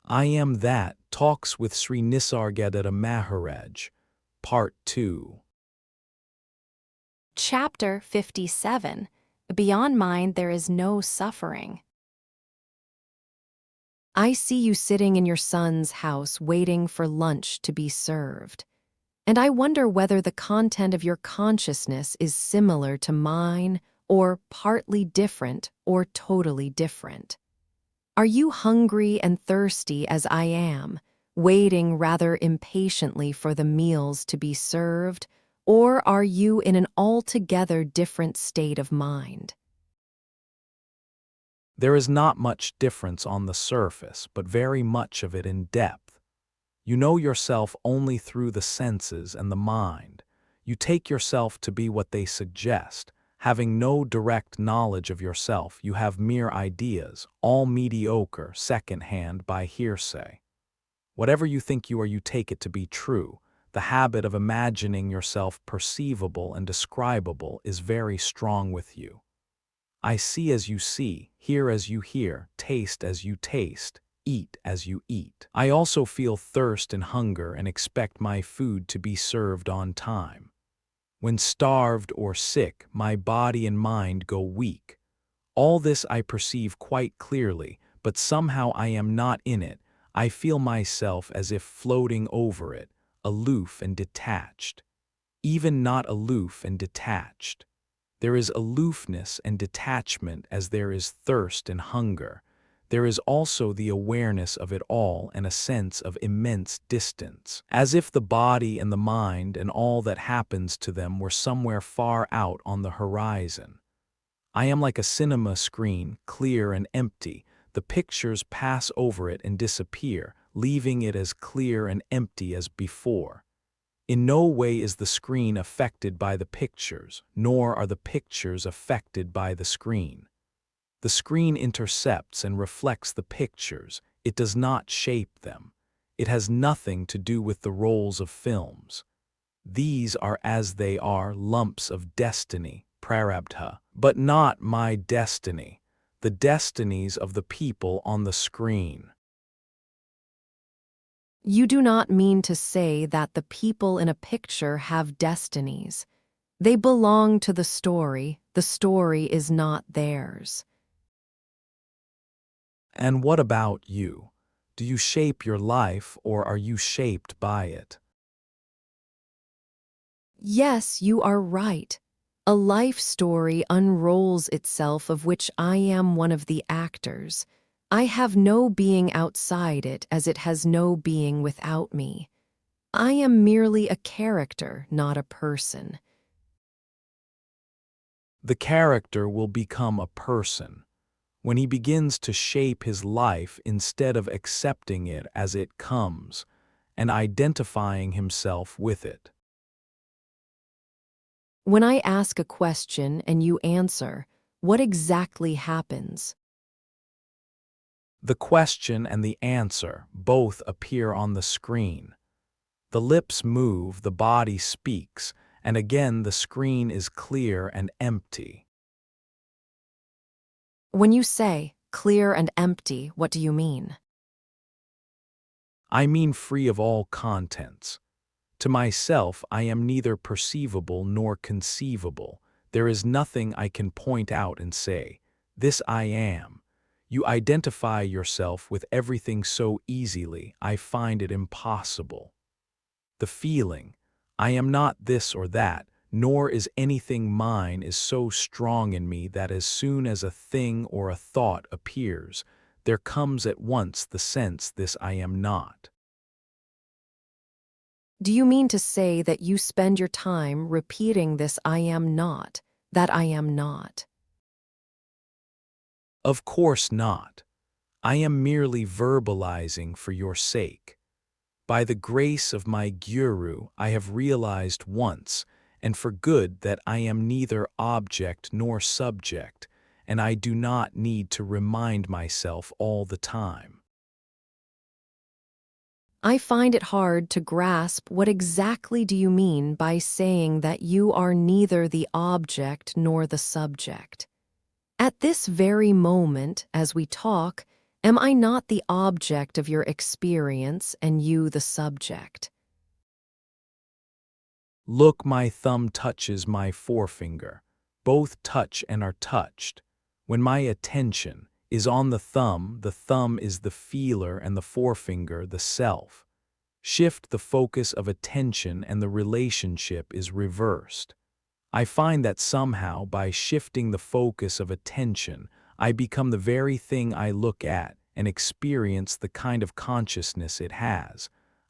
I Am That Talks with Sri Nisargadatta Maharaj, Part 2. Chapter 57. Beyond Mind There is No Suffering. I see you sitting in your son's house waiting for lunch to be served. And I wonder whether the content of your consciousness is similar to mine, or partly different, or totally different. Are you hungry and thirsty as I am, waiting rather impatiently for the meals to be served, or are you in an altogether different state of mind? There is not much difference on the surface, but very much of it in depth. You know yourself only through the senses and the mind. You take yourself to be what they suggest. Having no direct knowledge of yourself, you have mere ideas, all mediocre, second-hand by hearsay. Whatever you think you are, you take it to be true. The habit of imagining yourself perceivable and describable is very strong with you. I see as you see, hear as you hear, taste as you taste, eat as you eat. I also feel thirst and hunger and expect my food to be served on time. When starved or sick, my body and mind go weak. All this I perceive quite clearly, but somehow I am not in it. I feel myself as if floating over it, aloof and detached. Even not aloof and detached. There is aloofness and detachment as there is thirst and hunger. There is also the awareness of it all and a sense of immense distance, as if the body and the mind and all that happens to them were somewhere far out on the horizon. I am like a cinema screen, clear and empty. The pictures pass over it and disappear, leaving it as clear and empty as before. In no way is the screen affected by the pictures, nor are the pictures affected by the screen. The screen intercepts and reflects the pictures. It does not shape them. It has nothing to do with the rolls of films. These are as they are, lumps of destiny, prarabdha, but not my destiny, the destinies of the people on the screen. You do not mean to say that the people in a picture have destinies. They belong to the story is not theirs. And what about you? Do you shape your life, or are you shaped by it? Yes, you are right. A life story unrolls itself of which I am one of the actors. I have no being outside it as it has no being without me. I am merely a character, not a person. The character will become a person when he begins to shape his life instead of accepting it as it comes and identifying himself with it. When I ask a question and you answer, what exactly happens? The question and the answer both appear on the screen. The lips move, the body speaks, and again the screen is clear and empty. When you say clear and empty, what do you mean? I mean free of all contents. To myself, I am neither perceivable nor conceivable. There is nothing I can point out and say, "This I am." You identify yourself with everything so easily, I find it impossible. The feeling, I am not this or that, nor is anything mine, is so strong in me that as soon as a thing or a thought appears, there comes at once the sense this I am not. Do you mean to say that you spend your time repeating this I am not, that I am not? Of course not. I am merely verbalizing for your sake. By the grace of my Guru, I have realized once, and for good, that I am neither object nor subject, and I do not need to remind myself all the time. I find it hard to grasp what exactly do you mean by saying that you are neither the object nor the subject. At this very moment, as we talk, Am I not the object of your experience and you the subject? Look, my thumb touches my forefinger. Both touch and are touched. When my attention is on the thumb is the feeler and the forefinger the self. Shift the focus of attention and the relationship is reversed. I find that somehow by shifting the focus of attention, I become the very thing I look at and experience the kind of consciousness it has.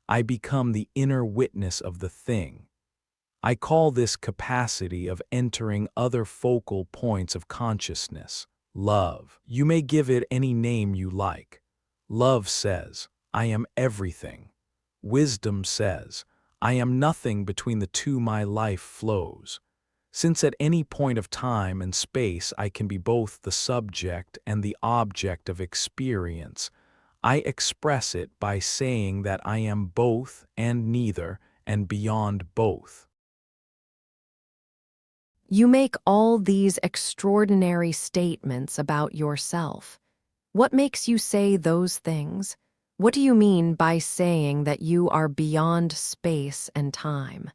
I become the inner witness of the thing. I call this capacity of entering other focal points of consciousness love. You may give it any name you like. Love says, I am everything. Wisdom says, I am nothing between the two my life flows. Since at any point of time and space I can be both the subject and the object of experience, I express it by saying that I am both and neither and beyond both. You make all these extraordinary statements about yourself. What makes you say those things? What do you mean by saying that you are beyond space and time?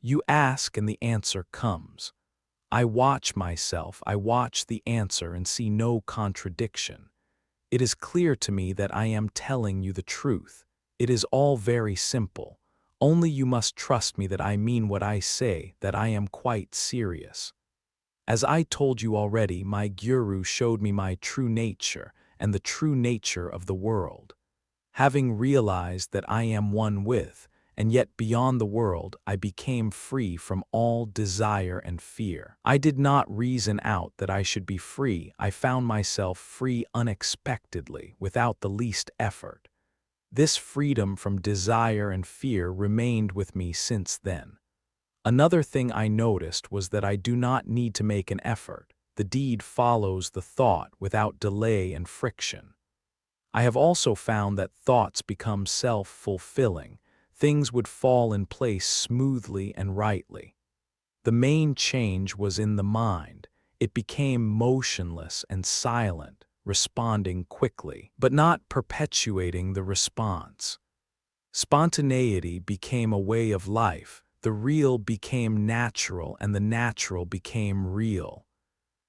You ask and the answer comes. I watch myself, I watch the answer and see no contradiction. It is clear to me that I am telling you the truth. It is all very simple. Only you must trust me that I mean what I say, that I am quite serious. As I told you already, my guru showed me my true nature and the true nature of the world. Having realized that I am one with, and yet beyond the world, I became free from all desire and fear. I did not reason out that I should be free. I found myself free unexpectedly, without the least effort. This freedom from desire and fear remained with me since then. Another thing I noticed was that I do not need to make an effort. The deed follows the thought without delay and friction. I have also found that thoughts become self-fulfilling. Things would fall in place smoothly and rightly. The main change was in the mind. It became motionless and silent, responding quickly, but not perpetuating the response. Spontaneity became a way of life. The real became natural and the natural became real.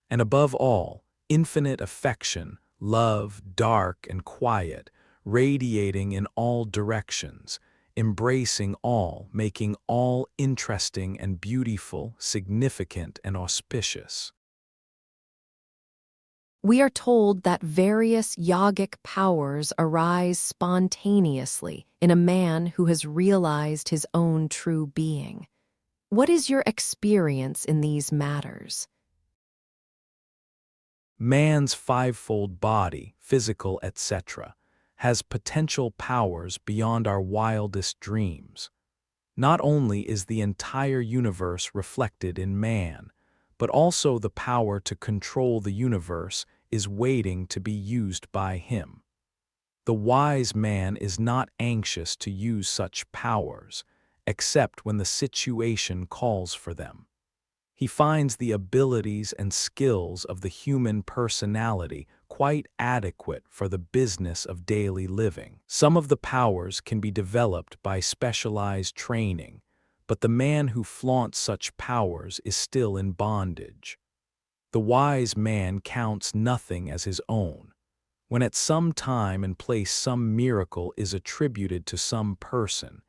And above all, infinite affection, love, dark and quiet, radiating in all directions, embracing all, making all interesting and beautiful, significant and auspicious. We are told that various yogic powers arise spontaneously in a man who has realized his own true being. What is your experience in these matters? Man's fivefold body, physical, etc., has potential powers beyond our wildest dreams. Not only is the entire universe reflected in man, but also the power to control the universe is waiting to be used by him. The wise man is not anxious to use such powers, except when the situation calls for them. He finds the abilities and skills of the human personality quite adequate for the business of daily living. Some of the powers can be developed by specialized training, but the man who flaunts such powers is still in bondage. The wise man counts nothing as his own. When at some time and place some miracle is attributed to some person,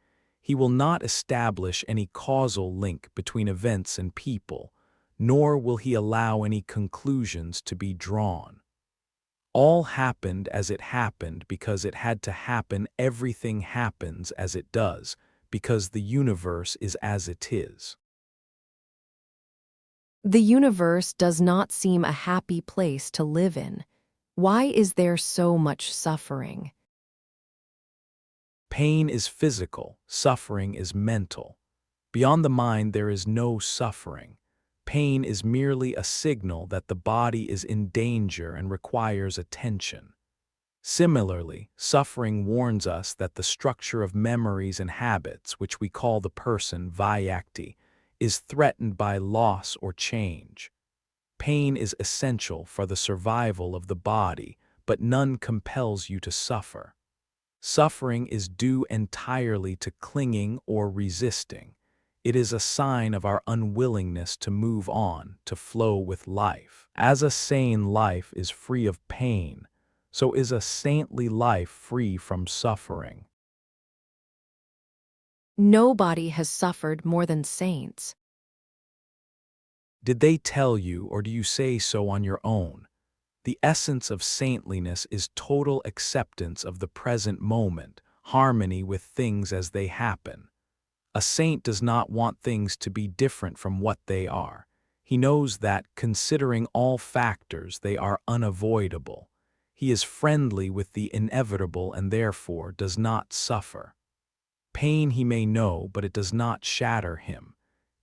he will not establish any causal link between events and people, nor will he allow any conclusions to be drawn. All happened as it happened because it had to happen. Everything happens as it does, because the universe is as it is. The universe does not seem a happy place to live in. Why is there so much suffering? Pain is physical, suffering is mental. Beyond the mind there is no suffering. Pain is merely a signal that the body is in danger and requires attention. Similarly, suffering warns us that the structure of memories and habits, which we call the person, vyakti, is threatened by loss or change. Pain is essential for the survival of the body, but none compels you to suffer. Suffering is due entirely to clinging or resisting. It is a sign of our unwillingness to move on, to flow with life. As a sane life is free of pain, so is a saintly life free from suffering. Nobody has suffered more than saints. Did they tell you, or do you say so on your own? The essence of saintliness is total acceptance of the present moment, harmony with things as they happen. A saint does not want things to be different from what they are. He knows that, considering all factors, they are unavoidable. He is friendly with the inevitable and therefore does not suffer. Pain he may know, but it does not shatter him.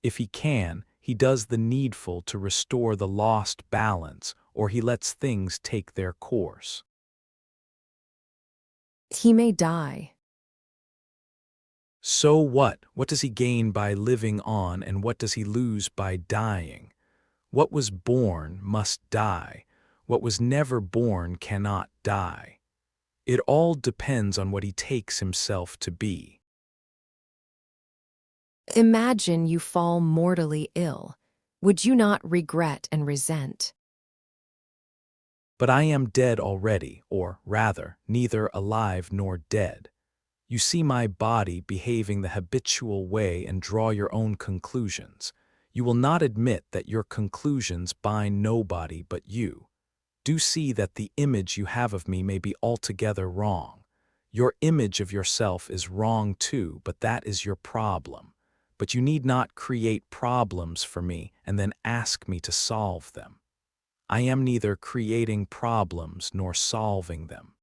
If he can, he does the needful to restore the lost balance, or he lets things take their course. He may die. So what? What does he gain by living on, and what does he lose by dying? What was born must die. What was never born cannot die. It all depends on what he takes himself to be. Imagine you fall mortally ill. Would you not regret and resent? But I am dead already, or rather, neither alive nor dead. You see my body behaving the habitual way and draw your own conclusions. You will not admit that your conclusions bind nobody but you. Do see that the image you have of me may be altogether wrong. Your image of yourself is wrong too, but that is your problem. But you need not create problems for me and then ask me to solve them. I am neither creating problems nor solving them.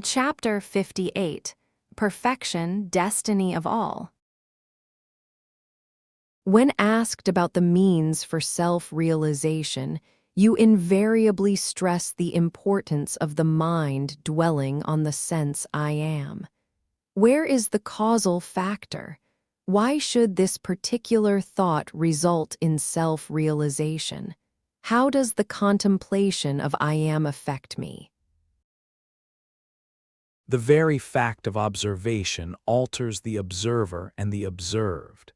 Chapter 58. Perfection, Destiny of All. When asked about the means for self-realization, you invariably stress the importance of the mind dwelling on the sense I am. Where is the causal factor? Why should this particular thought result in self-realization? How does the contemplation of I am affect me? The very fact of observation alters the observer and the observed.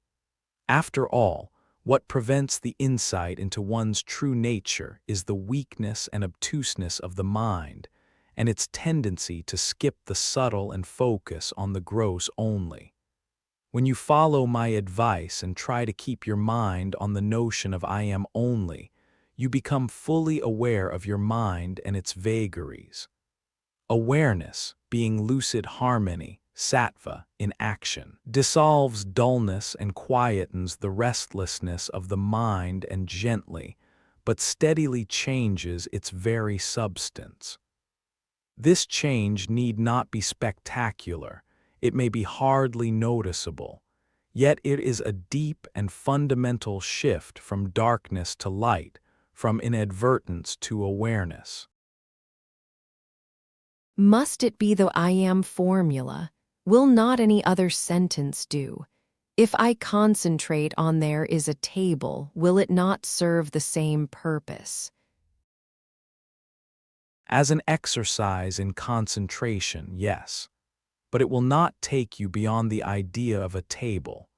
After all, what prevents the insight into one's true nature is the weakness and obtuseness of the mind, and its tendency to skip the subtle and focus on the gross only. When you follow my advice and try to keep your mind on the notion of I am only, you become fully aware of your mind and its vagaries. Awareness, being lucid harmony, sattva, in action, dissolves dullness and quietens the restlessness of the mind and gently, but steadily changes its very substance. This change need not be spectacular, it may be hardly noticeable, yet it is a deep and fundamental shift from darkness to light, from inadvertence to awareness. Must it be the I am formula? Will not any other sentence do? If I concentrate on there is a table, will it not serve the same purpose? As an exercise in concentration, yes, but it will not take you beyond the idea of a table.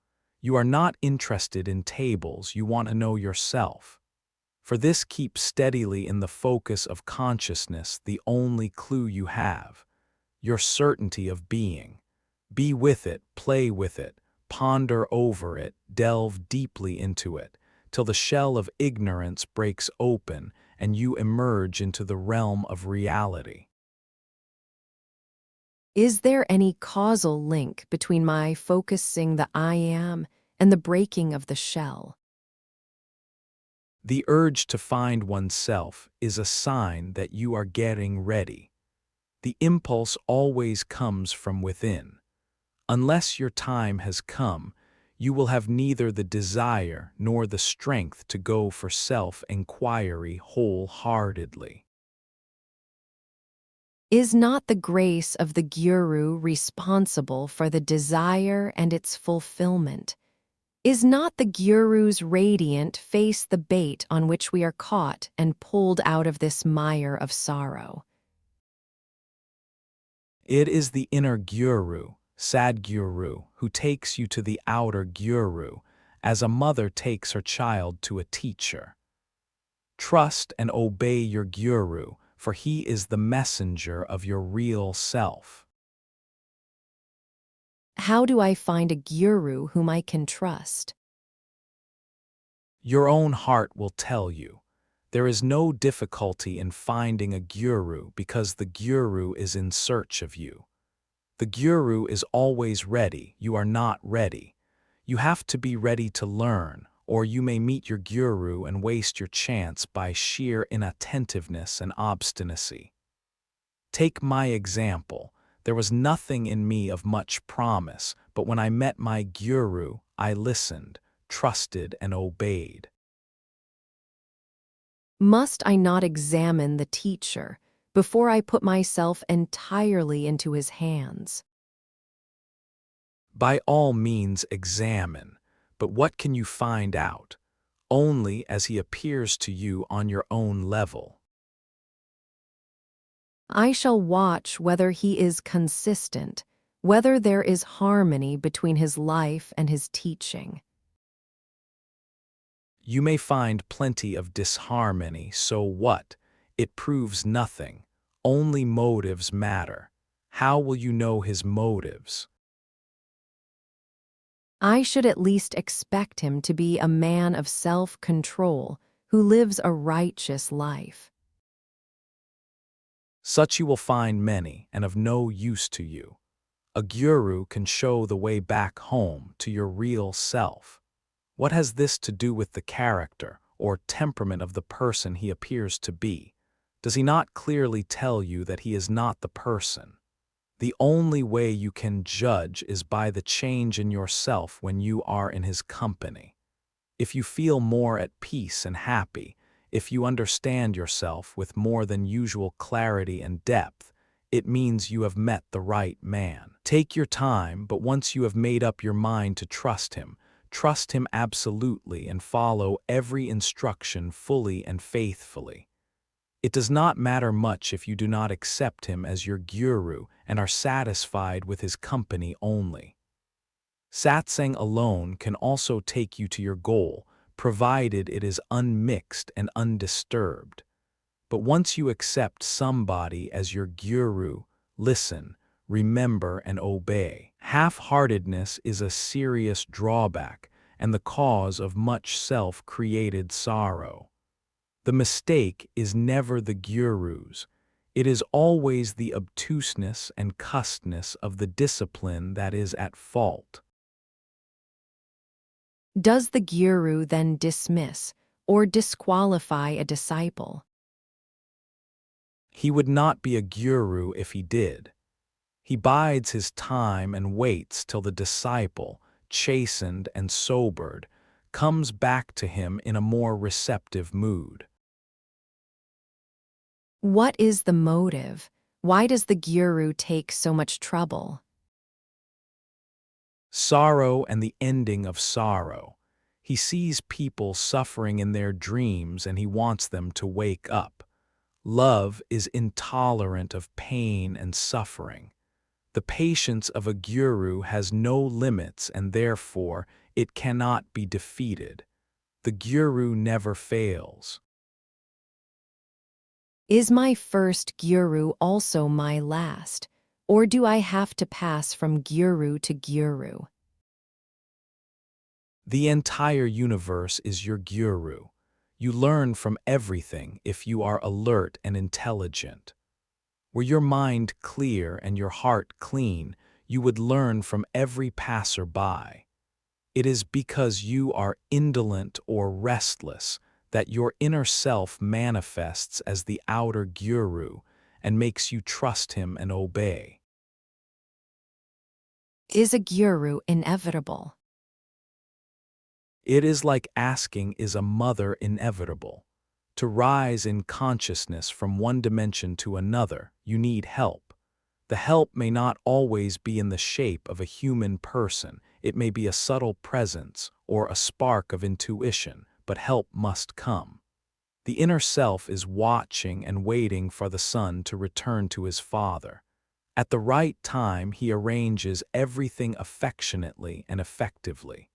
You are not interested in tables, you want to know yourself. For this keep steadily in the focus of consciousness the only clue you have, your certainty of being. Be with it, play with it, ponder over it, delve deeply into it, till the shell of ignorance breaks open and you emerge into the realm of reality. Is there any causal link between my focusing the I am and the breaking of the shell? The urge to find oneself is a sign that you are getting ready. The impulse always comes from within. Unless your time has come, you will have neither the desire nor the strength to go for self-inquiry wholeheartedly. Is not the grace of the Guru responsible for the desire and its fulfillment? Is not the guru's radiant face the bait on which we are caught and pulled out of this mire of sorrow? It is the inner guru, Sadguru, who takes you to the outer guru, as a mother takes her child to a teacher. Trust and obey your guru, for he is the messenger of your real self. How do I find a guru whom I can trust? Your own heart will tell you. There is no difficulty in finding a guru because the guru is in search of you. The guru is always ready, you are not ready. You have to be ready to learn, or you may meet your guru and waste your chance by sheer inattentiveness and obstinacy. Take my example. There was nothing in me of much promise, but when I met my guru, I listened, trusted, and obeyed. Must I not examine the teacher before I put myself entirely into his hands? By all means examine, but what can you find out? Only as he appears to you on your own level. I shall watch whether he is consistent, whether there is harmony between his life and his teaching. You may find plenty of disharmony, so what? It proves nothing. Only motives matter. How will you know his motives? I should at least expect him to be a man of self-control who lives a righteous life. Such you will find many, and of no use to you. A guru can show the way back home to your real self. What has this to do with the character or temperament of the person he appears to be? Does he not clearly tell you that he is not the person? The only way you can judge is by the change in yourself when you are in his company. If you feel more at peace and happy, if you understand yourself with more than usual clarity and depth, it means you have met the right man. Take your time, but once you have made up your mind to trust him absolutely and follow every instruction fully and faithfully. It does not matter much if you do not accept him as your guru and are satisfied with his company only. Satsang alone can also take you to your goal, provided it is unmixed and undisturbed. But once you accept somebody as your guru, listen, remember, and obey. Half-heartedness is a serious drawback and the cause of much self-created sorrow. The mistake is never the guru's. It is always the obtuseness and cussedness of the discipline that is at fault. Does the guru then dismiss or disqualify a disciple? He would not be a guru if he did. He bides his time and waits till the disciple, chastened and sobered, comes back to him in a more receptive mood. What is the motive? Why does the guru take so much trouble? Sorrow and the ending of sorrow. He sees people suffering in their dreams and he wants them to wake up. Love is intolerant of pain and suffering. The patience of a guru has no limits and therefore it cannot be defeated. The guru never fails. Is my first guru also my last, or do I have to pass from guru to guru? The entire universe is your guru. You learn from everything if you are alert and intelligent. Were your mind clear and your heart clean, you would learn from every passer-by. It is because you are indolent or restless that your inner self manifests as the outer guru and makes you trust him and obey. Is a guru inevitable? It is like asking, is a mother inevitable? To rise in consciousness from one dimension to another, you need help. The help may not always be in the shape of a human person. It may be a subtle presence or a spark of intuition, but help must come. The inner self is watching and waiting for the son to return to his father. At the right time, he arranges everything affectionately and effectively.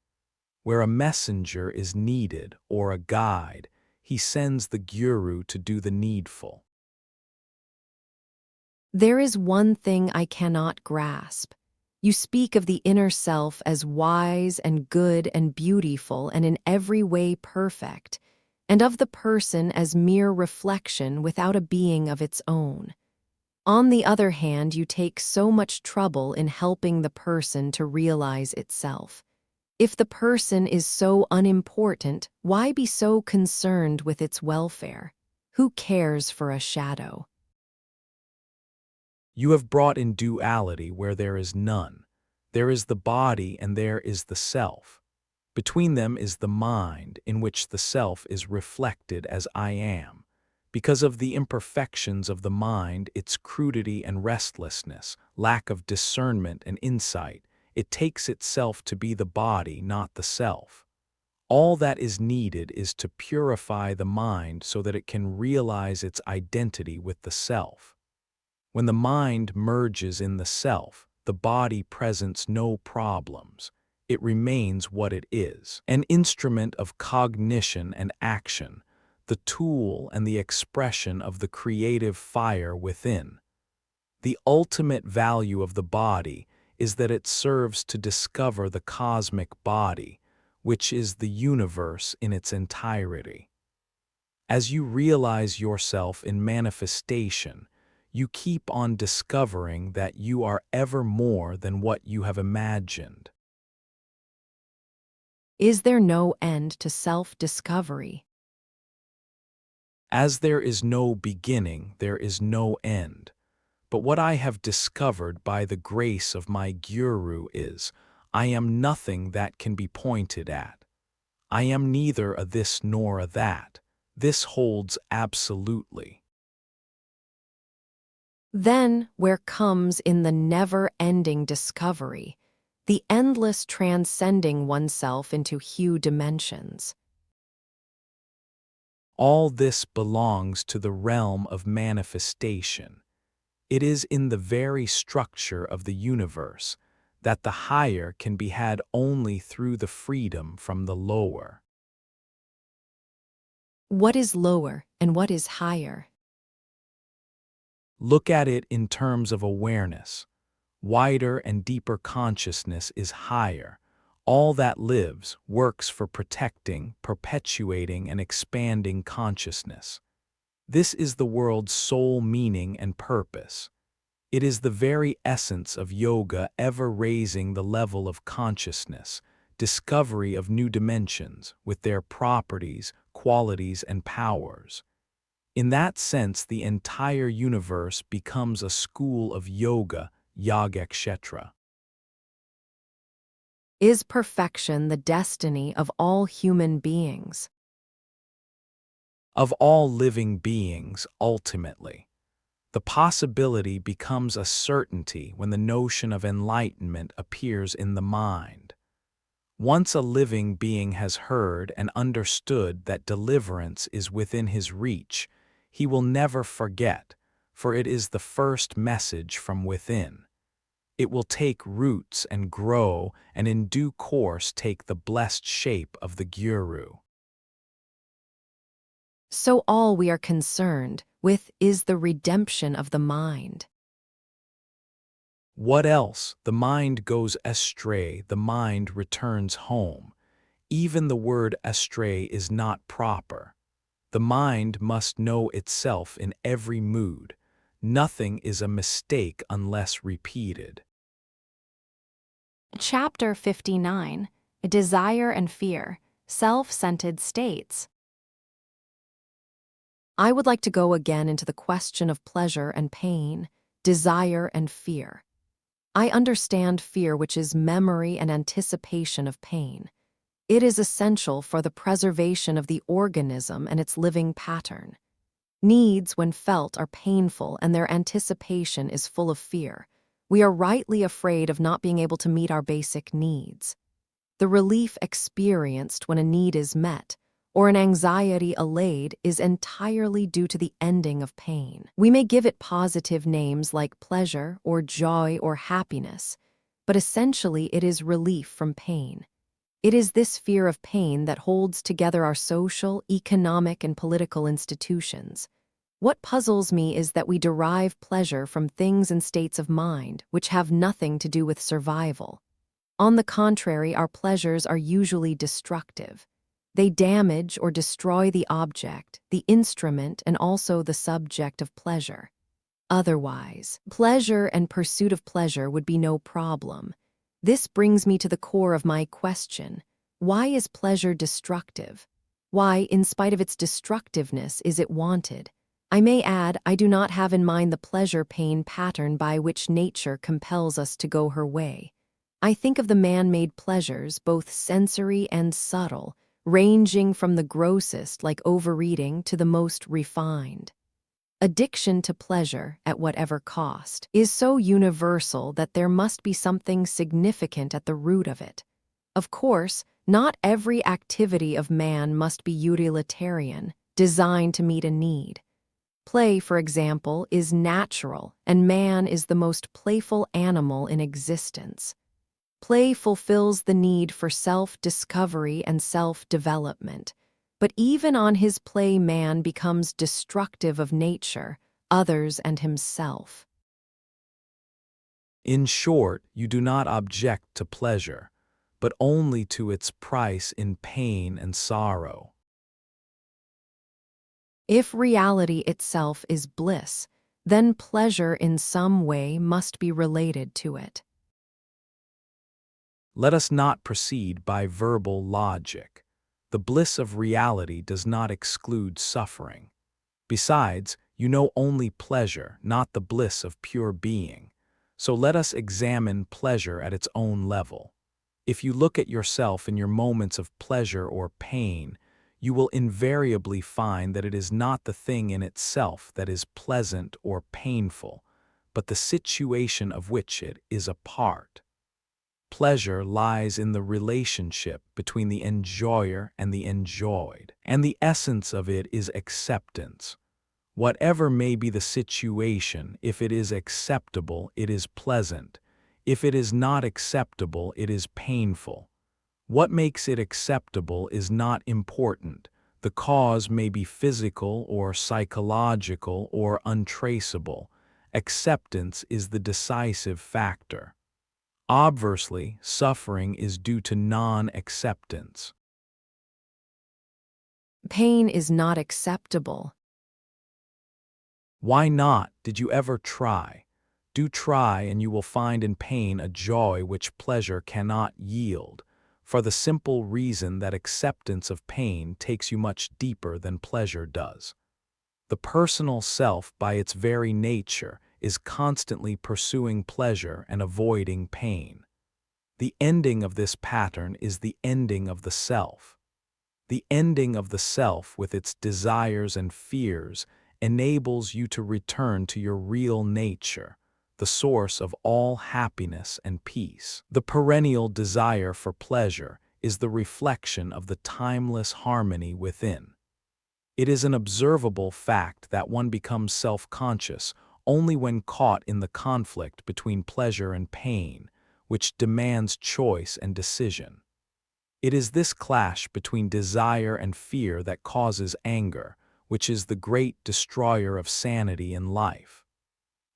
Where a messenger is needed or a guide, he sends the guru to do the needful. There is one thing I cannot grasp. You speak of the inner self as wise and good and beautiful and in every way perfect, and of the person as mere reflection without a being of its own. On the other hand, you take so much trouble in helping the person to realize itself. If the person is so unimportant, why be so concerned with its welfare? Who cares for a shadow? You have brought in duality where there is none. There is the body and there is the self. Between them is the mind, in which the self is reflected as I am. Because of the imperfections of the mind, its crudity and restlessness, lack of discernment and insight, it takes itself to be the body, not the self. All that is needed is to purify the mind so that it can realize its identity with the self. When the mind merges in the self, the body presents no problems. It remains what it is, an instrument of cognition and action, the tool and the expression of the creative fire within. The ultimate value of the body is that it serves to discover the cosmic body, which is the universe in its entirety. As you realize yourself in manifestation, you keep on discovering that you are ever more than what you have imagined. Is there no end to self-discovery? As there is no beginning, there is no end. But what I have discovered by the grace of my Guru is, I am nothing that can be pointed at. I am neither a this nor a that. This holds absolutely. Then, where comes in the never-ending discovery, the endless transcending oneself into few dimensions. All this belongs to the realm of manifestation. It is in the very structure of the universe that the higher can be had only through the freedom from the lower. What is lower and what is higher? Look at it in terms of awareness. Wider and deeper consciousness is higher. All that lives works for protecting, perpetuating, and expanding consciousness. This is the world's sole meaning and purpose. It is the very essence of yoga, ever raising the level of consciousness, discovery of new dimensions with their properties, qualities, and powers. In that sense, the entire universe becomes a school of yoga, Yogakshetra. Is perfection the destiny of all human beings? Of all living beings, ultimately. The possibility becomes a certainty when the notion of enlightenment appears in the mind. Once a living being has heard and understood that deliverance is within his reach, he will never forget, for it is the first message from within. It will take roots and grow, and in due course take the blessed shape of the Guru. So all we are concerned with is the redemption of the mind. What else? The mind goes astray, the mind returns home. Even the word astray is not proper. The mind must know itself in every mood. Nothing is a mistake unless repeated. Chapter 59, Desire and Fear, Self-Centered States. I would like to go again into the question of pleasure and pain, desire and fear. I understand fear, which is memory and anticipation of pain. It is essential for the preservation of the organism and its living pattern. Needs, when felt, are painful, and their anticipation is full of fear. We are rightly afraid of not being able to meet our basic needs. The relief experienced when a need is met, or an anxiety allayed, is entirely due to the ending of pain. We may give it positive names like pleasure or joy or happiness, but essentially it is relief from pain. It is this fear of pain that holds together our social, economic, and political institutions. What puzzles me is that we derive pleasure from things and states of mind which have nothing to do with survival. On the contrary, our pleasures are usually destructive. They damage or destroy the object, the instrument, and also the subject of pleasure. Otherwise, pleasure and pursuit of pleasure would be no problem. This brings me to the core of my question. Why is pleasure destructive? Why, in spite of its destructiveness, is it wanted? I may add, I do not have in mind the pleasure-pain pattern by which nature compels us to go her way. I think of the man-made pleasures, both sensory and subtle, ranging from the grossest, like overeating, to the most refined. Addiction to pleasure, at whatever cost, is so universal that there must be something significant at the root of it. Of course, not every activity of man must be utilitarian, designed to meet a need. Play, for example, is natural, and man is the most playful animal in existence. Play fulfills the need for self-discovery and self-development. But even on his play, man becomes destructive of nature, others, and himself. In short, you do not object to pleasure, but only to its price in pain and sorrow. If reality itself is bliss, then pleasure in some way must be related to it. Let us not proceed by verbal logic. The bliss of reality does not exclude suffering. Besides, you know only pleasure, not the bliss of pure being. So let us examine pleasure at its own level. If you look at yourself in your moments of pleasure or pain, you will invariably find that it is not the thing in itself that is pleasant or painful, but the situation of which it is a part. Pleasure lies in the relationship between the enjoyer and the enjoyed, and the essence of it is acceptance. Whatever may be the situation, if it is acceptable, it is pleasant. If it is not acceptable, it is painful. What makes it acceptable is not important. The cause may be physical or psychological or untraceable. Acceptance is the decisive factor. Obviously, suffering is due to non-acceptance. Pain is not acceptable. Why not? Did you ever try? Do try, and you will find in pain a joy which pleasure cannot yield, for the simple reason that acceptance of pain takes you much deeper than pleasure does. The personal self, by its very nature, is constantly pursuing pleasure and avoiding pain. The ending of this pattern is the ending of the self. The ending of the self with its desires and fears enables you to return to your real nature, the source of all happiness and peace. The perennial desire for pleasure is the reflection of the timeless harmony within. It is an observable fact that one becomes self-conscious only when caught in the conflict between pleasure and pain, which demands choice and decision. It is this clash between desire and fear that causes anger, which is the great destroyer of sanity in life.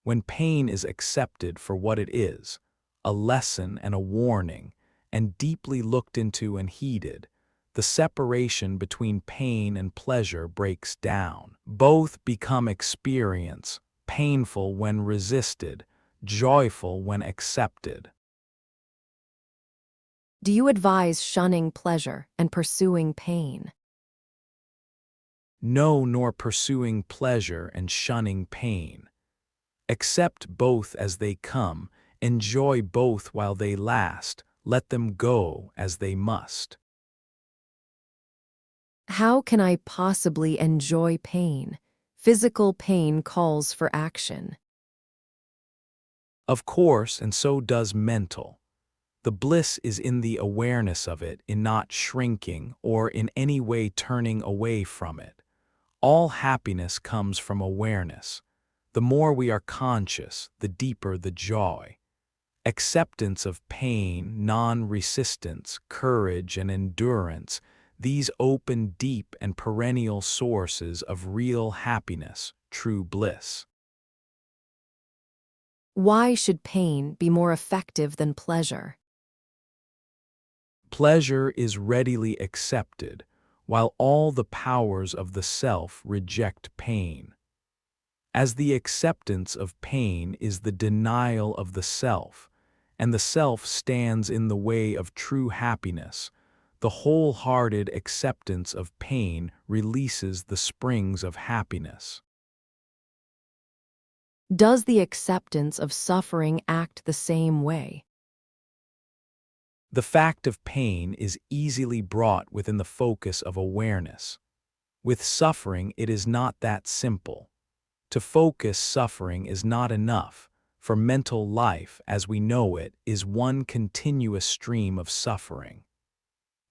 When pain is accepted for what it is, a lesson and a warning, and deeply looked into and heeded, the separation between pain and pleasure breaks down. Both become experience, painful when resisted, joyful when accepted. Do you advise shunning pleasure and pursuing pain? No, nor pursuing pleasure and shunning pain. Accept both as they come, enjoy both while they last, let them go as they must. How can I possibly enjoy pain? Physical pain calls for action. Of course, and so does mental. The bliss is in the awareness of it, in not shrinking or in any way turning away from it. All happiness comes from awareness. The more we are conscious, the deeper the joy. Acceptance of pain, non-resistance, courage, and endurance, these open deep and perennial sources of real happiness, true bliss. Why should pain be more effective than pleasure? Pleasure is readily accepted, while all the powers of the self reject pain. As the acceptance of pain is the denial of the self, and the self stands in the way of true happiness, the wholehearted acceptance of pain releases the springs of happiness. Does the acceptance of suffering act the same way? The fact of pain is easily brought within the focus of awareness. With suffering, it is not that simple. To focus suffering is not enough, for mental life, as we know it, is one continuous stream of suffering.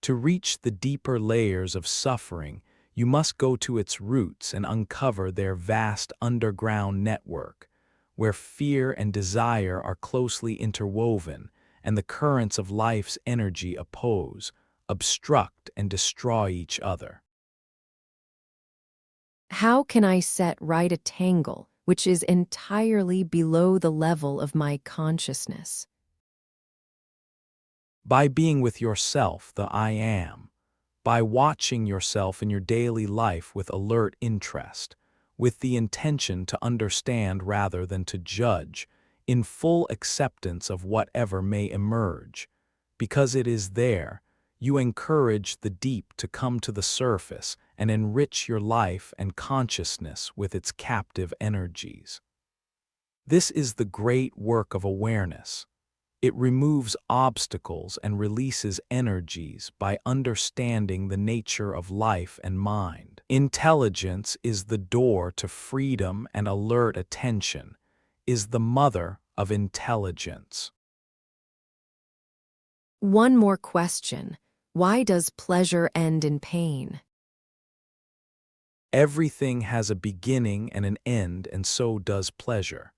To reach the deeper layers of suffering, you must go to its roots and uncover their vast underground network, where fear and desire are closely interwoven, and the currents of life's energy oppose, obstruct, and destroy each other. How can I set right a tangle which is entirely below the level of my consciousness? By being with yourself, the I am, by watching yourself in your daily life with alert interest, with the intention to understand rather than to judge, in full acceptance of whatever may emerge. Because it is there, you encourage the deep to come to the surface and enrich your life and consciousness with its captive energies. This is the great work of awareness. It removes obstacles and releases energies by understanding the nature of life and mind. Intelligence is the door to freedom, and alert attention is the mother of intelligence. One more question. Why does pleasure end in pain? Everything has a beginning and an end, and so does pleasure.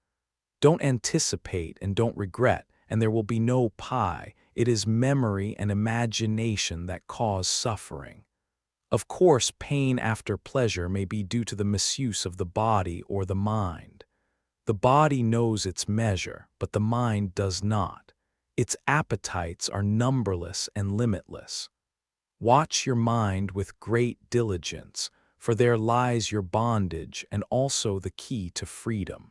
Don't anticipate and don't regret, and there will be no pie. It is memory and imagination that cause suffering. Of course, pain after pleasure may be due to the misuse of the body or the mind. The body knows its measure, but the mind does not. Its appetites are numberless and limitless. Watch your mind with great diligence, for there lies your bondage and also the key to freedom.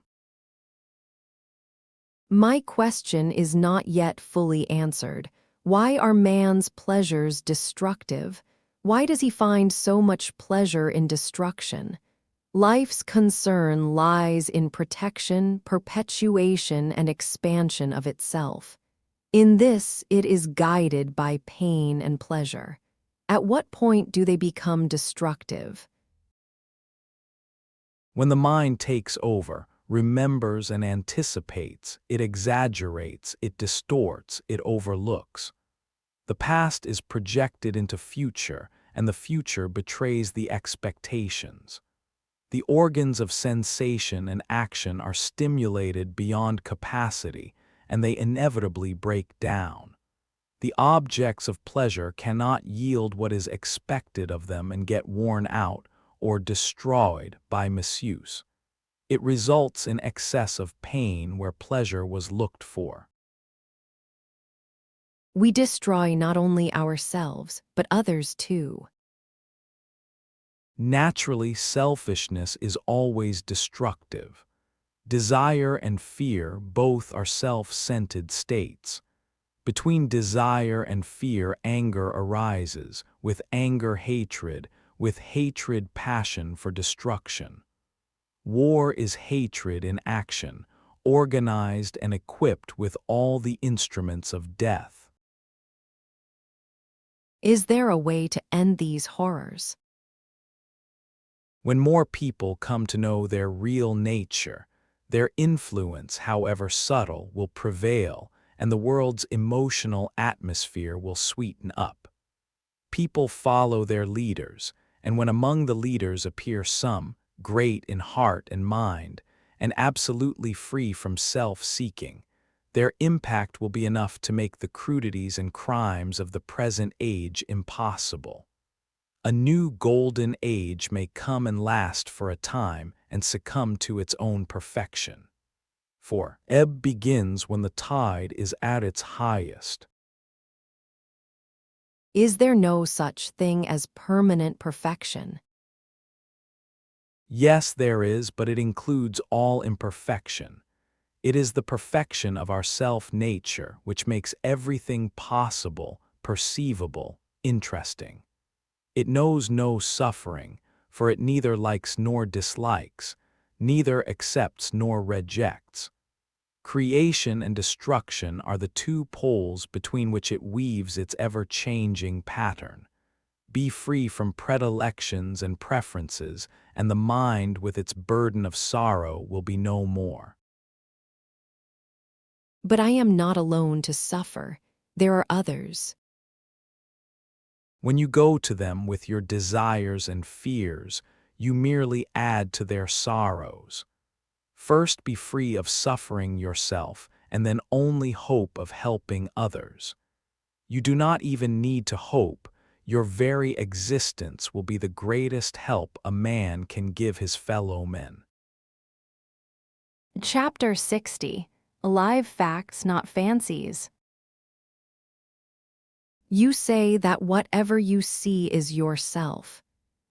My question is not yet fully answered. Why are man's pleasures destructive? Why does he find so much pleasure in destruction? Life's concern lies in protection, perpetuation, and expansion of itself. In this, it is guided by pain and pleasure. At what point do they become destructive? When the mind takes over, remembers and anticipates, it exaggerates, it distorts, it overlooks. The past is projected into future, and the future betrays the expectations. The organs of sensation and action are stimulated beyond capacity, and they inevitably break down. The objects of pleasure cannot yield what is expected of them and get worn out or destroyed by misuse. It results in excess of pain where pleasure was looked for. We destroy not only ourselves, but others too. Naturally, selfishness is always destructive. Desire and fear both are self-centered states. Between desire and fear, anger arises, with anger, hatred, with hatred, passion for destruction. War is hatred in action, organized and equipped with all the instruments of death. Is there a way to end these horrors? When more people come to know their real nature, their influence, however subtle, will prevail, and the world's emotional atmosphere will sweeten up. People follow their leaders, and when among the leaders appear some, great in heart and mind, and absolutely free from self-seeking, their impact will be enough to make the crudities and crimes of the present age impossible. A new golden age may come and last for a time and succumb to its own perfection. For ebb begins when the tide is at its highest. Is there no such thing as permanent perfection? Yes, there is, but it includes all imperfection. It is the perfection of our self-nature which makes everything possible, perceivable, interesting. It knows no suffering, for it neither likes nor dislikes, neither accepts nor rejects. Creation and destruction are the two poles between which it weaves its ever-changing pattern. Be free from predilections and preferences, and the mind with its burden of sorrow will be no more. But I am not alone to suffer. There are others. When you go to them with your desires and fears, you merely add to their sorrows. First be free of suffering yourself, and then only hope of helping others. You do not even need to hope. Your very existence will be the greatest help a man can give his fellow men. Chapter 60. Live Facts, Not Fancies. You say that whatever you see is yourself.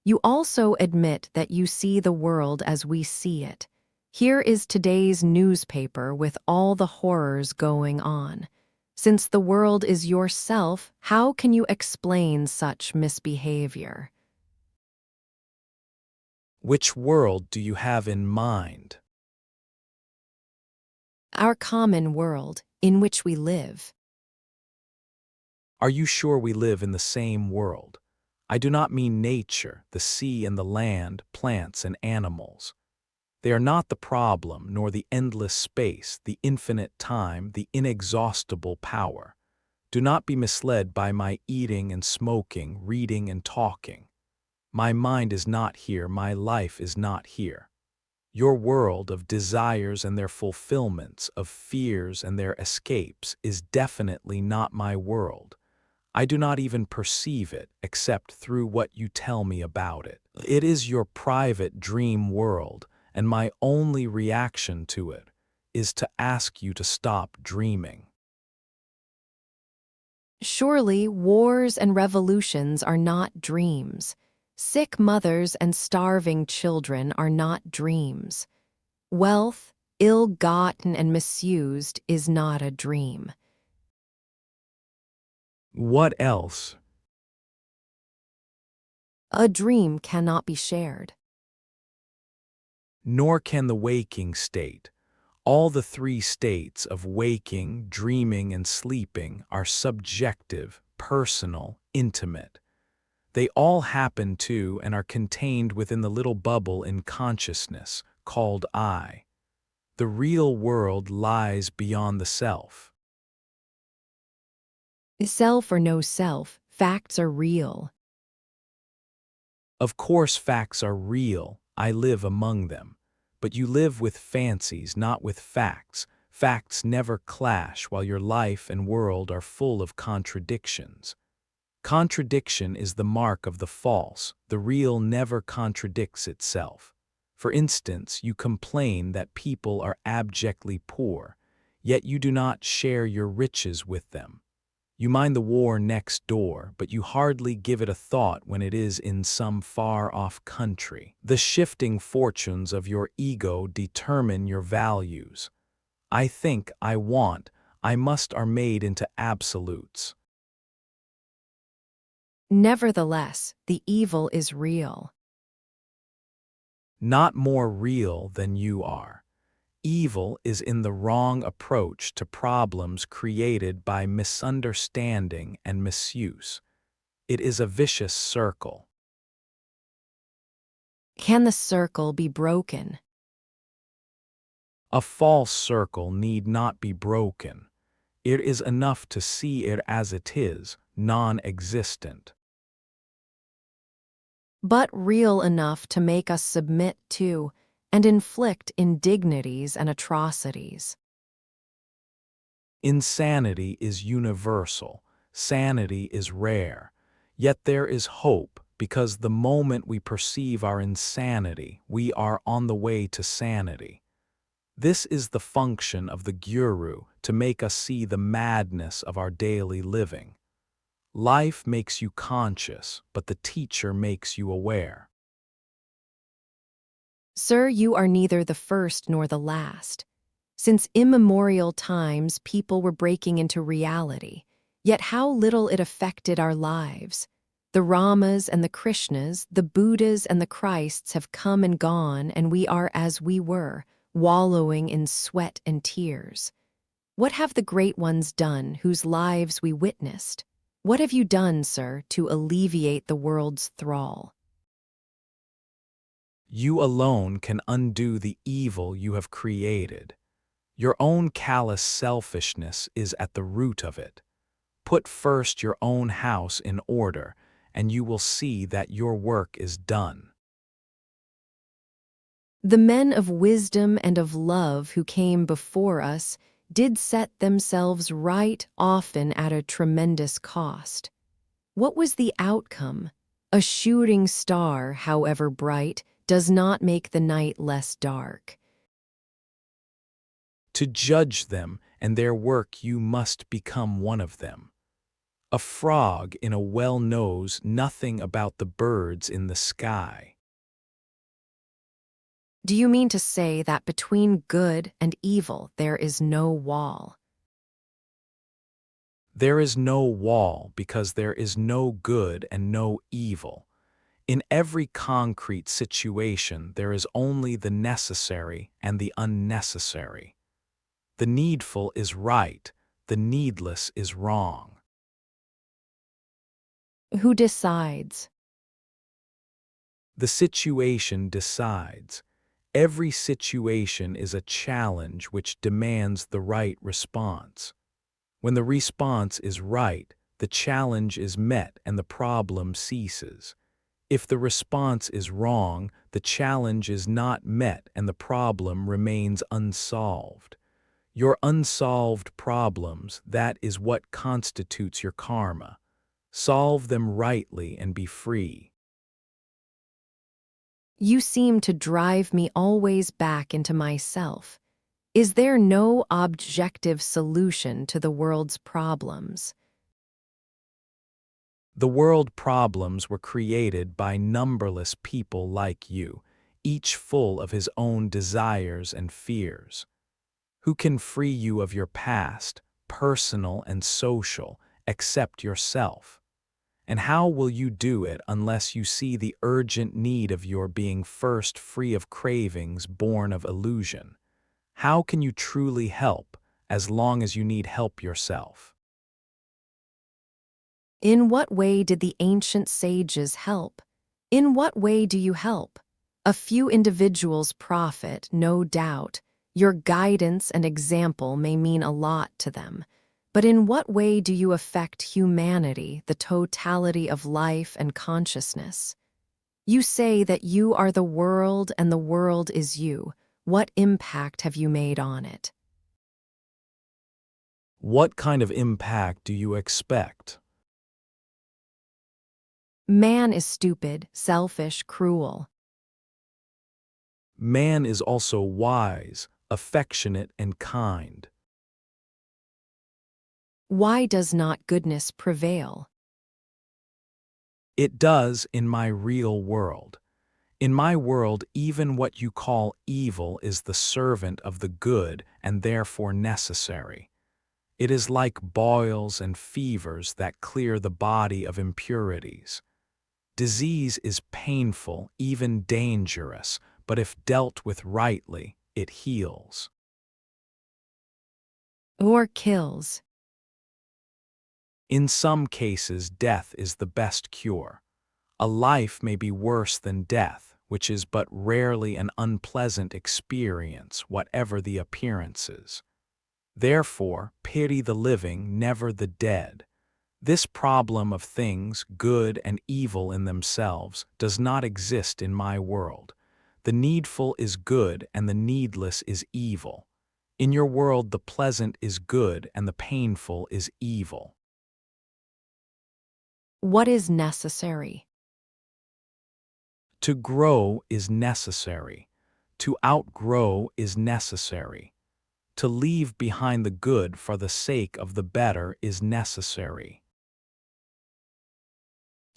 You also admit that you see the world as we see it. Here is today's newspaper with all the horrors going on. Since the world is yourself, how can you explain such misbehavior? Which world do you have in mind? Our common world, in which we live. Are you sure we live in the same world? I do not mean nature, the sea and the land, plants and animals. They are not the problem, nor the endless space, the infinite time, the inexhaustible power. Do not be misled by my eating and smoking, reading and talking. My mind is not here, my life is not here. Your world of desires and their fulfillments, of fears and their escapes, is definitely not my world. I do not even perceive it except through what you tell me about it. It is your private dream world, and my only reaction to it is to ask you to stop dreaming. Surely wars and revolutions are not dreams. Sick mothers and starving children are not dreams. Wealth, ill-gotten and misused, is not a dream. What else? A dream cannot be shared. Nor can the waking state. All the three states of waking, dreaming, and sleeping are subjective, personal, intimate. They all happen to and are contained within the little bubble in consciousness called I. The real world lies beyond the self. Self or no self, facts are real. Of course facts are real, I live among them. But you live with fancies, not with facts. Facts never clash while your life and world are full of contradictions. Contradiction is the mark of the false. The real never contradicts itself. For instance, you complain that people are abjectly poor, yet you do not share your riches with them. You mind the war next door, but you hardly give it a thought when it is in some far-off country. The shifting fortunes of your ego determine your values. I think, I want, I must are made into absolutes. Nevertheless, the evil is real. Not more real than you are. Evil is in the wrong approach to problems created by misunderstanding and misuse. It is a vicious circle. Can the circle be broken? A false circle need not be broken. It is enough to see it as it is, non-existent. but real enough to make us submit to and inflict indignities and atrocities. Insanity is universal, sanity is rare, yet there is hope because the moment we perceive our insanity, we are on the way to sanity. This is the function of the Guru, to make us see the madness of our daily living. Life makes you conscious, but the teacher makes you aware. Sir, you are neither the first nor the last. Since immemorial times, people were breaking into reality, yet how little it affected our lives. The Ramas and the Krishnas, the Buddhas and the Christs have come and gone, and we are as we were, wallowing in sweat and tears. What have the great ones done whose lives we witnessed? What have you done, sir, to alleviate the world's thrall? You alone can undo the evil you have created. Your own callous selfishness is at the root of it. Put first your own house in order, and you will see that your work is done. The men of wisdom and of love who came before us did set themselves right, often at a tremendous cost. What was the outcome? A shooting star, however bright, does not make the night less dark. To judge them and their work you must become one of them. A frog in a well knows nothing about the birds in the sky. Do you mean to say that between good and evil there is no wall? There is no wall because there is no good and no evil. In every concrete situation there is only the necessary and the unnecessary. The needful is right, the needless is wrong. Who decides? The situation decides. Every situation is a challenge which demands the right response. When the response is right, the challenge is met and the problem ceases. If the response is wrong, the challenge is not met and the problem remains unsolved. Your unsolved problems, that is what constitutes your karma. Solve them rightly and be free. You seem to drive me always back into myself. Is there no objective solution to the world's problems? The world problems were created by numberless people like you, each full of his own desires and fears. Who can free you of your past, personal and social, except yourself? And how will you do it unless you see the urgent need of your being first free of cravings born of illusion? How can you truly help as long as you need help yourself? In what way did the ancient sages help? In what way do you help? A few individuals profit, no doubt. Your guidance and example may mean a lot to them. But in what way do you affect humanity, the totality of life and consciousness? You say that you are the world and the world is you. What impact have you made on it? What kind of impact do you expect? Man is stupid, selfish, cruel. Man is also wise, affectionate, and kind. Why does not goodness prevail? It does in my real world. In my world, even what you call evil is the servant of the good and therefore necessary. It is like boils and fevers that clear the body of impurities. Disease is painful, even dangerous, but if dealt with rightly, it heals. Or kills? In some cases, death is the best cure. A life may be worse than death, which is but rarely an unpleasant experience, whatever the appearances. Therefore, pity the living, never the dead. This problem of things, good and evil in themselves, does not exist in my world. The needful is good and the needless is evil. In your world, the pleasant is good and the painful is evil. What is necessary? To grow is necessary. To outgrow is necessary. To leave behind the good for the sake of the better is necessary.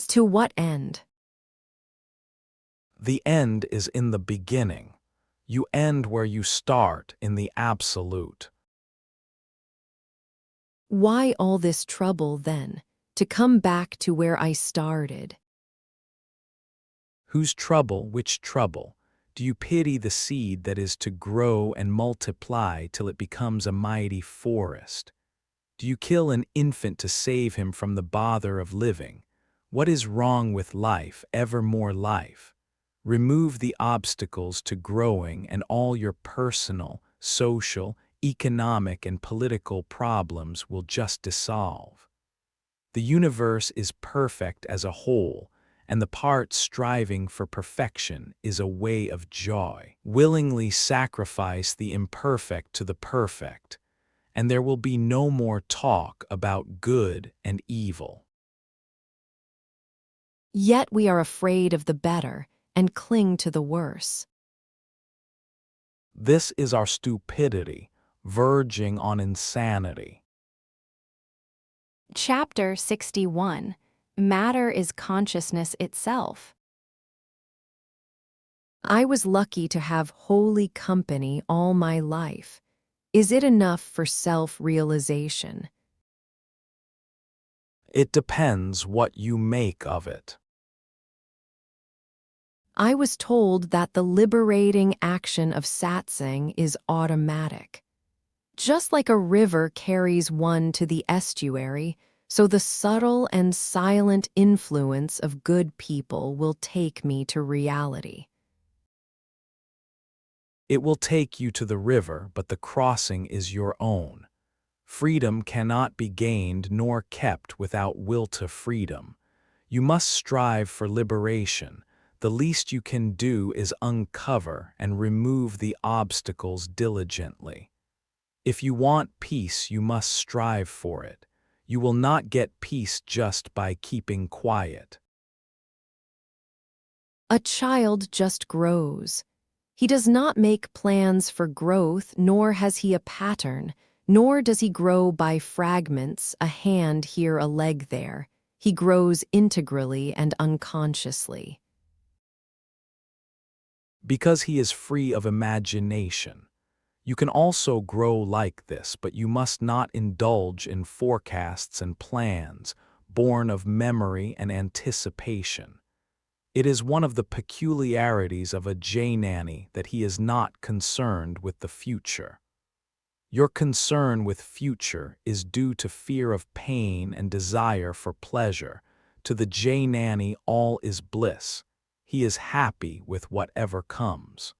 To what end? The end is in the beginning. You end where you start in the absolute. Why all this trouble, then, to come back to where I started? Whose trouble, which trouble? Do you pity the seed that is to grow and multiply till it becomes a mighty forest? Do you kill an infant to save him from the bother of living? What is wrong with life, ever more life? Remove the obstacles to growing and all your personal, social, economic, and political problems will just dissolve. The universe is perfect as a whole, and the part striving for perfection is a way of joy. Willingly sacrifice the imperfect to the perfect, and there will be no more talk about good and evil. Yet we are afraid of the better and cling to the worse. This is our stupidity, verging on insanity. Chapter 61. Matter is consciousness itself. I was lucky to have holy company all my life. Is it enough for self-realization? It depends what you make of it. I was told that the liberating action of satsang is automatic. Just like a river carries one to the estuary, so the subtle and silent influence of good people will take me to reality. It will take you to the river, but the crossing is your own. Freedom cannot be gained nor kept without will to freedom. You must strive for liberation. The least you can do is uncover and remove the obstacles diligently. If you want peace, you must strive for it. You will not get peace just by keeping quiet. A child just grows. He does not make plans for growth, nor has he a pattern, nor does he grow by fragments, a hand here, a leg there. He grows integrally and unconsciously. Because he is free of imagination. You can also grow like this, but you must not indulge in forecasts and plans, born of memory and anticipation. It is one of the peculiarities of a Jnani that he is not concerned with the future. Your concern with future is due to fear of pain and desire for pleasure. To the Jnani, all is bliss. He is happy with whatever comes.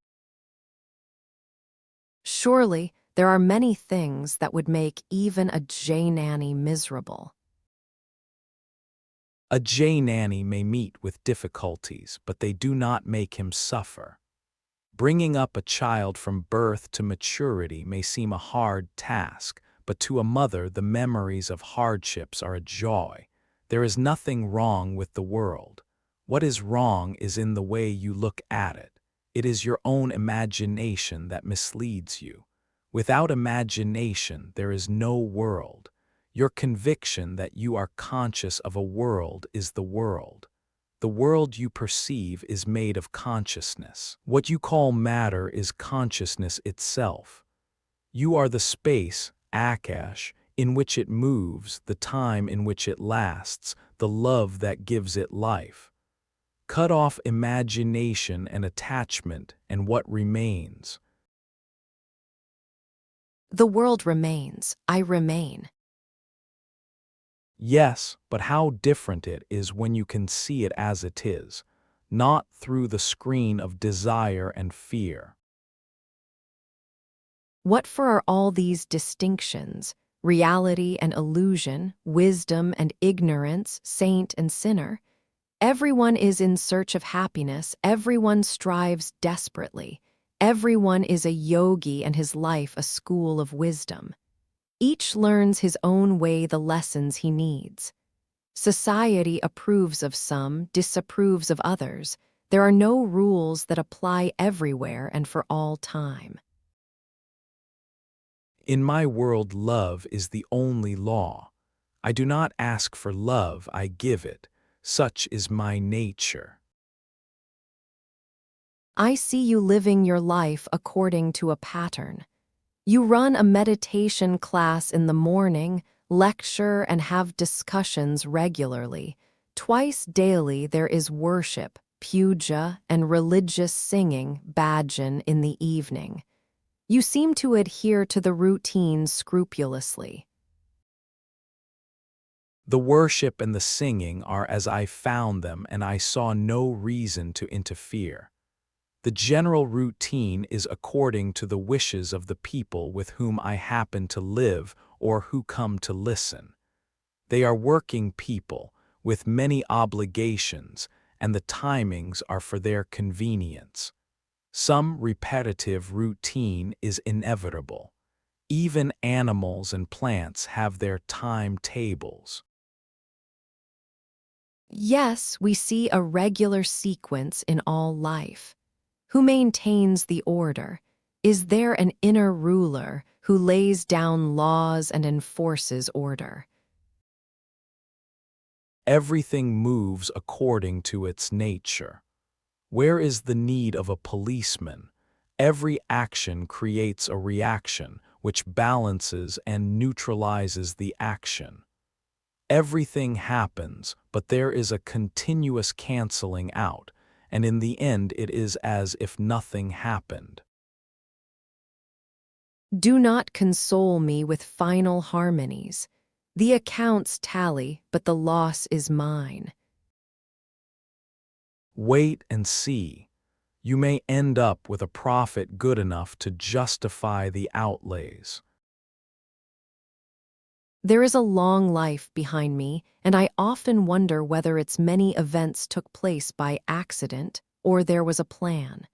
Surely, there are many things that would make even a Jnani miserable. A Jnani may meet with difficulties, but they do not make him suffer. Bringing up a child from birth to maturity may seem a hard task, but to a mother the memories of hardships are a joy. There is nothing wrong with the world. What is wrong is in the way you look at it. It is your own imagination that misleads you. Without imagination, there is no world. Your conviction that you are conscious of a world is the world. The world you perceive is made of consciousness. What you call matter is consciousness itself. You are the space, Akash, in which it moves, the time in which it lasts, the love that gives it life. Cut off imagination and attachment, and what remains? The world remains. I remain. Yes, but how different it is when you can see it as it is, not through the screen of desire and fear. What for are all these distinctions? Reality and illusion, wisdom and ignorance, saint and sinner? Everyone is in search of happiness, everyone strives desperately. Everyone is a yogi and his life a school of wisdom. Each learns his own way the lessons he needs. Society approves of some, disapproves of others. There are no rules that apply everywhere and for all time. In my world, love is the only law. I do not ask for love, I give it. Such is my nature. I see you living your life according to a pattern. You run a meditation class in the morning, lecture and have discussions regularly. Twice daily there is worship, puja, and religious singing, bhajan, in the evening. You seem to adhere to the routine scrupulously. The worship and the singing are as I found them, and I saw no reason to interfere. The general routine is according to the wishes of the people with whom I happen to live or who come to listen. They are working people with many obligations, and the timings are for their convenience. Some repetitive routine is inevitable. Even animals and plants have their timetables. Yes, we see a regular sequence in all life. Who maintains the order? Is there an inner ruler who lays down laws and enforces order? Everything moves according to its nature. Where is the need of a policeman? Every action creates a reaction which balances and neutralizes the action. Everything happens, but there is a continuous canceling out, and in the end it is as if nothing happened. Do not console me with final harmonies. The accounts tally, but the loss is mine. Wait and see. You may end up with a profit good enough to justify the outlays. There is a long life behind me, and I often wonder whether its many events took place by accident or there was a plan.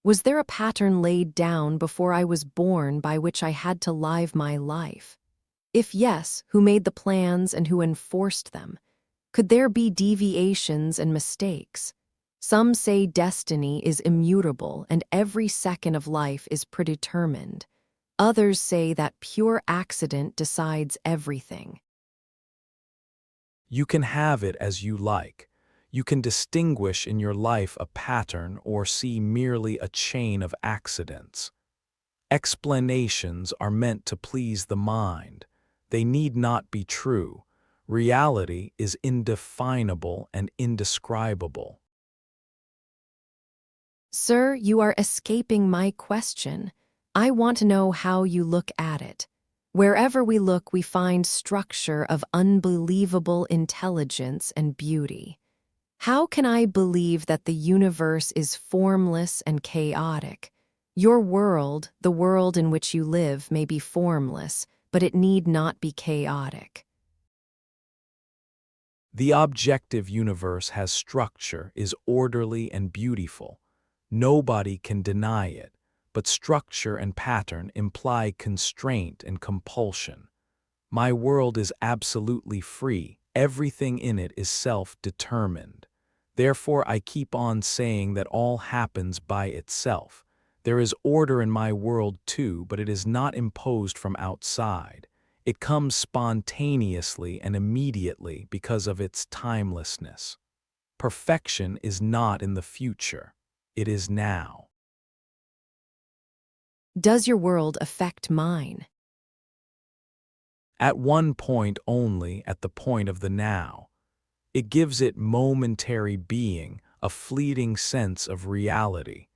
Was there a pattern laid down before I was born by which I had to live my life? If yes, who made the plans and who enforced them? Could there be deviations and mistakes? Some say destiny is immutable and every second of life is predetermined. Others say that pure accident decides everything. You can have it as you like. You can distinguish in your life a pattern or see merely a chain of accidents. Explanations are meant to please the mind. They need not be true. Reality is indefinable and indescribable. Sir, you are escaping my question. I want to know how you look at it. Wherever we look, we find structure of unbelievable intelligence and beauty. How can I believe that the universe is formless and chaotic? Your world, the world in which you live, may be formless, but it need not be chaotic. The objective universe has structure, is orderly and beautiful. Nobody can deny it, but structure and pattern imply constraint and compulsion. My world is absolutely free. Everything in it is self-determined. Therefore, I keep on saying that all happens by itself. There is order in my world too, but it is not imposed from outside. It comes spontaneously and immediately because of its timelessness. Perfection is not in the future. It is now. Does your world affect mine? At one point only, at the point of the now. It gives it momentary being, a fleeting sense of reality.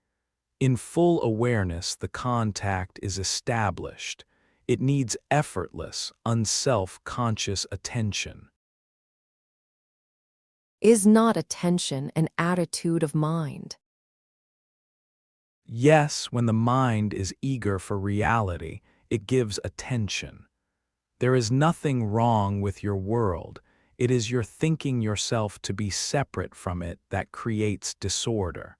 In full awareness, the contact is established. It needs effortless, unself-conscious attention. Is not attention an attitude of mind? Yes, when the mind is eager for reality, it gives attention. There is nothing wrong with your world. It is your thinking yourself to be separate from it that creates disorder.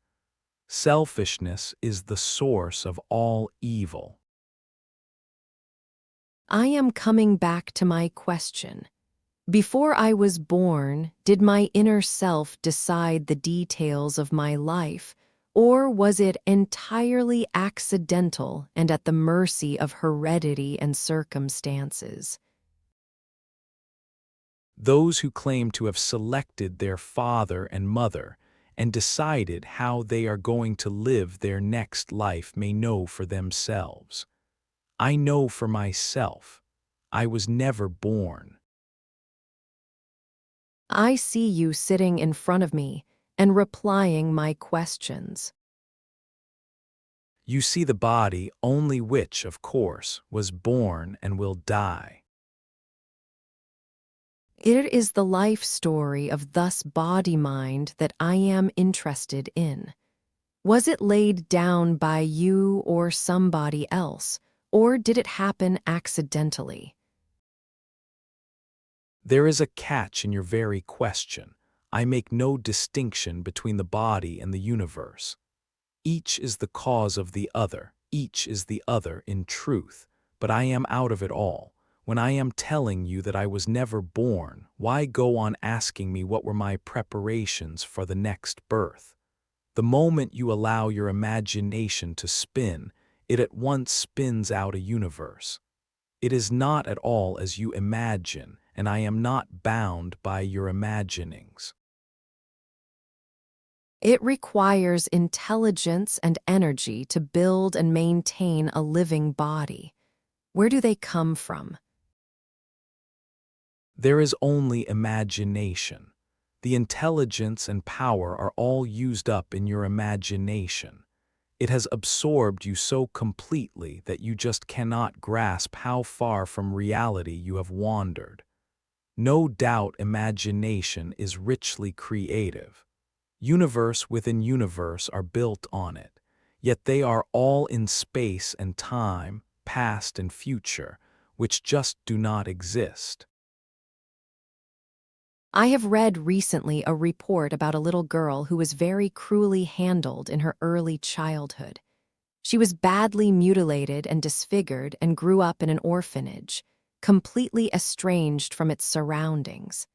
Selfishness is the source of all evil. I am coming back to my question. Before I was born, did my inner self decide the details of my life, or was it entirely accidental and at the mercy of heredity and circumstances? Those who claim to have selected their father and mother and decided how they are going to live their next life may know for themselves. I know for myself. I was never born. I see you sitting in front of me and replying my questions. You see the body only which, of course, was born and will die. It is the life story of thus body-mind that I am interested in. Was it laid down by you or somebody else, or did it happen accidentally? There is a catch in your very question. I make no distinction between the body and the universe. Each is the cause of the other, each is the other in truth, but I am out of it all. When I am telling you that I was never born, why go on asking me what were my preparations for the next birth? The moment you allow your imagination to spin, it at once spins out a universe. It is not at all as you imagine, and I am not bound by your imaginings. It requires intelligence and energy to build and maintain a living body. Where do they come from? There is only imagination. The intelligence and power are all used up in your imagination. It has absorbed you so completely that you just cannot grasp how far from reality you have wandered. No doubt imagination is richly creative. Universe within universe are built on it, yet they are all in space and time, past and future, which just do not exist. I have read recently a report about a little girl who was very cruelly handled in her early childhood. She was badly mutilated and disfigured and grew up in an orphanage, completely estranged from its surroundings.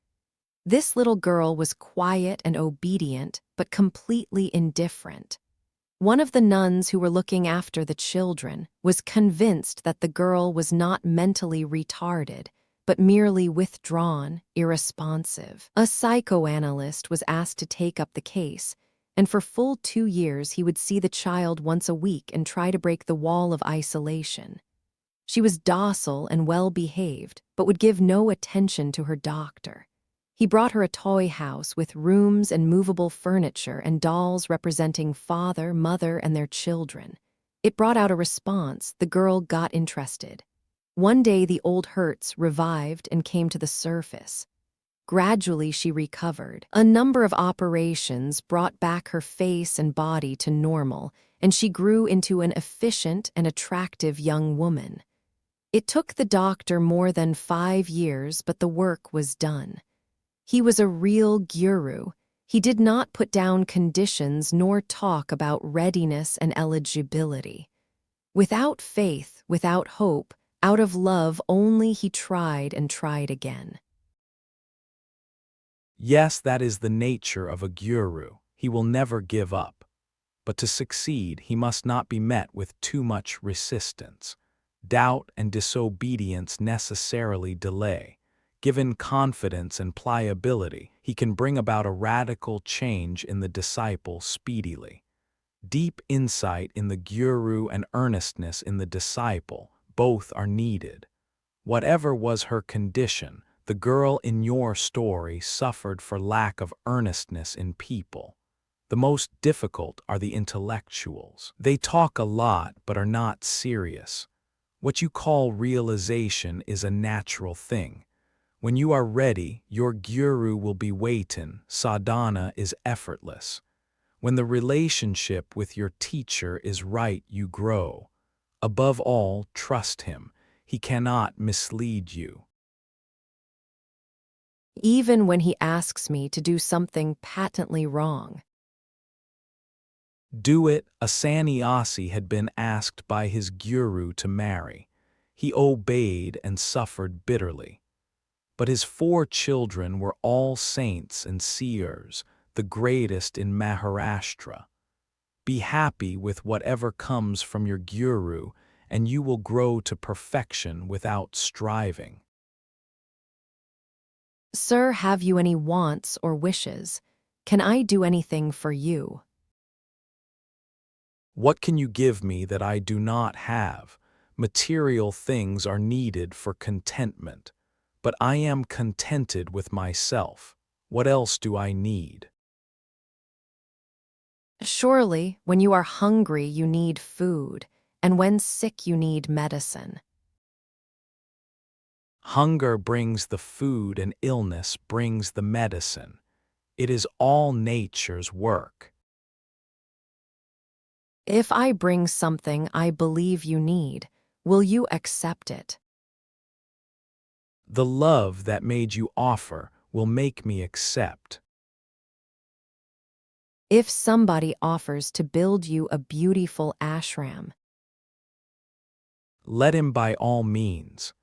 This little girl was quiet and obedient, but completely indifferent. One of the nuns who were looking after the children was convinced that the girl was not mentally retarded, but merely withdrawn, irresponsive. A psychoanalyst was asked to take up the case, and for full 2 years he would see the child once a week and try to break the wall of isolation. She was docile and well-behaved, but would give no attention to her doctor. He brought her a toy house with rooms and movable furniture and dolls representing father, mother, and their children. It brought out a response. The girl got interested. One day the old hurts revived and came to the surface. Gradually she recovered. A number of operations brought back her face and body to normal, and she grew into an efficient and attractive young woman. It took the doctor more than 5 years, but the work was done. He was a real guru. He did not put down conditions nor talk about readiness and eligibility. Without faith, without hope, out of love only, he tried and tried again. Yes, that is the nature of a guru. He will never give up. But to succeed, he must not be met with too much resistance. Doubt and disobedience necessarily delay. Given confidence and pliability, he can bring about a radical change in the disciple speedily. Deep insight in the guru and earnestness in the disciple, both are needed. Whatever was her condition, the girl in your story suffered for lack of earnestness in people. The most difficult are the intellectuals. They talk a lot but are not serious. What you call realization is a natural thing. When you are ready, your guru will be waiting. Sadhana is effortless. When the relationship with your teacher is right, you grow. Above all, trust him. He cannot mislead you. Even when he asks me to do something patently wrong. Do it. A sannyasi had been asked by his guru to marry. He obeyed and suffered bitterly. But his 4 children were all saints and seers, the greatest in Maharashtra. Be happy with whatever comes from your guru, and you will grow to perfection without striving. Sir, have you any wants or wishes? Can I do anything for you? What can you give me that I do not have? Material things are needed for contentment, but I am contented with myself. What else do I need? Surely, when you are hungry, you need food, and when sick, you need medicine. Hunger brings the food and illness brings the medicine. It is all nature's work. If I bring something I believe you need, will you accept it? The love that made you offer will make me accept. If somebody offers to build you a beautiful ashram, Let him by all means.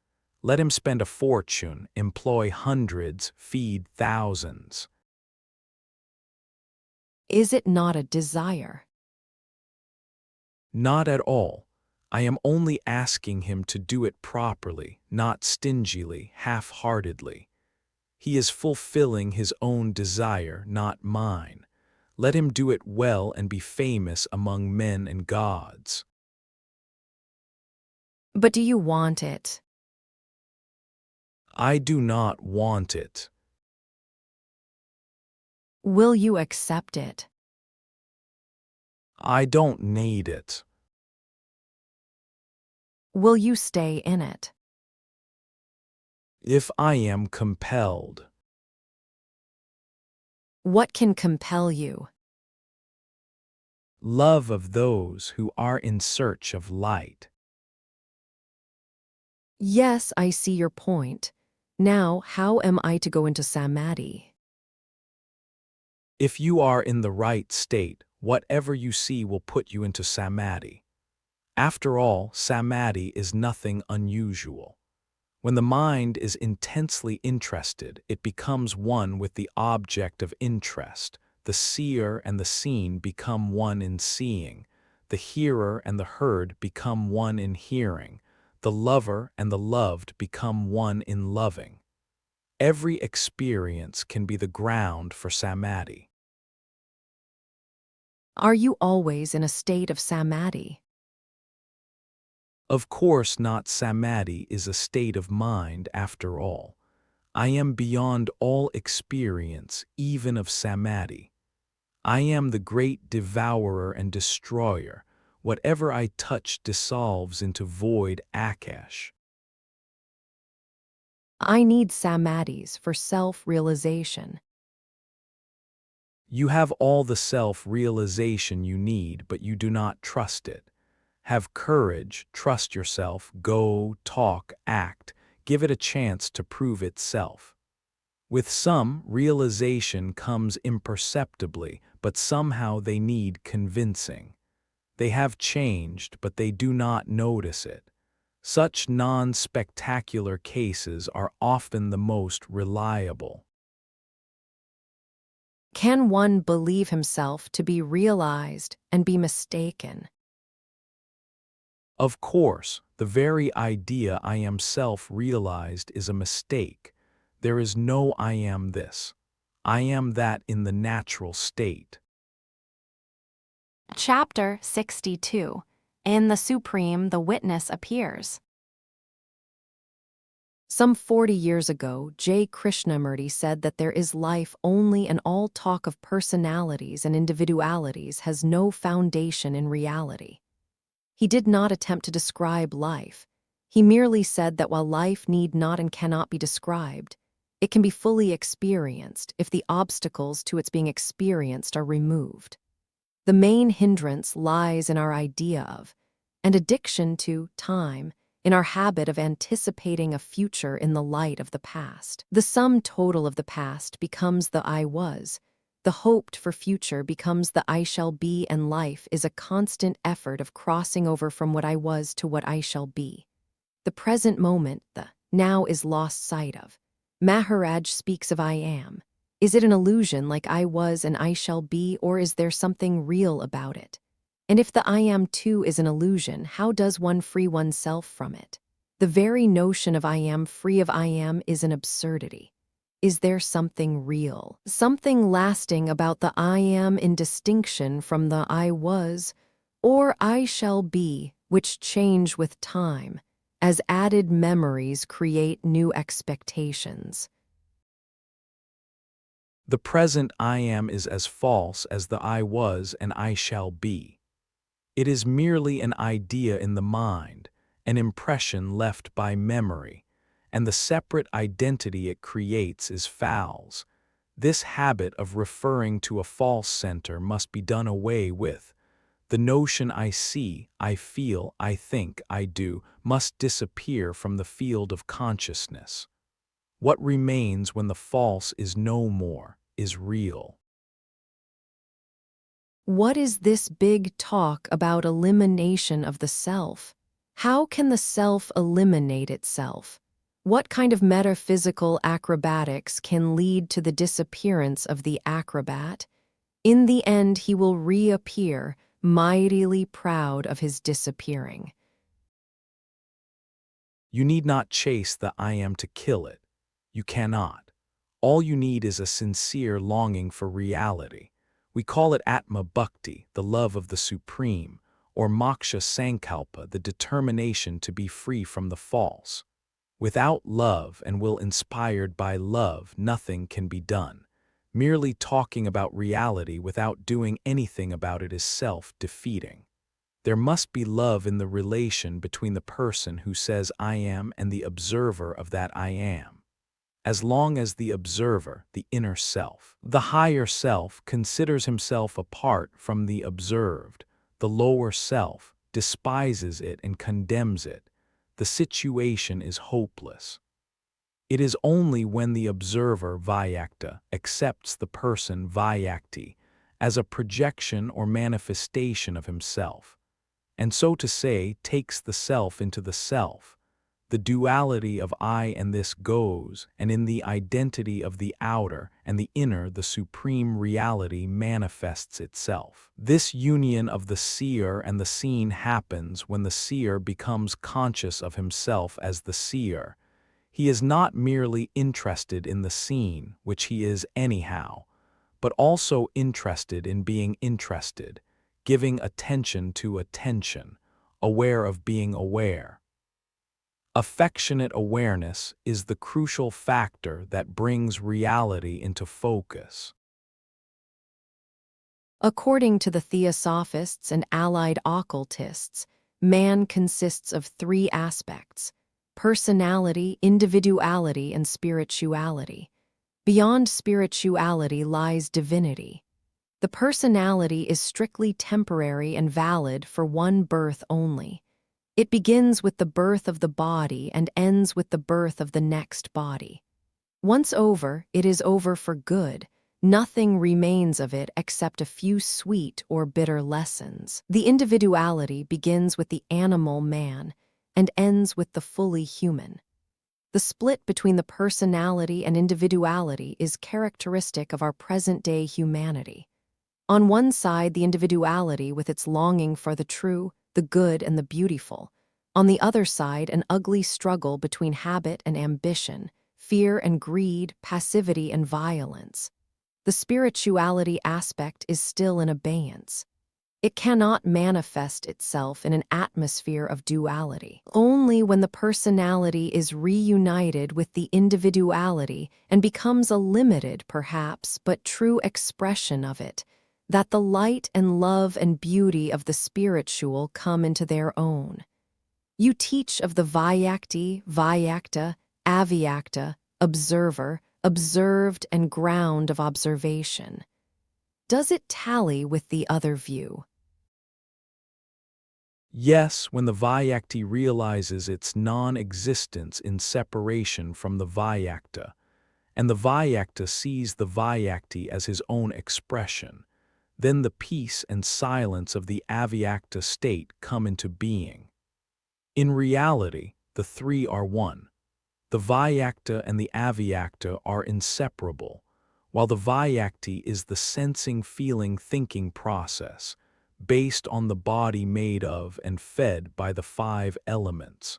Let him spend a fortune, employ hundreds, feed thousands. is it not a desire? Not at all. I am only asking him to do it properly, not stingily, half-heartedly. He is fulfilling his own desire, not mine. Let him do it well and be famous among men and gods. But do you want it? I do not want it. Will you accept it? I don't need it. Will you stay in it? If I am compelled. What can compel you? Love of those who are in search of light. Yes, I see your point. Now, how am I to go into samadhi? If you are in the right state, whatever you see will put you into samadhi. After all, samadhi is nothing unusual. When the mind is intensely interested, it becomes one with the object of interest. The seer and the seen become one in seeing. The hearer and the heard become one in hearing. The lover and the loved become one in loving. Every experience can be the ground for samadhi. Are you always in a state of samadhi? Of course not. Samadhi is a state of mind after all. I am beyond all experience, even of samadhi. I am the great devourer and destroyer. Whatever I touch dissolves into void akash. I need samadhis for self-realization. You have all the self-realization you need, but you do not trust it. Have courage, trust yourself, go, talk, act, give it a chance to prove itself. With some, realization comes imperceptibly, but somehow they need convincing. They have changed, but they do not notice it. Such non-spectacular cases are often the most reliable. Can one believe himself to be realized and be mistaken? Of course, the very idea I am self-realized is a mistake. There is no I am this. I am that in the natural state. Chapter 62. In the Supreme, the witness appears. Some 40 years ago, J. Krishnamurti said that there is life only and all talk of personalities and individualities has no foundation in reality. He did not attempt to describe life. He merely said that while life need not and cannot be described, it can be fully experienced if the obstacles to its being experienced are removed. The main hindrance lies in our idea of, and addiction to, time, in our habit of anticipating a future in the light of the past. The sum total of the past becomes the I was. The hoped for future becomes the I shall be, and life is a constant effort of crossing over from what I was to what I shall be. The present moment, the now, is lost sight of. Maharaj speaks of I am. Is it an illusion like I was and I shall be, or is there something real about it? And if the I am too is an illusion, how does one free oneself from it? The very notion of I am free of I am is an absurdity. Is there something real, something lasting about the I am in distinction from the I was, or I shall be, which change with time, as added memories create new expectations? The present I am is as false as the I was and I shall be. It is merely an idea in the mind, an impression left by memory, and the separate identity it creates is false. This habit of referring to a false center must be done away with. The notion I see, I feel, I think, I do must disappear from the field of consciousness. What remains when the false is no more is real. What is this big talk about elimination of the self? How can the self eliminate itself? What kind of metaphysical acrobatics can lead to the disappearance of the acrobat? In the end, he will reappear, mightily proud of his disappearing. You need not chase the I am to kill it. You cannot. All you need is a sincere longing for reality. We call it Atma Bhakti, the love of the Supreme, or Moksha Sankalpa, the determination to be free from the false. Without love and will inspired by love, nothing can be done. Merely talking about reality without doing anything about it is self-defeating. There must be love in the relation between the person who says I am and the observer of that I am. As long as the observer, the inner self, the higher self, considers himself apart from the observed, the lower self despises it and condemns it, the situation is hopeless. It is only when the observer Vyakta accepts the person Vyakti as a projection or manifestation of himself, and so to say takes the self into the self. The duality of I and this goes, and in the identity of the outer and the inner the supreme reality manifests itself. This union of the seer and the seen happens when the seer becomes conscious of himself as the seer. He is not merely interested in the seen, which he is anyhow, but also interested in being interested, giving attention to attention, aware of being aware. Affectionate awareness is the crucial factor that brings reality into focus. According to the Theosophists and allied occultists, man consists of three aspects: personality, individuality, and spirituality. Beyond spirituality lies divinity. The personality is strictly temporary and valid for one birth only. It begins with the birth of the body and ends with the birth of the next body. Once over, it is over for good. Nothing remains of it except a few sweet or bitter lessons. The individuality begins with the animal man and ends with the fully human. The split between the personality and individuality is characteristic of our present-day humanity. On one side, the individuality with its longing for the true, the good, and the beautiful. On the other side, an ugly struggle between habit and ambition, fear and greed, passivity and violence. The spirituality aspect is still in abeyance. It cannot manifest itself in an atmosphere of duality. Only when the personality is reunited with the individuality and becomes a limited, perhaps, but true expression of it, that the light and love and beauty of the spiritual come into their own. You teach of the Vyakti, Vyakta, Avyakta, observer, observed, and ground of observation. Does it tally with the other view? Yes, when the Vyakti realizes its non-existence in separation from the Vyakta, and the Vyakta sees the Vyakti as his own expression, then the peace and silence of the Avyakta state come into being. In reality, the three are one. The Vyakta and the Avyakta are inseparable, while the Vyakti is the sensing, feeling, thinking process, based on the body made of and fed by the five elements.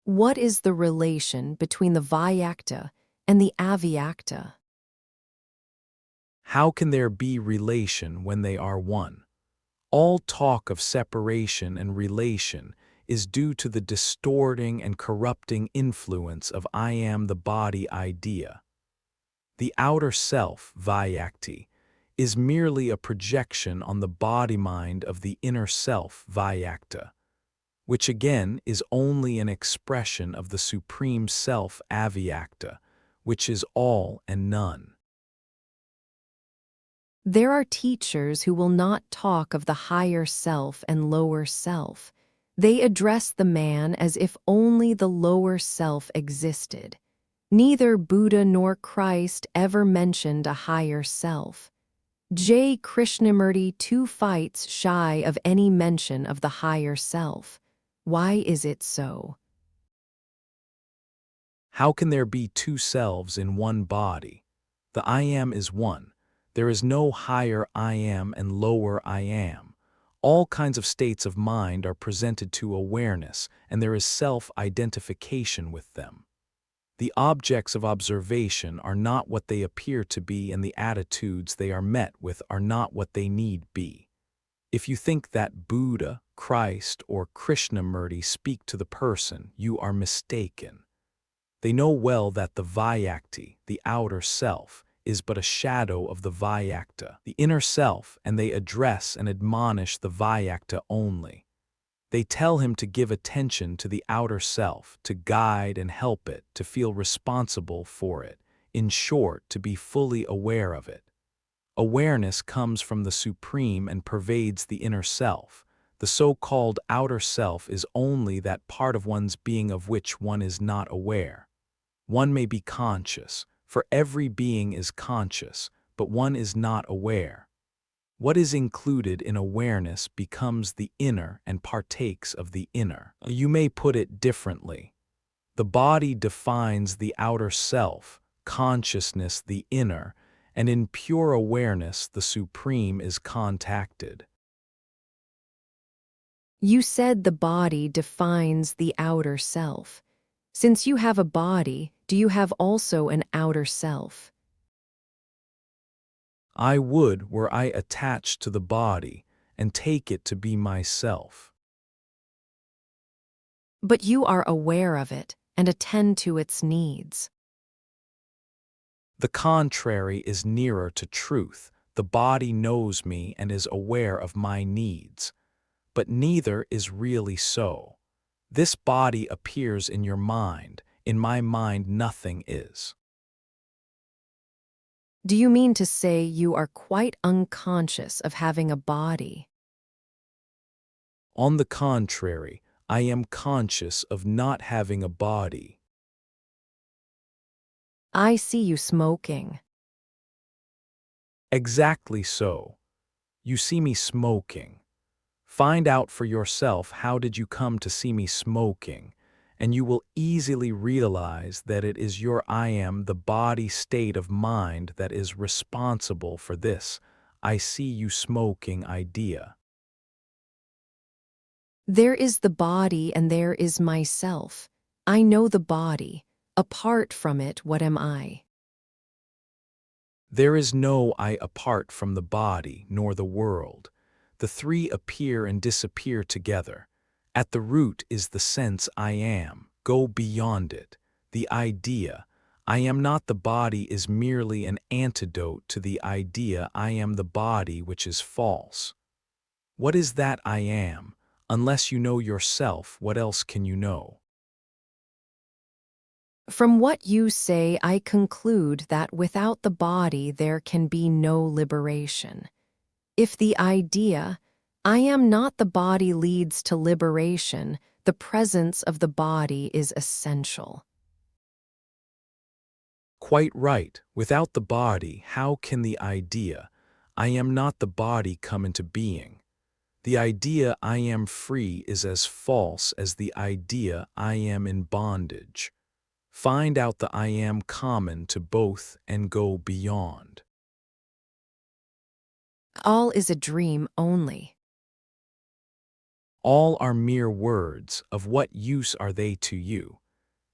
What is the relation between the Vyakta and the Avyakta? How can there be relation when they are one? All talk of separation and relation is due to the distorting and corrupting influence of I am the body idea. The outer self, Vyakti, is merely a projection on the body-mind of the inner self, Vyakta, which again is only an expression of the Supreme Self, Avyakta, which is all and none. There are teachers who will not talk of the higher self and lower self. They address the man as if only the lower self existed. Neither Buddha nor Christ ever mentioned a higher self. J. Krishnamurti too fights shy of any mention of the higher self. Why is it so? How can there be two selves in one body? The I am is one. There is no higher I am and lower I am. All kinds of states of mind are presented to awareness, and there is self-identification with them. The objects of observation are not what they appear to be, and the attitudes they are met with are not what they need be. If you think that Buddha, Christ, or Krishnamurti speak to the person, you are mistaken. They know well that the Vyakti, the outer self, is but a shadow of the Vyakta, the inner self, and they address and admonish the Vyakta only. They tell him to give attention to the outer self, to guide and help it, to feel responsible for it, in short, to be fully aware of it. Awareness comes from the Supreme and pervades the inner self. The so-called outer self is only that part of one's being of which one is not aware. One may be conscious, for every being is conscious, but one is not aware. What is included in awareness becomes the inner and partakes of the inner. You may put it differently. The body defines the outer self, consciousness the inner, and in pure awareness the Supreme is contacted. You said the body defines the outer self. Since you have a body, do you have also an outer self? I would were I attached to the body and take it to be myself. But you are aware of it and attend to its needs. The contrary is nearer to truth. The body knows me and is aware of my needs. But neither is really so. This body appears in your mind. In my mind nothing is. Do you mean to say you are quite unconscious of having a body? On the contrary, I am conscious of not having a body. I see you smoking. Exactly so. You see me smoking. Find out for yourself how did you come to see me smoking, and you will easily realize that it is your I am, the body state of mind, that is responsible for this I see you smoking idea. There is the body and there is myself. I know the body. Apart from it, what am I? There is no I apart from the body nor the world. The three appear and disappear together. At the root is the sense I am. Go beyond it. The idea, I am not the body, is merely an antidote to the idea I am the body, which is false. What is that I am? Unless you know yourself, what else can you know? From what you say, I conclude that without the body there can be no liberation. If the idea, I am not the body, leads to liberation, the presence of the body is essential. Quite right. Without the body, how can the idea, I am not the body, come into being? The idea I am free is as false as the idea I am in bondage. Find out the I am common to both and go beyond. All is a dream only. All are mere words. Of what use are they to you?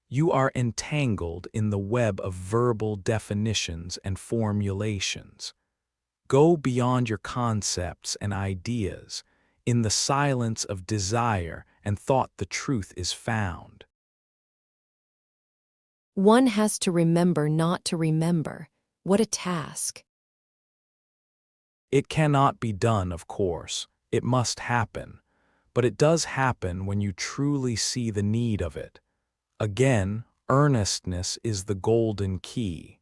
You are entangled in the web of verbal definitions and formulations. Go beyond your concepts and ideas. In the silence of desire and thought the truth is found. One has to remember not to remember. What a task. It cannot be done, of course. It must happen. But it does happen when you truly see the need of it. Again, earnestness is the golden key.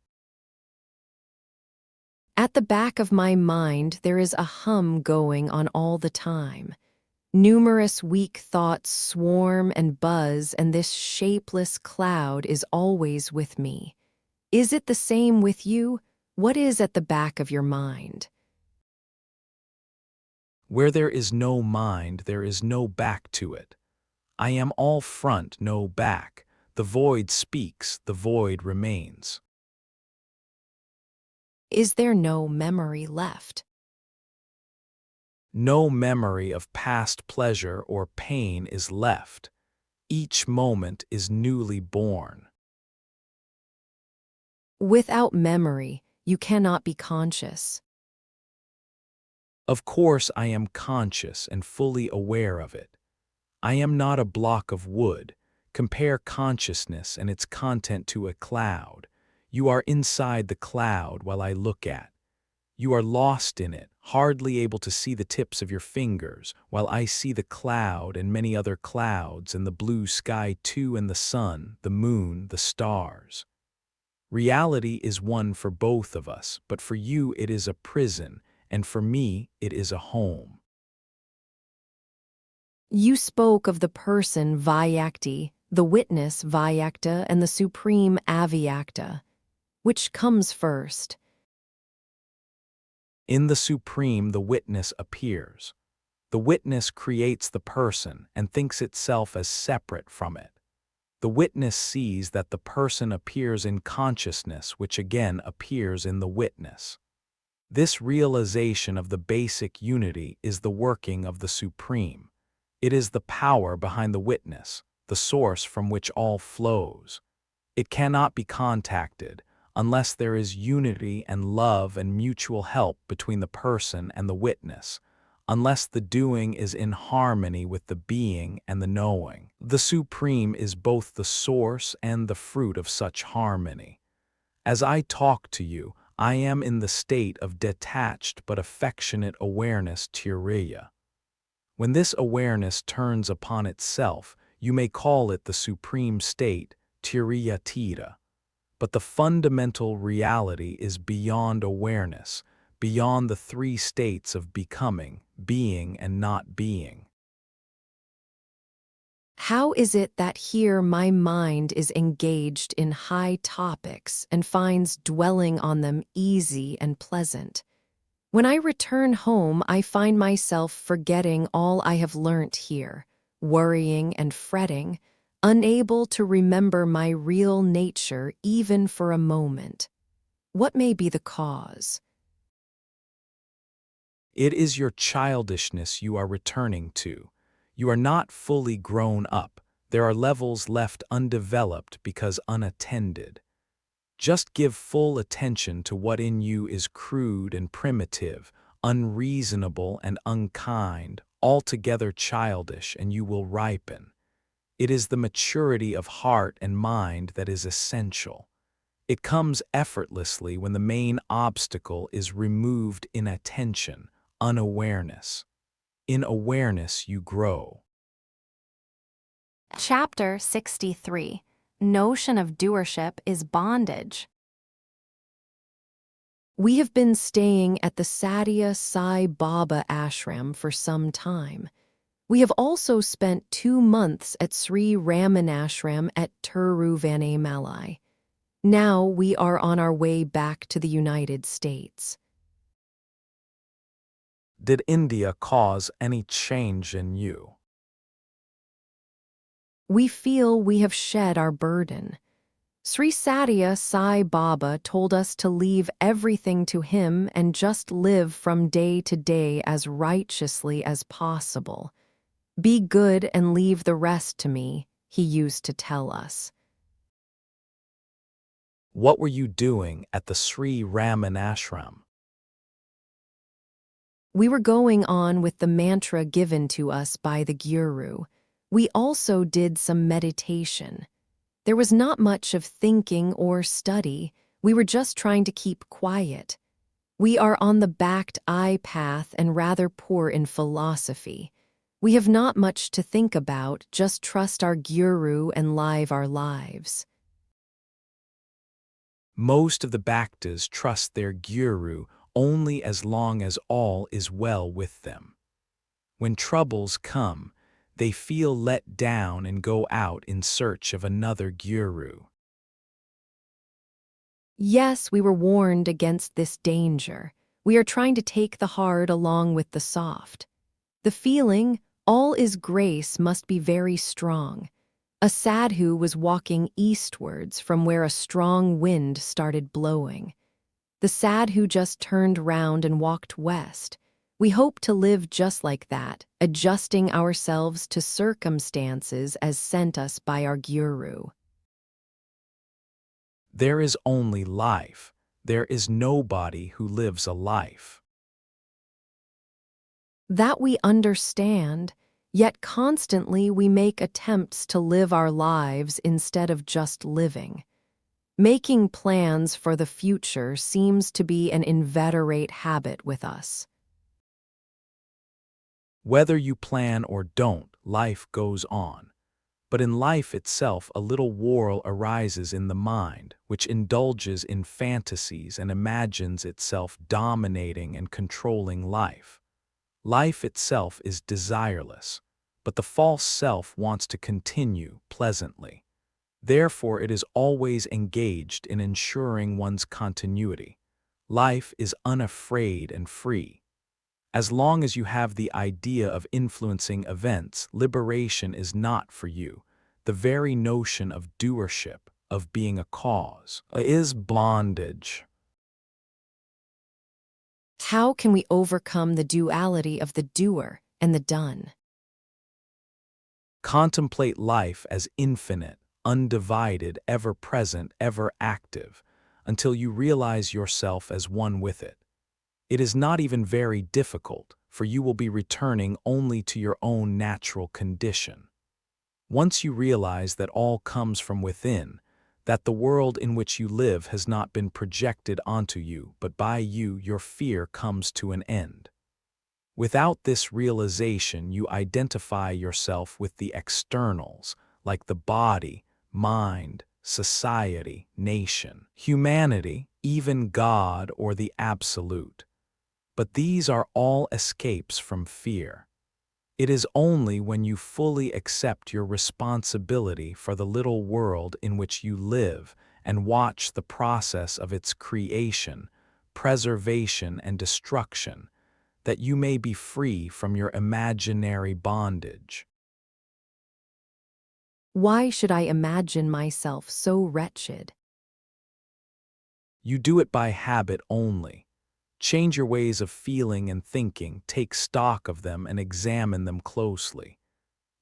At the back of my mind there is a hum going on all the time. Numerous weak thoughts swarm and buzz, and this shapeless cloud is always with me. Is it the same with you? What is at the back of your mind? Where there is no mind, there is no back to it. I am all front, no back. The void speaks, the void remains. Is there no memory left? No memory of past pleasure or pain is left. Each moment is newly born. Without memory, you cannot be conscious. Of course, I am conscious and fully aware of it. I am not a block of wood. Compare consciousness and its content to a cloud. You are inside the cloud while I look at. You are lost in it, hardly able to see the tips of your fingers, while I see the cloud and many other clouds and the blue sky too, and the sun, the moon, the stars. Reality is one for both of us, but for you it is a prison, and for me it is a home. You spoke of the person Vyakti, the witness Vyakta, and the supreme Avyakta. Which comes first? In the Supreme, the witness appears. The witness creates the person and thinks itself as separate from it. The witness sees that the person appears in consciousness, which again appears in the witness. This realization of the basic unity is the working of the Supreme. It is the power behind the witness, the source from which all flows. It cannot be contacted unless there is unity and love and mutual help between the person and the witness, unless the doing is in harmony with the being and the knowing. The Supreme is both the source and the fruit of such harmony. As I talk to you, I am in the state of detached but affectionate awareness, Turiya. When this awareness turns upon itself, you may call it the supreme state, Turiyatita. But the fundamental reality is beyond awareness, beyond the three states of becoming, being, and not being. How is it that here my mind is engaged in high topics and finds dwelling on them easy and pleasant? When I return home, I find myself forgetting all I have learnt here, worrying and fretting, unable to remember my real nature even for a moment. What may be the cause? It is your childishness you are returning to. You are not fully grown up. There are levels left undeveloped because unattended. Just give full attention to what in you is crude and primitive, unreasonable and unkind, altogether childish, and you will ripen. It is the maturity of heart and mind that is essential. It comes effortlessly when the main obstacle is removed in attention, unawareness. In awareness you grow. Chapter 63. notion of doership is bondage. We have been staying at the Satya Sai Baba ashram for some time. We have also spent 2 months at Sri Ramanashram at Tiruvannamalai. Now we are on our way back to the United States. Did India cause any change in you? We feel we have shed our burden. Sri Satya Sai Baba told us to leave everything to him and just live from day to day as righteously as possible. Be good and leave the rest to me, he used to tell us. What were you doing at the Sri Ramanashram? We were going on with the mantra given to us by the Guru. We also did some meditation. There was not much of thinking or study. We were just trying to keep quiet. We are on the backed eye path and rather poor in philosophy. We have not much to think about, just trust our Guru and live our lives. Most of the Bhaktas trust their Guru only as long as all is well with them. When troubles come, they feel let down and go out in search of another Guru. Yes, we were warned against this danger. We are trying to take the hard along with the soft. The feeling, all is grace, must be very strong. A sadhu was walking eastwards from where a strong wind started blowing. The sadhu just turned round and walked west. We hope to live just like that, adjusting ourselves to circumstances as sent us by our Guru. There is only life. There is nobody who lives a life. That we understand, yet constantly we make attempts to live our lives instead of just living. Making plans for the future seems to be an inveterate habit with us. Whether you plan or don't, life goes on. But in life itself, a little whirl arises in the mind, which indulges in fantasies and imagines itself dominating and controlling life. Life itself is desireless, but the false self wants to continue pleasantly. Therefore, it is always engaged in ensuring one's continuity. Life is unafraid and free. As long as you have the idea of influencing events, liberation is not for you. The very notion of doership, of being a cause, is bondage. How can we overcome the duality of the doer and the done? Contemplate life as infinite, undivided, ever-present, ever-active, until you realize yourself as one with it. It is not even very difficult, for you will be returning only to your own natural condition. Once you realize that all comes from within, that the world in which you live has not been projected onto you, but by you, your fear comes to an end. Without this realization, you identify yourself with the externals, like the body, mind, society, nation, humanity, even God or the Absolute. But these are all escapes from fear. It is only when you fully accept your responsibility for the little world in which you live and watch the process of its creation, preservation, and destruction that you may be free from your imaginary bondage. Why should I imagine myself so wretched? You do it by habit only. Change your ways of feeling and thinking, take stock of them and examine them closely.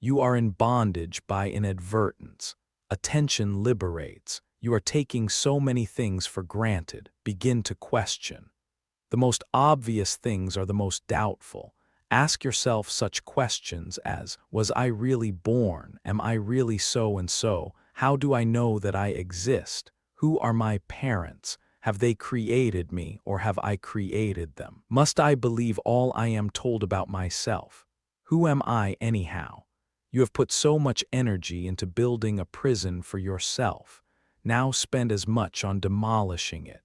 You are in bondage by inadvertence. Attention liberates. You are taking so many things for granted. Begin to question. The most obvious things are the most doubtful. Ask yourself such questions as, was I really born? Am I really so and so? How do I know that I exist? Who are my parents? Have they created me, or have I created them? Must I believe all I am told about myself? Who am I anyhow? You have put so much energy into building a prison for yourself. Now spend as much on demolishing it.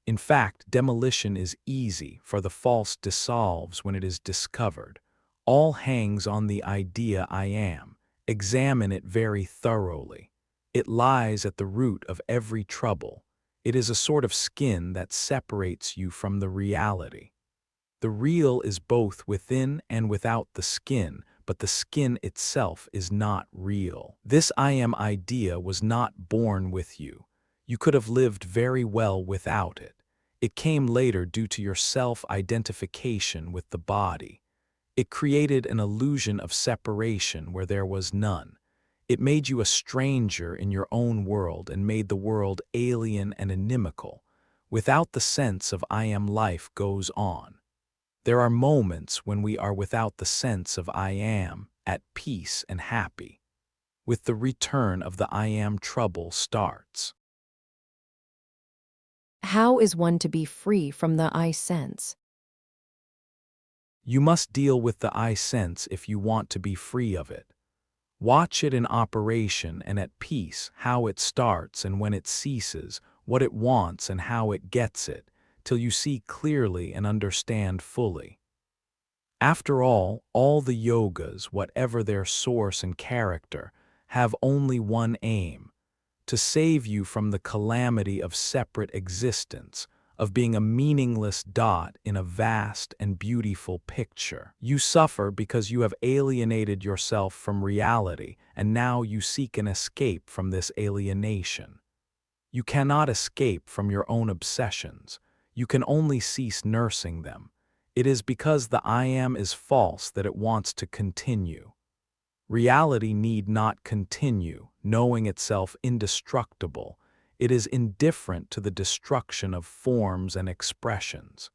In fact, demolition is easy, for the false dissolves when it is discovered. All hangs on the idea I am. Examine it very thoroughly. It lies at the root of every trouble. It is a sort of skin that separates you from the reality. The real is both within and without the skin, but the skin itself is not real. This I am idea was not born with you. You could have lived very well without it. It came later due to your self-identification with the body. It created an illusion of separation where there was none. It made you a stranger in your own world and made the world alien and inimical. Without the sense of I am, life goes on. There are moments when we are without the sense of I am, at peace and happy. With the return of the I am, trouble starts. How is one to be free from the I sense? You must deal with the I sense if you want to be free of it. Watch it in operation and at peace, how it starts and when it ceases, what it wants and how it gets it, till you see clearly and understand fully. After all the yogas, whatever their source and character, have only one aim: to save you from the calamity of separate existence, of being a meaningless dot in a vast and beautiful picture. You suffer because you have alienated yourself from reality, and now you seek an escape from this alienation. You cannot escape from your own obsessions. You can only cease nursing them. It is because the I am is false that it wants to continue. Reality need not continue, knowing itself indestructible. It is indifferent to the destruction of forms and expressions.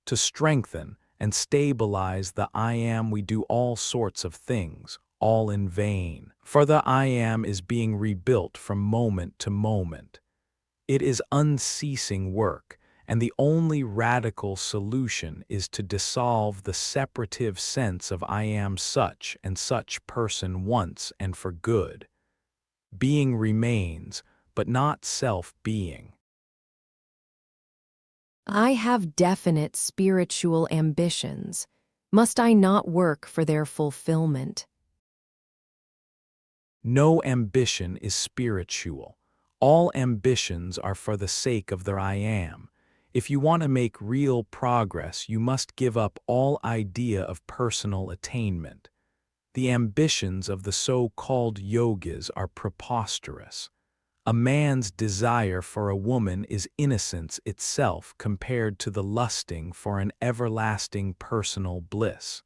To strengthen and stabilize the I am, we do all sorts of things, all in vain. For the I am is being rebuilt from moment to moment. It is unceasing work, and the only radical solution is to dissolve the separative sense of I am such and such person once and for good. Being remains, but not self-being. I have definite spiritual ambitions. Must I not work for their fulfillment? No ambition is spiritual. All ambitions are for the sake of their I am. If you want to make real progress, you must give up all idea of personal attainment. The ambitions of the so-called yogis are preposterous. A man's desire for a woman is innocence itself compared to the lusting for an everlasting personal bliss.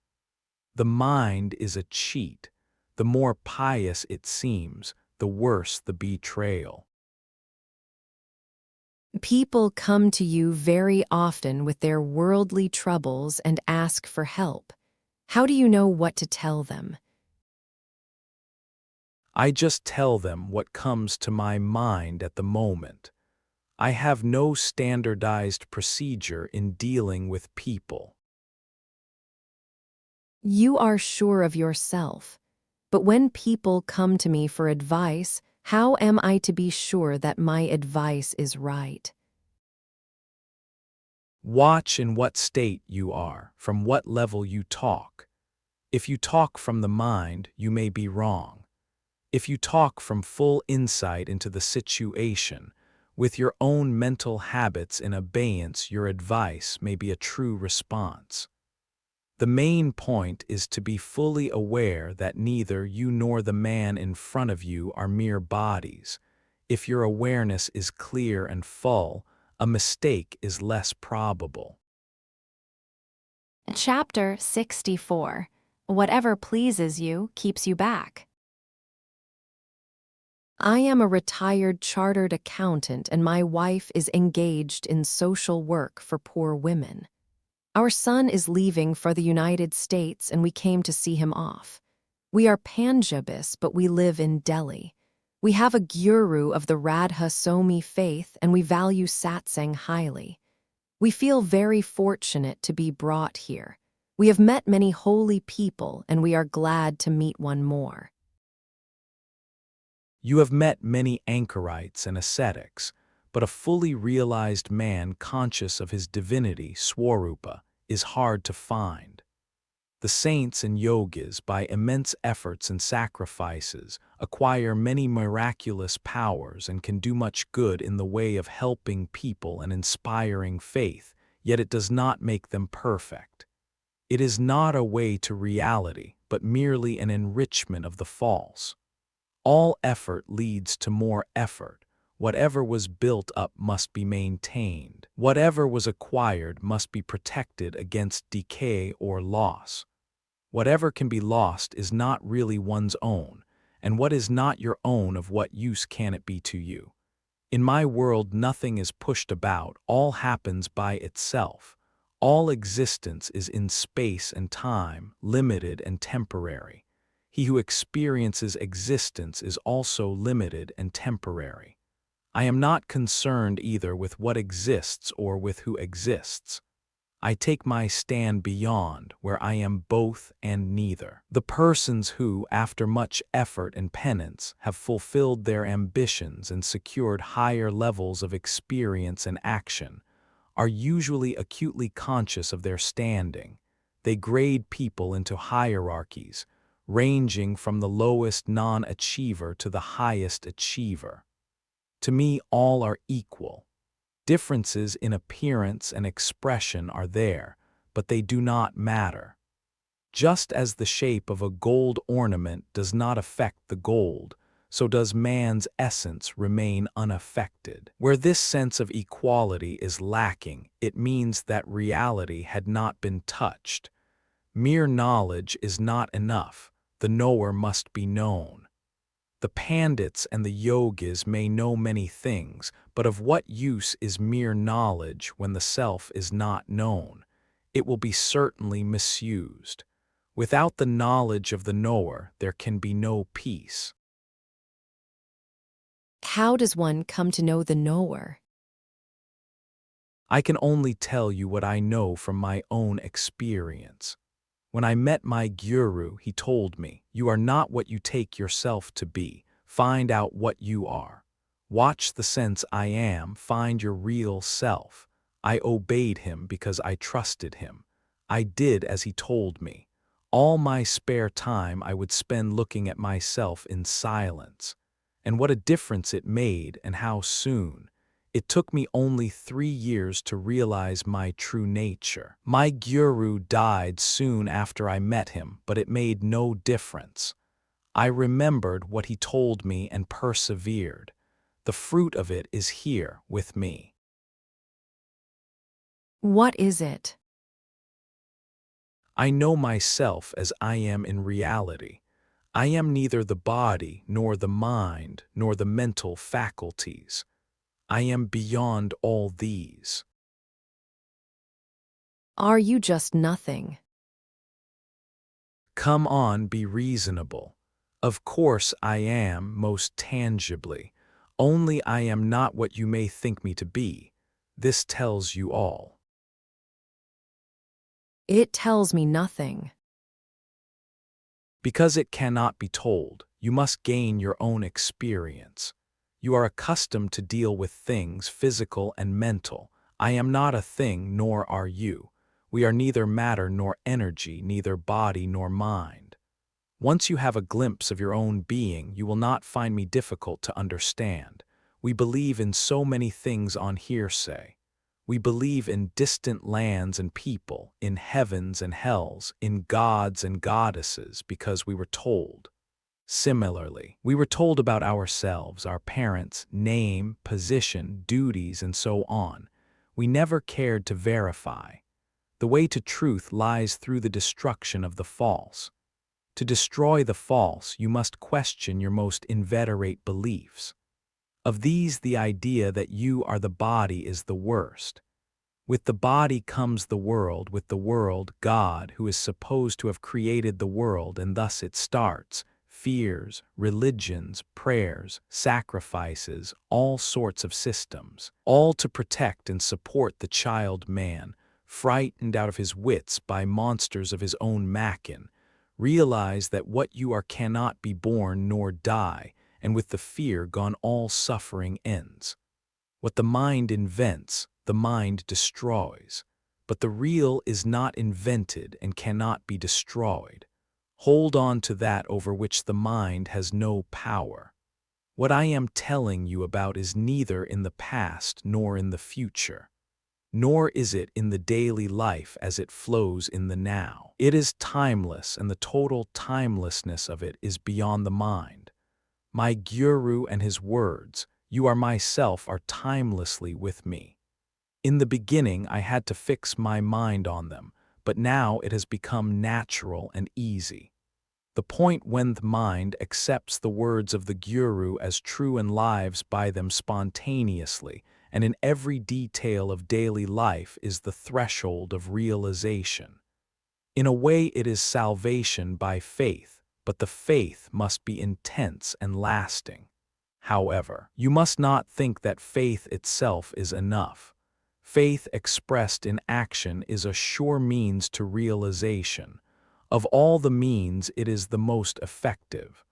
The mind is a cheat. The more pious it seems, the worse the betrayal. People come to you very often with their worldly troubles and ask for help. How do you know what to tell them? I just tell them what comes to my mind at the moment. I have no standardized procedure in dealing with people. You are sure of yourself. But when people come to me for advice, how am I to be sure that my advice is right? Watch in what state you are, from what level you talk. If you talk from the mind, you may be wrong. If you talk from full insight into the situation, with your own mental habits in abeyance, your advice may be a true response. The main point is to be fully aware that neither you nor the man in front of you are mere bodies. If your awareness is clear and full, a mistake is less probable. Chapter 64. Whatever pleases you keeps you back. I am a retired chartered accountant and my wife is engaged in social work for poor women. Our son is leaving for the United States and we came to see him off. We are Panjabis, but we live in Delhi. We have a guru of the Radha Somi faith and we value satsang highly. We feel very fortunate to be brought here. We have met many holy people, and we are glad to meet one more. You have met many anchorites and ascetics, but a fully realized man conscious of his divinity, Swarupa, is hard to find. The saints and yogis, by immense efforts and sacrifices, acquire many miraculous powers and can do much good in the way of helping people and inspiring faith, yet it does not make them perfect. It is not a way to reality, but merely an enrichment of the false. All effort leads to more effort. Whatever was built up must be maintained. Whatever was acquired must be protected against decay or loss. Whatever can be lost is not really one's own, and what is not your own, of what use can it be to you? In my world nothing is pushed about, all happens by itself. All existence is in space and time, limited and temporary. He who experiences existence is also limited and temporary. I am not concerned either with what exists or with who exists. I take my stand beyond, where I am both and neither. The persons who, after much effort and penance, have fulfilled their ambitions and secured higher levels of experience and action, are usually acutely conscious of their standing. They grade people into hierarchies, ranging from the lowest non-achiever to the highest achiever. To me, all are equal. Differences in appearance and expression are there, but they do not matter. Just as the shape of a gold ornament does not affect the gold, so does man's essence remain unaffected. Where this sense of equality is lacking, it means that reality had not been touched. Mere knowledge is not enough. The knower must be known. The pandits and the yogis may know many things, but of what use is mere knowledge when the self is not known? It will be certainly misused. Without the knowledge of the knower, there can be no peace. How does one come to know the knower? I can only tell you what I know from my own experience. When I met my guru, he told me, "You are not what you take yourself to be. Find out what you are. Watch the sense I am, find your real self." I obeyed him because I trusted him. I did as he told me. All my spare time I would spend looking at myself in silence. And what a difference it made, and how soon. It took me only 3 years to realize my true nature. My guru died soon after I met him, but it made no difference. I remembered what he told me and persevered. The fruit of it is here with me. What is it? I know myself as I am in reality. I am neither the body, nor the mind, nor the mental faculties. I am beyond all these. Are you just nothing? Come on, be reasonable. Of course I am, most tangibly. Only I am not what you may think me to be. This tells you all. It tells me nothing. Because it cannot be told, you must gain your own experience. You are accustomed to deal with things physical and mental. I am not a thing, nor are you. We are neither matter nor energy, neither body nor mind. Once you have a glimpse of your own being, you will not find me difficult to understand. We believe in so many things on hearsay. We believe in distant lands and people, in heavens and hells, in gods and goddesses, because we were told. Similarly, we were told about ourselves, our parents, name, position, duties, and so on. We never cared to verify. The way to truth lies through the destruction of the false. To destroy the false, you must question your most inveterate beliefs. Of these, the idea that you are the body is the worst. With the body comes the world, with the world, God, who is supposed to have created the world, and thus it starts. Fears, religions, prayers, sacrifices, all sorts of systems, all to protect and support the child man, frightened out of his wits by monsters of his own making, realize that what you are cannot be born nor die, and with the fear gone all suffering ends. What the mind invents, the mind destroys. But the real is not invented and cannot be destroyed. Hold on to that over which the mind has no power. What I am telling you about is neither in the past nor in the future, nor is it in the daily life as it flows in the now. It is timeless, and the total timelessness of it is beyond the mind. My Guru and his words, "You are myself," are timelessly with me. In the beginning I had to fix my mind on them, but now it has become natural and easy. The point when the mind accepts the words of the Guru as true and lives by them spontaneously, and in every detail of daily life, is the threshold of realization. In a way it is salvation by faith, but the faith must be intense and lasting. However, you must not think that faith itself is enough. Faith expressed in action is a sure means to realization. Of all the means, it is the most effective.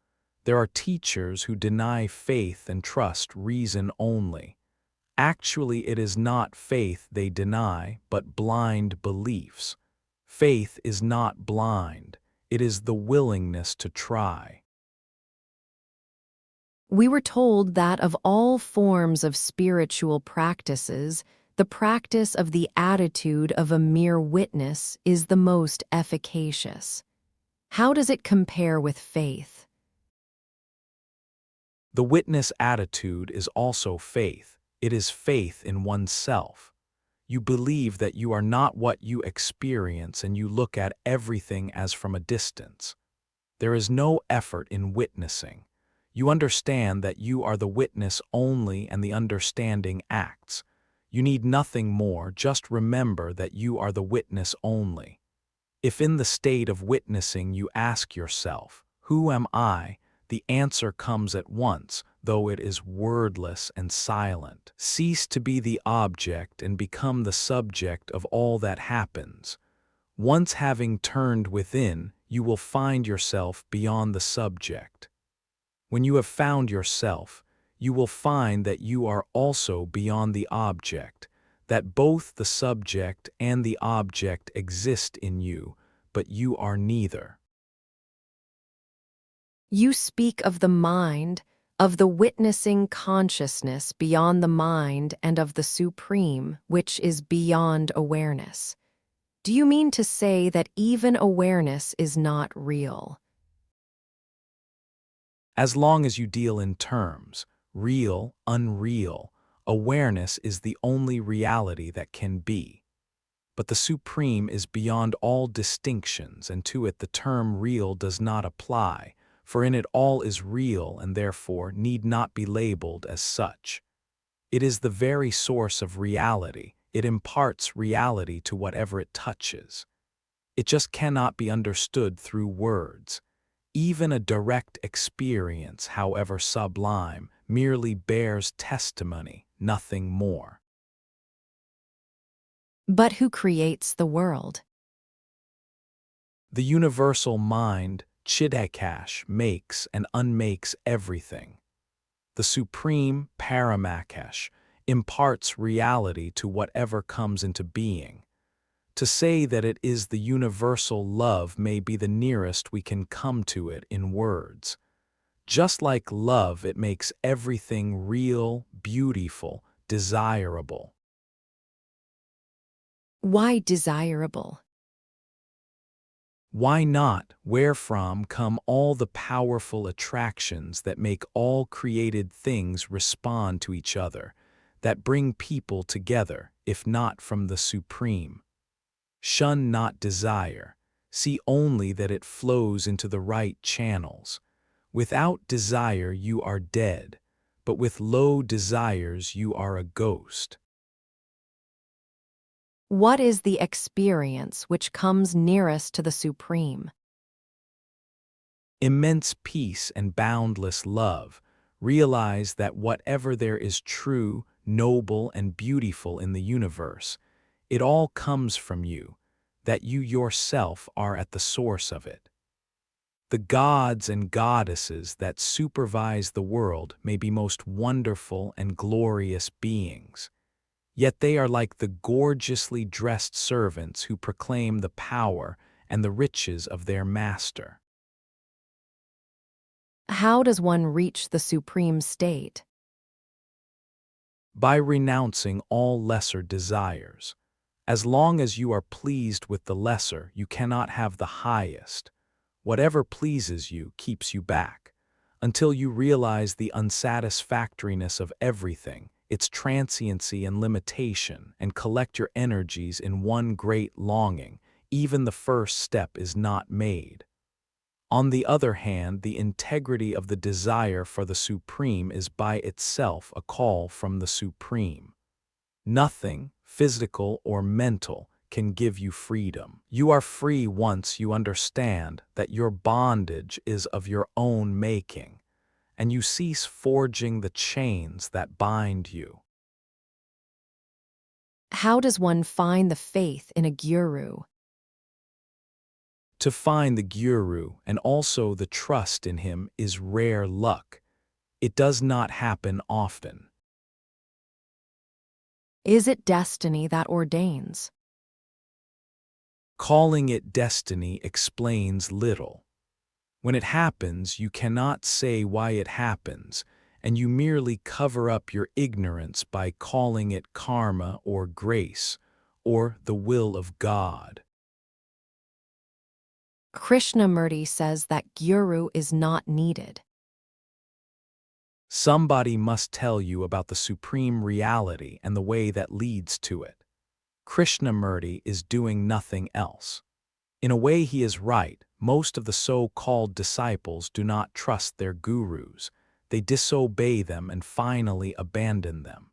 There are teachers who deny faith and trust reason only. Actually, it is not faith they deny, but blind beliefs. Faith is not blind. It is the willingness to try. We were told that of all forms of spiritual practices, the practice of the attitude of a mere witness is the most efficacious. How does it compare with faith? The witness attitude is also faith. It is faith in oneself. You believe that you are not what you experience, and you look at everything as from a distance. There is no effort in witnessing. You understand that you are the witness only, and the understanding acts. You need nothing more, just remember that you are the witness only. If in the state of witnessing you ask yourself, "Who am I?" the answer comes at once, though it is wordless and silent. Cease to be the object and become the subject of all that happens. Once having turned within, you will find yourself beyond the subject. When you have found yourself, you will find that you are also beyond the object, that both the subject and the object exist in you, but you are neither. You speak of the mind, of the witnessing consciousness beyond the mind, and of the supreme, which is beyond awareness. Do you mean to say that even awareness is not real? As long as you deal in terms, real, unreal, awareness is the only reality that can be. But the supreme is beyond all distinctions, and to it the term real does not apply, for in it all is real and therefore need not be labeled as such. It is the very source of reality. It imparts reality to whatever it touches. It just cannot be understood through words. Even a direct experience, however sublime, merely bears testimony, nothing more. But who creates the world? The universal mind, Chidakash, makes and unmakes everything. The supreme Paramakash imparts reality to whatever comes into being. To say that it is the universal love may be the nearest we can come to it in words. Just like love, it makes everything real, beautiful, desirable. Why desirable? Why not? Wherefrom come all the powerful attractions that make all created things respond to each other, that bring people together, if not from the supreme. Shun not desire. See only that it flows into the right channels. Without desire you are dead, but with low desires you are a ghost. What is the experience which comes nearest to the supreme? Immense peace and boundless love. Realize that whatever there is true, noble, and beautiful in the universe, It all comes from you, that you yourself are at the source of it. The gods and goddesses that supervise the world may be most wonderful and glorious beings, yet they are like the gorgeously dressed servants who proclaim the power and the riches of their master. How does one reach the supreme state? By renouncing all lesser desires. As long as you are pleased with the lesser, you cannot have the highest. Whatever pleases you keeps you back, until you realize the unsatisfactoriness of everything, its transiency and limitation, and collect your energies in one great longing. Even the first step is not made. On the other hand, the integrity of the desire for the Supreme is by itself a call from the Supreme. Nothing, physical or mental, can give you freedom. You are free once you understand that your bondage is of your own making, and you cease forging the chains that bind you. How does one find the faith in a guru? To find the guru and also the trust in him is rare luck. It does not happen often. Is it destiny that ordains? Calling it destiny explains little. When it happens, you cannot say why it happens, and you merely cover up your ignorance by calling it karma or grace, or the will of God. Krishnamurti says that guru is not needed. Somebody must tell you about the supreme reality and the way that leads to it. Krishnamurti is doing nothing else. In a way, he is right. Most of the so-called disciples do not trust their gurus. They disobey them and finally abandon them.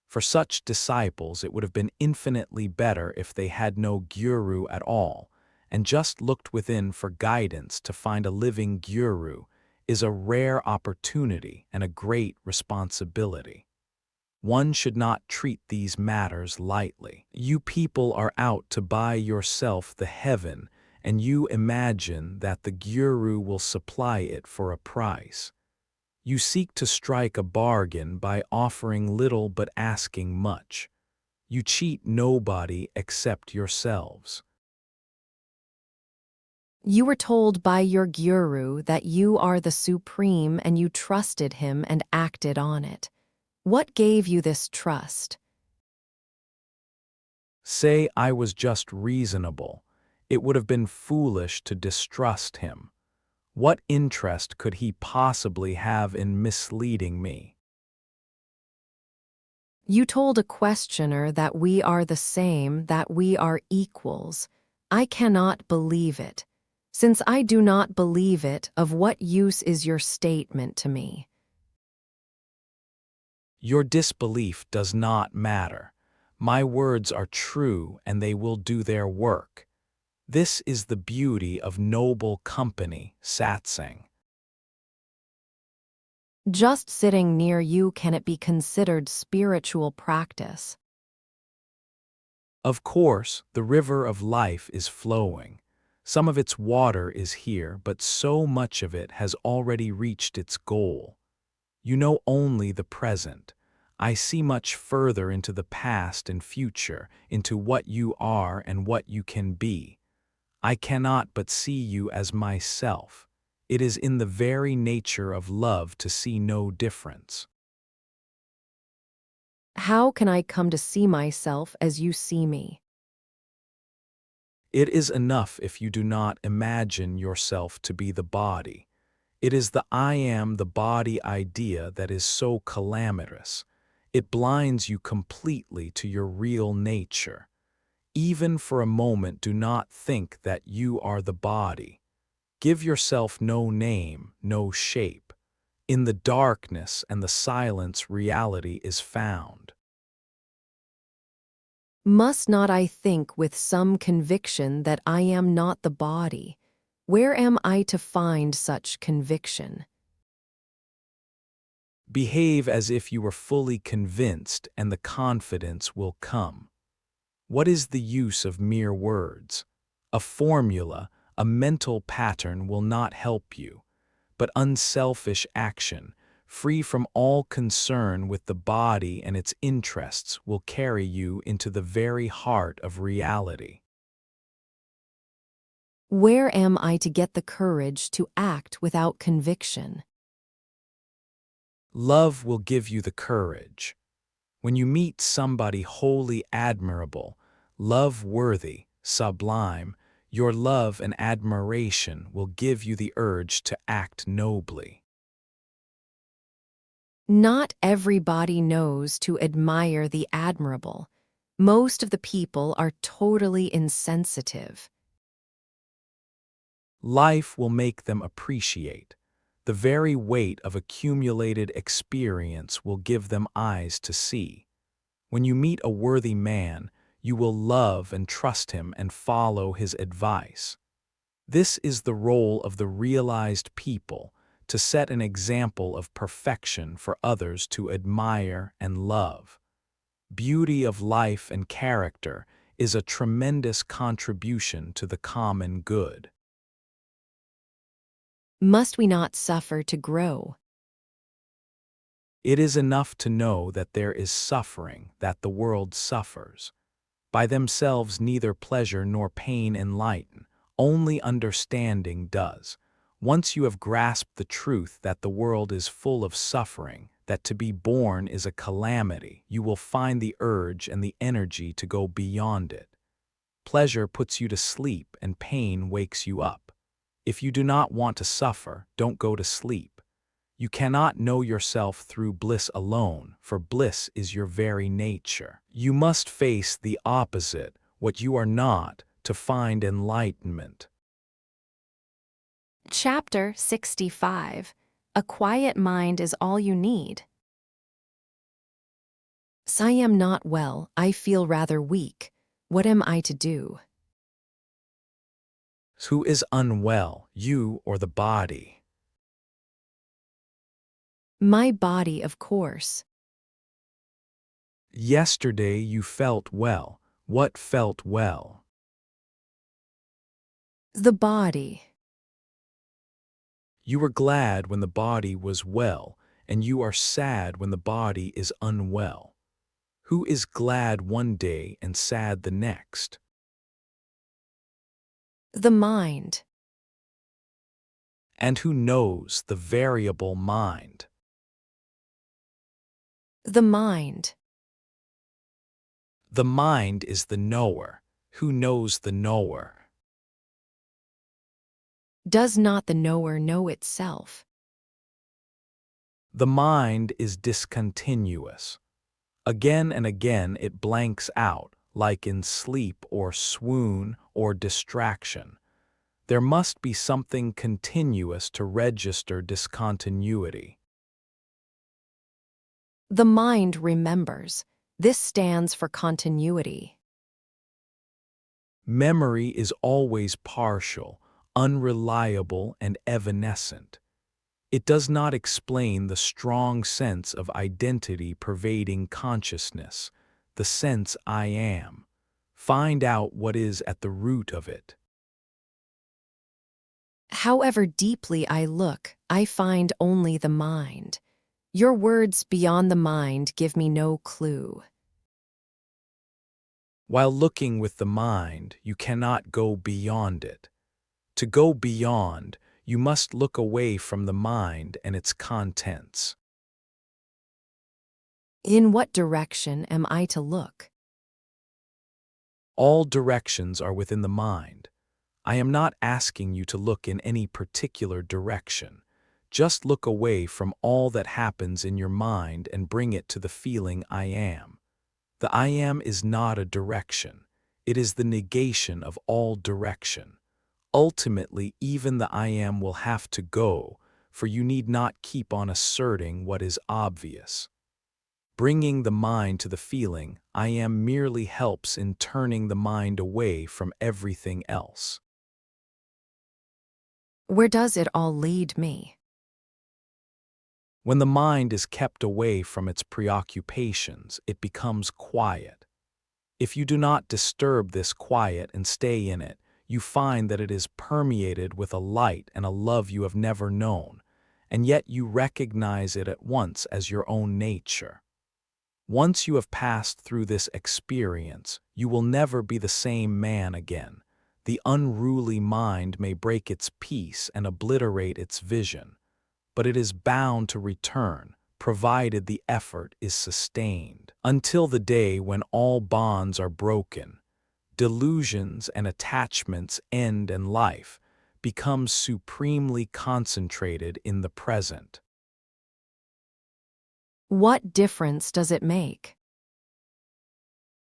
For such disciples, it would have been infinitely better if they had no guru at all, and just looked within for guidance. To find a living guru is a rare opportunity and a great responsibility. One should not treat these matters lightly. You people are out to buy yourself the heaven, and you imagine that the guru will supply it for a price. You seek to strike a bargain by offering little but asking much. You cheat nobody except yourselves. You were told by your guru that you are the supreme and you trusted him and acted on it. What gave you this trust? Say I was just reasonable. It would have been foolish to distrust him. What interest could he possibly have in misleading me? You told a questioner that we are the same, that we are equals. I cannot believe it. Since I do not believe it, of what use is your statement to me? Your disbelief does not matter. My words are true and they will do their work. This is the beauty of noble company, satsang. Just sitting near you, can it be considered spiritual practice? Of course, the river of life is flowing. Some of its water is here, but so much of it has already reached its goal. You know only the present. I see much further into the past and future, into what you are and what you can be. I cannot but see you as myself. It is in the very nature of love to see no difference. How can I come to see myself as you see me? It is enough if you do not imagine yourself to be the body. It is the I am the body idea that is so calamitous. It blinds you completely to your real nature. Even for a moment, do not think that you are the body. Give yourself no name, no shape. In the darkness and the silence, reality is found. Must not I think with some conviction that I am not the body? Where am I to find such conviction? Behave as if you were fully convinced, and the confidence will come. What is the use of mere words? A formula, a mental pattern will not help you, but unselfish action, free from all concern with the body and its interests, will carry you into the very heart of reality. Where am I to get the courage to act without conviction? Love will give you the courage. When you meet somebody wholly admirable, love-worthy, sublime, your love and admiration will give you the urge to act nobly. Not everybody knows to admire the admirable. Most of the people are totally insensitive. Life will make them appreciate. The very weight of accumulated experience will give them eyes to see. When you meet a worthy man, you will love and trust him and follow his advice. This is the role of the realized people, to set an example of perfection for others to admire and love. Beauty of life and character is a tremendous contribution to the common good. Must we not suffer to grow? It is enough to know that there is suffering, that the world suffers. By themselves neither pleasure nor pain enlighten, only understanding does. Once you have grasped the truth that the world is full of suffering, that to be born is a calamity, you will find the urge and the energy to go beyond it. Pleasure puts you to sleep and pain wakes you up. If you do not want to suffer, don't go to sleep. You cannot know yourself through bliss alone, for bliss is your very nature. You must face the opposite, what you are not, to find enlightenment. Chapter 65. A quiet mind is all you need. I am not well, I feel rather weak. What am I to do? Who is unwell, you or the body? My body, of course. Yesterday you felt well. What felt well? The body. You were glad when the body was well, and you are sad when the body is unwell. Who is glad one day and sad the next? The mind. And who knows the variable mind? The mind. The mind is the knower. Who knows the knower? Does not the knower know itself? The mind is discontinuous. Again and again it blanks out, like in sleep or swoon or distraction. There must be something continuous to register discontinuity. The mind remembers. This stands for continuity. Memory is always partial, unreliable, and evanescent. It does not explain the strong sense of identity pervading consciousness, the sense I am. Find out what is at the root of it. However deeply I look, I find only the mind. Your words beyond the mind give me no clue. While looking with the mind, you cannot go beyond it. To go beyond, you must look away from the mind and its contents. In what direction am I to look? All directions are within the mind. I am not asking you to look in any particular direction. Just look away from all that happens in your mind and bring it to the feeling I am. The I am is not a direction. It is the negation of all direction. Ultimately, even the I am will have to go, for you need not keep on asserting what is obvious. Bringing the mind to the feeling I am merely helps in turning the mind away from everything else. Where does it all lead me? When the mind is kept away from its preoccupations, it becomes quiet. If you do not disturb this quiet and stay in it, you find that it is permeated with a light and a love you have never known, and yet you recognize it at once as your own nature. Once you have passed through this experience, you will never be the same man again. The unruly mind may break its peace and obliterate its vision, but it is bound to return, provided the effort is sustained. Until the day when all bonds are broken, delusions and attachments end and life becomes supremely concentrated in the present. What difference does it make?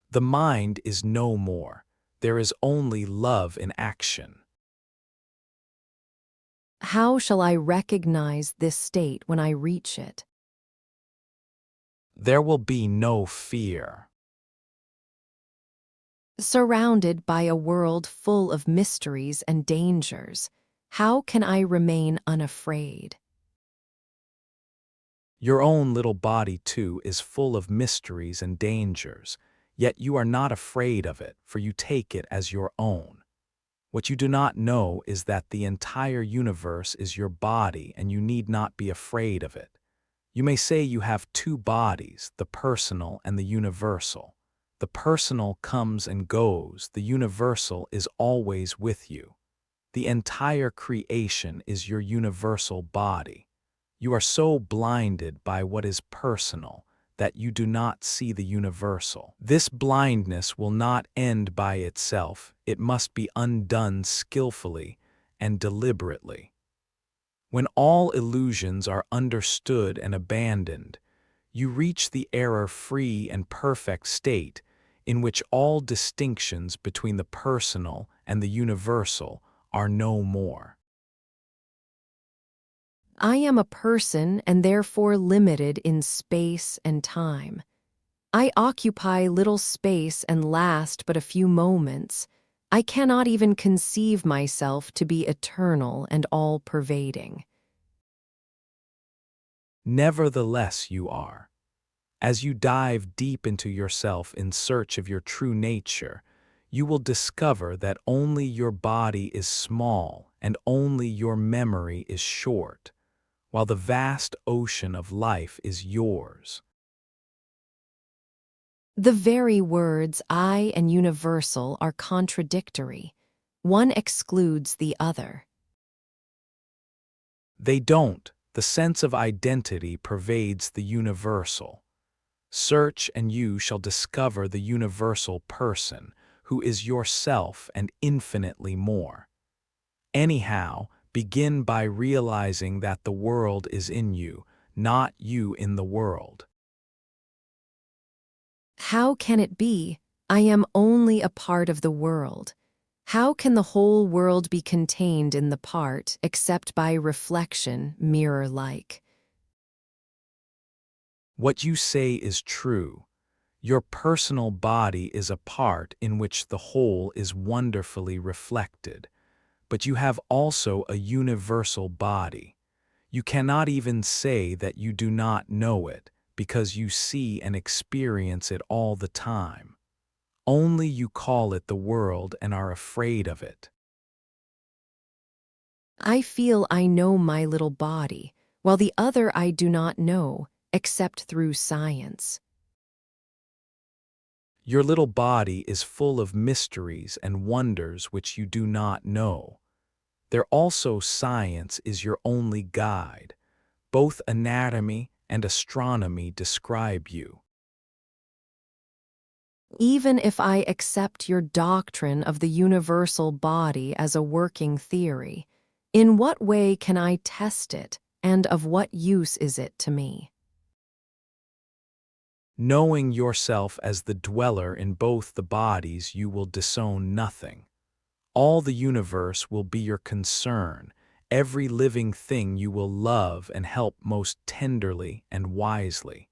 The mind is no more. There is only love in action. How shall I recognize this state when I reach it? There will be no fear. Surrounded by a world full of mysteries and dangers, how can I remain unafraid? Your own little body, too, is full of mysteries and dangers, yet you are not afraid of it, for you take it as your own. What you do not know is that the entire universe is your body and you need not be afraid of it. You may say you have two bodies, the personal and the universal. The personal comes and goes, the universal is always with you. The entire creation is your universal body. You are so blinded by what is personal that you do not see the universal. This blindness will not end by itself. It must be undone skillfully and deliberately. When all illusions are understood and abandoned, you reach the error-free and perfect state in which all distinctions between the personal and the universal are no more. I am a person and therefore limited in space and time. I occupy little space and last but a few moments. I cannot even conceive myself to be eternal and all-pervading. Nevertheless, you are. As you dive deep into yourself in search of your true nature, you will discover that only your body is small and only your memory is short, while the vast ocean of life is yours. The very words I and universal are contradictory. One excludes the other. They don't. The sense of identity pervades the universal. Search and you shall discover the universal person, who is yourself and infinitely more. Anyhow, begin by realizing that the world is in you, not you in the world. How can it be? I am only a part of the world. How can the whole world be contained in the part except by reflection, mirror-like? What you say is true. Your personal body is a part in which the whole is wonderfully reflected, but you have also a universal body. You cannot even say that you do not know it, because you see and experience it all the time. Only you call it the world and are afraid of it. I feel I know my little body, while the other I do not know, except through science. Your little body is full of mysteries and wonders which you do not know. There also science is your only guide. Both anatomy and astronomy describe you. Even if I accept your doctrine of the universal body as a working theory, in what way can I test it, and of what use is it to me? Knowing yourself as the dweller in both the bodies, you will disown nothing. All the universe will be your concern. Every living thing you will love and help most tenderly and wisely.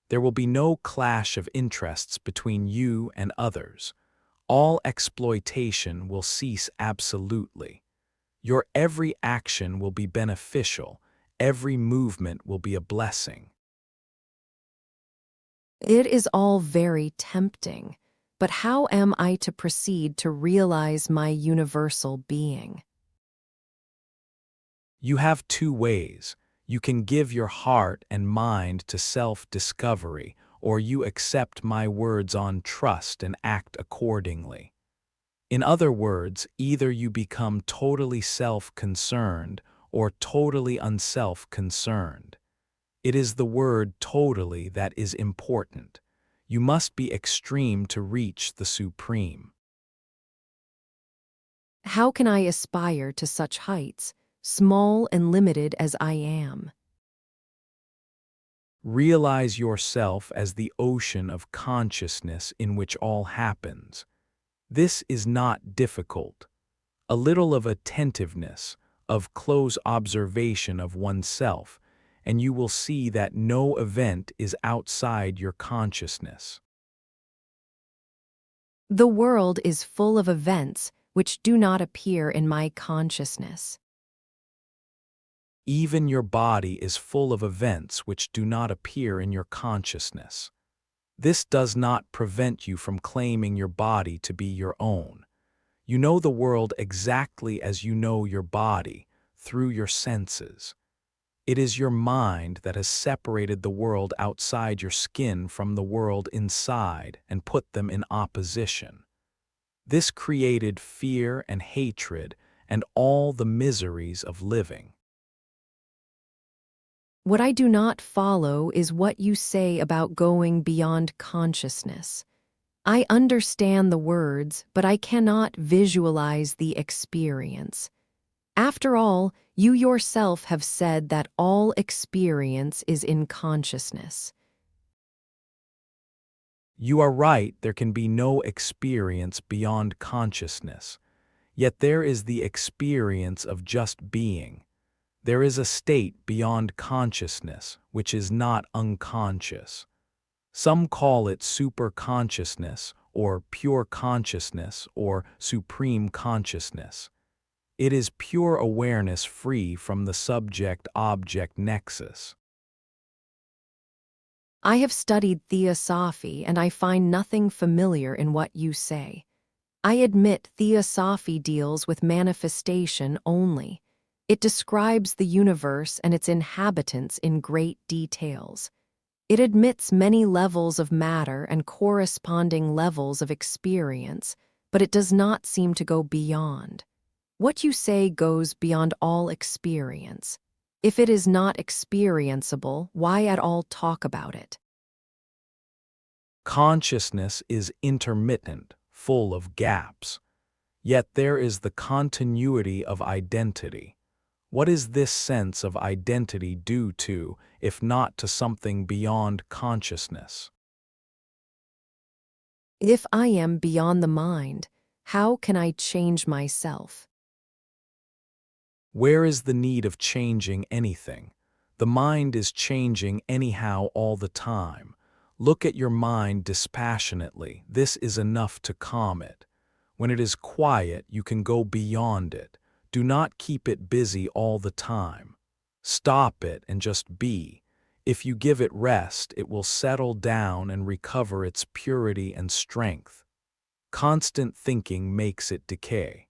There will be no clash of interests between you and others. All exploitation will cease absolutely. Your every action will be beneficial. Every movement will be a blessing. It is all very tempting. But how am I to proceed to realize my universal being? You have two ways. You can give your heart and mind to self-discovery, or you accept my words on trust and act accordingly. In other words, either you become totally self-concerned or totally unself-concerned. It is the word totally that is important. You must be extreme to reach the supreme. How can I aspire to such heights, small and limited as I am? Realize yourself as the ocean of consciousness in which all happens. This is not difficult. A little of attentiveness, of close observation of oneself, and you will see that no event is outside your consciousness. The world is full of events which do not appear in my consciousness. Even your body is full of events which do not appear in your consciousness. This does not prevent you from claiming your body to be your own. You know the world exactly as you know your body, through your senses. It is your mind that has separated the world outside your skin from the world inside and put them in opposition. This created fear and hatred and all the miseries of living. What I do not follow is what you say about going beyond consciousness. I understand the words, but I cannot visualize the experience. After all, you yourself have said that all experience is in consciousness. You are right, there can be no experience beyond consciousness. Yet there is the experience of just being. There is a state beyond consciousness, which is not unconscious. Some call it superconsciousness, or pure consciousness, or supreme consciousness. It is pure awareness free from the subject-object nexus. I have studied theosophy and I find nothing familiar in what you say. I admit theosophy deals with manifestation only. It describes the universe and its inhabitants in great details. It admits many levels of matter and corresponding levels of experience, but it does not seem to go beyond. What you say goes beyond all experience. If it is not experienceable, why at all talk about it? Consciousness is intermittent, full of gaps. Yet there is the continuity of identity. What is this sense of identity due to, if not to something beyond consciousness? If I am beyond the mind, how can I change myself? Where is the need of changing anything? The mind is changing anyhow all the time. Look at your mind dispassionately. This is enough to calm it. When it is quiet, you can go beyond it. Do not keep it busy all the time. Stop it and just be. If you give it rest, it will settle down and recover its purity and strength. Constant thinking makes it decay.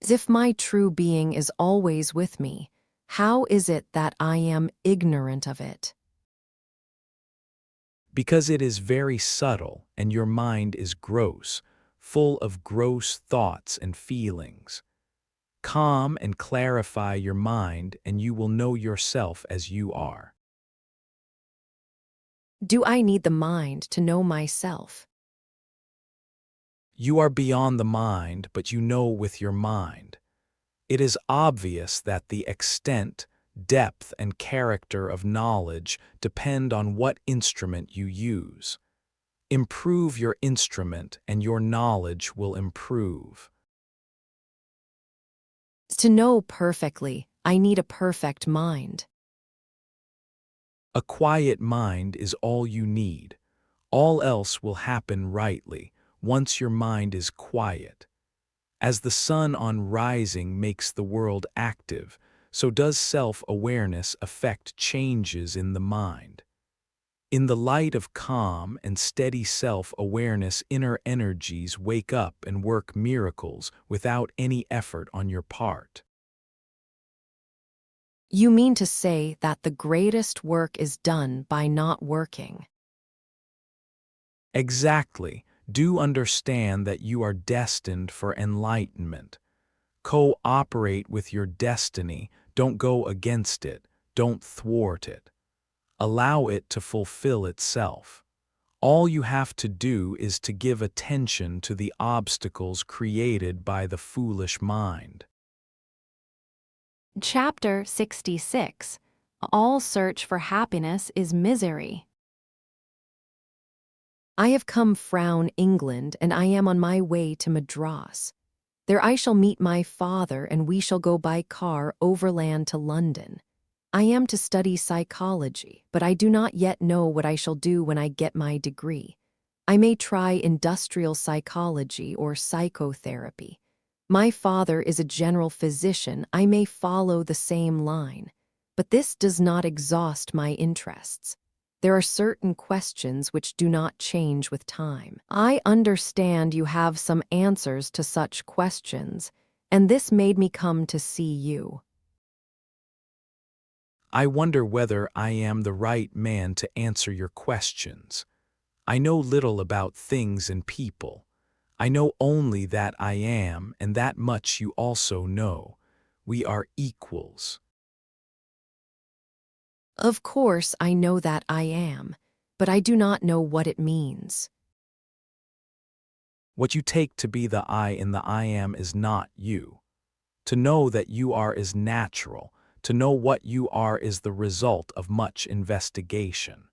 As if my true being is always with me, how is it that I am ignorant of it? Because it is very subtle and your mind is gross, full of gross thoughts and feelings. Calm and clarify your mind and you will know yourself as you are. Do I need the mind to know myself? You are beyond the mind, but you know with your mind. It is obvious that the extent, depth, and character of knowledge depend on what instrument you use. Improve your instrument and your knowledge will improve. To know perfectly, I need a perfect mind. A quiet mind is all you need. All else will happen rightly once your mind is quiet. As the sun on rising makes the world active, so does self-awareness affect changes in the mind. In the light of calm and steady self-awareness, inner energies wake up and work miracles without any effort on your part. You mean to say that the greatest work is done by not working? Exactly. Do understand that you are destined for enlightenment. Cooperate with your destiny. Don't go against it. Don't thwart it. Allow it to fulfill itself. All you have to do is to give attention to the obstacles created by the foolish mind. Chapter 66. All search for happiness is misery. I have come from England, and I am on my way to Madras. There I shall meet my father, and we shall go by car overland to London. I am to study psychology, but I do not yet know what I shall do when I get my degree. I may try industrial psychology or psychotherapy. My father is a general physician. I may follow the same line. But this does not exhaust my interests. There are certain questions which do not change with time. I understand you have some answers to such questions, and this made me come to see you. I wonder whether I am the right man to answer your questions. I know little about things and people. I know only that I am, and that much you also know. We are equals. Of course, I know that I am, but I do not know what it means. What you take to be the I in the I am is not you. To know that you are is natural. To know what you are is the result of much investigation.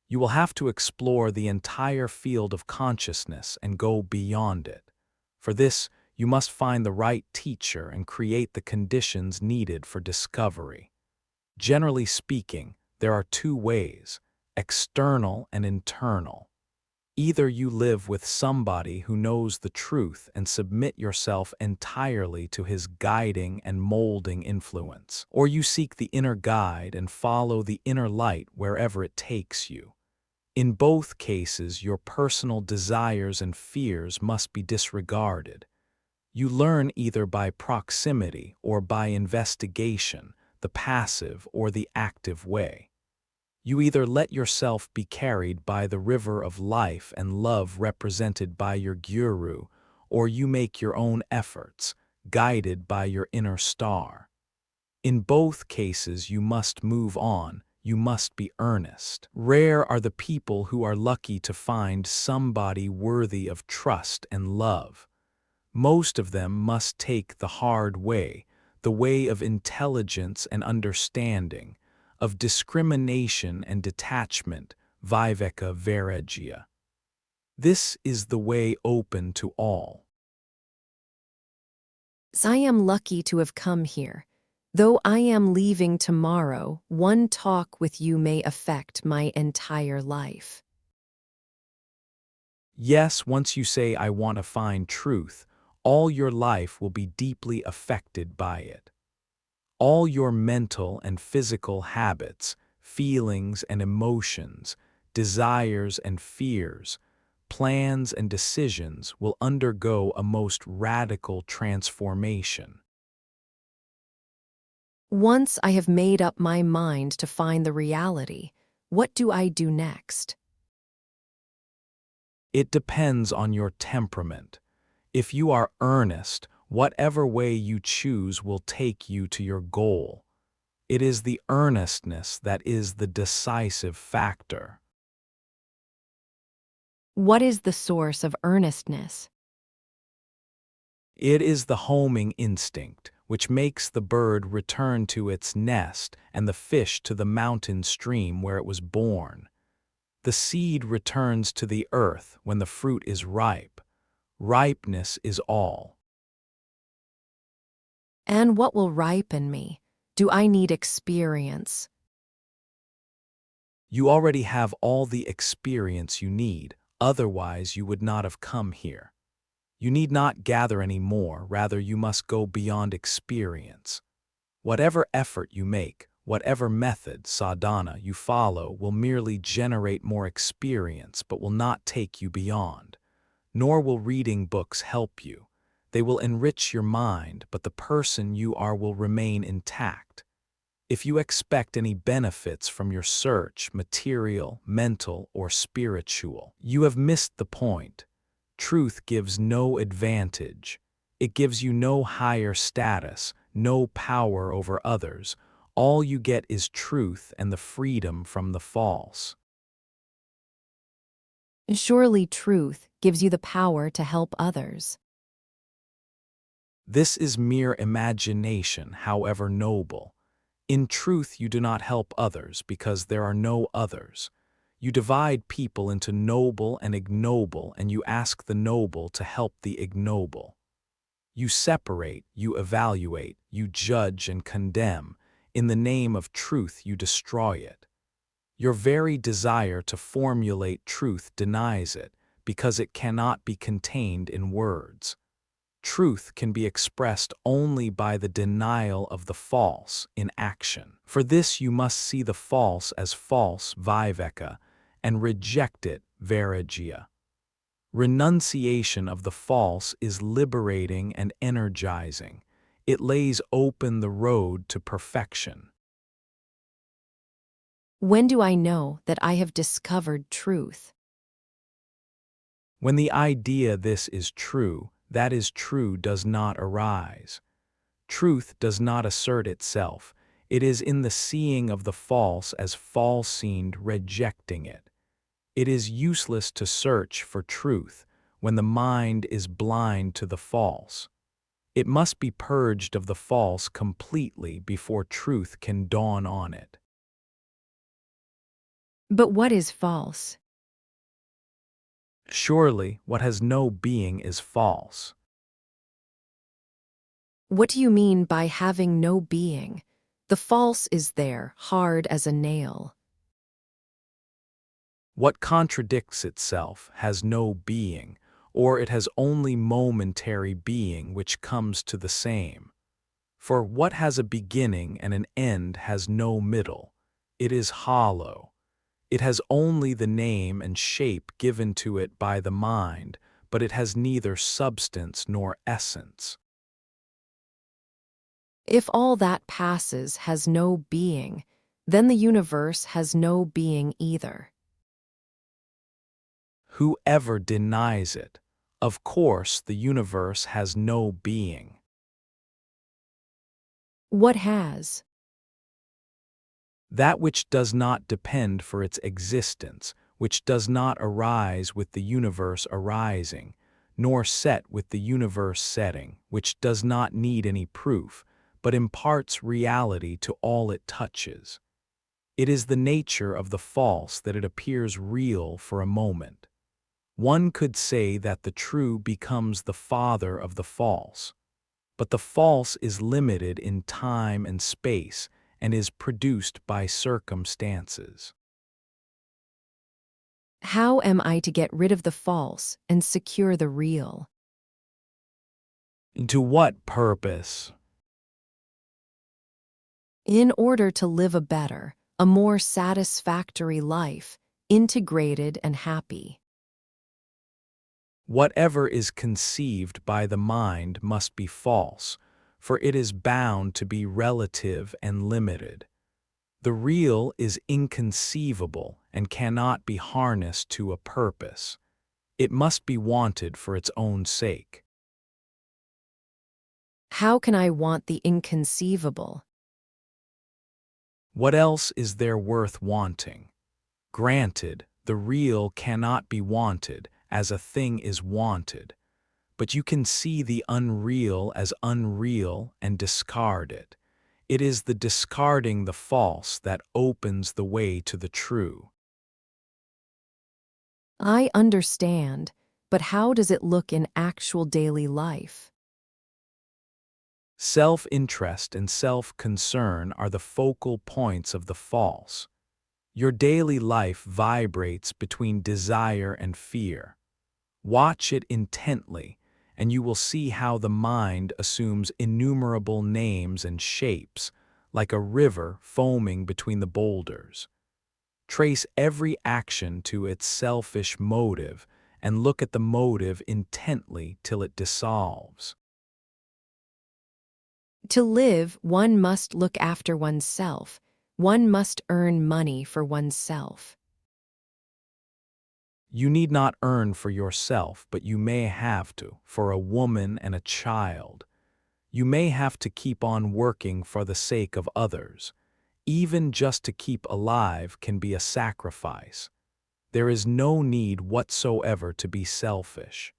You will have to explore the entire field of consciousness and go beyond it. For this, you must find the right teacher and create the conditions needed for discovery. Generally speaking, there are two ways, external and internal. Either you live with somebody who knows the truth and submit yourself entirely to his guiding and molding influence, or you seek the inner guide and follow the inner light wherever it takes you. In both cases, your personal desires and fears must be disregarded. You learn either by proximity or by investigation, the passive or the active way. You either let yourself be carried by the river of life and love represented by your guru, or you make your own efforts, guided by your inner star. In both cases, you must move on, you must be earnest. Rare are the people who are lucky to find somebody worthy of trust and love. Most of them must take the hard way, the way of intelligence and understanding, of discrimination and detachment, viveka vairagya. This is the way open to all. I am lucky to have come here. Though I am leaving tomorrow, one talk with you may affect my entire life. Yes, once you say I want to find truth, all your life will be deeply affected by it. All your mental and physical habits, feelings and emotions, desires and fears, plans and decisions will undergo a most radical transformation. Once I have made up my mind to find the reality, what do I do next? It depends on your temperament. If you are earnest, whatever way you choose will take you to your goal. It is the earnestness that is the decisive factor. What is the source of earnestness? It is the homing instinct, which makes the bird return to its nest and the fish to the mountain stream where it was born. The seed returns to the earth when the fruit is ripe. Ripeness is all. And what will ripen me? Do I need experience? You already have all the experience you need, otherwise you would not have come here. You need not gather any more, rather you must go beyond experience. Whatever effort you make, Whatever method, sadhana, you follow will merely generate more experience but will not take you beyond. Nor will reading books help you. They will enrich your mind, but the person you are will remain intact. If you expect any benefits from your search, material, mental, or spiritual, you have missed the point. Truth gives no advantage. It gives you no higher status, no power over others. All you get is truth and the freedom from the false. Surely truth gives you the power to help others. This is mere imagination, however noble. In truth, you do not help others because there are no others. You divide people into noble and ignoble, and you ask the noble to help the ignoble. You separate, you evaluate, you judge and condemn. In the name of truth, you destroy it. Your very desire to formulate truth denies it, because it cannot be contained in words. Truth can be expressed only by the denial of the false in action. For this you must see the false as false, viveka, and reject it, vairagya. Renunciation of the false is liberating and energizing. It lays open the road to perfection. When do I know that I have discovered truth? When the idea this is true, that is true does not arise. Truth does not assert itself. It is in the seeing of the false as false-seen, rejecting it. It is useless to search for truth when the mind is blind to the false. It must be purged of the false completely before truth can dawn on it. But what is false? Surely, what has no being is false. What do you mean by having no being? The false is there, hard as a nail. What contradicts itself has no being, or it has only momentary being which comes to the same. For what has a beginning and an end has no middle. It is hollow. It has only the name and shape given to it by the mind, but it has neither substance nor essence. If all that passes has no being, then the universe has no being either. Whoever denies it, of course the universe has no being. What has? That which does not depend for its existence, which does not arise with the universe arising, nor set with the universe setting, which does not need any proof, but imparts reality to all it touches. It is the nature of the false that it appears real for a moment. One could say that the true becomes the father of the false, but the false is limited in time and space and is produced by circumstances. How am I to get rid of the false and secure the real? To what purpose? In order to live a better, a more satisfactory life, integrated and happy. Whatever is conceived by the mind must be false, for it is bound to be relative and limited. The real is inconceivable and cannot be harnessed to a purpose. It must be wanted for its own sake. How can I want the inconceivable? What else is there worth wanting? Granted, the real cannot be wanted as a thing is wanted, but you can see the unreal as unreal and discard it. It is the discarding the false that opens the way to the true. I understand, but how does it look in actual daily life? Self-interest and self-concern are the focal points of the false. Your daily life vibrates between desire and fear. Watch it intently, and you will see how the mind assumes innumerable names and shapes, like a river foaming between the boulders. Trace every action to its selfish motive and look at the motive intently till it dissolves. To live, one must look after oneself. One must earn money for oneself. You need not earn for yourself, but you may have to, for a woman and a child. You may have to keep on working for the sake of others. Even just to keep alive can be a sacrifice. There is no need whatsoever to be selfish.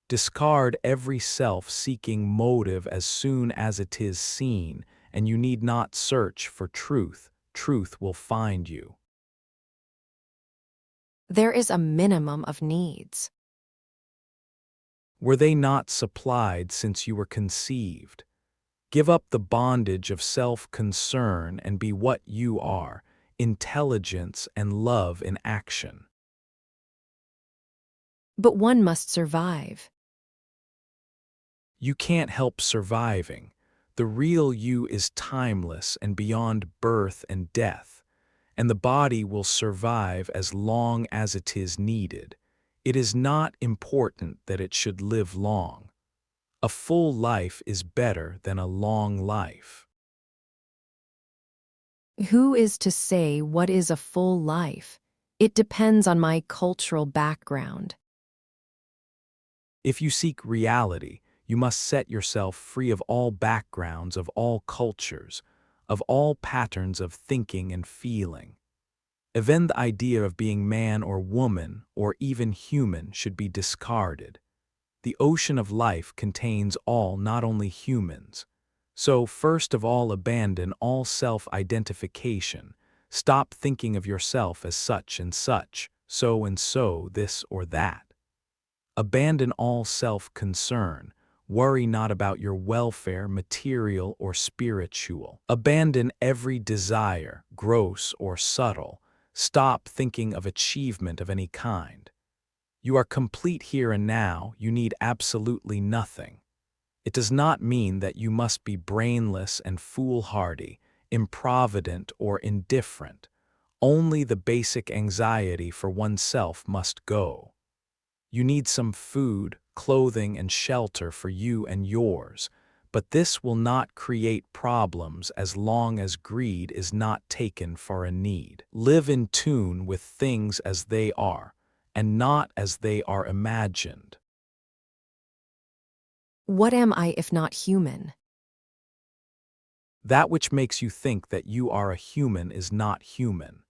Discard every self-seeking motive as soon as it is seen, and you need not search for truth. Truth will find you. There is a minimum of needs. Were they not supplied since you were conceived? Give up the bondage of self-concern and be what you are, intelligence and love in action. But one must survive. You can't help surviving. The real you is timeless and beyond birth and death, and the body will survive as long as it is needed. It is not important that it should live long. A full life is better than a long life. Who is to say what is a full life? It depends on my cultural background. If you seek reality, you must set yourself free of all backgrounds, of all cultures, of all patterns of thinking and feeling. Even the idea of being man or woman, or even human, should be discarded. The ocean of life contains all, not only humans. So, first of all, abandon all self-identification. Stop thinking of yourself as such and such, so and so, this or that. Abandon all self-concern. Worry not about your welfare, material or spiritual. Abandon every desire, gross or subtle. Stop thinking of achievement of any kind. You are complete here and now, you need absolutely nothing. It does not mean that you must be brainless and foolhardy, improvident or indifferent. Only the basic anxiety for oneself must go. You need some food, clothing, and shelter for you and yours, but this will not create problems as long as greed is not taken for a need. Live in tune with things as they are, and not as they are imagined. What am I if not human? That which makes you think that you are a human is not human.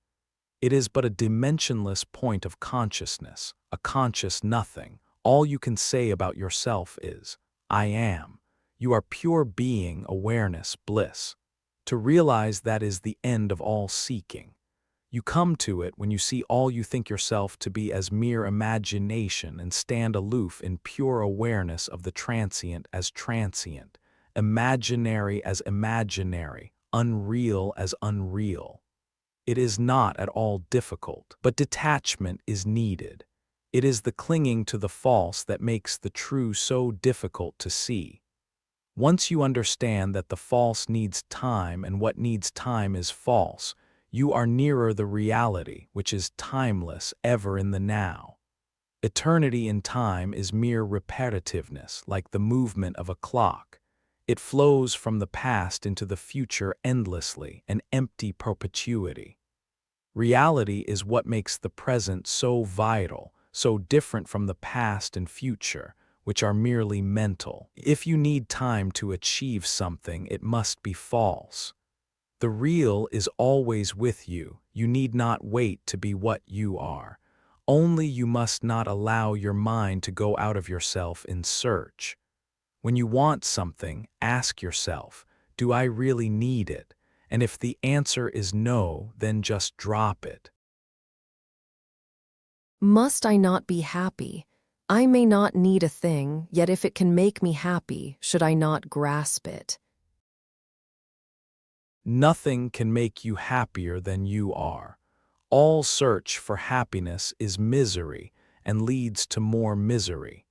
It is but a dimensionless point of consciousness, a conscious nothing. All you can say about yourself is, I am. You are pure being, awareness, bliss. To realize that is the end of all seeking. You come to it when you see all you think yourself to be as mere imagination and stand aloof in pure awareness of the transient as transient, imaginary as imaginary, unreal as unreal. It is not at all difficult, but detachment is needed. It is the clinging to the false that makes the true so difficult to see. Once you understand that the false needs time and what needs time is false, you are nearer the reality, which is timeless, ever in the now. Eternity in time is mere repetitiveness, like the movement of a clock. It flows from the past into the future endlessly, an empty perpetuity. Reality is what makes the present so vital, so different from the past and future, which are merely mental. If you need time to achieve something, it must be false. The real is always with you. You need not wait to be what you are. Only you must not allow your mind to go out of yourself in search. When you want something, ask yourself, do I really need it? And if the answer is no, then just drop it. Must I not be happy? I may not need a thing, yet if it can make me happy, should I not grasp it? Nothing can make you happier than you are. All search for happiness is misery and leads to more misery.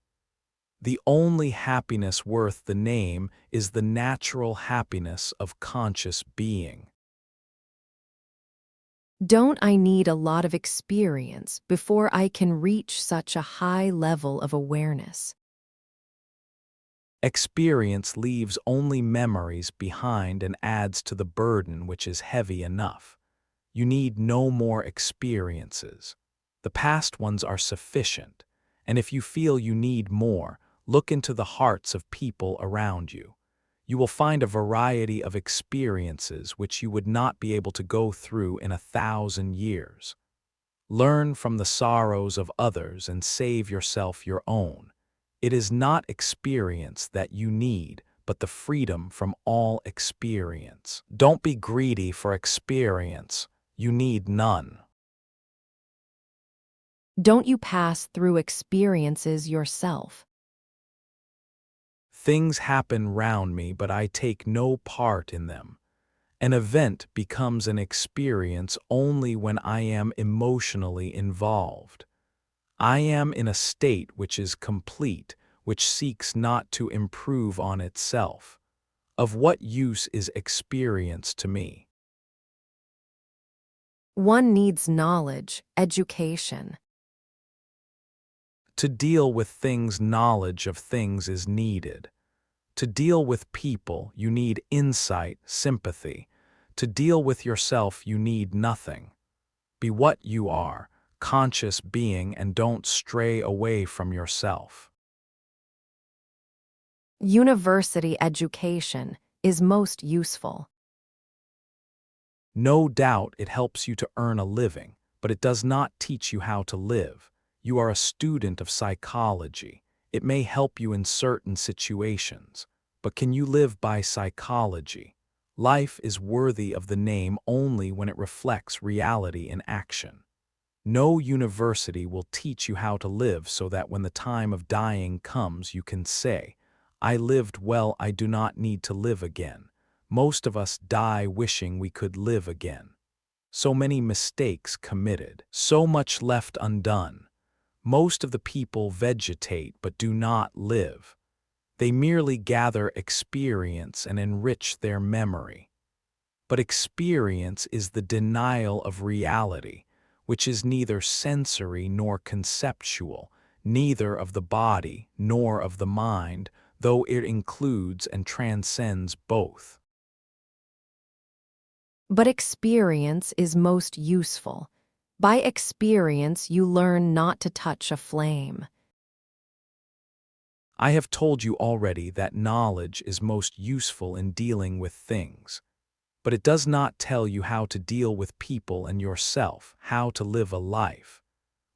The only happiness worth the name is the natural happiness of conscious being. Don't I need a lot of experience before I can reach such a high level of awareness? Experience leaves only memories behind and adds to the burden which is heavy enough. You need no more experiences. The past ones are sufficient, and if you feel you need more, look into the hearts of people around you. You will find a variety of experiences which you would not be able to go through in 1,000 years. Learn from the sorrows of others and save yourself your own. It is not experience that you need, but the freedom from all experience. Don't be greedy for experience. You need none. Don't you pass through experiences yourself? Things happen round me, but I take no part in them. An event becomes an experience only when I am emotionally involved. I am in a state which is complete, which seeks not to improve on itself. Of what use is experience to me? One needs knowledge, education. To deal with things, knowledge of things is needed. To deal with people, you need insight, sympathy. To deal with yourself, you need nothing. Be what you are, conscious being, and don't stray away from yourself. University education is most useful. No doubt it helps you to earn a living, but it does not teach you how to live. You are a student of psychology. It may help you in certain situations, but can you live by psychology? Life is worthy of the name only when it reflects reality in action. No university will teach you how to live so that when the time of dying comes you can say, "I lived well, I do not need to live again." Most of us die wishing we could live again. So many mistakes committed, so much left undone. Most of the people vegetate but do not live. They merely gather experience and enrich their memory. But experience is the denial of reality, which is neither sensory nor conceptual, neither of the body nor of the mind, though it includes and transcends both. But experience is most useful. By experience, you learn not to touch a flame. I have told you already that knowledge is most useful in dealing with things, but it does not tell you how to deal with people and yourself, how to live a life.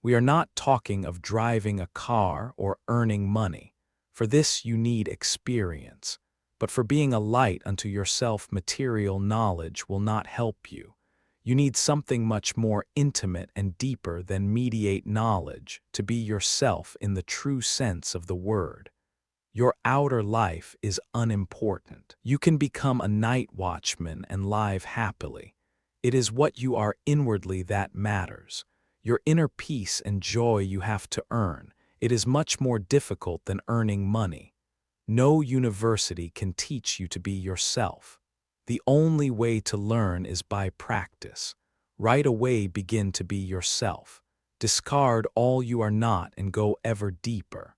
We are not talking of driving a car or earning money. For this you need experience, but for being a light unto yourself material knowledge will not help you. You need something much more intimate and deeper than mediate knowledge to be yourself in the true sense of the word. Your outer life is unimportant. You can become a night watchman and live happily. It is what you are inwardly that matters. Your inner peace and joy you have to earn. It is much more difficult than earning money. No university can teach you to be yourself. The only way to learn is by practice. Right away begin to be yourself. Discard all you are not and go ever deeper.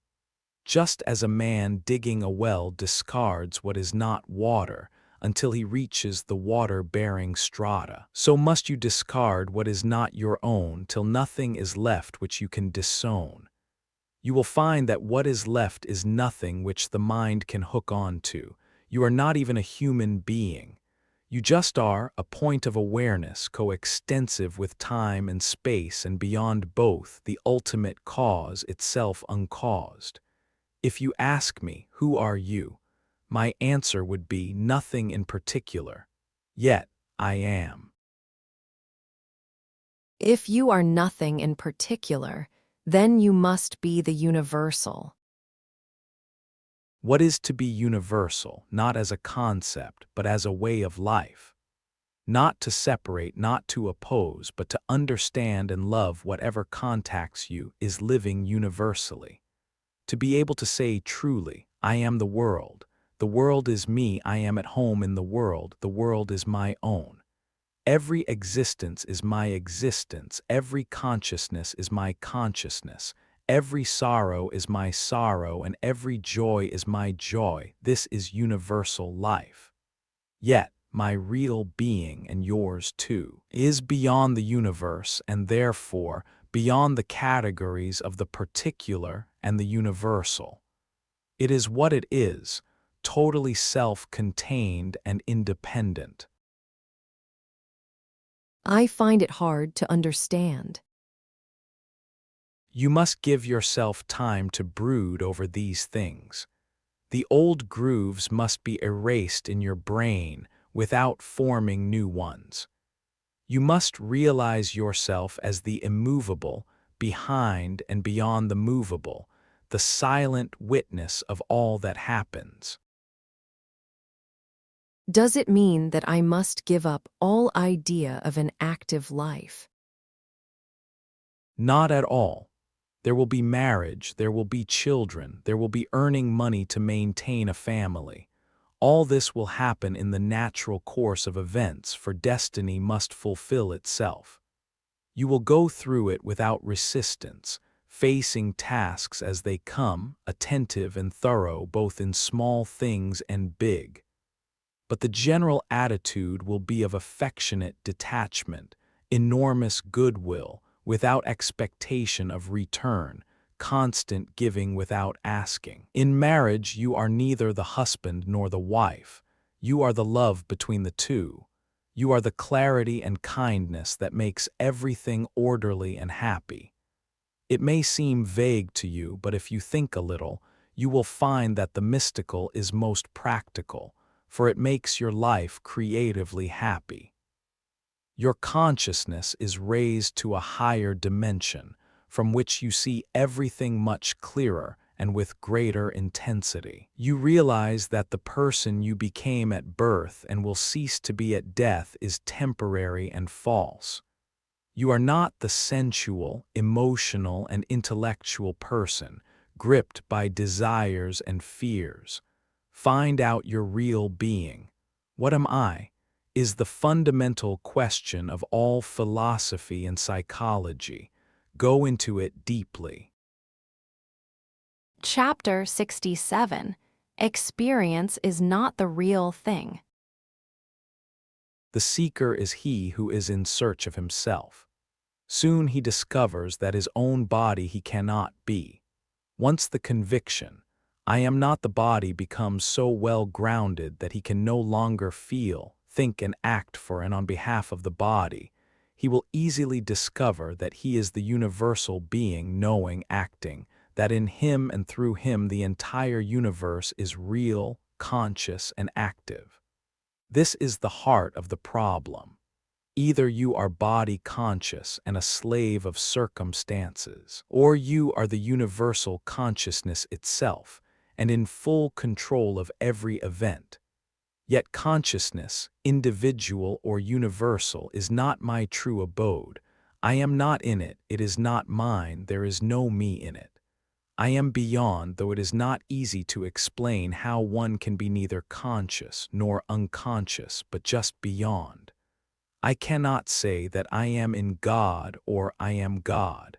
Just as a man digging a well discards what is not water until he reaches the water-bearing strata, so must you discard what is not your own till nothing is left which you can disown. You will find that what is left is nothing which the mind can hook on to. You are not even a human being. You just are a point of awareness coextensive with time and space and beyond both the ultimate cause itself uncaused. If you ask me, who are you? My answer would be nothing in particular. Yet, I am. If you are nothing in particular, then you must be the universal. What is to be universal, not as a concept, but as a way of life? Not to separate, not to oppose, but to understand and love whatever contacts you is living universally. To be able to say truly, I am the world is me, I am at home in the world is my own. Every existence is my existence, every consciousness is my consciousness, every sorrow is my sorrow, and every joy is my joy. This is universal life. Yet, my real being, and yours too, is beyond the universe and therefore beyond the categories of the particular and the universal. It is what it is, totally self-contained and independent. I find it hard to understand. You must give yourself time to brood over these things. The old grooves must be erased in your brain without forming new ones. You must realize yourself as the immovable, behind and beyond the movable, the silent witness of all that happens. Does it mean that I must give up all idea of an active life? Not at all. There will be marriage, there will be children, there will be earning money to maintain a family. All this will happen in the natural course of events, for destiny must fulfill itself. You will go through it without resistance, facing tasks as they come, attentive and thorough both in small things and big. But the general attitude will be of affectionate detachment, enormous goodwill, without expectation of return, constant giving without asking. In marriage, you are neither the husband nor the wife. You are the love between the two. You are the clarity and kindness that makes everything orderly and happy. It may seem vague to you, but if you think a little, you will find that the mystical is most practical, for it makes your life creatively happy. Your consciousness is raised to a higher dimension, from which you see everything much clearer and with greater intensity. You realize that the person you became at birth and will cease to be at death is temporary and false. You are not the sensual, emotional, and intellectual person, gripped by desires and fears. Find out your real being. What am I? Is the fundamental question of all philosophy and psychology. Go into it deeply. Chapter 67. Experience is not the real thing. The seeker is he who is in search of himself. Soon he discovers that his own body he cannot be. Once the conviction, I am not the body, becomes so well grounded that he can no longer feel, think, and act for and on behalf of the body, he will easily discover that he is the universal being knowing, acting, that in him and through him the entire universe is real, conscious, and active. This is the heart of the problem. Either you are body conscious and a slave of circumstances, or you are the universal consciousness itself and in full control of every event. Yet consciousness, individual or universal, is not my true abode. I am not in it, it is not mine, there is no me in it. I am beyond, though it is not easy to explain how one can be neither conscious nor unconscious, but just beyond. I cannot say that I am in God or I am God.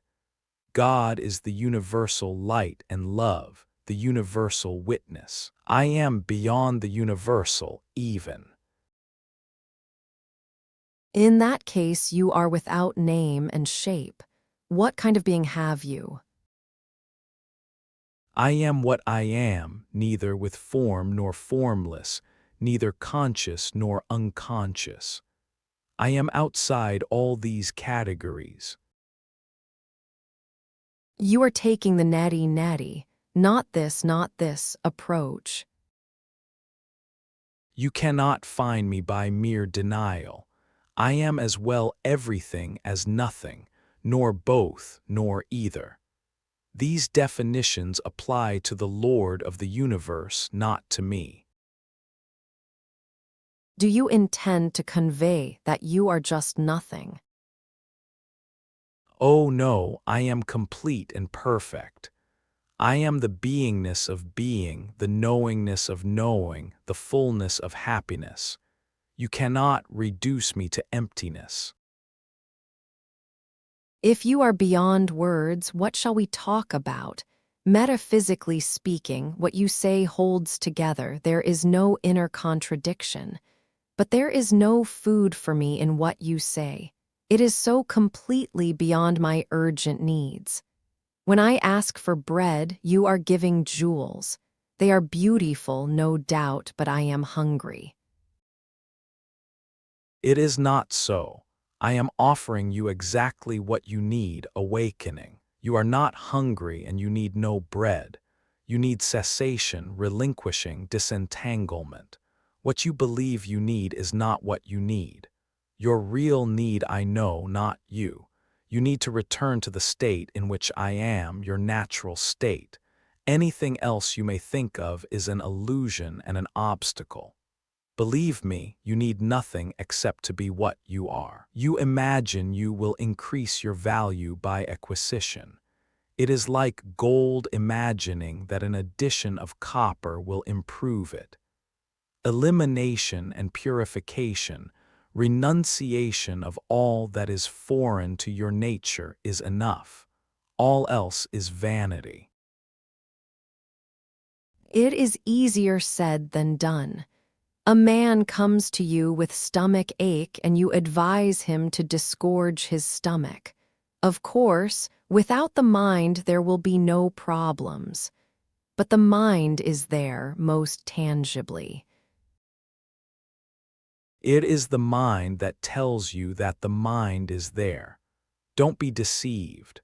God is the universal light and love, the universal witness. I am beyond the universal even. In that case, you are without name and shape. What kind of being have you? I am what I am, neither with form nor formless, neither conscious nor unconscious. I am outside all these categories. You are taking the natty, not this approach. You cannot find me by mere denial. I am as well everything as nothing, nor both nor either. These definitions apply to the Lord of the universe, not to me. Do you intend to convey that you are just nothing? Oh no, I am complete and perfect. I am the beingness of being, the knowingness of knowing, the fullness of happiness. You cannot reduce me to emptiness. If you are beyond words, what shall we talk about? Metaphysically speaking, what you say holds together. There is no inner contradiction. But there is no food for me in what you say. It is so completely beyond my urgent needs. When I ask for bread, you are giving jewels. They are beautiful, no doubt, but I am hungry. It is not so. I am offering you exactly what you need, awakening. You are not hungry and you need no bread. You need cessation, relinquishing, disentanglement. What you believe you need is not what you need. Your real need I know, not you. You need to return to the state in which I am, your natural state. Anything else you may think of is an illusion and an obstacle. Believe me, you need nothing except to be what you are. You imagine you will increase your value by acquisition. It is like gold imagining that an addition of copper will improve it. Elimination and purification, renunciation of all that is foreign to your nature is enough. All else is vanity. It is easier said than done. A man comes to you with stomach ache and you advise him to disgorge his stomach. Of course, without the mind there will be no problems. But the mind is there most tangibly. It is the mind that tells you that the mind is there. Don't be deceived.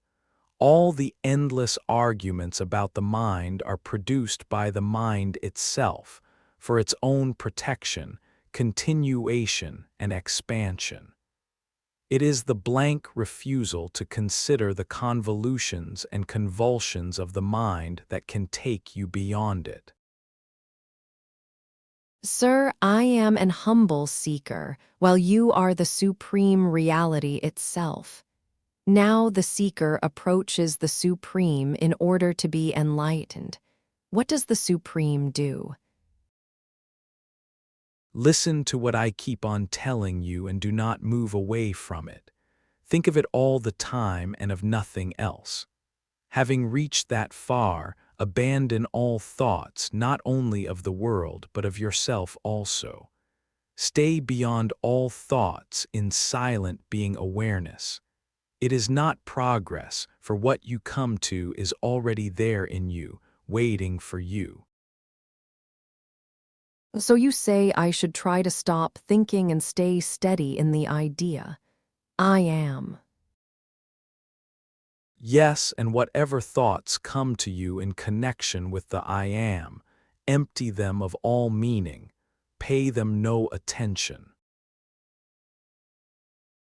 All the endless arguments about the mind are produced by the mind itself, for its own protection, continuation, and expansion. It is the blank refusal to consider the convolutions and convulsions of the mind that can take you beyond it. Sir, I am an humble seeker, while you are the supreme reality itself. Now the seeker approaches the supreme in order to be enlightened. What does the supreme do? Listen to what I keep on telling you and do not move away from it. Think of it all the time and of nothing else. Having reached that far, abandon all thoughts not only of the world but of yourself also. Stay beyond all thoughts in silent being awareness. It is not progress, for what you come to is already there in you, waiting for you. So you say I should try to stop thinking and stay steady in the idea. I am. Yes, and whatever thoughts come to you in connection with the I am, empty them of all meaning. Pay them no attention.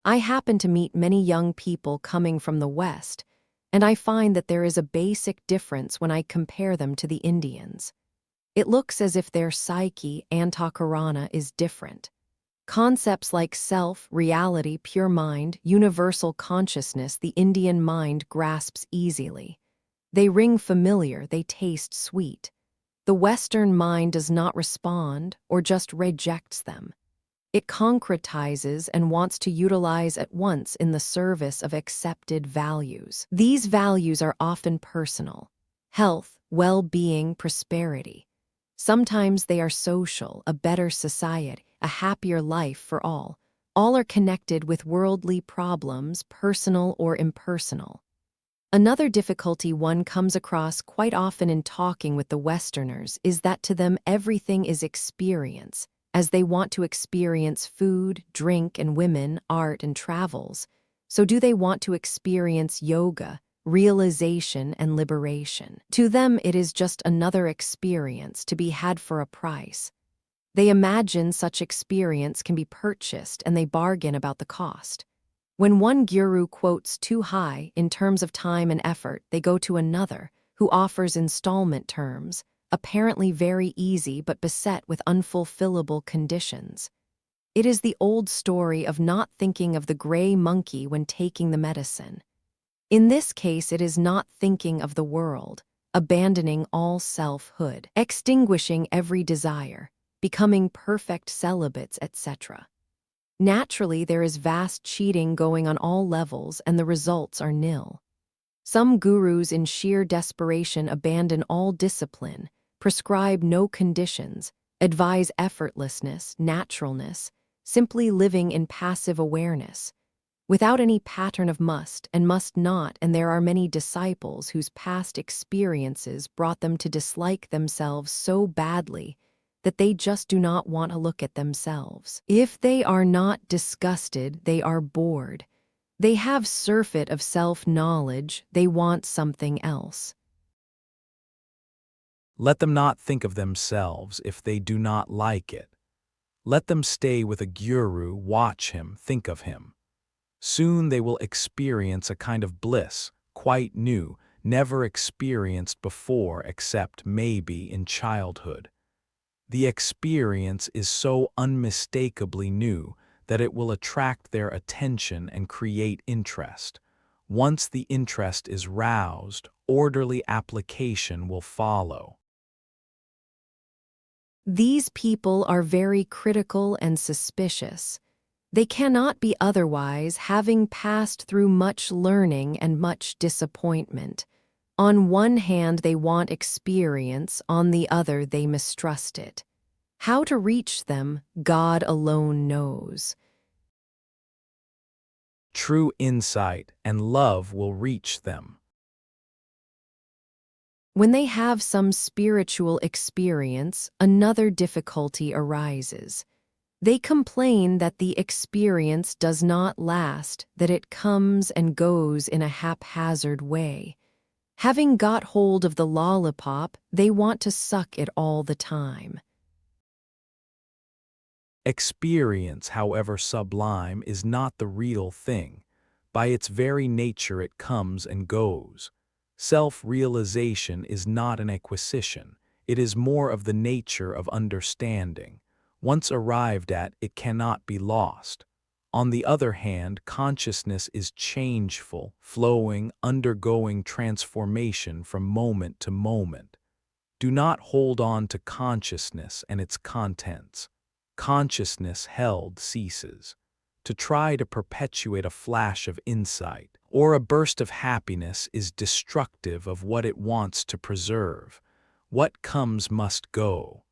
I happen to meet many young people coming from the West, and I find that there is a basic difference when I compare them to the Indians. It looks as if their psyche, antakarana, is different. Concepts like self, reality, pure mind, universal consciousness, the Indian mind grasps easily. They ring familiar, they taste sweet. The Western mind does not respond or just rejects them. It concretizes and wants to utilize at once in the service of accepted values. These values are often personal: health, well-being, prosperity. Sometimes they are social, a better society, a happier life for all. All are connected with worldly problems, personal or impersonal. Another difficulty one comes across quite often in talking with the Westerners is that to them everything is experience, as they want to experience food, drink, and women, art, and travels. So do they want to experience yoga, realization, and liberation. To them it is just another experience to be had for a price. They imagine such experience can be purchased and they bargain about the cost. When one guru quotes too high in terms of time and effort, they go to another, who offers installment terms, apparently very easy but beset with unfulfillable conditions. It is the old story of not thinking of the gray monkey when taking the medicine. In this case, it is not thinking of the world, abandoning all selfhood, extinguishing every desire, becoming perfect celibates, etc. Naturally, there is vast cheating going on all levels, and the results are nil. Some gurus in sheer desperation abandon all discipline, prescribe no conditions, advise effortlessness, naturalness, simply living in passive awareness, without any pattern of must and must not, and there are many disciples whose past experiences brought them to dislike themselves so badly that they just do not want to look at themselves. If they are not disgusted, they are bored. They have surfeit of self-knowledge, they want something else. Let them not think of themselves if they do not like it. Let them stay with a guru, watch him, think of him. Soon they will experience a kind of bliss, quite new, never experienced before except maybe in childhood. The experience is so unmistakably new that it will attract their attention and create interest. Once the interest is roused, orderly application will follow. These people are very critical and suspicious. They cannot be otherwise, having passed through much learning and much disappointment. On one hand, they want experience, on the other, they mistrust it. How to reach them, God alone knows. True insight and love will reach them. When they have some spiritual experience, another difficulty arises. They complain that the experience does not last, that it comes and goes in a haphazard way. Having got hold of the lollipop, they want to suck it all the time. Experience, however sublime, is not the real thing. By its very nature it comes and goes. Self-realization is not an acquisition. It is more of the nature of understanding. Once arrived at, it cannot be lost. On the other hand, consciousness is changeful, flowing, undergoing transformation from moment to moment. Do not hold on to consciousness and its contents. Consciousness held ceases. To try to perpetuate a flash of insight or a burst of happiness is destructive of what it wants to preserve. What comes must go.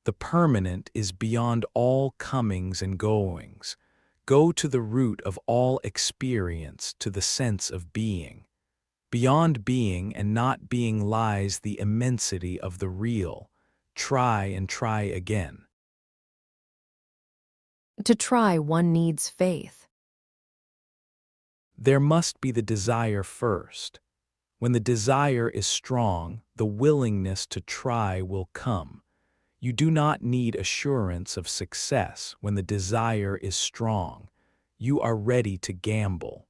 The permanent is beyond all comings and goings. Go to the root of all experience, to the sense of being. Beyond being and not being lies the immensity of the real. Try and try again. To try, one needs faith. There must be the desire first. When the desire is strong, the willingness to try will come. You do not need assurance of success when the desire is strong. You are ready to gamble.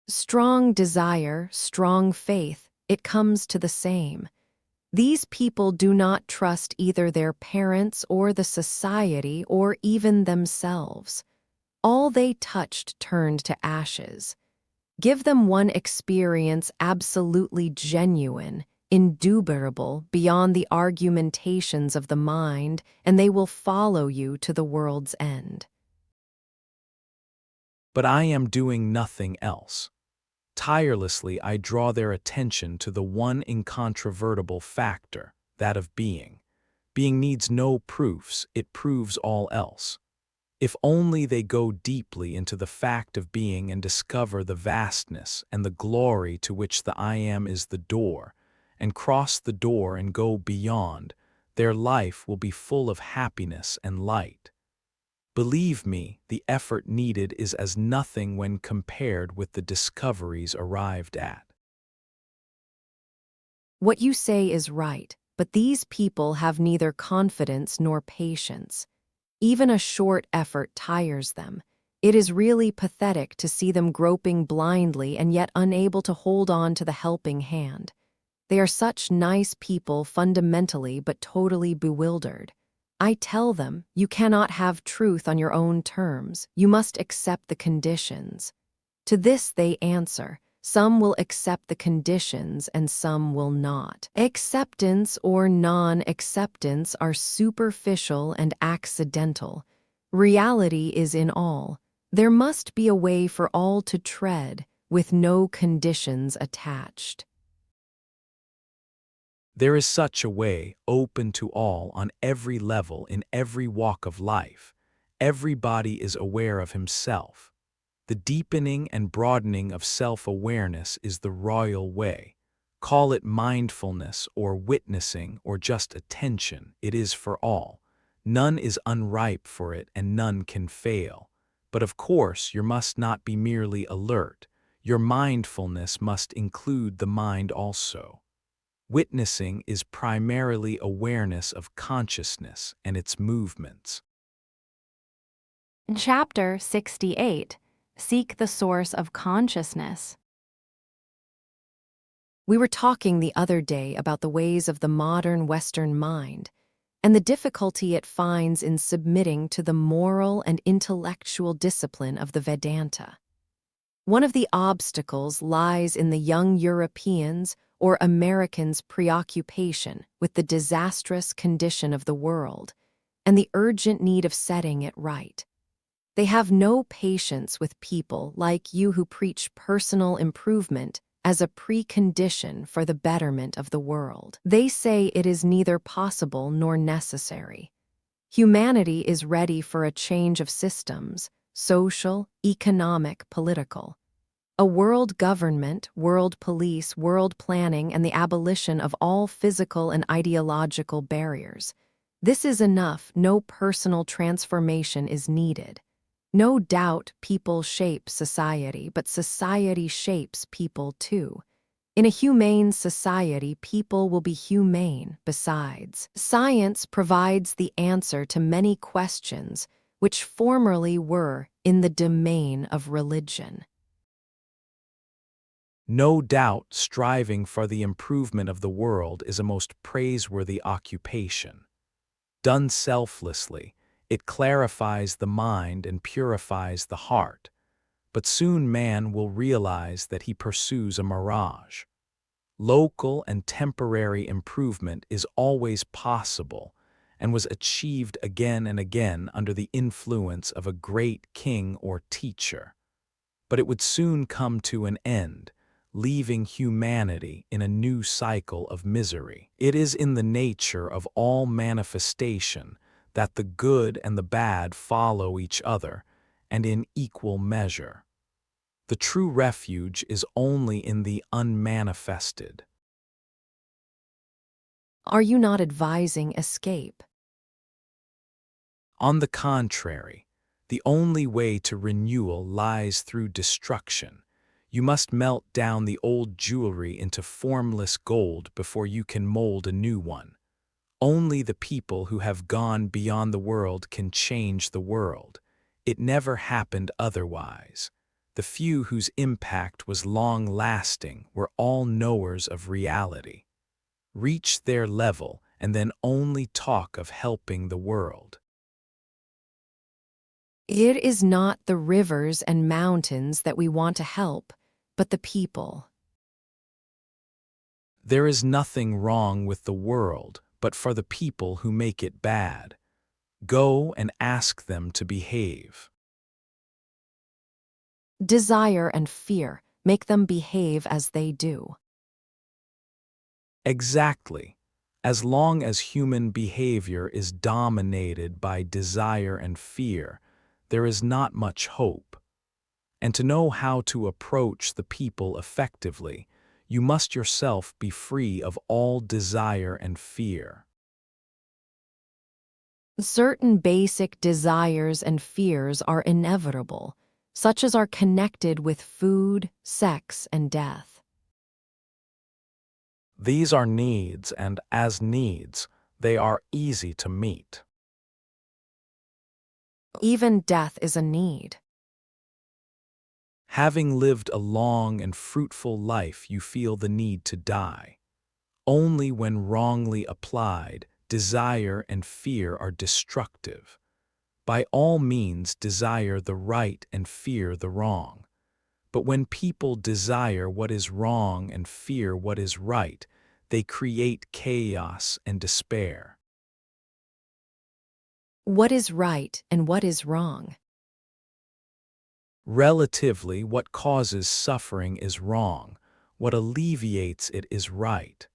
Strong desire, strong faith, it comes to the same. These people do not trust either their parents or the society or even themselves. All they touched turned to ashes. Give them one experience absolutely genuine, indubitable, beyond the argumentations of the mind, and they will follow you to the world's end. But I am doing nothing else. Tirelessly I draw their attention to the one incontrovertible factor, that of being. Being needs no proofs, it proves all else. If only they go deeply into the fact of being and discover the vastness and the glory to which the I Am is the door, and cross the door and go beyond, their life will be full of happiness and light. Believe me, the effort needed is as nothing when compared with the discoveries arrived at. What you say is right, but these people have neither confidence nor patience. Even a short effort tires them. It is really pathetic to see them groping blindly and yet unable to hold on to the helping hand. They are such nice people fundamentally but totally bewildered. I tell them, you cannot have truth on your own terms. You must accept the conditions. To this they answer, Some will accept the conditions and some will not. Acceptance or non-acceptance are superficial and accidental. Reality is in all. There must be a way for all to tread, with no conditions attached. There is such a way, open to all on every level in every walk of life. Everybody is aware of himself. The deepening and broadening of self-awareness is the royal way. Call it mindfulness or witnessing or just attention, it is for all. None is unripe for it and none can fail. But of course, you must not be merely alert. Your mindfulness must include the mind also. Witnessing is primarily awareness of consciousness and its movements. Chapter 68. Seek the source of consciousness. We were talking the other day about the ways of the modern Western mind and the difficulty it finds in submitting to the moral and intellectual discipline of the Vedanta. One of the obstacles lies in the young Europeans' or Americans' preoccupation with the disastrous condition of the world and the urgent need of setting it right. They have no patience with people like you who preach personal improvement as a precondition for the betterment of the world. They say it is neither possible nor necessary. Humanity is ready for a change of systems, social, economic, political. A world government, world police, world planning, and the abolition of all physical and ideological barriers. This is enough, no personal transformation is needed. No doubt people shape society, but society shapes people too. In a humane society, people will be humane besides. Science provides the answer to many questions which formerly were in the domain of religion. No doubt, striving for the improvement of the world is a most praiseworthy occupation. Done selflessly, it clarifies the mind and purifies the heart, but soon man will realize that he pursues a mirage. Local and temporary improvement is always possible and was achieved again and again under the influence of a great king or teacher. But it would soon come to an end, leaving humanity in a new cycle of misery. It is in the nature of all manifestation that the good and the bad follow each other, and in equal measure. The true refuge is only in the unmanifested. Are you not advising escape? On the contrary, the only way to renewal lies through destruction. You must melt down the old jewelry into formless gold before you can mold a new one. Only the people who have gone beyond the world can change the world. It never happened otherwise. The few whose impact was long-lasting were all knowers of reality. Reach their level and then only talk of helping the world. It is not the rivers and mountains that we want to help, but the people. There is nothing wrong with the world, but for the people who make it bad. Go and ask them to behave. Desire and fear make them behave as they do. Exactly. As long as human behavior is dominated by desire and fear, there is not much hope. And to know how to approach the people effectively, you must yourself be free of all desire and fear. Certain basic desires and fears are inevitable, such as are connected with food, sex, and death. These are needs, and as needs, they are easy to meet. Even death is a need. Having lived a long and fruitful life, you feel the need to die. Only when wrongly applied, desire and fear are destructive. By all means desire the right and fear the wrong. But when people desire what is wrong and fear what is right, they create chaos and despair. What is right and what is wrong? Relatively, what causes suffering is wrong. What alleviates it is right.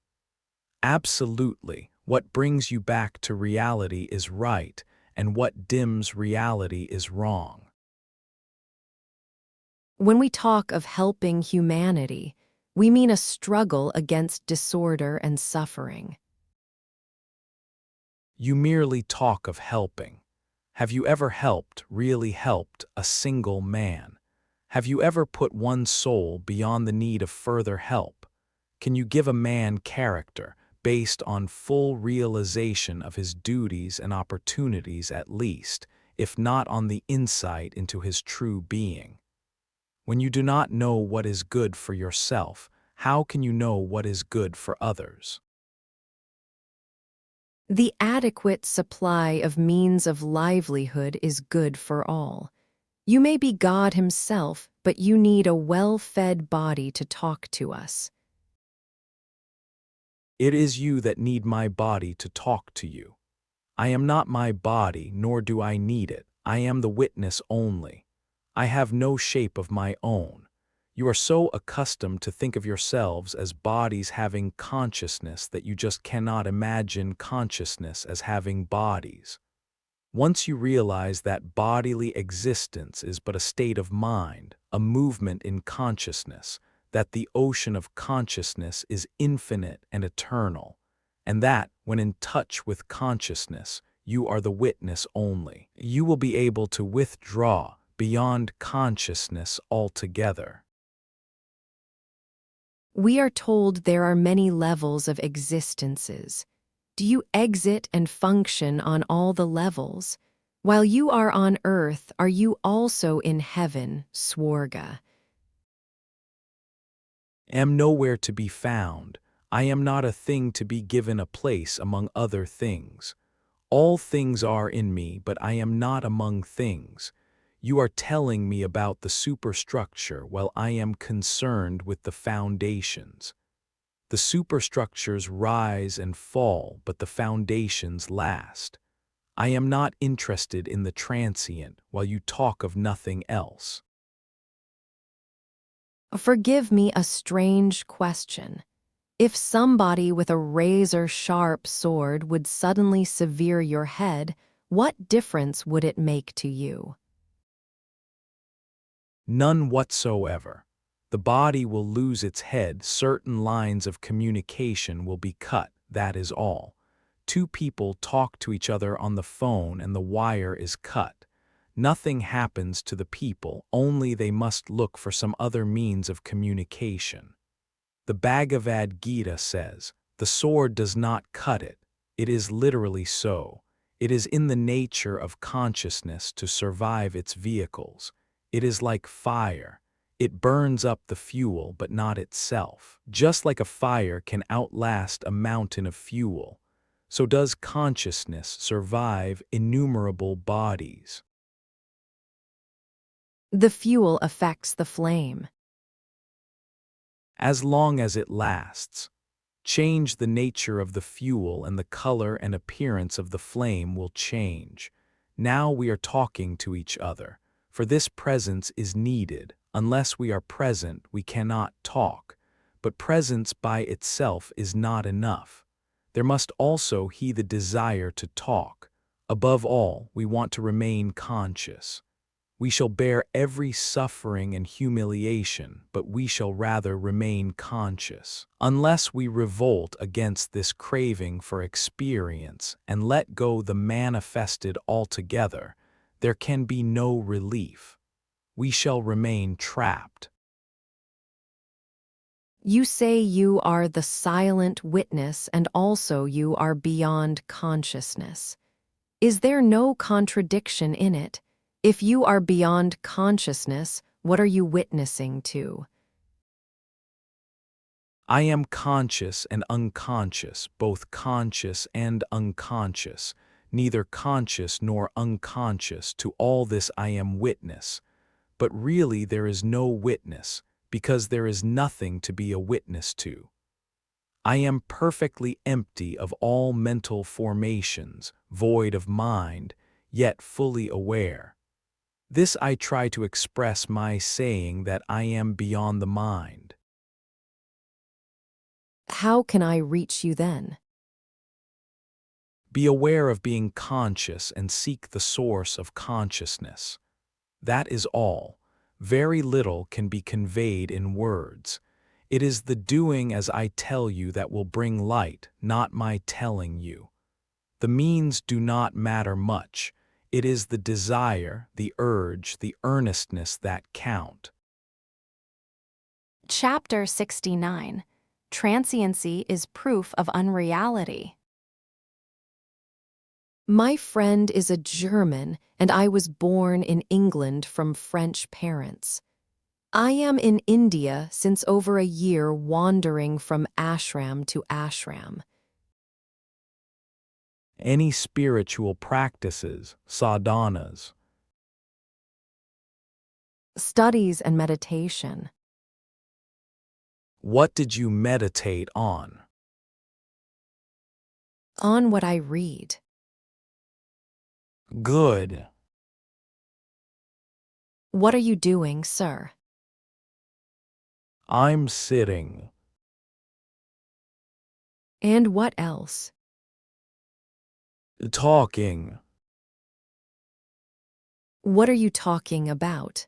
Absolutely, what brings you back to reality is right, and what dims reality is wrong. When we talk of helping humanity, we mean a struggle against disorder and suffering. You merely talk of helping. Have you ever helped, really helped, a single man? Have you ever put one soul beyond the need of further help? Can you give a man character based on full realization of his duties and opportunities at least, if not on the insight into his true being? When you do not know what is good for yourself, how can you know what is good for others? The adequate supply of means of livelihood is good for all. You may be God Himself, but you need a well-fed body to talk to us. It is you that need my body to talk to you. I am not my body, nor do I need it. I am the witness only. I have no shape of my own. You are so accustomed to think of yourselves as bodies having consciousness that you just cannot imagine consciousness as having bodies. Once you realize that bodily existence is but a state of mind, a movement in consciousness, that the ocean of consciousness is infinite and eternal, and that, when in touch with consciousness, you are the witness only, you will be able to withdraw beyond consciousness altogether. We are told there are many levels of existences. Do you exit and function on all the levels? While you are on earth, are you also in heaven, Swarga? Am nowhere to be found. I am not a thing to be given a place among other things. All things are in me, but I am not among things. You are telling me about the superstructure while I am concerned with the foundations. The superstructures rise and fall, but the foundations last. I am not interested in the transient while you talk of nothing else. Forgive me a strange question. If somebody with a razor-sharp sword would suddenly sever your head, what difference would it make to you? None whatsoever. The body will lose its head, certain lines of communication will be cut, that is all. Two people talk to each other on the phone and the wire is cut. Nothing happens to the people, only they must look for some other means of communication. The Bhagavad Gita says, "The sword does not cut it." It is literally so. It is in the nature of consciousness to survive its vehicles. It is like fire. It burns up the fuel but not itself. Just like a fire can outlast a mountain of fuel, so does consciousness survive innumerable bodies. The fuel affects the flame. As long as it lasts. Change the nature of the fuel and the color and appearance of the flame will change. Now we are talking to each other, for this presence is needed. Unless we are present, we cannot talk. But presence by itself is not enough. There must also be the desire to talk. Above all, we want to remain conscious. We shall bear every suffering and humiliation, but we shall rather remain conscious. Unless we revolt against this craving for experience and let go the manifested altogether, there can be no relief. We shall remain trapped. You say you are the silent witness and also you are beyond consciousness. Is there no contradiction in it? If you are beyond consciousness, what are you witnessing to? I am conscious and unconscious, both conscious and unconscious, neither conscious nor unconscious. To all this I am witness. but really there is no witness, because there is nothing to be a witness to. I am perfectly empty of all mental formations, void of mind, yet fully aware. This I try to express my saying that I am beyond the mind. How can I reach you then? Be aware of being conscious and seek the source of consciousness. That is all. Very little can be conveyed in words. It is the doing as I tell you that will bring light, not my telling you. The means do not matter much. It is the desire, the urge, the earnestness that count. Chapter 69. Transiency is proof of unreality. My friend is a German, and I was born in England from French parents. I am in India since over a year, wandering from ashram to ashram. Any spiritual practices, sadhanas. Studies and meditation. What did you meditate on? On what I read. Good. What are you doing, sir? I'm sitting. And what else? Talking. What are you talking about?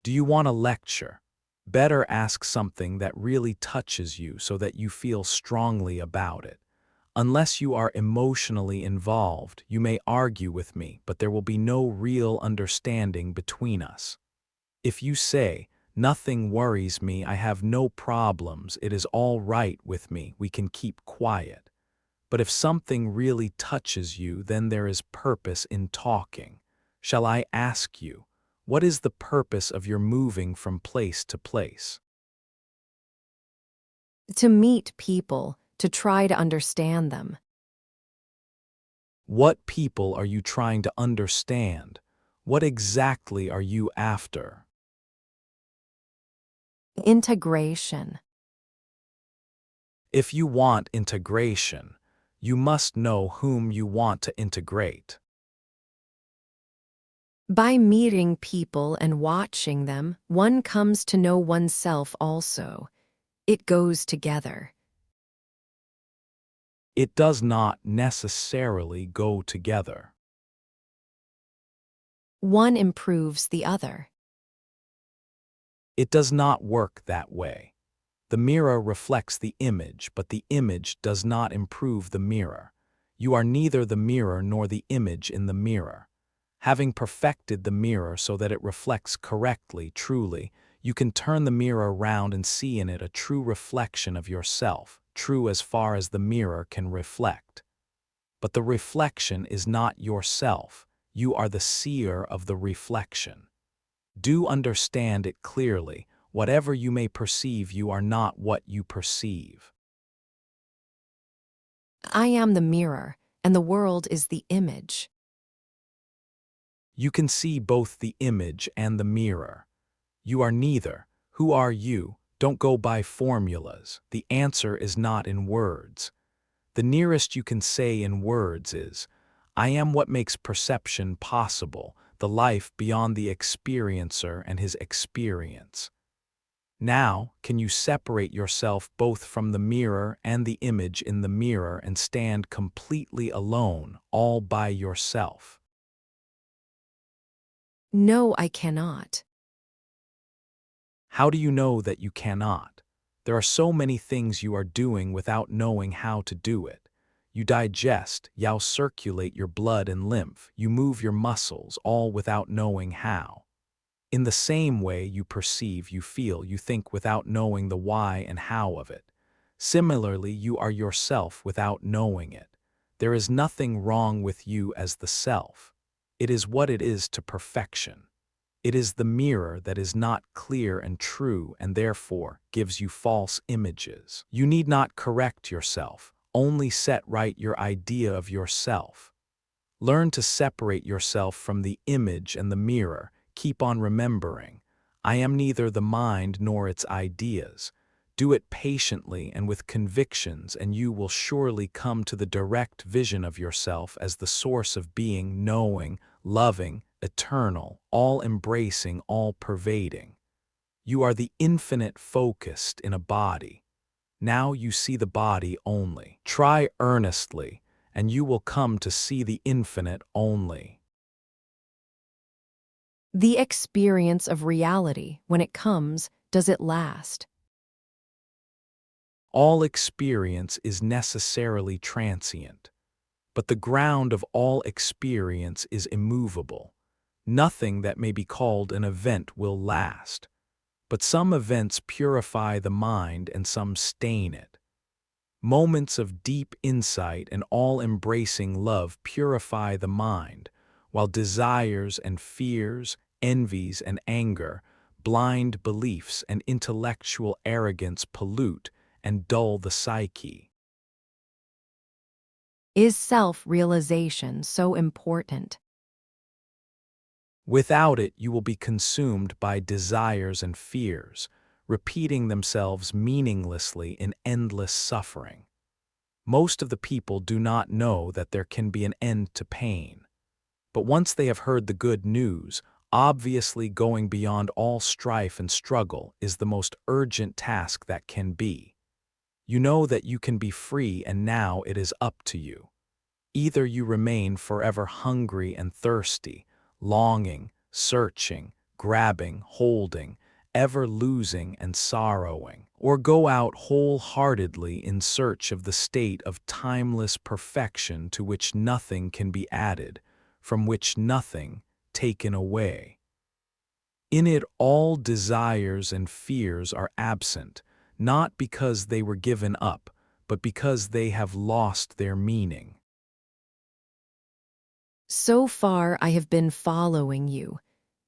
Do you want a lecture? Better ask something that really touches you so that you feel strongly about it. Unless you are emotionally involved, you may argue with me, but there will be no real understanding between us. If you say, "Nothing worries me, I have no problems, it is all right with me, we can keep quiet." But if something really touches you, then there is purpose in talking. Shall I ask you, what is the purpose of your moving from place to place? To meet people, to try to understand them. What people are you trying to understand? What exactly are you after? Integration. If you want integration, you must know whom you want to integrate. By meeting people and watching them, one comes to know oneself also. It goes together. It does not necessarily go together. One improves the other. It does not work that way. The mirror reflects the image, but the image does not improve the mirror. You are neither the mirror nor the image in the mirror. Having perfected the mirror so that it reflects correctly, truly, you can turn the mirror round and see in it a true reflection of yourself, true as far as the mirror can reflect. But the reflection is not yourself. You are the seer of the reflection. Do understand it clearly. Whatever you may perceive, you are not what you perceive. I am the mirror, and the world is the image. You can see both the image and the mirror. You are neither. Who are you? Don't go by formulas. The answer is not in words. The nearest you can say in words is, I am what makes perception possible, the life beyond the experiencer and his experience. Now, can you separate yourself both from the mirror and the image in the mirror and stand completely alone, all by yourself? No, I cannot. How do you know that you cannot? There are so many things you are doing without knowing how to do it. You digest, you circulate your blood and lymph, you move your muscles, all without knowing how. In the same way you perceive, you feel, you think without knowing the why and how of it. Similarly, you are yourself without knowing it. There is nothing wrong with you as the self. It is what it is to perfection. It is the mirror that is not clear and true and therefore gives you false images. You need not correct yourself, only set right your idea of yourself. Learn to separate yourself from the image and the mirror. Keep on remembering, I am neither the mind nor its ideas. Do it patiently and with convictions, and you will surely come to the direct vision of yourself as the source of being, knowing, loving, eternal, all-embracing, all-pervading. You are the infinite focused in a body. Now you see the body only. Try earnestly, and you will come to see the infinite only. The experience of reality, when it comes, does it last? All experience is necessarily transient, but the ground of all experience is immovable. Nothing that may be called an event will last, but some events purify the mind and some stain it. Moments of deep insight and all-embracing love purify the mind, while desires and fears, envies and anger, blind beliefs and intellectual arrogance pollute and dull the psyche. Is self-realization so important? Without it, you will be consumed by desires and fears, repeating themselves meaninglessly in endless suffering. Most of the people do not know that there can be an end to pain. But once they have heard the good news, obviously going beyond all strife and struggle is the most urgent task that can be. You know that you can be free, and now it is up to you. Either you remain forever hungry and thirsty, longing, searching, grabbing, holding, ever losing and sorrowing, or go out wholeheartedly in search of the state of timeless perfection to which nothing can be added, from which nothing taken away. In it all desires and fears are absent, not because they were given up, but because they have lost their meaning. So far I have been following you.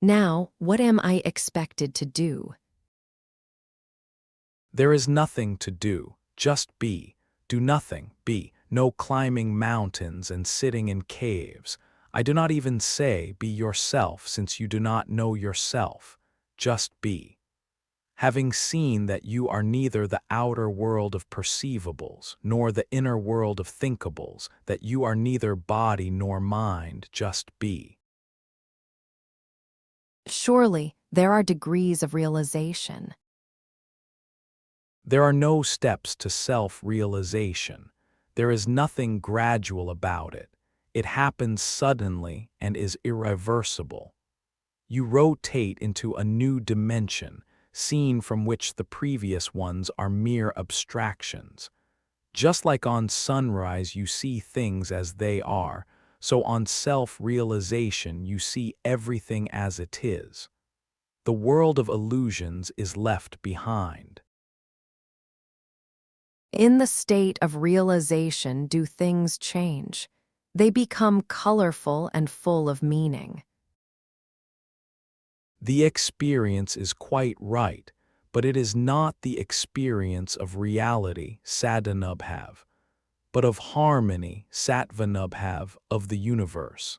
Now, what am I expected to do? There is nothing to do, just be. Do nothing, be. No climbing mountains and sitting in caves. I do not even say be yourself, since you do not know yourself. Just be. Having seen that you are neither the outer world of perceivables, nor the inner world of thinkables, that you are neither body nor mind, just be. Surely, there are degrees of realization. There are no steps to self-realization. There is nothing gradual about it. It happens suddenly and is irreversible. You rotate into a new dimension, seen from which the previous ones are mere abstractions. Just like on sunrise you see things as they are, so on self-realization you see everything as it is. The world of illusions is left behind. In the state of realization, do things change? They become colorful and full of meaning. The experience is quite right, but it is not the experience of reality, Sadanubhav, but of harmony, Sattvanubhav, of the universe.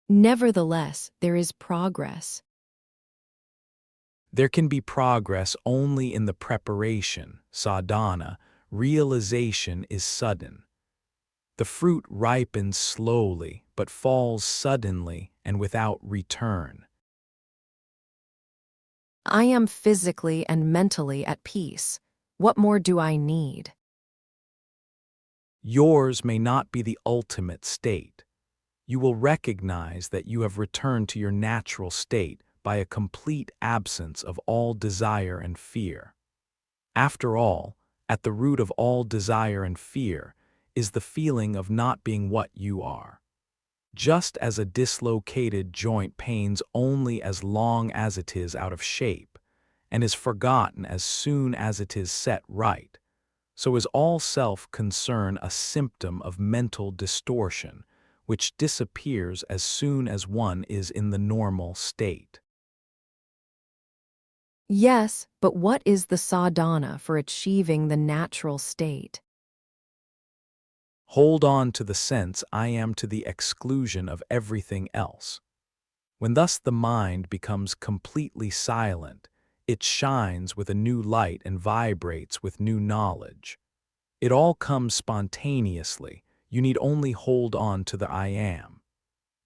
Nevertheless, there is progress. There can be progress only in the preparation, sadhana. Realization is sudden. The fruit ripens slowly, but falls suddenly and without return. I am physically and mentally at peace. What more do I need? Yours may not be the ultimate state. You will recognize that you have returned to your natural state by a complete absence of all desire and fear. After all, at the root of all desire and fear is the feeling of not being what you are. Just as a dislocated joint pains only as long as it is out of shape, and is forgotten as soon as it is set right, so is all self-concern a symptom of mental distortion, which disappears as soon as one is in the normal state. Yes, but what is the sadhana for achieving the natural state? Hold on to the sense I am to the exclusion of everything else. When thus the mind becomes completely silent, it shines with a new light and vibrates with new knowledge. It all comes spontaneously. You need only hold on to the I am.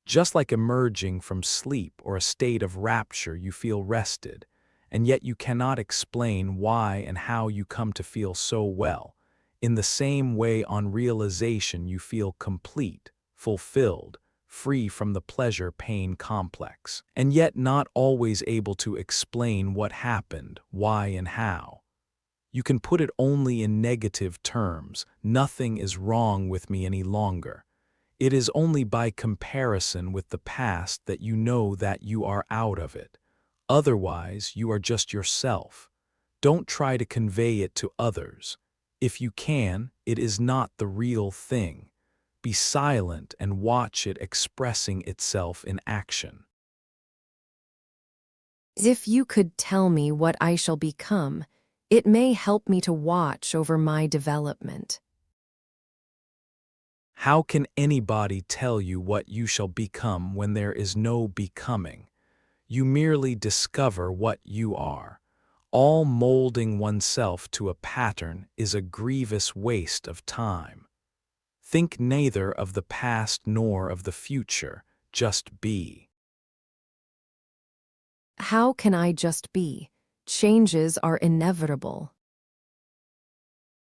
Just like emerging from sleep or a state of rapture, you feel rested, and yet you cannot explain why and how you come to feel so well. In the same way, on realization, you feel complete, fulfilled, free from the pleasure-pain complex, and yet not always able to explain what happened, why and how. You can put it only in negative terms: nothing is wrong with me any longer. It is only by comparison with the past that you know that you are out of it. Otherwise, you are just yourself. Don't try to convey it to others. If you can, it is not the real thing. Be silent and watch it expressing itself in action. If you could tell me what I shall become, it may help me to watch over my development. How can anybody tell you what you shall become when there is no becoming? You merely discover what you are. All molding oneself to a pattern is a grievous waste of time. Think neither of the past nor of the future, just be. How can I just be? Changes are inevitable.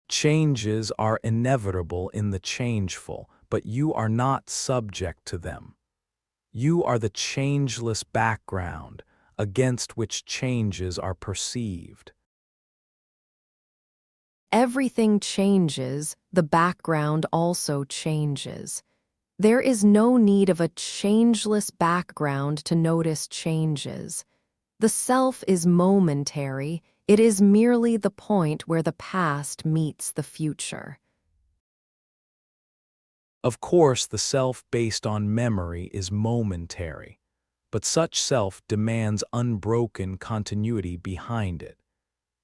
Changes are inevitable in the changeful, but you are not subject to them. You are the changeless background against which changes are perceived. Everything changes, the background also changes. There is no need of a changeless background to notice changes. The self is momentary, it is merely the point where the past meets the future. Of course, the self based on memory is momentary, but such self demands unbroken continuity behind it.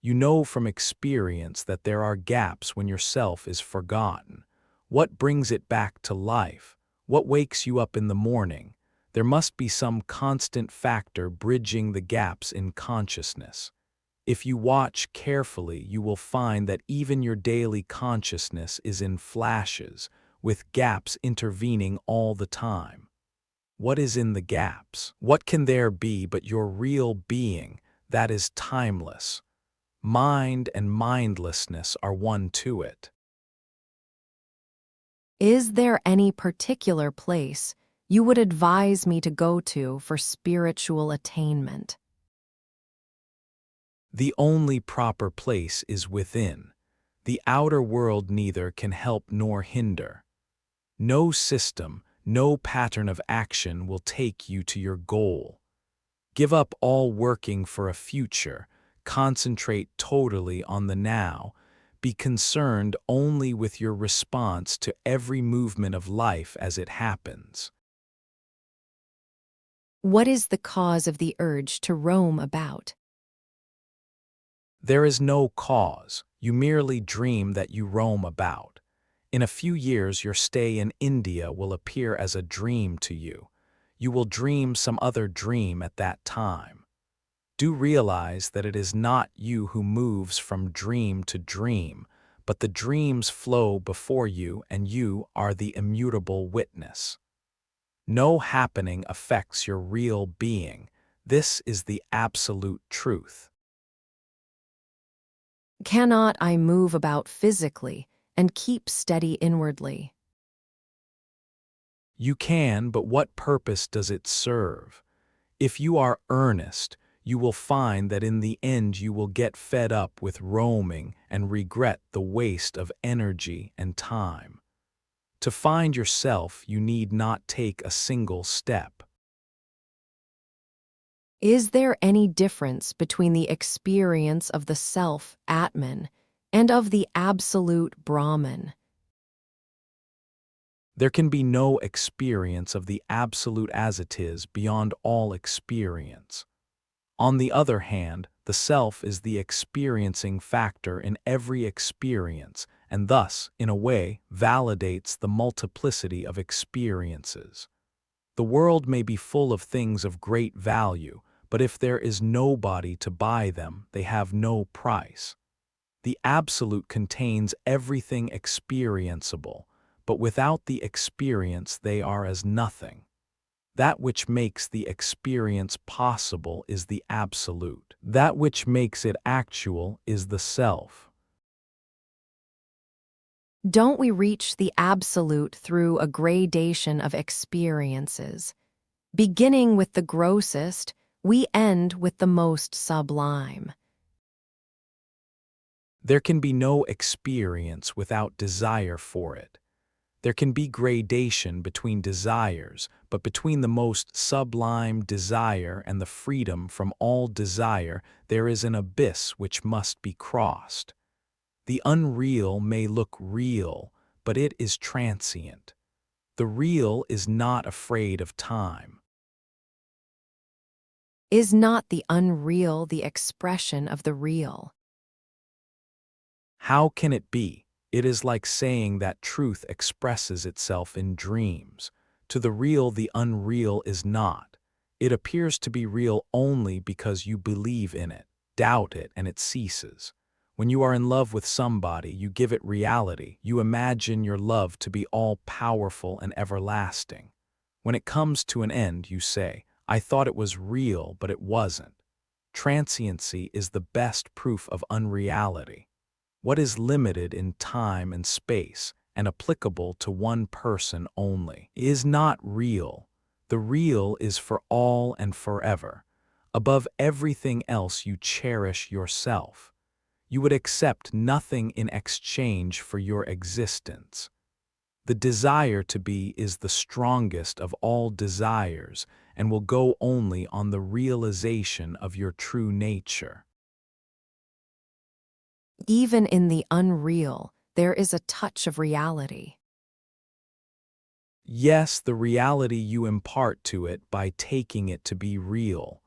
You know from experience that there are gaps when your self is forgotten. What brings it back to life? What wakes you up in the morning? There must be some constant factor bridging the gaps in consciousness. If you watch carefully, you will find that even your daily consciousness is in flashes, with gaps intervening all the time. What is in the gaps? What can there be but your real being that is timeless? Mind and mindlessness are one to it. Is there any particular place you would advise me to go to for spiritual attainment? The only proper place is within. The outer world neither can help nor hinder. No system, no pattern of action will take you to your goal. Give up all working for a future, concentrate totally on the now, be concerned only with your response to every movement of life as it happens. What is the cause of the urge to roam about? There is no cause, you merely dream that you roam about. In a few years your stay in India will appear as a dream to you. You will dream some other dream at that time. Do realize that it is not you who moves from dream to dream, but the dreams flow before you and you are the immutable witness. No happening affects your real being. This is the absolute truth. Cannot I move about physically and keep steady inwardly? You can, but what purpose does it serve? If you are earnest, you will find that in the end you will get fed up with roaming and regret the waste of energy and time. To find yourself, you need not take a single step. Is there any difference between the experience of the self, Atman, and of the absolute Brahman? There can be no experience of the absolute as it is beyond all experience. On the other hand, the self is the experiencing factor in every experience and thus, in a way, validates the multiplicity of experiences. The world may be full of things of great value, but if there is nobody to buy them, they have no price. The Absolute contains everything experienceable, but without the experience they are as nothing. That which makes the experience possible is the Absolute. That which makes it actual is the Self. Don't we reach the absolute through a gradation of experiences? Beginning with the grossest, we end with the most sublime. There can be no experience without desire for it. There can be gradation between desires, but between the most sublime desire and the freedom from all desire, there is an abyss which must be crossed. The unreal may look real, but it is transient. The real is not afraid of time. Is not the unreal the expression of the real? How can it be? It is like saying that truth expresses itself in dreams. To the real, the unreal is not. It appears to be real only because you believe in it, doubt it, and it ceases. When you are in love with somebody, you give it reality. You imagine your love to be all-powerful and everlasting. When it comes to an end, you say, I thought it was real, but it wasn't. Transiency is the best proof of unreality. What is limited in time and space and applicable to one person only is not real. The real is for all and forever. Above everything else you cherish yourself. You would accept nothing in exchange for your existence. The desire to be is the strongest of all desires and will go only on the realization of your true nature. Even in the unreal, there is a touch of reality. Yes, the reality you impart to it by taking it to be real.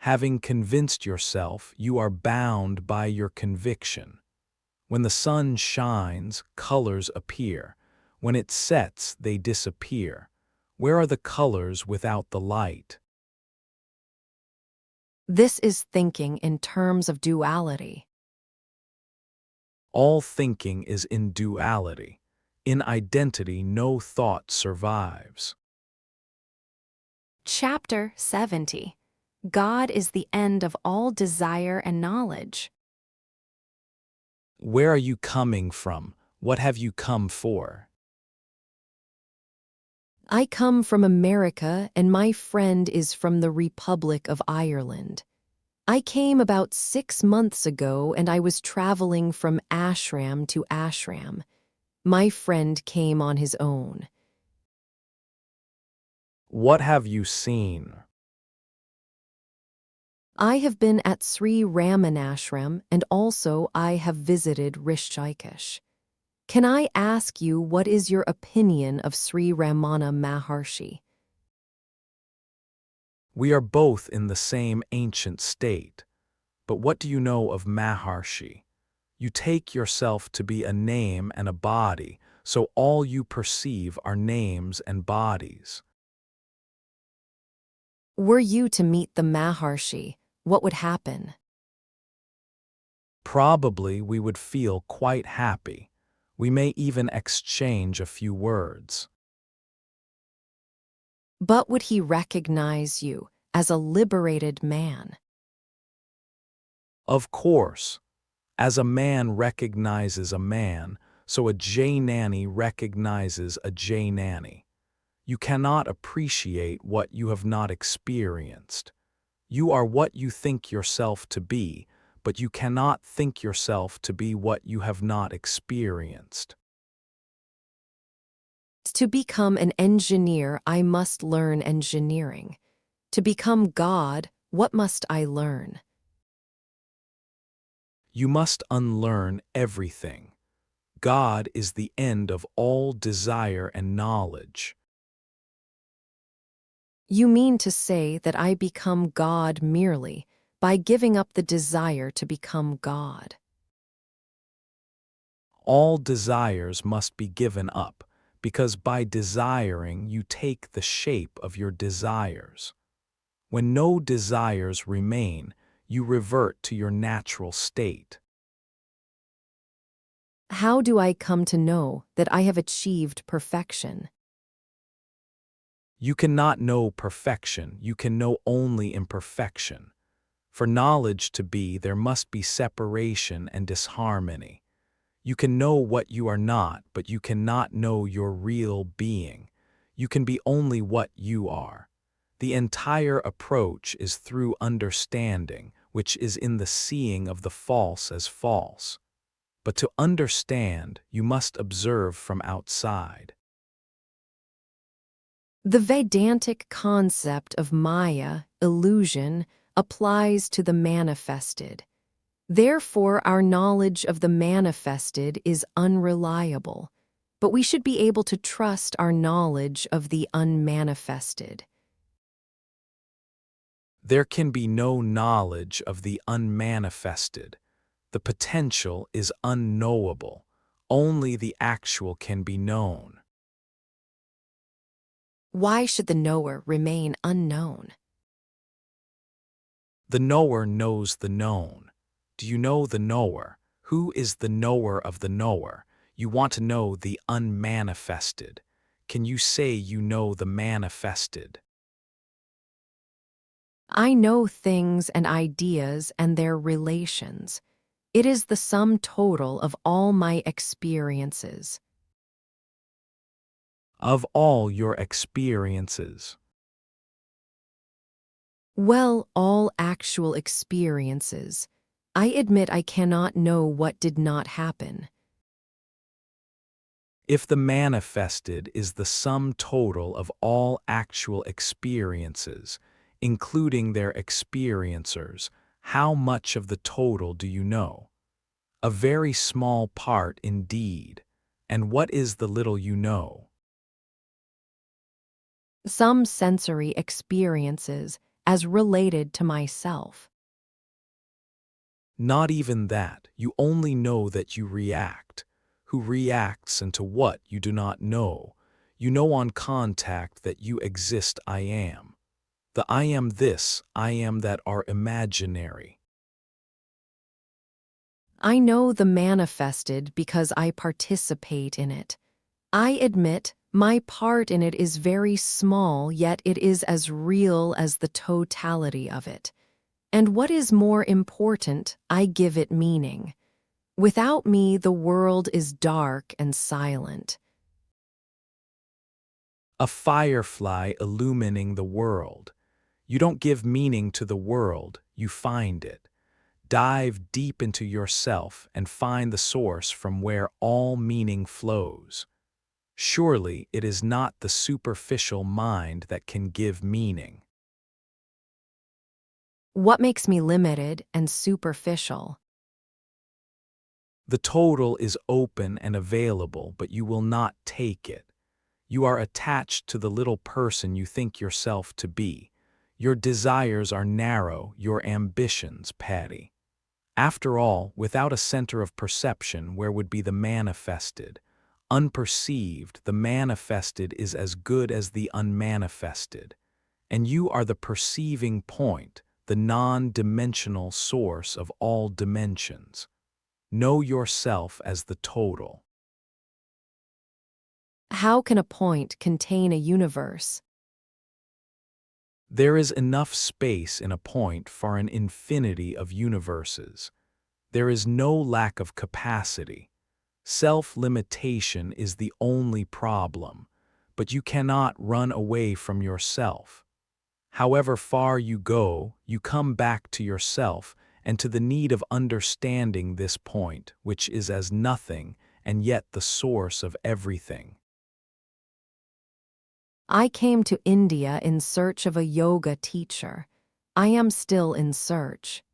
Having convinced yourself, you are bound by your conviction. When the sun shines, colors appear. When it sets, they disappear. Where are the colors without the light? This is thinking in terms of duality. All thinking is in duality. In identity, no thought survives. Chapter 70. God is the end of all desire and knowledge. Where are you coming from? What have you come for? I come from America and my friend is from the Republic of Ireland. I came about 6 months ago and I was traveling from ashram to ashram. My friend came on his own. What have you seen? I have been at Sri Ramanashram and also I have visited Rishikesh. Can I ask you what is your opinion of Sri Ramana Maharshi? We are both in the same ancient state. But what do you know of Maharshi? You take yourself to be a name and a body, so all you perceive are names and bodies. Were you to meet the Maharshi, what would happen? Probably we would feel quite happy. We may even exchange a few words. But would he recognize you as a liberated man? Of course, as a man recognizes a man, so a J-nanny recognizes a J-nanny. You cannot appreciate what you have not experienced. You are what you think yourself to be, but you cannot think yourself to be what you have not experienced. To become an engineer, I must learn engineering. To become God, what must I learn? You must unlearn everything. God is the end of all desire and knowledge. You mean to say that I become God merely by giving up the desire to become God. All desires must be given up, because by desiring you take the shape of your desires. When no desires remain, you revert to your natural state. How do I come to know that I have achieved perfection? You cannot know perfection, you can know only imperfection. For knowledge to be, there must be separation and disharmony. You can know what you are not, but you cannot know your real being. You can be only what you are. The entire approach is through understanding, which is in the seeing of the false as false. But to understand, you must observe from outside. The Vedantic concept of Maya, illusion, applies to the manifested. Therefore, our knowledge of the manifested is unreliable, but we should be able to trust our knowledge of the unmanifested. There can be no knowledge of the unmanifested. The potential is unknowable. Only the actual can be known. Why should the knower remain unknown? The knower knows the known. Do you know the knower? Who is the knower of the knower? You want to know the unmanifested. Can you say you know the manifested? I know things and ideas and their relations. It is the sum total of all my experiences. Of all your experiences. Well, all actual experiences. I admit I cannot know what did not happen. If the manifested is the sum total of all actual experiences, including their experiencers, how much of the total do you know? A very small part indeed. And what is the little you know? Some sensory experiences as related to myself. Not even that. You only know that you react. Who reacts and to what you do not know. You know on contact that you exist I am. The I am this, I am that are imaginary. I know the manifested because I participate in it. I admit my part in it is very small, yet it is as real as the totality of it. And what is more important, I give it meaning. Without me, the world is dark and silent. A firefly illumining the world. You don't give meaning to the world, you find it. Dive deep into yourself and find the source from where all meaning flows. Surely it is not the superficial mind that can give meaning. What makes me limited and superficial? The total is open and available, but you will not take it. You are attached to the little person you think yourself to be. Your desires are narrow, your ambitions petty. After all, without a center of perception, where would be the manifested? Unperceived, the manifested is as good as the unmanifested. And you are the perceiving point, the non-dimensional source of all dimensions. Know yourself as the total. How can a point contain a universe? There is enough space in a point for an infinity of universes. There is no lack of capacity. Self-limitation is the only problem, but you cannot run away from yourself. However far you go, you come back to yourself and to the need of understanding this point, which is as nothing and yet the source of everything. I came to India in search of a yoga teacher. I am still in search.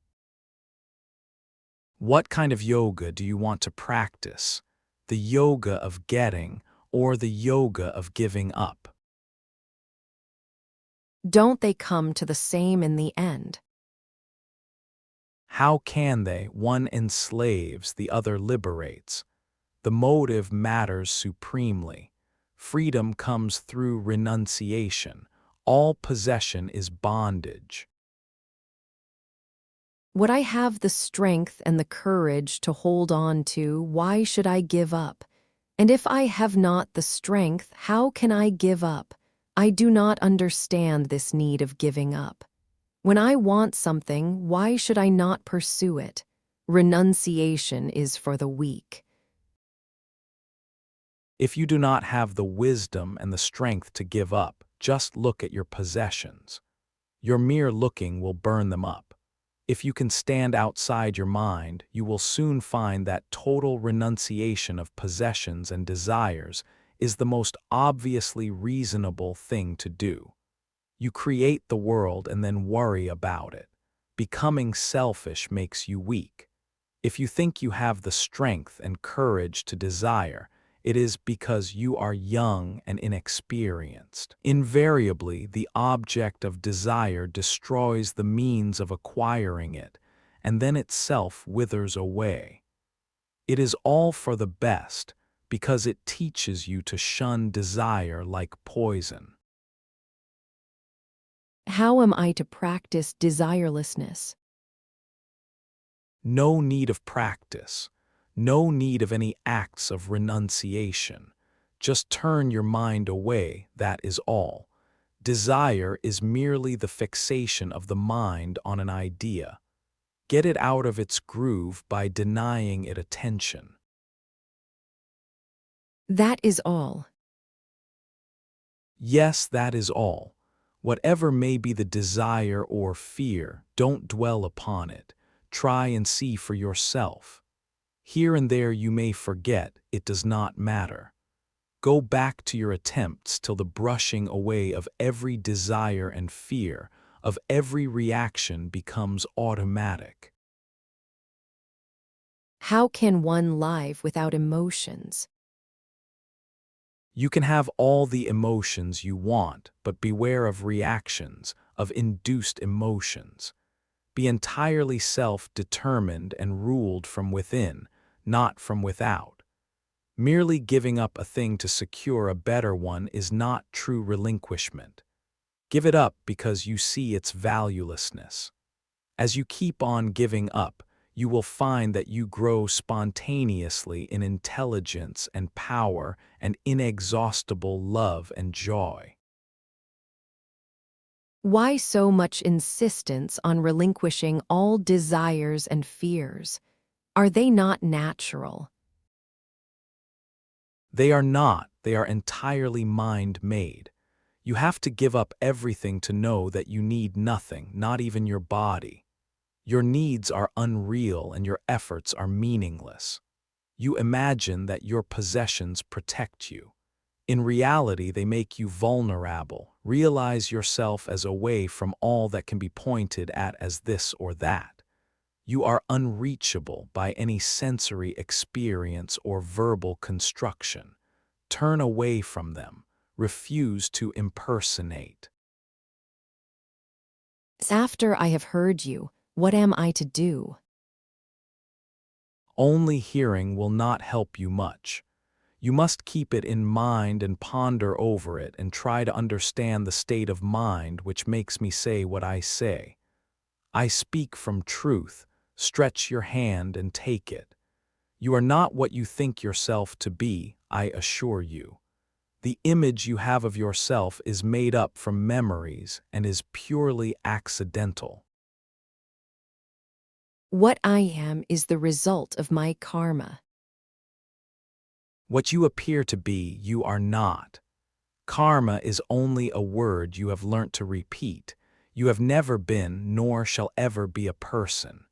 What kind of yoga do you want to practice? The yoga of getting or the yoga of giving up? Don't they come to the same in the end? How can they? One enslaves, the other liberates. The motive matters supremely. Freedom comes through renunciation. All possession is bondage. What I have the strength and the courage to hold on to, why should I give up? And if I have not the strength, how can I give up? I do not understand this need of giving up. When I want something, why should I not pursue it? Renunciation is for the weak. If you do not have the wisdom and the strength to give up, just look at your possessions. Your mere looking will burn them up. If you can stand outside your mind, you will soon find that total renunciation of possessions and desires is the most obviously reasonable thing to do. You create the world and then worry about it. Becoming selfish makes you weak. If you think you have the strength and courage to desire, it is because you are young and inexperienced. Invariably, the object of desire destroys the means of acquiring it, and then itself withers away. It is all for the best, because it teaches you to shun desire like poison. How am I to practice desirelessness? No need of practice, no need of any acts of renunciation. Just turn your mind away, that is all. Desire is merely the fixation of the mind on an idea. Get it out of its groove by denying it attention. That is all. Yes, that is all. Whatever may be the desire or fear, don't dwell upon it. Try and see for yourself. Here and there you may forget, it does not matter. Go back to your attempts till the brushing away of every desire and fear, of every reaction becomes automatic. How can one live without emotions? You can have all the emotions you want, but beware of reactions, of induced emotions. Be entirely self-determined and ruled from within, not from without. Merely giving up a thing to secure a better one is not true relinquishment. Give it up because you see its valuelessness. As you keep on giving up, you will find that you grow spontaneously in intelligence and power and inexhaustible love and joy. Why so much insistence on relinquishing all desires and fears? Are they not natural? They are not, they are entirely mind-made. You have to give up everything to know that you need nothing, not even your body. Your needs are unreal and your efforts are meaningless. You imagine that your possessions protect you. In reality, they make you vulnerable. Realize yourself as away from all that can be pointed at as this or that. You are unreachable by any sensory experience or verbal construction. Turn away from them. Refuse to impersonate. After I have heard you, what am I to do? Only hearing will not help you much. You must keep it in mind and ponder over it and try to understand the state of mind which makes me say what I say. I speak from truth. Stretch your hand and take it. You are not what you think yourself to be, I assure you. The image you have of yourself is made up from memories and is purely accidental. What I am is the result of my karma. What you appear to be, you are not. Karma is only a word you have learnt to repeat. You have never been, nor shall ever be a person.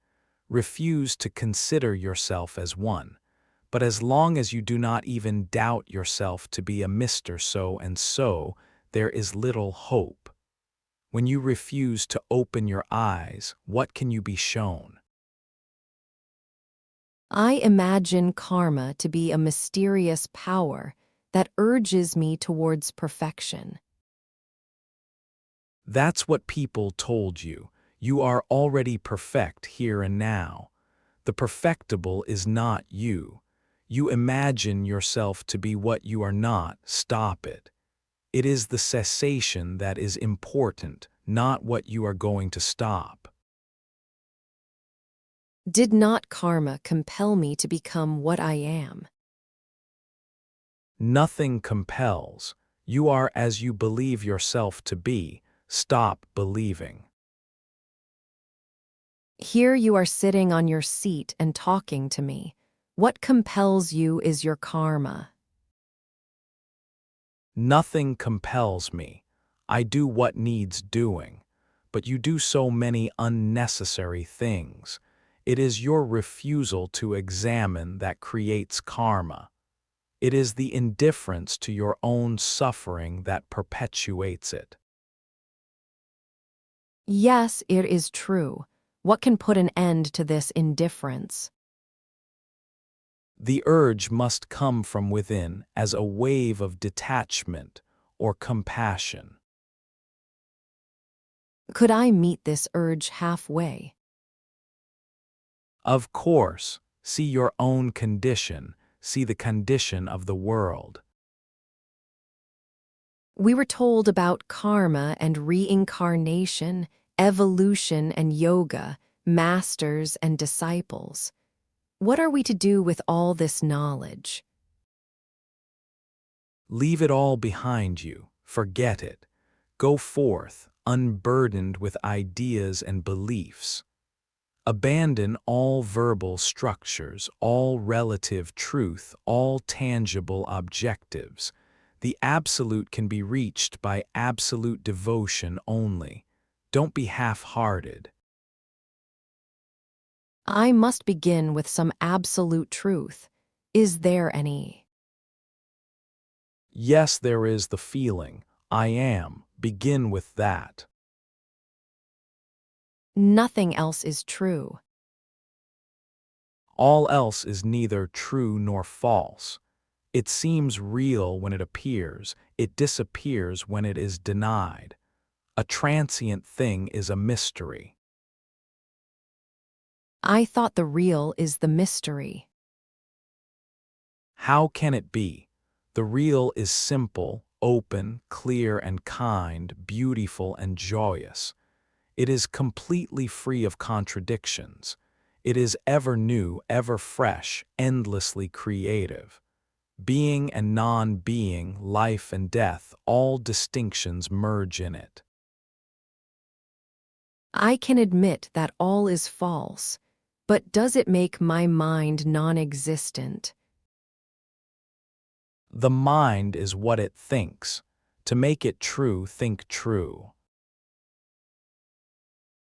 Refuse to consider yourself as one. But as long as you do not even doubt yourself to be a Mr. So-and-so, there is little hope. When you refuse to open your eyes, what can you be shown? I imagine karma to be a mysterious power that urges me towards perfection. That's what people told you. You are already perfect here and now. The perfectible is not you. You imagine yourself to be what you are not. Stop it. It is the cessation that is important, not what you are going to stop. Did not karma compel me to become what I am? Nothing compels. You are as you believe yourself to be. Stop believing. Here you are sitting on your seat and talking to me. What compels you is your karma. Nothing compels me. I do what needs doing. But you do so many unnecessary things. It is your refusal to examine that creates karma. It is the indifference to your own suffering that perpetuates it. Yes, it is true. What can put an end to this indifference? The urge must come from within as a wave of detachment or compassion. Could I meet this urge halfway? Of course, see your own condition, see the condition of the world. We were told about karma and reincarnation, evolution and yoga, masters and disciples. What are we to do with all this knowledge? Leave it all behind you, forget it. Go forth, unburdened with ideas and beliefs. Abandon all verbal structures, all relative truth, all tangible objectives. The absolute can be reached by absolute devotion only. Don't be half-hearted. I must begin with some absolute truth. Is there any? Yes, there is the feeling. I am. Begin with that. Nothing else is true. All else is neither true nor false. It seems real when it appears, it disappears when it is denied. A transient thing is a mystery. I thought the real is the mystery. How can it be? The real is simple, open, clear and kind, beautiful and joyous. It is completely free of contradictions. It is ever new, ever fresh, endlessly creative. Being and non-being, life and death, all distinctions merge in it. I can admit that all is false, but does it make my mind non-existent? The mind is what it thinks. To make it true, think true.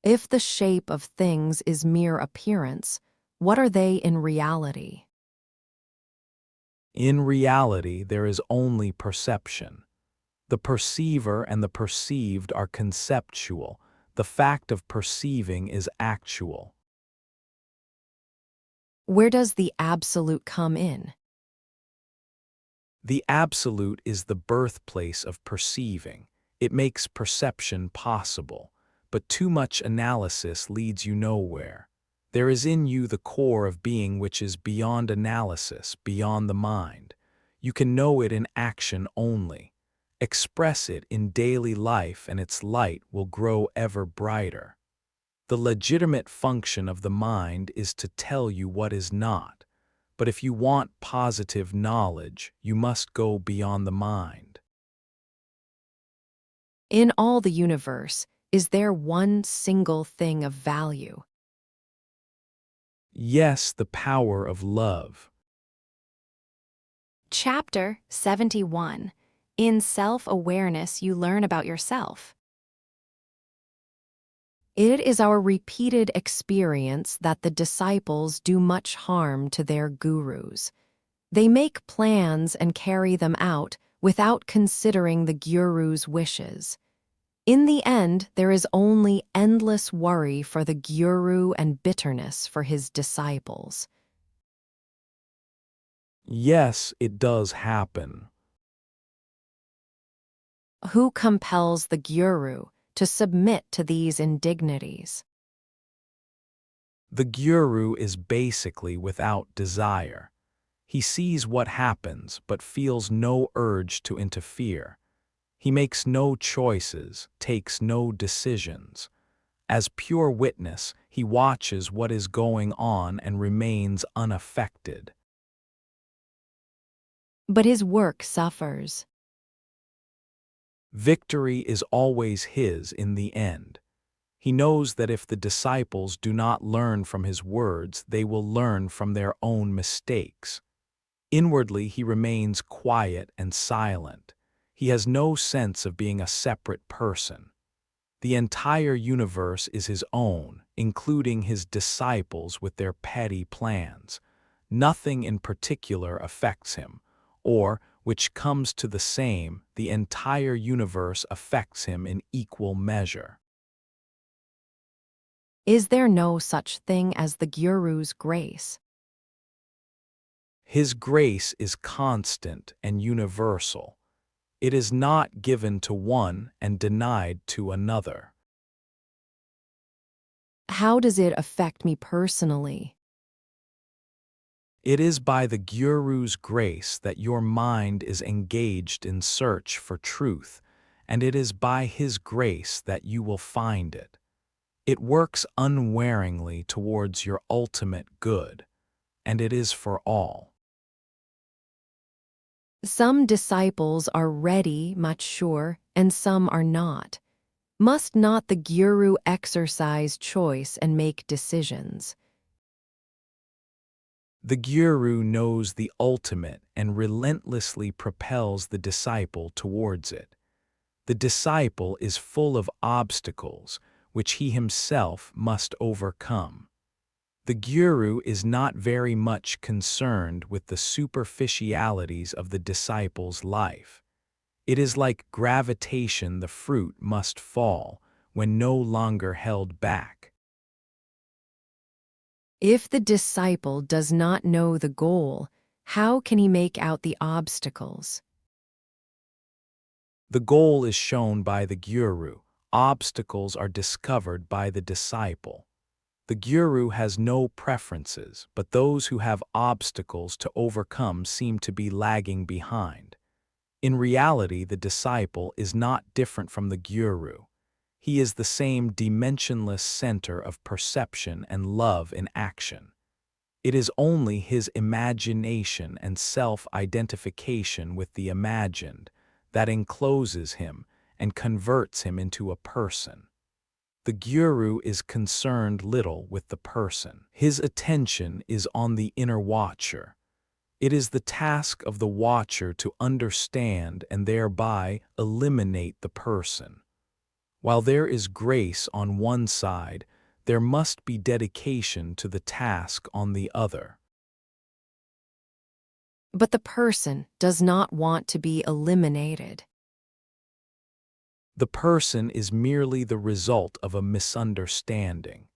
If the shape of things is mere appearance, what are they in reality? In reality, there is only perception. The perceiver and the perceived are conceptual. The fact of perceiving is actual. Where does the absolute come in? The absolute is the birthplace of perceiving. It makes perception possible, but too much analysis leads you nowhere. There is in you the core of being which is beyond analysis, beyond the mind. You can know it in action only. Express it in daily life and its light will grow ever brighter. The legitimate function of the mind is to tell you what is not. But if you want positive knowledge, you must go beyond the mind. In all the universe, is there one single thing of value? Yes, the power of love. Chapter 71. In self-awareness, you learn about yourself. It is our repeated experience that the disciples do much harm to their gurus. They make plans and carry them out without considering the guru's wishes. In the end, there is only endless worry for the guru and bitterness for his disciples. Yes, it does happen. Who compels the guru to submit to these indignities? The guru is basically without desire. He sees what happens but feels no urge to interfere. He makes no choices, takes no decisions. As pure witness, he watches what is going on and remains unaffected. But his work suffers. Victory is always his in the end. He knows that if the disciples do not learn from his words, they will learn from their own mistakes. Inwardly, he remains quiet and silent. He has no sense of being a separate person. The entire universe is his own, including his disciples with their petty plans. Nothing in particular affects him, or, which comes to the same, the entire universe affects him in equal measure. Is there no such thing as the Guru's grace? His grace is constant and universal. It is not given to one and denied to another. How does it affect me personally? It is by the Guru's grace that your mind is engaged in search for truth, and it is by his grace that you will find it. It works unwaringly towards your ultimate good, and it is for all. Some disciples are ready, much sure, and some are not. Must not the Guru exercise choice and make decisions? The Guru knows the ultimate and relentlessly propels the disciple towards it. The disciple is full of obstacles, which he himself must overcome. The Guru is not very much concerned with the superficialities of the disciple's life. It is like gravitation, the fruit must fall when no longer held back. If the disciple does not know the goal, how can he make out the obstacles? The goal is shown by the Guru. Obstacles are discovered by the disciple. The Guru has no preferences, but those who have obstacles to overcome seem to be lagging behind. In reality, the disciple is not different from the Guru. He is the same dimensionless center of perception and love in action. It is only his imagination and self-identification with the imagined that encloses him and converts him into a person. The Guru is concerned little with the person. His attention is on the inner watcher. It is the task of the watcher to understand and thereby eliminate the person. While there is grace on one side, there must be dedication to the task on the other. But the person does not want to be eliminated. The person is merely the result of a misunderstanding.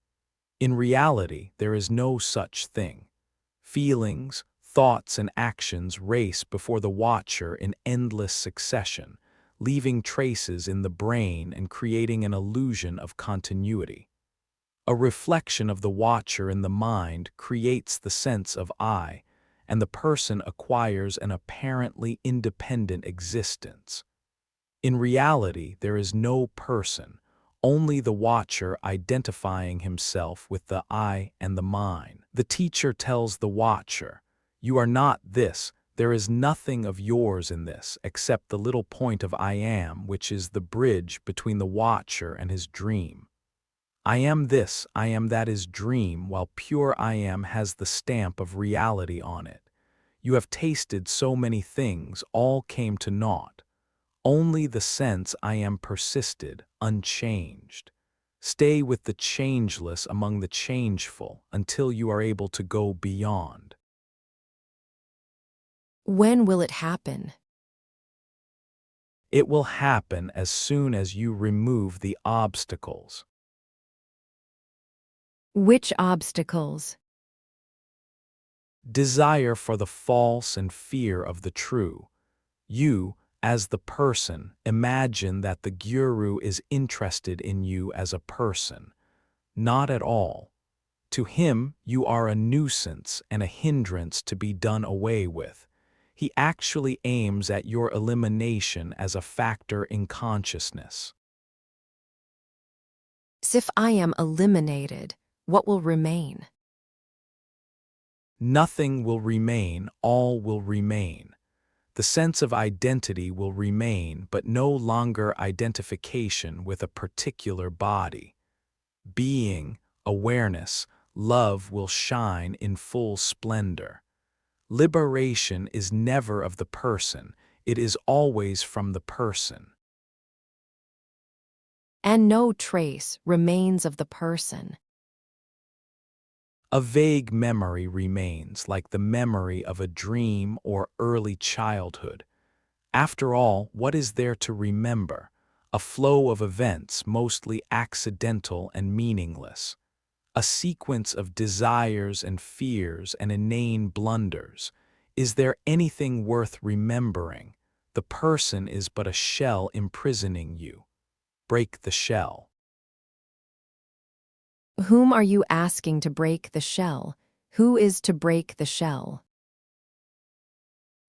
In reality, there is no such thing. Feelings, thoughts, and actions race before the watcher in endless succession, leaving traces in the brain and creating an illusion of continuity. A reflection of the watcher in the mind creates the sense of I, and the person acquires an apparently independent existence. In reality, there is no person, only the watcher identifying himself with the I and the mine. The teacher tells the watcher, "You are not this, there is nothing of yours in this except the little point of I am, which is the bridge between the watcher and his dream. I am this, I am that is dream, while pure I am has the stamp of reality on it. You have tasted so many things, all came to naught. Only the sense I am persisted, unchanged. Stay with the changeless among the changeful until you are able to go beyond." When will it happen? It will happen as soon as you remove the obstacles. Which obstacles? Desire for the false and fear of the true. You, as the person, imagine that the Guru is interested in you as a person. Not at all. To him, you are a nuisance and a hindrance to be done away with. He actually aims at your elimination as a factor in consciousness. As if I am eliminated, what will remain? Nothing will remain, all will remain. The sense of identity will remain, but no longer identification with a particular body. Being, awareness, love will shine in full splendor. Liberation is never of the person, it is always from the person. And no trace remains of the person. A vague memory remains, like the memory of a dream or early childhood. After all, what is there to remember? A flow of events, mostly accidental and meaningless. A sequence of desires and fears and inane blunders. Is there anything worth remembering? The person is but a shell imprisoning you. Break the shell. Whom are you asking to break the shell? Who is to break the shell?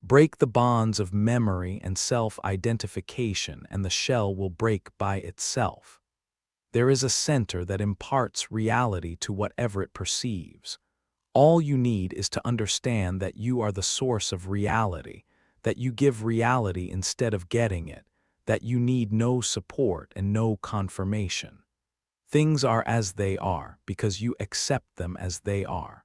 Break the bonds of memory and self-identification, and the shell will break by itself. There is a center that imparts reality to whatever it perceives. All you need is to understand that you are the source of reality, that you give reality instead of getting it, that you need no support and no confirmation. Things are as they are because you accept them as they are.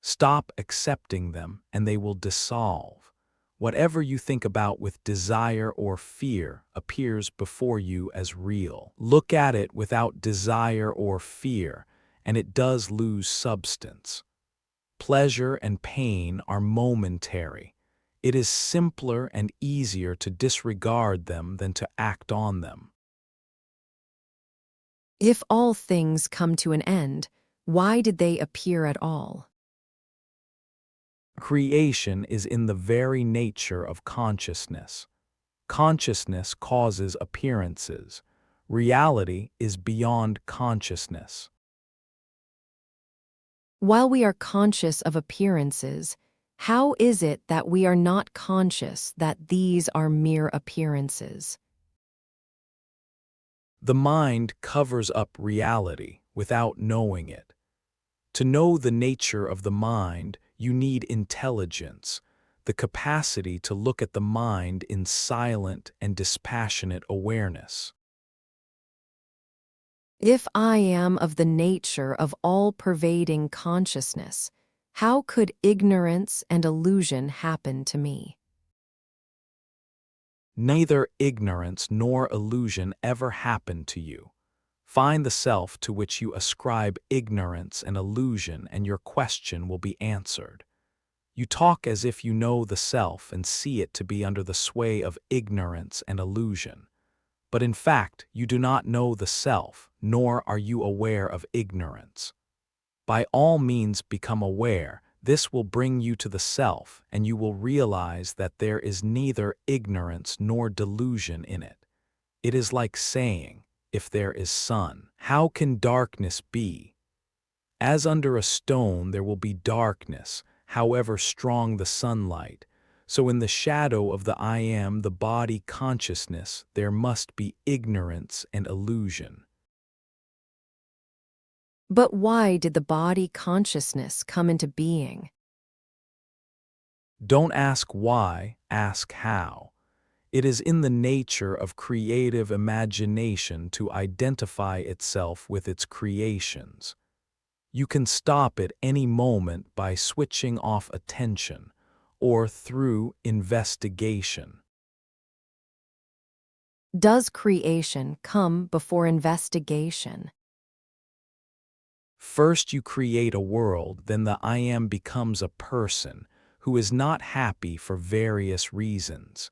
Stop accepting them and they will dissolve. Whatever you think about with desire or fear appears before you as real. Look at it without desire or fear, and it does lose substance. Pleasure and pain are momentary. It is simpler and easier to disregard them than to act on them. If all things come to an end, why did they appear at all? Creation is in the very nature of consciousness. Consciousness causes appearances. Reality is beyond consciousness. While we are conscious of appearances, how is it that we are not conscious that these are mere appearances? The mind covers up reality without knowing it. To know the nature of the mind, you need intelligence, the capacity to look at the mind in silent and dispassionate awareness. If I am of the nature of all-pervading consciousness, how could ignorance and illusion happen to me? Neither ignorance nor illusion ever happened to you. Find the self to which you ascribe ignorance and illusion, and your question will be answered. You talk as if you know the self and see it to be under the sway of ignorance and illusion. But in fact, you do not know the self, nor are you aware of ignorance. By all means become aware. This will bring you to the self, and you will realize that there is neither ignorance nor delusion in it. It is like saying, if there is sun, how can darkness be? As under a stone there will be darkness, however strong the sunlight. So in the shadow of the I am, the body consciousness, there must be ignorance and illusion. But why did the body consciousness come into being? Don't ask why, ask how. It is in the nature of creative imagination to identify itself with its creations. You can stop at any moment by switching off attention or through investigation. Does creation come before investigation? First you create a world, then the I am becomes a person who is not happy for various reasons.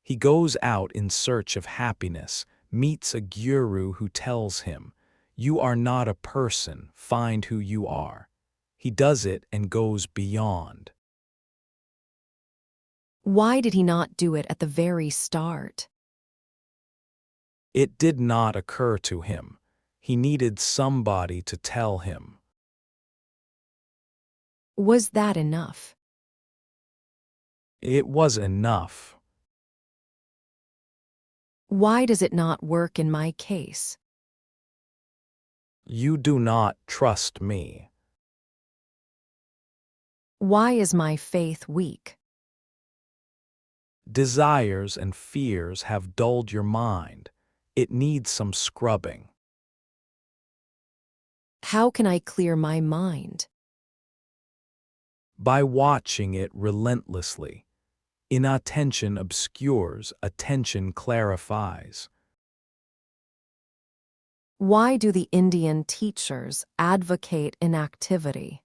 He goes out in search of happiness, meets a guru who tells him, "You are not a person, find who you are." He does it and goes beyond. Why did he not do it at the very start? It did not occur to him. He needed somebody to tell him. Was that enough? It was enough. Why does it not work in my case? You do not trust me. Why is my faith weak? Desires and fears have dulled your mind. It needs some scrubbing. How can I clear my mind? By watching it relentlessly. Inattention obscures, attention clarifies. Why do the Indian teachers advocate inactivity?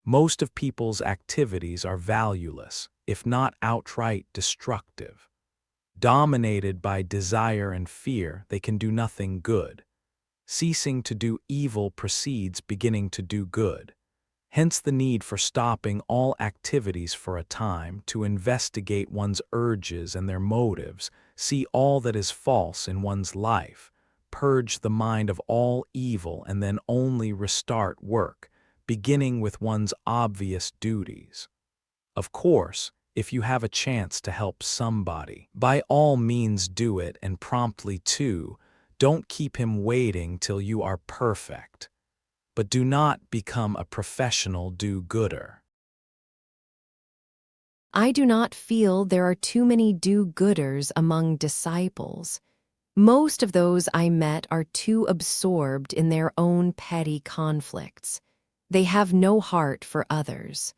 Most of people's activities are valueless, if not outright destructive. Dominated by desire and fear, they can do nothing good. Ceasing to do evil precedes beginning to do good. Hence the need for stopping all activities for a time to investigate one's urges and their motives, see all that is false in one's life, purge the mind of all evil, and then only restart work, beginning with one's obvious duties. Of course, if you have a chance to help somebody, by all means do it, and promptly too. Don't keep him waiting till you are perfect. But do not become a professional do-gooder. I do not feel there are too many do-gooders among disciples. Most of those I met are too absorbed in their own petty conflicts. They have no heart for others.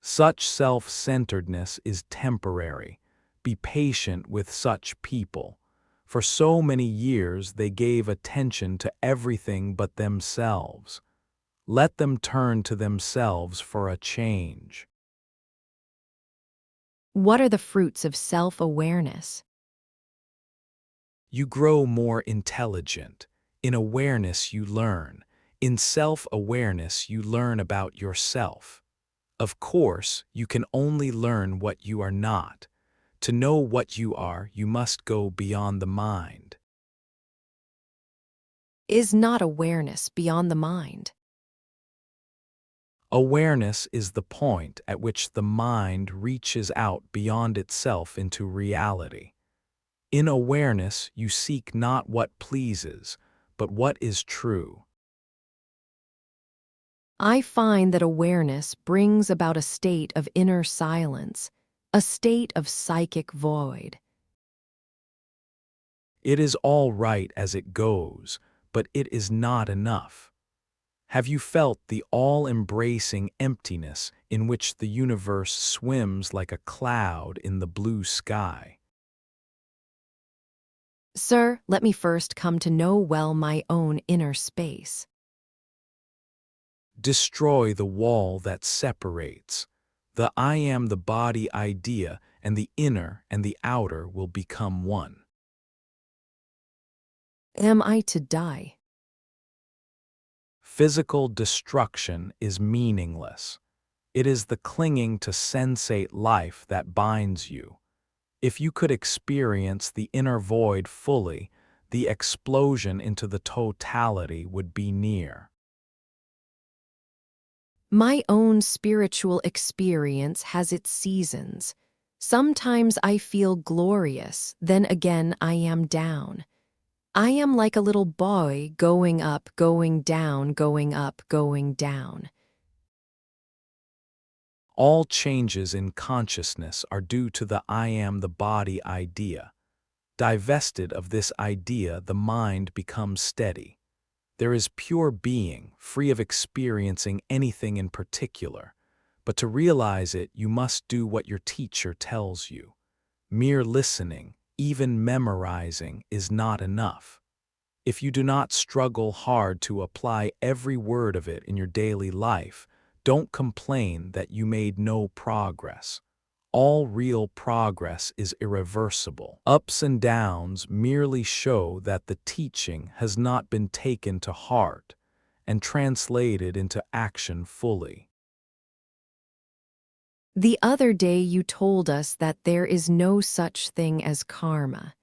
Such self-centeredness is temporary. Be patient with such people. For so many years they gave attention to everything but themselves. Let them turn to themselves for a change. What are the fruits of self-awareness? You grow more intelligent. In awareness you learn. In self-awareness you learn about yourself. Of course, you can only learn what you are not. To know what you are, you must go beyond the mind. Is not awareness beyond the mind? Awareness is the point at which the mind reaches out beyond itself into reality. In awareness, you seek not what pleases, but what is true. I find that awareness brings about a state of inner silence, a state of psychic void. It is all right as it goes, but it is not enough. Have you felt the all-embracing emptiness in which the universe swims like a cloud in the blue sky? Sir, let me first come to know well my own inner space. Destroy the wall that separates. The I am the body idea, and the inner and the outer will become one. Am I to die? Physical destruction is meaningless. It is the clinging to sensate life that binds you. If you could experience the inner void fully, the explosion into the totality would be near. My own spiritual experience has its seasons. Sometimes I feel glorious, then again I am down. I am like a little boy going up, going down, going up, going down. All changes in consciousness are due to the I am the body idea. Divested of this idea, the mind becomes steady. There is pure being, free of experiencing anything in particular. But to realize it, you must do what your teacher tells you. Mere listening, even memorizing, is not enough. If you do not struggle hard to apply every word of it in your daily life, don't complain that you made no progress. All real progress is irreversible. Ups and downs merely show that the teaching has not been taken to heart and translated into action fully. The other day you told us that there is no such thing as karma.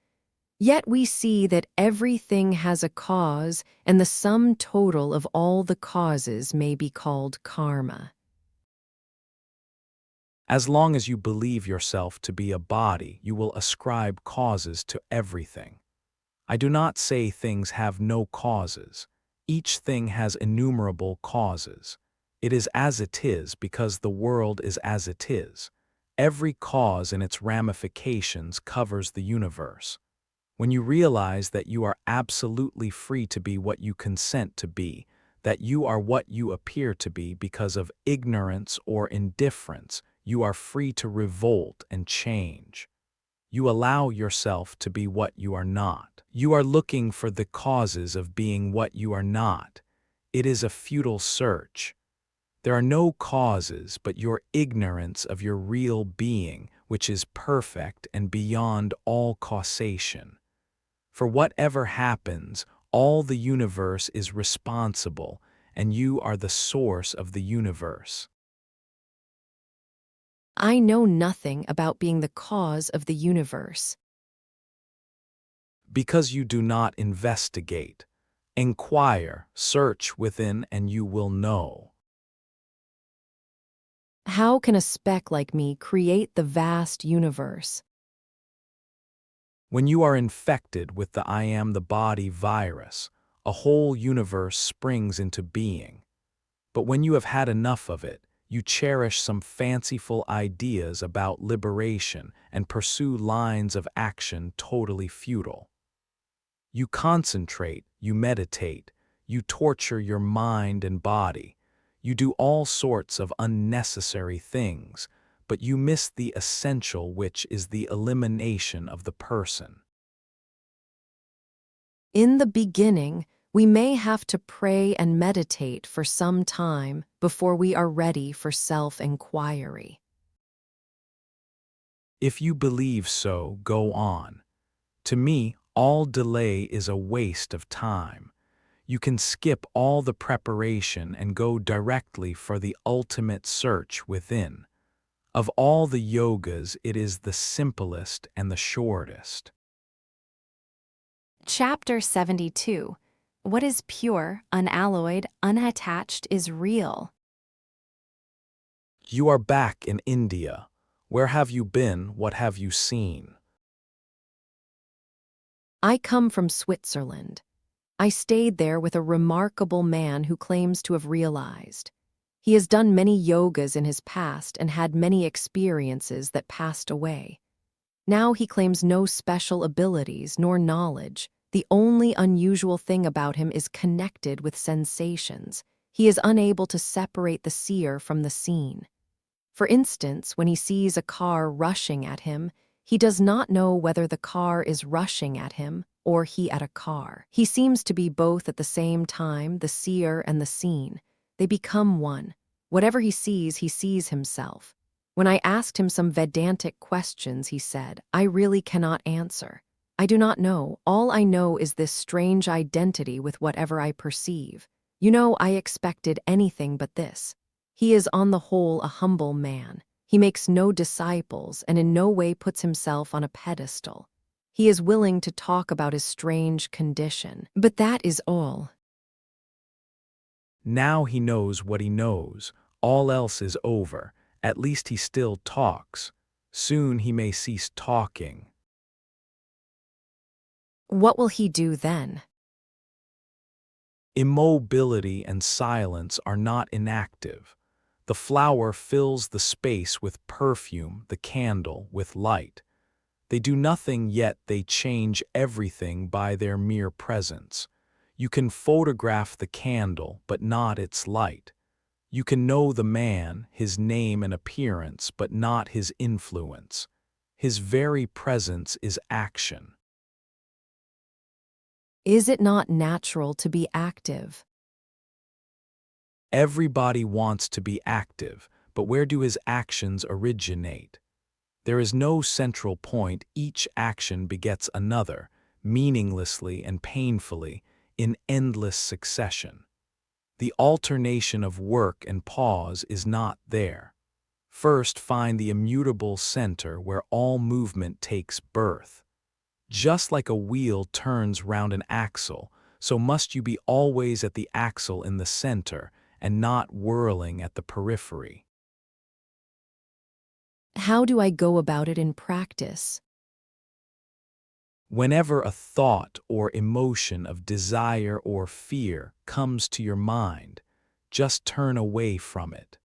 Yet we see that everything has a cause, and the sum total of all the causes may be called karma. As long as you believe yourself to be a body, you will ascribe causes to everything. I do not say things have no causes. Each thing has innumerable causes. It is as it is because the world is as it is. Every cause in its ramifications covers the universe. When you realize that you are absolutely free to be what you consent to be, that you are what you appear to be because of ignorance or indifference, you are free to revolt and change. You allow yourself to be what you are not. You are looking for the causes of being what you are not. It is a futile search. There are no causes but your ignorance of your real being, which is perfect and beyond all causation. For whatever happens, all the universe is responsible, and you are the source of the universe. I know nothing about being the cause of the universe. Because you do not investigate. Inquire, search within, and you will know. How can a speck like me create the vast universe? When you are infected with the I am the body virus, a whole universe springs into being. But when you have had enough of it, you cherish some fanciful ideas about liberation and pursue lines of action totally futile. You concentrate, you meditate, you torture your mind and body, you do all sorts of unnecessary things, but you miss the essential, which is the elimination of the person. In the beginning, we may have to pray and meditate for some time before we are ready for self-inquiry. If you believe so, go on. To me, all delay is a waste of time. You can skip all the preparation and go directly for the ultimate search within. Of all the yogas, it is the simplest and the shortest. Chapter 72. What is pure, unalloyed, unattached is real. You are back in India. Where have you been? What have you seen? I come from Switzerland. I stayed there with a remarkable man who claims to have realized. He has done many yogas in his past and had many experiences that passed away. Now he claims no special abilities nor knowledge. The only unusual thing about him is connected with sensations. He is unable to separate the seer from the seen. For instance, when he sees a car rushing at him, he does not know whether the car is rushing at him or he at a car. He seems to be both at the same time, the seer and the seen. They become one. Whatever he sees himself. When I asked him some Vedantic questions, he said, I really cannot answer. I do not know. All I know is this strange identity with whatever I perceive. You know, I expected anything but this. He is on the whole a humble man. He makes no disciples and in no way puts himself on a pedestal. He is willing to talk about his strange condition, but that is all. Now he knows what he knows. All else is over. At least he still talks. Soon he may cease talking. What will he do then? Immobility and silence are not inactive. The flower fills the space with perfume, the candle with light. They do nothing, yet they change everything by their mere presence. You can photograph the candle, but not its light. You can know the man, his name and appearance, but not his influence. His very presence is action. Is it not natural to be active? Everybody wants to be active, but where do his actions originate? There is no central point. Each action begets another, meaninglessly and painfully, in endless succession. The alternation of work and pause is not there. First find the immutable center where all movement takes birth. Just like a wheel turns round an axle, so must you be always at the axle in the center and not whirling at the periphery. How do I go about it in practice? Whenever a thought or emotion of desire or fear comes to your mind, just turn away from it.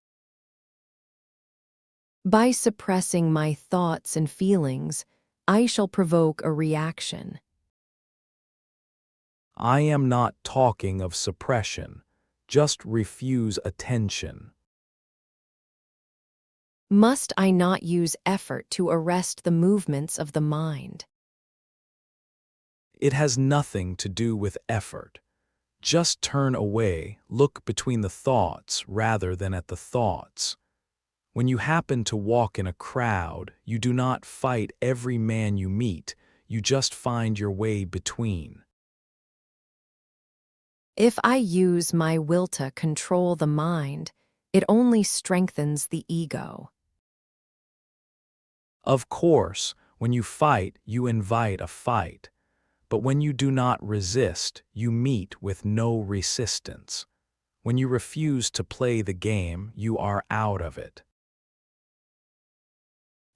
By suppressing my thoughts and feelings, I shall provoke a reaction. I am not talking of suppression, just refuse attention. Must I not use effort to arrest the movements of the mind? It has nothing to do with effort. Just turn away, look between the thoughts rather than at the thoughts. When you happen to walk in a crowd, you do not fight every man you meet, you just find your way between. If I use my will to control the mind, it only strengthens the ego. Of course, when you fight, you invite a fight. But when you do not resist, you meet with no resistance. When you refuse to play the game, you are out of it.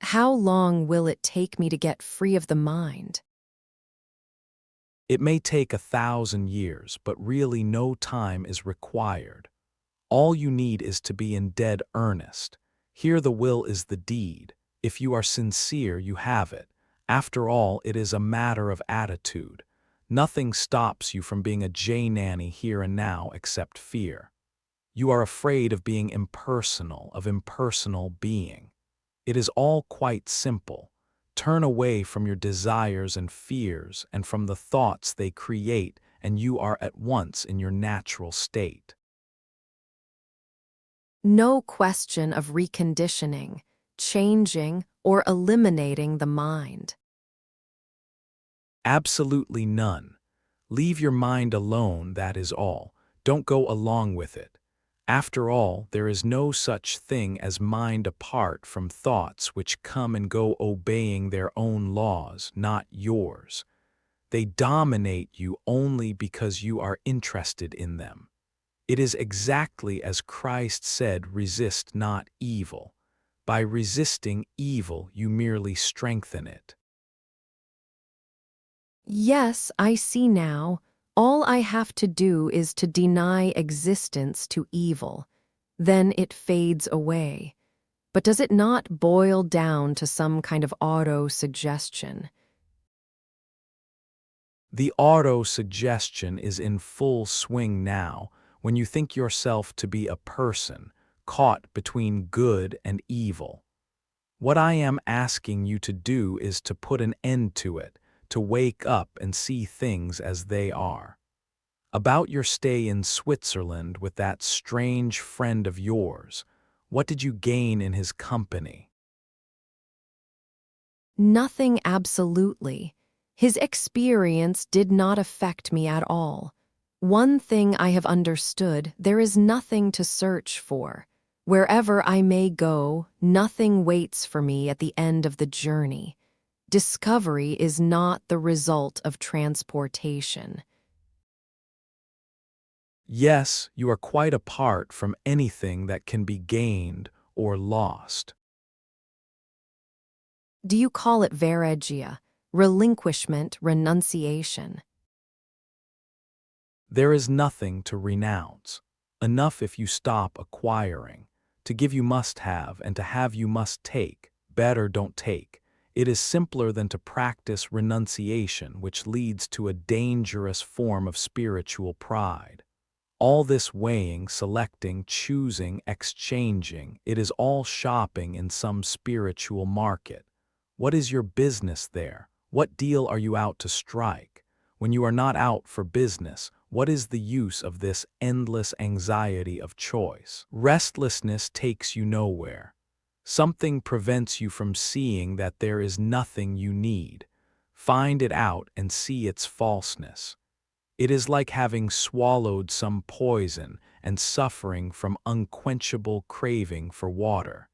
How long will it take me to get free of the mind? It may take 1,000 years, but really no time is required. All you need is to be in dead earnest. Here the will is the deed. If you are sincere, you have it. After all, it is a matter of attitude. Nothing stops you from being a J-nanny here and now except fear. You are afraid of being impersonal, of impersonal being. It is all quite simple. Turn away from your desires and fears and from the thoughts they create, and you are at once in your natural state. No question of reconditioning, changing, or eliminating the mind. Absolutely none. Leave your mind alone, that is all. Don't go along with it. After all, there is no such thing as mind apart from thoughts which come and go obeying their own laws, not yours. They dominate you only because you are interested in them. It is exactly as Christ said, resist not evil. By resisting evil, you merely strengthen it. Yes, I see now. All I have to do is to deny existence to evil. Then it fades away. But does it not boil down to some kind of auto-suggestion? The auto-suggestion is in full swing now when you think yourself to be a person caught between good and evil. What I am asking you to do is to put an end to it, to wake up and see things as they are. About your stay in Switzerland with that strange friend of yours, what did you gain in his company? Nothing absolutely. His experience did not affect me at all. One thing I have understood, there is nothing to search for. Wherever I may go, nothing waits for me at the end of the journey. Discovery is not the result of transportation. Yes, you are quite apart from anything that can be gained or lost. Do you call it vairagya, relinquishment, renunciation? There is nothing to renounce. Enough if you stop acquiring. To give you must have, and to have you must take. Better don't take. It is simpler than to practice renunciation, which leads to a dangerous form of spiritual pride. All this weighing, selecting, choosing, exchanging, it is all shopping in some spiritual market. What is your business there? What deal are you out to strike? When you are not out for business, what is the use of this endless anxiety of choice? Restlessness takes you nowhere. Something prevents you from seeing that there is nothing you need. Find it out and see its falseness. It is like having swallowed some poison and suffering from unquenchable craving for water.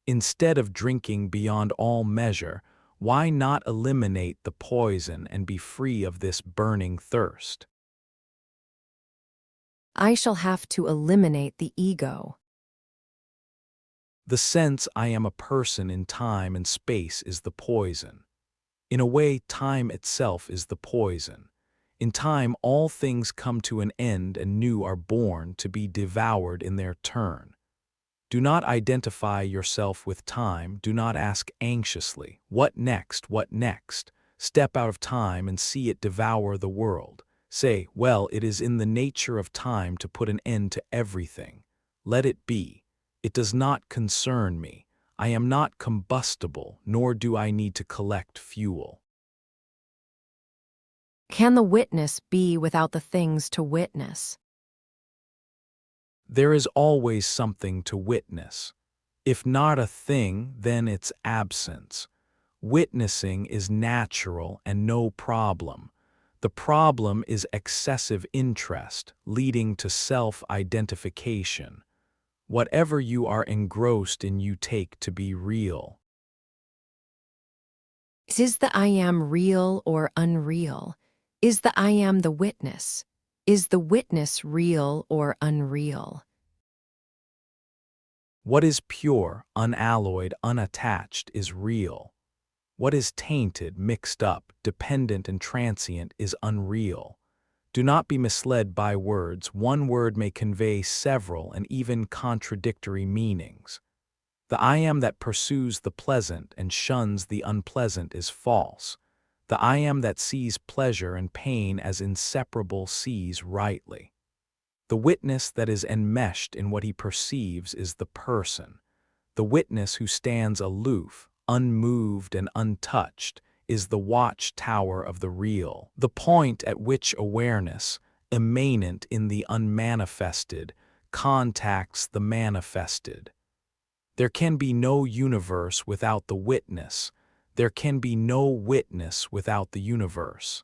Instead of drinking beyond all measure, Why not eliminate the poison and be free of this burning thirst? I shall have to eliminate the ego. The sense I am a person in time and space is the poison. In a way, time itself is the poison. In time, all things come to an end and new are born to be devoured in their turn. Do not identify yourself with time. Do not ask anxiously, what next, what next? Step out of time and see it devour the world. Say, well, it is in the nature of time to put an end to everything. Let it be. It does not concern me. I am not combustible, nor do I need to collect fuel. Can the witness be without the things to witness? There is always something to witness. If not a thing, then its absence. Witnessing is natural and no problem. The problem is excessive interest, leading to self-identification. Whatever you are engrossed in you take to be real. Is the I am real or unreal? Is the I am the witness? Is the witness real or unreal? What is pure, unalloyed, unattached is real. What is tainted, mixed up, dependent and transient is unreal. Do not be misled by words. One word may convey several and even contradictory meanings. The I am that pursues the pleasant and shuns the unpleasant is false. The I am that sees pleasure and pain as inseparable sees rightly. The witness that is enmeshed in what he perceives is the person. The witness who stands aloof, unmoved and untouched, is the watchtower of the real, the point at which awareness, immanent in the unmanifested, contacts the manifested. There can be no universe without the witness. There can be no witness without the universe.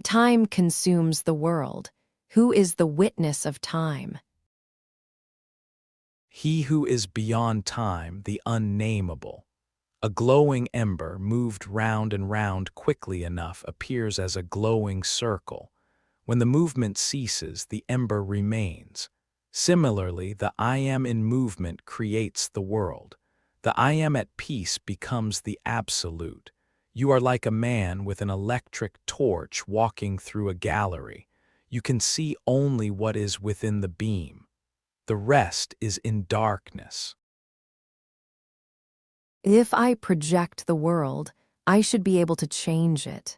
Time consumes the world. Who is the witness of time? He who is beyond time, the unnameable. A glowing ember, moved round and round quickly enough, appears as a glowing circle. When the movement ceases, the ember remains. Similarly, the I am in movement creates the world. The I am at peace becomes the absolute. You are like a man with an electric torch walking through a gallery. You can see only what is within the beam. The rest is in darkness. If I project the world, I should be able to change it.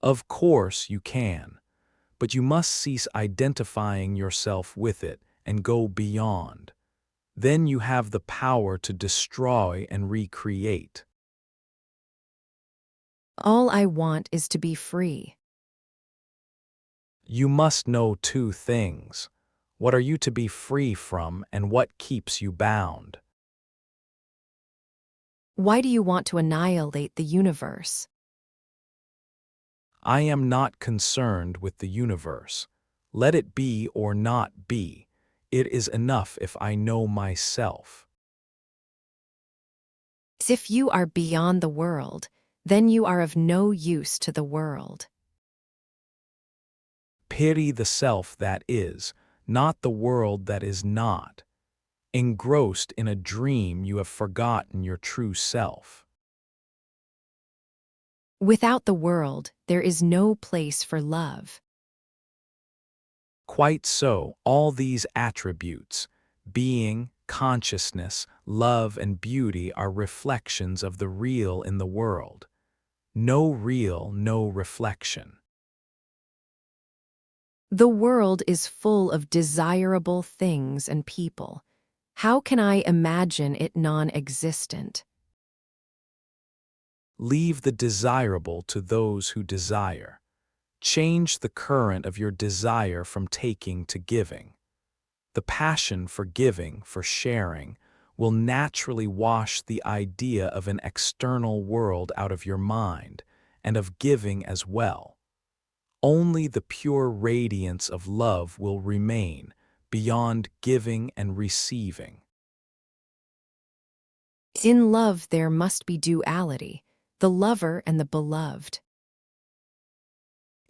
Of course you can, but you must cease identifying yourself with it and go beyond. Then you have the power to destroy and recreate. All I want is to be free. You must know two things. What are you to be free from and what keeps you bound? Why do you want to annihilate the universe? I am not concerned with the universe. Let it be or not be. It is enough if I know myself. If you are beyond the world, then you are of no use to the world. Pity the self that is, not the world that is not. Engrossed in a dream, you have forgotten your true self. Without the world, there is no place for love. Quite so, all these attributes, being, consciousness, love, and beauty are reflections of the real in the world. No real, no reflection. The world is full of desirable things and people. How can I imagine it non-existent? Leave the desirable to those who desire. Change the current of your desire from taking to giving. The passion for giving, for sharing, will naturally wash the idea of an external world out of your mind, and of giving as well. Only the pure radiance of love will remain beyond giving and receiving. In love, there must be duality, the lover and the beloved.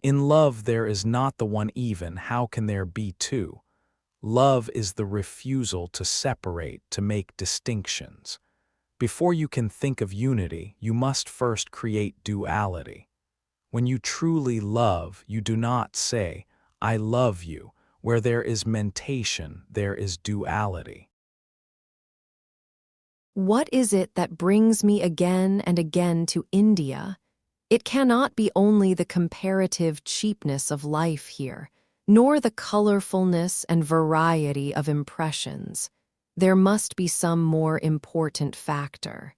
In love there is not the one even, how can there be two? Love is the refusal to separate, to make distinctions. Before you can think of unity, you must first create duality. When you truly love, you do not say, I love you. Where there is mentation, there is duality. What is it that brings me again and again to India? It cannot be only the comparative cheapness of life here, nor the colorfulness and variety of impressions. There must be some more important factor.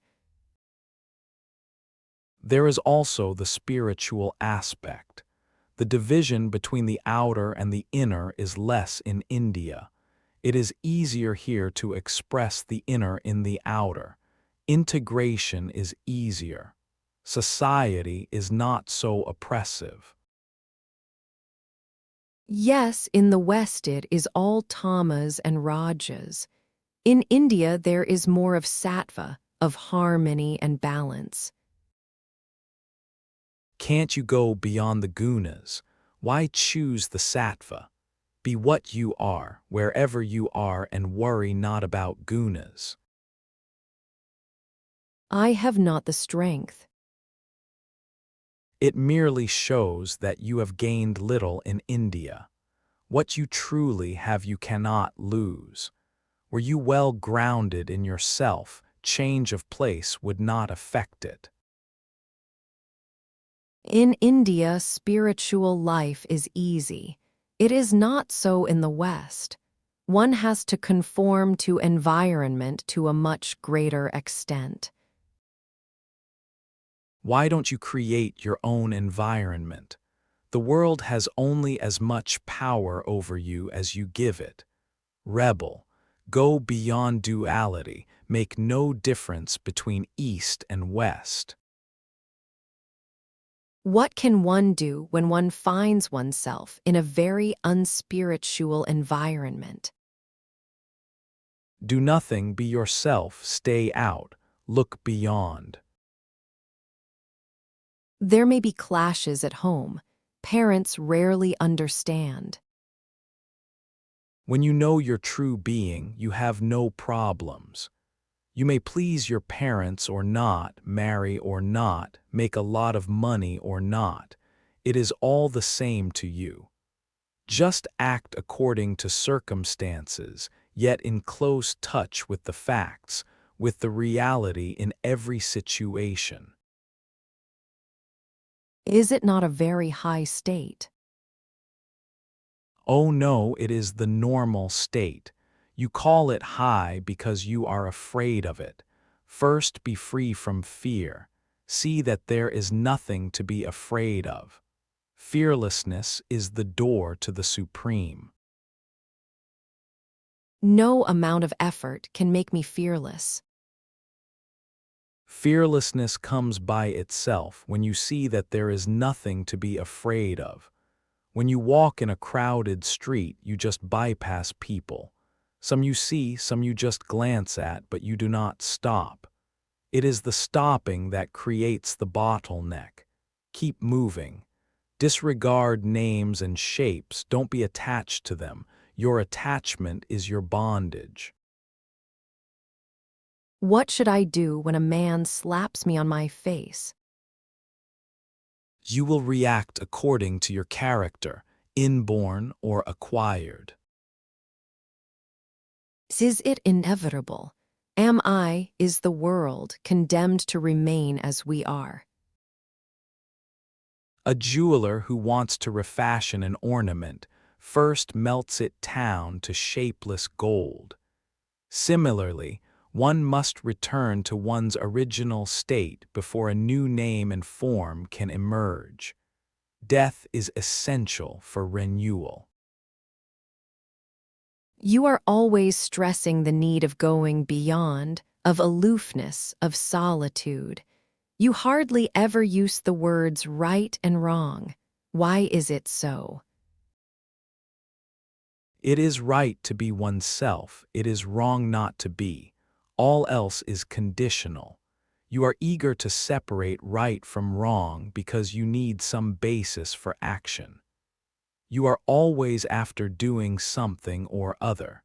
There is also the spiritual aspect. The division between the outer and the inner is less in India. It is easier here to express the inner in the outer. Integration is easier. Society is not so oppressive. Yes, in the West it is all tamas and rajas. In India there is more of sattva, of harmony and balance. Can't you go beyond the gunas? Why choose the sattva? Be what you are, wherever you are, and worry not about gunas. I have not the strength. It merely shows that you have gained little in India. What you truly have you cannot lose. Were you well grounded in yourself, change of place would not affect it. In India, spiritual life is easy. It is not so in the West. One has to conform to environment to a much greater extent. Why don't you create your own environment? The world has only as much power over you as you give it. Rebel, go beyond duality, make no difference between East and West. What can one do when one finds oneself in a very unspiritual environment? Do nothing, be yourself, stay out, look beyond. There may be clashes at home. Parents rarely understand. When you know your true being, you have no problems. You may please your parents or not, marry or not, make a lot of money or not. It is all the same to you. Just act according to circumstances, yet in close touch with the facts, with the reality in every situation. Is it not a very high state? Oh no, it is the normal state. You call it high because you are afraid of it. First be free from fear. See that there is nothing to be afraid of. Fearlessness is the door to the supreme. No amount of effort can make me fearless. Fearlessness comes by itself when you see that there is nothing to be afraid of. When you walk in a crowded street, you just bypass people. Some you see, some you just glance at, but you do not stop. It is the stopping that creates the bottleneck. Keep moving. Disregard names and shapes, don't be attached to them. Your attachment is your bondage. What should I do when a man slaps me on my face? You will react according to your character, inborn or acquired. Is it inevitable? Am I, is the world, condemned to remain as we are? A jeweler who wants to refashion an ornament first melts it down to shapeless gold. Similarly, one must return to one's original state before a new name and form can emerge. Death is essential for renewal. You are always stressing the need of going beyond, of aloofness, of solitude. You hardly ever use the words right and wrong. Why is it so? It is right to be oneself, it is wrong not to be. All else is conditional. You are eager to separate right from wrong because you need some basis for action. You are always after doing something or other,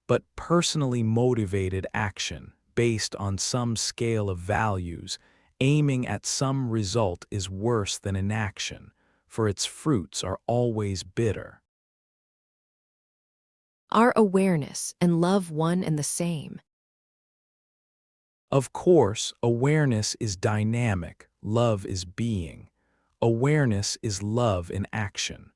but personally motivated action based on some scale of values, aiming at some result is worse than inaction, for its fruits are always bitter. Are awareness and love one and the same? Of course, awareness is dynamic, love is being. Awareness is love in action.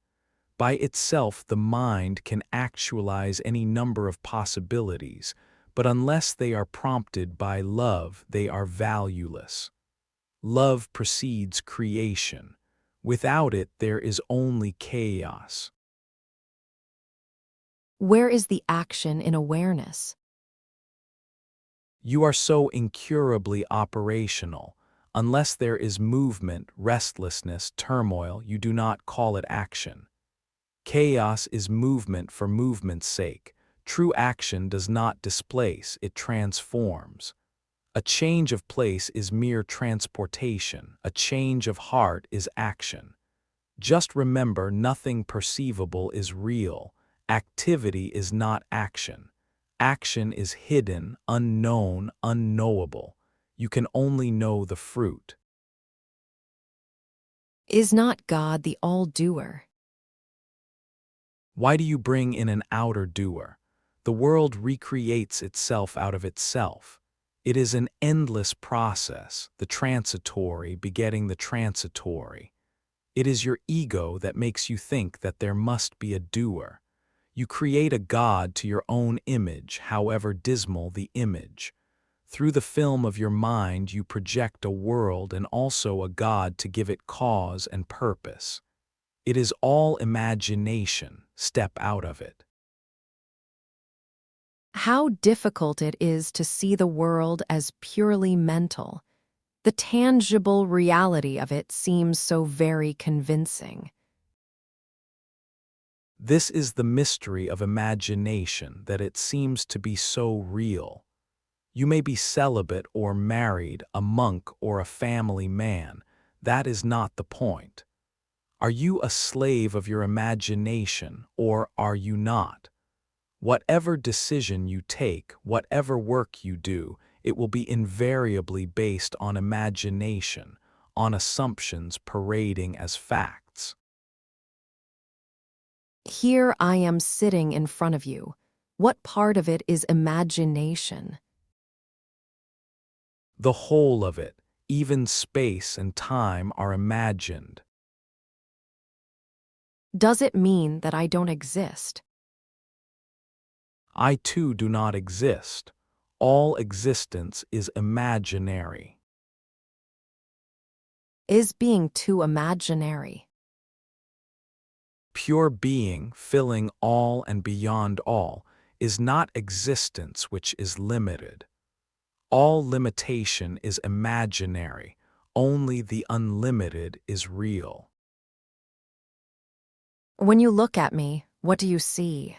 By itself, the mind can actualize any number of possibilities, but unless they are prompted by love, they are valueless. Love precedes creation. Without it, there is only chaos. Where is the action in awareness? You are so incurably operational. Unless there is movement, restlessness, turmoil, you do not call it action. Chaos is movement for movement's sake. True action does not displace, it transforms. A change of place is mere transportation. A change of heart is action. Just remember, nothing perceivable is real. Activity is not action. Action is hidden, unknown, unknowable. You can only know the fruit. Is not God the all-doer? Why do you bring in an outer doer? The world recreates itself out of itself. It is an endless process, the transitory begetting the transitory. It is your ego that makes you think that there must be a doer. You create a God to your own image, however dismal the image. Through the film of your mind, you project a world and also a God to give it cause and purpose. It is all imagination. Step out of it. How difficult it is to see the world as purely mental. The tangible reality of it seems so very convincing. This is the mystery of imagination, that it seems to be so real. You may be celibate or married, a monk or a family man. That is not the point. Are you a slave of your imagination, or are you not? Whatever decision you take, whatever work you do, it will be invariably based on imagination, on assumptions parading as facts. Here I am sitting in front of you. What part of it is imagination? The whole of it, even space and time, are imagined. Does it mean that I don't exist? I too do not exist. All existence is imaginary. Is being too imaginary? Pure being, filling all and beyond all, is not existence which is limited. All limitation is imaginary. Only the unlimited is real. When you look at me, what do you see?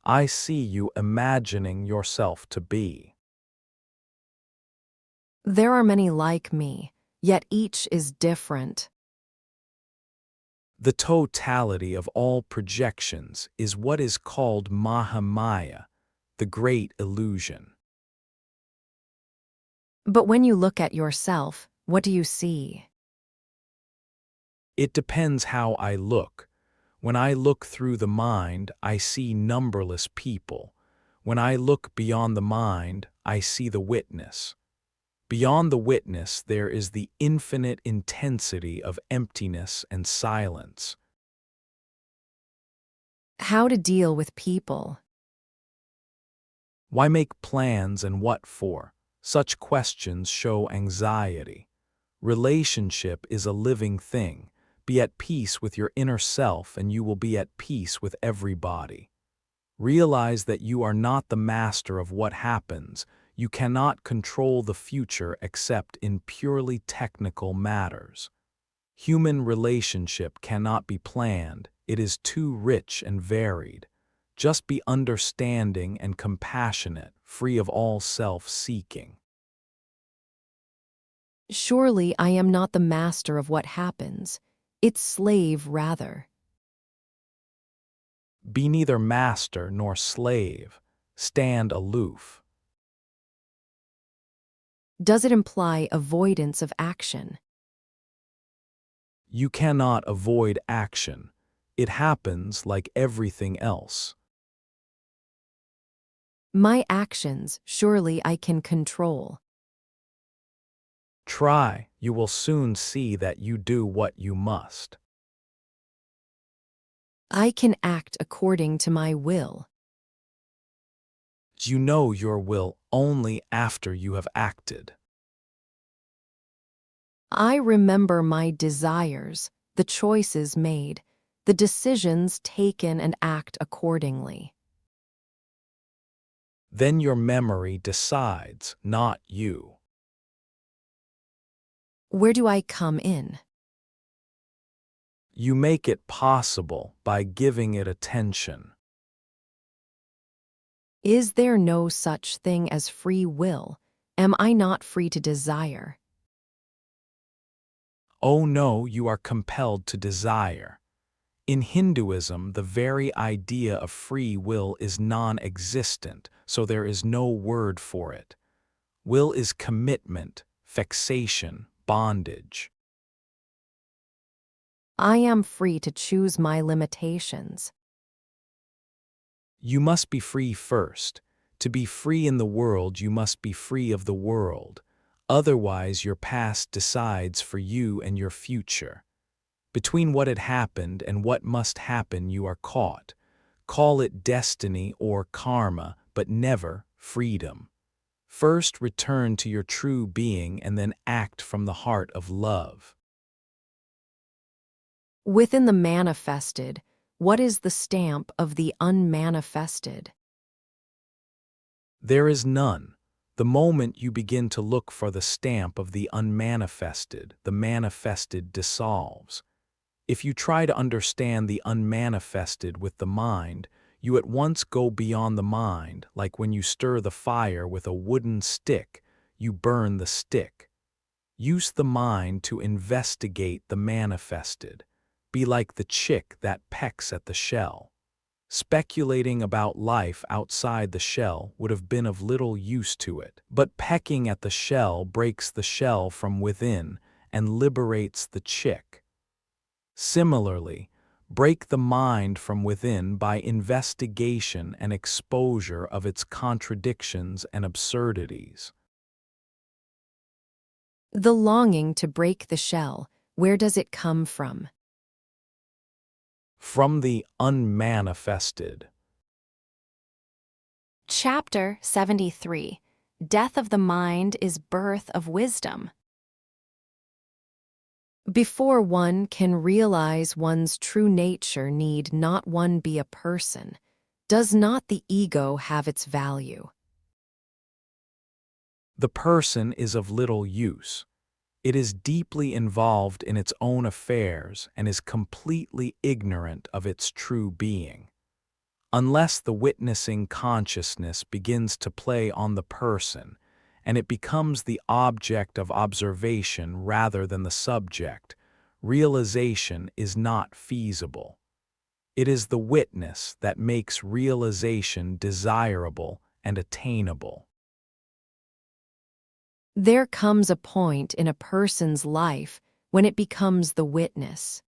I see you imagining yourself to be. There are many like me, yet each is different. The totality of all projections is what is called Mahamaya, the great illusion. But when you look at yourself, what do you see? It depends how I look. When I look through the mind, I see numberless people. When I look beyond the mind, I see the witness. Beyond the witness, there is the infinite intensity of emptiness and silence. How to deal with people? Why make plans and what for? Such questions show anxiety. Relationship is a living thing. Be at peace with your inner self and you will be at peace with everybody. Realize that you are not the master of what happens. You cannot control the future except in purely technical matters. Human relationship cannot be planned. It is too rich and varied. Just be understanding and compassionate, free of all self-seeking. Surely I am not the master of what happens, its slave rather. Be neither master nor slave. Stand aloof. Does it imply avoidance of action? You cannot avoid action. It happens like everything else. My actions, surely I can control. Try, you will soon see that you do what you must. I can act according to my will. You know your will only after you have acted. I remember my desires, the choices made, the decisions taken and act accordingly. Then your memory decides, not you. Where do I come in? You make it possible by giving it attention. Is there no such thing as free will? Am I not free to desire? Oh no, you are compelled to desire. In Hinduism, the very idea of free will is non-existent, so there is no word for it. Will is commitment, fixation, bondage. I am free to choose my limitations. You must be free first. To be free in the world, you must be free of the world. Otherwise, your past decides for you and your future. Between what had happened and what must happen, you are caught. Call it destiny or karma, but never freedom. First, return to your true being and then act from the heart of love. Within the manifested, what is the stamp of the unmanifested? There is none. The moment you begin to look for the stamp of the unmanifested, the manifested dissolves. If you try to understand the unmanifested with the mind, you at once go beyond the mind, like when you stir the fire with a wooden stick, you burn the stick. Use the mind to investigate the manifested. Be like the chick that pecks at the shell. Speculating about life outside the shell would have been of little use to it, but pecking at the shell breaks the shell from within and liberates the chick. Similarly, break the mind from within by investigation and exposure of its contradictions and absurdities. The longing to break the shell, where does it come from? From the unmanifested. Chapter 73. Death of the Mind is Birth of Wisdom. Before one can realize one's true nature, need not one be a person? Does not the ego have its value? The person is of little use. It is deeply involved in its own affairs and is completely ignorant of its true being. Unless the witnessing consciousness begins to play on the person, and it becomes the object of observation rather than the subject, realization is not feasible. It is the witness that makes realization desirable and attainable. There comes a point in a person's life when it becomes the witness.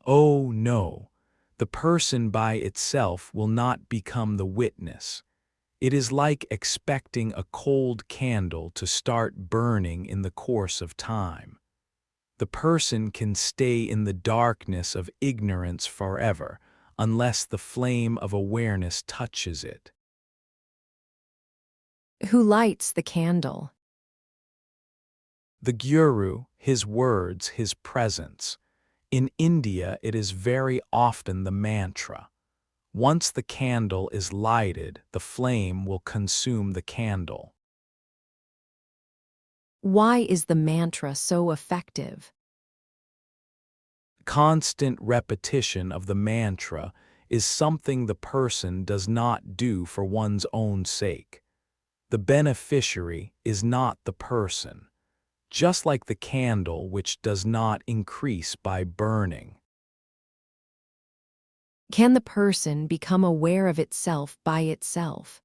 Oh no, the person by itself will not become the witness. It is like expecting a cold candle to start burning in the course of time. The person can stay in the darkness of ignorance forever unless the flame of awareness touches it. Who lights the candle? The Guru, his words, his presence. In India, it is very often the mantra. Once the candle is lighted, the flame will consume the candle. Why is the mantra so effective? Constant repetition of the mantra is something the person does not do for one's own sake. The beneficiary is not the person, just like the candle which does not increase by burning. Can the person become aware of itself by itself?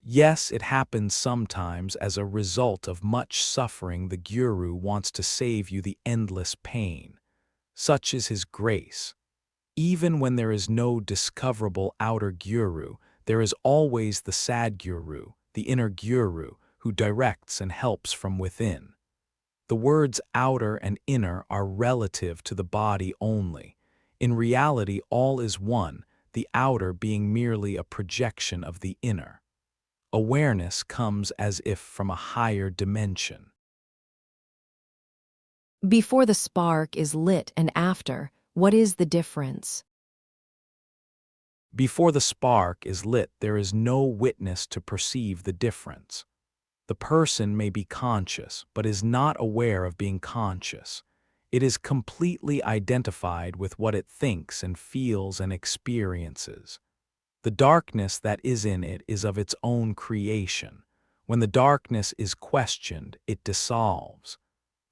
Yes, it happens sometimes as a result of much suffering. The Guru wants to save you the endless pain. Such is his grace. Even when there is no discoverable outer Guru, there is always the Sadguru, the inner Guru, who directs and helps from within. The words outer and inner are relative to the body only. In reality, all is one, the outer being merely a projection of the inner. Awareness comes as if from a higher dimension. Before the spark is lit and after, what is the difference? Before the spark is lit, there is no witness to perceive the difference. The person may be conscious, but is not aware of being conscious. It is completely identified with what it thinks and feels and experiences. The darkness that is in it is of its own creation. When the darkness is questioned, it dissolves.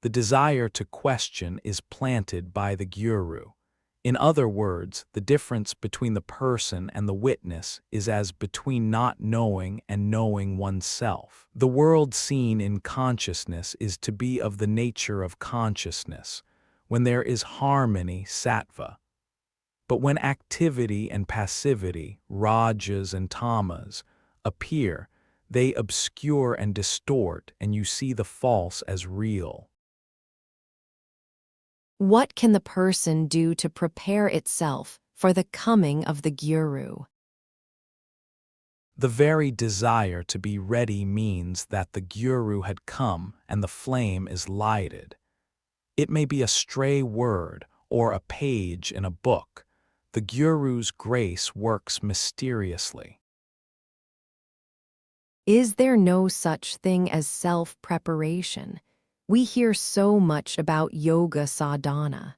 The desire to question is planted by the Guru. In other words, the difference between the person and the witness is as between not knowing and knowing oneself. The world seen in consciousness is to be of the nature of consciousness, when there is harmony, sattva. But when activity and passivity, rajas and tamas, appear, they obscure and distort, and you see the false as real. What can the person do to prepare itself for the coming of the Guru? The very desire to be ready means that the Guru had come and the flame is lighted. It may be a stray word or a page in a book. The Guru's grace works mysteriously. Is there no such thing as self-preparation? We hear so much about yoga sadhana.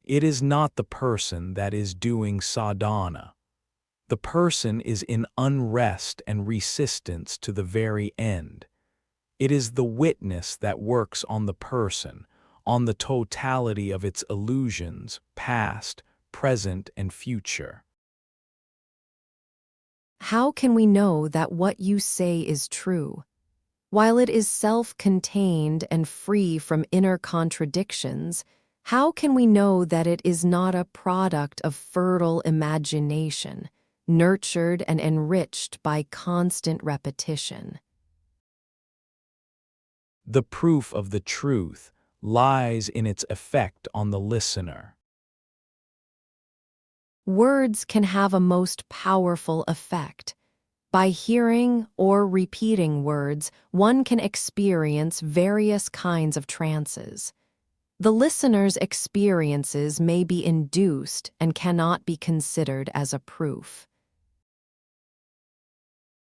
It is not the person that is doing sadhana. The person is in unrest and resistance to the very end. It is the witness that works on the person, on the totality of its illusions, past, present, and future. How can we know that what you say is true? While it is self-contained and free from inner contradictions, how can we know that it is not a product of fertile imagination, nurtured and enriched by constant repetition? The proof of the truth lies in its effect on the listener. Words can have a most powerful effect. By hearing or repeating words, one can experience various kinds of trances. The listener's experiences may be induced and cannot be considered as a proof.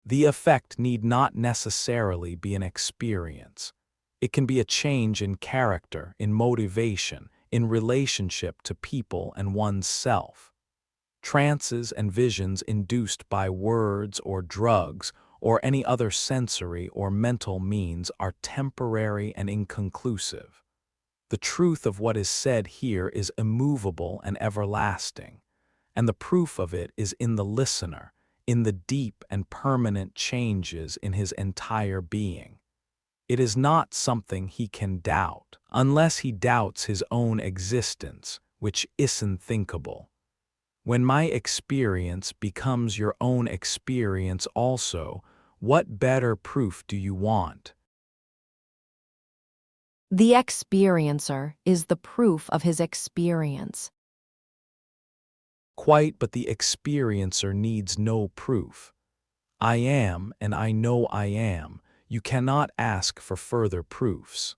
The effect need not necessarily be an experience. It can be a change in character, in motivation, in relationship to people and one's self. Trances and visions induced by words or drugs or any other sensory or mental means are temporary and inconclusive. The truth of what is said here is immovable and everlasting, and the proof of it is in the listener, in the deep and permanent changes in his entire being. It is not something he can doubt, unless he doubts his own existence, which isn't thinkable. When my experience becomes your own experience also, what better proof do you want? The experiencer is the proof of his experience. Quite, but the experiencer needs no proof. I am, and I know I am. You cannot ask for further proofs.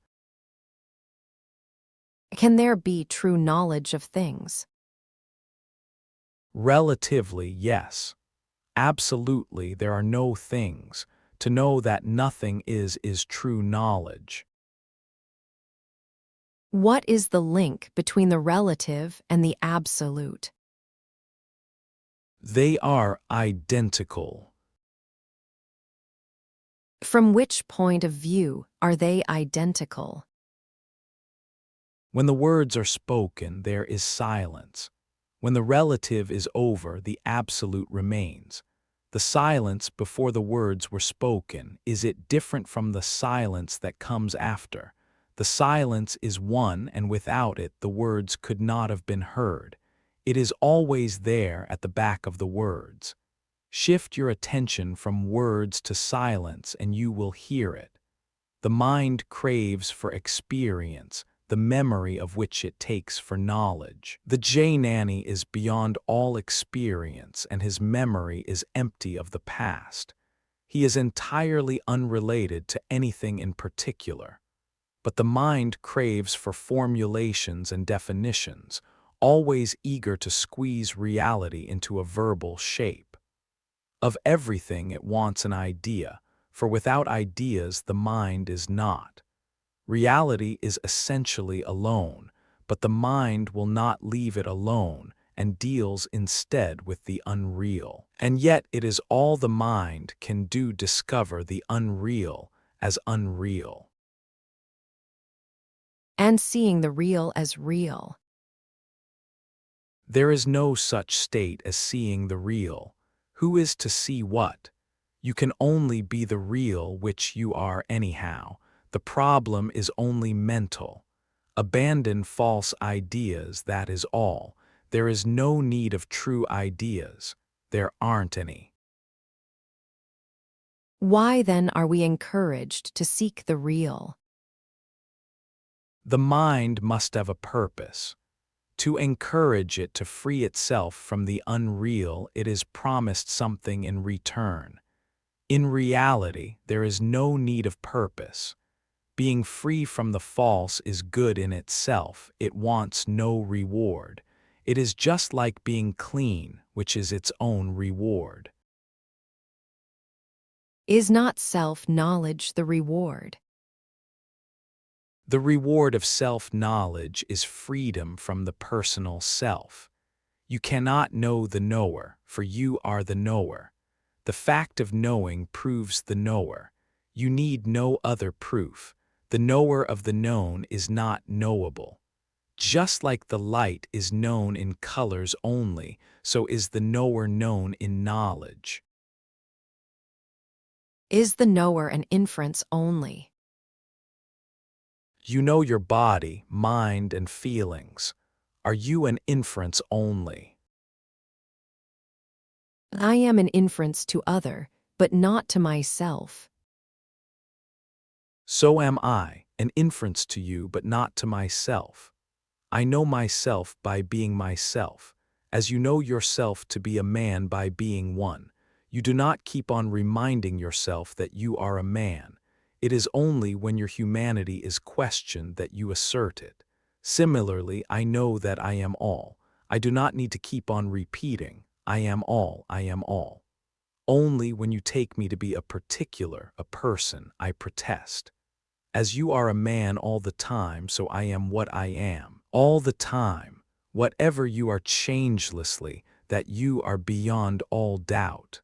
Can there be true knowledge of things? Relatively, yes. Absolutely, there are no things. To know that nothing is true knowledge. What is the link between the relative and the absolute? They are identical. From which point of view are they identical? When the words are spoken, there is silence. When the relative is over, the absolute remains. The silence before the words were spoken, is it different from the silence that comes after? The silence is one, and without it, the words could not have been heard. It is always there at the back of the words. Shift your attention from words to silence, and you will hear it. The mind craves for experience, the memory of which it takes for knowledge. The Jnani is beyond all experience, and his memory is empty of the past. He is entirely unrelated to anything in particular. But the mind craves for formulations and definitions, always eager to squeeze reality into a verbal shape. Of everything it wants an idea, for without ideas the mind is not. Reality is essentially alone, but the mind will not leave it alone and deals instead with the unreal. And yet it is all the mind can do discover the unreal as unreal. And seeing the real as real. There is no such state as seeing the real. Who is to see what? You can only be the real which you are anyhow. The problem is only mental. Abandon false ideas, that is all. There is no need of true ideas. There aren't any. Why then are we encouraged to seek the real? The mind must have a purpose. To encourage it to free itself from the unreal, it is promised something in return. In reality, there is no need of purpose. Being free from the false is good in itself. It wants no reward. It is just like being clean, which is its own reward. Is not self-knowledge the reward? The reward of self-knowledge is freedom from the personal self. You cannot know the knower, for you are the knower. The fact of knowing proves the knower. You need no other proof. The knower of the known is not knowable. Just like the light is known in colors only, so is the knower known in knowledge. Is the knower an inference only? You know your body, mind, and feelings. Are you an inference only? I am an inference to other, but not to myself. So am I, an inference to you, but not to myself. I know myself by being myself, as you know yourself to be a man by being one. You do not keep on reminding yourself that you are a man. It is only when your humanity is questioned that you assert it. Similarly, I know that I am all. I do not need to keep on repeating, I am all, I am all. Only when you take me to be a particular, a person, I protest. As you are a man all the time, so I am what I am. All the time, whatever you are changelessly, that you are beyond all doubt.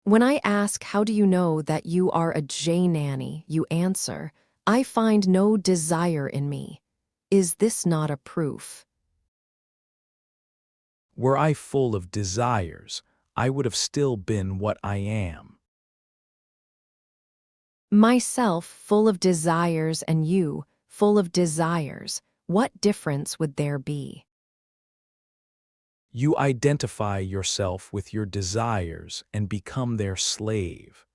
When I ask how do you know that you are a Jnani, you answer, I find no desire in me. Is this not a proof? Were I full of desires, I would have still been what I am. Myself full of desires and you full of desires, what difference would there be? You identify yourself with your desires and become their slave.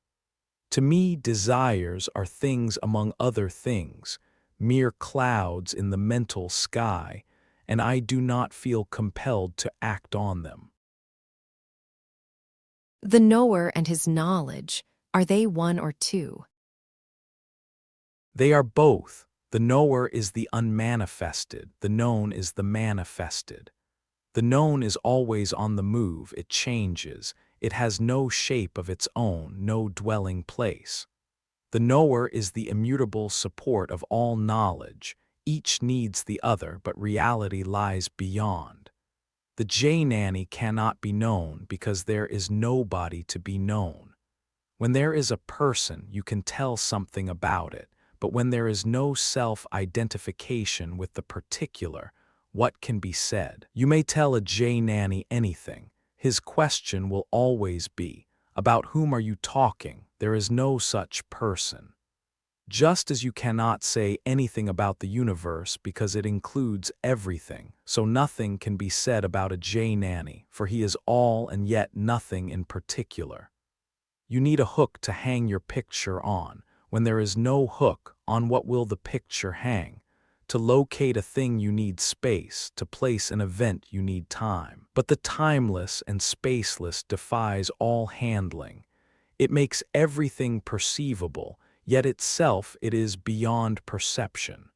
To me, desires are things among other things, mere clouds in the mental sky, and I do not feel compelled to act on them. The knower and his knowledge, are they one or two? They are both. The knower is the unmanifested, the known is the manifested. The known is always on the move, it changes, it has no shape of its own, no dwelling place. The knower is the immutable support of all knowledge. Each needs the other, but reality lies beyond. The Jnani cannot be known because there is nobody to be known. When there is a person, you can tell something about it, but when there is no self-identification with the particular, what can be said? You may tell a Jnani anything. His question will always be, about whom are you talking? There is no such person. Just as you cannot say anything about the universe because it includes everything, so nothing can be said about a Jnani, for he is all and yet nothing in particular. You need a hook to hang your picture on. When there is no hook, on what will the picture hang? To locate a thing you need space, to place an event you need time. But the timeless and spaceless defies all handling. It makes everything perceivable, yet itself it is beyond perception.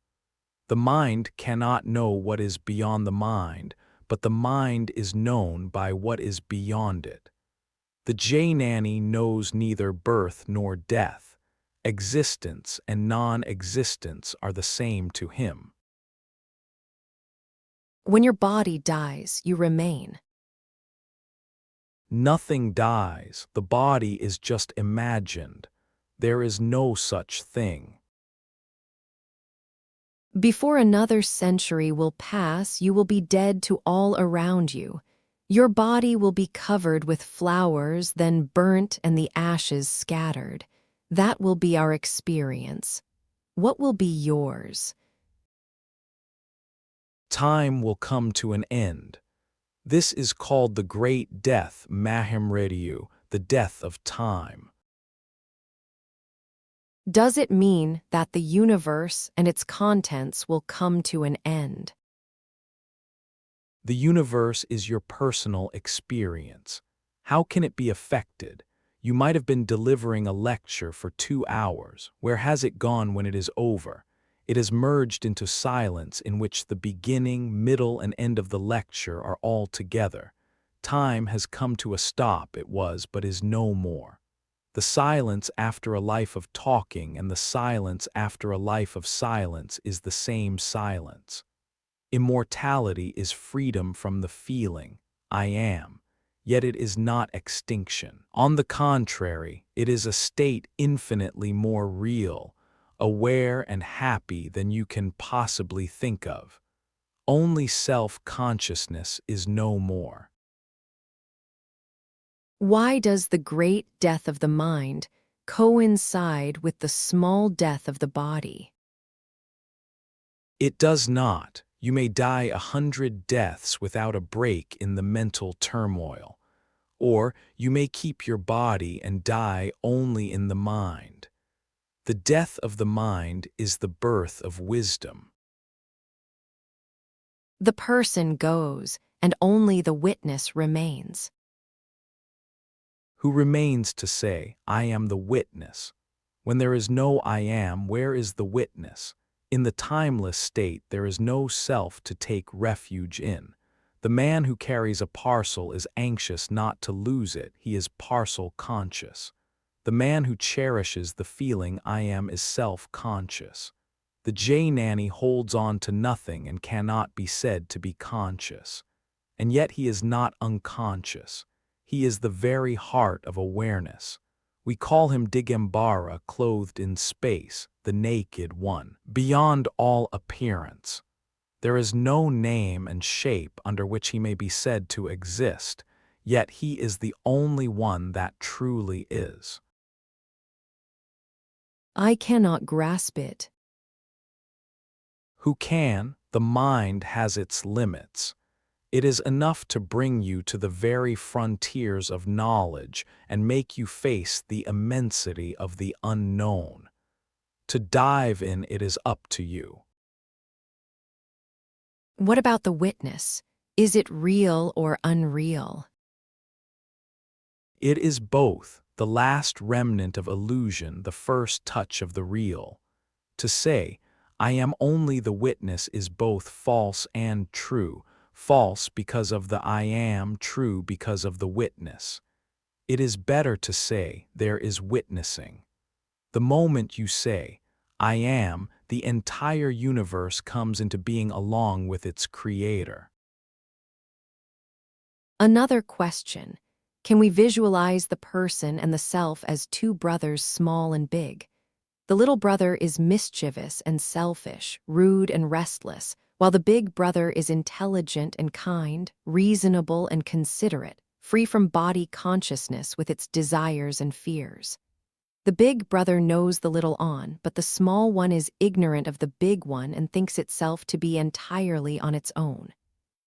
The mind cannot know what is beyond the mind, but the mind is known by what is beyond it. The Jnani knows neither birth nor death. Existence and non-existence are the same to him. When your body dies, you remain. Nothing dies. The body is just imagined. There is no such thing. Before another century will pass, you will be dead to all around you. Your body will be covered with flowers, then burnt and the ashes scattered. That will be our experience. What will be yours? Time will come to an end. This is called the Great Death, Mahimrityu, the death of time. Does it mean that the universe and its contents will come to an end? The universe is your personal experience. How can it be affected? You might have been delivering a lecture for 2 hours. Where has it gone when it is over? It has merged into silence in which the beginning, middle, and end of the lecture are all together. Time has come to a stop, it was, but is no more. The silence after a life of talking and the silence after a life of silence is the same silence. Immortality is freedom from the feeling, I am, yet it is not extinction. On the contrary, it is a state infinitely more real, aware and happy than you can possibly think of. Only self-consciousness is no more. Why does the great death of the mind coincide with the small death of the body? It does not. You may die 100 deaths without a break in the mental turmoil. Or you may keep your body and die only in the mind. The death of the mind is the birth of wisdom. The person goes, and only the witness remains. Who remains to say, I am the witness? When there is no I am, where is the witness? In the timeless state, there is no self to take refuge in. The man who carries a parcel is anxious not to lose it, he is parcel conscious. The man who cherishes the feeling I am is self-conscious. The Jnani holds on to nothing and cannot be said to be conscious. And yet he is not unconscious. He is the very heart of awareness. We call him Digambara, clothed in space, the naked one, beyond all appearance. There is no name and shape under which he may be said to exist, yet he is the only one that truly is. I cannot grasp it. Who can? The mind has its limits. It is enough to bring you to the very frontiers of knowledge and make you face the immensity of the unknown. To dive in it is up to you. What about the witness? Is it real or unreal? It is both, the last remnant of illusion, the first touch of the real. To say, I am only the witness is both false and true, false because of the I am, true because of the witness. It is better to say there is witnessing. The moment you say, I am, the entire universe comes into being along with its creator. Another question. Can we visualize the person and the self as two brothers, small and big? The little brother is mischievous and selfish, rude and restless, while the big brother is intelligent and kind, reasonable and considerate, free from body consciousness with its desires and fears. The big brother knows the little one, but the small one is ignorant of the big one and thinks itself to be entirely on its own.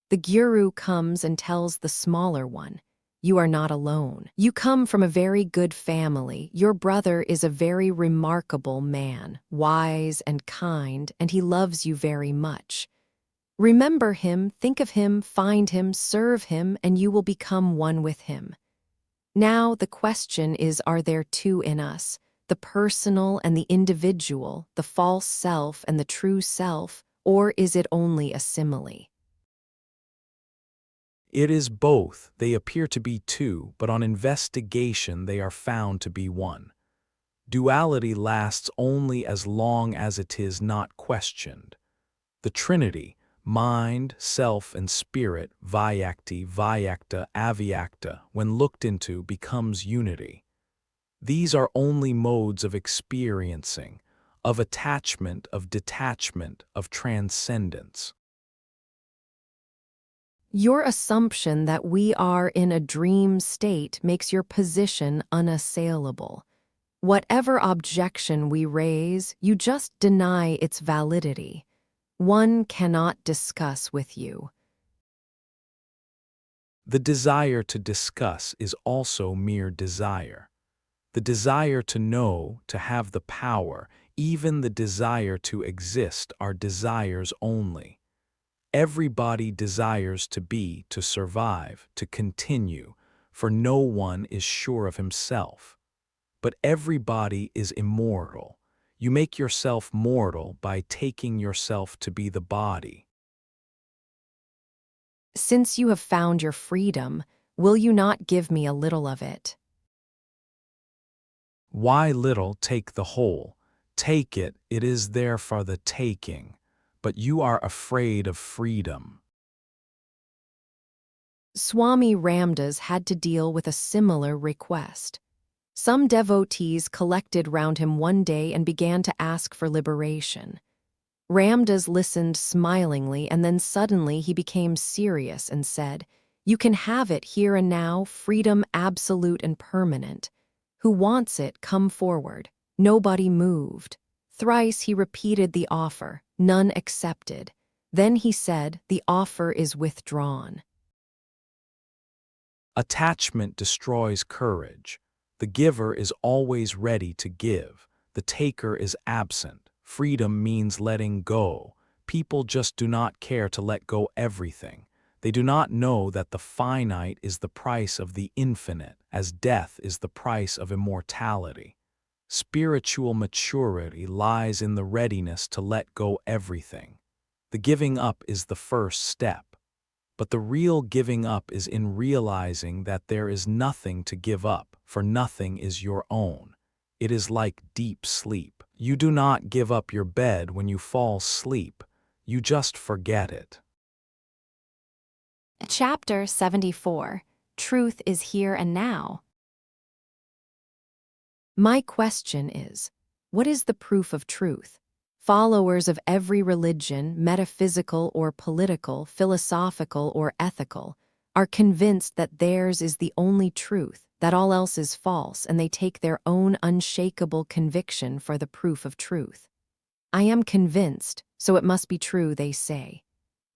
The guru comes and tells the smaller one, "You are not alone. You come from a very good family. Your brother is a very remarkable man, wise and kind, and he loves you very much. Remember him, think of him, find him, serve him, and you will become one with him." Now the question is, are there two in us, the personal and the individual, the false self and the true self, or is it only a simile? It is both. They appear to be two, but on investigation they are found to be one. Duality lasts only as long as it is not questioned. The Trinity, mind, self, and spirit, vyakti, vyakta, avyakta, when looked into, becomes unity. These are only modes of experiencing, of attachment, of detachment, of transcendence. Your assumption that we are in a dream state makes your position unassailable. Whatever objection we raise, you just deny its validity. One cannot discuss with you. The desire to discuss is also mere desire. The desire to know, to have the power, even the desire to exist are desires only. Everybody desires to be, to survive, to continue, for no one is sure of himself. But everybody is immortal. You make yourself mortal by taking yourself to be the body. Since you have found your freedom, will you not give me a little of it? Why little take the whole? Take it, it is there for the taking. But you are afraid of freedom. Swami Ramdas had to deal with a similar request. Some devotees collected round him one day and began to ask for liberation. Ramdas listened smilingly, and then suddenly he became serious and said, "You can have it here and now, freedom absolute and permanent. Who wants it, come forward." Nobody moved. Thrice he repeated the offer. None accepted. Then he said, "The offer is withdrawn." Attachment destroys courage. The giver is always ready to give. The taker is absent. Freedom means letting go. People just do not care to let go everything. They do not know that the finite is the price of the infinite, as death is the price of immortality. Spiritual maturity lies in the readiness to let go everything. The giving up is the first step. But the real giving up is in realizing that there is nothing to give up, for nothing is your own. It is like deep sleep. You do not give up your bed when you fall asleep. You just forget it. Chapter 74. Truth is here and now. My question is, what is the proof of truth? Followers of every religion, metaphysical or political, philosophical or ethical, are convinced that theirs is the only truth, that all else is false, and they take their own unshakable conviction for the proof of truth. I am convinced, so it must be true, they say.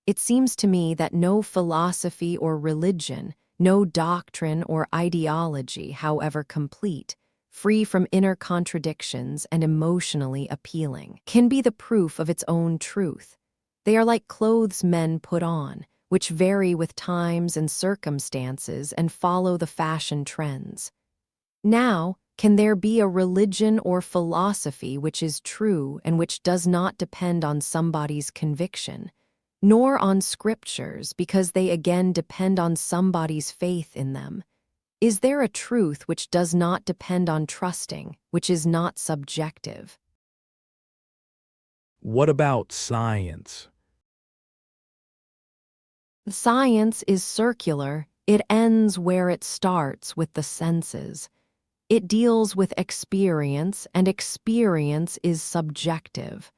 It seems to me that no philosophy or religion, no doctrine or ideology, however complete, free from inner contradictions and emotionally appealing, can be the proof of its own truth. They are like clothes men put on, which vary with times and circumstances and follow the fashion trends. Now, can there be a religion or philosophy which is true and which does not depend on somebody's conviction, nor on scriptures, because they again depend on somebody's faith in them? Is there a truth which does not depend on trusting, which is not subjective? What about science? Science is circular. It ends where it starts, with the senses. It deals with experience, and experience is subjective.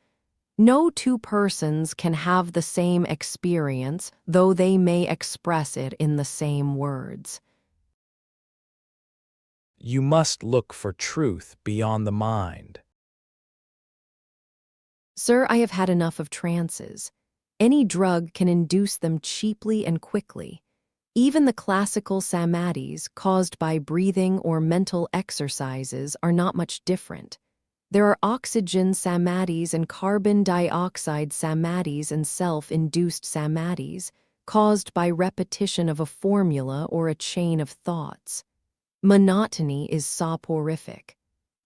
No two persons can have the same experience, though they may express it in the same words. You must look for truth beyond the mind. Sir, I have had enough of trances. Any drug can induce them cheaply and quickly. Even the classical samadhis caused by breathing or mental exercises are not much different. There are oxygen samadhis and carbon dioxide samadhis and self-induced samadhis caused by repetition of a formula or a chain of thoughts. Monotony is soporific.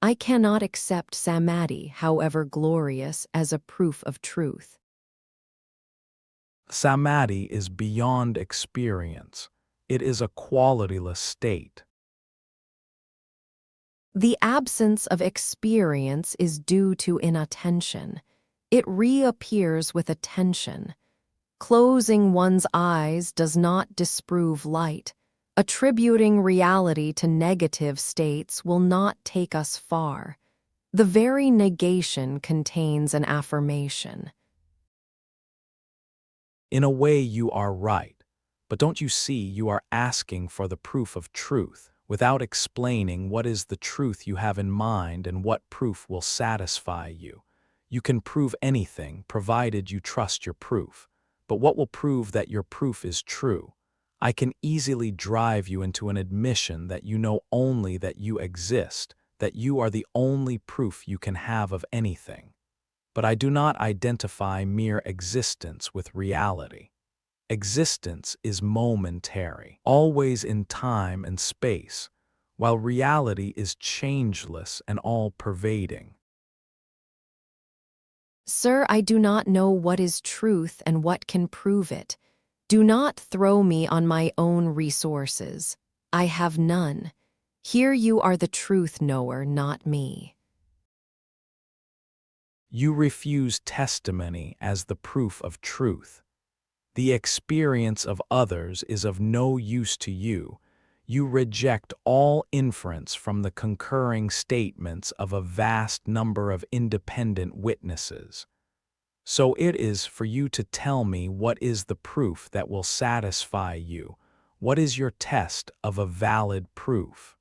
I cannot accept samadhi, however glorious, as a proof of truth. Samadhi is beyond experience. It is a qualityless state. The absence of experience is due to inattention. It reappears with attention. Closing one's eyes does not disprove light. Attributing reality to negative states will not take us far. The very negation contains an affirmation. In a way, you are right. But don't you see you are asking for the proof of truth without explaining what is the truth you have in mind and what proof will satisfy you? You can prove anything provided you trust your proof. But what will prove that your proof is true? I can easily drive you into an admission that you know only that you exist, that you are the only proof you can have of anything. But I do not identify mere existence with reality. Existence is momentary, always in time and space, while reality is changeless and all-pervading. Sir, I do not know what is truth and what can prove it. Do not throw me on my own resources. I have none. Here you are the truth knower, not me. You refuse testimony as the proof of truth. The experience of others is of no use to you. You reject all inference from the concurring statements of a vast number of independent witnesses. So it is for you to tell me what is the proof that will satisfy you. What is your test of a valid proof?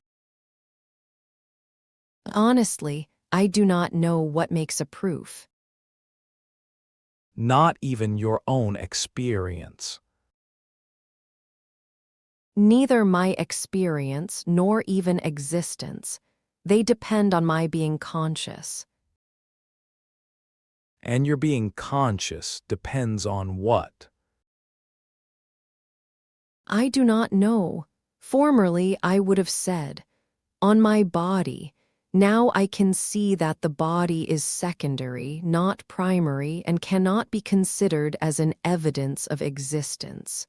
Honestly, I do not know what makes a proof. Not even your own experience. Neither my experience nor even existence. They depend on my being conscious. And your being conscious depends on what? I do not know. Formerly I would have said, on my body. Now I can see that the body is secondary, not primary, and cannot be considered as an evidence of existence.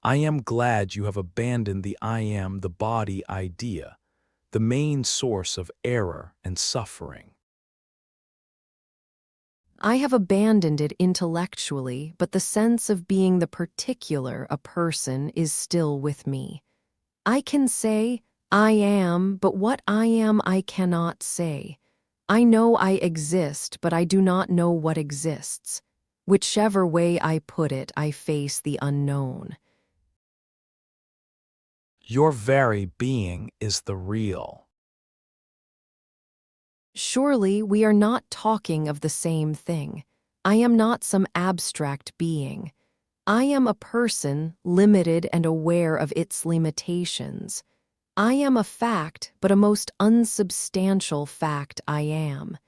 I am glad you have abandoned the I am the body idea, the main source of error and suffering. I have abandoned it intellectually, but the sense of being the particular a person is still with me. I can say, I am, but what I am I cannot say. I know I exist, but I do not know what exists. Whichever way I put it, I face the unknown. Your very being is the real. Surely we are not talking of the same thing. I am not some abstract being. I am a person, limited and aware of its limitations. I am a fact, but a most unsubstantial fact I am.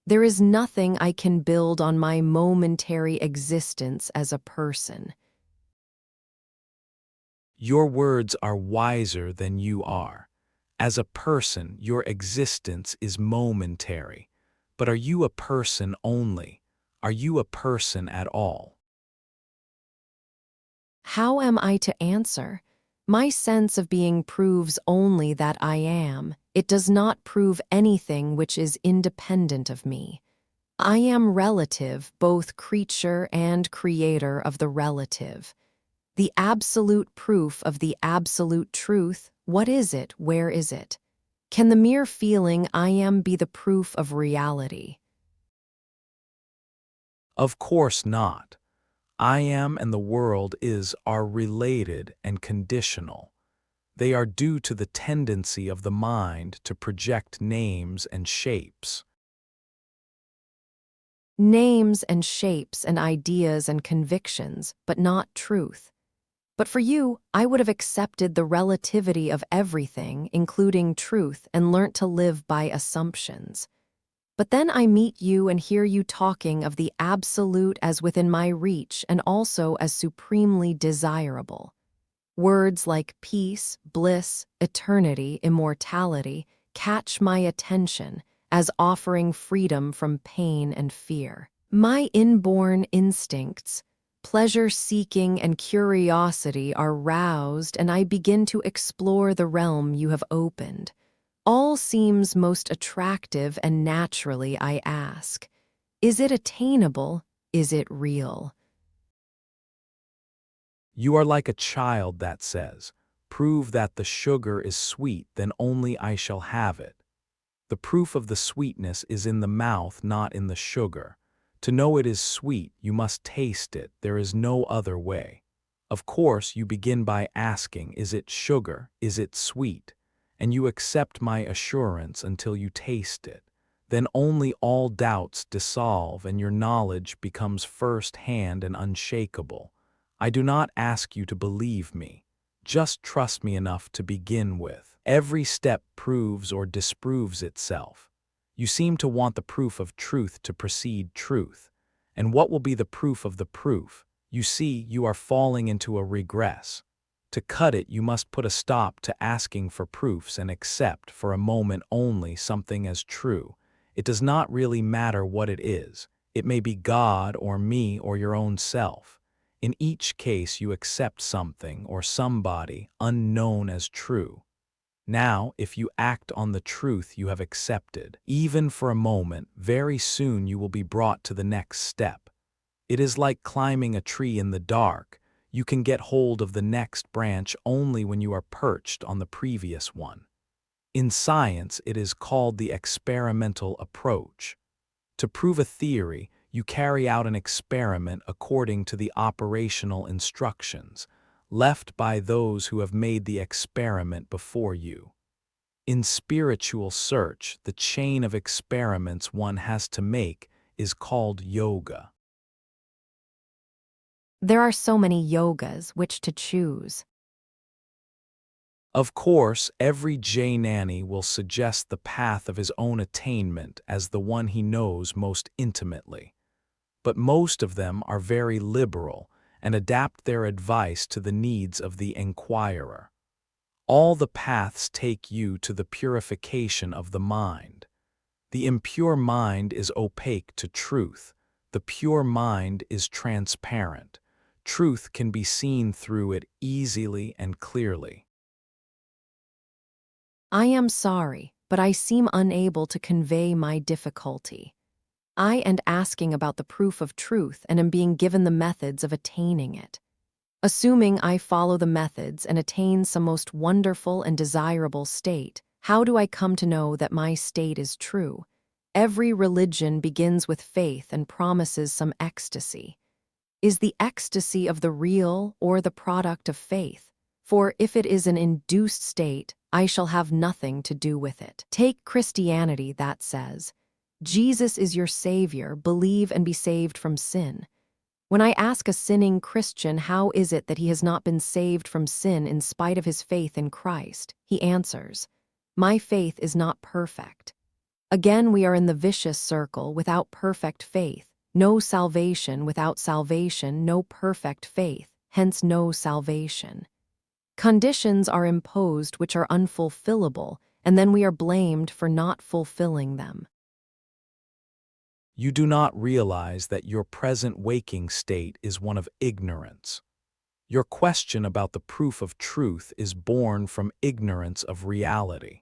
There is nothing I can build on my momentary existence as a person. Your words are wiser than you are. As a person, your existence is momentary. But are you a person only? Are you a person at all? How am I to answer? My sense of being proves only that I am. It does not prove anything which is independent of me. I am relative, both creature and creator of the relative. The absolute proof of the absolute truth, what is it? Where is it? Can the mere feeling I am be the proof of reality? Of course not. I am and the world is are related and conditional. They are due to the tendency of the mind to project names and shapes. Names and shapes and ideas and convictions, but not truth. But for you, I would have accepted the relativity of everything, including truth, and learnt to live by assumptions. But then I meet you and hear you talking of the absolute as within my reach and also as supremely desirable. Words like peace, bliss, eternity, immortality catch my attention as offering freedom from pain and fear. My inborn instincts, pleasure-seeking and curiosity are roused, and I begin to explore the realm you have opened. All seems most attractive, and naturally I ask, is it attainable? Is it real? You are like a child that says, "Prove that the sugar is sweet, then only I shall have it." The proof of the sweetness is in the mouth, not in the sugar. To know it is sweet, you must taste it. There is no other way. Of course, you begin by asking, is it sugar? Is it sweet? And you accept my assurance until you taste it. Then only all doubts dissolve and your knowledge becomes first-hand and unshakable. I do not ask you to believe me. Just trust me enough to begin with. Every step proves or disproves itself. You seem to want the proof of truth to precede truth. And what will be the proof of the proof? You see, you are falling into a regress. To cut it, you must put a stop to asking for proofs and accept, for a moment only, something as true. It does not really matter what it is. It may be God or me or your own self. In each case, you accept something or somebody unknown as true. Now, if you act on the truth you have accepted, even for a moment, very soon you will be brought to the next step. It is like climbing a tree in the dark. You can get hold of the next branch only when you are perched on the previous one. In science, it is called the experimental approach. To prove a theory, you carry out an experiment according to the operational instructions left by those who have made the experiment before you. In spiritual search, the chain of experiments one has to make is called yoga. There are so many yogas which to choose. Of course, every Jnani will suggest the path of his own attainment as the one he knows most intimately. But most of them are very liberal and adapt their advice to the needs of the inquirer. All the paths take you to the purification of the mind. The impure mind is opaque to truth. The pure mind is transparent. Truth can be seen through it easily and clearly. I am sorry, but I seem unable to convey my difficulty. I am asking about the proof of truth and am being given the methods of attaining it. Assuming I follow the methods and attain some most wonderful and desirable state, how do I come to know that my state is true? Every religion begins with faith and promises some ecstasy. Is the ecstasy of the real or the product of faith? For if it is an induced state, I shall have nothing to do with it. Take Christianity that says, Jesus is your Savior, believe and be saved from sin. When I ask a sinning Christian how is it that he has not been saved from sin in spite of his faith in Christ, he answers, my faith is not perfect. Again, we are in the vicious circle. Without perfect faith, no salvation. Without salvation, no perfect faith, hence no salvation. Conditions are imposed which are unfulfillable, and then we are blamed for not fulfilling them. You do not realize that your present waking state is one of ignorance. Your question about the proof of truth is born from ignorance of reality.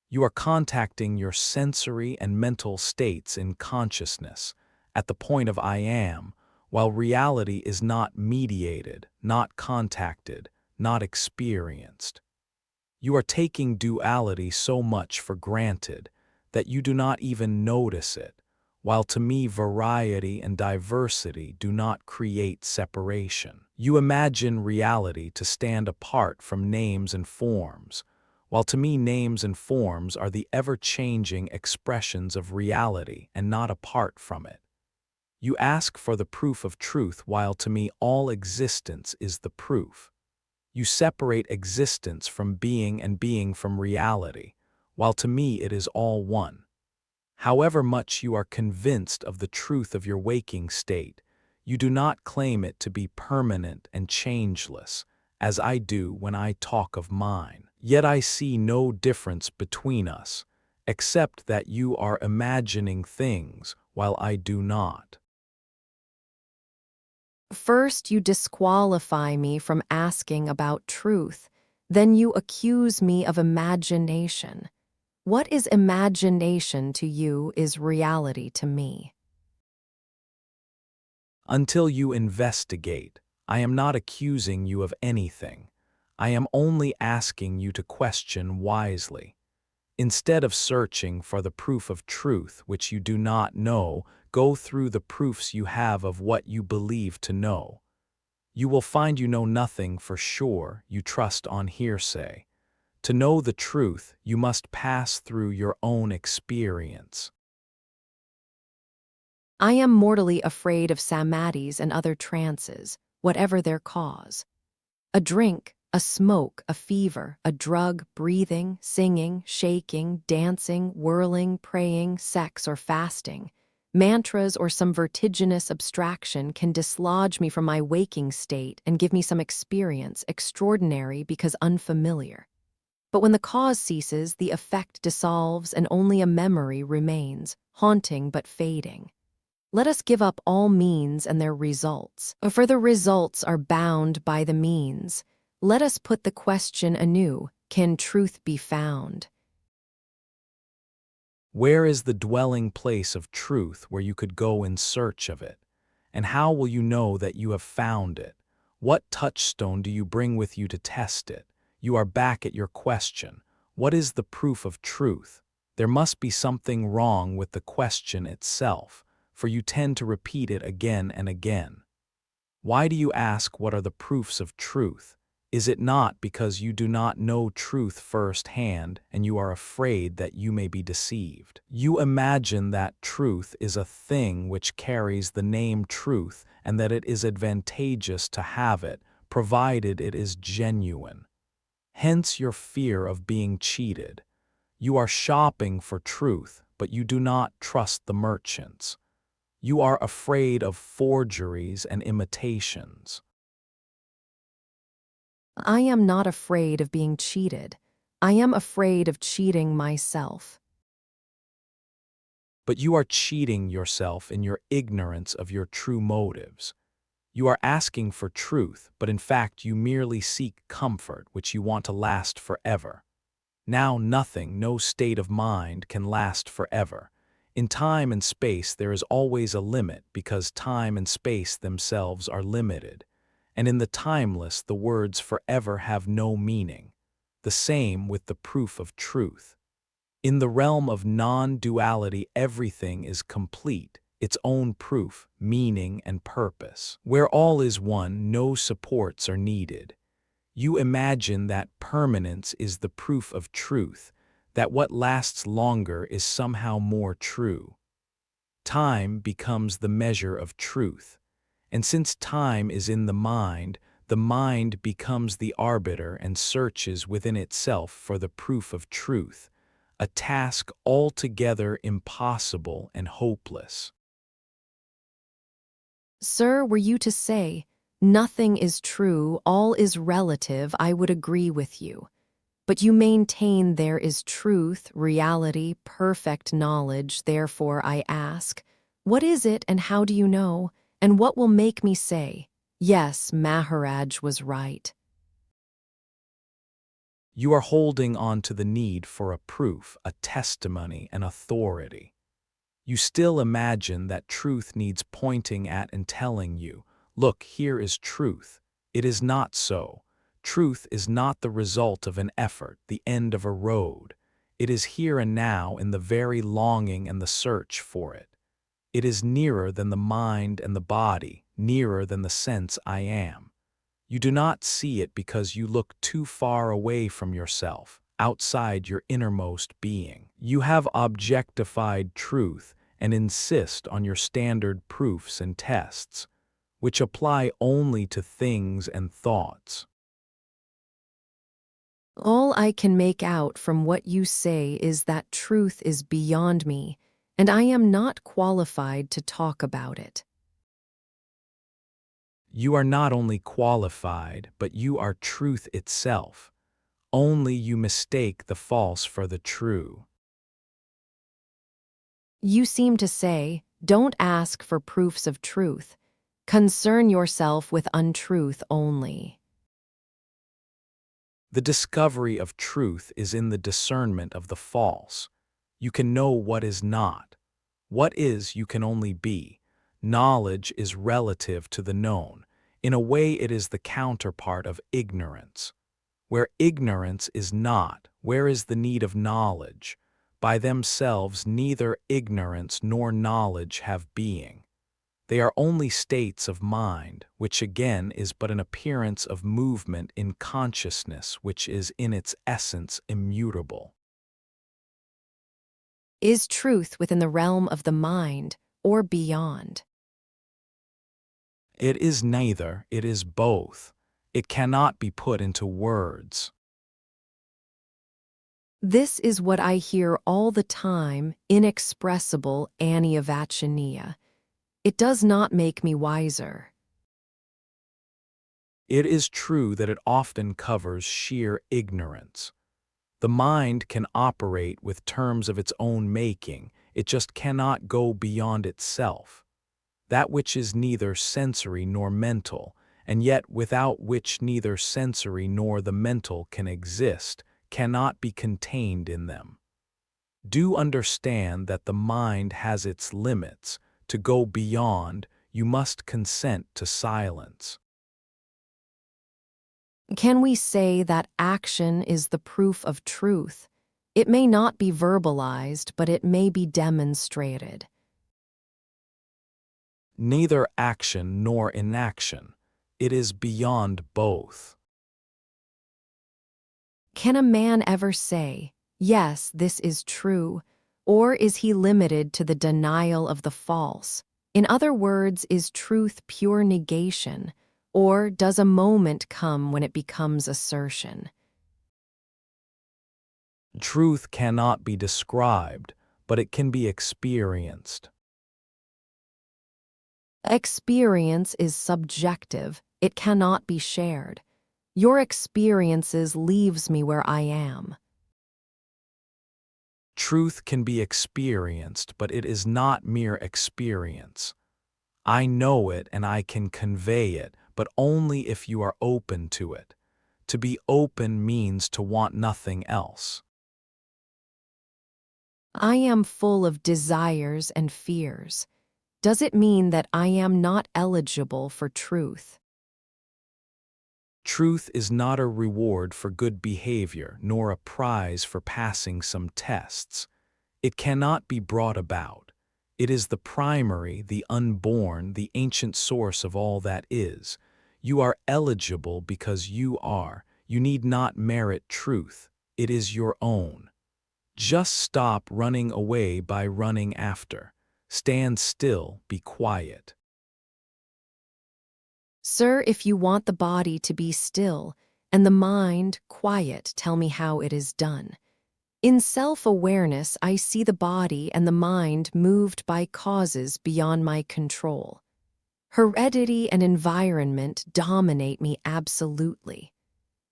You are contacting your sensory and mental states in consciousness, at the point of I am, while reality is not mediated, not contacted, not experienced. You are taking duality so much for granted that you do not even notice it, while to me variety and diversity do not create separation. You imagine reality to stand apart from names and forms, while to me names and forms are the ever-changing expressions of reality and not apart from it. You ask for the proof of truth while to me all existence is the proof. You separate existence from being and being from reality, while to me it is all one. However much you are convinced of the truth of your waking state, you do not claim it to be permanent and changeless, as I do when I talk of mine. Yet I see no difference between us, except that you are imagining things while I do not. First, you disqualify me from asking about truth. Then you accuse me of imagination. What is imagination to you is reality to me. Until you investigate, I am not accusing you of anything. I am only asking you to question wisely. Instead of searching for the proof of truth which you do not know, go through the proofs you have of what you believe to know. You will find you know nothing for sure, you trust on hearsay. To know the truth, you must pass through your own experience. I am mortally afraid of samadhis and other trances, whatever their cause. A drink, a smoke, a fever, a drug, breathing, singing, shaking, dancing, whirling, praying, sex or fasting, mantras or some vertiginous abstraction can dislodge me from my waking state and give me some experience extraordinary because unfamiliar. But when the cause ceases, the effect dissolves and only a memory remains, haunting but fading. Let us give up all means and their results, for the results are bound by the means. Let us put the question anew, can truth be found? Where is the dwelling place of truth where you could go in search of it? And how will you know that you have found it? What touchstone do you bring with you to test it? You are back at your question. What is the proof of truth? There must be something wrong with the question itself, for you tend to repeat it again and again. Why do you ask what are the proofs of truth? Is it not because you do not know truth firsthand and you are afraid that you may be deceived? You imagine that truth is a thing which carries the name truth and that it is advantageous to have it, provided it is genuine. Hence your fear of being cheated. You are shopping for truth, but you do not trust the merchants. You are afraid of forgeries and imitations. I am not afraid of being cheated. I am afraid of cheating myself. But you are cheating yourself in your ignorance of your true motives. You are asking for truth, but in fact you merely seek comfort which you want to last forever. Now nothing, no state of mind can last forever. In time and space there is always a limit because time and space themselves are limited. And in the timeless the words forever have no meaning. The same with the proof of truth. In the realm of non-duality everything is complete, its own proof, meaning and purpose. Where all is one, no supports are needed. You imagine that permanence is the proof of truth, that what lasts longer is somehow more true. Time becomes the measure of truth, and since time is in the mind becomes the arbiter and searches within itself for the proof of truth, a task altogether impossible and hopeless. Sir, were you to say, nothing is true, all is relative, I would agree with you. But you maintain there is truth, reality, perfect knowledge, therefore I ask, what is it and how do you know, and what will make me say, Yes, Maharaj was right. You are holding on to the need for a proof, a testimony, an authority. You still imagine that truth needs pointing at and telling you, look, here is truth. It is not so. Truth is not the result of an effort, the end of a road. It is here and now in the very longing and the search for it. It is nearer than the mind and the body, nearer than the sense I am. You do not see it because you look too far away from yourself, outside your innermost being. You have objectified truth and insist on your standard proofs and tests, which apply only to things and thoughts. All I can make out from what you say is that truth is beyond me, and I am not qualified to talk about it. You are not only qualified, but you are truth itself. Only you mistake the false for the true. You seem to say, don't ask for proofs of truth. Concern yourself with untruth only. The discovery of truth is in the discernment of the false. You can know what is not. What is, you can only be. Knowledge is relative to the known. In a way, it is the counterpart of ignorance. Where ignorance is not, where is the need of knowledge? By themselves, neither ignorance nor knowledge have being. They are only states of mind, which again is but an appearance of movement in consciousness which is in its essence immutable. Is truth within the realm of the mind or beyond? It is neither, it is both. It cannot be put into words. This is what I hear all the time, inexpressible Aniyavachaniya. It does not make me wiser. It is true that it often covers sheer ignorance. The mind can operate with terms of its own making, it just cannot go beyond itself. That which is neither sensory nor mental, and yet without which neither sensory nor the mental can exist, cannot be contained in them. Do understand that the mind has its limits. To go beyond, you must consent to silence. Can we say that action is the proof of truth? It may not be verbalized, but it may be demonstrated. Neither action nor inaction. It is beyond both. Can a man ever say, yes, this is true, or is he limited to the denial of the false? In other words, is truth pure negation, or does a moment come when it becomes assertion? Truth cannot be described, but it can be experienced. Experience is subjective, it cannot be shared. Your experiences leaves me where I am. Truth can be experienced, but it is not mere experience. I know it and I can convey it, but only if you are open to it. To be open means to want nothing else. I am full of desires and fears. Does it mean that I am not eligible for truth? Truth is not a reward for good behavior, nor a prize for passing some tests. It cannot be brought about. It is the primary, the unborn, the ancient source of all that is. You are eligible because you are. You need not merit truth. It is your own. Just stop running away by running after. Stand still, be quiet. Sir, if you want the body to be still and the mind quiet, tell me how it is done. In self-awareness, I see the body and the mind moved by causes beyond my control. Heredity and environment dominate me absolutely.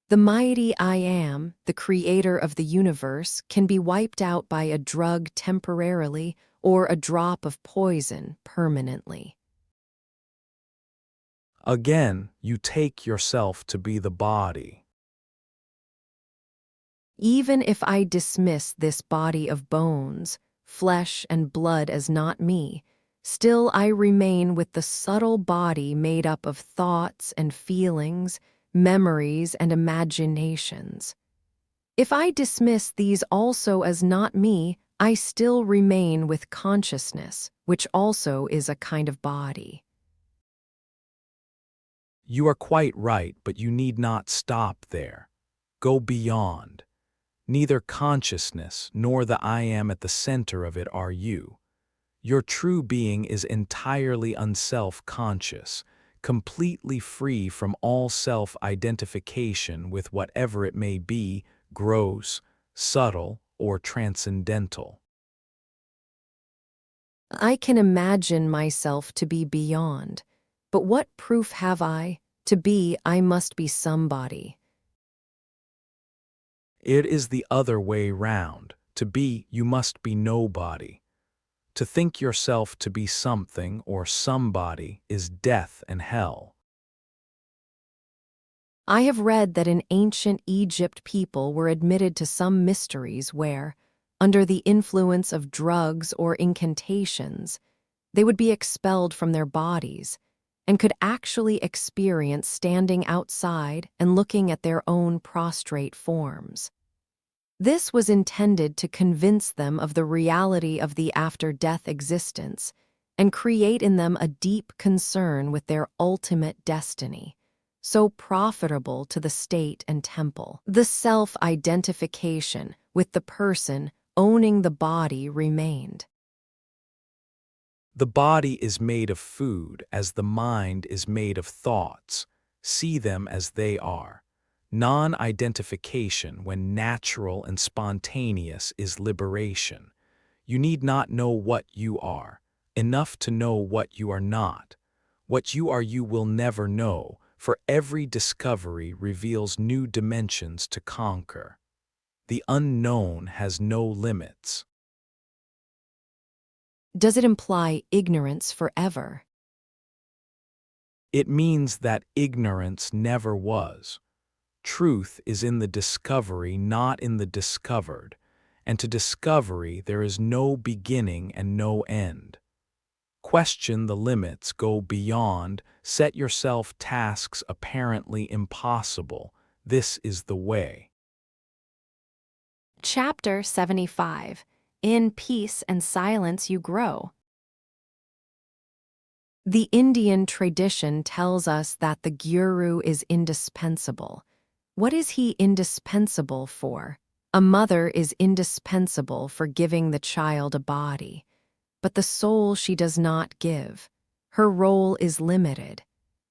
The mighty I am, the creator of the universe, can be wiped out by a drug temporarily or a drop of poison permanently. Again, you take yourself to be the body. Even if I dismiss this body of bones, flesh and blood as not me, still I remain with the subtle body made up of thoughts and feelings, memories and imaginations. If I dismiss these also as not me, I still remain with consciousness, which also is a kind of body. You are quite right, but you need not stop there. Go beyond. Neither consciousness nor the I am at the center of it are you. Your true being is entirely unself-conscious, completely free from all self-identification with whatever it may be, gross, subtle, or transcendental. I can imagine myself to be beyond, but what proof have I? To be, I must be somebody. It is the other way round. To be, you must be nobody. To think yourself to be something or somebody is death and hell. I have read that in ancient Egypt people were admitted to some mysteries where, under the influence of drugs or incantations, they would be expelled from their bodies and could actually experience standing outside and looking at their own prostrate forms. This was intended to convince them of the reality of the after-death existence and create in them a deep concern with their ultimate destiny, so profitable to the state and temple. The self-identification with the person owning the body remained. The body is made of food as the mind is made of thoughts. See them as they are. Non-identification, when natural and spontaneous, is liberation. You need not know what you are, enough to know what you are not. What you are you will never know, for every discovery reveals new dimensions to conquer. The unknown has no limits. Does it imply ignorance forever? It means that ignorance never was. Truth is in the discovery, not in the discovered, and to discovery there is no beginning and no end. Question the limits, go beyond, set yourself tasks apparently impossible. This is the way. Chapter 75. In peace and silence you grow. The Indian tradition tells us that the guru is indispensable. What is he indispensable for? A mother is indispensable for giving the child a body, but the soul she does not give. Her role is limited.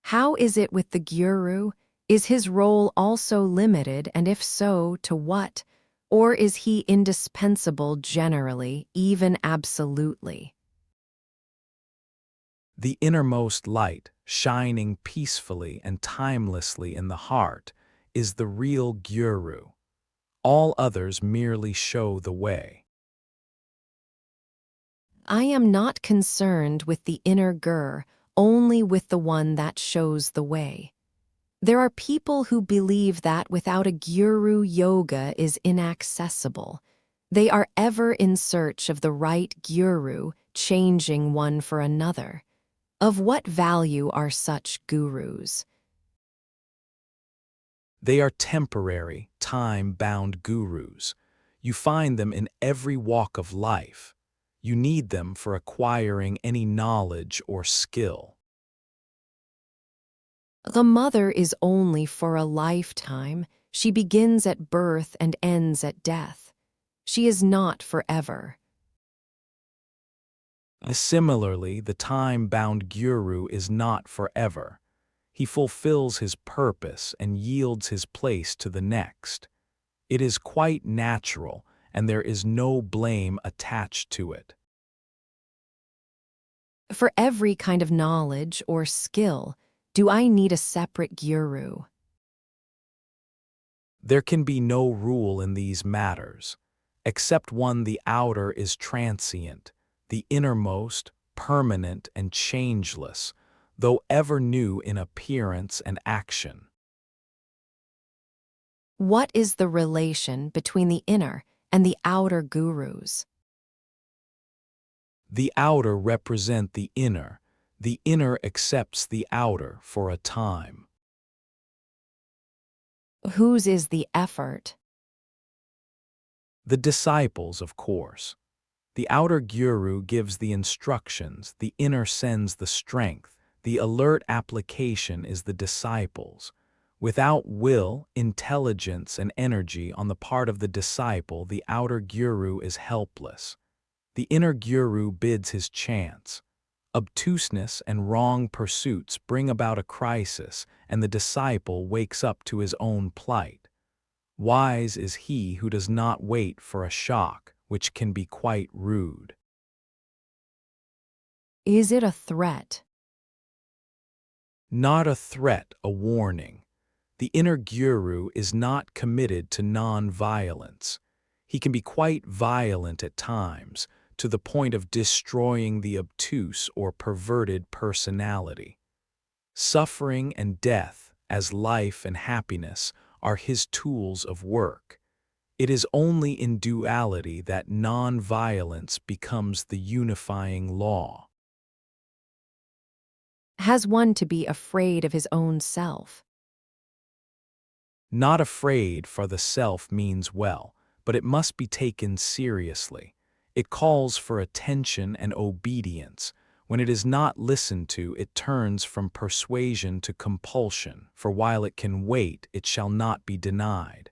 How is it with the guru? Is his role also limited, and if so, to what? Or is he indispensable generally, even absolutely? The innermost light, shining peacefully and timelessly in the heart, is the real guru. All others merely show the way. I am not concerned with the inner gur, only with the one that shows the way. There are people who believe that without a guru, yoga is inaccessible. They are ever in search of the right guru, changing one for another. Of what value are such gurus? They are temporary, time-bound gurus. You find them in every walk of life. You need them for acquiring any knowledge or skill. The mother is only for a lifetime. She begins at birth and ends at death. She is not forever. Similarly, the time-bound guru is not forever. He fulfills his purpose and yields his place to the next. It is quite natural, and there is no blame attached to it. For every kind of knowledge or skill, do I need a separate guru? There can be no rule in these matters, except one: the outer is transient, the innermost, permanent and changeless. though ever new in appearance and action. What is the relation between the inner and the outer gurus? The outer represent the inner accepts the outer for a time. Whose is the effort? The disciples, of course. The outer guru gives the instructions, the inner sends the strength, the alert application is the disciples. Without will, intelligence, and energy on the part of the disciple, the outer guru is helpless. The inner guru bids his chance. Obtuseness and wrong pursuits bring about a crisis, and the disciple wakes up to his own plight. Wise is he who does not wait for a shock, which can be quite rude. Is it a threat? Not a threat, a warning. The inner guru is not committed to non-violence. He can be quite violent at times, to the point of destroying the obtuse or perverted personality. Suffering and death, as life and happiness, are his tools of work. It is only in duality that non-violence becomes the unifying law. Has one to be afraid of his own self? Not afraid for the self means well, but it must be taken seriously. It calls for attention and obedience. When it is not listened to, it turns from persuasion to compulsion, for while it can wait, it shall not be denied.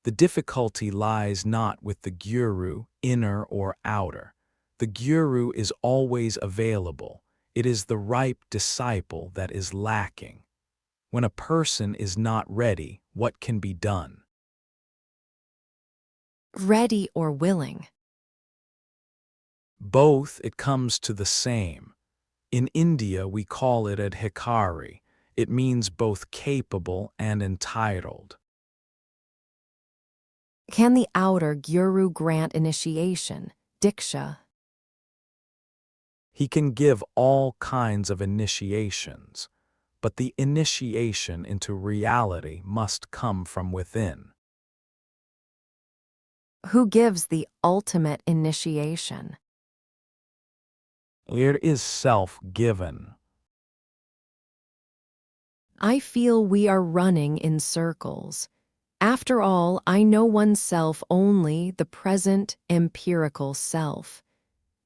The difficulty lies not with the guru, inner or outer. The guru is always available. It is the ripe disciple that is lacking. When a person is not ready, what can be done? Ready or willing? Both, it comes to the same. In India, we call it adhikari. It means both capable and entitled. Can the outer guru grant initiation, diksha? He can give all kinds of initiations, but the initiation into reality must come from within. Who gives the ultimate initiation? It is self-given. I feel we are running in circles. After all, I know oneself only the present empirical self.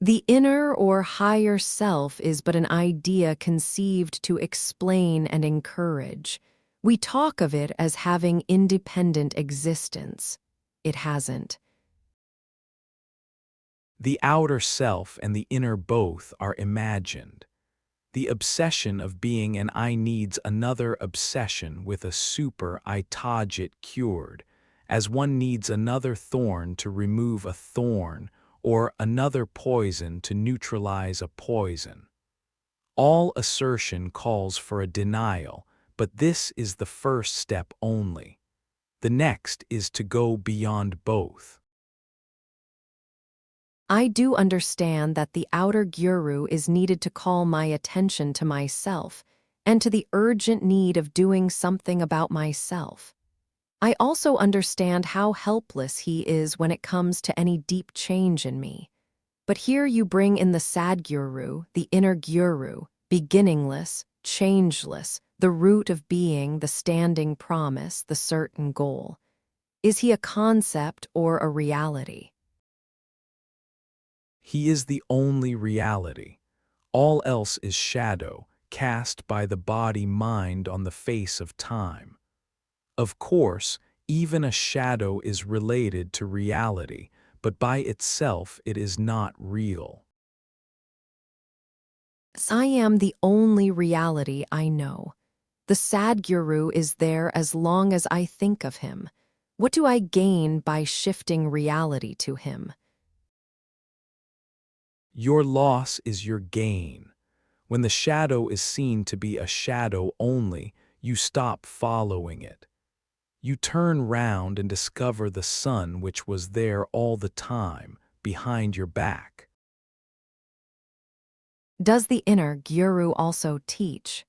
The inner or higher self is but an idea conceived to explain and encourage. We talk of it as having independent existence. It hasn't. The outer self and the inner both are imagined. The obsession of being an I needs another obsession with a super I tajit cured, as one needs another thorn to remove a thorn or another poison to neutralize a poison. All assertion calls for a denial, but this is the first step only. The next is to go beyond both. I do understand that the outer guru is needed to call my attention to myself and to the urgent need of doing something about myself. I also understand how helpless he is when it comes to any deep change in me. But here you bring in the Sadguru, the inner guru, beginningless, changeless, the root of being, the standing promise, the certain goal. Is he a concept or a reality? He is the only reality. All else is shadow, cast by the body-mind on the face of time. Of course, even a shadow is related to reality, but by itself it is not real. I am the only reality I know. The Sadguru is there as long as I think of him. What do I gain by shifting reality to him? Your loss is your gain. When the shadow is seen to be a shadow only, you stop following it. You turn round and discover the sun which was there all the time, behind your back. Does the inner guru also teach?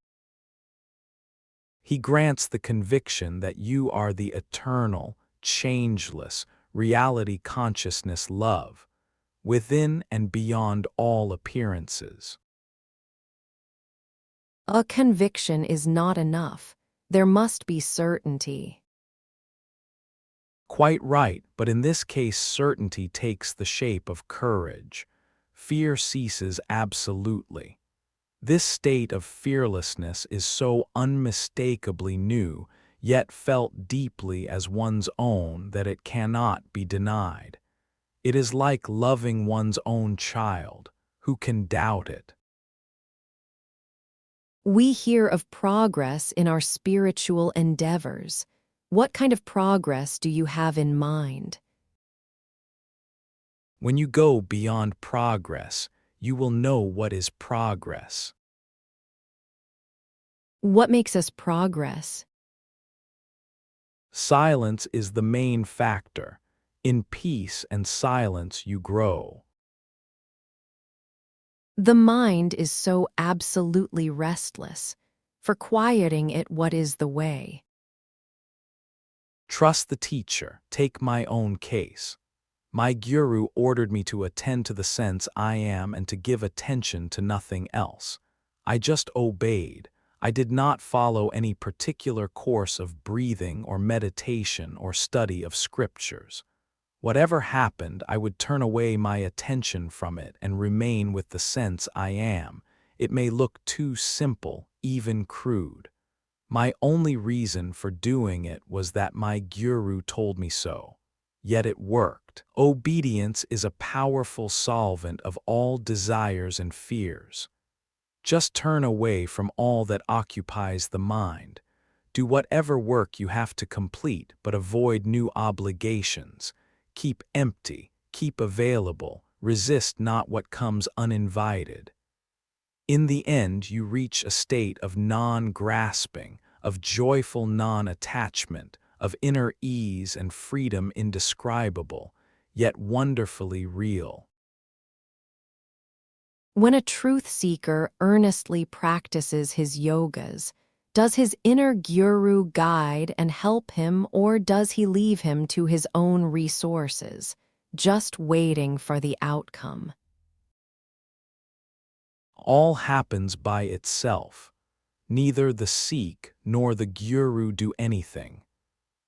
He grants the conviction that you are the eternal, changeless, reality consciousness love, within and beyond all appearances. A conviction is not enough. There must be certainty. Quite right, but in this case certainty takes the shape of courage. Fear ceases absolutely. This state of fearlessness is so unmistakably new, yet felt deeply as one's own that it cannot be denied. It is like loving one's own child. Who can doubt it? We hear of progress in our spiritual endeavors. What kind of progress do you have in mind? When you go beyond progress, you will know what is progress. What makes us progress? Silence is the main factor. In peace and silence you grow. The mind is so absolutely restless. For quieting it, what is the way? Trust the teacher. Take my own case. My guru ordered me to attend to the sense I am and to give attention to nothing else. I just obeyed. I did not follow any particular course of breathing or meditation or study of scriptures. Whatever happened, I would turn away my attention from it and remain with the sense I am. It may look too simple, even crude. My only reason for doing it was that my guru told me so. Yet it worked. Obedience is a powerful solvent of all desires and fears. Just turn away from all that occupies the mind. Do whatever work you have to complete, but avoid new obligations. Keep empty, keep available, resist not what comes uninvited. In the end, you reach a state of non-grasping, of joyful non-attachment, of inner ease and freedom indescribable, yet wonderfully real. When a truth seeker earnestly practices his yogas, does his inner guru guide and help him, or does he leave him to his own resources, just waiting for the outcome? All happens by itself. Neither the Sikh nor the guru do anything.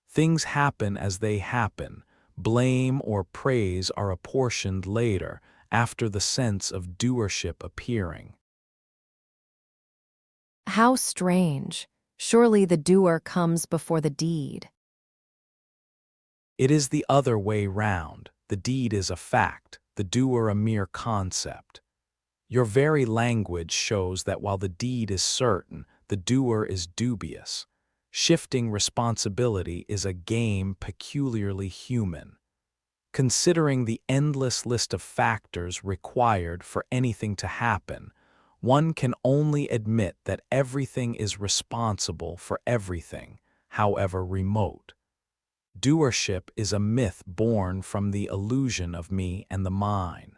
Things happen as they happen. Blame or praise are apportioned later, after the sense of doership appearing. How strange. Surely the doer comes before the deed. It is the other way round. The deed is a fact, the doer a mere concept. Your very language shows that while the deed is certain, the doer is dubious. Shifting responsibility is a game peculiarly human. Considering the endless list of factors required for anything to happen, one can only admit that everything is responsible for everything, however remote. Doership is a myth born from the illusion of me and the mine.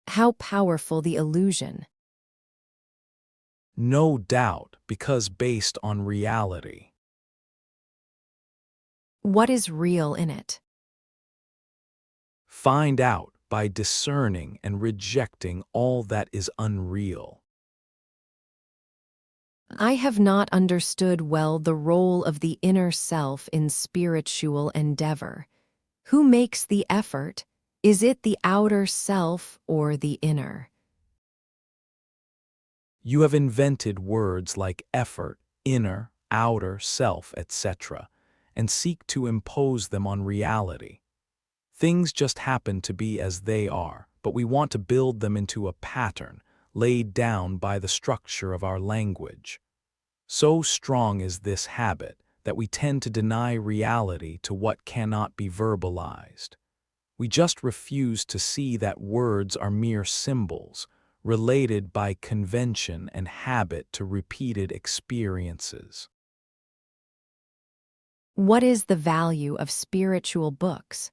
How powerful the illusion. No doubt, because based on reality. What is real in it? Find out by discerning and rejecting all that is unreal. I have not understood well the role of the inner self in spiritual endeavor. Who makes the effort? Is it the outer self or the inner? You have invented words like effort, inner, outer, self, etc., and seek to impose them on reality. Things just happen to be as they are, but we want to build them into a pattern laid down by the structure of our language. So strong is this habit that we tend to deny reality to what cannot be verbalized. We just refuse to see that words are mere symbols, related by convention and habit to repeated experiences. What is the value of spiritual books?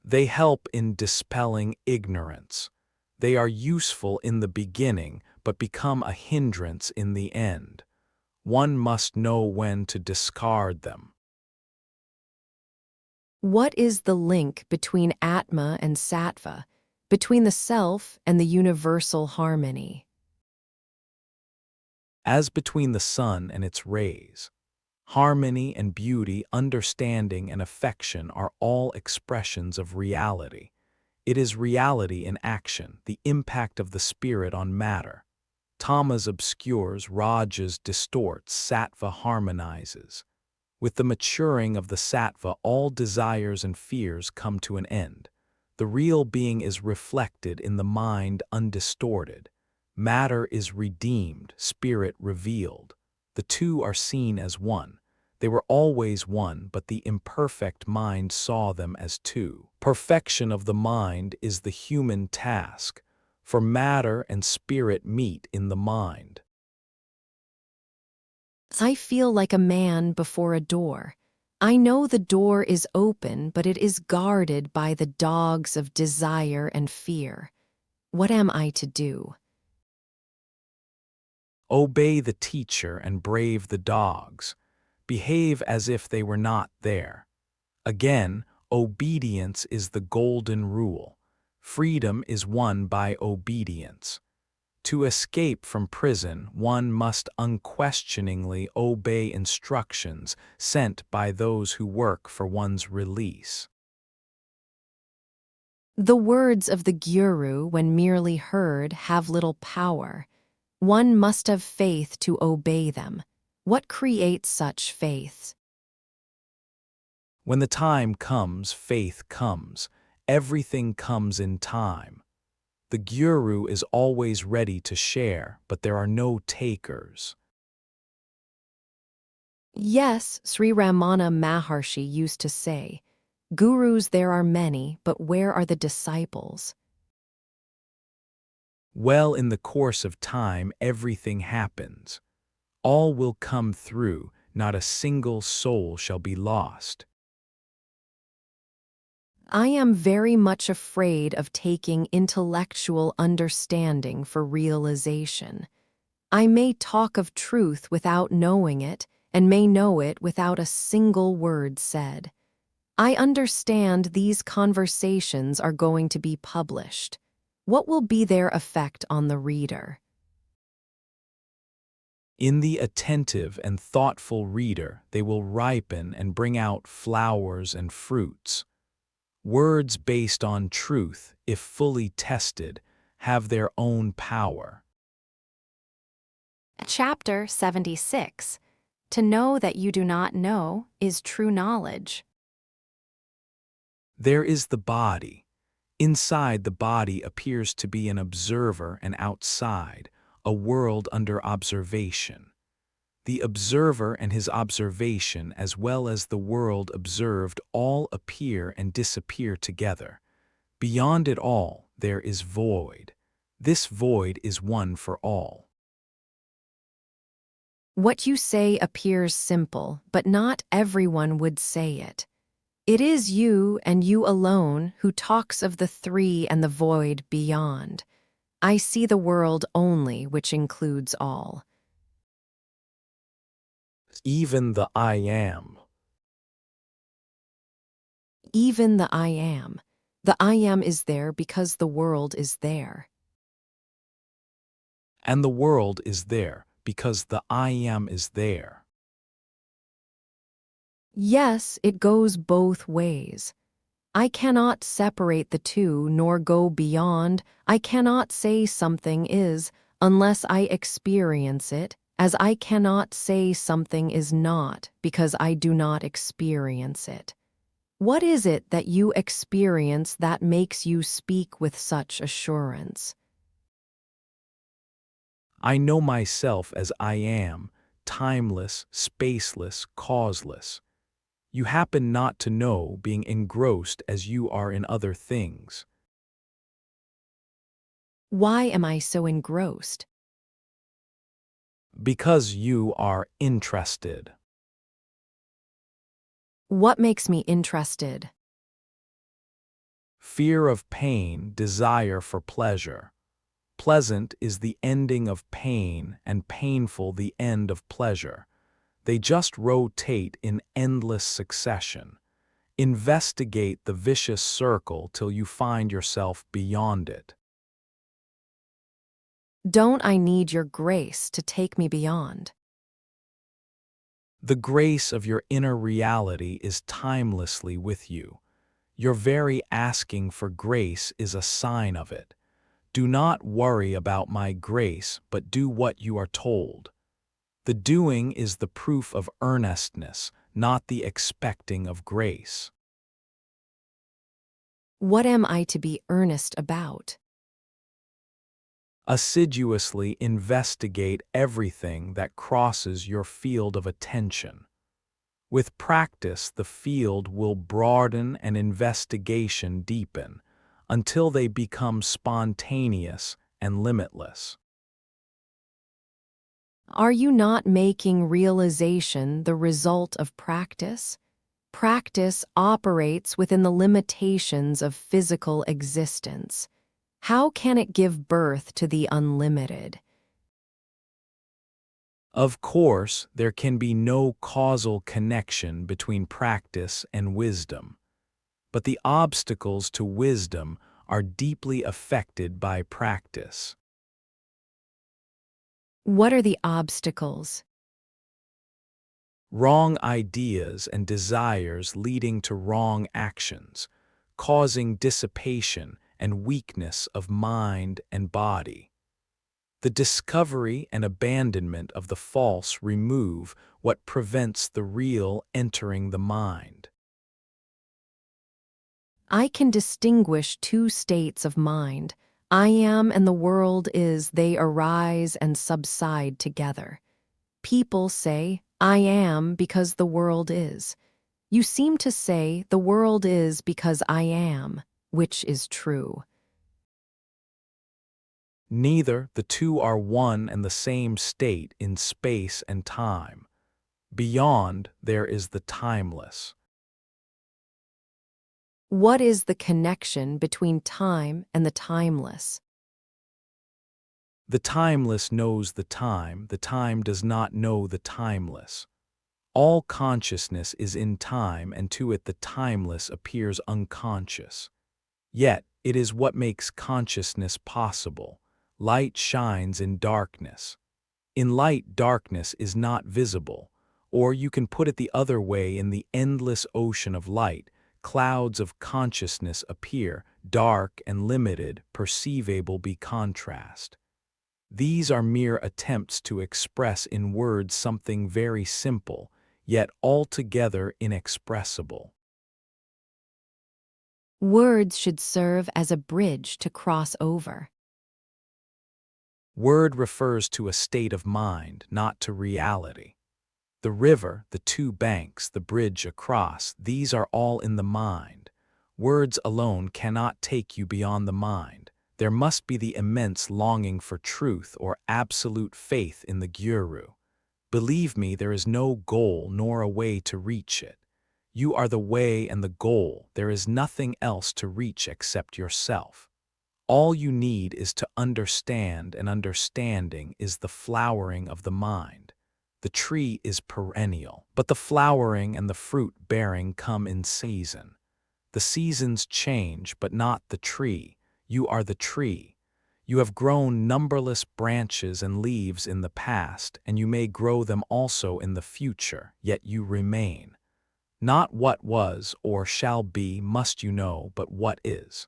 They help in dispelling ignorance. They are useful in the beginning, but become a hindrance in the end. One must know when to discard them. What is the link between Atma and Sattva, between the self and the universal harmony? As between the sun and its rays, harmony and beauty, understanding and affection are all expressions of reality. It is reality in action, the impact of the spirit on matter. Tamas obscures, Rajas distorts, Sattva harmonizes. With the maturing of the Sattva, all desires and fears come to an end. The real being is reflected in the mind undistorted. Matter is redeemed, spirit revealed. The two are seen as one. They were always one, but the imperfect mind saw them as two. Perfection of the mind is the human task, for matter and spirit meet in the mind. I feel like a man before a door. I know the door is open, but it is guarded by the dogs of desire and fear. What am I to do? Obey the teacher and brave the dogs. Behave as if they were not there. Again, obedience is the golden rule. Freedom is won by obedience. To escape from prison, one must unquestioningly obey instructions sent by those who work for one's release. The words of the Guru, when merely heard, have little power. One must have faith to obey them. What creates such faith? When the time comes, faith comes. Everything comes in time. The Guru is always ready to share, but there are no takers. Yes, Sri Ramana Maharshi used to say, Gurus there are many, but where are the disciples? Well, in the course of time, everything happens. All will come through, not a single soul shall be lost. I am very much afraid of taking intellectual understanding for realization. I may talk of truth without knowing it, and may know it without a single word said. I understand these conversations are going to be published. What will be their effect on the reader? In the attentive and thoughtful reader, they will ripen and bring out flowers and fruits. Words based on truth, if fully tested, have their own power. Chapter 76. To know that you do not know is true knowledge. There is the body. Inside the body appears to be an observer, and outside, a world under observation. The observer and his observation, as well as the world observed, all appear and disappear together. Beyond it all, there is void. This void is one for all. What you say appears simple, but not everyone would say it. It is you and you alone who talks of the three and the void beyond. I see the world only, which includes all. Even the I am. Even the I am. The I am is there because the world is there. And the world is there because the I am is there. Yes, it goes both ways. I cannot separate the two nor go beyond. I cannot say something is unless I experience it, as I cannot say something is not because I do not experience it. What is it that you experience that makes you speak with such assurance? I know myself as I am, timeless, spaceless, causeless. You happen not to know, being engrossed as you are in other things. Why am I so engrossed? Because you are interested. What makes me interested? Fear of pain, desire for pleasure. Pleasant is the ending of pain and painful the end of pleasure. They just rotate in endless succession. Investigate the vicious circle till you find yourself beyond it. Don't I need your grace to take me beyond? The grace of your inner reality is timelessly with you. Your very asking for grace is a sign of it. Do not worry about my grace, but do what you are told. The doing is the proof of earnestness, not the expecting of grace. What am I to be earnest about? Assiduously investigate everything that crosses your field of attention. With practice, the field will broaden and investigation deepen until they become spontaneous and limitless. Are you not making realization the result of practice? Practice operates within the limitations of physical existence. How can it give birth to the unlimited? Of course, there can be no causal connection between practice and wisdom, but the obstacles to wisdom are deeply affected by practice. What are the obstacles? Wrong ideas and desires leading to wrong actions, causing dissipation and weakness of mind and body. The discovery and abandonment of the false remove what prevents the real entering the mind. I can distinguish two states of mind. I am and the world is, they arise and subside together. People say, I am because the world is. You seem to say the world is because I am, which is true. Neither, the two are one and the same state in space and time. Beyond, there is the timeless. What is the connection between time and the timeless? The timeless knows the time does not know the timeless. All consciousness is in time, and to it the timeless appears unconscious. Yet, it is what makes consciousness possible. Light shines in darkness. In light, darkness is not visible. Or you can put it the other way: in the endless ocean of light, clouds of consciousness appear, dark and limited, perceivable by contrast. These are mere attempts to express in words something very simple, yet altogether inexpressible. Words should serve as a bridge to cross over. Word refers to a state of mind, not to reality. The river, the two banks, the bridge across, these are all in the mind. Words alone cannot take you beyond the mind. There must be the immense longing for truth or absolute faith in the Guru. Believe me, there is no goal nor a way to reach it. You are the way and the goal. There is nothing else to reach except yourself. All you need is to understand, and understanding is the flowering of the mind. The tree is perennial, but the flowering and the fruit-bearing come in season. The seasons change, but not the tree. You are the tree. You have grown numberless branches and leaves in the past, and you may grow them also in the future, yet you remain. Not what was or shall be must you know, but what is.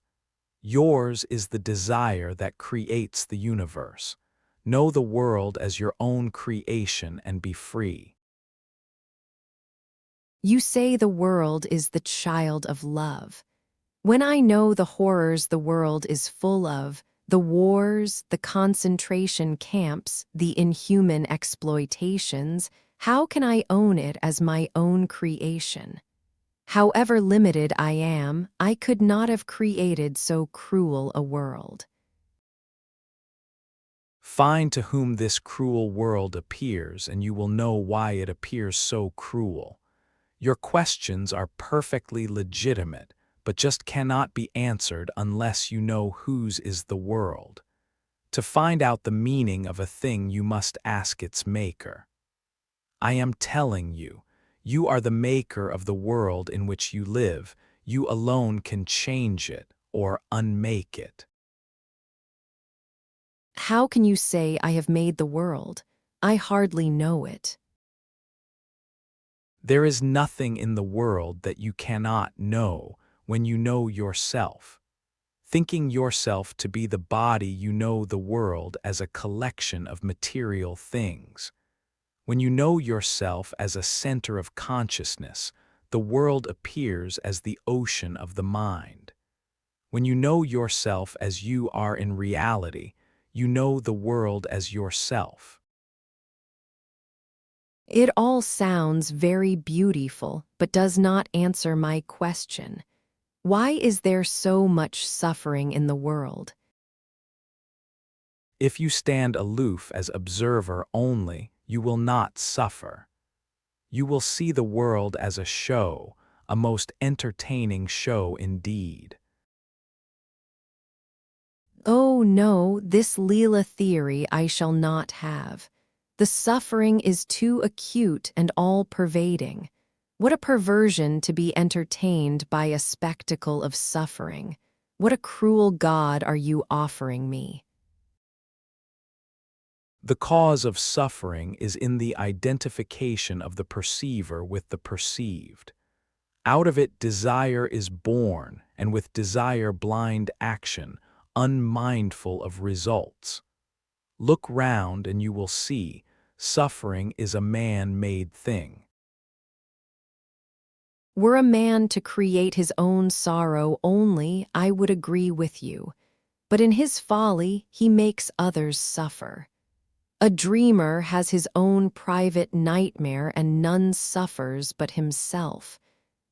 Yours is the desire that creates the universe. Know the world as your own creation and be free. You say the world is the child of love. When I know the horrors the world is full of, the wars, the concentration camps, the inhuman exploitations, how can I own it as my own creation? However limited I am, I could not have created so cruel a world. Find to whom this cruel world appears, and you will know why it appears so cruel. Your questions are perfectly legitimate, but just cannot be answered unless you know whose is the world. To find out the meaning of a thing, you must ask its maker. I am telling you, you are the maker of the world in which you live. You alone can change it or unmake it. How can you say I have made the world? I hardly know it. There is nothing in the world that you cannot know when you know yourself. Thinking yourself to be the body, you know the world as a collection of material things. When you know yourself as a center of consciousness, the world appears as the ocean of the mind. When you know yourself as you are in reality, you know the world as yourself. It all sounds very beautiful, but does not answer my question. Why is there so much suffering in the world? If you stand aloof as observer only, you will not suffer. You will see the world as a show, a most entertaining show indeed. Oh no, this Leela theory I shall not have. The suffering is too acute and all-pervading. What a perversion to be entertained by a spectacle of suffering. What a cruel God are you offering me? The cause of suffering is in the identification of the perceiver with the perceived. Out of it desire is born, and with desire blind action, unmindful of results. Look round and you will see, suffering is a man-made thing. Were a man to create his own sorrow only, I would agree with you. But in his folly, he makes others suffer. A dreamer has his own private nightmare and none suffers but himself.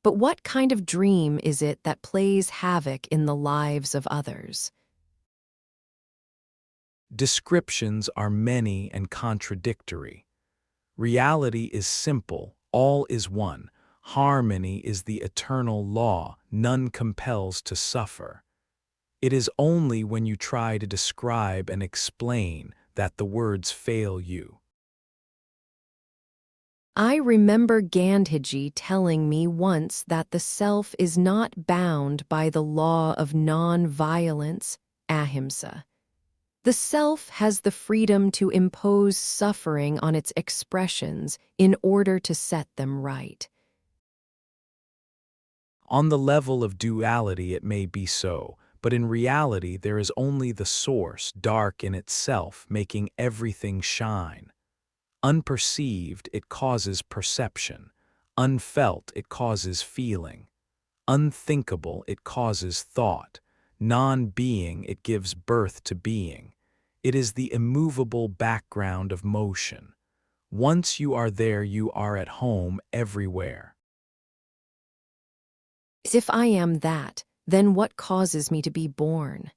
But what kind of dream is it that plays havoc in the lives of others? Descriptions are many and contradictory. Reality is simple, all is one. Harmony is the eternal law, none compels to suffer. It is only when you try to describe and explain that the words fail you. I remember Gandhiji telling me once that the self is not bound by the law of non-violence, ahimsa. The self has the freedom to impose suffering on its expressions in order to set them right. On the level of duality it may be so, but in reality there is only the source, dark in itself, making everything shine. Unperceived, it causes perception. Unfelt, it causes feeling. Unthinkable, it causes thought. Non-being, it gives birth to being. It is the immovable background of motion. Once you are there, you are at home everywhere. If I am that, then what causes me to be born?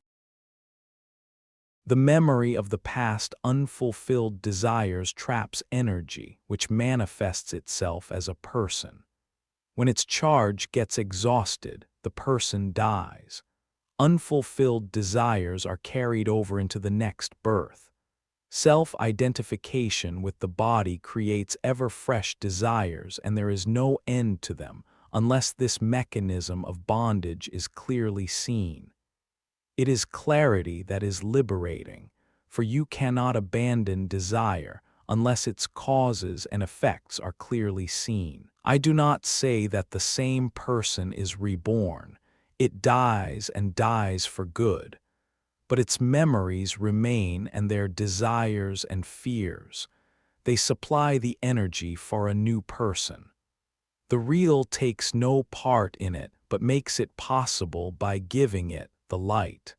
The memory of the past unfulfilled desires traps energy, which manifests itself as a person. When its charge gets exhausted, the person dies. Unfulfilled desires are carried over into the next birth. Self-identification with the body creates ever-fresh desires, and there is no end to them unless this mechanism of bondage is clearly seen. It is clarity that is liberating, for you cannot abandon desire unless its causes and effects are clearly seen. I do not say that the same person is reborn. It dies and dies for good. But its memories remain and their desires and fears. They supply the energy for a new person. The real takes no part in it, but makes it possible by giving it the light.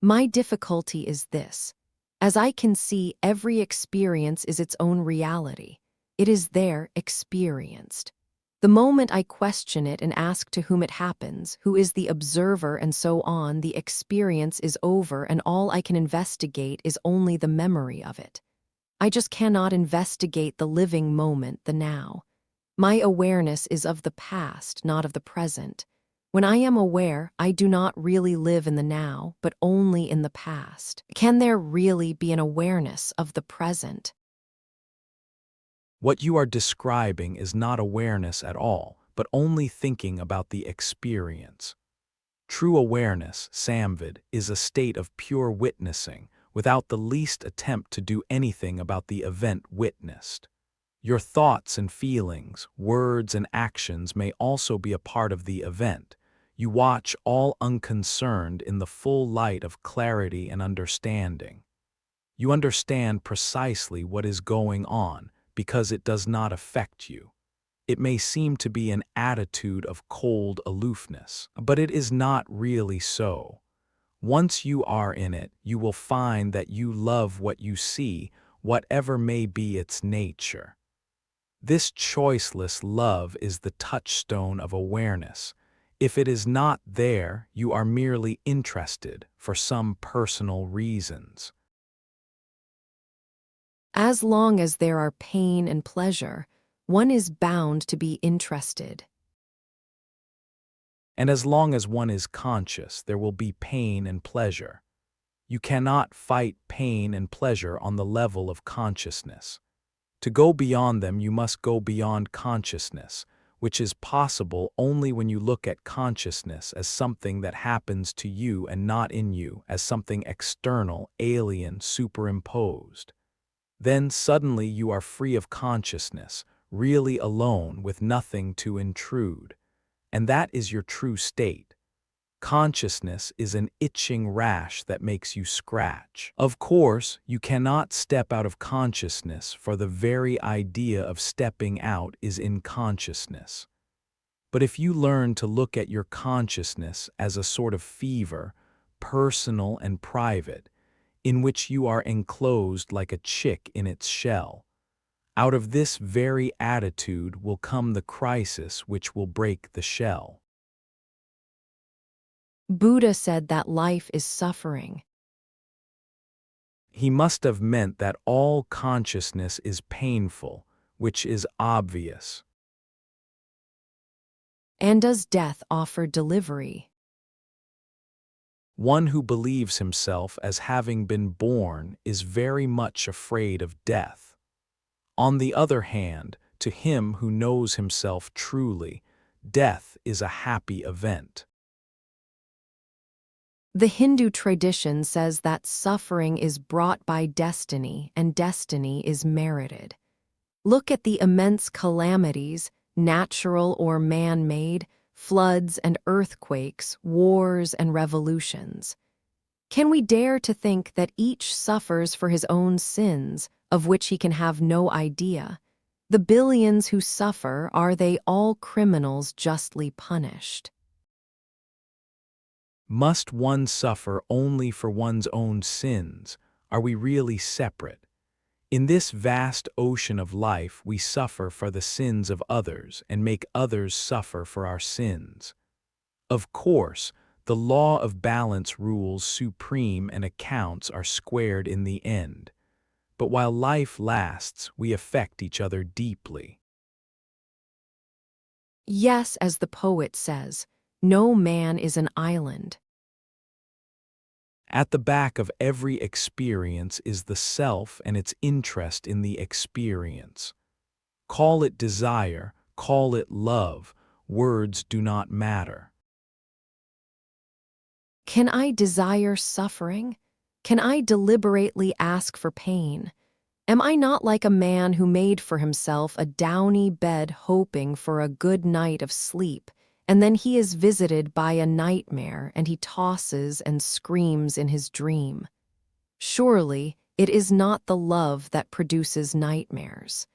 My difficulty is this. As I can see, every experience is its own reality. It is there experienced. The moment I question it and ask to whom it happens, who is the observer and so on, the experience is over and all I can investigate is only the memory of it. I just cannot investigate the living moment, the now. My awareness is of the past, not of the present. When I am aware, I do not really live in the now, but only in the past. Can there really be an awareness of the present? What you are describing is not awareness at all, but only thinking about the experience. True awareness, Samvid, is a state of pure witnessing, without the least attempt to do anything about the event witnessed. Your thoughts and feelings, words and actions may also be a part of the event. You watch all unconcerned in the full light of clarity and understanding. You understand precisely what is going on because it does not affect you. It may seem to be an attitude of cold aloofness, but it is not really so. Once you are in it, you will find that you love what you see, whatever may be its nature. This choiceless love is the touchstone of awareness. If it is not there, you are merely interested for some personal reasons. As long as there are pain and pleasure, one is bound to be interested. And as long as one is conscious, there will be pain and pleasure. You cannot fight pain and pleasure on the level of consciousness. To go beyond them, you must go beyond consciousness, which is possible only when you look at consciousness as something that happens to you and not in you, as something external, alien, superimposed. Then suddenly you are free of consciousness, really alone with nothing to intrude. And that is your true state. Consciousness is an itching rash that makes you scratch. Of course, you cannot step out of consciousness, for the very idea of stepping out is in consciousness. But if you learn to look at your consciousness as a sort of fever, personal and private, in which you are enclosed like a chick in its shell, out of this very attitude will come the crisis which will break the shell. Buddha said that life is suffering. He must have meant that all consciousness is painful, which is obvious. And does death offer delivery? One who believes himself as having been born is very much afraid of death. On the other hand, to him who knows himself truly, death is a happy event. The Hindu tradition says that suffering is brought by destiny and destiny is merited. Look at the immense calamities, natural or man-made, floods and earthquakes, wars and revolutions. Can we dare to think that each suffers for his own sins, of which he can have no idea? The billions who suffer, are they all criminals justly punished? Must one suffer only for one's own sins? Are we really separate? In this vast ocean of life, we suffer for the sins of others and make others suffer for our sins. Of course, the law of balance rules supreme and accounts are squared in the end. But while life lasts, we affect each other deeply. Yes, as the poet says, no man is an island. At the back of every experience is the self and its interest in the experience. Call it desire, call it love, words do not matter. Can I desire suffering? Can I deliberately ask for pain? Am I not like a man who made for himself a downy bed hoping for a good night of sleep, and then he is visited by a nightmare and he tosses and screams in his dream? Surely it is not the love that produces nightmares.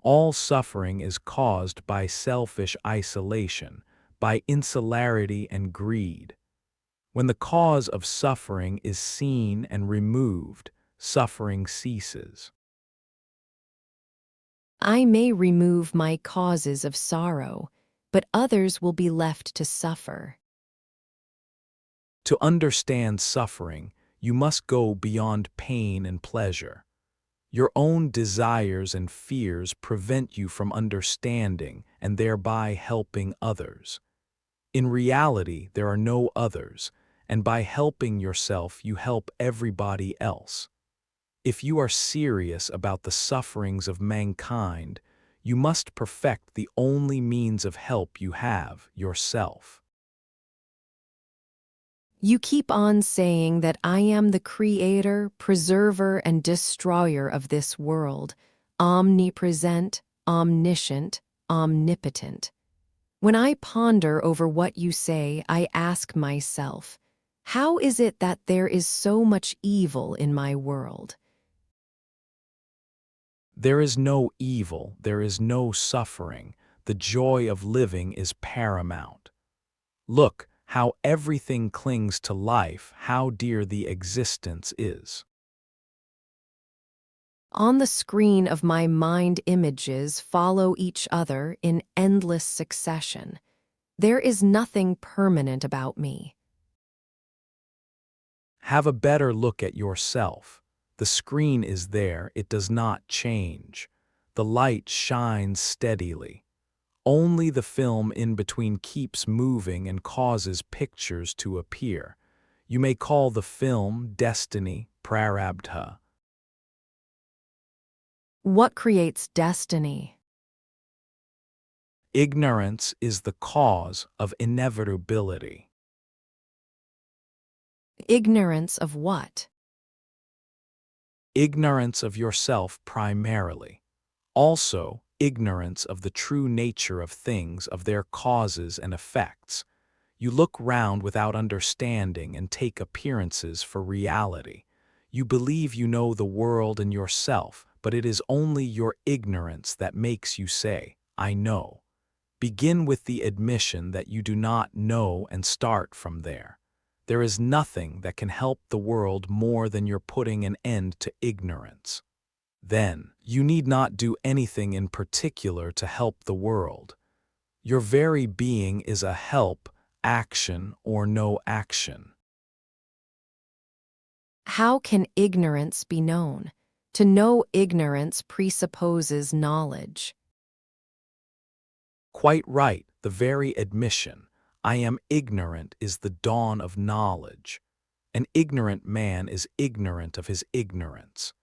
All suffering is caused by selfish isolation, by insularity and greed. When the cause of suffering is seen and removed, suffering ceases. I may remove my causes of sorrow, but others will be left to suffer. To understand suffering, you must go beyond pain and pleasure. Your own desires and fears prevent you from understanding and thereby helping others. In reality, there are no others, and by helping yourself, you help everybody else. If you are serious about the sufferings of mankind, you must perfect the only means of help you have, yourself. You keep on saying that I am the creator, preserver, and destroyer of this world, omnipresent, omniscient, omnipotent. When I ponder over what you say, I ask myself, how is it that there is so much evil in my world? There is no evil, there is no suffering. The joy of living is paramount. Look, how everything clings to life, how dear the existence is. On the screen of my mind, images follow each other in endless succession. There is nothing permanent about me. Have a better look at yourself. The screen is there, it does not change. The light shines steadily. Only the film in between keeps moving and causes pictures to appear. You may call the film destiny, prarabdha. What creates destiny? Ignorance is the cause of inevitability. Ignorance of what? Ignorance of yourself primarily. Also, ignorance of the true nature of things, of their causes and effects. You look round without understanding and take appearances for reality. You believe you know the world and yourself, but it is only your ignorance that makes you say, I know. Begin with the admission that you do not know and start from there. There is nothing that can help the world more than your putting an end to ignorance. Then, you need not do anything in particular to help the world. Your very being is a help, action or no action. How can ignorance be known? To know ignorance presupposes knowledge. Quite right, the very admission, I am ignorant, is the dawn of knowledge. An ignorant man is ignorant of his ignorance.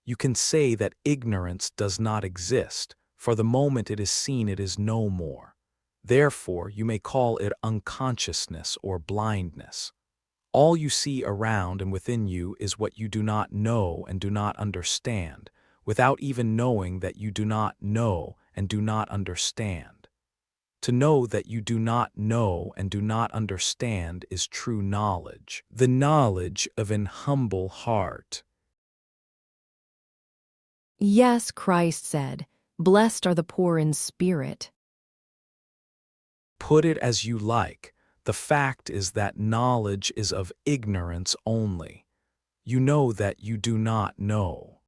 You can say that ignorance does not exist, for the moment it is seen it is no more. Therefore, you may call it unconsciousness or blindness. All you see around and within you is what you do not know and do not understand, without even knowing that you do not know and do not understand. To know that you do not know and do not understand is true knowledge, the knowledge of an humble heart. Yes, Christ said, blessed are the poor in spirit. Put it as you like, the fact is that knowledge is of ignorance only. You know that you do not know.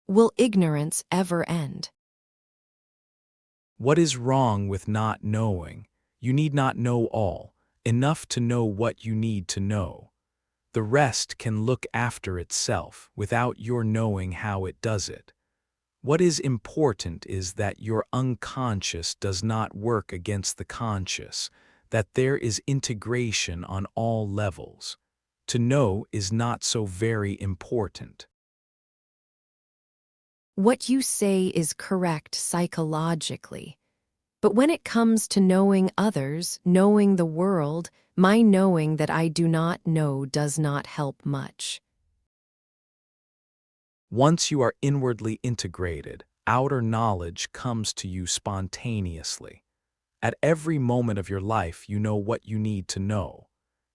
Will ignorance ever end? What is wrong with not knowing? You need not know all, enough to know what you need to know. The rest can look after itself without your knowing how it does it. What is important is that your unconscious does not work against the conscious, that there is integration on all levels. To know is not so very important. What you say is correct psychologically. But when it comes to knowing others, knowing the world, my knowing that I do not know does not help much. Once you are inwardly integrated, outer knowledge comes to you spontaneously. At every moment of your life, you know what you need to know.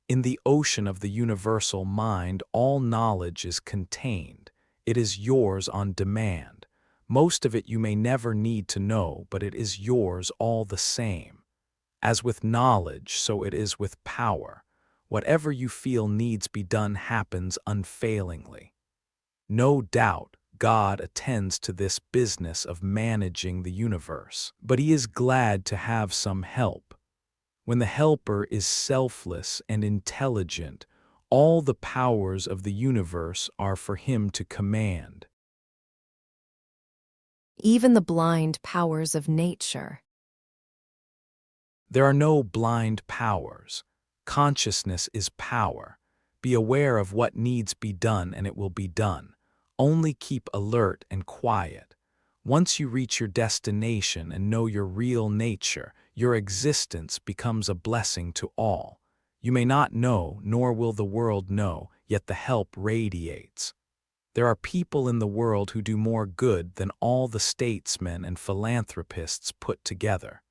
In the ocean of the universal mind, all knowledge is contained. It is yours on demand. Most of it you may never need to know, but it is yours all the same. As with knowledge, so it is with power. Whatever you feel needs be done happens unfailingly. No doubt, God attends to this business of managing the universe, but He is glad to have some help. When the helper is selfless and intelligent, All the powers of the universe are for him to command. Even the blind powers of nature. There are no blind powers. Consciousness is power. Be aware of what needs be done and it will be done. Only keep alert and quiet. Once you reach your destination and know your real nature, your existence becomes a blessing to all. You may not know, nor will the world know, yet the help radiates. There are people in the world who do more good than all the statesmen and philanthropists put together.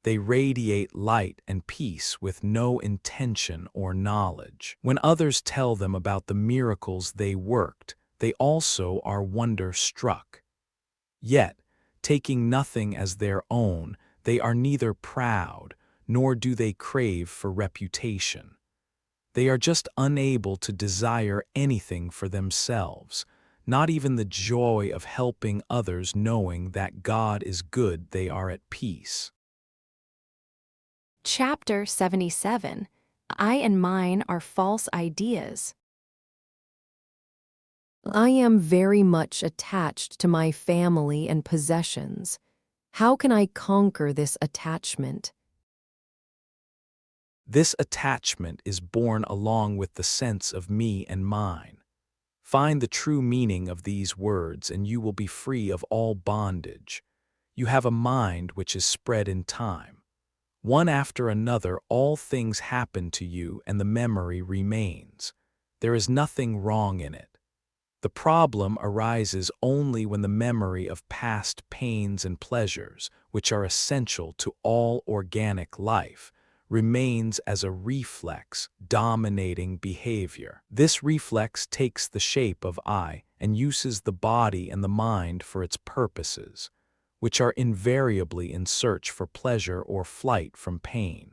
They radiate light and peace with no intention or knowledge. When others tell them about the miracles they worked, they also are wonder-struck. Yet, taking nothing as their own, they are neither proud, nor do they crave for reputation. They are just unable to desire anything for themselves, not even the joy of helping others knowing that God is good. They are at peace. Chapter 77. I and mine are false ideas. I am very much attached to my family and possessions. How can I conquer this attachment? This attachment is born along with the sense of me and mine. Find the true meaning of these words and you will be free of all bondage. You have a mind which is spread in time. One after another, all things happen to you and the memory remains. There is nothing wrong in it. The problem arises only when the memory of past pains and pleasures, which are essential to all organic life, remains as a reflex dominating behavior. This reflex takes the shape of I and uses the body and the mind for its purposes, which are invariably in search for pleasure or flight from pain.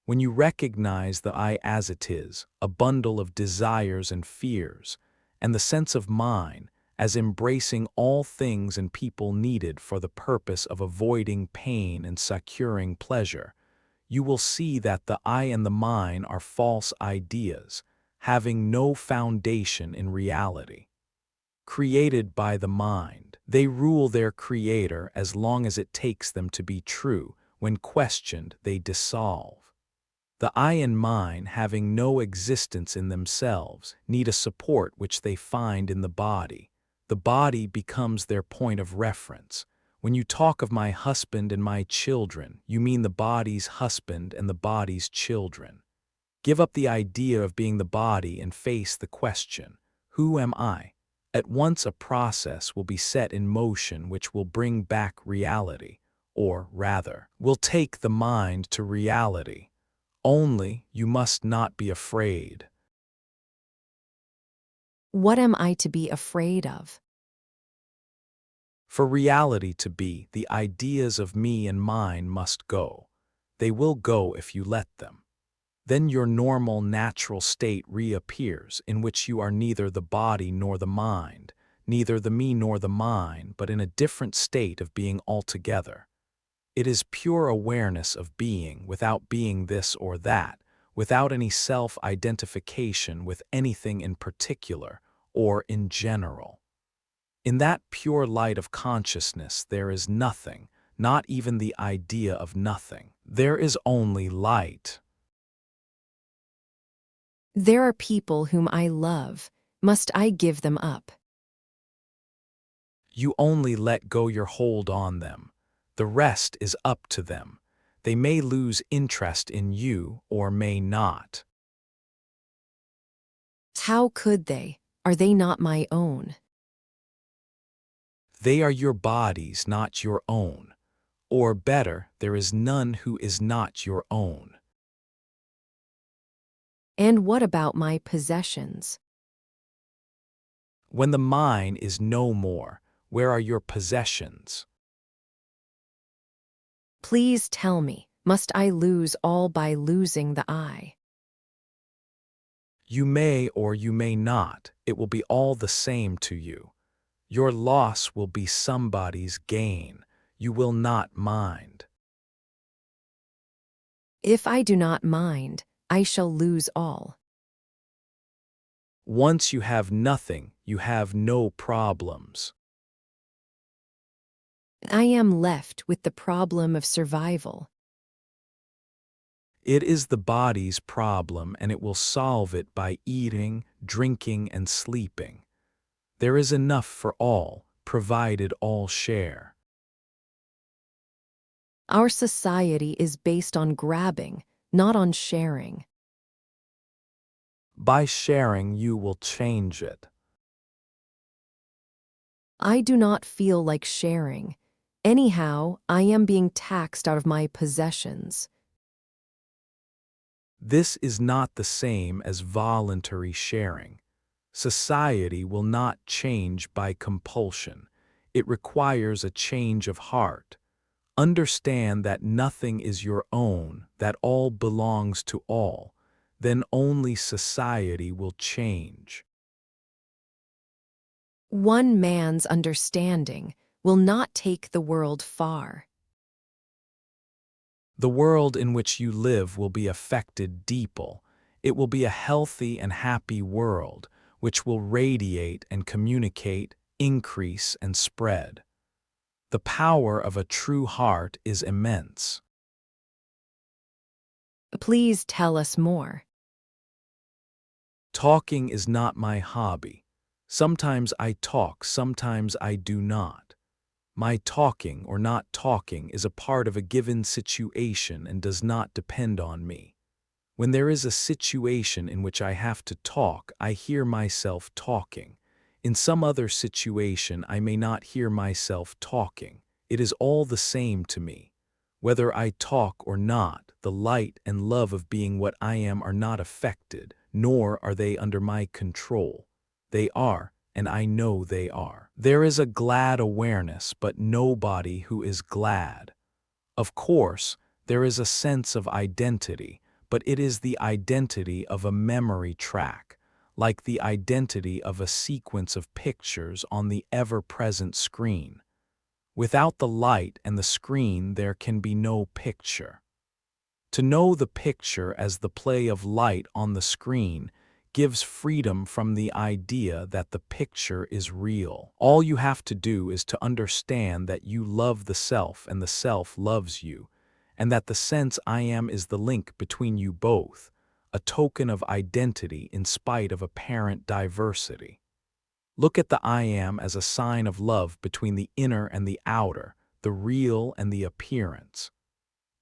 When you recognize the I as it is, a bundle of desires and fears, and the sense of mine as embracing all things and people needed for the purpose of avoiding pain and securing pleasure, you will see that the I and the mine are false ideas, having no foundation in reality. Created by the mind, they rule their creator as long as it takes them to be true. When questioned, they dissolve. The I and mine, having no existence in themselves, need a support which they find in the body. The body becomes their point of reference. When you talk of my husband and my children, you mean the body's husband and the body's children. Give up the idea of being the body and face the question, who am I? At once a process will be set in motion which will bring back reality, or rather, will take the mind to reality. Only you must not be afraid. What am I to be afraid of? For reality to be, the ideas of me and mine must go. They will go if you let them. Then your normal natural state reappears, in which you are neither the body nor the mind, neither the me nor the mine, but in a different state of being altogether. It is pure awareness of being without being this or that, without any self-identification with anything in particular or in general. In that pure light of consciousness there is nothing, not even the idea of nothing. There is only light. There are people whom I love. Must I give them up? You only let go your hold on them. The rest is up to them. They may lose interest in you or may not. How could they? Are they not my own? They are your bodies, not your own. Or better, there is none who is not your own. And what about my possessions? When the mine is no more, where are your possessions? Please tell me, must I lose all by losing the I? You may or you may not, it will be all the same to you. Your loss will be somebody's gain. You will not mind. If I do not mind, I shall lose all. Once you have nothing, you have no problems. I am left with the problem of survival. It is the body's problem, and it will solve it by eating, drinking, and sleeping. There is enough for all, provided all share. Our society is based on grabbing, not on sharing. By sharing, you will change it. I do not feel like sharing. Anyhow, I am being taxed out of my possessions. This is not the same as voluntary sharing. Society will not change by compulsion. It requires a change of heart. Understand that nothing is your own, that all belongs to all. Then only society will change. One man's understanding will not take the world far. The world in which you live will be affected deeply. It will be a healthy and happy world, which will radiate and communicate, increase and spread. The power of a true heart is immense. Please tell us more. Talking is not my hobby. Sometimes I talk, sometimes I do not. My talking or not talking is a part of a given situation and does not depend on me. When there is a situation in which I have to talk, I hear myself talking. In some other situation, I may not hear myself talking. It is all the same to me. Whether I talk or not, the light and love of being what I am are not affected, nor are they under my control. They are, and I know they are. There is a glad awareness, but nobody who is glad. Of course, there is a sense of identity, but it is the identity of a memory track, like the identity of a sequence of pictures on the ever-present screen. Without the light and the screen, there can be no picture. To know the picture as the play of light on the screen gives freedom from the idea that the picture is real. All you have to do is to understand that you love the self and the self loves you, and that the sense I am is the link between you both, a token of identity in spite of apparent diversity. Look at the I am as a sign of love between the inner and the outer, the real and the appearance.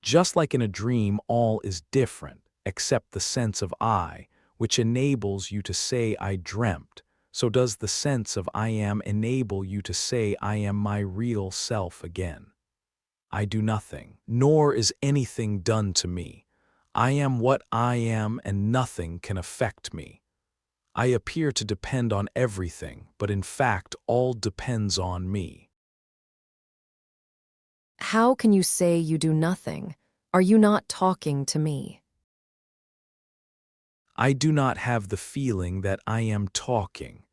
Just like in a dream, all is different, except the sense of I, which enables you to say I dreamt, so does the sense of I am enable you to say I am my real self again. I do nothing, nor is anything done to me. I am what I am, and nothing can affect me. I appear to depend on everything, but in fact all depends on me. How can you say you do nothing? Are you not talking to me? I do not have the feeling that I am talking.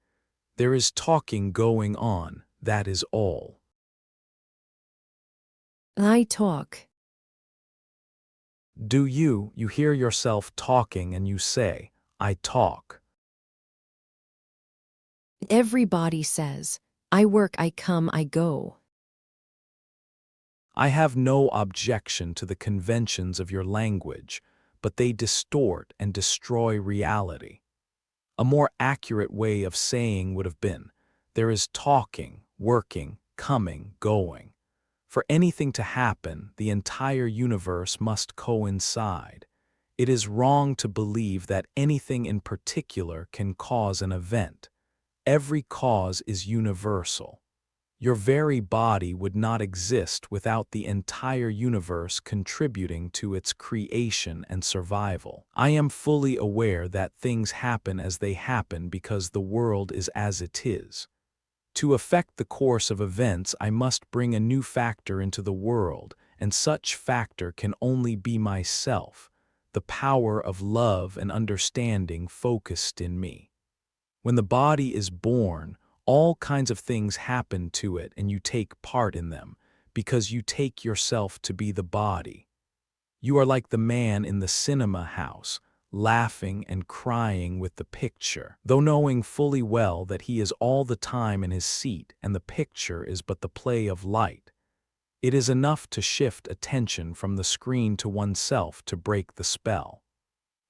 There is talking going on, that is all. I talk. Do you hear yourself talking and you say, I talk. Everybody says, I work, I come, I go. I have no objection to the conventions of your language, but they distort and destroy reality. A more accurate way of saying would have been, there is talking, working, coming, going. For anything to happen, the entire universe must coincide. It is wrong to believe that anything in particular can cause an event. Every cause is universal. Your very body would not exist without the entire universe contributing to its creation and survival. I am fully aware that things happen as they happen because the world is as it is. To affect the course of events, I must bring a new factor into the world, and such factor can only be myself, the power of love and understanding focused in me. When the body is born, all kinds of things happen to it and you take part in them, because you take yourself to be the body. You are like the man in the cinema house, laughing and crying with the picture, though knowing fully well that he is all the time in his seat and the picture is but the play of light. It is enough to shift attention from the screen to oneself to break the spell.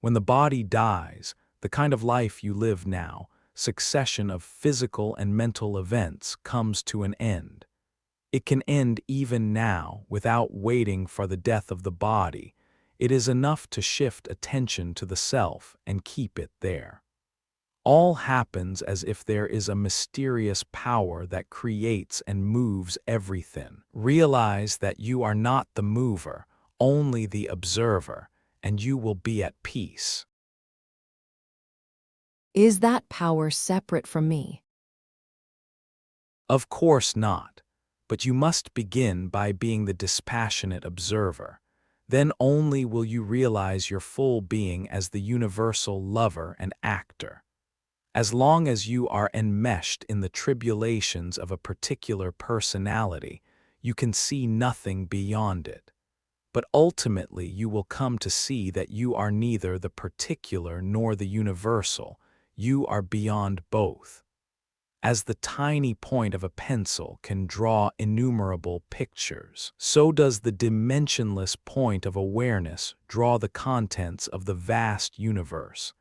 When the body dies, the kind of life you live now, succession of physical and mental events, comes to an end. It can end even now without waiting for the death of the body. It is enough to shift attention to the self and keep it there. All happens as if there is a mysterious power that creates and moves everything. Realize that you are not the mover, only the observer, and you will be at peace. Is that power separate from me? Of course not, but you must begin by being the dispassionate observer. Then only will you realize your full being as the universal lover and actor. As long as you are enmeshed in the tribulations of a particular personality, you can see nothing beyond it. But ultimately you will come to see that you are neither the particular nor the universal, you are beyond both. As the tiny point of a pencil can draw innumerable pictures, so does the dimensionless point of awareness draw the contents of the vast universe.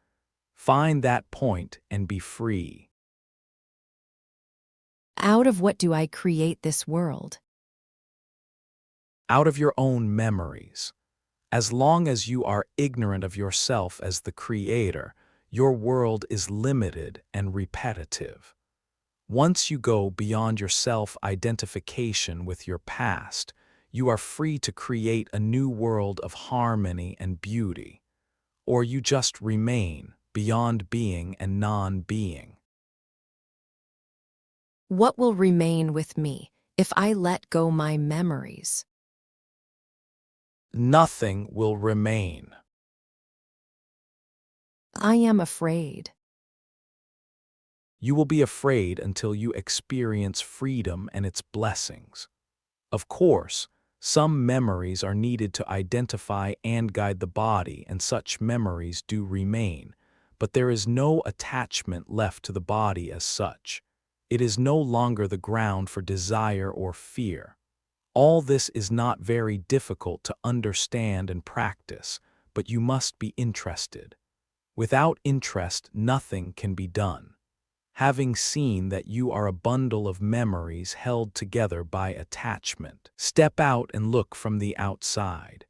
Find that point and be free. Out of what do I create this world? Out of your own memories. As long as you are ignorant of yourself as the creator, your world is limited and repetitive. Once you go beyond your self-identification with your past, you are free to create a new world of harmony and beauty. Or you just remain beyond being and non-being. What will remain with me if I let go my memories? Nothing will remain. I am afraid. You will be afraid until you experience freedom and its blessings. Of course, some memories are needed to identify and guide the body, and such memories do remain, but there is no attachment left to the body as such. It is no longer the ground for desire or fear. All this is not very difficult to understand and practice, but you must be interested. Without interest, nothing can be done. Having seen that you are a bundle of memories held together by attachment, step out and look from the outside.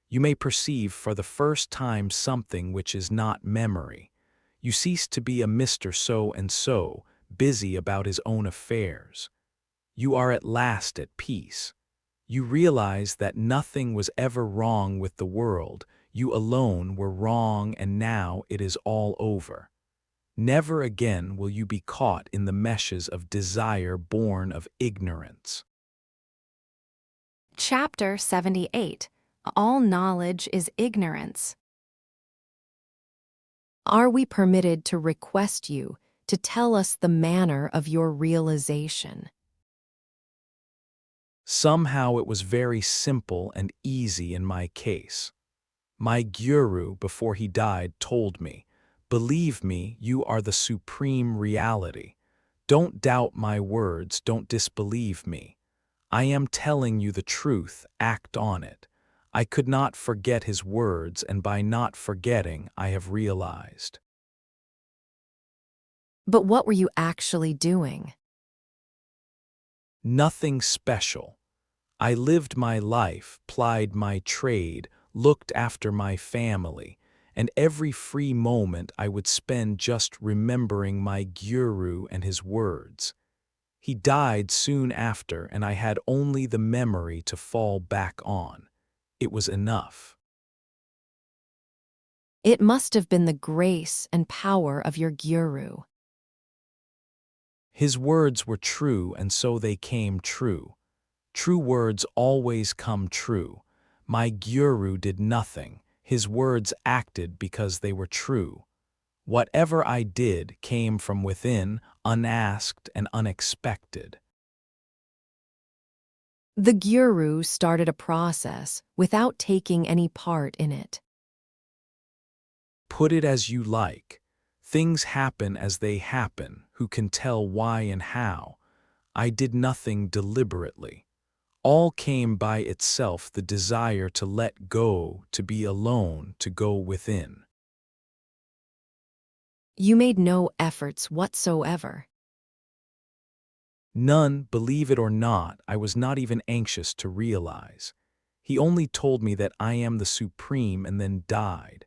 You may perceive for the first time something which is not memory. You cease to be a Mr. So-and-so, busy about his own affairs. You are at last at peace. You realize that nothing was ever wrong with the world, you alone were wrong, and now it is all over. Never again will you be caught in the meshes of desire born of ignorance. Chapter 78. All knowledge is ignorance. Are we permitted to request you to tell us the manner of your realization? Somehow it was very simple and easy in my case. My guru, before he died, told me, "Believe me, you are the supreme reality. Don't doubt my words, don't disbelieve me. I am telling you the truth, act on it." I could not forget his words, and by not forgetting, I have realized. But what were you actually doing? Nothing special. I lived my life, plied my trade, looked after my family, and every free moment I would spend just remembering my guru and his words. He died soon after, and I had only the memory to fall back on. It was enough. It must have been the grace and power of your guru. His words were true, and so they came true. True words always come true. My guru did nothing. His words acted because they were true. Whatever I did came from within, unasked and unexpected. The guru started a process without taking any part in it. Put it as you like. Things happen as they happen. Who can tell why and how? I did nothing deliberately. All came by itself, the desire to let go, to be alone, to go within. You made no efforts whatsoever. None, believe it or not, I was not even anxious to realize. He only told me that I am the supreme and then died.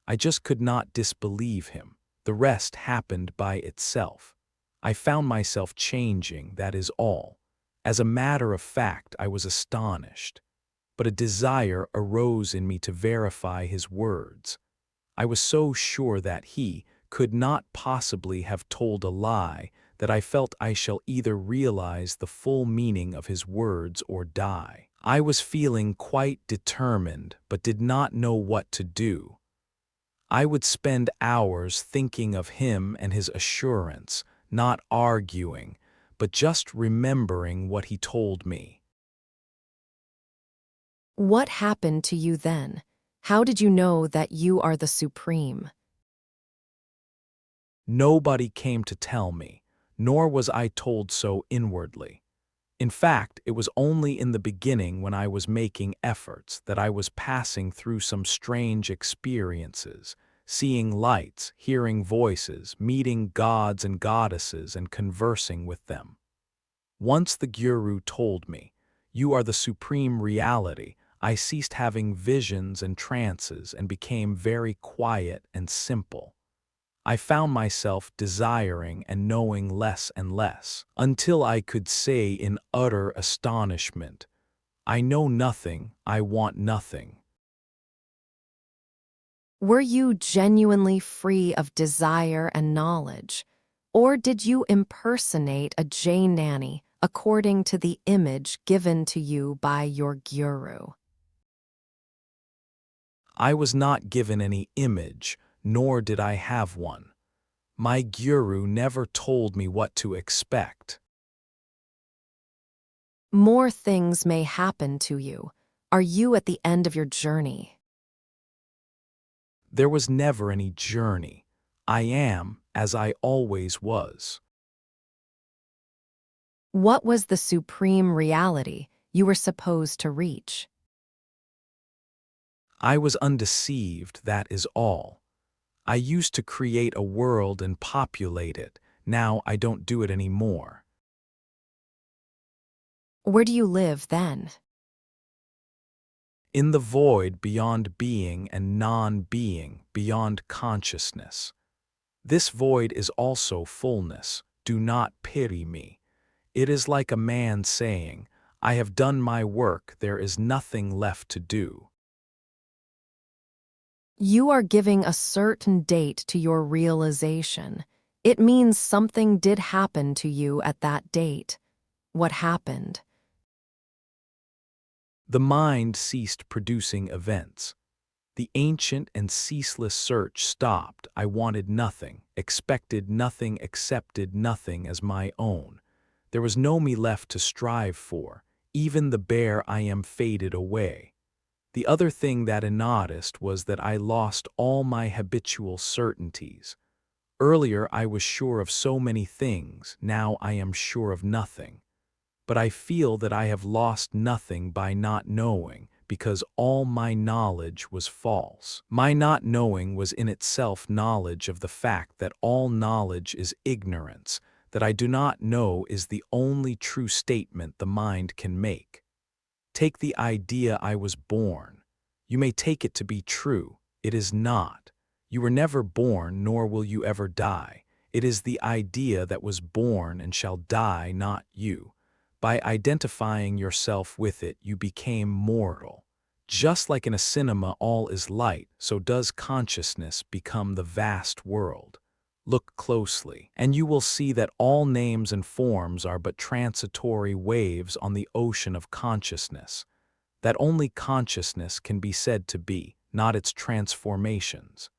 I just could not disbelieve him. The rest happened by itself. I found myself changing, that is all. As a matter of fact, I was astonished. But a desire arose in me to verify his words. I was so sure that he could not possibly have told a lie that I felt I shall either realize the full meaning of his words or die. I was feeling quite determined, but did not know what to do. I would spend hours thinking of him and his assurance, not arguing, but just remembering what he told me. What happened to you then? How did you know that you are the supreme? Nobody came to tell me, nor was I told so inwardly. In fact, it was only in the beginning when I was making efforts that I was passing through some strange experiences, seeing lights, hearing voices, meeting gods and goddesses and conversing with them. Once the Guru told me, "You are the supreme reality," I ceased having visions and trances and became very quiet and simple. I found myself desiring and knowing less and less, until I could say in utter astonishment, "I know nothing, I want nothing." Were you genuinely free of desire and knowledge? Or did you impersonate a Jay nanny according to the image given to you by your guru? I was not given any image, nor did I have one. My guru never told me what to expect. More things may happen to you. Are you at the end of your journey? There was never any journey. I am as I always was. What was the supreme reality you were supposed to reach? I was undeceived, that is all. I used to create a world and populate it. Now I don't do it anymore. Where do you live then? In the void beyond being and non-being, beyond consciousness. This void is also fullness. Do not pity me. It is like a man saying, "I have done my work, there is nothing left to do." You are giving a certain date to your realization. It means something did happen to you at that date. What happened? The mind ceased producing events. The ancient and ceaseless search stopped. I wanted nothing, expected nothing, accepted nothing as my own. There was no me left to strive for. Even the bare I am faded away. The other thing that I noticed was that I lost all my habitual certainties. Earlier I was sure of so many things, now I am sure of nothing. But I feel that I have lost nothing by not knowing, because all my knowledge was false. My not knowing was in itself knowledge of the fact that all knowledge is ignorance, that I do not know is the only true statement the mind can make. Take the idea I was born. You may take it to be true. It is not. You were never born, nor will you ever die. It is the idea that was born and shall die, not you. By identifying yourself with it, you became mortal. Just like in a cinema all is light, so does consciousness become the vast world. Look closely, and you will see that all names and forms are but transitory waves on the ocean of consciousness, that only consciousness can be said to be, not its transformations.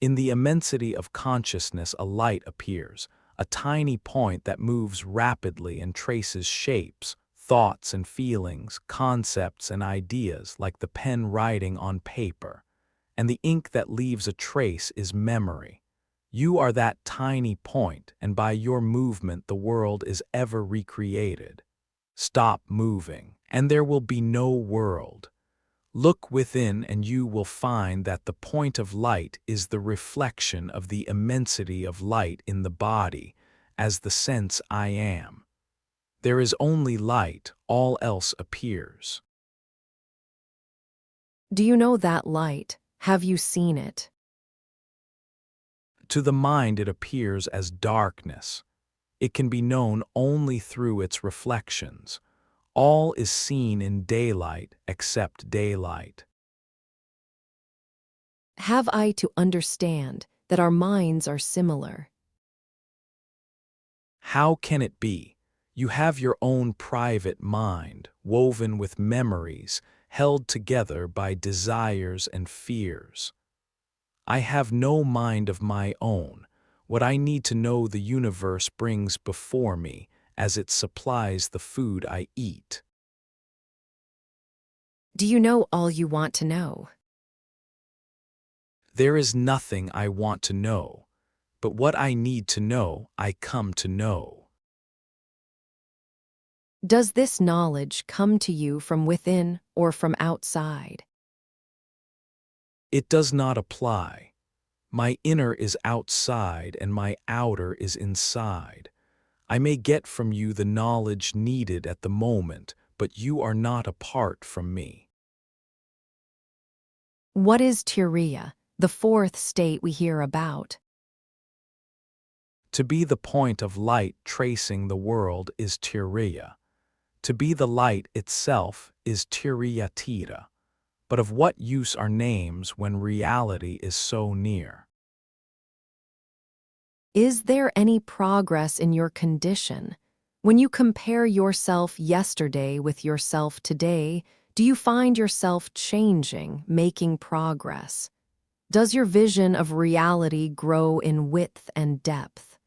In the immensity of consciousness a light appears, a tiny point that moves rapidly and traces shapes, thoughts and feelings, concepts and ideas like the pen writing on paper. and the ink that leaves a trace is memory. You are that tiny point, and by your movement the world is ever recreated. Stop moving, and there will be no world. Look within and you will find that the point of light is the reflection of the immensity of light in the body, as the sense I am. There is only light, all else appears. Do you know that light? Have you seen it? To the mind it appears as darkness. It can be known only through its reflections. All is seen in daylight except daylight. Have I to understand that our minds are similar? How can it be? You have your own private mind, woven with memories, held together by desires and fears. I have no mind of my own. What I need to know the universe brings before me as it supplies the food I eat. Do you know all you want to know? There is nothing I want to know, but what I need to know, I come to know. Does this knowledge come to you from within or from outside? It does not apply. My inner is outside and my outer is inside. I may get from you the knowledge needed at the moment, but you are not apart from me. What is Turiya, the fourth state we hear about? To be the point of light tracing the world is Turiya. To be the light itself is Turiyatira. But of what use are names when reality is so near? Is there any progress in your condition? When you compare yourself yesterday with yourself today, do you find yourself changing, making progress? Does your vision of reality grow in width and depth?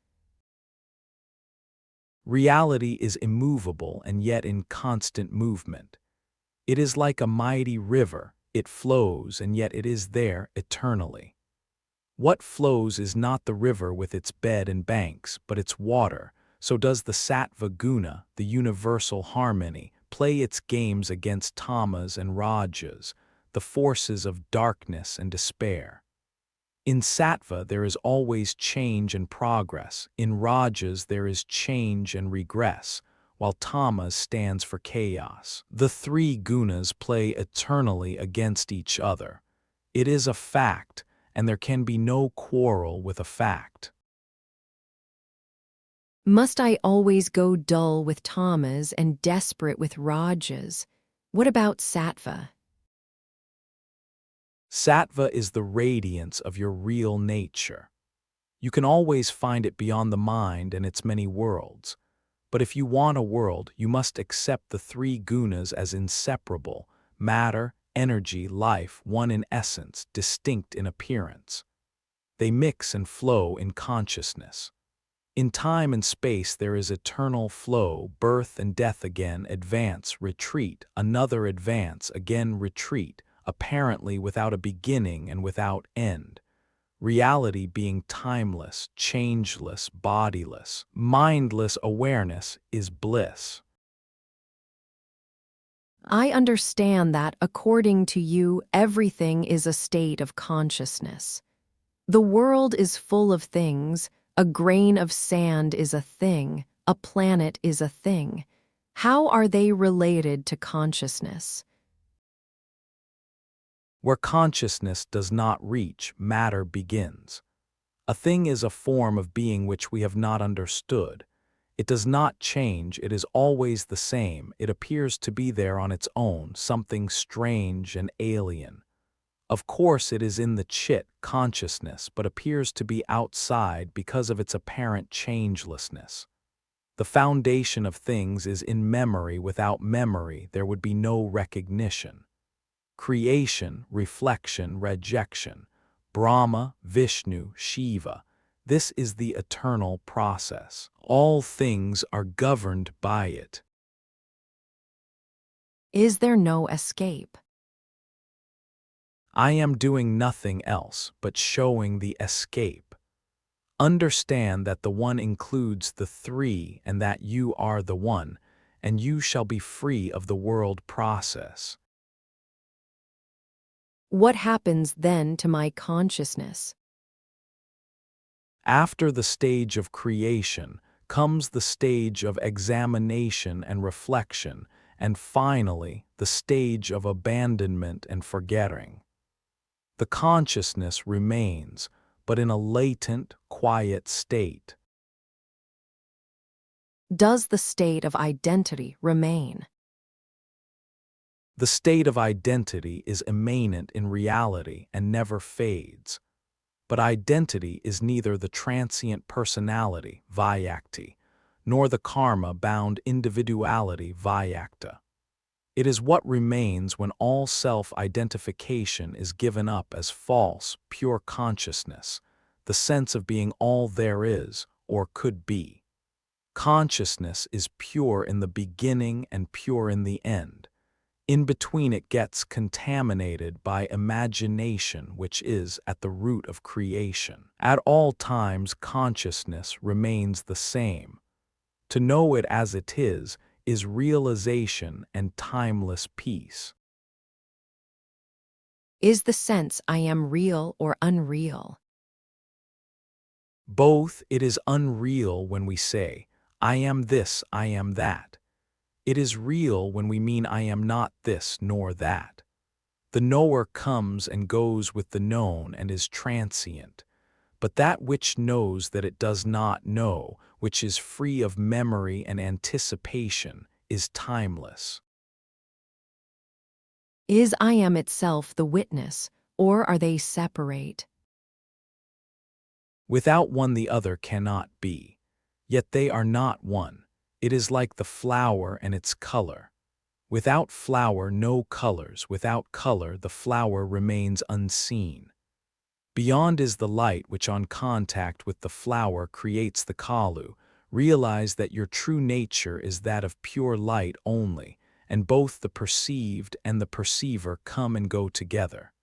Reality is immovable and yet in constant movement. It is like a mighty river, it flows and yet it is there eternally. What flows is not the river with its bed and banks, but its water. So does the sattva guna, the universal harmony, play its games against tamas and rajas, the forces of darkness and despair. In sattva there is always change and progress, in rajas there is change and regress, while tamas stands for chaos. The three gunas play eternally against each other. It is a fact, and there can be no quarrel with a fact. Must I always go dull with tamas and desperate with rajas? What about sattva? Sattva is the radiance of your real nature. You can always find it beyond the mind and its many worlds. But if you want a world, you must accept the three gunas as inseparable: matter, energy, life, one in essence, distinct in appearance. They mix and flow in consciousness. In time and space there is eternal flow, birth and death again, advance, retreat, another advance, again retreat, apparently without a beginning and without end. Reality being timeless, changeless, bodiless, mindless awareness is bliss. I understand that, according to you, everything is a state of consciousness. The world is full of things. A grain of sand is a thing. A planet is a thing. How are they related to consciousness? Where consciousness does not reach, matter begins. A thing is a form of being which we have not understood. It does not change, it is always the same, it appears to be there on its own, something strange and alien. Of course it is in the chit, consciousness, but appears to be outside because of its apparent changelessness. The foundation of things is in memory. Without memory there would be no recognition. Creation, reflection, rejection. Brahma, Vishnu, Shiva. This is the eternal process. All things are governed by it. Is there no escape? I am doing nothing else but showing the escape. Understand that the one includes the three and that you are the one, and you shall be free of the world process. What happens then to my consciousness? After the stage of creation comes the stage of examination and reflection, and finally the stage of abandonment and forgetting. The consciousness remains, but in a latent, quiet state. Does the state of identity remain? The state of identity is immanent in reality and never fades. But identity is neither the transient personality, vyakti, nor the karma-bound individuality, vyakta. It is what remains when all self-identification is given up as false, pure consciousness, the sense of being all there is or could be. Consciousness is pure in the beginning and pure in the end. In between it gets contaminated by imagination, which is at the root of creation. At all times consciousness remains the same. To know it as it is realization and timeless peace. Is the sense I am real or unreal? Both. It is unreal when we say, I am this, I am that. It is real when we mean I am not this nor that. The knower comes and goes with the known and is transient, but that which knows that it does not know, which is free of memory and anticipation, is timeless. Is I am itself the witness, or are they separate? Without one the other cannot be, yet they are not one. It is like the flower and its color. Without flower no colors, without color the flower remains unseen. Beyond is the light which on contact with the flower creates the kalu. Realize that your true nature is that of pure light only, and both the perceived and the perceiver come and go together.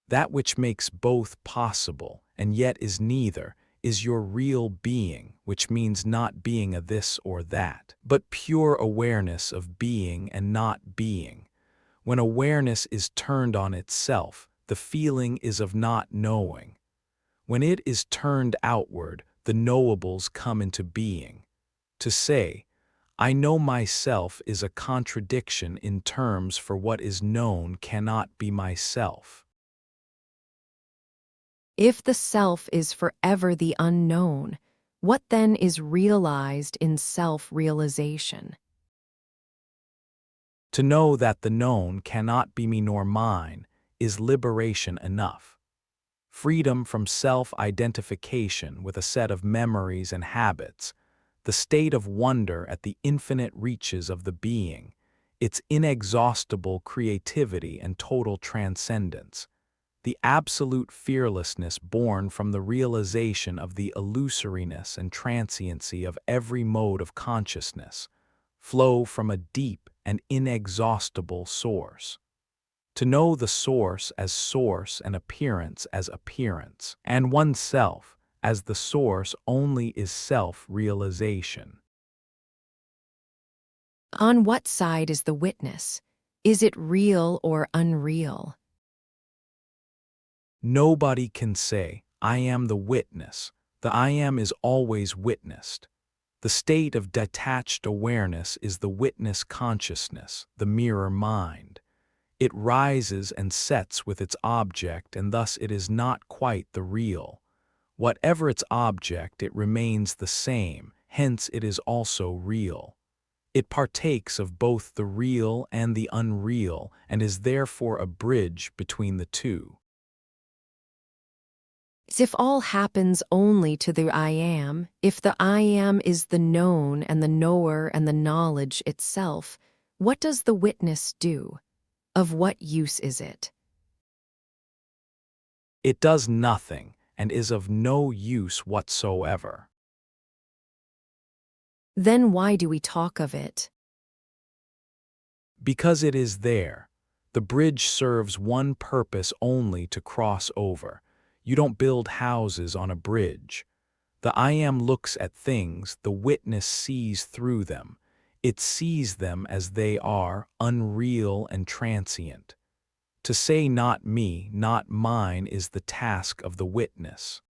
That which makes both possible, and yet is neither, is your real being, which means not being a this or that, but pure awareness of being and not being. When awareness is turned on itself, the feeling is of not knowing. When it is turned outward, the knowables come into being. To say, I know myself is a contradiction in terms, for what is known cannot be myself. If the self is forever the unknown, what then is realized in self-realization? To know that the known cannot be me nor mine is liberation enough. Freedom from self-identification with a set of memories and habits, the state of wonder at the infinite reaches of the being, its inexhaustible creativity and total transcendence, the absolute fearlessness born from the realization of the illusoriness and transiency of every mode of consciousness, flow from a deep and inexhaustible source. To know the source and appearance as appearance, and oneself as the source only is self-realization. On what side is the witness? Is it real or unreal? Nobody can say, I am the witness. The I am is always witnessed. The state of detached awareness is the witness consciousness, the mirror mind. It rises and sets with its object, and thus it is not quite the real. Whatever its object, it remains the same, hence it is also real. It partakes of both the real and the unreal, and is therefore a bridge between the two. As if all happens only to the I am, if the I am is the known and the knower and the knowledge itself, what does the witness do? Of what use is it? It does nothing and is of no use whatsoever. Then why do we talk of it? Because it is there. The bridge serves one purpose only: to cross over. You don't build houses on a bridge. The I Am looks at things, the witness sees through them. It sees them as they are, unreal and transient. To say not me, not mine is the task of the witness.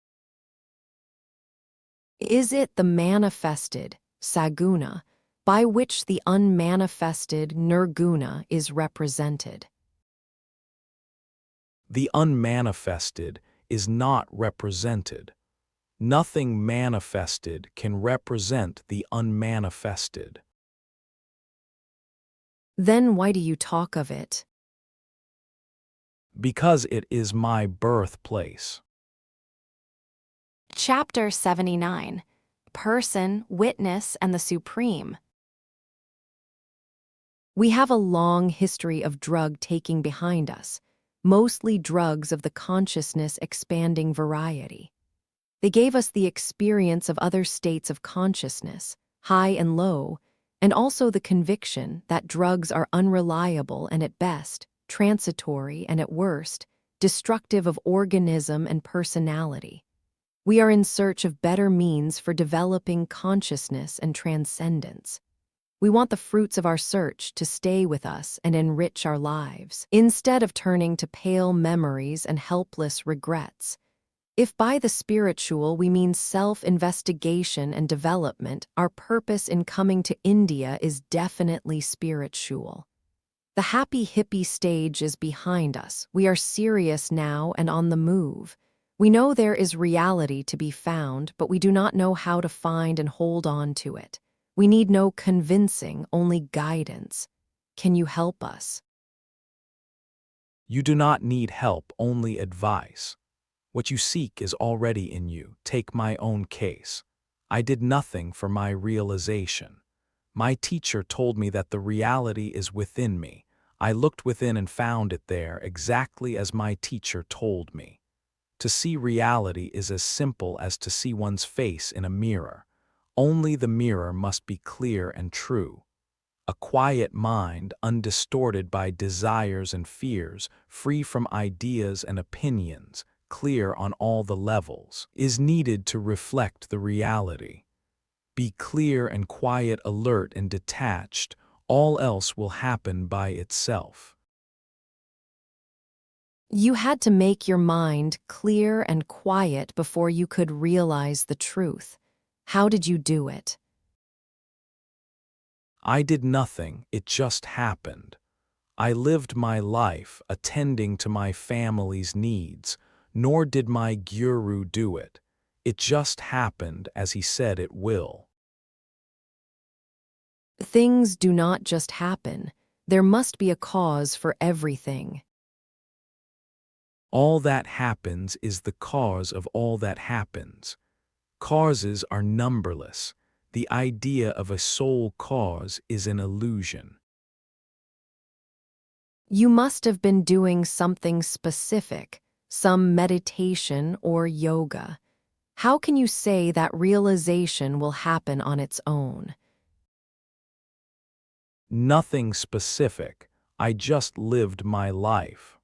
Is it the manifested, saguna, by which the unmanifested, nirguna, is represented? The unmanifested is not represented. Nothing manifested can represent the unmanifested. Then why do you talk of it? Because it is my birthplace. Chapter 79. Person, Witness, and the Supreme. We have a long history of drug taking behind us, mostly drugs of the consciousness expanding variety. They gave us the experience of other states of consciousness, high and low, and also the conviction that drugs are unreliable and at best, transitory and at worst, destructive of organism and personality. We are in search of better means for developing consciousness and transcendence. We want the fruits of our search to stay with us and enrich our lives, instead of turning to pale memories and helpless regrets. If by the spiritual we mean self-investigation and development, our purpose in coming to India is definitely spiritual. The happy hippie stage is behind us. We are serious now and on the move. We know there is reality to be found, but we do not know how to find and hold on to it. We need no convincing, only guidance. Can you help us? You do not need help, only advice. What you seek is already in you. Take my own case. I did nothing for my realization. My teacher told me that the reality is within me. I looked within and found it there, exactly as my teacher told me. To see reality is as simple as to see one's face in a mirror. Only the mirror must be clear and true. A quiet mind, undistorted by desires and fears, free from ideas and opinions, clear on all the levels, is needed to reflect the reality. Be clear and quiet, alert and detached, all else will happen by itself. You had to make your mind clear and quiet before you could realize the truth. How did you do it? I did nothing, it just happened. I lived my life attending to my family's needs, nor did my guru do it. It just happened as he said it will. Things do not just happen. There must be a cause for everything. All that happens is the cause of all that happens. Causes are numberless. The idea of a sole cause is an illusion. You must have been doing something specific, some meditation or yoga. How can you say that realization will happen on its own? Nothing specific. I just lived my life.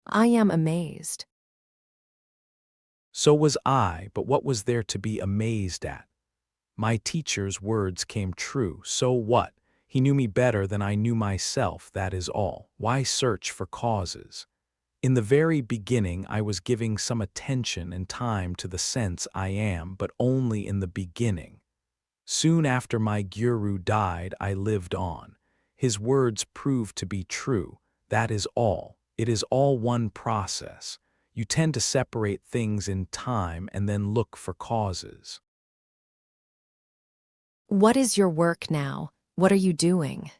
I am amazed. So was I, but what was there to be amazed at? My teacher's words came true. So what? He knew me better than I knew myself, that is all. Why search for causes? In the very beginning, I was giving some attention and time to the sense I am, but only in the beginning. Soon after my guru died, I lived on. His words proved to be true. That is all. It is all one process. You tend to separate things in time and then look for causes. What is your work now? What are you doing?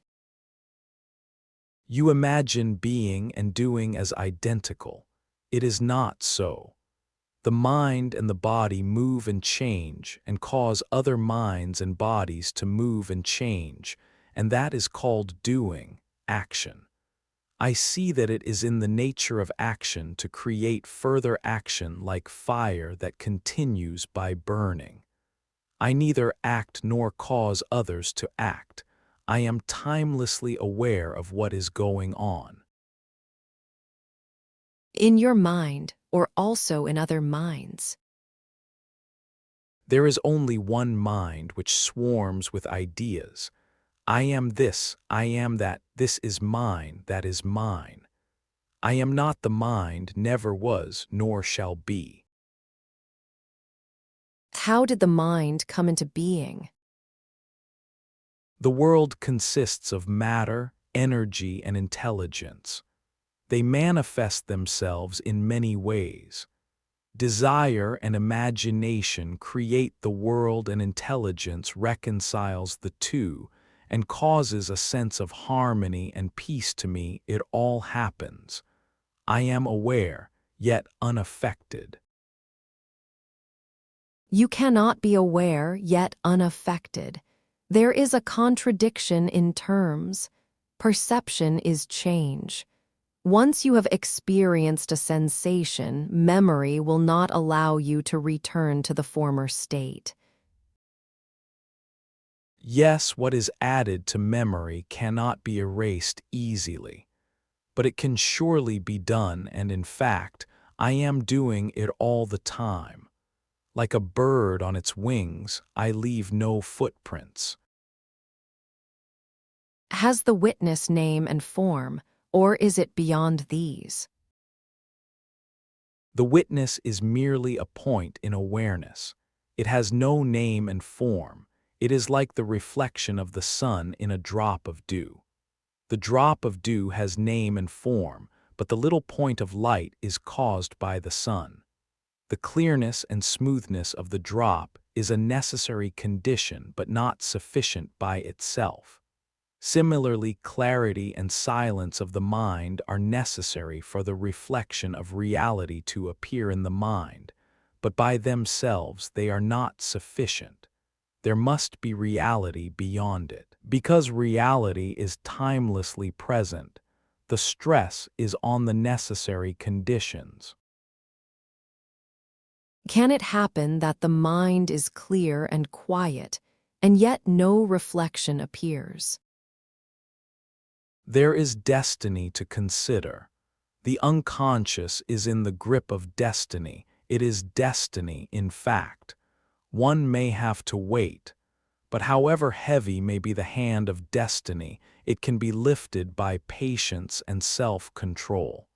You imagine being and doing as identical. It is not so. The mind and the body move and change and cause other minds and bodies to move and change, and that is called doing, action. I see that it is in the nature of action to create further action like fire that continues by burning. I neither act nor cause others to act. I am timelessly aware of what is going on. In your mind, or also in other minds? There is only one mind which swarms with ideas. I am this, I am that, this is mine, that is mine. I am not the mind, never was, nor shall be. How did the mind come into being? The world consists of matter, energy, and intelligence. They manifest themselves in many ways. Desire and imagination create the world, and intelligence reconciles the two and causes a sense of harmony and peace to me. It all happens. I am aware, yet unaffected. You cannot be aware yet unaffected. There is a contradiction in terms. Perception is change. Once you have experienced a sensation, memory will not allow you to return to the former state. Yes, what is added to memory cannot be erased easily, but it can surely be done, and in fact, I am doing it all the time. Like a bird on its wings, I leave no footprints. Has the witness name and form, or is it beyond these? The witness is merely a point in awareness. It has no name and form. It is like the reflection of the sun in a drop of dew. The drop of dew has name and form, but the little point of light is caused by the sun. The clearness and smoothness of the drop is a necessary condition but not sufficient by itself. Similarly, clarity and silence of the mind are necessary for the reflection of reality to appear in the mind, but by themselves they are not sufficient. There must be reality beyond it. Because reality is timelessly present, the stress is on the necessary conditions. Can it happen that the mind is clear and quiet, and yet no reflection appears? There is destiny to consider. The unconscious is in the grip of destiny. It is destiny, in fact. One may have to wait, but however heavy may be the hand of destiny, it can be lifted by patience and self-control.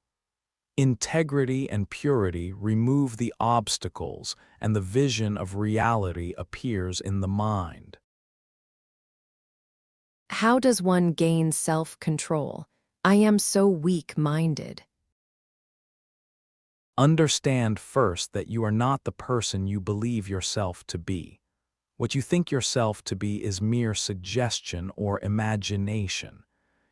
Integrity and purity remove the obstacles, and the vision of reality appears in the mind. How does one gain self-control? I am so weak-minded. Understand first that you are not the person you believe yourself to be. What you think yourself to be is mere suggestion or imagination.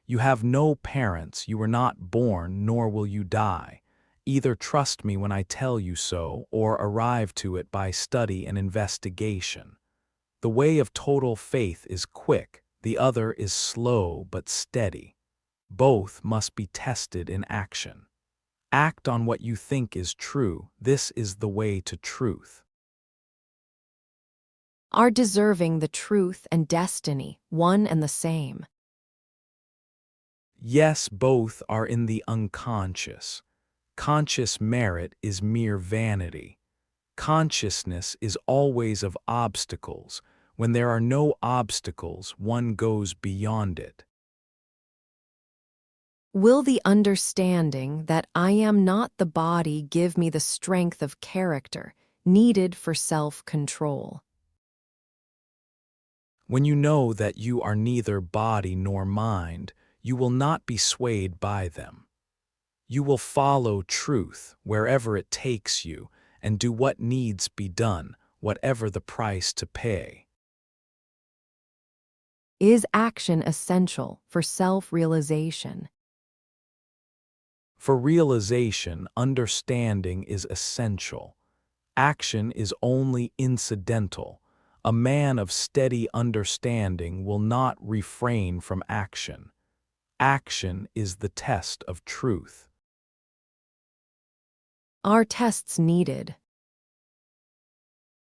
You have no parents, you were not born, nor will you die. Either trust me when I tell you so, or arrive to it by study and investigation. The way of total faith is quick, the other is slow but steady. Both must be tested in action. Act on what you think is true. This is the way to truth. Are deserving the truth and destiny one and the same? Yes, both are in the unconscious. Conscious merit is mere vanity. Consciousness is always of obstacles. When there are no obstacles, one goes beyond it. Will the understanding that I am not the body give me the strength of character needed for self-control? When you know that you are neither body nor mind, you will not be swayed by them. You will follow truth wherever it takes you and do what needs be done, whatever the price to pay. Is action essential for self-realization? For realization, understanding is essential. Action is only incidental. A man of steady understanding will not refrain from action. Action is the test of truth. Are tests needed?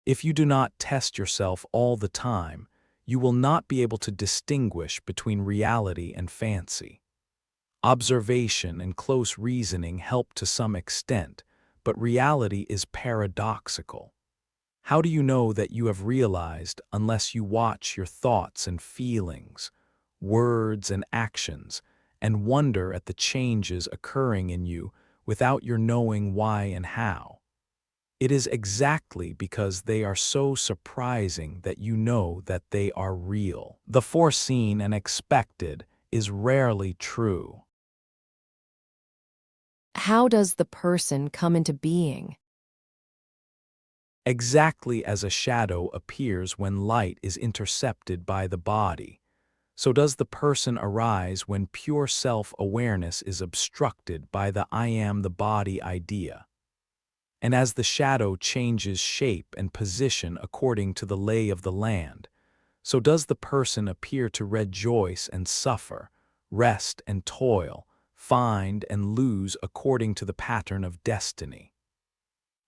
If you do not test yourself all the time, you will not be able to distinguish between reality and fancy. Observation and close reasoning help to some extent, but reality is paradoxical. How do you know that you have realized unless you watch your thoughts and feelings, words and actions, and wonder at the changes occurring in you without your knowing why and how? It is exactly because they are so surprising that you know that they are real. The foreseen and expected is rarely true. How does the person come into being? Exactly as a shadow appears when light is intercepted by the body, so does the person arise when pure self-awareness is obstructed by the I am the body idea. And as the shadow changes shape and position according to the lay of the land, so does the person appear to rejoice and suffer, rest and toil, find and lose according to the pattern of destiny.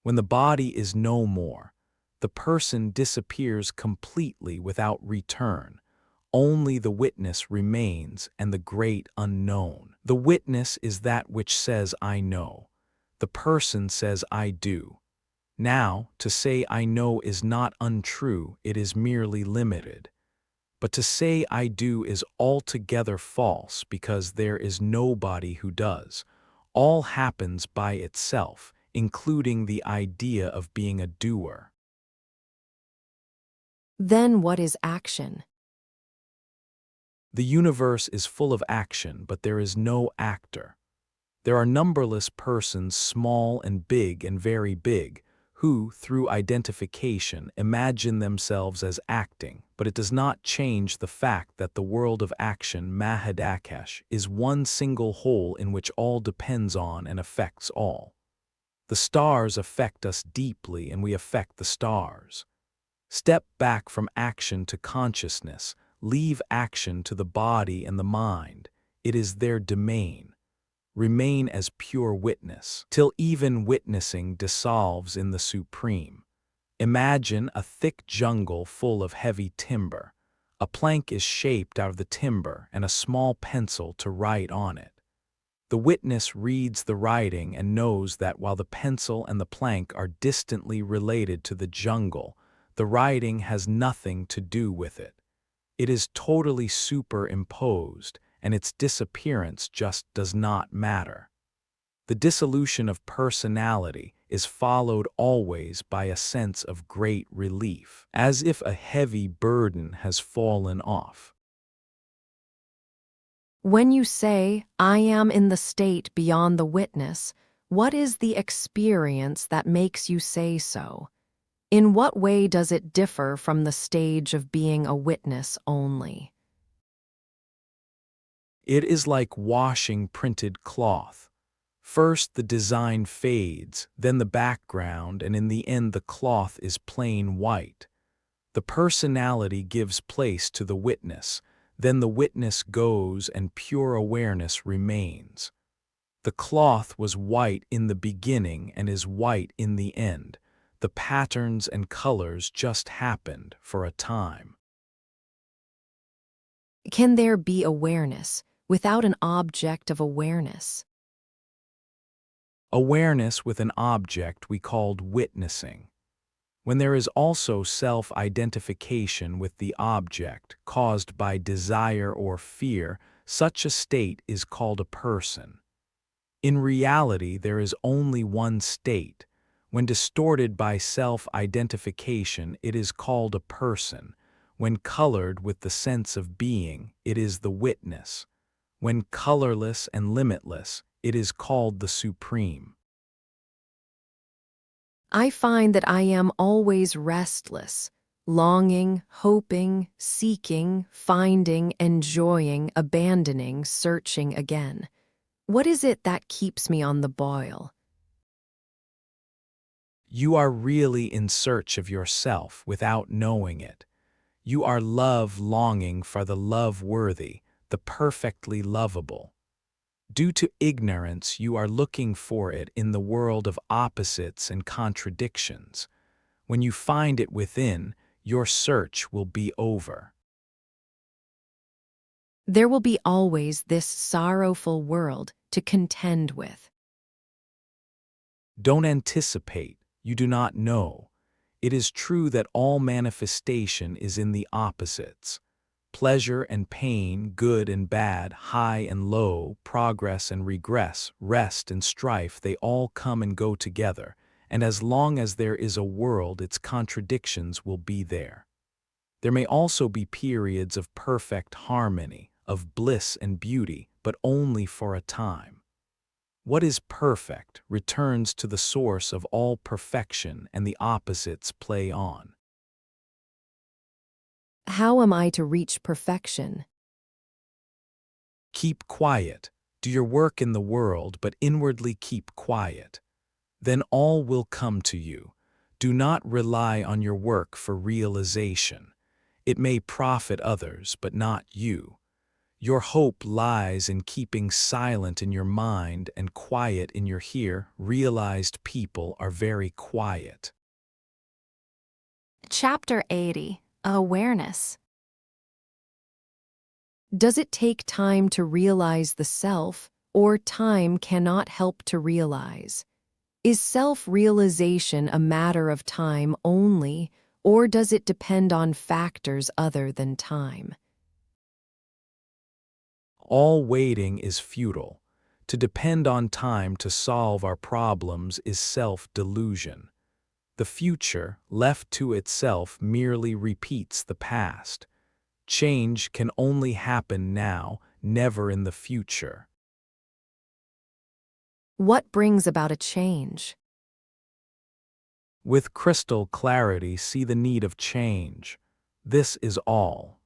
When the body is no more, the person disappears completely without return. Only the witness remains and the great unknown. The witness is that which says, I know. The person says, I do. Now, to say I know is not untrue, it is merely limited. But to say I do is altogether false because there is nobody who does. All happens by itself, including the idea of being a doer. Then what is action? The universe is full of action, but there is no actor. There are numberless persons, small and very big, who, through identification, imagine themselves as acting, but it does not change the fact that the world of action, Mahadakesh, is one single whole in which all depends on and affects all. The stars affect us deeply and we affect the stars. Step back from action to consciousness, leave action to the body and the mind. It is their domain. Remain as pure witness, till even witnessing dissolves in the supreme. Imagine a thick jungle full of heavy timber. A plank is shaped out of the timber and a small pencil to write on it. The witness reads the writing and knows that while the pencil and the plank are distantly related to the jungle, the writing has nothing to do with it. It is totally superimposed, and its disappearance just does not matter. The dissolution of personality is followed always by a sense of great relief, as if a heavy burden has fallen off. When you say, I am in the state beyond the witness, what is the experience that makes you say so? In what way does it differ from the stage of being a witness only? It is like washing printed cloth. First the design fades, then the background, and in the end the cloth is plain white. The personality gives place to the witness, then the witness goes and pure awareness remains. The cloth was white in the beginning and is white in the end. The patterns and colors just happened for a time. Can there be awareness without an object of awareness? Awareness with an object we called witnessing. When there is also self-identification with the object caused by desire or fear, such a state is called a person. In reality, there is only one state. When distorted by self-identification, it is called a person. When colored with the sense of being, it is the witness. When colorless and limitless, it is called the supreme. I find that I am always restless, longing, hoping, seeking, finding, enjoying, abandoning, searching again. What is it that keeps me on the boil? You are really in search of yourself without knowing it. You are love longing for the love-worthy, the perfectly lovable. Due to ignorance, you are looking for it in the world of opposites and contradictions. When you find it within, your search will be over. There will be always this sorrowful world to contend with. Don't anticipate, you do not know. It is true that all manifestation is in the opposites. Pleasure and pain, good and bad, high and low, progress and regress, rest and strife, they all come and go together, and as long as there is a world, its contradictions will be there. There may also be periods of perfect harmony, of bliss and beauty, but only for a time. What is perfect returns to the source of all perfection, and the opposites play on. How am I to reach perfection? Keep quiet. Do your work in the world, but inwardly keep quiet. Then all will come to you. Do not rely on your work for realization. It may profit others, but not you. Your hope lies in keeping silent in your mind and quiet in your here. Realized people are very quiet. Chapter 80, Awareness. Does it take time to realize the self, or time cannot help to realize? Is self-realization a matter of time only, or does it depend on factors other than time? All waiting is futile. To depend on time to solve our problems is self-delusion. The future, left to itself, merely repeats the past. Change can only happen now, never in the future. What brings about a change? With crystal clarity, see the need of change. This is all.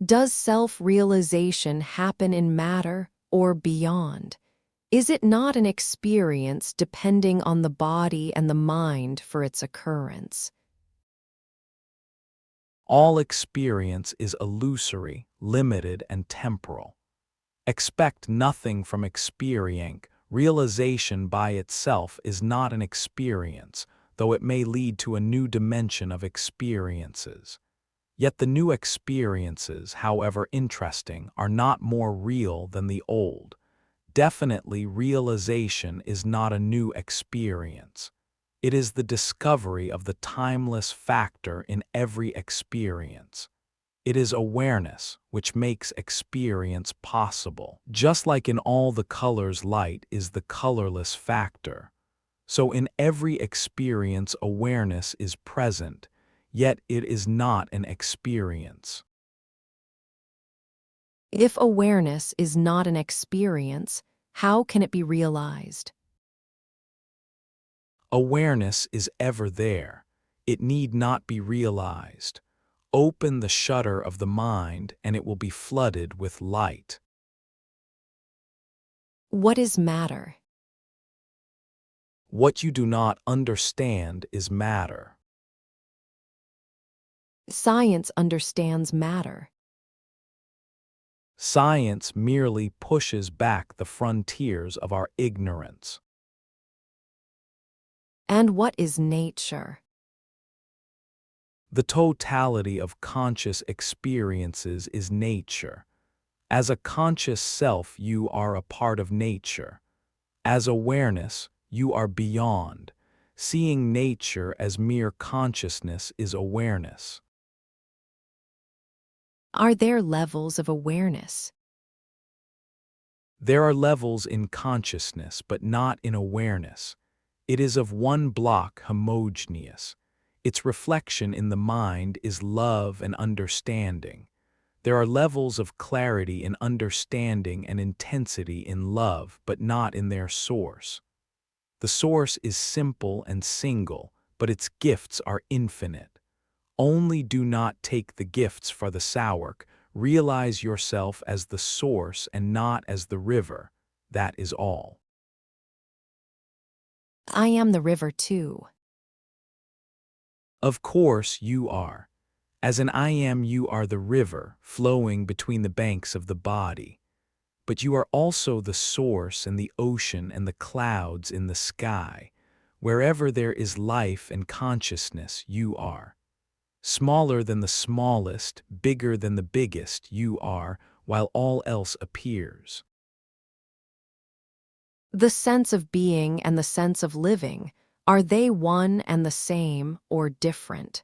Does self-realization happen in matter or beyond? Is it not an experience depending on the body and the mind for its occurrence? All experience is illusory, limited, and temporal. Expect nothing from experience. Realization by itself is not an experience, though it may lead to a new dimension of experiences. Yet the new experiences, however interesting, are not more real than the old. Definitely, realization is not a new experience. It is the discovery of the timeless factor in every experience. It is awareness which makes experience possible. Just like in all the colors, light is the colorless factor. So in every experience, awareness is present, yet it is not an experience. If awareness is not an experience, how can it be realized? Awareness is ever there. It need not be realized. Open the shutter of the mind and it will be flooded with light. What is matter? What you do not understand is matter. Science understands matter. Science merely pushes back the frontiers of our ignorance. And what is nature? The totality of conscious experiences is nature. As a conscious self, you are a part of nature. As awareness, you are beyond. Seeing nature as mere consciousness is awareness. Are there levels of awareness? There are levels in consciousness, but not in awareness. It is of one block homogeneous. Its reflection in the mind is love and understanding. There are levels of clarity in understanding and intensity in love, but not in their source. The source is simple and single, but its gifts are infinite. Only do not take the gifts for the sour. Realize yourself as the source and not as the river. That is all. I am the river too. Of course you are. As an I am, you are the river flowing between the banks of the body. But you are also the source and the ocean and the clouds in the sky. Wherever there is life and consciousness, you are. Smaller than the smallest, bigger than the biggest you are, while all else appears. The sense of being and the sense of living, are they one and the same or different?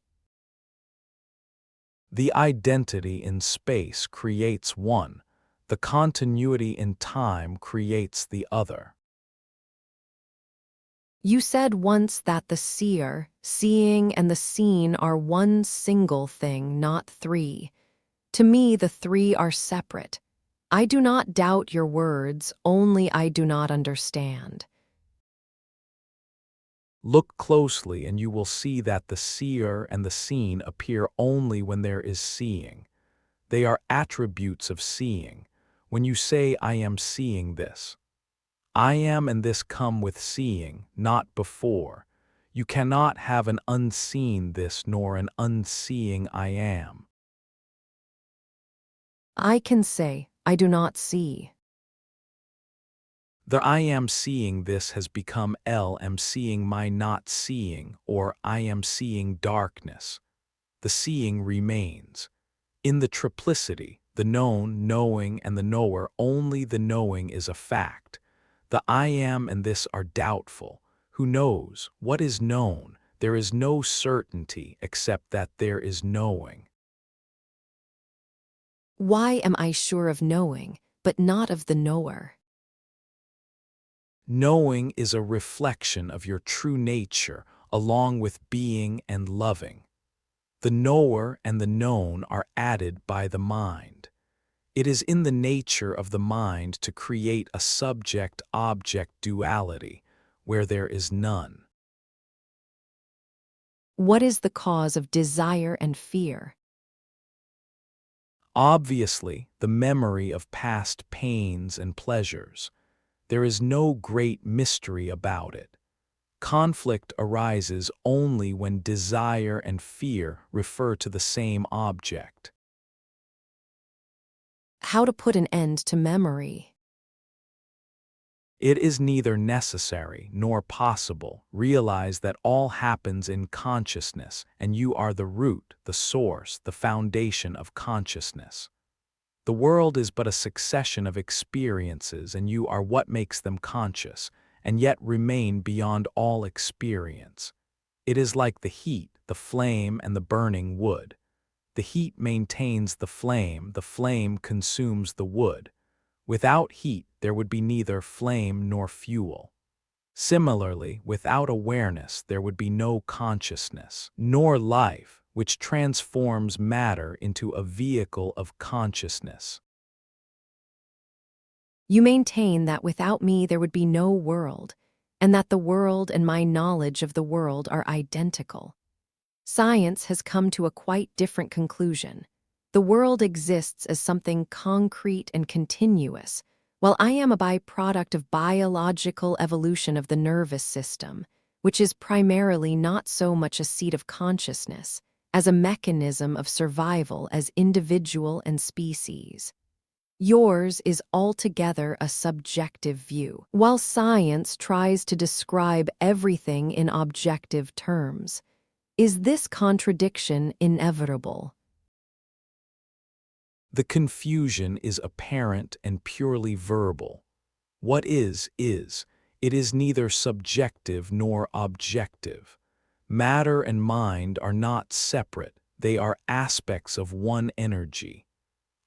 The identity in space creates one, the continuity in time creates the other. You said once that the seer, seeing, and the seen are one single thing, not three. To me, the three are separate. I do not doubt your words, only I do not understand. Look closely and you will see that the seer and the seen appear only when there is seeing. They are attributes of seeing. When you say, I am seeing this, I am and this come with seeing, not before. You cannot have an unseen this nor an unseeing I am. I can say, I do not see. The I am seeing this has become L am seeing my not seeing, or I am seeing darkness. The seeing remains. In the triplicity, the known, knowing, and the knower, only the knowing is a fact. The I am and this are doubtful. Who knows? What is known? There is no certainty except that there is knowing. Why am I sure of knowing, but not of the knower? Knowing is a reflection of your true nature, along with being and loving. The knower and the known are added by the mind. It is in the nature of the mind to create a subject-object duality, where there is none. What is the cause of desire and fear? Obviously, the memory of past pains and pleasures. There is no great mystery about it. Conflict arises only when desire and fear refer to the same object. How to put an end to memory? It is neither necessary nor possible. Realize that all happens in consciousness, and you are the root, the source, the foundation of consciousness. The world is but a succession of experiences, and you are what makes them conscious, and yet remain beyond all experience. It is like the heat, the flame, and the burning wood. The heat maintains the flame consumes the wood. Without heat, there would be neither flame nor fuel. Similarly, without awareness, there would be no consciousness, nor life, which transforms matter into a vehicle of consciousness. You maintain that without me there would be no world, and that the world and my knowledge of the world are identical. Science has come to a quite different conclusion. The world exists as something concrete and continuous, while I am a byproduct of biological evolution of the nervous system, which is primarily not so much a seat of consciousness as a mechanism of survival as individual and species. Yours is altogether a subjective view, while science tries to describe everything in objective terms. Is this contradiction inevitable? The confusion is apparent and purely verbal. What is, is. It is neither subjective nor objective. Matter and mind are not separate, they are aspects of one energy.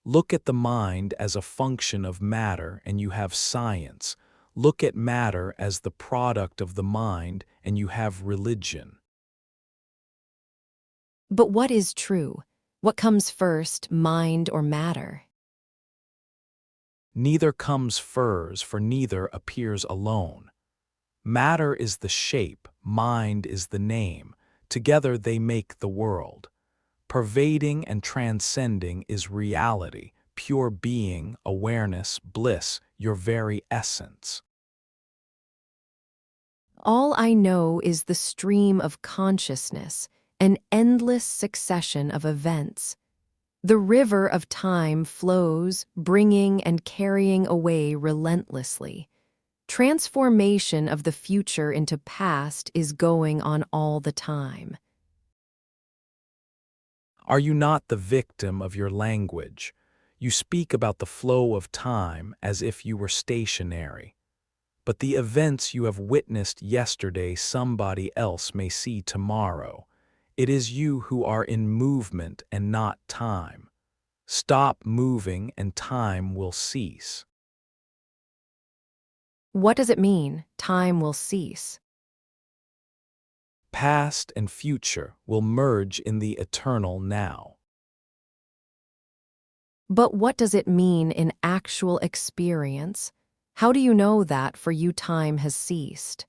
Look at the mind as a function of matter and you have science. Look at matter as the product of the mind and you have religion. But what is true? What comes first, mind or matter? Neither comes first, for neither appears alone. Matter is the shape, mind is the name. Together they make the world. Pervading and transcending is reality, pure being, awareness, bliss, your very essence. All I know is the stream of consciousness, an endless succession of events. The river of time flows, bringing and carrying away relentlessly. Transformation of the future into past is going on all the time. Are you not the victim of your language? You speak about the flow of time as if you were stationary. But the events you have witnessed yesterday somebody else may see tomorrow. It is you who are in movement and not time. Stop moving and time will cease. What does it mean, time will cease? Past and future will merge in the eternal now. But what does it mean in actual experience? How do you know that for you time has ceased?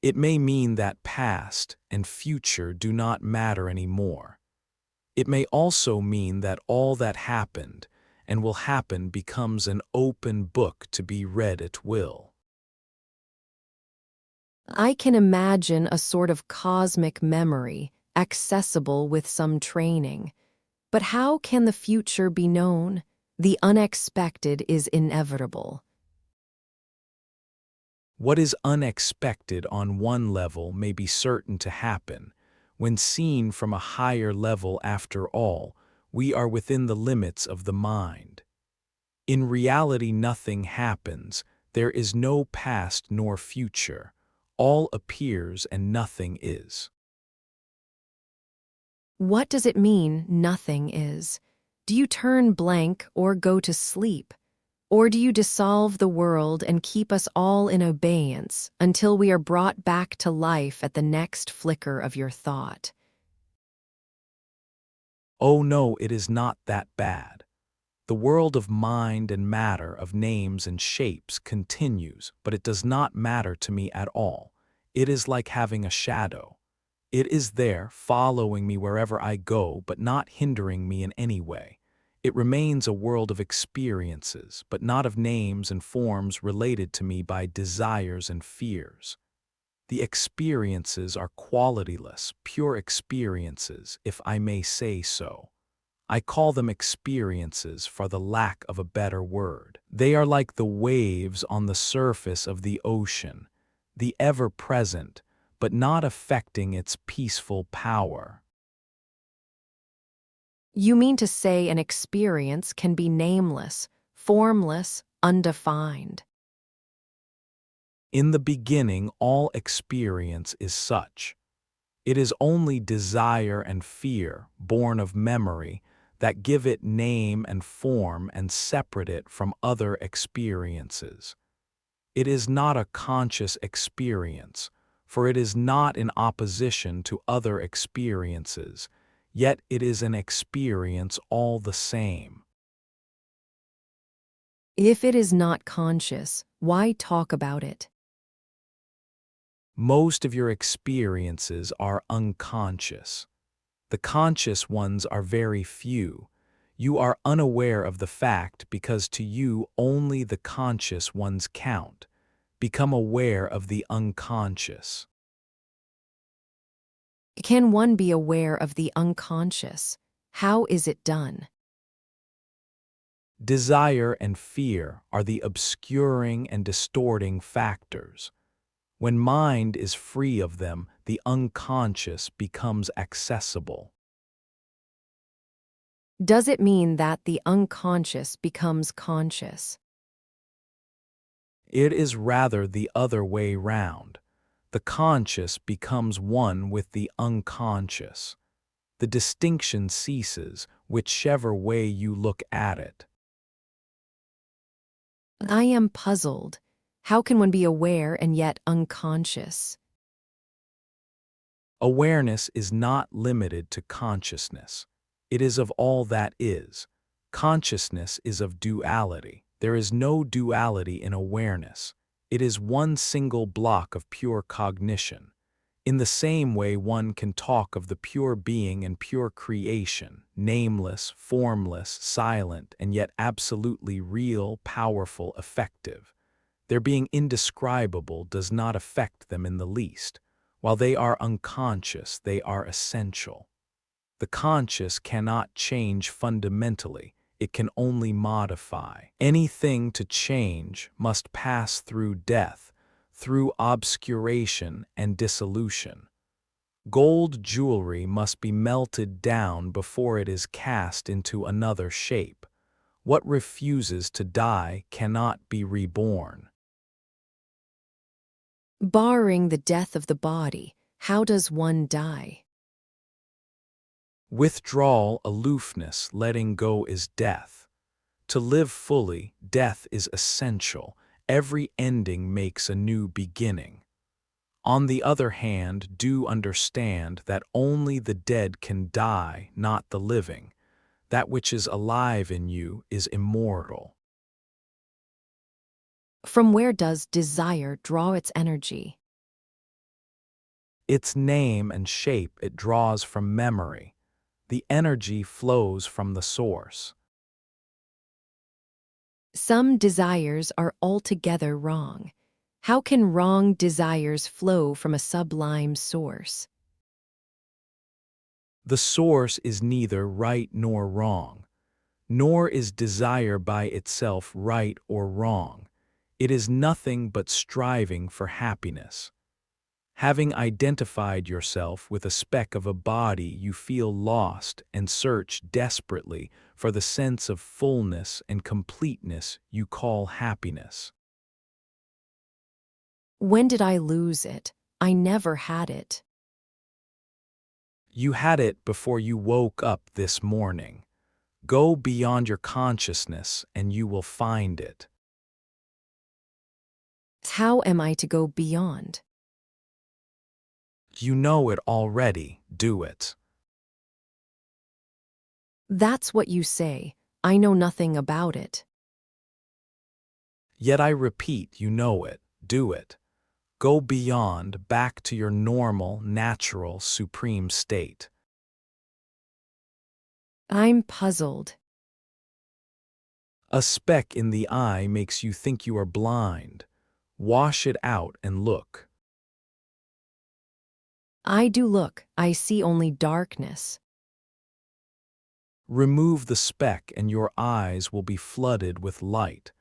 It may mean that past and future do not matter anymore. It may also mean that all that happened and will happen becomes an open book to be read at will. I can imagine a sort of cosmic memory, accessible with some training. But how can the future be known? The unexpected is inevitable. What is unexpected on one level may be certain to happen. When seen from a higher level, after all, we are within the limits of the mind. In reality, nothing happens. There is no past nor future. All appears and nothing is. What does it mean, nothing is? Do you turn blank or go to sleep? Or do you dissolve the world and keep us all in abeyance until we are brought back to life at the next flicker of your thought? Oh no, it is not that bad. The world of mind and matter, of names and shapes, continues, but it does not matter to me at all. It is like having a shadow. It is there, following me wherever I go, but not hindering me in any way. It remains a world of experiences, but not of names and forms related to me by desires and fears. The experiences are qualityless, pure experiences, if I may say so. I call them experiences for the lack of a better word. They are like the waves on the surface of the ocean, the ever-present, but not affecting its peaceful power. You mean to say an experience can be nameless, formless, undefined. In the beginning, all experience is such. It is only desire and fear, born of memory, that give it name and form and separate it from other experiences. It is not a conscious experience, for it is not in opposition to other experiences, yet it is an experience all the same. If it is not conscious, why talk about it? Most of your experiences are unconscious. The conscious ones are very few. You are unaware of the fact because to you only the conscious ones count. Become aware of the unconscious. Can one be aware of the unconscious? How is it done? Desire and fear are the obscuring and distorting factors. When mind is free of them, the unconscious becomes accessible. Does it mean that the unconscious becomes conscious? It is rather the other way round. The conscious becomes one with the unconscious. The distinction ceases, whichever way you look at it. I am puzzled. How can one be aware and yet unconscious? Awareness is not limited to consciousness. It is of all that is. Consciousness is of duality. There is no duality in awareness. It is one single block of pure cognition. In the same way one can talk of the pure being and pure creation, nameless, formless, silent, and yet absolutely real, powerful, effective. Their being indescribable does not affect them in the least. While they are unconscious, they are essential. The conscious cannot change fundamentally, it can only modify. Anything to change must pass through death, through obscuration and dissolution. Gold jewelry must be melted down before it is cast into another shape. What refuses to die cannot be reborn. Barring the death of the body, how does one die? Withdrawal, aloofness, letting go is death. To live fully, death is essential. Every ending makes a new beginning. On the other hand, do understand that only the dead can die, not the living. That which is alive in you is immortal. From where does desire draw its energy? Its name and shape it draws from memory. The energy flows from the source. Some desires are altogether wrong. How can wrong desires flow from a sublime source? The source is neither right nor wrong, nor is desire by itself right or wrong. It is nothing but striving for happiness. Having identified yourself with a speck of a body, you feel lost and search desperately for the sense of fullness and completeness you call happiness. When did I lose it? I never had it. You had it before you woke up this morning. Go beyond your consciousness and you will find it. How am I to go beyond? You know it already, do it. That's what you say. I know nothing about it. Yet I repeat, you know it, do it. Go beyond, back to your normal, natural, supreme state. I'm puzzled. A speck in the eye makes you think you are blind. Wash it out and look. I do look, I see only darkness. Remove the speck and your eyes will be flooded with light.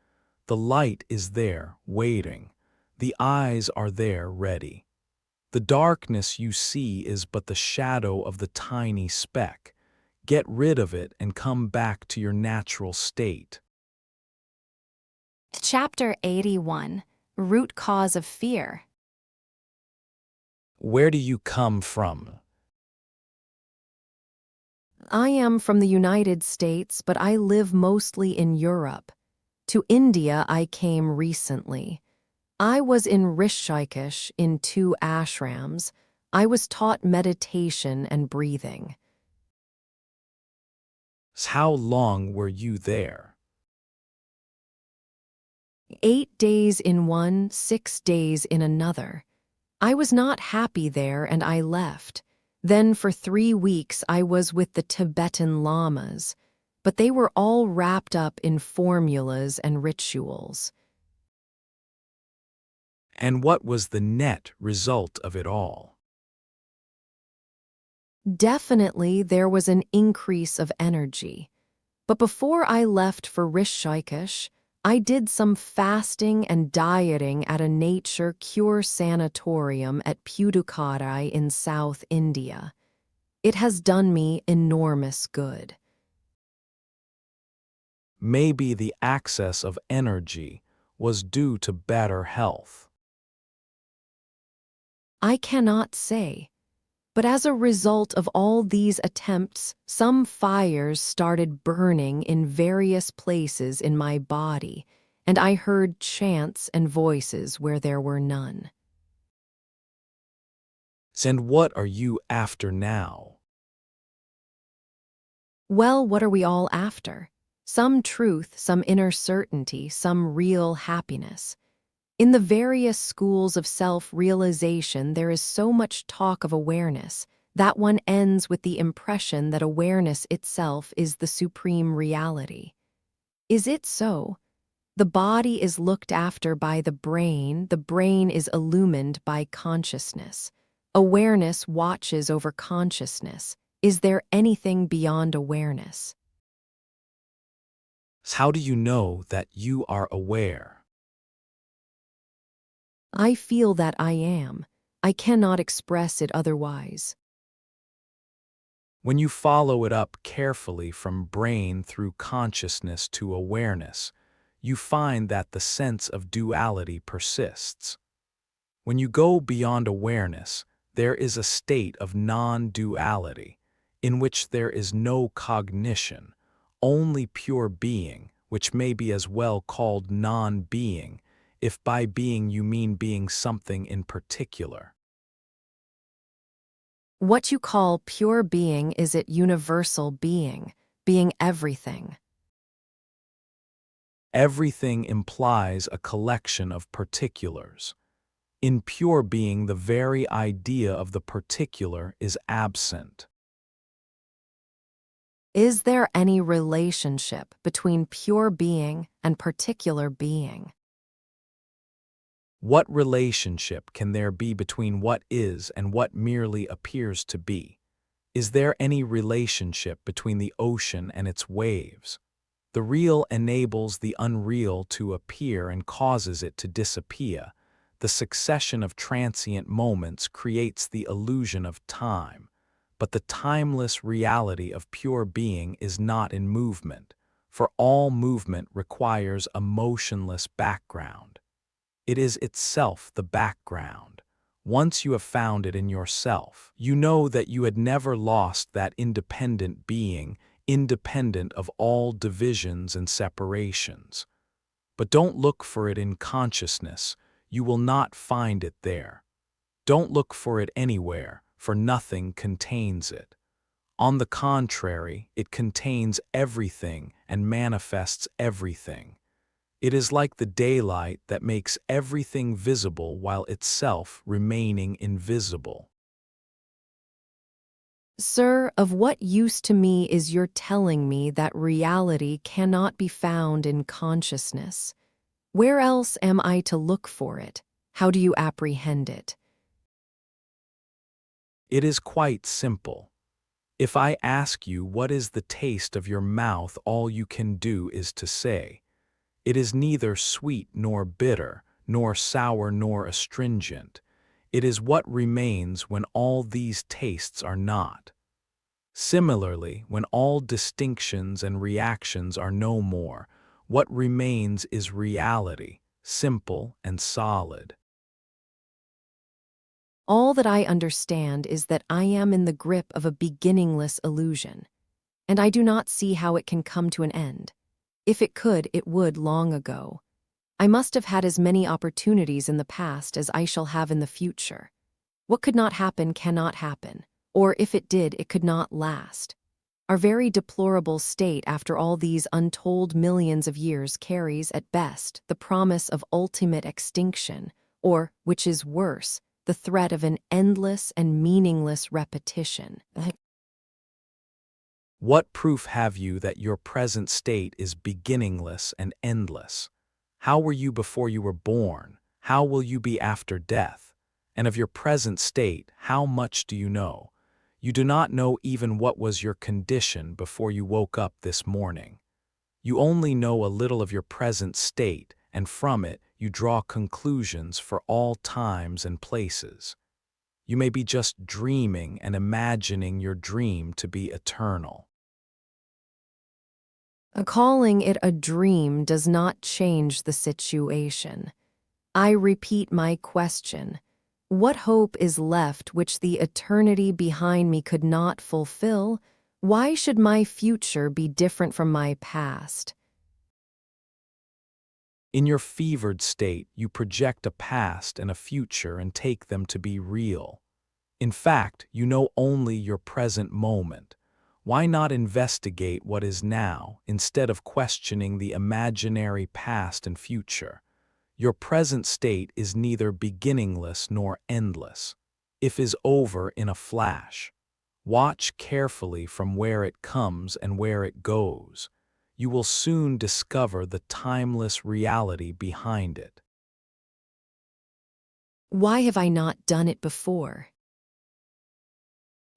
The light is there, waiting. The eyes are there, ready. The darkness you see is but the shadow of the tiny speck. Get rid of it and come back to your natural state. Chapter 81, Root Cause of Fear. Where do you come from? I am from the United States, but I live mostly in Europe. To India I came recently. I was in Rishikesh in 2 ashrams. I was taught meditation and breathing. How long were you there? 8 days in one, 6 days in another. I was not happy there and I left. Then for 3 weeks I was with the Tibetan lamas, but they were all wrapped up in formulas and rituals. And what was the net result of it all? Definitely there was an increase of energy. But before I left for Rishikesh, I did some fasting and dieting at a nature cure sanatorium at Pudukkottai in South India. It has done me enormous good. Maybe the access of energy was due to better health. I cannot say. But as a result of all these attempts, some fires started burning in various places in my body, and I heard chants and voices where there were none. And what are you after now? Well, what are we all after? Some truth, some inner certainty, some real happiness. In the various schools of self-realization, there is so much talk of awareness that one ends with the impression that awareness itself is the supreme reality. Is it so? The body is looked after by the brain is illumined by consciousness. Awareness watches over consciousness. Is there anything beyond awareness? How do you know that you are aware? I feel that I am. I cannot express it otherwise. When you follow it up carefully from brain through consciousness to awareness, you find that the sense of duality persists. When you go beyond awareness, there is a state of non-duality, in which there is no cognition, only pure being, which may be as well called non-being, if by being you mean being something in particular. What you call pure being is it universal being, being everything. Everything implies a collection of particulars. In pure being, the very idea of the particular is absent. Is there any relationship between pure being and particular being? What relationship can there be between what is and what merely appears to be? Is there any relationship between the ocean and its waves? The real enables the unreal to appear and causes it to disappear. The succession of transient moments creates the illusion of time, but the timeless reality of pure being is not in movement, for all movement requires a motionless background. It is itself the background. Once you have found it in yourself, you know that you had never lost that independent being, independent of all divisions and separations. But don't look for it in consciousness, you will not find it there. Don't look for it anywhere, for nothing contains it. On the contrary, it contains everything and manifests everything. It is like the daylight that makes everything visible while itself remaining invisible. Sir, of what use to me is your telling me that reality cannot be found in consciousness? Where else am I to look for it? How do you apprehend it? It is quite simple. If I ask you what is the taste of your mouth, all you can do is to say, "It is neither sweet nor bitter, nor sour nor astringent. It is what remains when all these tastes are not." Similarly, when all distinctions and reactions are no more, what remains is reality, simple and solid. All that I understand is that I am in the grip of a beginningless illusion, and I do not see how it can come to an end. If it could, it would long ago. I must have had as many opportunities in the past as I shall have in the future. What could not happen cannot happen, or if it did, it could not last. Our very deplorable state after all these untold millions of years carries, at best, the promise of ultimate extinction, or, which is worse, the threat of an endless and meaningless repetition. What proof have you that your present state is beginningless and endless? How were you before you were born? How will you be after death? And of your present state, how much do you know? You do not know even what was your condition before you woke up this morning. You only know a little of your present state, and from it you draw conclusions for all times and places. You may be just dreaming and imagining your dream to be eternal. Calling it a dream does not change the situation. I repeat my question. What hope is left which the eternity behind me could not fulfill? Why should my future be different from my past? In your fevered state, you project a past and a future and take them to be real. In fact, you know only your present moment. Why not investigate what is now instead of questioning the imaginary past and future? Your present state is neither beginningless nor endless. It is over in a flash. Watch carefully from where it comes and where it goes. You will soon discover the timeless reality behind it. Why have I not done it before?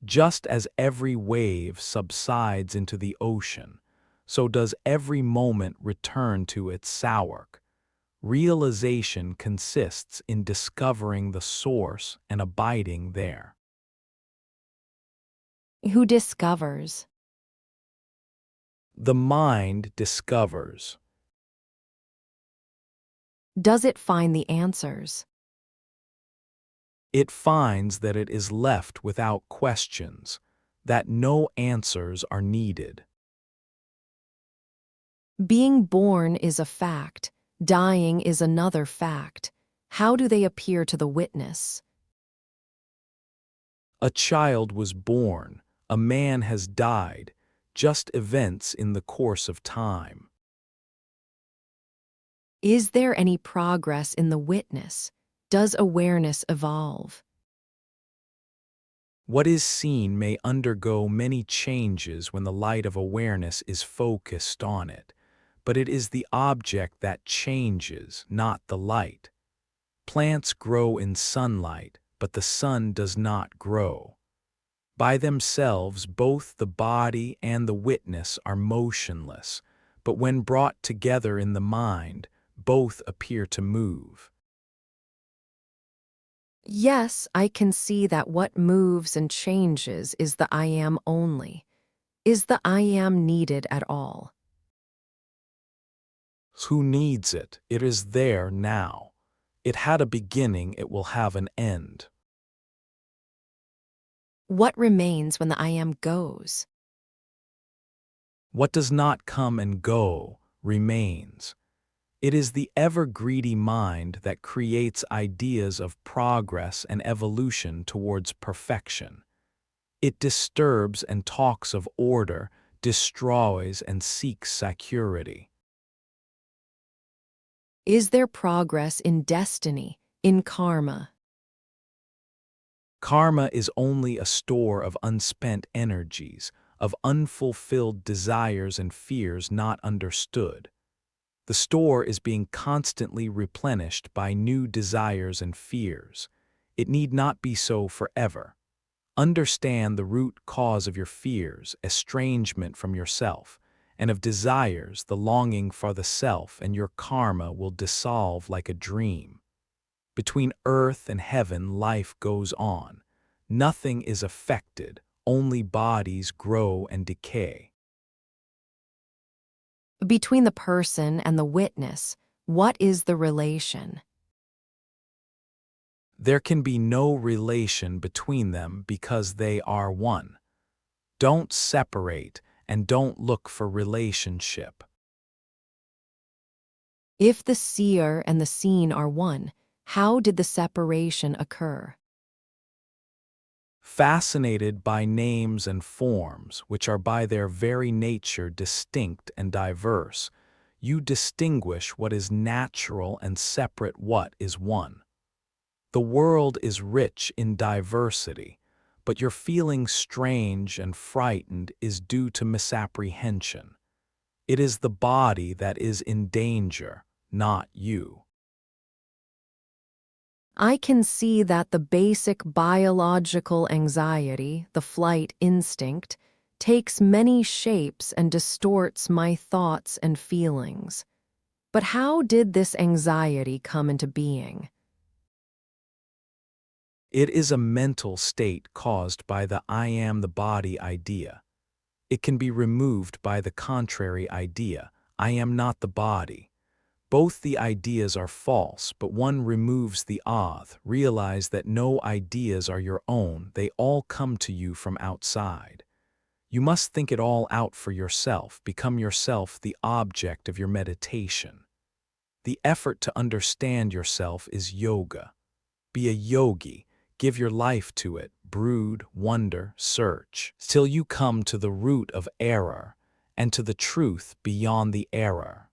Just as every wave subsides into the ocean, so does every moment return to its source. Realization consists in discovering the source and abiding there. Who discovers? The mind discovers. Does it find the answers? It finds that it is left without questions, that no answers are needed. Being born is a fact, dying is another fact. How do they appear to the witness? A child was born, a man has died, just events in the course of time. Is there any progress in the witness? Does awareness evolve? What is seen may undergo many changes when the light of awareness is focused on it, but it is the object that changes, not the light. Plants grow in sunlight, but the sun does not grow. By themselves, both the body and the witness are motionless, but when brought together in the mind, both appear to move. Yes, I can see that what moves and changes is the I am only. Is the I am needed at all? Who needs it? It is there now. It had a beginning, it will have an end. What remains when the I am goes? What does not come and go remains. It is the ever-greedy mind that creates ideas of progress and evolution towards perfection. It disturbs and talks of order, destroys and seeks security. Is there progress in destiny, in karma? Karma is only a store of unspent energies, of unfulfilled desires and fears not understood. The store is being constantly replenished by new desires and fears. It need not be so forever. Understand the root cause of your fears, estrangement from yourself, and of desires, the longing for the self, and your karma will dissolve like a dream. Between earth and heaven life goes on. Nothing is affected, only bodies grow and decay. Between the person and the witness, what is the relation? There can be no relation between them because they are one. Don't separate and don't look for relationship. If the seer and the seen are one, how did the separation occur? Fascinated by names and forms, which are by their very nature distinct and diverse, you distinguish what is natural and separate what is one. The world is rich in diversity, but your feeling strange and frightened is due to misapprehension. It is the body that is in danger, not you. I can see that the basic biological anxiety, the flight instinct, takes many shapes and distorts my thoughts and feelings. But how did this anxiety come into being? It is a mental state caused by the I am the body idea. It can be removed by the contrary idea, I am not the body. Both the ideas are false, but one removes the oth. Realize that no ideas are your own, they all come to you from outside. You must think it all out for yourself, become yourself the object of your meditation. The effort to understand yourself is yoga. Be a yogi, give your life to it, brood, wonder, search, till you come to the root of error and to the truth beyond the error.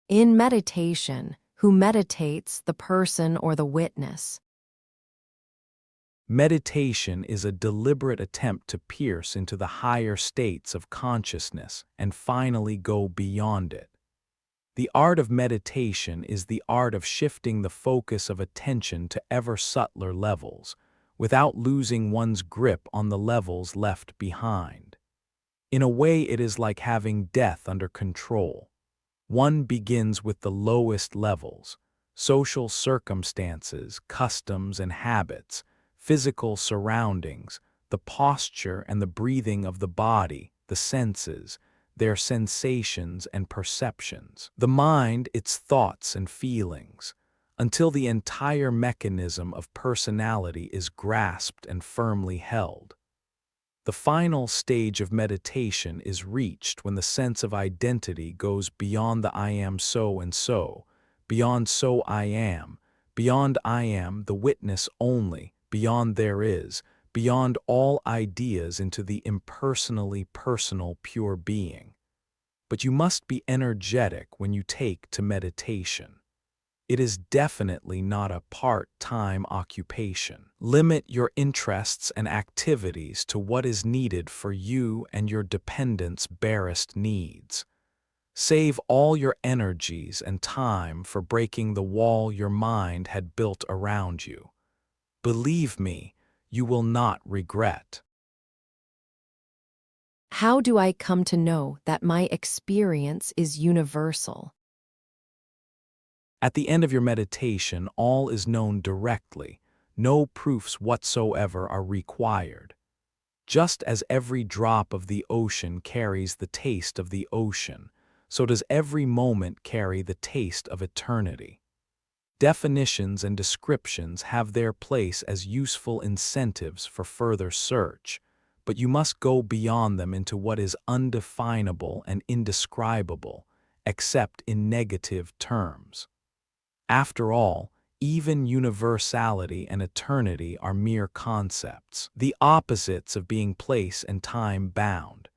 In meditation, who meditates, the person or the witness? Meditation is a deliberate attempt to pierce into the higher states of consciousness and finally go beyond it. The art of meditation is the art of shifting the focus of attention to ever subtler levels, without losing one's grip on the levels left behind. In a way, it is like having death under control. One begins with the lowest levels: social circumstances, customs and habits, physical surroundings, the posture and the breathing of the body, the senses, their sensations and perceptions, the mind, its thoughts and feelings, until the entire mechanism of personality is grasped and firmly held. The final stage of meditation is reached when the sense of identity goes beyond the I am so and so, beyond so I am, beyond I am the witness only, beyond there is, beyond all ideas into the impersonally personal pure being. But you must be energetic when you take to meditation. It is definitely not a part-time occupation. Limit your interests and activities to what is needed for you and your dependents' barest needs. Save all your energies and time for breaking the wall your mind had built around you. Believe me, you will not regret. How do I come to know that my experience is universal? At the end of your meditation, all is known directly. No proofs whatsoever are required. Just as every drop of the ocean carries the taste of the ocean, so does every moment carry the taste of eternity. Definitions and descriptions have their place as useful incentives for further search, but you must go beyond them into what is undefinable and indescribable, except in negative terms. After all, even universality and eternity are mere concepts, the opposites of being place and time bound.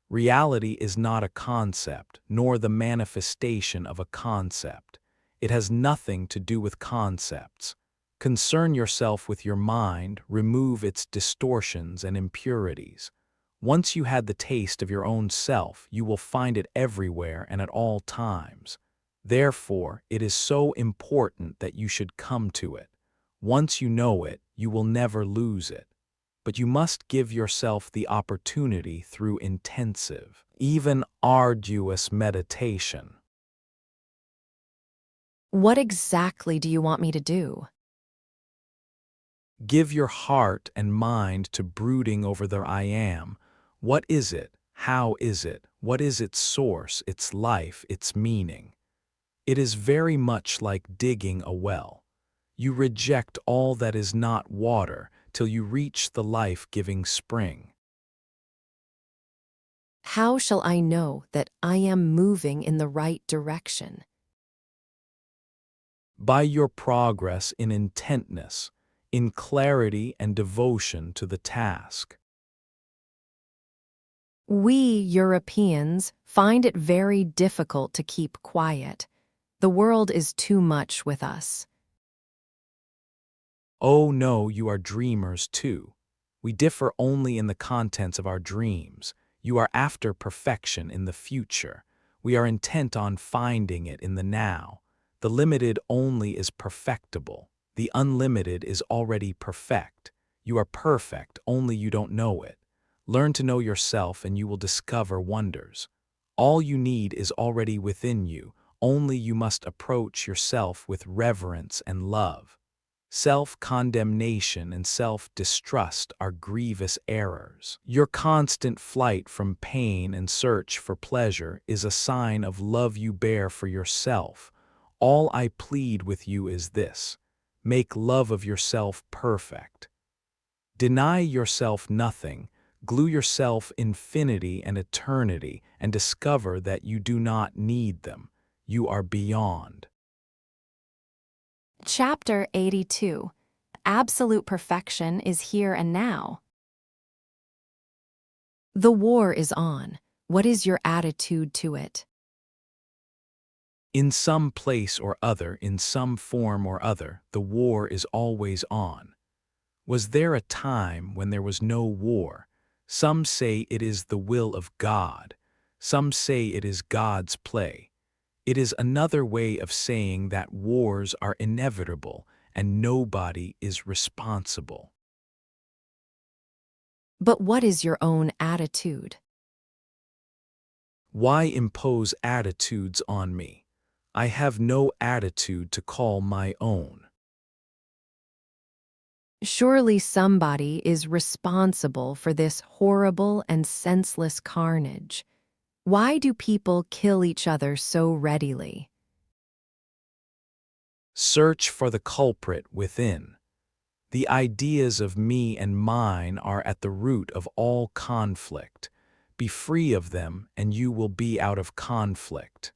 Reality is not a concept, nor the manifestation of a concept. It has nothing to do with concepts. Concern yourself with your mind, remove its distortions and impurities. Once you had the taste of your own self, you will find it everywhere and at all times. Therefore, it is so important that you should come to it. Once you know it, you will never lose it. But you must give yourself the opportunity through intensive, even arduous meditation. What exactly do you want me to do? Give your heart and mind to brooding over the I am. What is it? How is it? What is its source, its life, its meaning? It is very much like digging a well. You reject all that is not water till you reach the life-giving spring. How shall I know that I am moving in the right direction? By your progress in intentness, in clarity and devotion to the task. We Europeans find it very difficult to keep quiet. The world is too much with us. Oh no, you are dreamers too. We differ only in the contents of our dreams. You are after perfection in the future. We are intent on finding it in the now. The limited only is perfectible. The unlimited is already perfect. You are perfect, only you don't know it. Learn to know yourself and you will discover wonders. All you need is already within you, only you must approach yourself with reverence and love. Self-condemnation and self-distrust are grievous errors. Your constant flight from pain and search for pleasure is a sign of love you bear for yourself. All I plead with you is this: make love of yourself perfect. Deny yourself nothing, glue yourself infinity and eternity, and discover that you do not need them. You are beyond. Chapter 82. Absolute perfection is here and now. The war is on. What is your attitude to it? In some place or other, in some form or other, the war is always on. Was there a time when there was no war? Some say it is the will of God. Some say it is God's play. It is another way of saying that wars are inevitable and nobody is responsible. But what is your own attitude? Why impose attitudes on me? I have no attitude to call my own. Surely somebody is responsible for this horrible and senseless carnage. Why do people kill each other so readily? Search for the culprit within. The ideas of me and mine are at the root of all conflict. Be free of them, and you will be out of conflict.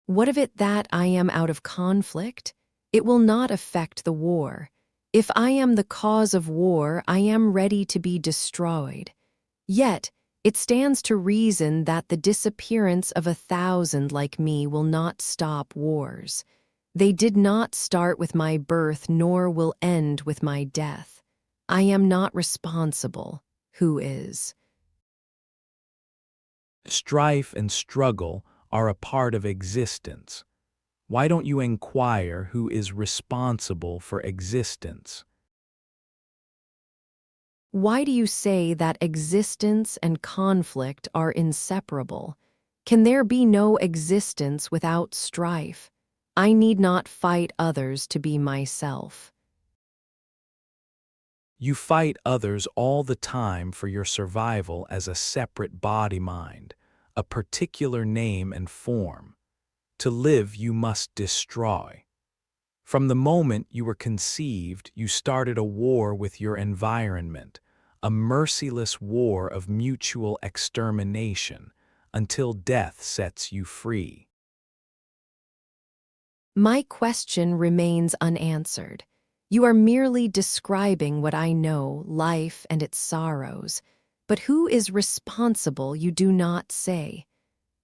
What of it that I am out of conflict? It will not affect the war. If I am the cause of war, I am ready to be destroyed. Yet, it stands to reason that the disappearance of 1,000 like me will not stop wars. They did not start with my birth, nor will end with my death. I am not responsible. Who is? Strife and struggle are a part of existence. Why don't you inquire who is responsible for existence? Why do you say that existence and conflict are inseparable? Can there be no existence without strife? I need not fight others to be myself. You fight others all the time for your survival as a separate body-mind, a particular name and form. To live, you must destroy. From the moment you were conceived, you started a war with your environment, a merciless war of mutual extermination, until death sets you free. My question remains unanswered. You are merely describing what I know, life and its sorrows. But who is responsible, you do not say.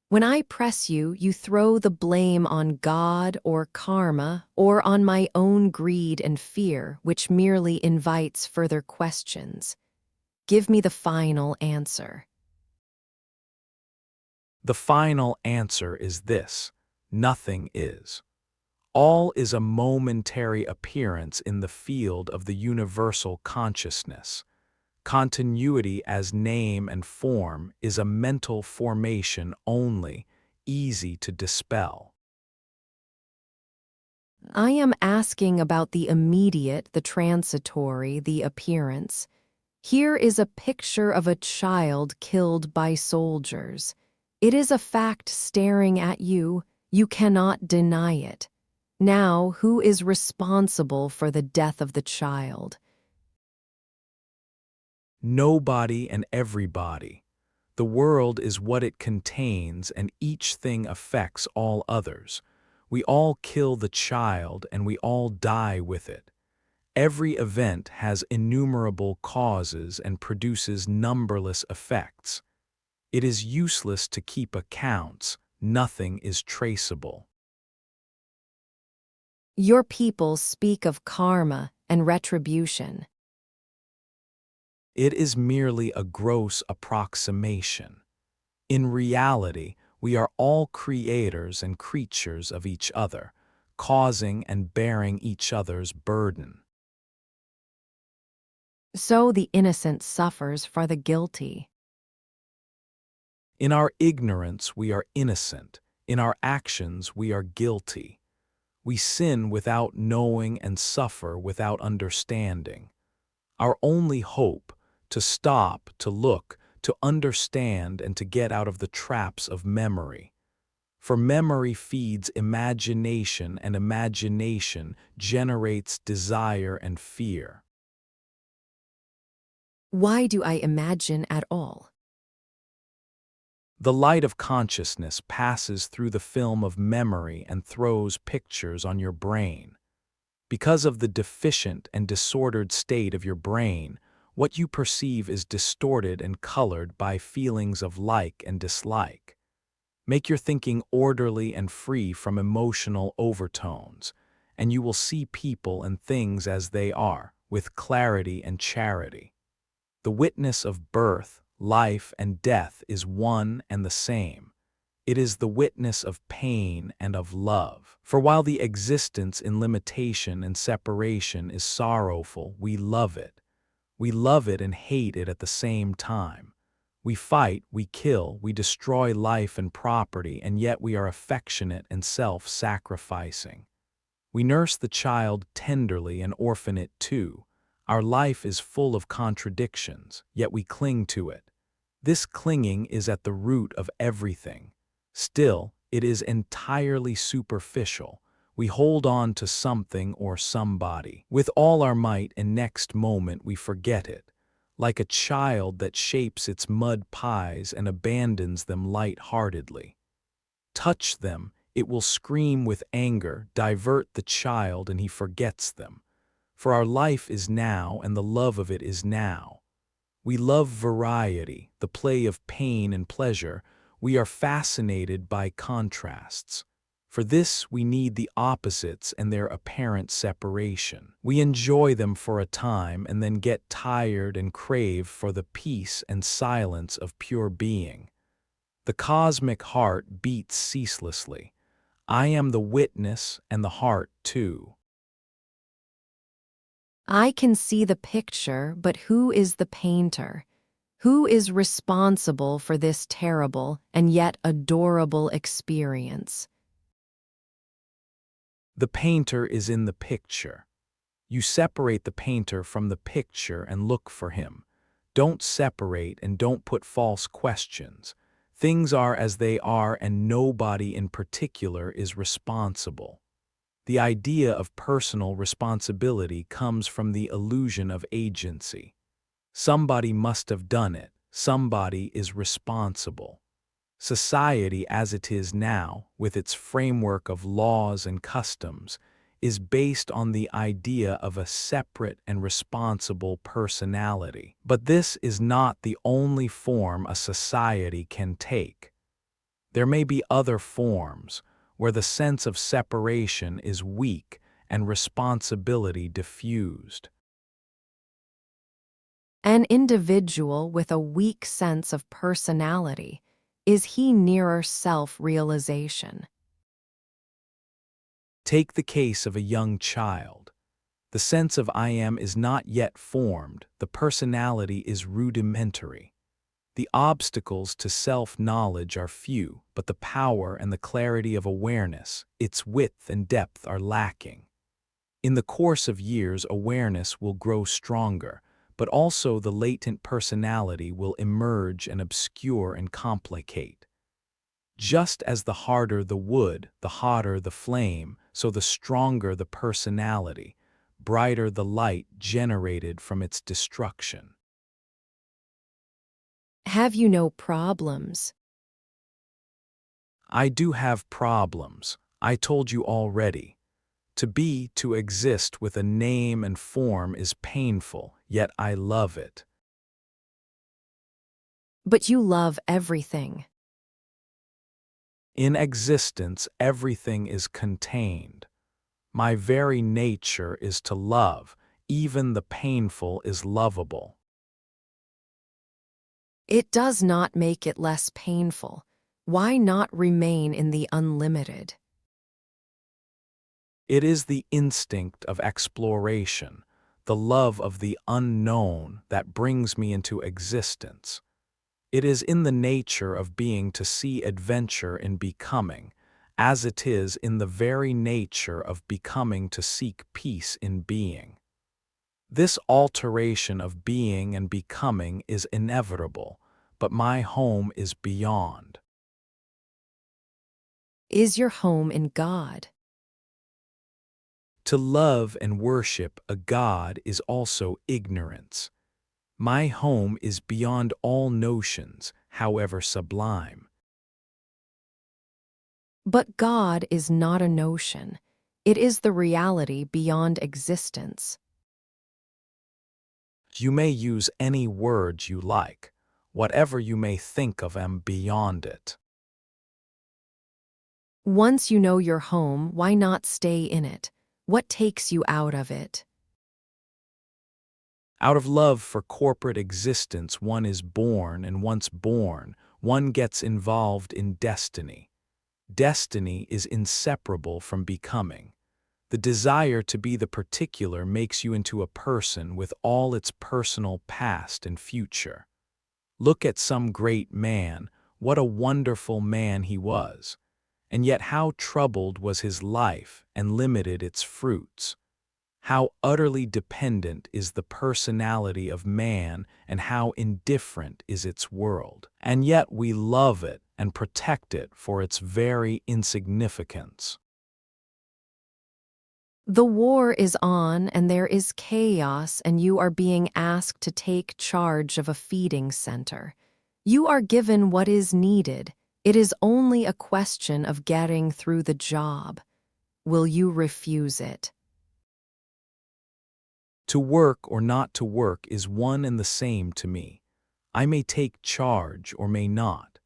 When I press you, you throw the blame on God or karma or on my own greed and fear, which merely invites further questions. Give me the final answer. The final answer is this: nothing is. All is a momentary appearance in the field of the universal consciousness. Continuity as name and form is a mental formation only, easy to dispel. I am asking about the immediate, the transitory, the appearance. Here is a picture of a child killed by soldiers. It is a fact staring at you. You cannot deny it. Now, who is responsible for the death of the child? Nobody and everybody. The world is what it contains, and each thing affects all others. We all kill the child, and we all die with it. Every event has innumerable causes and produces numberless effects. It is useless to keep accounts. Nothing is traceable. Your people speak of karma and retribution. It is merely a gross approximation. In reality, we are all creators and creatures of each other, causing and bearing each other's burden. So the innocent suffers for the guilty. In our ignorance, we are innocent. In our actions, we are guilty. We sin without knowing and suffer without understanding. Our only hope, to stop, to look, to understand, and to get out of the traps of memory. For memory feeds imagination, and imagination generates desire and fear. Why do I imagine at all? The light of consciousness passes through the film of memory and throws pictures on your brain. Because of the deficient and disordered state of your brain, what you perceive is distorted and colored by feelings of like and dislike. Make your thinking orderly and free from emotional overtones, and you will see people and things as they are, with clarity and charity. The witness of birth, life, and death is one and the same. It is the witness of pain and of love. For while the existence in limitation and separation is sorrowful, we love it. We love it and hate it at the same time. We fight, we kill, we destroy life and property, and yet we are affectionate and self-sacrificing. We nurse the child tenderly and orphan it too. Our life is full of contradictions, yet we cling to it. This clinging is at the root of everything. Still, it is entirely superficial. We hold on to something or somebody with all our might, and next moment we forget it. Like a child that shapes its mud pies and abandons them light-heartedly. Touch them, it will scream with anger, divert the child, and he forgets them. For our life is now, and the love of it is now. We love variety, the play of pain and pleasure. We are fascinated by contrasts. For this we need the opposites and their apparent separation. We enjoy them for a time and then get tired and crave for the peace and silence of pure being. The cosmic heart beats ceaselessly. I am the witness and the heart too. I can see the picture, but who is the painter? Who is responsible for this terrible and yet adorable experience? The painter is in the picture. You separate the painter from the picture and look for him. Don't separate and don't put false questions. Things are as they are, and nobody in particular is responsible. The idea of personal responsibility comes from the illusion of agency. Somebody must have done it. Somebody is responsible. Society as it is now, with its framework of laws and customs, is based on the idea of a separate and responsible personality. But this is not the only form a society can take. There may be other forms where the sense of separation is weak and responsibility diffused. An individual with a weak sense of personality, is he nearer self-realization? Take the case of a young child. The sense of I am is not yet formed, the personality is rudimentary. The obstacles to self-knowledge are few, but the power and the clarity of awareness, its width and depth, are lacking. In the course of years, awareness will grow stronger, but also the latent personality will emerge and obscure and complicate. Just as the harder the wood, the hotter the flame, so the stronger the personality, brighter the light generated from its destruction. Have you no problems? I do have problems. I told you already. To exist with a name and form is painful, yet I love it. But you love everything. In existence, everything is contained. My very nature is to love. Even the painful is lovable. It does not make it less painful. Why not remain in the unlimited? It is the instinct of exploration, the love of the unknown that brings me into existence. It is in the nature of being to see adventure in becoming, as it is in the very nature of becoming to seek peace in being. This alteration of being and becoming is inevitable, but my home is beyond. Is your home in God? To love and worship a God is also ignorance. My home is beyond all notions, however sublime. But God is not a notion. It is the reality beyond existence. You may use any words you like. Whatever you may think of am beyond it. Once you know your home, why not stay in it? What takes you out of it? Out of love for corporate existence, one is born, and once born, one gets involved in destiny. Destiny is inseparable from becoming. The desire to be the particular makes you into a person with all its personal past and future. Look at some great man, what a wonderful man he was. And yet how troubled was his life and limited its fruits. How utterly dependent is the personality of man and how indifferent is its world. And yet we love it and protect it for its very insignificance. The war is on and there is chaos, and you are being asked to take charge of a feeding center. You are given what is needed. It is only a question of getting through the job. Will you refuse it? To work or not to work is one and the same to me. I may take charge or may not.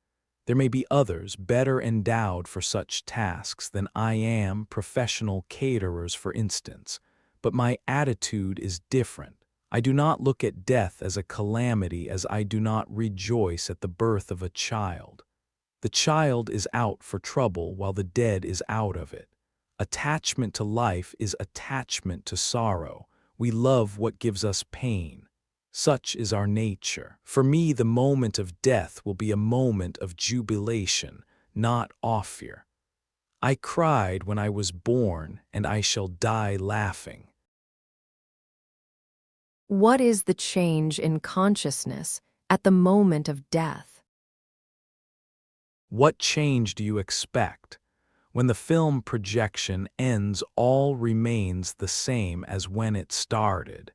There may be others better endowed for such tasks than I am, professional caterers for instance, but my attitude is different. I do not look at death as a calamity as I do not rejoice at the birth of a child. The child is out for trouble while the dead is out of it. Attachment to life is attachment to sorrow. We love what gives us pain. Such is our nature. For me, the moment of death will be a moment of jubilation, not fear. I cried when I was born, and I shall die laughing. What is the change in consciousness at the moment of death? What change do you expect? When the film projection ends, all remains the same as when it started.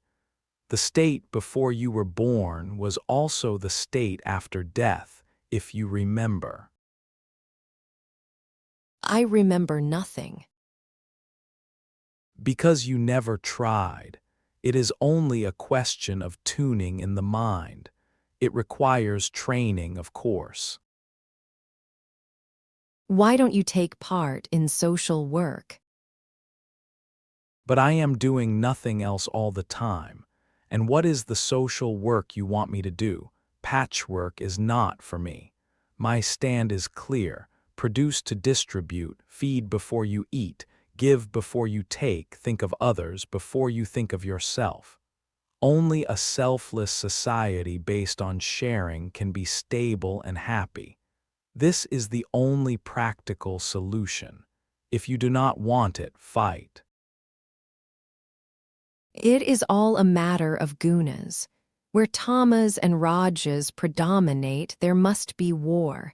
The state before you were born was also the state after death, if you remember. I remember nothing. Because you never tried. It is only a question of tuning in the mind. It requires training, of course. Why don't you take part in social work? But I am doing nothing else all the time. And what is the social work you want me to do? Patchwork is not for me. My stand is clear. Produce to distribute, feed before you eat, give before you take, think of others before you think of yourself. Only a selfless society based on sharing can be stable and happy. This is the only practical solution. If you do not want it, fight. It is all a matter of gunas. Where tamas and rajas predominate, there must be war.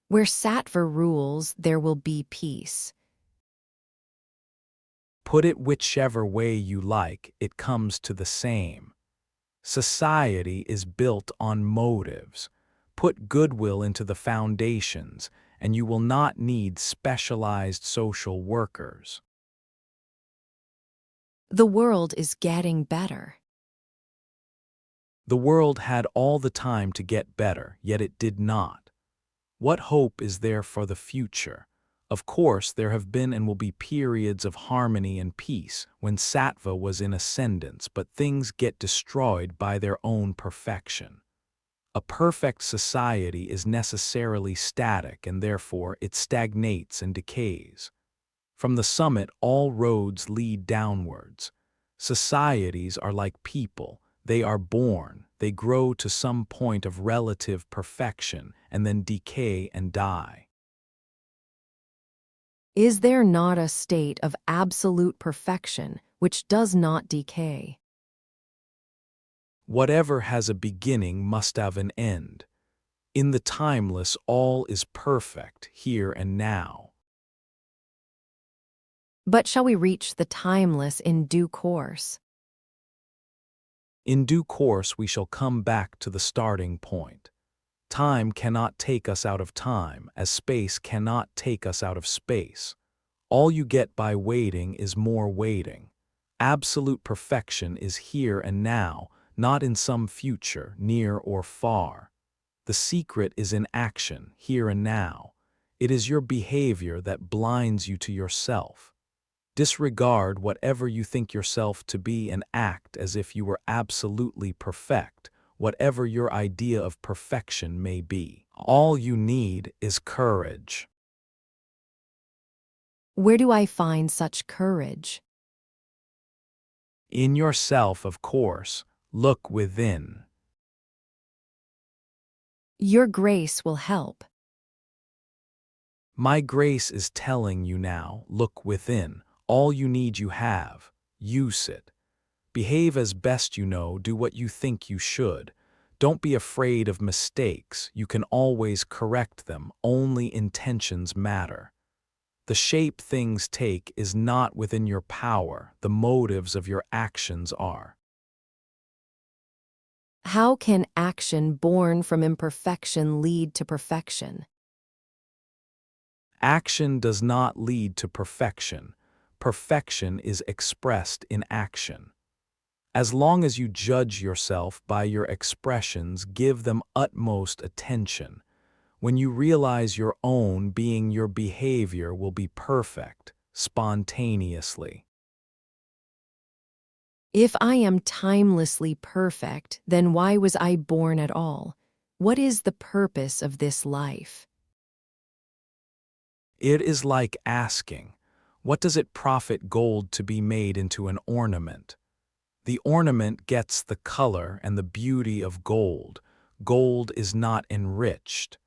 Where sattva rules, there will be peace. Put it whichever way you like, it comes to the same. Society is built on motives. Put goodwill into the foundations, and you will not need specialized social workers. The world is getting better. The world had all the time to get better, yet it did not. What hope is there for the future? Of course, there have been and will be periods of harmony and peace when sattva was in ascendance, but things get destroyed by their own perfection. A perfect society is necessarily static and therefore it stagnates and decays. From the summit, all roads lead downwards. Societies are like people. They are born, they grow to some point of relative perfection, and then decay and die. Is there not a state of absolute perfection which does not decay? Whatever has a beginning must have an end. In the timeless, all is perfect, here and now. But shall we reach the timeless in due course? In due course we shall come back to the starting point. Time cannot take us out of time, as space cannot take us out of space. All you get by waiting is more waiting. Absolute perfection is here and now, not in some future, near or far. The secret is in action, here and now. It is your behavior that blinds you to yourself. Disregard whatever you think yourself to be and act as if you were absolutely perfect, whatever your idea of perfection may be. All you need is courage. Where do I find such courage? In yourself, of course. Look within. Your grace will help. My grace is telling you now, look within. All you need you have. Use it. Behave as best you know, do what you think you should. Don't be afraid of mistakes, you can always correct them, only intentions matter. The shape things take is not within your power, the motives of your actions are. How can action born from imperfection lead to perfection? Action does not lead to perfection. Perfection is expressed in action. As long as you judge yourself by your expressions, give them utmost attention. When you realize your own being, your behavior will be perfect, spontaneously. If I am timelessly perfect, then why was I born at all? What is the purpose of this life? It is like asking, what does it profit gold to be made into an ornament? The ornament gets the color and the beauty of gold. Gold is not enriched.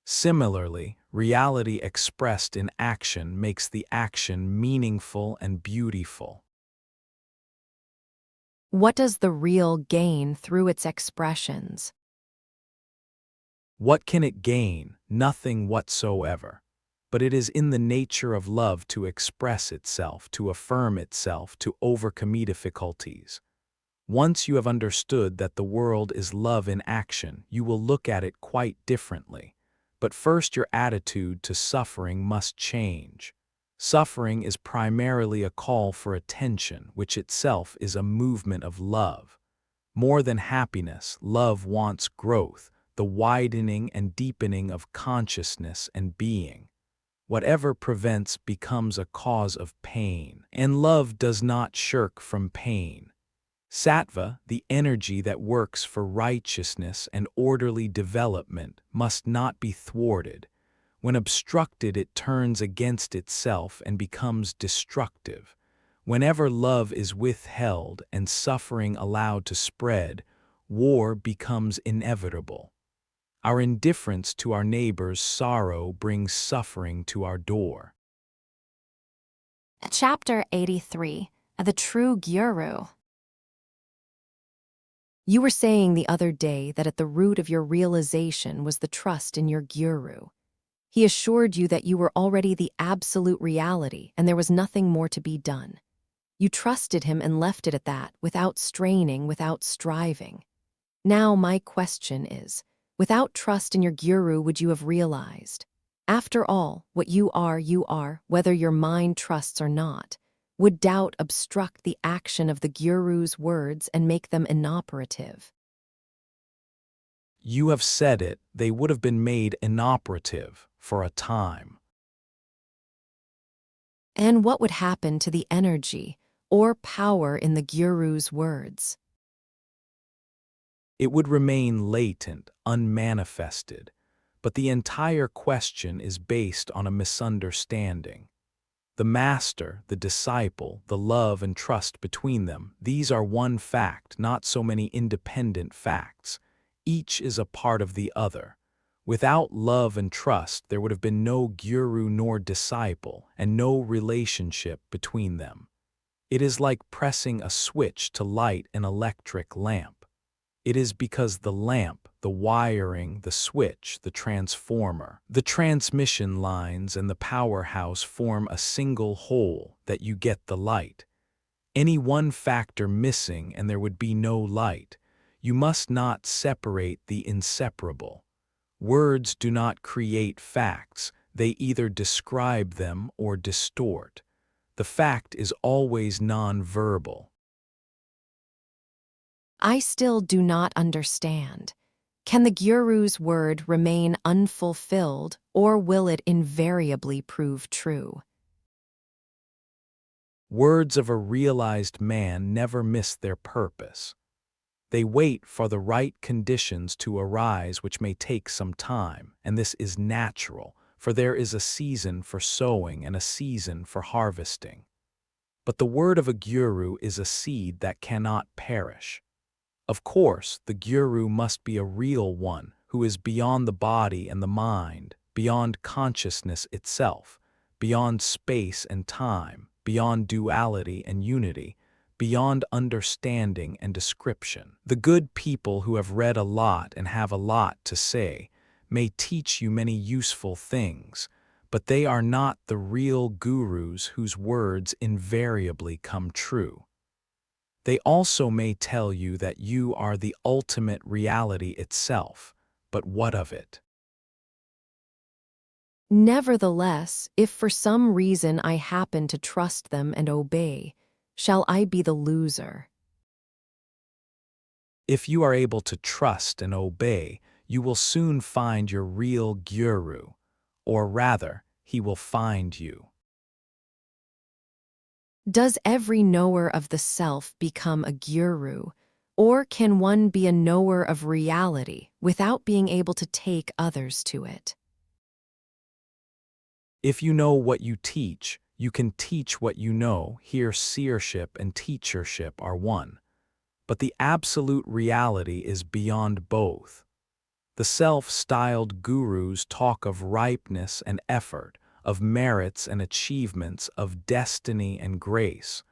Similarly, reality expressed in action makes the action meaningful and beautiful. What does the real gain through its expressions? What can it gain? Nothing whatsoever. But it is in the nature of love to express itself, to affirm itself, to overcome difficulties. Once you have understood that the world is love in action, you will look at it quite differently. But first, your attitude to suffering must change. Suffering is primarily a call for attention, which itself is a movement of love. More than happiness, love wants growth, the widening and deepening of consciousness and being. Whatever prevents becomes a cause of pain, and love does not shirk from pain. Sattva, the energy that works for righteousness and orderly development, must not be thwarted. When obstructed, it turns against itself and becomes destructive. Whenever love is withheld and suffering allowed to spread, war becomes inevitable. Our indifference to our neighbor's sorrow brings suffering to our door. Chapter 83. The True Guru. You were saying the other day that at the root of your realization was the trust in your guru. He assured you that you were already the absolute reality and there was nothing more to be done. You trusted him and left it at that, without straining, without striving. Now my question is, without trust in your guru, would you have realized? After all, what you are, whether your mind trusts or not. Would doubt obstruct the action of the guru's words and make them inoperative? You have said it, they would have been made inoperative for a time. And what would happen to the energy or power in the guru's words? It would remain latent, unmanifested. But the entire question is based on a misunderstanding. The master, the disciple, the love and trust between them, these are one fact, not so many independent facts. Each is a part of the other. Without love and trust, there would have been no guru nor disciple, and no relationship between them. It is like pressing a switch to light an electric lamp. It is because the lamp, the wiring, the switch, the transformer, the transmission lines, and the powerhouse form a single whole that you get the light. Any one factor missing and there would be no light. You must not separate the inseparable. Words do not create facts, they either describe them or distort. The fact is always non-verbal. I still do not understand. Can the guru's word remain unfulfilled, or will it invariably prove true? Words of a realized man never miss their purpose. They wait for the right conditions to arise, which may take some time, and this is natural, for there is a season for sowing and a season for harvesting. But the word of a guru is a seed that cannot perish. Of course, the guru must be a real one who is beyond the body and the mind, beyond consciousness itself, beyond space and time, beyond duality and unity, beyond understanding and description. The good people who have read a lot and have a lot to say may teach you many useful things, but they are not the real gurus whose words invariably come true. They also may tell you that you are the ultimate reality itself, but what of it? Nevertheless, if for some reason I happen to trust them and obey, shall I be the loser? If you are able to trust and obey, you will soon find your real guru, or rather, he will find you. Does every knower of the self become a guru, or can one be a knower of reality without being able to take others to it? If you know what you teach, you can teach what you know. Here seership and teachership are one. But the absolute reality is beyond both. The self-styled gurus talk of ripeness and effort, of merits and achievements, of destiny and grace.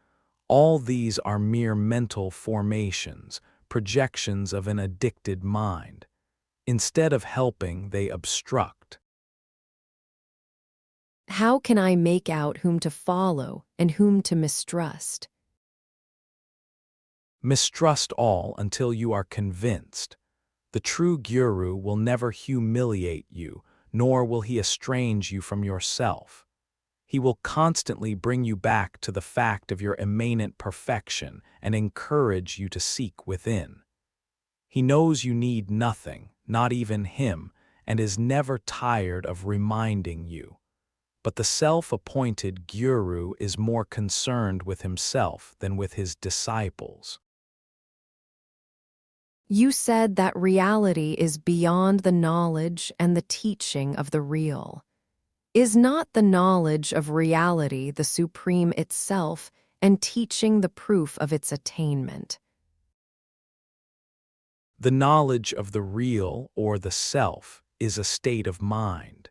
All these are mere mental formations, projections of an addicted mind. Instead of helping, they obstruct. How can I make out whom to follow and whom to mistrust? Mistrust all until you are convinced. The true guru will never humiliate you, nor will he estrange you from yourself. He will constantly bring you back to the fact of your immanent perfection and encourage you to seek within. He knows you need nothing, not even him, and is never tired of reminding you. But the self-appointed guru is more concerned with himself than with his disciples. You said that reality is beyond the knowledge and the teaching of the real. Is not the knowledge of reality the supreme itself and teaching the proof of its attainment? The knowledge of the real or the self is a state of mind.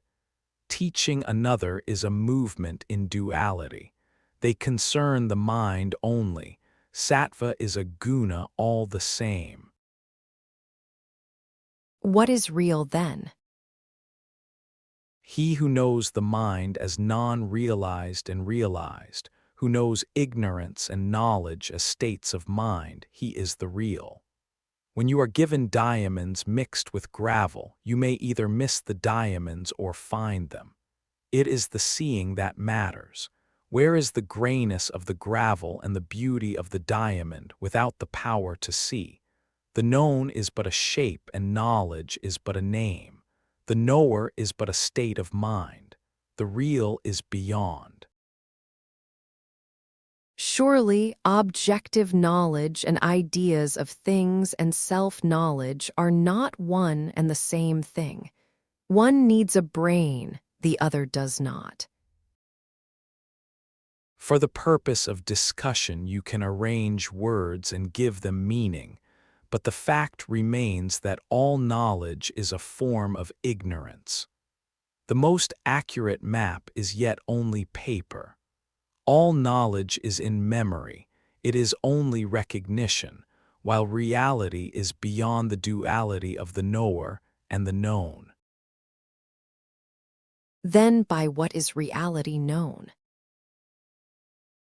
Teaching another is a movement in duality. They concern the mind only. Sattva is a guna all the same. What is real then? He who knows the mind as non-realized and realized, who knows ignorance and knowledge as states of mind, he is the real. When you are given diamonds mixed with gravel, you may either miss the diamonds or find them. It is the seeing that matters. Where is the grayness of the gravel and the beauty of the diamond without the power to see? The known is but a shape and knowledge is but a name. The knower is but a state of mind. The real is beyond. Surely, objective knowledge and ideas of things and self-knowledge are not one and the same thing. One needs a brain, the other does not. For the purpose of discussion, you can arrange words and give them meaning, but the fact remains that all knowledge is a form of ignorance. The most accurate map is yet only paper. All knowledge is in memory, it is only recognition, while reality is beyond the duality of the knower and the known. Then by what is reality known?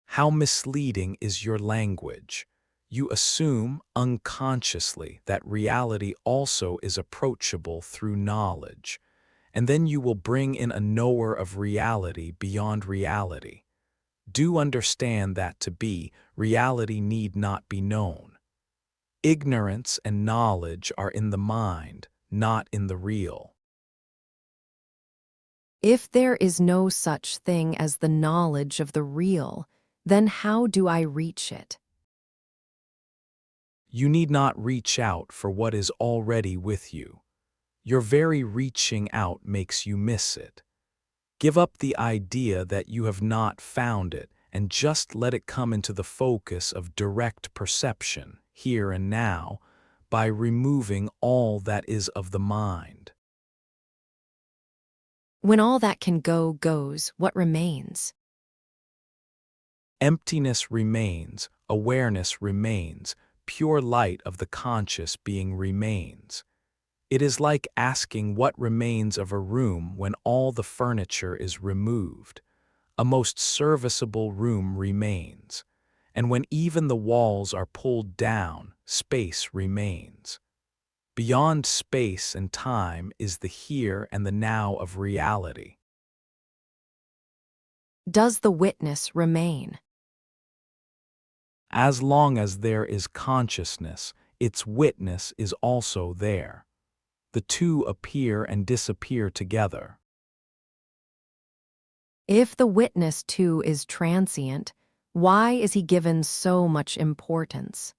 How misleading is your language? You assume unconsciously that reality also is approachable through knowledge, and then you will bring in a knower of reality beyond reality. Do understand that to be, reality need not be known. Ignorance and knowledge are in the mind, not in the real. If there is no such thing as the knowledge of the real, then how do I reach it? You need not reach out for what is already with you. Your very reaching out makes you miss it. Give up the idea that you have not found it and just let it come into the focus of direct perception, here and now, by removing all that is of the mind. When all that can go goes, what remains? Emptiness remains, awareness remains, pure light of the conscious being remains. It is like asking what remains of a room when all the furniture is removed. A most serviceable room remains, and when even the walls are pulled down, space remains. Beyond space and time is the here and the now of reality. Does the witness remain? As long as there is consciousness, its witness is also there. The two appear and disappear together. If the witness too is transient, why is he given so much importance?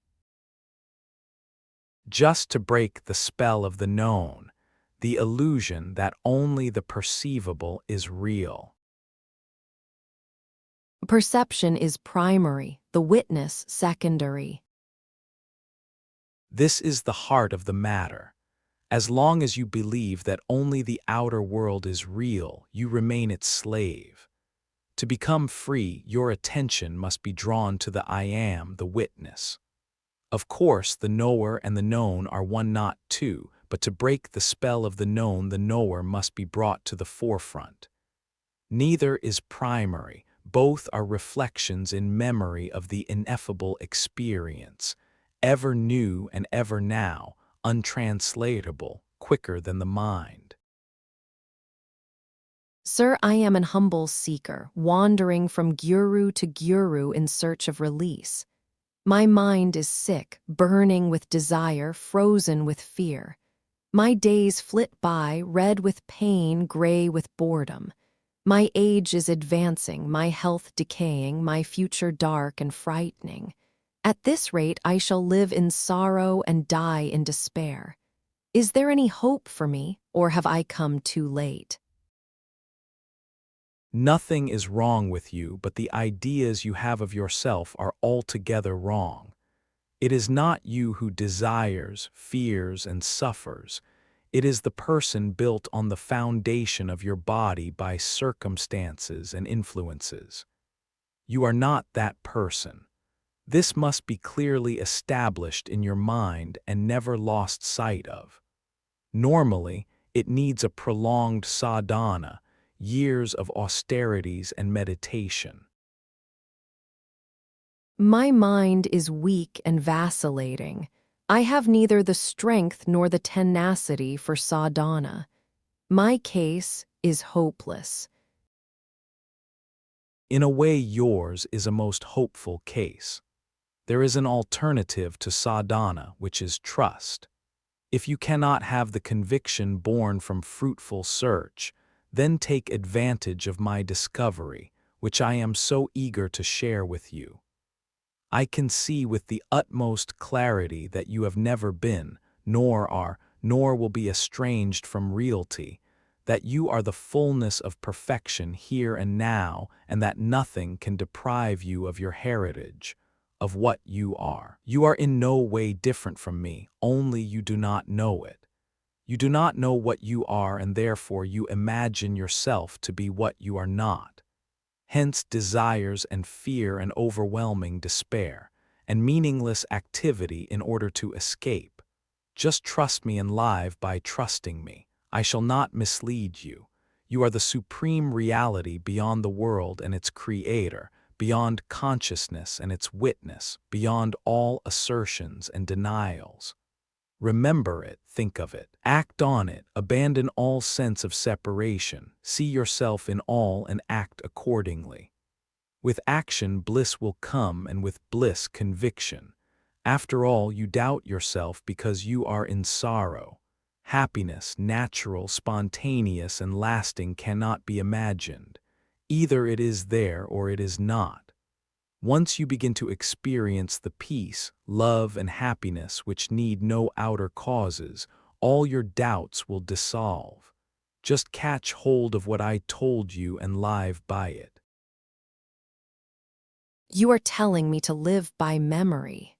Just to break the spell of the known, the illusion that only the perceivable is real. Perception is primary, the witness secondary. This is the heart of the matter. As long as you believe that only the outer world is real, you remain its slave. To become free, your attention must be drawn to the I am, the witness. Of course, the knower and the known are one, not two, but to break the spell of the knower must be brought to the forefront. Neither is primary, both are reflections in memory of the ineffable experience, ever new and ever now, untranslatable, quicker than the mind. Sir, I am an humble seeker, wandering from guru to guru in search of release. My mind is sick, burning with desire, frozen with fear. My days flit by, red with pain, gray with boredom. My age is advancing, my health decaying, my future dark and frightening. At this rate, I shall live in sorrow and die in despair. Is there any hope for me, or have I come too late? Nothing is wrong with you, but the ideas you have of yourself are altogether wrong. It is not you who desires, fears, and suffers. It is the person built on the foundation of your body by circumstances and influences. You are not that person. This must be clearly established in your mind and never lost sight of. Normally, it needs a prolonged sadhana, years of austerities and meditation. My mind is weak and vacillating. I have neither the strength nor the tenacity for sadhana. My case is hopeless. In a way, yours is a most hopeful case. There is an alternative to sadhana, which is trust. If you cannot have the conviction born from fruitful search, then take advantage of my discovery, which I am so eager to share with you. I can see with the utmost clarity that you have never been, nor are, nor will be estranged from reality, that you are the fullness of perfection here and now, and that nothing can deprive you of your heritage, of what you are. You are in no way different from me, only you do not know it. You do not know what you are, and therefore you imagine yourself to be what you are not. Hence desires and fear and overwhelming despair, and meaningless activity in order to escape. Just trust me and live by trusting me. I shall not mislead you. You are the supreme reality beyond the world and its creator, beyond consciousness and its witness, beyond all assertions and denials. Remember it, think of it, act on it, abandon all sense of separation, see yourself in all and act accordingly. With action, bliss will come, and with bliss, conviction. After all, you doubt yourself because you are in sorrow. Happiness, natural, spontaneous, and lasting, cannot be imagined. Either it is there or it is not. Once you begin to experience the peace, love, and happiness which need no outer causes, all your doubts will dissolve. Just catch hold of what I told you and live by it. You are telling me to live by memory.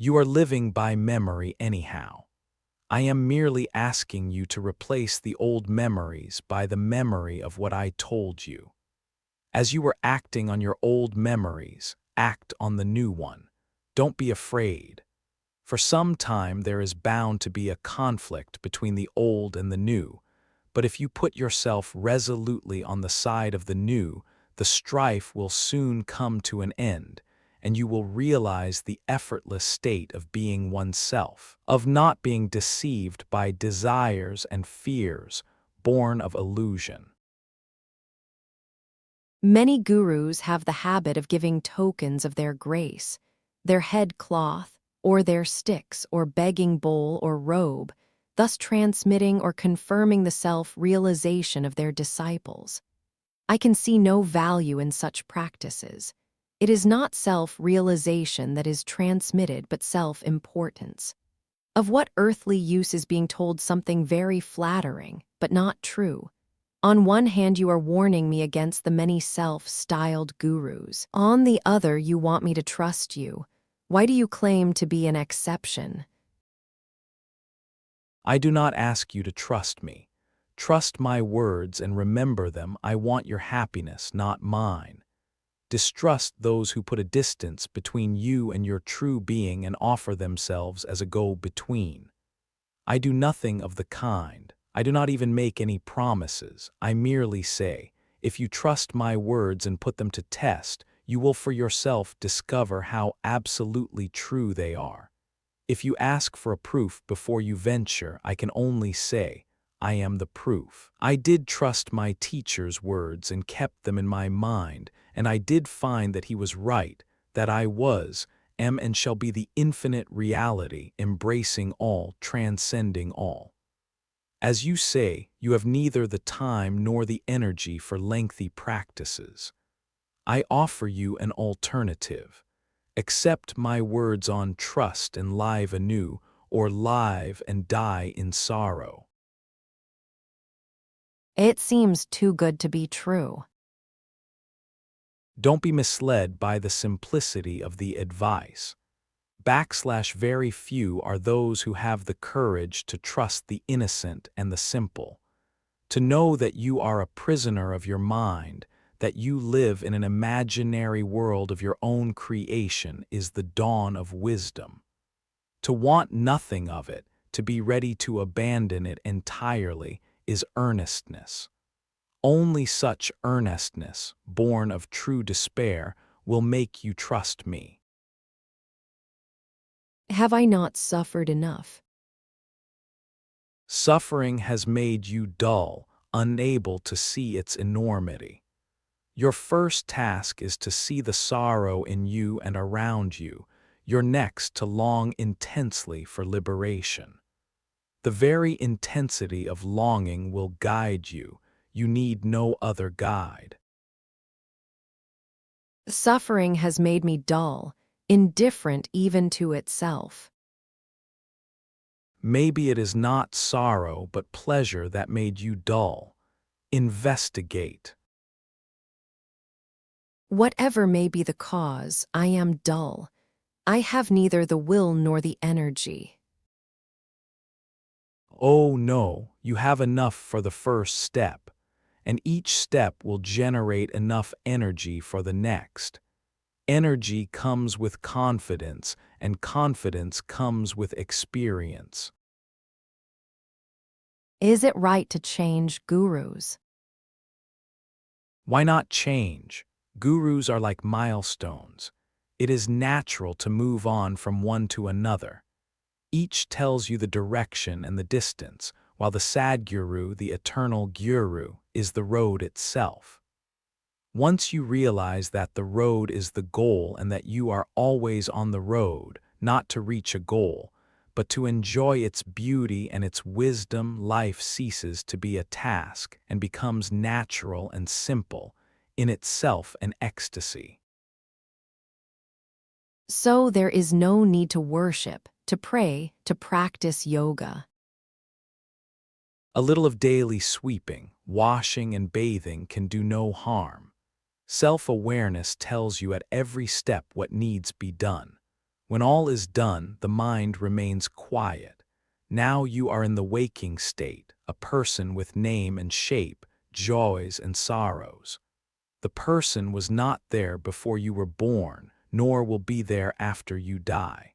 You are living by memory anyhow. I am merely asking you to replace the old memories by the memory of what I told you. As you were acting on your old memories, act on the new one. Don't be afraid. For some time there is bound to be a conflict between the old and the new, but if you put yourself resolutely on the side of the new, the strife will soon come to an end, and you will realize the effortless state of being oneself, of not being deceived by desires and fears born of illusion. Many gurus have the habit of giving tokens of their grace, their head cloth, or their sticks or begging bowl or robe, thus transmitting or confirming the self-realization of their disciples. I can see no value in such practices. It is not self-realization that is transmitted but self-importance. Of what earthly use is being told something very flattering, but not true? On one hand, you are warning me against the many self-styled gurus. On the other, you want me to trust you. Why do you claim to be an exception? I do not ask you to trust me. Trust my words and remember them. I want your happiness, not mine. Distrust those who put a distance between you and your true being and offer themselves as a go-between. I do nothing of the kind. I do not even make any promises. I merely say, if you trust my words and put them to test, you will for yourself discover how absolutely true they are. If you ask for a proof before you venture, I can only say, I am the proof. I did trust my teacher's words and kept them in my mind, and I did find that he was right, that I was, am and shall be the infinite reality, embracing all, transcending all. As you say, you have neither the time nor the energy for lengthy practices. I offer you an alternative. Accept my words on trust and live anew, or live and die in sorrow. It seems too good to be true. Don't be misled by the simplicity of the advice. Very few are those who have the courage to trust the innocent and the simple. To know that you are a prisoner of your mind, that you live in an imaginary world of your own creation is the dawn of wisdom. To want nothing of it, to be ready to abandon it entirely, is earnestness. Only such earnestness, born of true despair, will make you trust me. Have I not suffered enough? Suffering has made you dull, unable to see its enormity. Your first task is to see the sorrow in you and around you, your next to long intensely for liberation. The very intensity of longing will guide you. You need no other guide. Suffering has made me dull, indifferent even to itself. Maybe it is not sorrow but pleasure that made you dull. Investigate. Whatever may be the cause, I am dull. I have neither the will nor the energy. Oh no, you have enough for the first step, and each step will generate enough energy for the next. Energy comes with confidence, and confidence comes with experience. Is it right to change gurus? Why not change? Gurus are like milestones. It is natural to move on from one to another. Each tells you the direction and the distance, while the Sadguru, the eternal guru, is the road itself. Once you realize that the road is the goal and that you are always on the road, not to reach a goal, but to enjoy its beauty and its wisdom, life ceases to be a task and becomes natural and simple, in itself an ecstasy. So there is no need to worship, to pray, to practice yoga. A little of daily sweeping, washing, and bathing can do no harm. Self-awareness tells you at every step what needs be done. When all is done, the mind remains quiet. Now you are in the waking state, a person with name and shape, joys and sorrows. The person was not there before you were born, nor will be there after you die.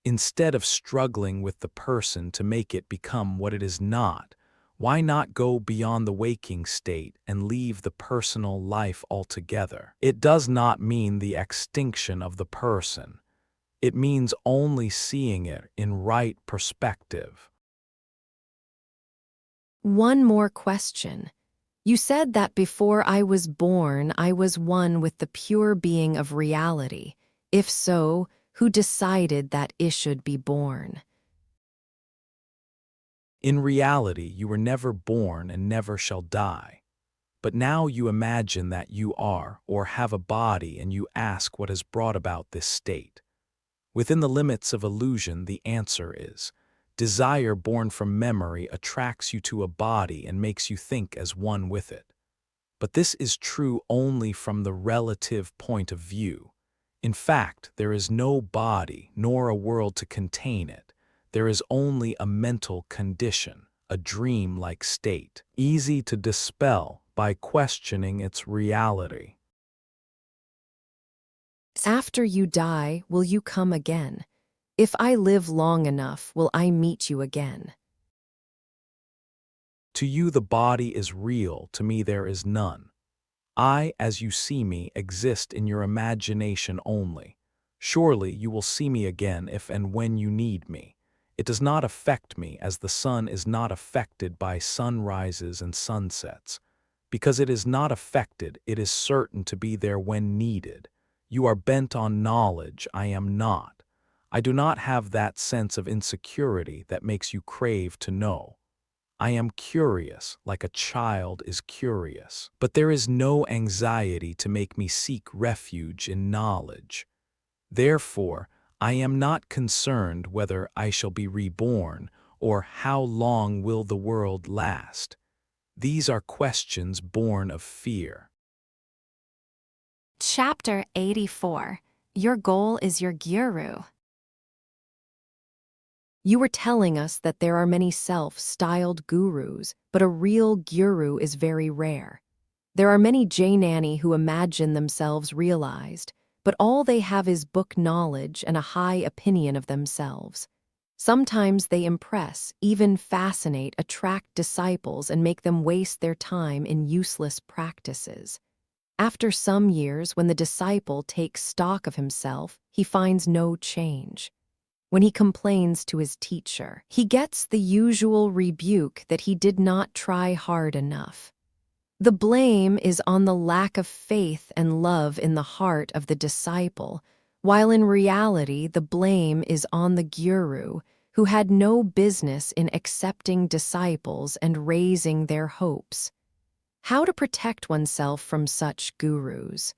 Instead of struggling with the person to make it become what it is not, why not go beyond the waking state and leave the personal life altogether? It does not mean the extinction of the person. It means only seeing it in right perspective. One more question. You said that before I was born, I was one with the pure being of reality. If so, who decided that it should be born? In reality, you were never born and never shall die. But now you imagine that you are or have a body and you ask what has brought about this state. Within the limits of illusion, the answer is, desire born from memory attracts you to a body and makes you think as one with it. But this is true only from the relative point of view. In fact, there is no body nor a world to contain it. There is only a mental condition, a dream-like state, easy to dispel by questioning its reality. After you die, will you come again? If I live long enough, will I meet you again? To you the body is real, to me there is none. I, as you see me, exist in your imagination only. Surely you will see me again if and when you need me. It does not affect me, as the sun is not affected by sunrises and sunsets. Because it is not affected, it is certain to be there when needed. You are bent on knowledge, I am not. I do not have that sense of insecurity that makes you crave to know. I am curious, like a child is curious, but there is no anxiety to make me seek refuge in knowledge. Therefore, I am not concerned whether I shall be reborn or how long will the world last. These are questions born of fear. Chapter 84. Your goal is your guru. You were telling us that there are many self-styled gurus, but a real guru is very rare. There are many Jainani who imagine themselves realized, but all they have is book knowledge and a high opinion of themselves. Sometimes they impress, even fascinate, attract disciples and make them waste their time in useless practices. After some years, when the disciple takes stock of himself, he finds no change. When he complains to his teacher, he gets the usual rebuke that he did not try hard enough. The blame is on the lack of faith and love in the heart of the disciple, while in reality the blame is on the guru, who had no business in accepting disciples and raising their hopes. How to protect oneself from such gurus?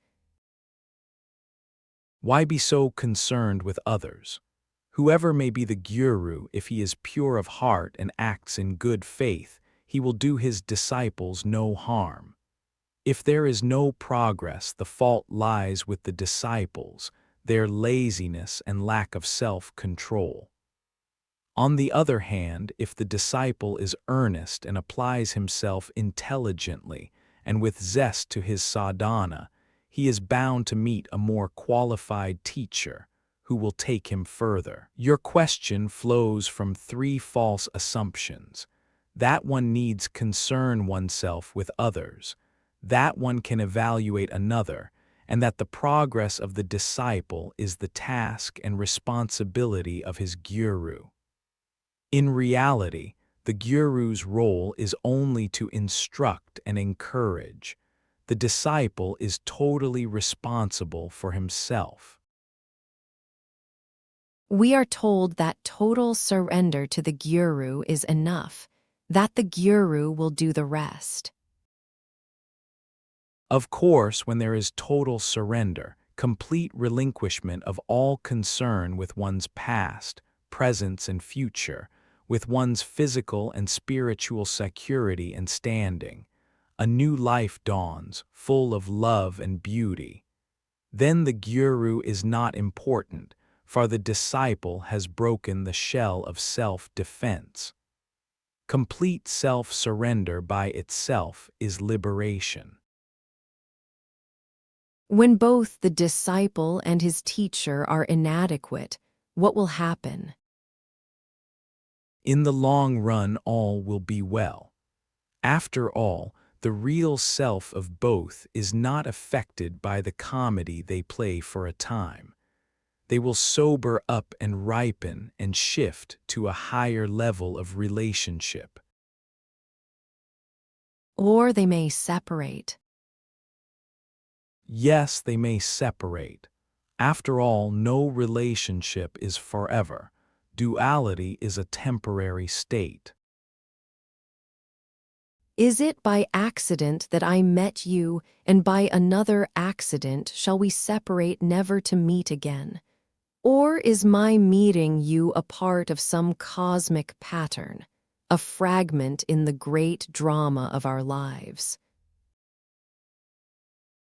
Why be so concerned with others? Whoever may be the guru, if he is pure of heart and acts in good faith, he will do his disciples no harm. If there is no progress, the fault lies with the disciples, their laziness and lack of self-control. On the other hand, if the disciple is earnest and applies himself intelligently and with zest to his sadhana, he is bound to meet a more qualified teacher who will take him further. Your question flows from three false assumptions: that one needs concern oneself with others, that one can evaluate another, and that the progress of the disciple is the task and responsibility of his guru. In reality, the guru's role is only to instruct and encourage. The disciple is totally responsible for himself. We are told that total surrender to the guru is enough, that the guru will do the rest. Of course, when there is total surrender, complete relinquishment of all concern with one's past, present, and future, with one's physical and spiritual security and standing, a new life dawns, full of love and beauty. Then the guru is not important, for the disciple has broken the shell of self-defense. Complete self-surrender by itself is liberation. When both the disciple and his teacher are inadequate, what will happen? In the long run, all will be well. After all, the real self of both is not affected by the comedy they play for a time. They will sober up and ripen and shift to a higher level of relationship. Or they may separate. Yes, they may separate. After all, no relationship is forever. Duality is a temporary state. Is it by accident that I met you, and by another accident shall we separate never to meet again? Or is my meeting you a part of some cosmic pattern, a fragment in the great drama of our lives?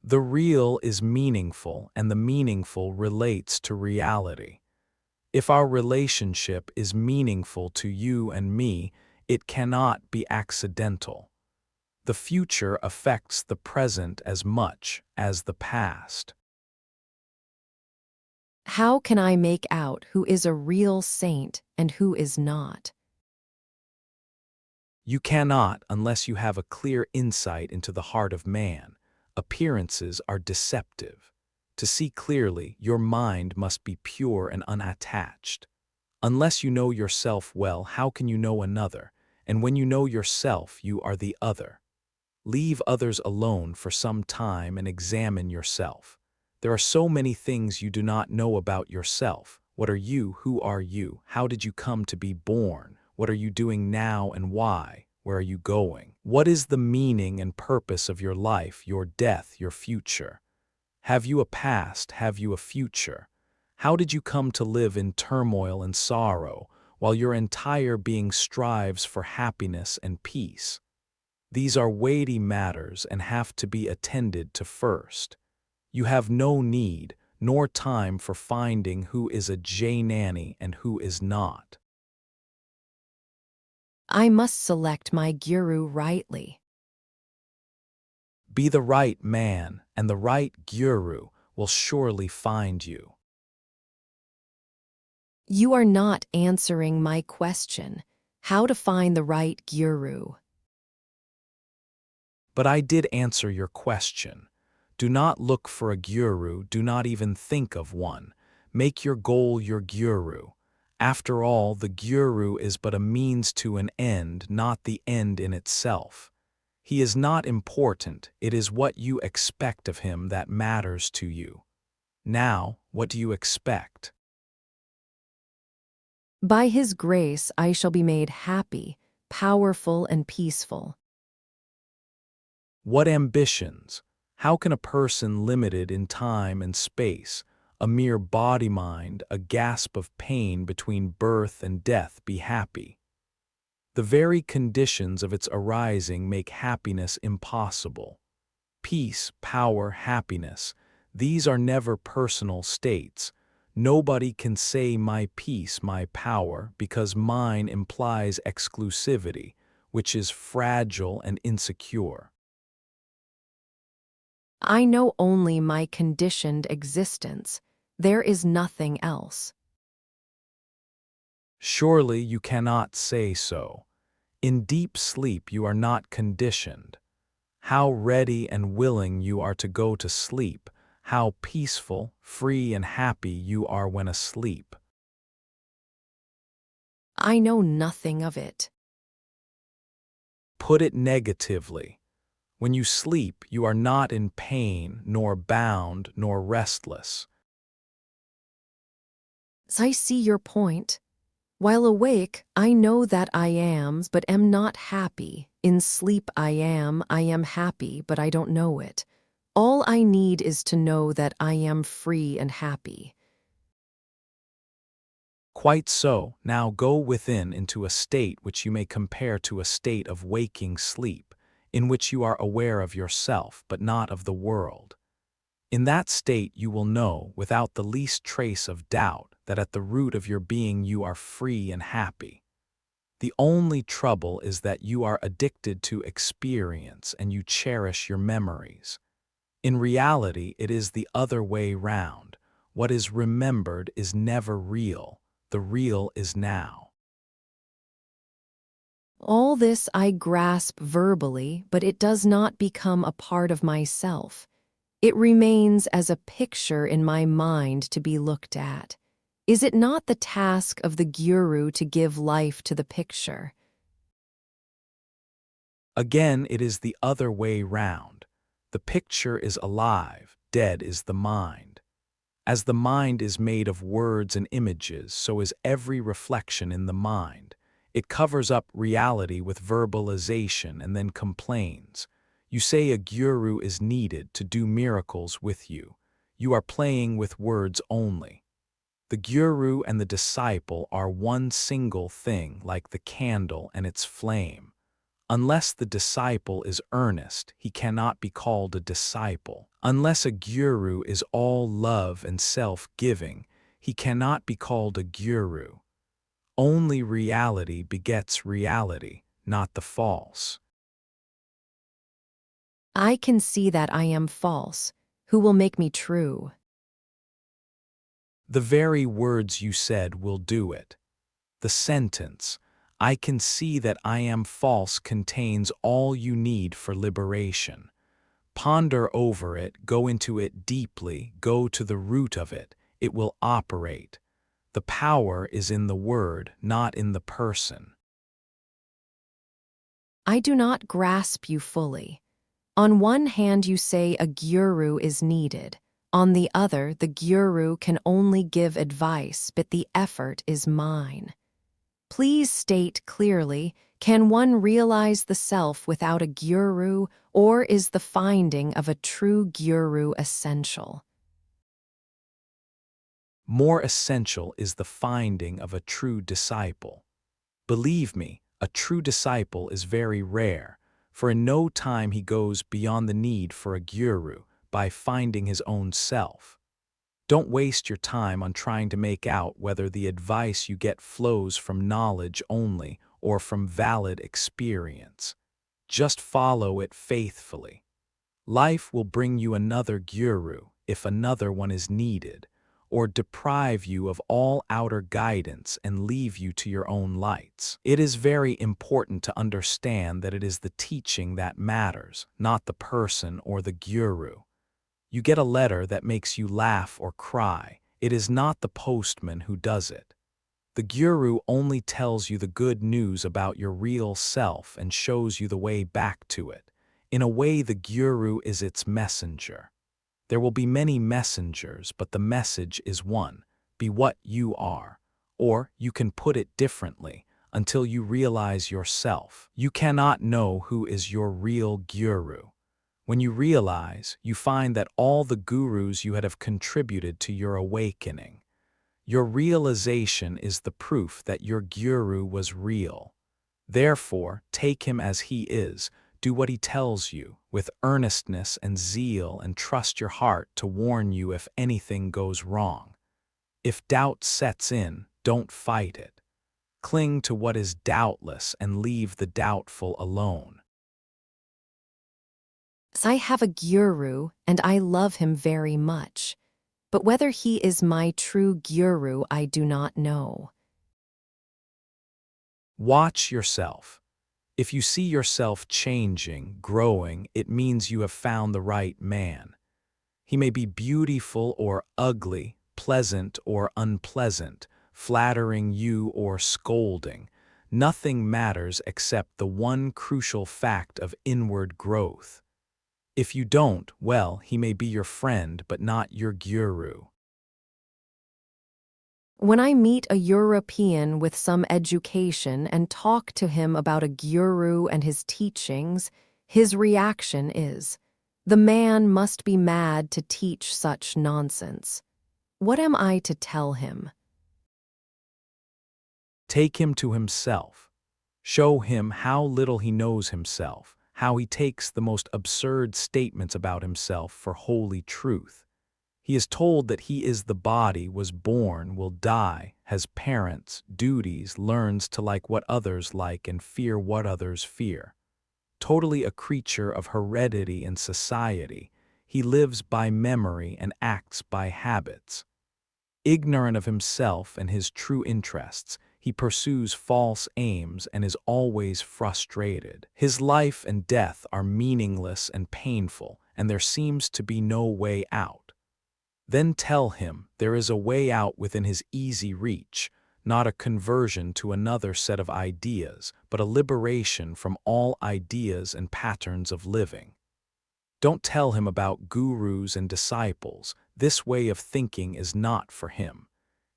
The real is meaningful, and the meaningful relates to reality. If our relationship is meaningful to you and me, it cannot be accidental. The future affects the present as much as the past. How can I make out who is a real saint and who is not? You cannot unless you have a clear insight into the heart of man. Appearances are deceptive. To see clearly, your mind must be pure and unattached. Unless you know yourself well, how can you know another? And when you know yourself, you are the other. Leave others alone for some time and examine yourself. There are so many things you do not know about yourself. What are you? Who are you? How did you come to be born? What are you doing now and why? Where are you going? What is the meaning and purpose of your life, your death, your future? Have you a past? Have you a future? How did you come to live in turmoil and sorrow while your entire being strives for happiness and peace? These are weighty matters and have to be attended to first. You have no need nor time for finding who is a J-nanny and who is not. I must select my guru rightly. Be the right man, and the right guru will surely find you. You are not answering my question. How to find the right guru? But I did answer your question. Do not look for a guru, do not even think of one. Make your goal your guru. After all, the guru is but a means to an end, not the end in itself. He is not important, it is what you expect of him that matters to you. Now, what do you expect? By his grace I shall be made happy, powerful, and peaceful. What ambitions? How can a person limited in time and space, a mere body-mind, a gasp of pain between birth and death, be happy? The very conditions of its arising make happiness impossible. Peace, power, happiness, these are never personal states. Nobody can say my peace, my power, because mine implies exclusivity, which is fragile and insecure. I know only my conditioned existence. There is nothing else. Surely you cannot say so. In deep sleep you are not conditioned. How ready and willing you are to go to sleep, how peaceful, free, and happy you are when asleep. I know nothing of it. Put it negatively. When you sleep, you are not in pain, nor bound, nor restless. I see your point. While awake, I know that I am, but am not happy. In sleep I am happy, but I don't know it. All I need is to know that I am free and happy. Quite so. Now go within into a state which you may compare to a state of waking sleep, in which you are aware of yourself, but not of the world. In that state you will know, without the least trace of doubt, that at the root of your being you are free and happy. The only trouble is that you are addicted to experience and you cherish your memories. In reality, it is the other way round. What is remembered is never real. The real is now. All this I grasp verbally, but it does not become a part of myself. It remains as a picture in my mind to be looked at. Is it not the task of the guru to give life to the picture? Again, it is the other way round. The picture is alive, dead is the mind. As the mind is made of words and images, so is every reflection in the mind. It covers up reality with verbalization and then complains. You say a guru is needed to do miracles with you. You are playing with words only. The guru and the disciple are one single thing, like the candle and its flame. Unless the disciple is earnest, he cannot be called a disciple. Unless a guru is all love and self-giving, he cannot be called a guru. Only reality begets reality, not the false. I can see that I am false. Who will make me true? The very words you said will do it. The sentence, "I can see that I am false," contains all you need for liberation. Ponder over it, go into it deeply, go to the root of it. It will operate. The power is in the word, not in the person. I do not grasp you fully. On one hand, you say a guru is needed. On the other, the guru can only give advice, but the effort is mine. Please state clearly, can one realize the self without a guru, or is the finding of a true guru essential? More essential is the finding of a true disciple. Believe me, a true disciple is very rare, for in no time he goes beyond the need for a guru by finding his own self. Don't waste your time on trying to make out whether the advice you get flows from knowledge only or from valid experience. Just follow it faithfully. Life will bring you another guru if another one is needed, or deprive you of all outer guidance and leave you to your own lights. It is very important to understand that it is the teaching that matters, not the person or the guru. You get a letter that makes you laugh or cry. It is not the postman who does it. The guru only tells you the good news about your real self and shows you the way back to it. In a way, the guru is its messenger. There will be many messengers, but the message is one: be what you are. Or, you can put it differently, until you realize yourself. You cannot know who is your real guru. When you realize, you find that all the gurus you have contributed to your awakening. Your realization is the proof that your guru was real. Therefore, take him as he is, do what he tells you, with earnestness and zeal, and trust your heart to warn you if anything goes wrong. If doubt sets in, don't fight it. Cling to what is doubtless and leave the doubtful alone. I have a guru, and I love him very much. But whether he is my true guru, I do not know. Watch yourself. If you see yourself changing, growing, it means you have found the right man. He may be beautiful or ugly, pleasant or unpleasant, flattering you or scolding. Nothing matters except the one crucial fact of inward growth. If you don't, well, he may be your friend but not your guru. When I meet a European with some education and talk to him about a guru and his teachings, his reaction is, "The man must be mad to teach such nonsense." What am I to tell him? Take him to himself. Show him how little he knows himself, how he takes the most absurd statements about himself for holy truth. He is told that he is the body, was born, will die, has parents, duties, learns to like what others like and fear what others fear. Totally a creature of heredity and society, he lives by memory and acts by habits. Ignorant of himself and his true interests, he pursues false aims and is always frustrated. His life and death are meaningless and painful, and there seems to be no way out. Then tell him there is a way out within his easy reach, not a conversion to another set of ideas, but a liberation from all ideas and patterns of living. Don't tell him about gurus and disciples. This way of thinking is not for him.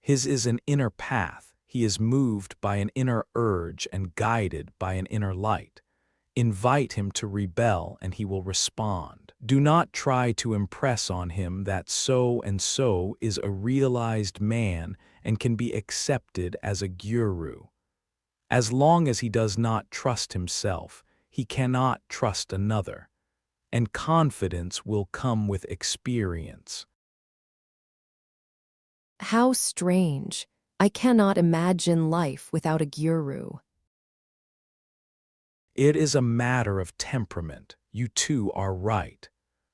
His is an inner path. He is moved by an inner urge and guided by an inner light. Invite him to rebel and he will respond. Do not try to impress on him that so and so is a realized man and can be accepted as a guru. As long as he does not trust himself, he cannot trust another. And confidence will come with experience. How strange. I cannot imagine life without a guru. It is a matter of temperament. You too are right.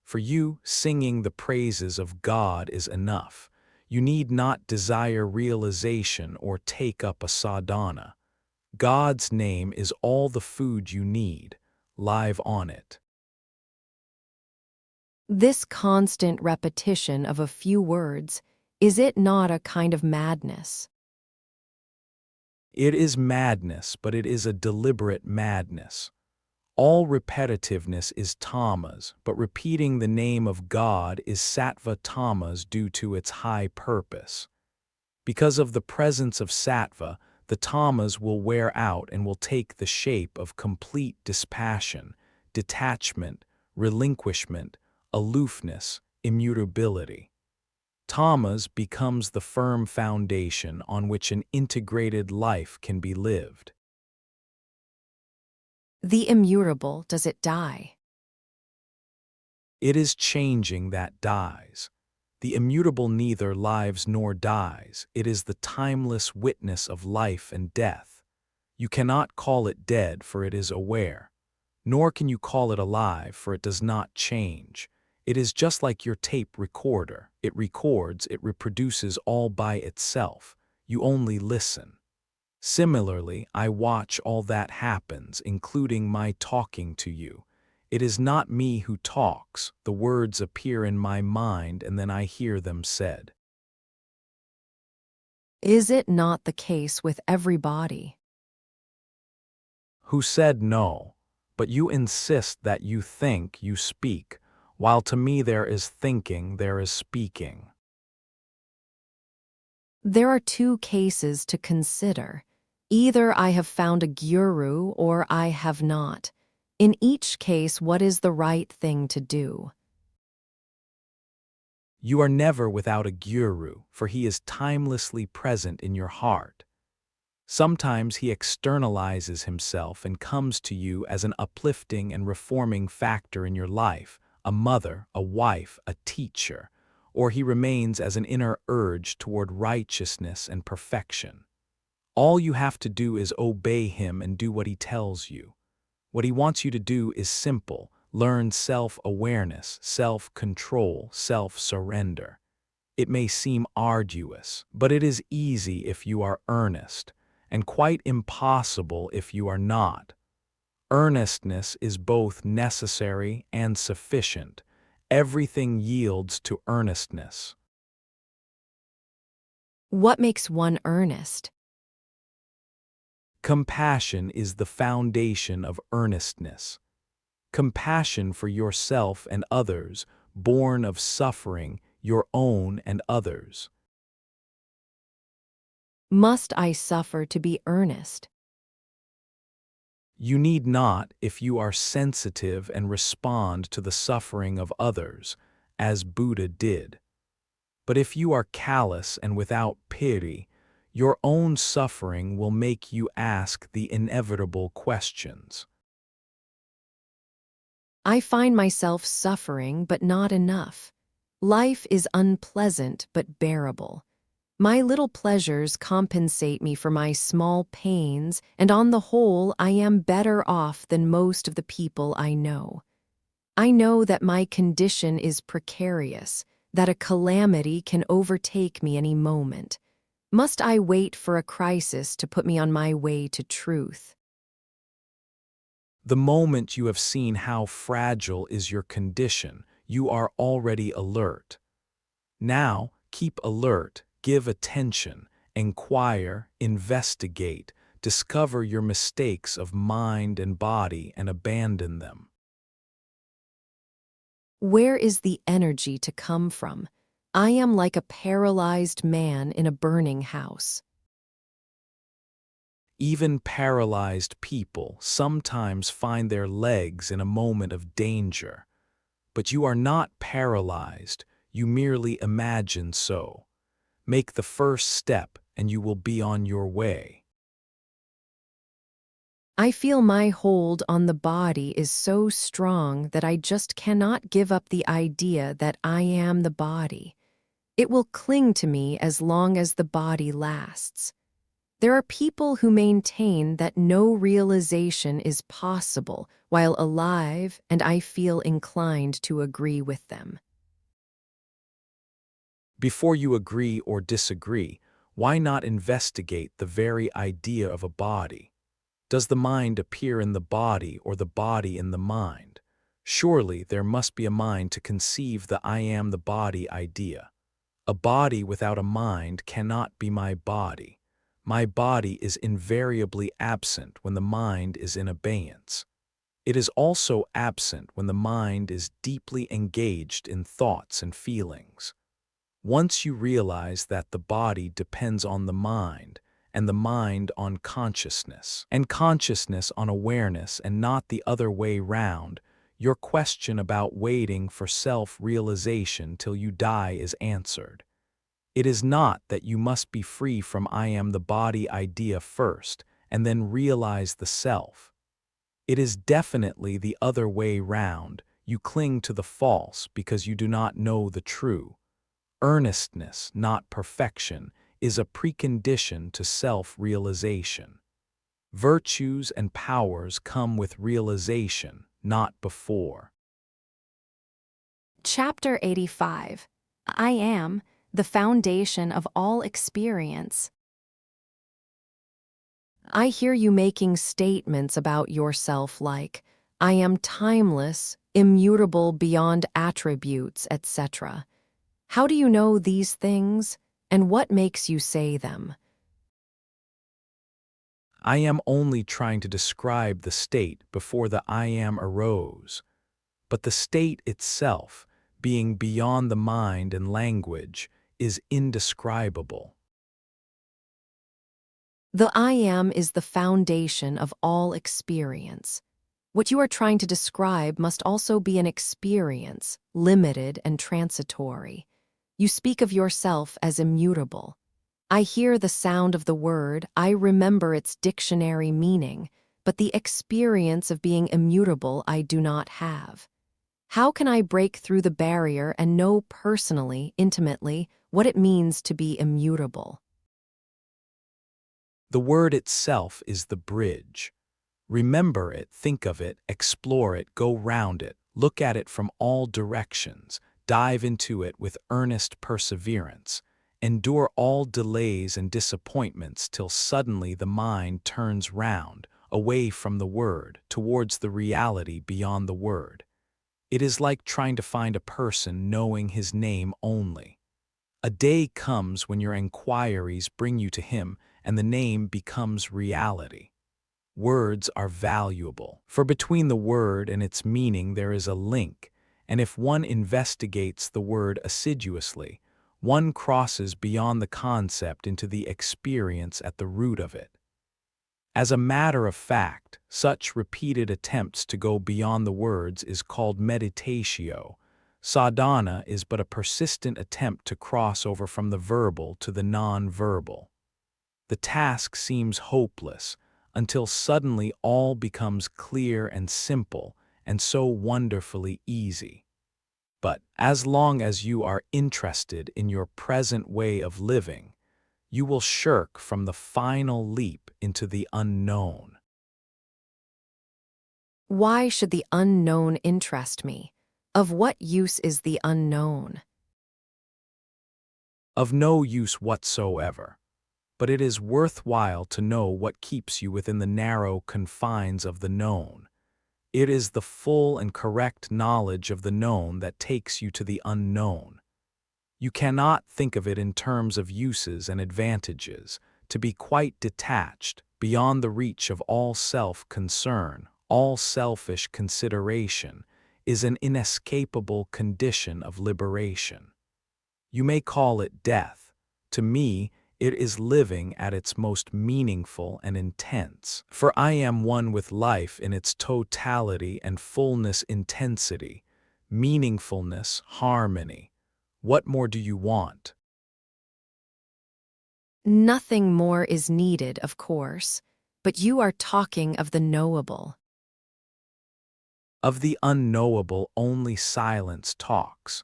For you, singing the praises of God is enough. You need not desire realization or take up a sadhana. God's name is all the food you need. Live on it. This constant repetition of a few words, is it not a kind of madness? It is madness, but it is a deliberate madness. All repetitiveness is tamas, but repeating the name of God is sattva tamas due to its high purpose. Because of the presence of sattva, the tamas will wear out and will take the shape of complete dispassion, detachment, relinquishment, aloofness, immutability. Tamas becomes the firm foundation on which an integrated life can be lived. The immutable, does it die? It is changing that dies. The immutable neither lives nor dies. It is the timeless witness of life and death. You cannot call it dead, for it is aware. Nor can you call it alive, for it does not change. It is just like your tape recorder. It records, it reproduces all by itself. You only listen. Similarly, I watch all that happens, including my talking to you. It is not me who talks. The words appear in my mind and then I hear them said. Is it not the case with everybody? Who said no? But you insist that you think, you speak, while to me there is thinking, there is speaking. There are two cases to consider. Either I have found a guru or I have not. In each case, what is the right thing to do? You are never without a guru, for he is timelessly present in your heart. Sometimes he externalizes himself and comes to you as an uplifting and reforming factor in your life, a mother, a wife, a teacher, or he remains as an inner urge toward righteousness and perfection. All you have to do is obey him and do what he tells you. What he wants you to do is simple: learn self-awareness, self-control, self-surrender. It may seem arduous, but it is easy if you are earnest, and quite impossible if you are not. Earnestness is both necessary and sufficient. Everything yields to earnestness. What makes one earnest? Compassion is the foundation of earnestness. Compassion for yourself and others, born of suffering, your own and others. Must I suffer to be earnest? You need not if you are sensitive and respond to the suffering of others, as Buddha did. But if you are callous and without pity, your own suffering will make you ask the inevitable questions. I find myself suffering, but not enough. Life is unpleasant but bearable. My little pleasures compensate me for my small pains, and on the whole, I am better off than most of the people I know. I know that my condition is precarious, that a calamity can overtake me any moment. Must I wait for a crisis to put me on my way to truth? The moment you have seen how fragile is your condition, you are already alert. Now, keep alert, give attention, inquire, investigate, discover your mistakes of mind and body and abandon them. Where is the energy to come from? I am like a paralyzed man in a burning house. Even paralyzed people sometimes find their legs in a moment of danger. But you are not paralyzed, you merely imagine so. Make the first step and you will be on your way. I feel my hold on the body is so strong that I just cannot give up the idea that I am the body. It will cling to me as long as the body lasts. There are people who maintain that no realization is possible while alive, and I feel inclined to agree with them. Before you agree or disagree, why not investigate the very idea of a body? Does the mind appear in the body or the body in the mind? Surely there must be a mind to conceive the I am the body idea. A body without a mind cannot be my body. My body is invariably absent when the mind is in abeyance. It is also absent when the mind is deeply engaged in thoughts and feelings. Once you realize that the body depends on the mind, and the mind on consciousness, and consciousness on awareness and not the other way round, your question about waiting for self-realization till you die is answered. It is not that you must be free from I am the body idea first, and then realize the self. It is definitely the other way round. You cling to the false because you do not know the true. Earnestness, not perfection, is a precondition to self-realization. Virtues and powers come with realization, not before. Chapter 85. I am the foundation of all experience. I hear you making statements about yourself like, I am timeless, immutable beyond attributes, etc. How do you know these things, and what makes you say them? I am only trying to describe the state before the I am arose, but the state itself, being beyond the mind and language, is indescribable. The I am is the foundation of all experience. What you are trying to describe must also be an experience, limited and transitory. You speak of yourself as immutable. I hear the sound of the word, I remember its dictionary meaning, but the experience of being immutable I do not have. How can I break through the barrier and know personally, intimately, what it means to be immutable? The word itself is the bridge. Remember it, think of it, explore it, go round it, look at it from all directions, dive into it with earnest perseverance, endure all delays and disappointments till suddenly the mind turns round, away from the word, towards the reality beyond the word. It is like trying to find a person knowing his name only. A day comes when your inquiries bring you to him and the name becomes reality. Words are valuable, for between the word and its meaning there is a link, and if one investigates the word assiduously, one crosses beyond the concept into the experience at the root of it. As a matter of fact, such repeated attempts to go beyond the words is called meditatio. Sadhana is but a persistent attempt to cross over from the verbal to the non-verbal. The task seems hopeless until suddenly all becomes clear and simple and so wonderfully easy. But as long as you are interested in your present way of living, you will shirk from the final leap into the unknown. Why should the unknown interest me? Of what use is the unknown? Of no use whatsoever, but it is worthwhile to know what keeps you within the narrow confines of the known. It is the full and correct knowledge of the known that takes you to the unknown. You cannot think of it in terms of uses and advantages. To be quite detached, beyond the reach of all self-concern, all selfish consideration, is an inescapable condition of liberation. You may call it death. To me, it is living at its most meaningful and intense. For I am one with life in its totality and fullness, intensity, meaningfulness, harmony. What more do you want? Nothing more is needed, of course, but you are talking of the knowable. Of the unknowable only silence talks.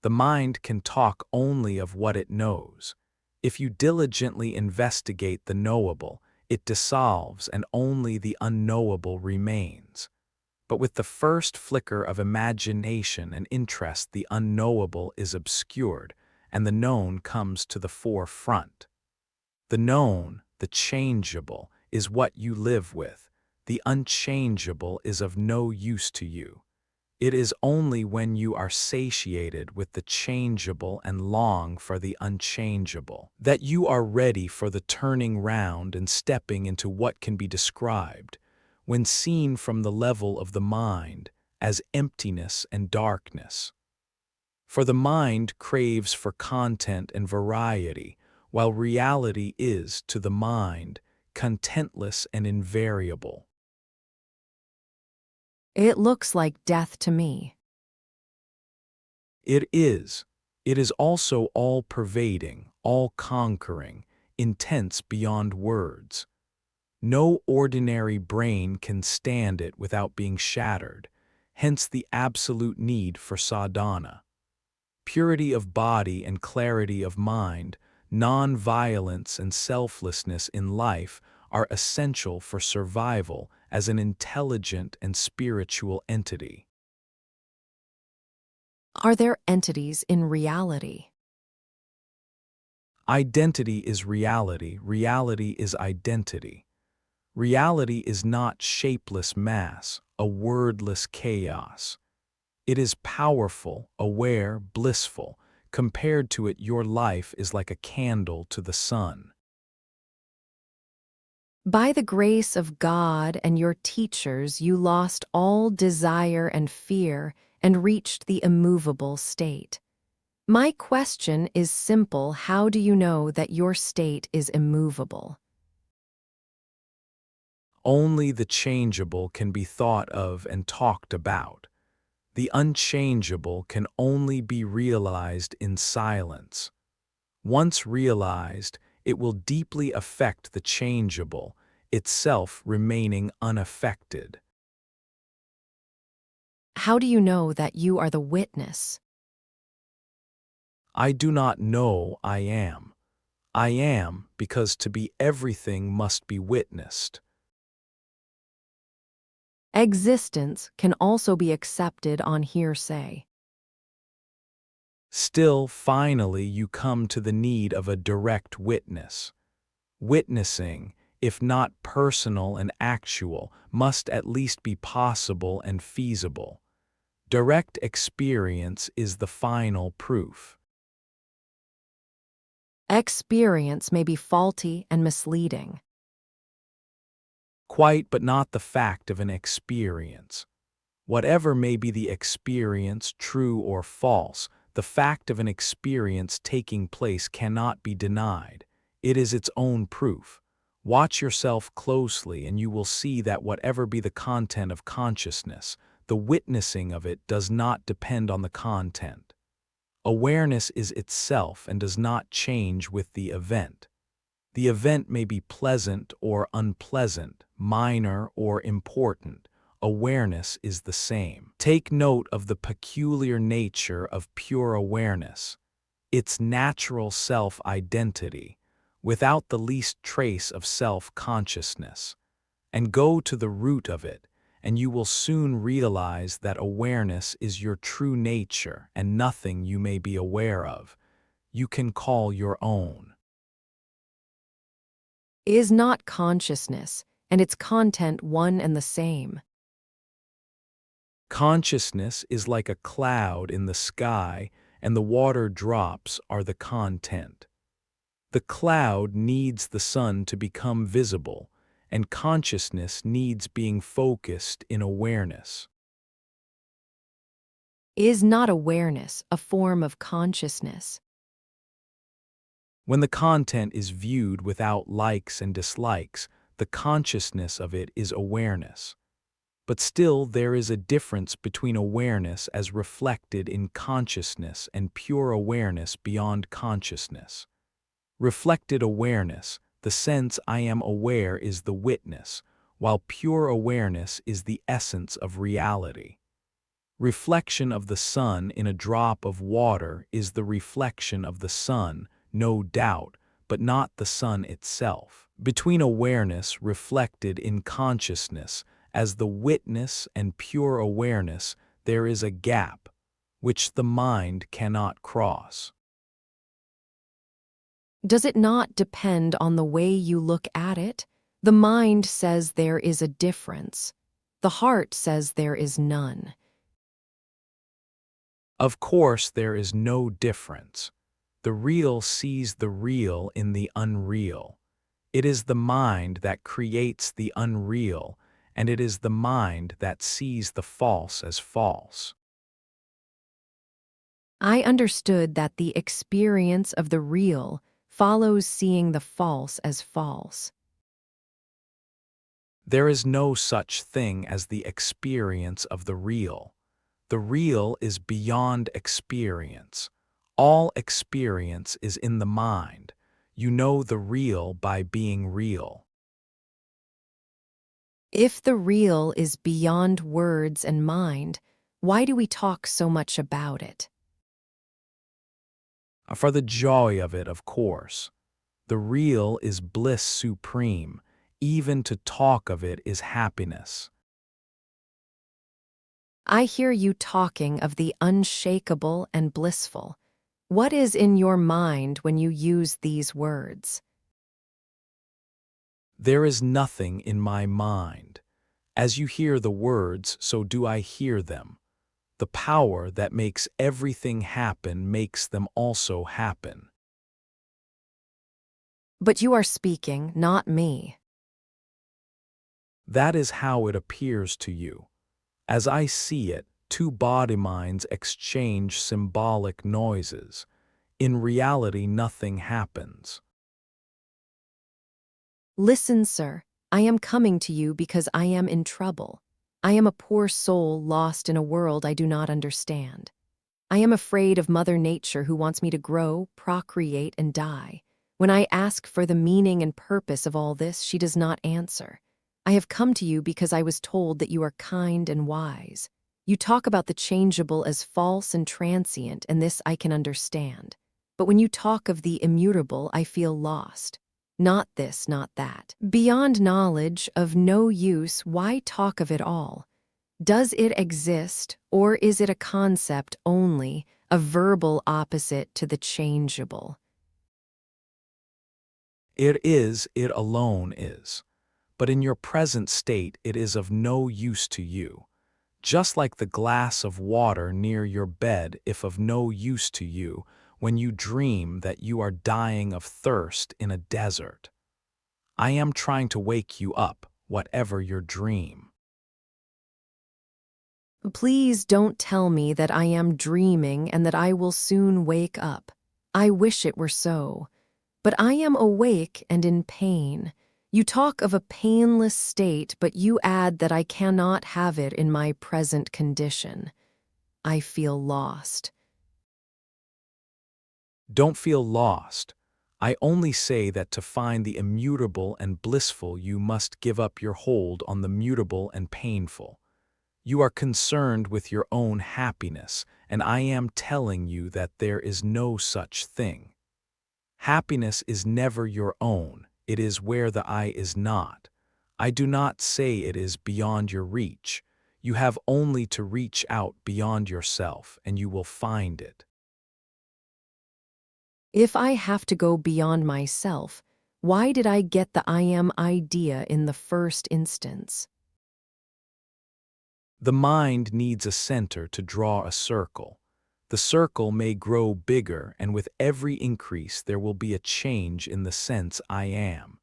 The mind can talk only of what it knows. If you diligently investigate the knowable, it dissolves and only the unknowable remains. But with the first flicker of imagination and interest, the unknowable is obscured, and the known comes to the forefront. The known, the changeable, is what you live with. The unchangeable is of no use to you. It is only when you are satiated with the changeable and long for the unchangeable that you are ready for the turning round and stepping into what can be described, when seen from the level of the mind, as emptiness and darkness. For the mind craves for content and variety, while reality is, to the mind, contentless and invariable. It looks like death to me. It is. It is also all-pervading, all-conquering, intense beyond words. No ordinary brain can stand it without being shattered, hence the absolute need for sadhana. Purity of body and clarity of mind, non-violence and selflessness in life are essential for survival as an intelligent and spiritual entity. Are there entities in reality? Identity is reality, reality is identity. Reality is not shapeless mass, a wordless chaos. It is powerful, aware, blissful. Compared to it, your life is like a candle to the sun. By the grace of God and your teachers, you lost all desire and fear and reached the immovable state. My question is simple. How do you know that your state is immovable? Only the changeable can be thought of and talked about. The unchangeable can only be realized in silence. Once realized, it will deeply affect the changeable, itself remaining unaffected. How do you know that you are the witness? I do not know I am. I am because to be everything must be witnessed. Existence can also be accepted on hearsay. Still, finally, you come to the need of a direct witness. Witnessing, if not personal and actual, must at least be possible and feasible. Direct experience is the final proof. Experience may be faulty and misleading. Quite, but not the fact of an experience. Whatever may be the experience, true or false, the fact of an experience taking place cannot be denied. It is its own proof. Watch yourself closely and you will see that whatever be the content of consciousness, the witnessing of it does not depend on the content. Awareness is itself and does not change with the event. The event may be pleasant or unpleasant, minor or important. awareness is the same. Take note of the peculiar nature of pure awareness, its natural self-identity, without the least trace of self-consciousness, and go to the root of it, and you will soon realize that awareness is your true nature and nothing you may be aware of, you can call your own. Is not consciousness and its content one and the same? Consciousness is like a cloud in the sky, and the water drops are the content. The cloud needs the sun to become visible, and consciousness needs being focused in awareness. Is not awareness a form of consciousness? When the content is viewed without likes and dislikes, the consciousness of it is awareness. But still, there is a difference between awareness as reflected in consciousness and pure awareness beyond consciousness. Reflected awareness, the sense I am aware, is the witness, while pure awareness is the essence of reality. Reflection of the sun in a drop of water is the reflection of the sun, no doubt, but not the sun itself. Between awareness reflected in consciousness as the witness and pure awareness, there is a gap, which the mind cannot cross. Does it not depend on the way you look at it? The mind says there is a difference. The heart says there is none. Of course, there is no difference. The real sees the real in the unreal. It is the mind that creates the unreal, and it is the mind that sees the false as false. I understood that the experience of the real follows seeing the false as false. There is no such thing as the experience of the real. The real is beyond experience. All experience is in the mind. You know the real by being real. If the real is beyond words and mind, why do we talk so much about it? For the joy of it, of course. The real is bliss supreme. Even to talk of it is happiness. I hear you talking of the unshakable and blissful. What is in your mind when you use these words? There is nothing in my mind. As you hear the words, so do I hear them. The power that makes everything happen makes them also happen. But you are speaking, not me. That is how it appears to you. As I see it, two body minds exchange symbolic noises. In reality, nothing happens. Listen, sir, I am coming to you because I am in trouble. I am a poor soul lost in a world I do not understand. I am afraid of Mother Nature who wants me to grow, procreate, and die. When I ask for the meaning and purpose of all this, she does not answer. I have come to you because I was told that you are kind and wise. You talk about the changeable as false and transient, and this I can understand. But when you talk of the immutable, I feel lost. Not this, not that. Beyond knowledge, of no use, why talk of it all? Does it exist, or is it a concept only, a verbal opposite to the changeable? It alone is. But in your present state it is of no use to you. Just like the glass of water near your bed, if of no use to you, when you dream that you are dying of thirst in a desert. I am trying to wake you up, whatever your dream. Please don't tell me that I am dreaming and that I will soon wake up. I wish it were so. But I am awake and in pain. You talk of a painless state, but you add that I cannot have it in my present condition. I feel lost. Don't feel lost. I only say that to find the immutable and blissful you must give up your hold on the mutable and painful. You are concerned with your own happiness, and I am telling you that there is no such thing. Happiness is never your own, it is where the I is not. I do not say it is beyond your reach. You have only to reach out beyond yourself, and you will find it. If I have to go beyond myself, why did I get the I am idea in the first instance? The mind needs a center to draw a circle. The circle may grow bigger, and with every increase there will be a change in the sense I am.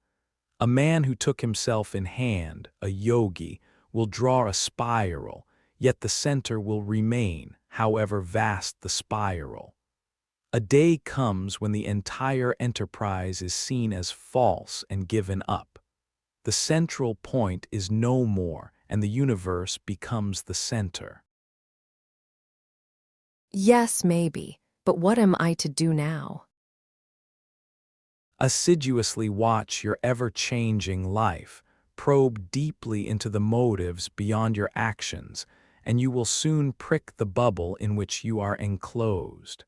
A man who took himself in hand, a yogi, will draw a spiral, yet the center will remain, however vast the spiral. A day comes when the entire enterprise is seen as false and given up. The central point is no more, and the universe becomes the center. Yes, maybe, but what am I to do now? Assiduously watch your ever-changing life, probe deeply into the motives beyond your actions, and you will soon prick the bubble in which you are enclosed.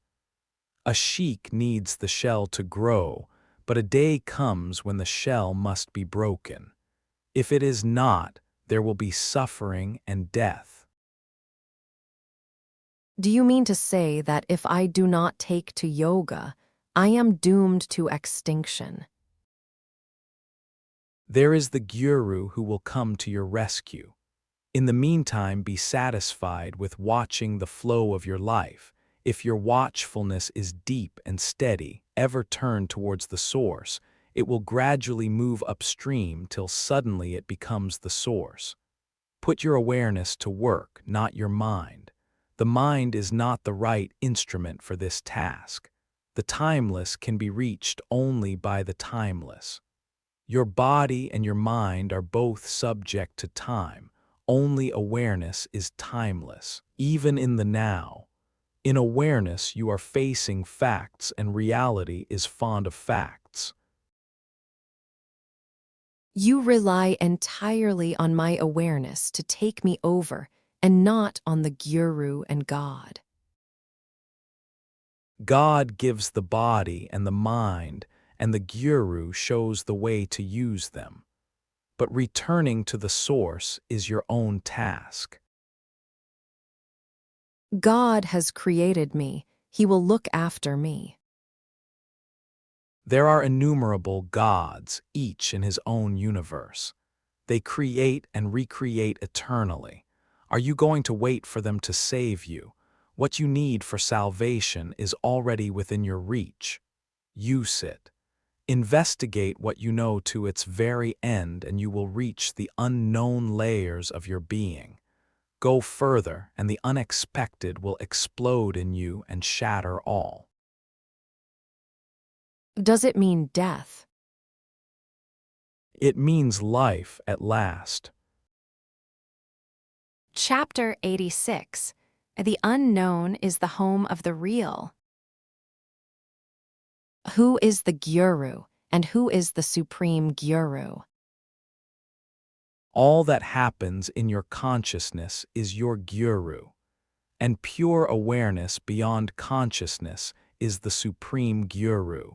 A sheik needs the shell to grow, but a day comes when the shell must be broken. If it is not, there will be suffering and death. Do you mean to say that if I do not take to yoga, I am doomed to extinction? There is the guru who will come to your rescue. In the meantime, be satisfied with watching the flow of your life. If your watchfulness is deep and steady, ever turned towards the source, it will gradually move upstream till suddenly it becomes the source. Put your awareness to work, not your mind. The mind is not the right instrument for this task. The timeless can be reached only by the timeless. Your body and your mind are both subject to time. Only awareness is timeless, even in the now. In awareness, you are facing facts, and reality is fond of facts. You rely entirely on my awareness to take me over and not on the guru and God. God gives the body and the mind, and the guru shows the way to use them. But returning to the source is your own task. God has created me. He will look after me. There are innumerable gods, each in his own universe. They create and recreate eternally. Are you going to wait for them to save you? What you need for salvation is already within your reach. Use it. Investigate what you know to its very end, and you will reach the unknown layers of your being. Go further, and the unexpected will explode in you and shatter all. Does it mean death? It means life at last. Chapter 86. The unknown is the home of the real. Who is the guru and who is the supreme guru? All that happens in your consciousness is your guru, and pure awareness beyond consciousness is the supreme guru.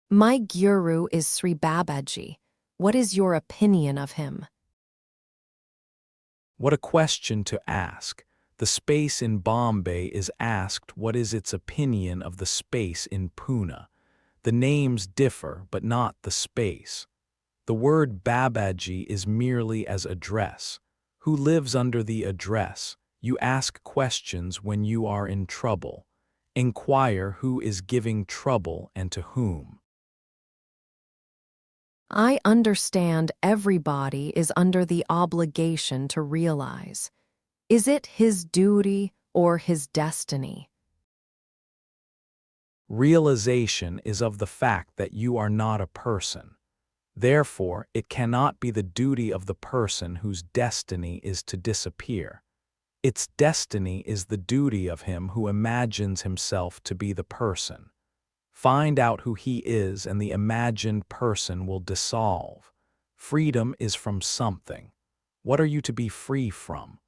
My guru is Sri Babaji. What is your opinion of him? What a question to ask. The space in Bombay is asked what is its opinion of the space in Pune. The names differ, but not the space. The word Babaji is merely as address. Who lives under the address? You ask questions when you are in trouble. Inquire who is giving trouble and to whom. I understand everybody is under the obligation to realize. Is it his duty or his destiny? Realization is of the fact that you are not a person. Therefore, it cannot be the duty of the person whose destiny is to disappear. Its destiny is the duty of him who imagines himself to be the person. Find out who he is, and the imagined person will dissolve. Freedom is from something. What are you to be free from?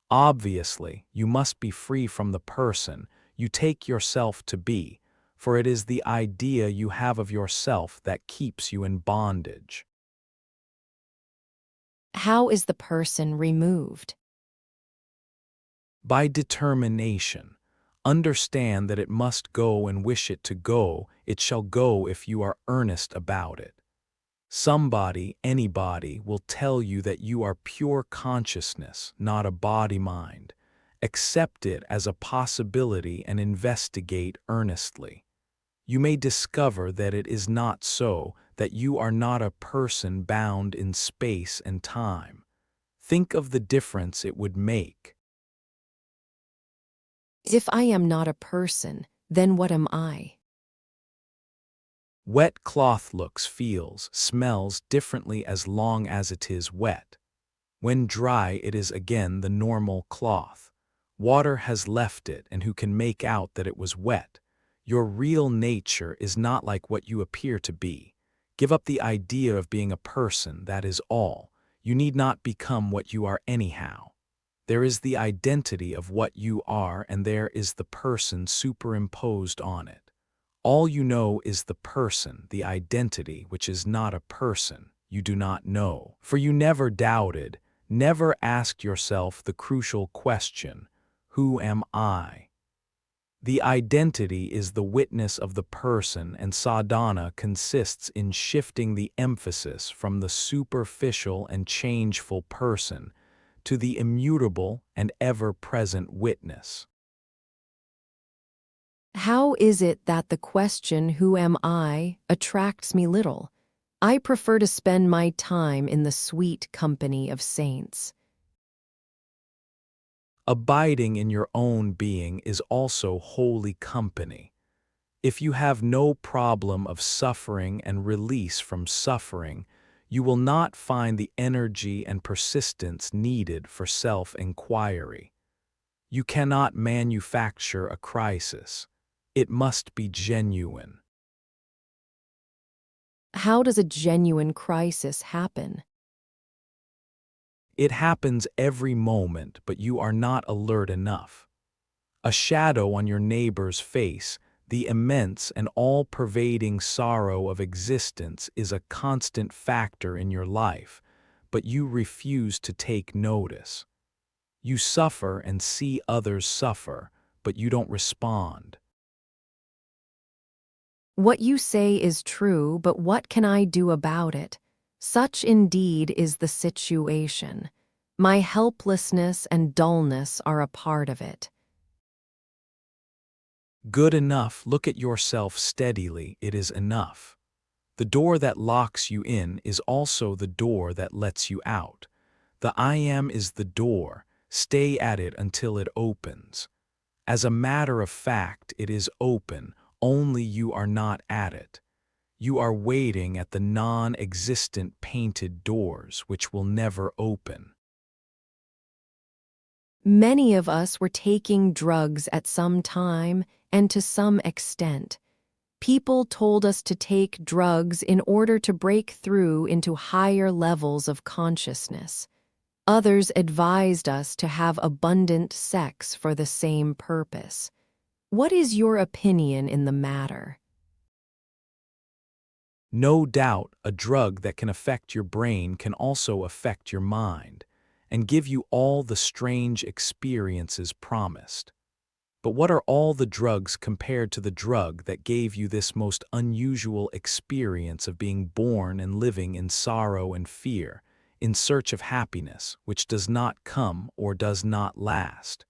Obviously, you must be free from the person you take yourself to be, for it is the idea you have of yourself that keeps you in bondage. How is the person removed? By determination, understand that it must go and wish it to go, it shall go if you are earnest about it. Somebody, anybody, will tell you that you are pure consciousness, not a body-mind. Accept it as a possibility and investigate earnestly. You may discover that it is not so, that you are not a person bound in space and time. Think of the difference it would make. If I am not a person, then what am I? Wet cloth looks, feels, smells differently as long as it is wet. When dry, it is again the normal cloth. Water has left it, and who can make out that it was wet? Your real nature is not like what you appear to be. Give up the idea of being a person, that is all. You need not become what you are anyhow. There is the identity of what you are, and there is the person superimposed on it. All you know is the person, the identity, which is not a person. You do not know, for you never doubted, never asked yourself the crucial question, who am I? The identity is the witness of the person, and sadhana consists in shifting the emphasis from the superficial and changeful person to the immutable and ever-present witness. How is it that the question, who am I, attracts me little? I prefer to spend my time in the sweet company of saints. Abiding in your own being is also holy company. If you have no problem of suffering and release from suffering, you will not find the energy and persistence needed for self-inquiry. You cannot manufacture a crisis. It must be genuine. How does a genuine crisis happen? It happens every moment, but you are not alert enough. A shadow on your neighbor's face, the immense and all-pervading sorrow of existence is a constant factor in your life, but you refuse to take notice. You suffer and see others suffer, but you don't respond. What you say is true, but what can I do about it? Such indeed is the situation. My helplessness and dullness are a part of it. Good enough, look at yourself steadily, it is enough. The door that locks you in is also the door that lets you out. The I am is the door, stay at it until it opens. As a matter of fact, it is open, only you are not at it. You are waiting at the non-existent painted doors which will never open. Many of us were taking drugs at some time and to some extent. People told us to take drugs in order to break through into higher levels of consciousness. Others advised us to have abundant sex for the same purpose. What is your opinion in the matter? No doubt, a drug that can affect your brain can also affect your mind and give you all the strange experiences promised. But what are all the drugs compared to the drug that gave you this most unusual experience of being born and living in sorrow and fear, in search of happiness, which does not come or does not last?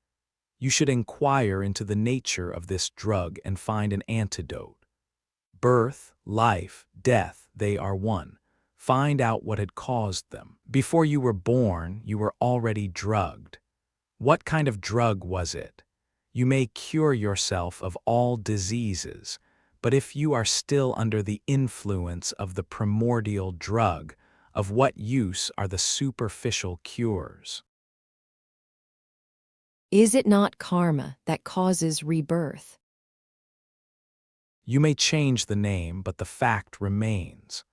You should inquire into the nature of this drug and find an antidote. Birth, life, death, they are one. Find out what had caused them. Before you were born, you were already drugged. What kind of drug was it? You may cure yourself of all diseases, but if you are still under the influence of the primordial drug, of what use are the superficial cures? Is it not karma that causes rebirth? You may change the name, but the fact remains.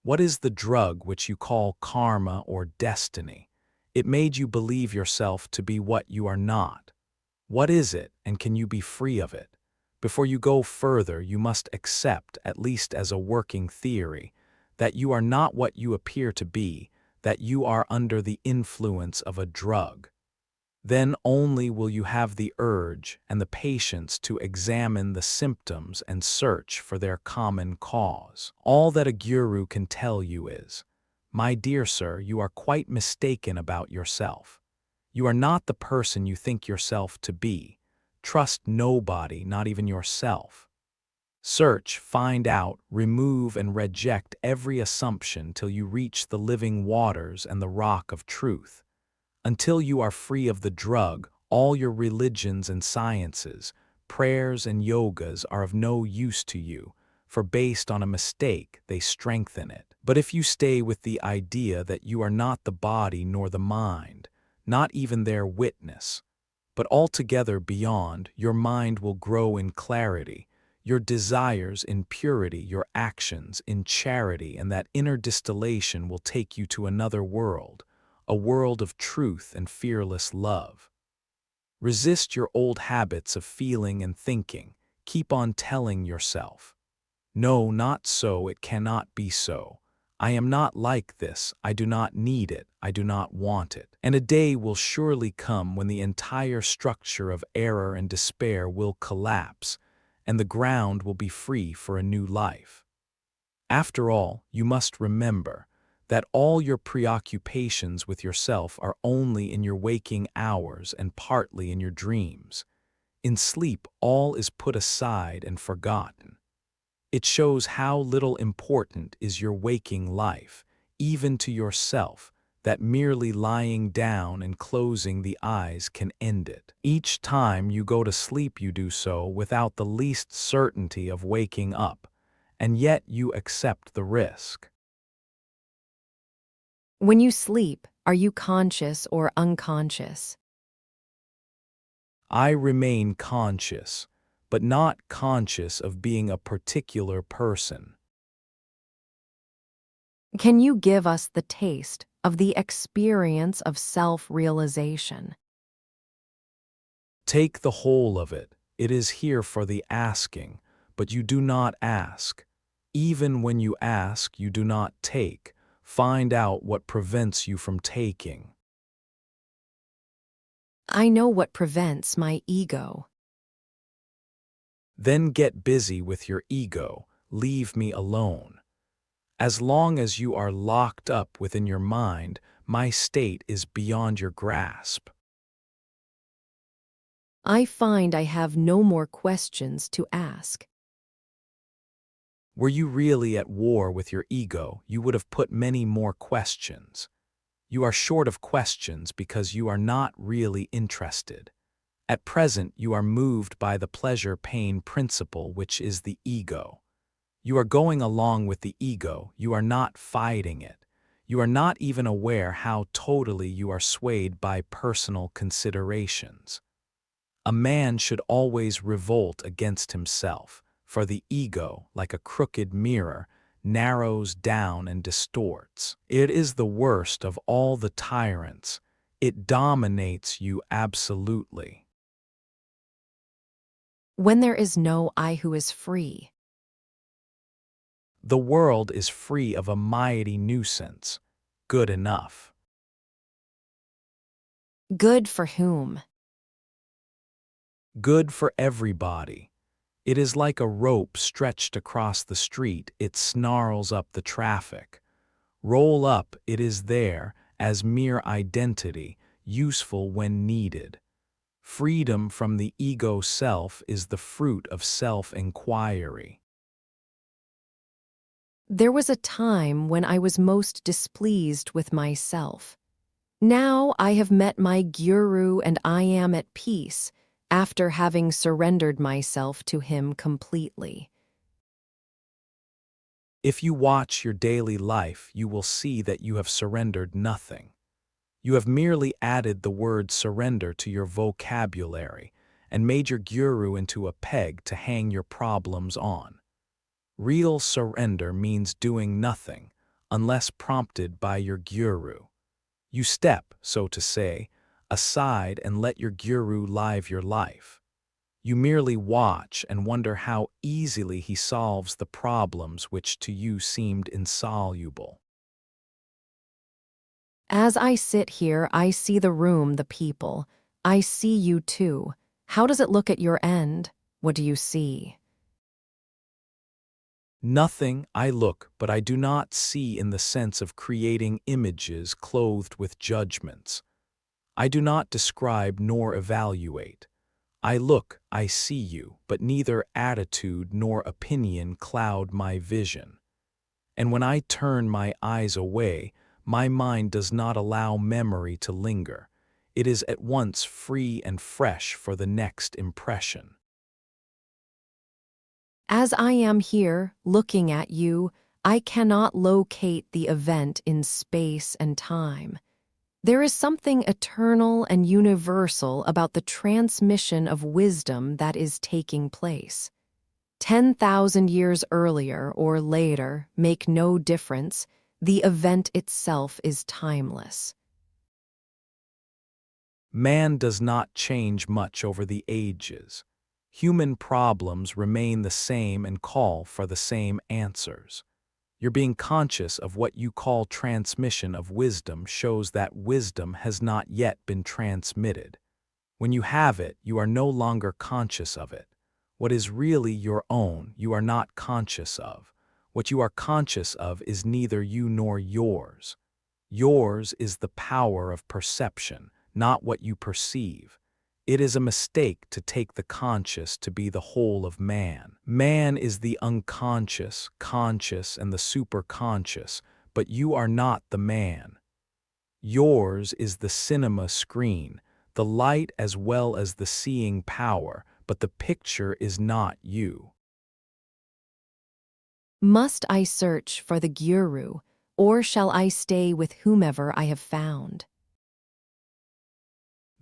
What is the drug which you call karma or destiny? It made you believe yourself to be what you are not. What is it, and can you be free of it? Before you go further, you must accept, at least as a working theory, that you are not what you appear to be, that you are under the influence of a drug. Then only will you have the urge and the patience to examine the symptoms and search for their common cause. All that a guru can tell you is, "My dear sir, you are quite mistaken about yourself. You are not the person you think yourself to be. Trust nobody, not even yourself. Search, find out, remove and reject every assumption till you reach the living waters and the rock of truth. Until you are free of the drug, all your religions and sciences, prayers and yogas are of no use to you, for based on a mistake, they strengthen it. But if you stay with the idea that you are not the body nor the mind, not even their witness, but altogether beyond, your mind will grow in clarity, your desires in purity, your actions in charity, and that inner distillation will take you to another world, a world of truth and fearless love. Resist your old habits of feeling and thinking. Keep on telling yourself, no, not so, it cannot be so. I am not like this, I do not need it, I do not want it. And a day will surely come when the entire structure of error and despair will collapse, and the ground will be free for a new life. After all, you must remember that all your preoccupations with yourself are only in your waking hours and partly in your dreams. In sleep, all is put aside and forgotten. It shows how little important is your waking life, even to yourself, that merely lying down and closing the eyes can end it. Each time you go to sleep, you do so without the least certainty of waking up, and yet you accept the risk. When you sleep, are you conscious or unconscious? I remain conscious, but not conscious of being a particular person. Can you give us the taste of the experience of self-realization? Take the whole of it. It is here for the asking, but you do not ask. Even when you ask, you do not take. Find out what prevents you from taking. I know what prevents my ego. Then get busy with your ego. Leave me alone. As long as you are locked up within your mind, my state is beyond your grasp. I find I have no more questions to ask. Were you really at war with your ego, you would have put many more questions. You are short of questions because you are not really interested. At present, you are moved by the pleasure-pain principle, which is the ego. You are going along with the ego, you are not fighting it. You are not even aware how totally you are swayed by personal considerations. A man should always revolt against himself, for the ego, like a crooked mirror, narrows down and distorts. It is the worst of all the tyrants. It dominates you absolutely. When there is no I who is free, The world is free of a mighty nuisance. Good enough. good for whom? Good for everybody. It is like a rope stretched across the street, it snarls up the traffic. Roll up, it is there, as mere identity, useful when needed. Freedom from the ego self is the fruit of self-inquiry. There was a time when I was most displeased with myself. Now I have met my guru and I am at peace after having surrendered myself to him completely. If you watch your daily life, you will see that you have surrendered nothing. You have merely added the word surrender to your vocabulary and made your guru into a peg to hang your problems on. Real surrender means doing nothing, unless prompted by your guru. You step, so to say, aside and let your guru live your life. You merely watch and wonder how easily he solves the problems which to you seemed insoluble. As I sit here, I see the room, the people. I see you too. How does it look at your end? What do you see? Nothing I look, but I do not see in the sense of creating images clothed with judgments. I do not describe nor evaluate. I look, I see you, but neither attitude nor opinion cloud my vision. And when I turn my eyes away, my mind does not allow memory to linger. It is at once free and fresh for the next impression. As I am here, looking at you, I cannot locate the event in space and time. There is something eternal and universal about the transmission of wisdom that is taking place. 10,000 years earlier or later make no difference. The event itself is timeless. Man does not change much over the ages. Human problems remain the same and call for the same answers. Your being conscious of what you call transmission of wisdom shows that wisdom has not yet been transmitted. When you have it, you are no longer conscious of it. What is really your own, you are not conscious of. What you are conscious of is neither you nor yours. Yours is the power of perception, not what you perceive. It is a mistake to take the conscious to be the whole of man. Man is the unconscious, conscious, and the superconscious, but you are not the man. Yours is the cinema screen, the light as well as the seeing power, but the picture is not you. Must I search for the guru, or shall I stay with whomever I have found?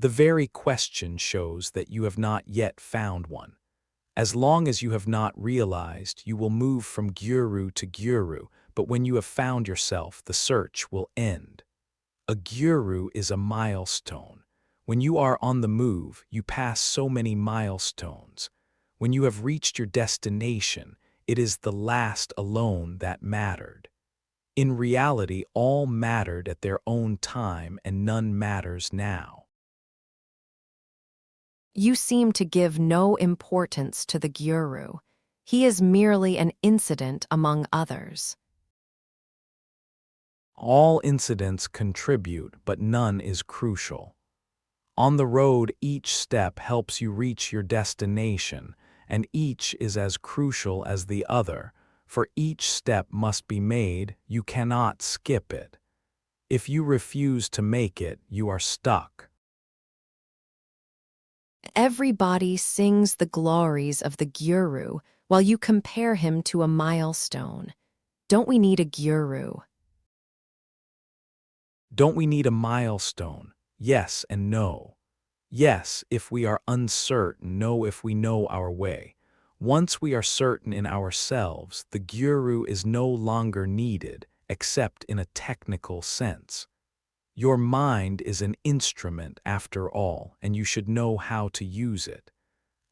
The very question shows that you have not yet found one. As long as you have not realized, you will move from guru to guru, but when you have found yourself, the search will end. A guru is a milestone. When you are on the move, you pass so many milestones. When you have reached your destination, it is the last alone that mattered. In reality, all mattered at their own time and none matters now. You seem to give no importance to the guru. He is merely an incident among others. All incidents contribute, but none is crucial. On the road, each step helps you reach your destination, and each is as crucial as the other, for each step must be made, you cannot skip it. If you refuse to make it, you are stuck. Everybody sings the glories of the guru while you compare him to a milestone. Don't we need a guru? Don't we need a milestone? Yes and no. Yes, if we are uncertain, no if we know our way. Once we are certain in ourselves, the guru is no longer needed, except in a technical sense. Your mind is an instrument after all, and you should know how to use it.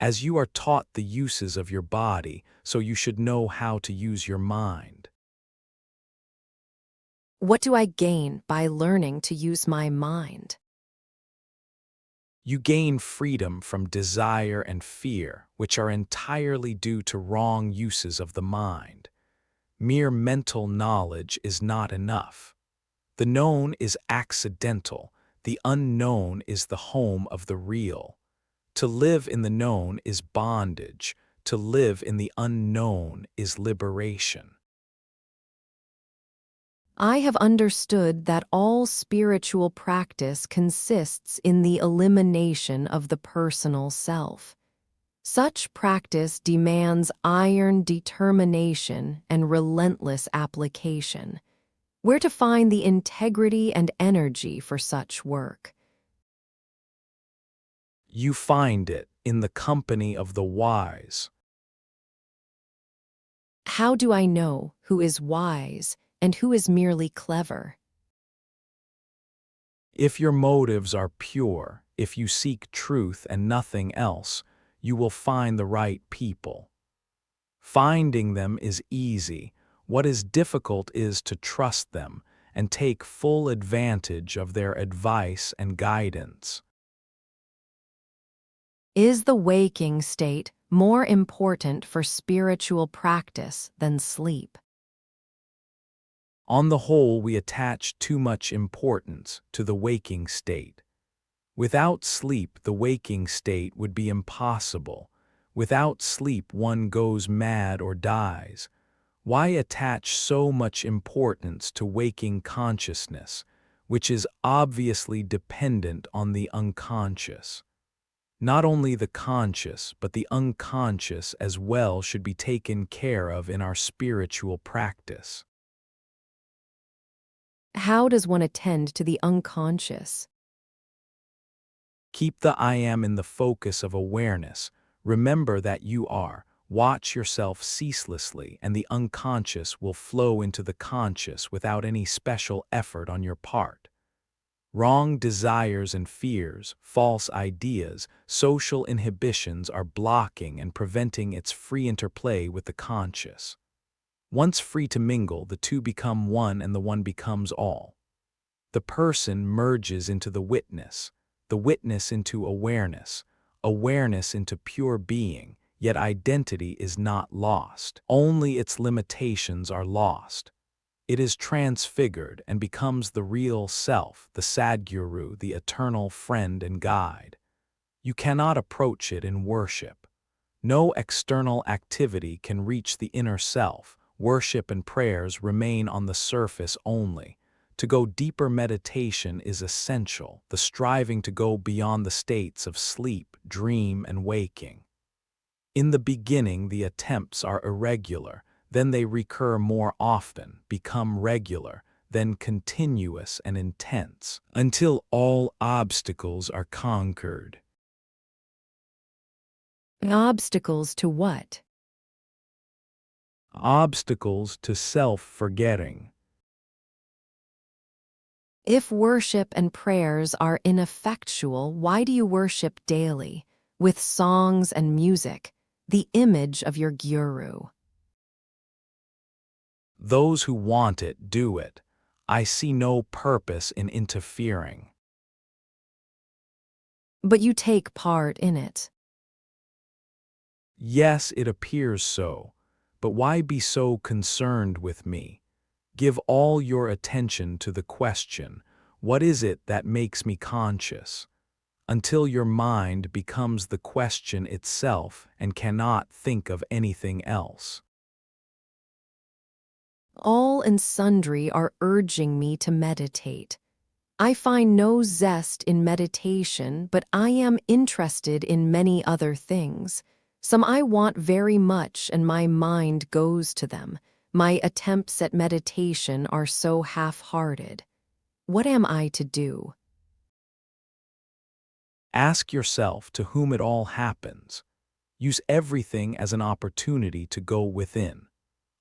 As you are taught the uses of your body, so you should know how to use your mind. What do I gain by learning to use my mind? You gain freedom from desire and fear, which are entirely due to wrong uses of the mind. Mere mental knowledge is not enough. The known is accidental, the unknown is the home of the real. To live in the known is bondage, to live in the unknown is liberation. I have understood that all spiritual practice consists in the elimination of the personal self. Such practice demands iron determination and relentless application. Where to find the integrity and energy for such work? You find it in the company of the wise. How do I know who is wise and who is merely clever? If your motives are pure, if you seek truth and nothing else, you will find the right people. Finding them is easy. What is difficult is to trust them and take full advantage of their advice and guidance. Is the waking state more important for spiritual practice than sleep? On the whole, we attach too much importance to the waking state. Without sleep, the waking state would be impossible. Without sleep, one goes mad or dies. Why attach so much importance to waking consciousness, which is obviously dependent on the unconscious? Not only the conscious, but the unconscious as well should be taken care of in our spiritual practice. How does one attend to the unconscious? Keep the I am in the focus of awareness. Remember that you are. Watch yourself ceaselessly, and the unconscious will flow into the conscious without any special effort on your part. Wrong desires and fears, false ideas, social inhibitions are blocking and preventing its free interplay with the conscious. Once free to mingle, the two become one and the one becomes all. The person merges into the witness into awareness, awareness into pure being, yet identity is not lost. Only its limitations are lost. It is transfigured and becomes the real self, the Sadguru, the eternal friend and guide. You cannot approach it in worship. No external activity can reach the inner self. Worship and prayers remain on the surface only. To go deeper, meditation is essential, the striving to go beyond the states of sleep, dream, and waking. In the beginning, the attempts are irregular, then they recur more often, become regular, then continuous and intense, until all obstacles are conquered. Obstacles to what? Obstacles to self-forgetting. If worship and prayers are ineffectual, why do you worship daily, with songs and music, the image of your guru? Those who want it, do it. I see no purpose in interfering. But you take part in it. Yes, it appears so, but why be so concerned with me? Give all your attention to the question, what is it that makes me conscious? Until your mind becomes the question itself and cannot think of anything else. All and sundry are urging me to meditate. I find no zest in meditation, but I am interested in many other things. Some I want very much, and my mind goes to them. My attempts at meditation are so half-hearted. What am I to do? Ask yourself to whom it all happens. Use everything as an opportunity to go within.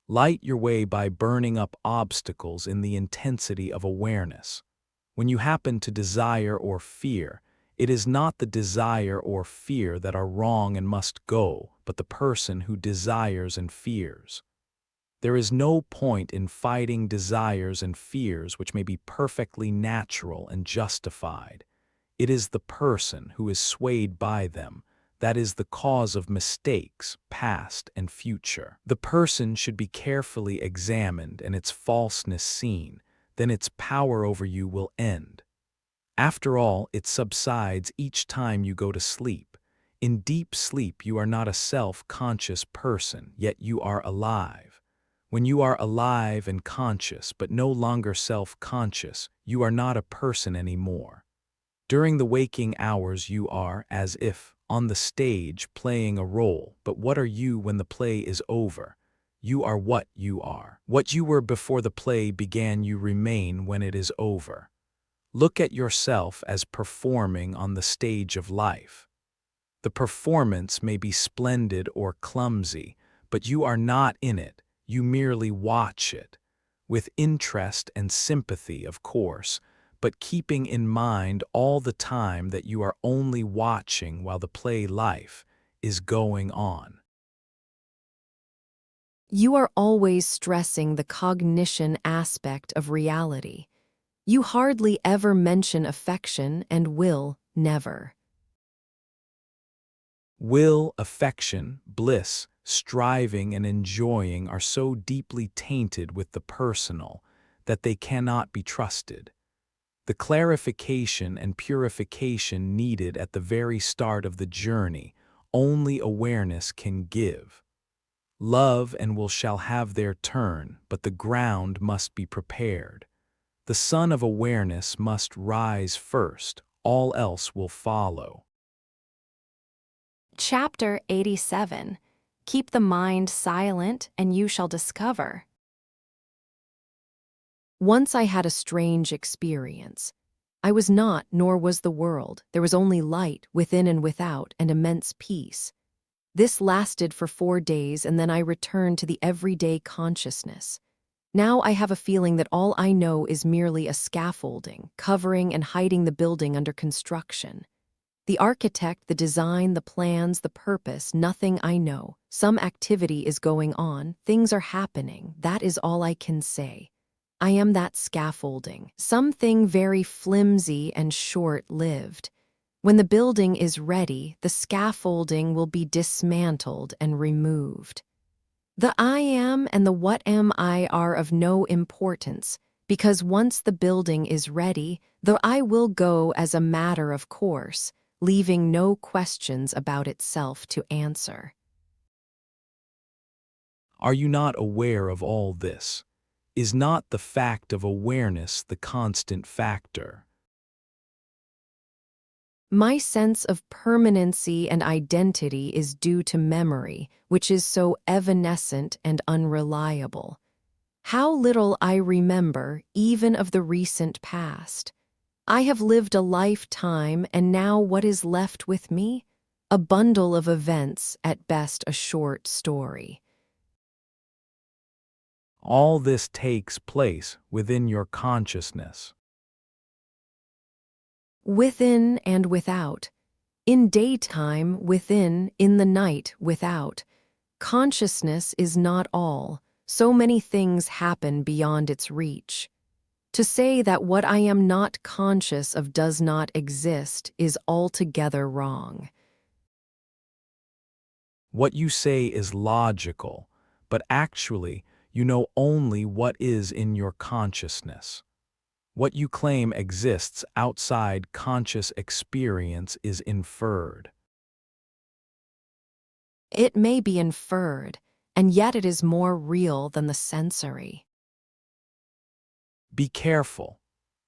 Light your way by burning up obstacles in the intensity of awareness. When you happen to desire or fear, it is not the desire or fear that are wrong and must go, but the person who desires and fears. There is no point in fighting desires and fears which may be perfectly natural and justified. It is the person who is swayed by them that is the cause of mistakes, past and future. The person should be carefully examined and its falseness seen, then its power over you will end. After all, it subsides each time you go to sleep. In deep sleep, you are not a self-conscious person, yet you are alive. When you are alive and conscious, but no longer self-conscious, you are not a person anymore. During the waking hours, you are, as if, on the stage playing a role, but what are you when the play is over? You are what you are. What you were before the play began, you remain when it is over. Look at yourself as performing on the stage of life. The performance may be splendid or clumsy, but you are not in it, you merely watch it. With interest and sympathy, of course, but keeping in mind all the time that you are only watching while the play life is going on. You are always stressing the cognition aspect of reality. You hardly ever mention affection and will never. Will, affection, bliss, striving, and enjoying are so deeply tainted with the personal that they cannot be trusted. The clarification and purification needed at the very start of the journey only awareness can give. Love and will shall have their turn, but the ground must be prepared. The sun of awareness must rise first, all else will follow. Chapter 87. Keep the mind silent and you shall discover. Once I had a strange experience. I was not, nor was the world. There was only light, within and without, and immense peace. This lasted for 4 days, and then I returned to the everyday consciousness. Now I have a feeling that all I know is merely a scaffolding, covering and hiding the building under construction. The architect, the design, the plans, the purpose, nothing I know. Some activity is going on, things are happening, that is all I can say. I am that scaffolding, something very flimsy and short-lived. When the building is ready, the scaffolding will be dismantled and removed. The I am and the what am I are of no importance, because once the building is ready, the I will go as a matter of course, leaving no questions about itself to answer. Are you not aware of all this? Is not the fact of awareness the constant factor? My sense of permanency and identity is due to memory, which is so evanescent and unreliable. How little I remember, even of the recent past. I have lived a lifetime, and now what is left with me? A bundle of events, at best a short story. All this takes place within your consciousness. Within and without. In daytime, within, in the night, without. Consciousness is not all. So many things happen beyond its reach. To say that what I am not conscious of does not exist is altogether wrong. What you say is logical, but actually, you know only what is in your consciousness. What you claim exists outside conscious experience is inferred. It may be inferred, and yet it is more real than the sensory. Be careful.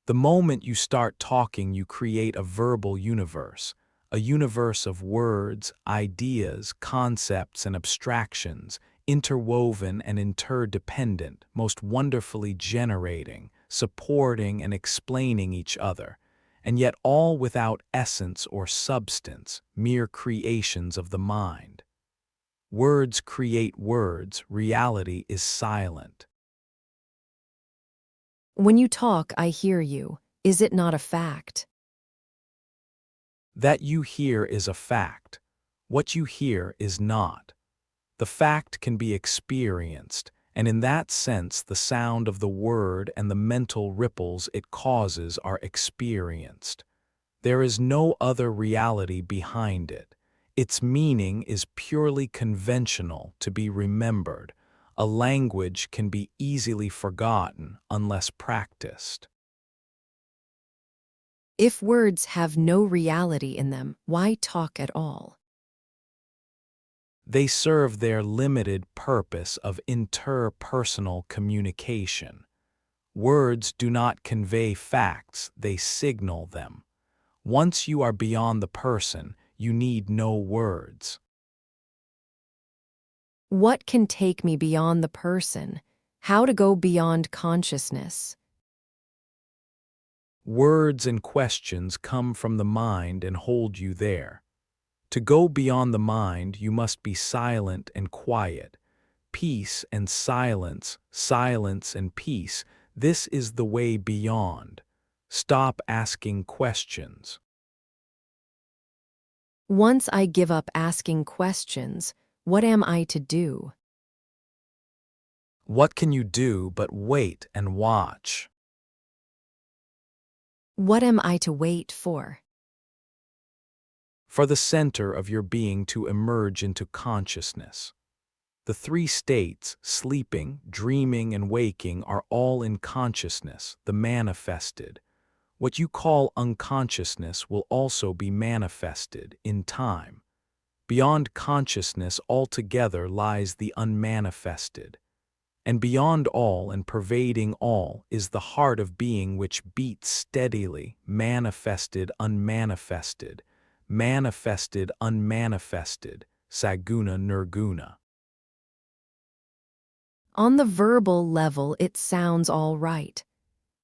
The moment you start talking, you create a verbal universe, a universe of words, ideas, concepts, and abstractions, interwoven and interdependent, most wonderfully generating, supporting, and explaining each other, and yet all without essence or substance, mere creations of the mind. Words create words, reality is silent. When you talk, I hear you. Is it not a fact? That you hear is a fact. What you hear is not. The fact can be experienced, and in that sense the sound of the word and the mental ripples it causes are experienced. There is no other reality behind it. Its meaning is purely conventional to be remembered. A language can be easily forgotten unless practiced. If words have no reality in them, why talk at all? They serve their limited purpose of interpersonal communication. Words do not convey facts, they signal them. Once you are beyond the person, you need no words. What can take me beyond the person? How to go beyond consciousness? Words and questions come from the mind and hold you there. To go beyond the mind, you must be silent and quiet. Peace and silence, silence and peace, this is the way beyond. Stop asking questions. Once I give up asking questions, what am I to do? What can you do but wait and watch? What am I to wait for? For the center of your being to emerge into consciousness. The three states, sleeping, dreaming, and waking, are all in consciousness, the manifested. What you call unconsciousness will also be manifested in time. Beyond consciousness altogether lies the unmanifested. And beyond all and pervading all is the heart of being which beats steadily, manifested, unmanifested, manifested, unmanifested, saguna nirguna. On the verbal level, it sounds all right.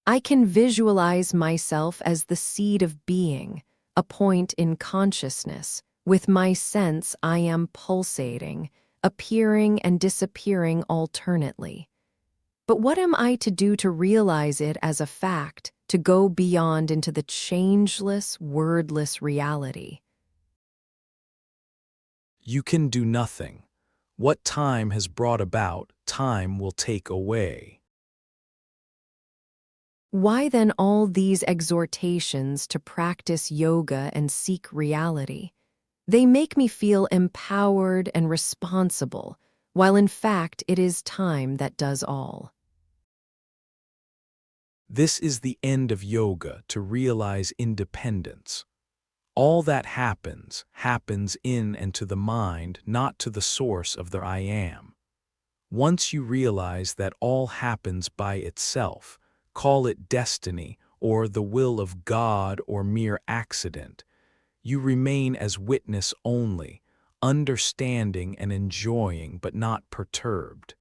I can visualize myself as the seed of being, a point in consciousness. With my sense, I am pulsating, appearing and disappearing alternately. But what am I to do to realize it as a fact, to go beyond into the changeless, wordless reality? You can do nothing. What time has brought about, time will take away. Why then all these exhortations to practice yoga and seek reality? They make me feel empowered and responsible, while in fact it is time that does all. This is the end of yoga, to realize independence. All that happens, happens in and to the mind, not to the source of the I am. Once you realize that all happens by itself, call it destiny or the will of God or mere accident, you remain as witness only, understanding and enjoying but not perturbed.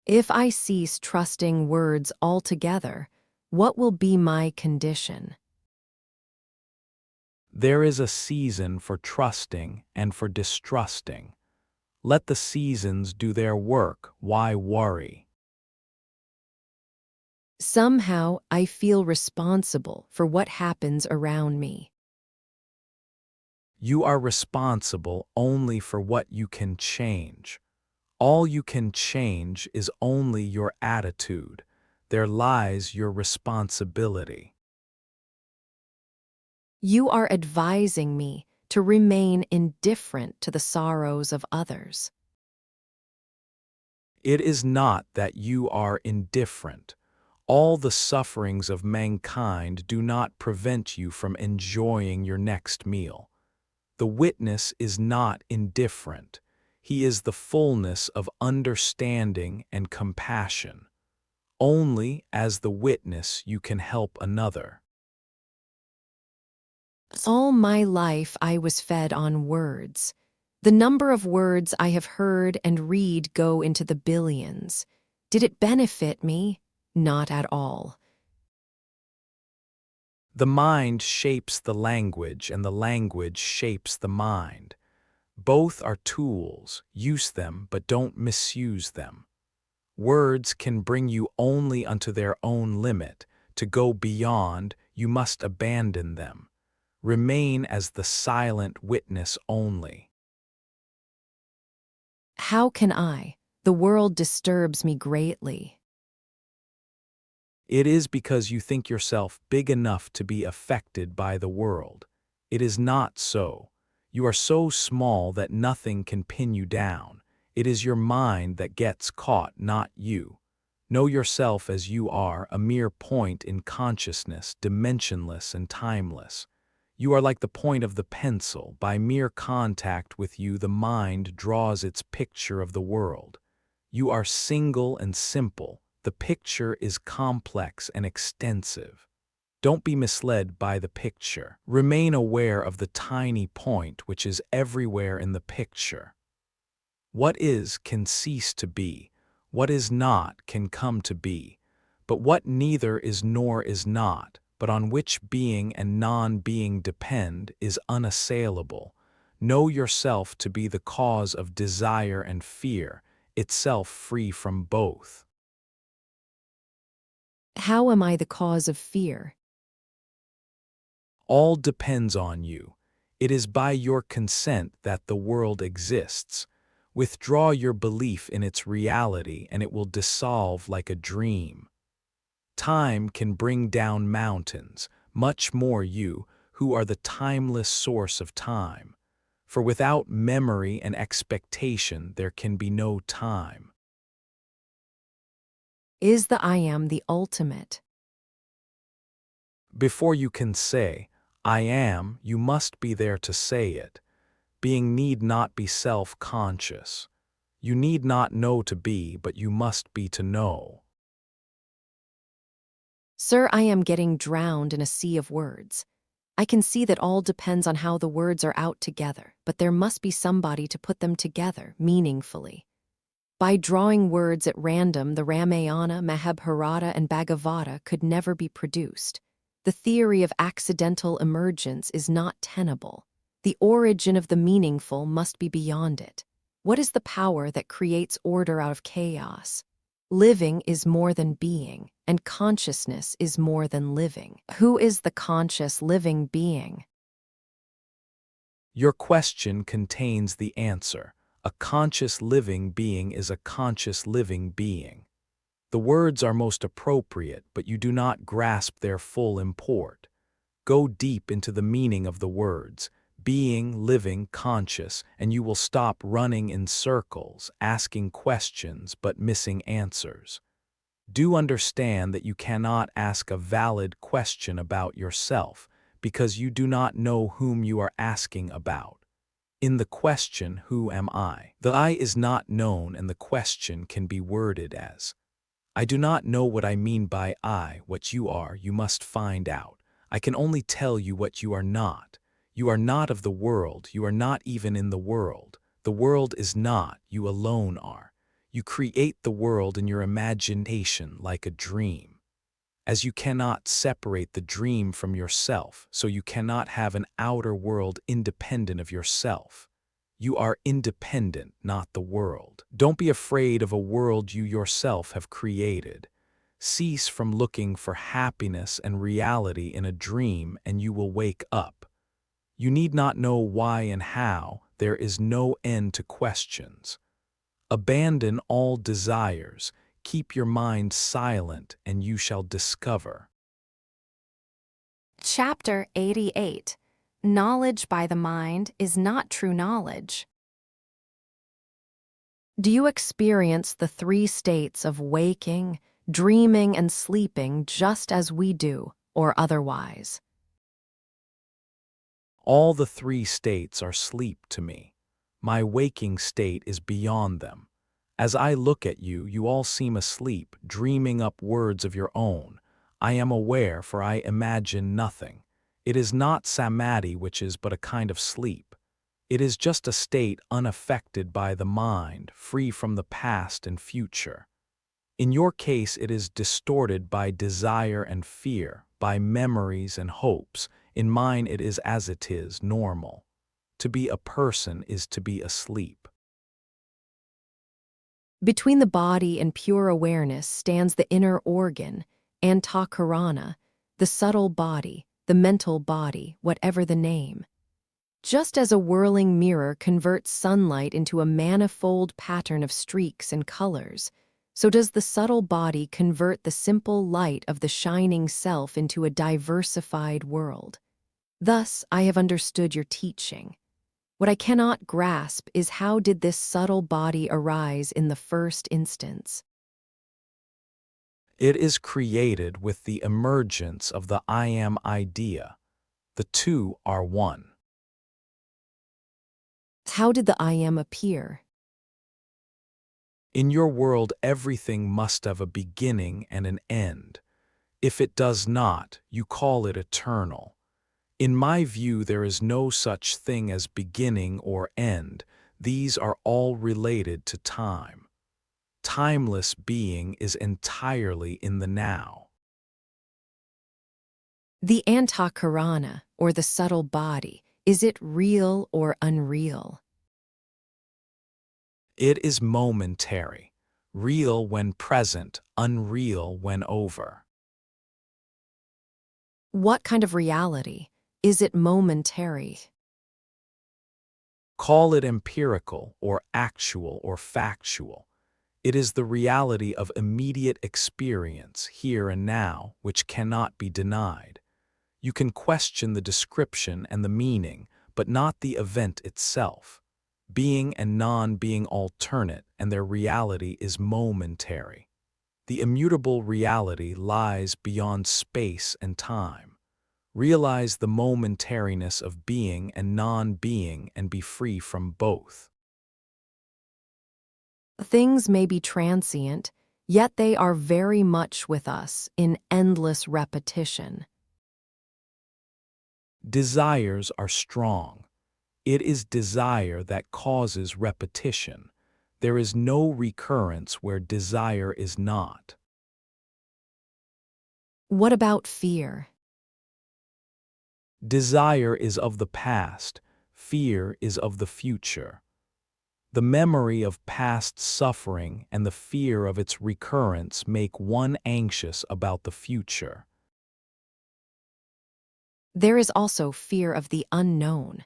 If I cease trusting words altogether, what will be my condition? There is a season for trusting and for distrusting. Let the seasons do their work, why worry? Somehow I feel responsible for what happens around me. You are responsible only for what you can change. All you can change is only your attitude. There lies your responsibility. You are advising me to remain indifferent to the sorrows of others. It is not that you are indifferent. All the sufferings of mankind do not prevent you from enjoying your next meal. The witness is not indifferent. He is the fullness of understanding and compassion. Only as the witness you can help another. All my life I was fed on words. The number of words I have heard and read go into the billions. Did it benefit me? Not at all. The mind shapes the language and the language shapes the mind. Both are tools, use them but don't misuse them. Words can bring you only unto their own limit. To go beyond, you must abandon them. Remain as the silent witness only. How can I? The world disturbs me greatly. It is because you think yourself big enough to be affected by the world. It is not so. You are so small that nothing can pin you down. It is your mind that gets caught, not you. Know yourself as you are, a mere point in consciousness, dimensionless and timeless. You are like the point of the pencil. By mere contact with you, the mind draws its picture of the world. You are single and simple. The picture is complex and extensive. Don't be misled by the picture. Remain aware of the tiny point which is everywhere in the picture. What is can cease to be. What is not can come to be. But what neither is nor is not, but on which being and non-being depend, is unassailable. Know yourself to be the cause of desire and fear, itself free from both. How am I the cause of fear? All depends on you. It is by your consent that the world exists. Withdraw your belief in its reality and it will dissolve like a dream. Time can bring down mountains, much more you, who are the timeless source of time. For without memory and expectation there can be no time. Is the I am the ultimate? Before you can say, I am, you must be there to say it. Being need not be self-conscious. You need not know to be, but you must be to know. Sir, I am getting drowned in a sea of words. I can see that all depends on how the words are out together, but there must be somebody to put them together meaningfully. By drawing words at random, the Ramayana, Mahabharata, and Bhagavata could never be produced. The theory of accidental emergence is not tenable. The origin of the meaningful must be beyond it. What is the power that creates order out of chaos? Living is more than being, and consciousness is more than living. Who is the conscious living being? Your question contains the answer. A conscious living being is a conscious living being. The words are most appropriate, but you do not grasp their full import. Go deep into the meaning of the words, being, living, conscious, and you will stop running in circles, asking questions but missing answers. Do understand that you cannot ask a valid question about yourself because you do not know whom you are asking about. In the question, who am I? The I is not known and the question can be worded as, I do not know what I mean by I. What you are, you must find out. I can only tell you what you are not. You are not of the world, you are not even in the world. The world is not, you alone are. You create the world in your imagination like a dream. As you cannot separate the dream from yourself, so you cannot have an outer world independent of yourself. You are independent, not the world. Don't be afraid of a world you yourself have created. Cease from looking for happiness and reality in a dream and you will wake up. You need not know why and how, there is no end to questions. Abandon all desires, keep your mind silent and you shall discover. Chapter 88. Knowledge by the mind is not true knowledge. Do you experience the three states of waking, dreaming, and sleeping just as we do, or otherwise? All the three states are sleep to me. My waking state is beyond them. As I look at you, you all seem asleep, dreaming up words of your own. I am aware, for I imagine nothing. It is not samadhi, which is but a kind of sleep. It is just a state unaffected by the mind, free from the past and future. In your case, it is distorted by desire and fear, by memories and hopes. In mine, it is as it is, normal. To be a person is to be asleep. Between the body and pure awareness stands the inner organ, antakarana, the subtle body, the mental body, whatever the name. Just as a whirling mirror converts sunlight into a manifold pattern of streaks and colors, so does the subtle body convert the simple light of the shining self into a diversified world. Thus, I have understood your teaching. What I cannot grasp is how did this subtle body arise in the first instance? It is created with the emergence of the I am idea. The two are one. How did the I am appear? In your world, everything must have a beginning and an end. If it does not, you call it eternal. In my view, there is no such thing as beginning or end. These are all related to time. Timeless being is entirely in the now. The antakarana, or the subtle body, is it real or unreal? It is momentary, real when present, unreal when over. What kind of reality? Is it momentary? Call it empirical or actual or factual. It is the reality of immediate experience, here and now, which cannot be denied. You can question the description and the meaning, but not the event itself. Being and non-being alternate, and their reality is momentary. The immutable reality lies beyond space and time. Realize the momentariness of being and non-being and be free from both. Things may be transient, yet they are very much with us in endless repetition. Desires are strong. It is desire that causes repetition. There is no recurrence where desire is not. What about fear? Desire is of the past, fear is of the future. The memory of past suffering and the fear of its recurrence make one anxious about the future. There is also fear of the unknown.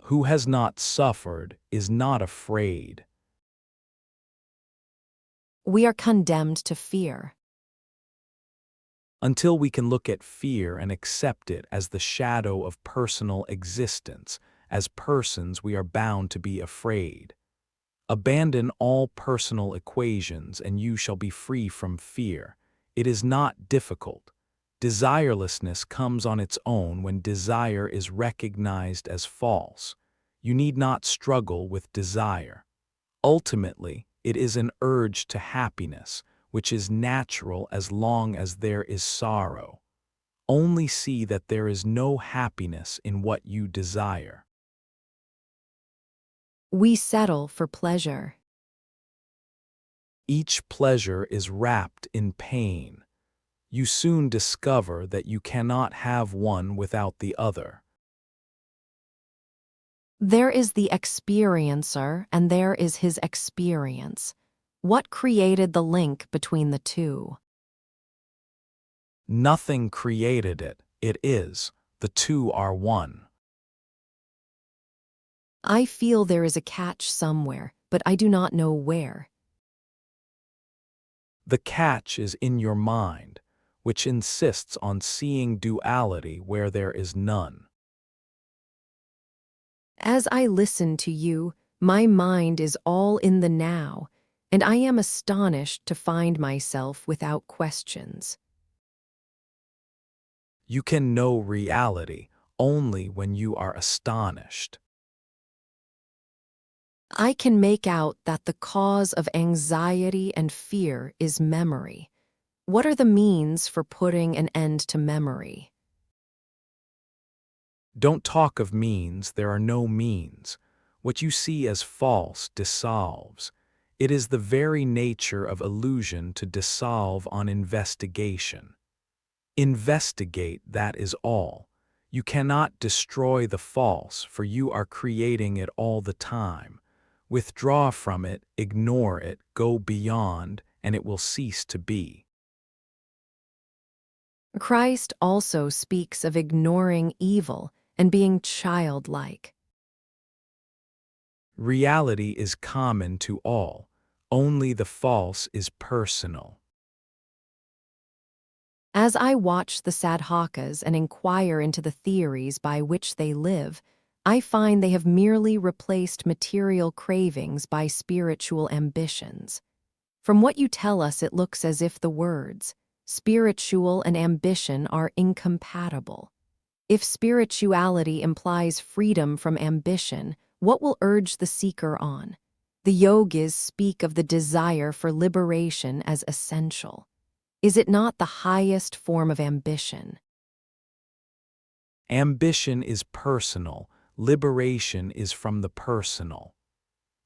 Who has not suffered is not afraid. We are condemned to fear. Until we can look at fear and accept it as the shadow of personal existence, as persons we are bound to be afraid. Abandon all personal equations and you shall be free from fear. It is not difficult. Desirelessness comes on its own when desire is recognized as false. You need not struggle with desire. Ultimately, it is an urge to happiness, which is natural as long as there is sorrow. Only see that there is no happiness in what you desire. We settle for pleasure. Each pleasure is wrapped in pain. You soon discover that you cannot have one without the other. There is the experiencer and there is his experience. What created the link between the two? Nothing created it, it is. The two are one. I feel there is a catch somewhere, but I do not know where. The catch is in your mind, which insists on seeing duality where there is none. As I listen to you, my mind is all in the now, and I am astonished to find myself without questions. You can know reality only when you are astonished. I can make out that the cause of anxiety and fear is memory. What are the means for putting an end to memory? Don't talk of means, there are no means. What you see as false dissolves. It is the very nature of illusion to dissolve on investigation. Investigate, that is all. You cannot destroy the false, for you are creating it all the time. Withdraw from it, ignore it, go beyond, and it will cease to be. Christ also speaks of ignoring evil and being childlike. Reality is common to all, only the false is personal. As I watch the Sadhakas and inquire into the theories by which they live, I find they have merely replaced material cravings by spiritual ambitions. From what you tell us, it looks as if the words, spiritual and ambition, are incompatible. If spirituality implies freedom from ambition, what will urge the seeker on? The yogis speak of the desire for liberation as essential. Is it not the highest form of ambition? Ambition is personal, liberation is from the personal.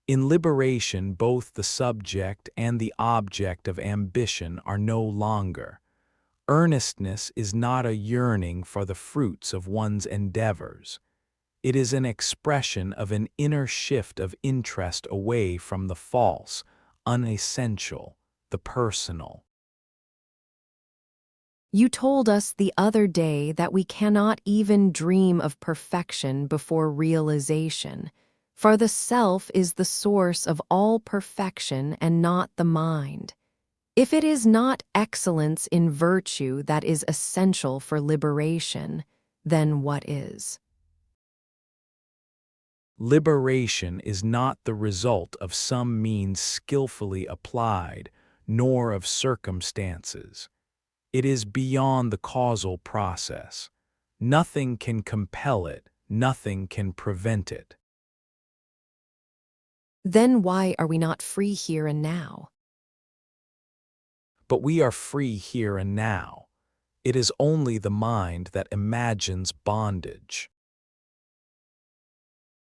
In liberation, both the subject and the object of ambition are no longer. Earnestness is not a yearning for the fruits of one's endeavors. It is an expression of an inner shift of interest away from the false, unessential, the personal. You told us the other day that we cannot even dream of perfection before realization, for the self is the source of all perfection and not the mind. If it is not excellence in virtue that is essential for liberation, then what is? Liberation is not the result of some means skillfully applied, nor of circumstances. It is beyond the causal process. Nothing can compel it, nothing can prevent it. Then why are we not free here and now? But we are free here and now. It is only the mind that imagines bondage.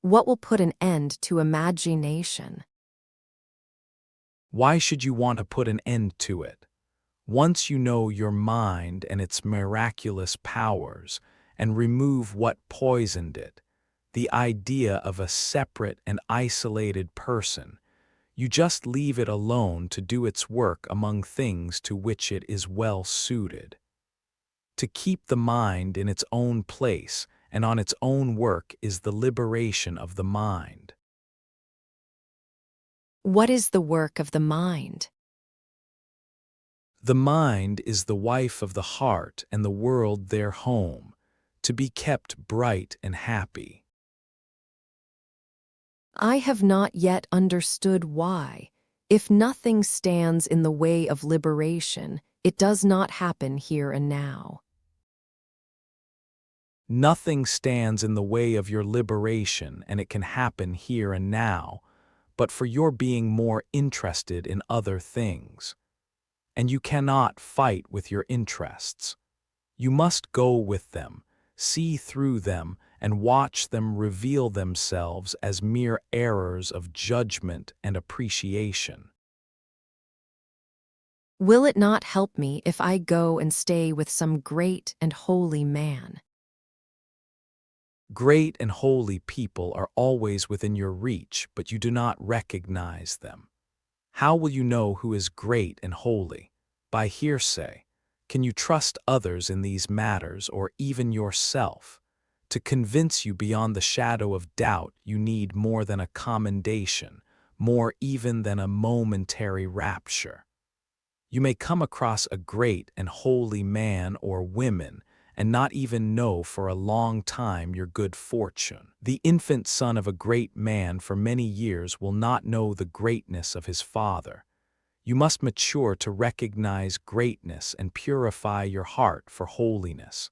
What will put an end to imagination? Why should you want to put an end to it? Once you know your mind and its miraculous powers, and remove what poisoned it, the idea of a separate and isolated person, you just leave it alone to do its work among things to which it is well suited. To keep the mind in its own place and on its own work is the liberation of the mind. What is the work of the mind? The mind is the wife of the heart and the world their home, to be kept bright and happy. I have not yet understood why. If nothing stands in the way of liberation, it does not happen here and now. Nothing stands in the way of your liberation, and it can happen here and now, but for your being more interested in other things. And you cannot fight with your interests. You must go with them, see through them, and watch them reveal themselves as mere errors of judgment and appreciation. Will it not help me if I go and stay with some great and holy man? Great and holy people are always within your reach, but you do not recognize them. How will you know who is great and holy? By hearsay. Can you trust others in these matters, or even yourself? To convince you beyond the shadow of doubt, you need more than a commendation, more even than a momentary rapture. You may come across a great and holy man or women and not even know for a long time your good fortune. The infant son of a great man for many years will not know the greatness of his father. You must mature to recognize greatness and purify your heart for holiness,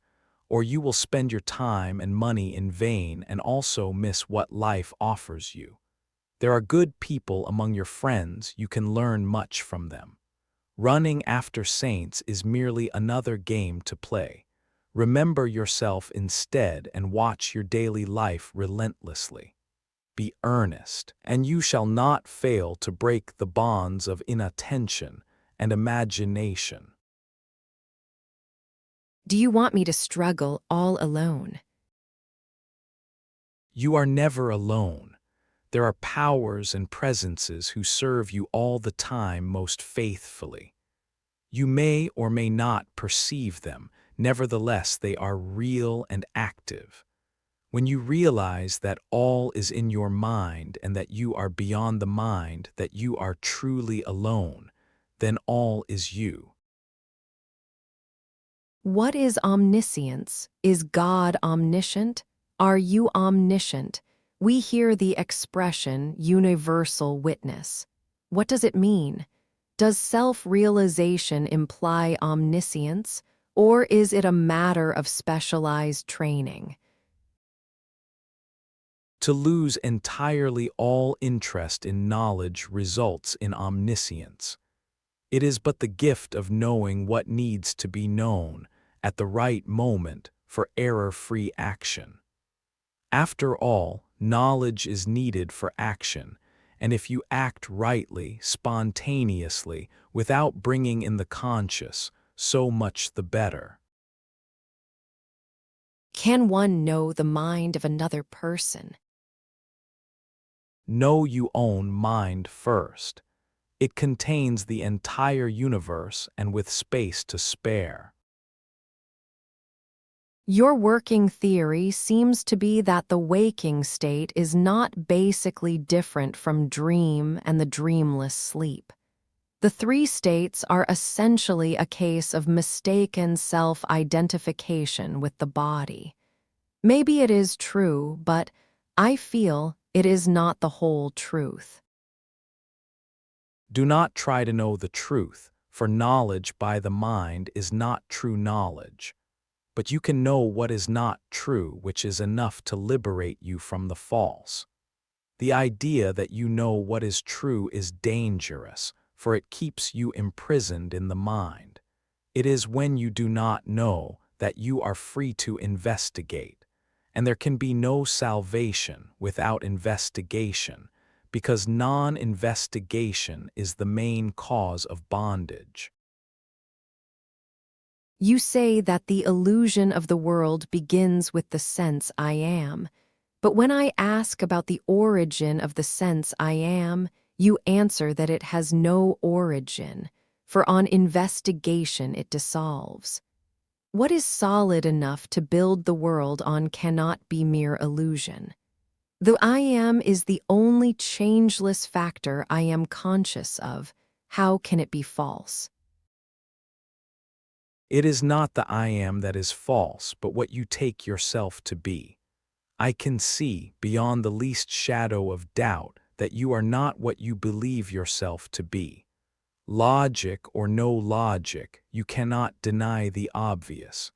or you will spend your time and money in vain and also miss what life offers you. There are good people among your friends, you can learn much from them. Running after saints is merely another game to play. Remember yourself instead and watch your daily life relentlessly. Be earnest, and you shall not fail to break the bonds of inattention and imagination. Do you want me to struggle all alone? You are never alone. There are powers and presences who serve you all the time most faithfully. You may or may not perceive them, nevertheless they are real and active. When you realize that all is in your mind and that you are beyond the mind, that you are truly alone, then all is you. What is omniscience? Is God omniscient? Are you omniscient? We hear the expression universal witness. What does it mean? Does self-realization imply omniscience, or is it a matter of specialized training? To lose entirely all interest in knowledge results in omniscience. It is but the gift of knowing what needs to be known at the right moment for error-free action. After all, knowledge is needed for action, and if you act rightly, spontaneously, without bringing in the conscious, so much the better. Can one know the mind of another person? Know you own mind first. It contains the entire universe and with space to spare. Your working theory seems to be that the waking state is not basically different from dream and the dreamless sleep. The three states are essentially a case of mistaken self-identification with the body. Maybe it is true, but I feel it is not the whole truth. Do not try to know the truth, for knowledge by the mind is not true knowledge. But you can know what is not true, which is enough to liberate you from the false. The idea that you know what is true is dangerous, for it keeps you imprisoned in the mind. It is when you do not know that you are free to investigate, and there can be no salvation without investigation, because non-investigation is the main cause of bondage. You say that the illusion of the world begins with the sense I am, but when I ask about the origin of the sense I am, you answer that it has no origin, for on investigation it dissolves. What is solid enough to build the world on cannot be mere illusion. The I am is the only changeless factor I am conscious of. How can it be false? It is not the I am that is false, but what you take yourself to be. I can see, beyond the least shadow of doubt, that you are not what you believe yourself to be. Logic or no logic, you cannot deny the obvious.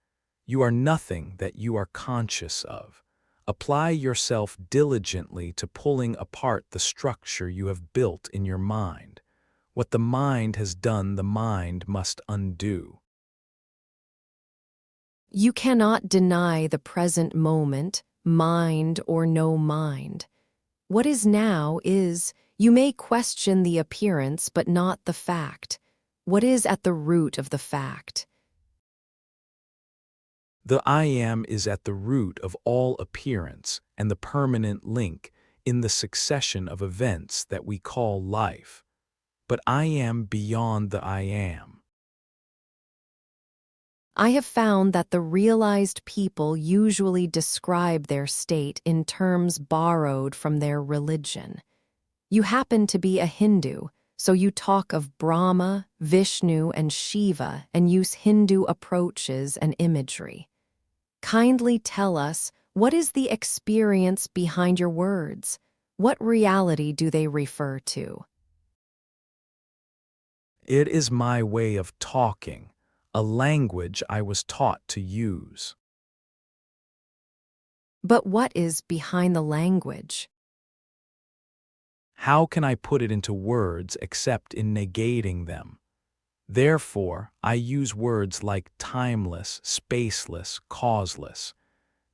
You are nothing that you are conscious of. Apply yourself diligently to pulling apart the structure you have built in your mind. What the mind has done, the mind must undo. You cannot deny the present moment, mind or no mind. What is now is, you may question the appearance but not the fact. What is at the root of the fact? The I am is at the root of all appearance and the permanent link in the succession of events that we call life. But I am beyond the I am. I have found that the realized people usually describe their state in terms borrowed from their religion. You happen to be a Hindu, so you talk of Brahma, Vishnu, and Shiva and use Hindu approaches and imagery. Kindly tell us, what is the experience behind your words? What reality do they refer to? It is my way of talking, a language I was taught to use. But what is behind the language? How can I put it into words except in negating them? Therefore, I use words like timeless, spaceless, causeless.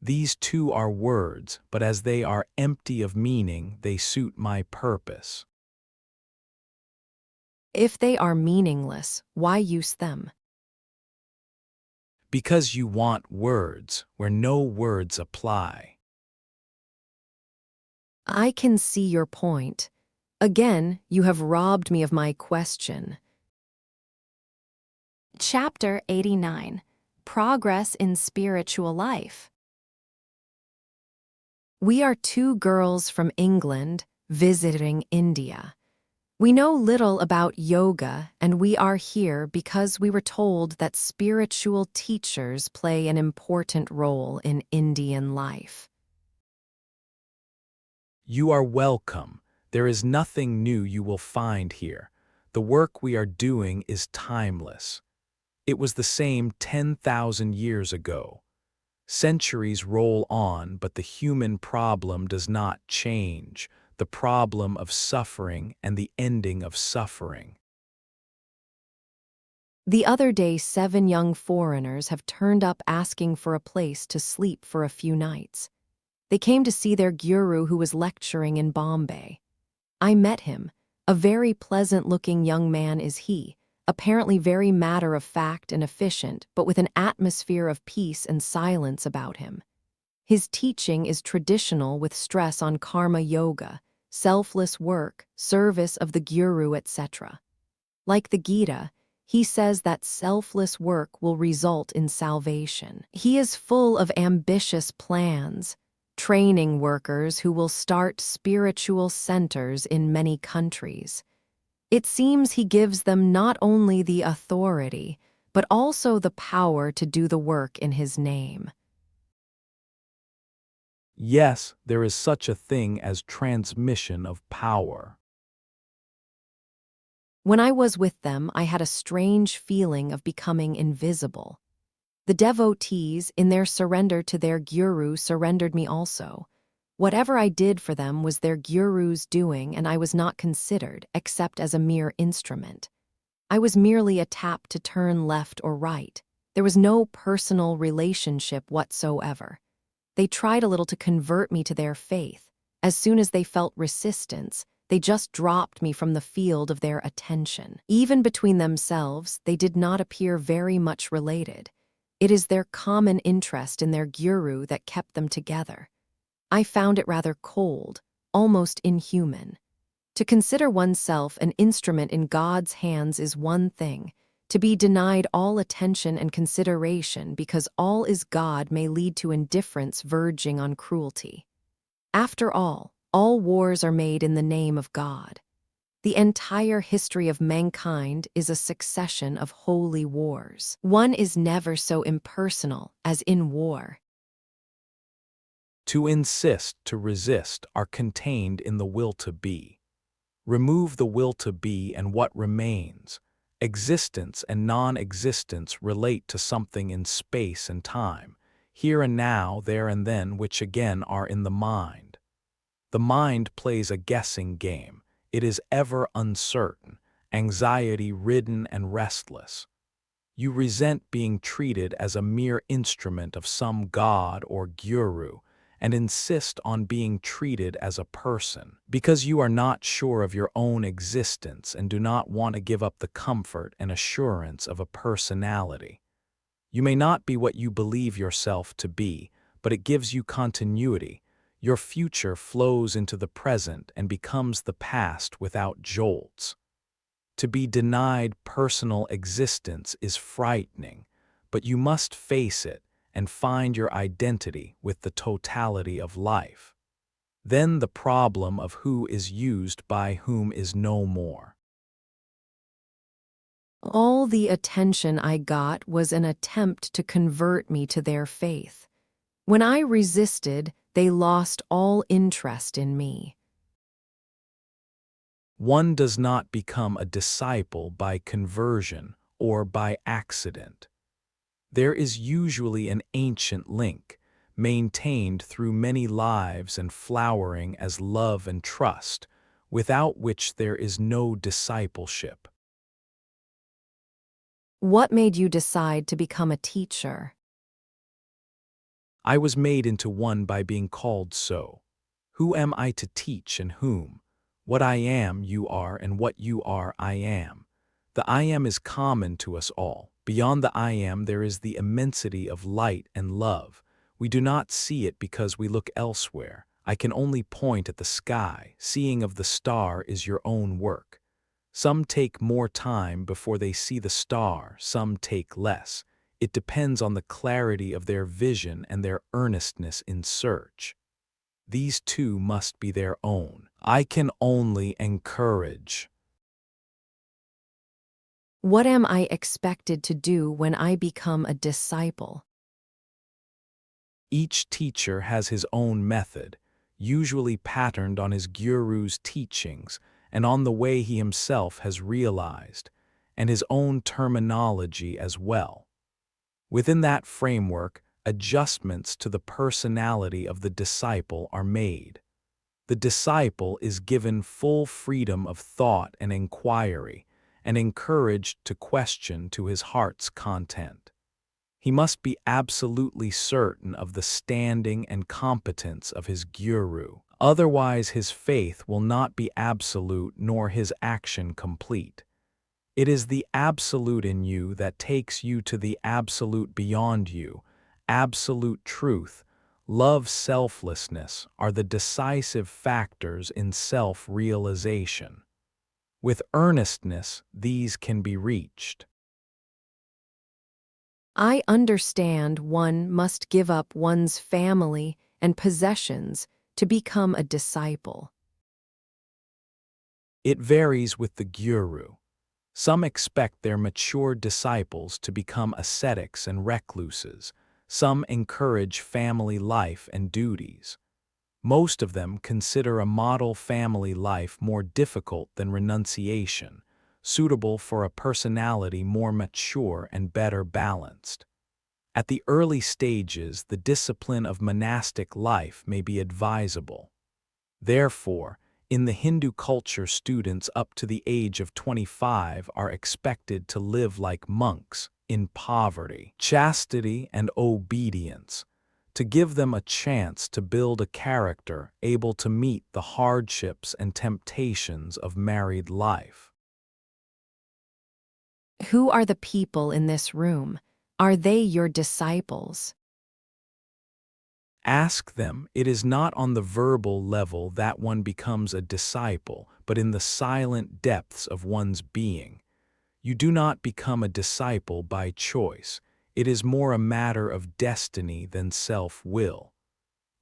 These too are words, but as they are empty of meaning, they suit my purpose. If they are meaningless, why use them? Because you want words where no words apply. I can see your point. Again, you have robbed me of my question. Chapter 89. Progress in Spiritual Life. We are two girls from England visiting India. We know little about yoga, and we are here because we were told that spiritual teachers play an important role in Indian life. You are welcome. There is nothing new you will find here. The work we are doing is timeless. It was the same 10,000 years ago. Centuries roll on, but the human problem does not change, the problem of suffering and the ending of suffering. The other day, 7 young foreigners have turned up asking for a place to sleep for a few nights. They came to see their guru who was lecturing in Bombay. I met him. A very pleasant-looking young man is he, apparently very matter-of-fact and efficient, but with an atmosphere of peace and silence about him. His teaching is traditional with stress on karma yoga, selfless work, service of the guru, etc. Like the Gita, He says that selfless work will result in salvation. He is full of ambitious plans, training workers who will start spiritual centers in many countries. It seems he gives them not only the authority, but also the power to do the work in his name. Yes, there is such a thing as transmission of power. When I was with them, I had a strange feeling of becoming invisible. The devotees, in their surrender to their guru, surrendered me also. Whatever I did for them was their guru's doing, and I was not considered, except as a mere instrument. I was merely a tap to turn left or right. There was no personal relationship whatsoever. They tried a little to convert me to their faith. As soon as they felt resistance, they just dropped me from the field of their attention. Even between themselves, they did not appear very much related. It is their common interest in their guru that kept them together. I found it rather cold, almost inhuman. To consider oneself an instrument in God's hands is one thing. To be denied all attention and consideration because all is God may lead to indifference verging on cruelty. After all wars are made in the name of God. The entire history of mankind is a succession of holy wars. One is never so impersonal as in war. To insist, to resist are contained in the will to be. Remove the will to be and what remains? Existence and non-existence relate to something in space and time, here and now, there and then, which again are in the mind. The mind plays a guessing game. It is ever uncertain, anxiety-ridden and restless. You resent being treated as a mere instrument of some god or guru, and insist on being treated as a person, because you are not sure of your own existence and do not want to give up the comfort and assurance of a personality. You may not be what you believe yourself to be, but it gives you continuity. Your future flows into the present and becomes the past without jolts. To be denied personal existence is frightening, but you must face it and find your identity with the totality of life. Then the problem of who is used by whom is no more. All the attention I got was an attempt to convert me to their faith. When I resisted, they lost all interest in me. One does not become a disciple by conversion or by accident. There is usually an ancient link, maintained through many lives and flowering as love and trust, without which there is no discipleship. What made you decide to become a teacher? I was made into one by being called so. Who am I to teach and whom? What I am, you are, and what you are, I am. The I am is common to us all. Beyond the I am, there is the immensity of light and love. We do not see it because we look elsewhere. I can only point at the sky. Seeing of the star is your own work. Some take more time before they see the star, some take less. It depends on the clarity of their vision and their earnestness in search. These two must be their own. I can only encourage. What am I expected to do when I become a disciple? Each teacher has his own method, usually patterned on his guru's teachings and on the way he himself has realized, and his own terminology as well. Within that framework, adjustments to the personality of the disciple are made. The disciple is given full freedom of thought and inquiry, and encouraged to question to his heart's content. He must be absolutely certain of the standing and competence of his guru. Otherwise, his faith will not be absolute nor his action complete. It is the absolute in you that takes you to the absolute beyond you. Absolute truth, love, selflessness are the decisive factors in self-realization. With earnestness, these can be reached. I understand one must give up one's family and possessions to become a disciple. It varies with the guru. Some expect their mature disciples to become ascetics and recluses. Some encourage family life and duties. Most of them consider a model family life more difficult than renunciation, suitable for a personality more mature and better balanced. At the early stages, the discipline of monastic life may be advisable. Therefore, in the Hindu culture, students up to the age of 25 are expected to live like monks in poverty, chastity, and obedience, to give them a chance to build a character able to meet the hardships and temptations of married life. Who are the people in this room? Are they your disciples? Ask them. It is not on the verbal level that one becomes a disciple, but in the silent depths of one's being. You do not become a disciple by choice. It is more a matter of destiny than self-will.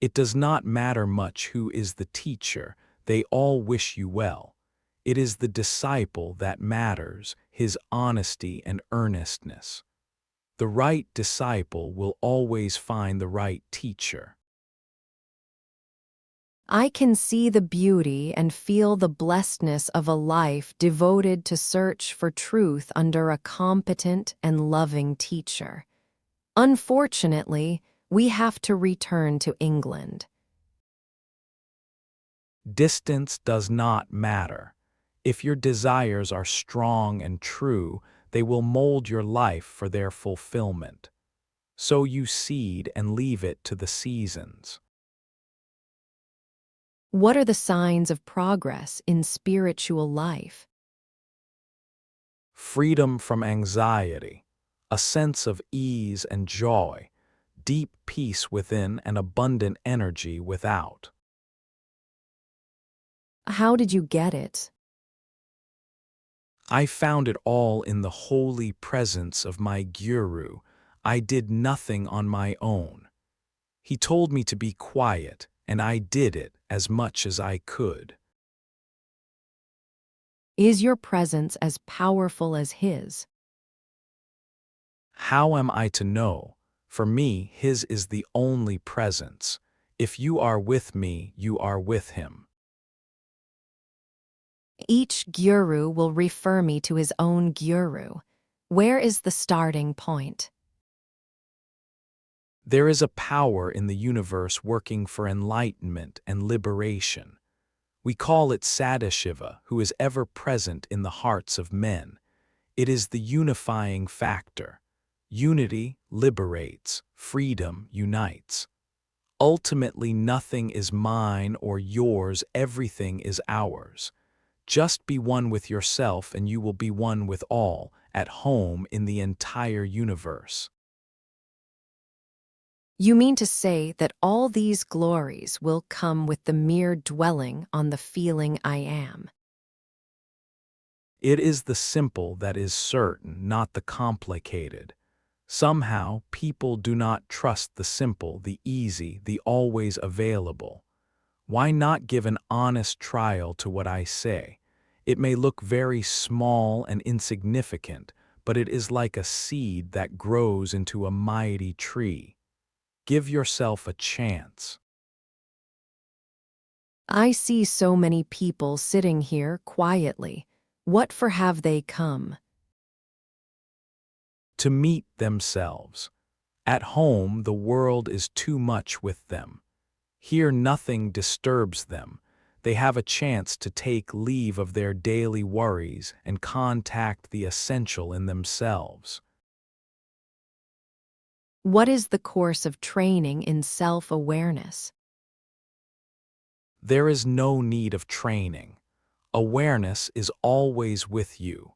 It does not matter much who is the teacher, they all wish you well. It is the disciple that matters, his honesty and earnestness. The right disciple will always find the right teacher. I can see the beauty and feel the blessedness of a life devoted to search for truth under a competent and loving teacher. Unfortunately, we have to return to England. Distance does not matter. If your desires are strong and true, they will mold your life for their fulfillment. Sow you seed and leave it to the seasons. What are the signs of progress in spiritual life? Freedom from anxiety, a sense of ease and joy, deep peace within and abundant energy without. How did you get it? I found it all in the holy presence of my guru. I did nothing on my own. He told me to be quiet, and I did it as much as I could. Is your presence as powerful as his? How am I to know? For me, his is the only presence. If you are with me, you are with him. Each guru will refer me to his own guru. Where is the starting point? There is a power in the universe working for enlightenment and liberation. We call it Sadashiva, who is ever present in the hearts of men. It is the unifying factor. Unity liberates, freedom unites. Ultimately, nothing is mine or yours, everything is ours. Just be one with yourself and you will be one with all, at home in the entire universe. You mean to say that all these glories will come with the mere dwelling on the feeling I am? It is the simple that is certain, not the complicated. Somehow, people do not trust the simple, the easy, the always available. Why not give an honest trial to what I say? It may look very small and insignificant, but it is like a seed that grows into a mighty tree. Give yourself a chance. I see so many people sitting here quietly. What for have they come? To meet themselves. At home, the world is too much with them. Here, nothing disturbs them. They have a chance to take leave of their daily worries and contact the essential in themselves. What is the course of training in self-awareness? There is no need of training. Awareness is always with you.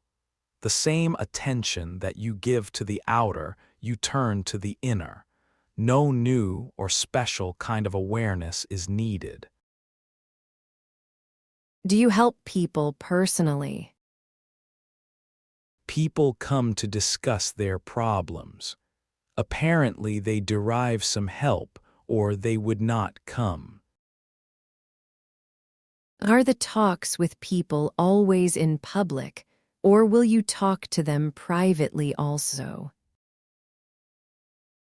The same attention that you give to the outer, you turn to the inner. No new or special kind of awareness is needed. Do you help people personally? People come to discuss their problems. Apparently they derive some help, or they would not come. Are the talks with people always in public, or will you talk to them privately also?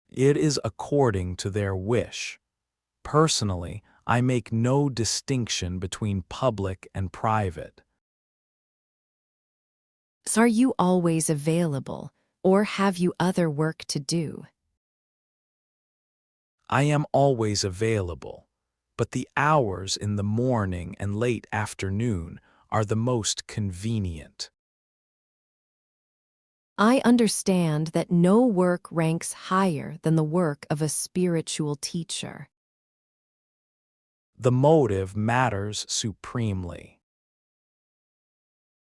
It is according to their wish. Personally, I make no distinction between public and private. Are you always available, or have you other work to do? I am always available, but the hours in the morning and late afternoon are the most convenient. I understand that no work ranks higher than the work of a spiritual teacher. The motive matters supremely.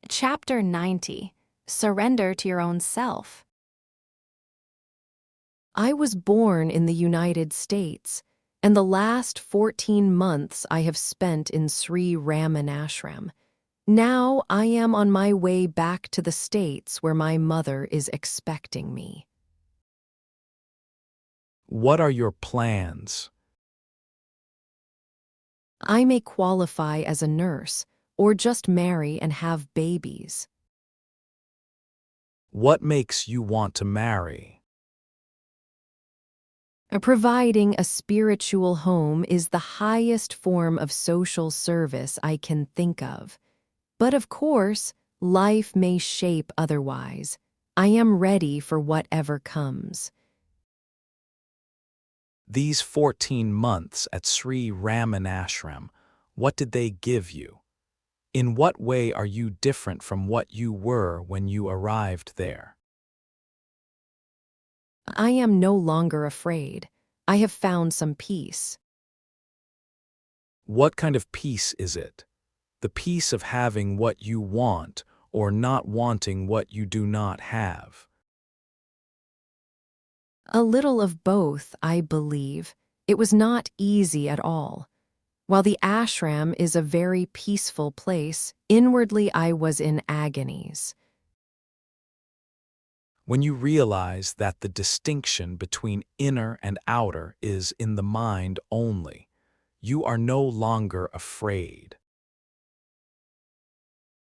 Chapter 90. Surrender to your own self. I was born in the United States, and the last 14 months I have spent in Sri Ramanashram. Now I am on my way back to the States where my mother is expecting me. What are your plans? I may qualify as a nurse, or just marry and have babies. What makes you want to marry? Providing a spiritual home is the highest form of social service I can think of. But of course, life may shape otherwise. I am ready for whatever comes. These 14 months at Sri Ramanashram, what did they give you? In what way are you different from what you were when you arrived there? I am no longer afraid. I have found some peace. What kind of peace is it? The peace of having what you want or not wanting what you do not have? A little of both, I believe. It was not easy at all. While the ashram is a very peaceful place, inwardly I was in agonies. When you realize that the distinction between inner and outer is in the mind only, you are no longer afraid.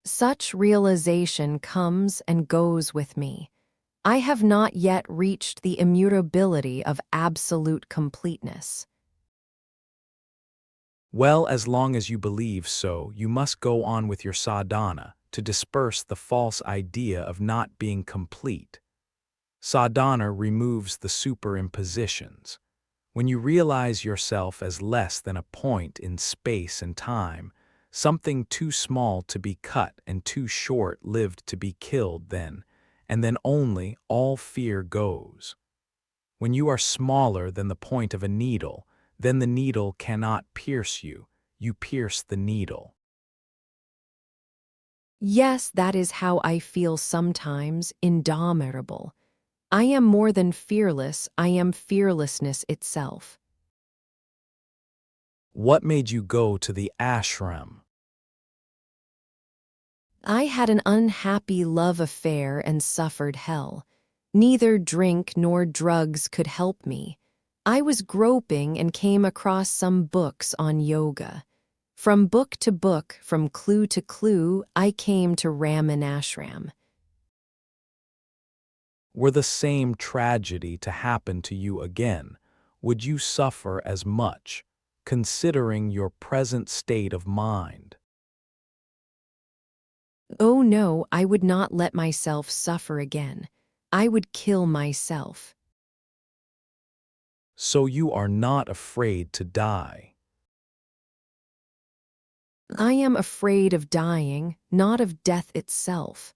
Such realization comes and goes with me. I have not yet reached the immutability of absolute completeness. Well, as long as you believe so, you must go on with your sadhana to disperse the false idea of not being complete. Sadhana removes the superimpositions. When you realize yourself as less than a point in space and time, something too small to be cut and too short-lived to be killed then, and then only all fear goes. When you are smaller than the point of a needle, then the needle cannot pierce you, you pierce the needle. Yes, that is how I feel sometimes, indomitable. I am more than fearless, I am fearlessness itself. What made you go to the ashram? I had an unhappy love affair and suffered hell. Neither drink nor drugs could help me. I was groping and came across some books on yoga. From book to book, from clue to clue, I came to Ramanashram. Were the same tragedy to happen to you again, would you suffer as much, considering your present state of mind? Oh no, I would not let myself suffer again. I would kill myself. So you are not afraid to die. I am afraid of dying, not of death itself.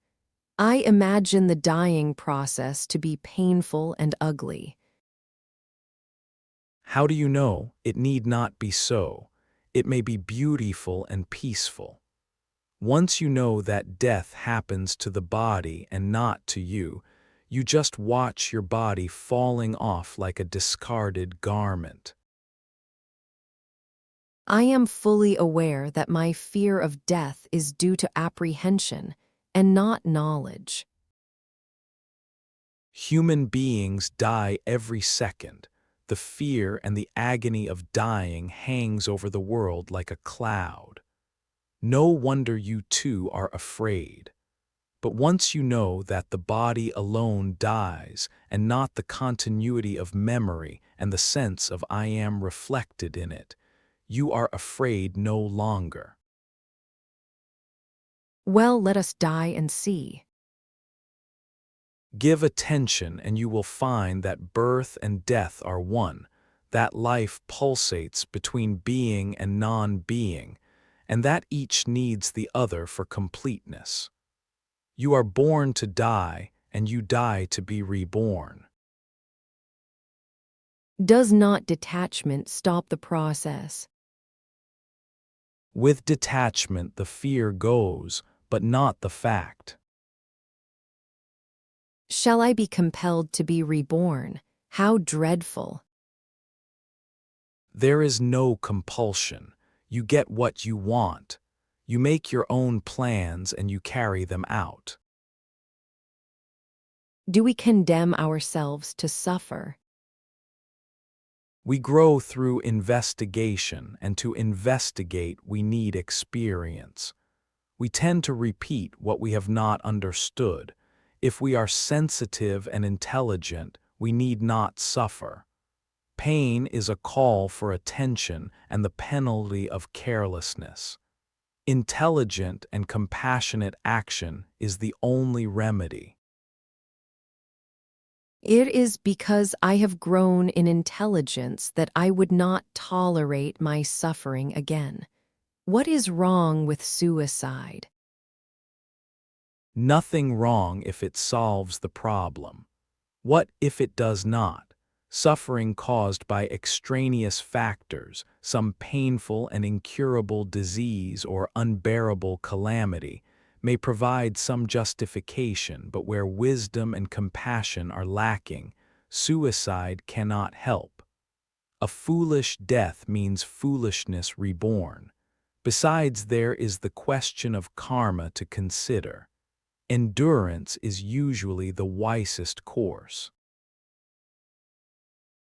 I imagine the dying process to be painful and ugly. How do you know? It need not be so. It may be beautiful and peaceful. Once you know that death happens to the body and not to you, you just watch your body falling off like a discarded garment. I am fully aware that my fear of death is due to apprehension and not knowledge. Human beings die every second. The fear and the agony of dying hangs over the world like a cloud. No wonder you too are afraid. But once you know that the body alone dies and not the continuity of memory and the sense of I am reflected in it, you are afraid no longer. Well, let us die and see. Give attention and you will find that birth and death are one, that life pulsates between being and non-being, and that each needs the other for completeness. You are born to die, and you die to be reborn. Does not detachment stop the process? With detachment the fear goes, but not the fact. Shall I be compelled to be reborn? How dreadful! There is no compulsion. You get what you want. You make your own plans and you carry them out. Do we condemn ourselves to suffer? We grow through investigation, and to investigate we need experience. We tend to repeat what we have not understood. If we are sensitive and intelligent, we need not suffer. Pain is a call for attention and the penalty of carelessness. Intelligent and compassionate action is the only remedy. It is because I have grown in intelligence that I would not tolerate my suffering again. What is wrong with suicide? Nothing wrong if it solves the problem. What if it does not? Suffering caused by extraneous factors, some painful and incurable disease or unbearable calamity, may provide some justification, but where wisdom and compassion are lacking, suicide cannot help. A foolish death means foolishness reborn. Besides, there is the question of karma to consider. Endurance is usually the wisest course.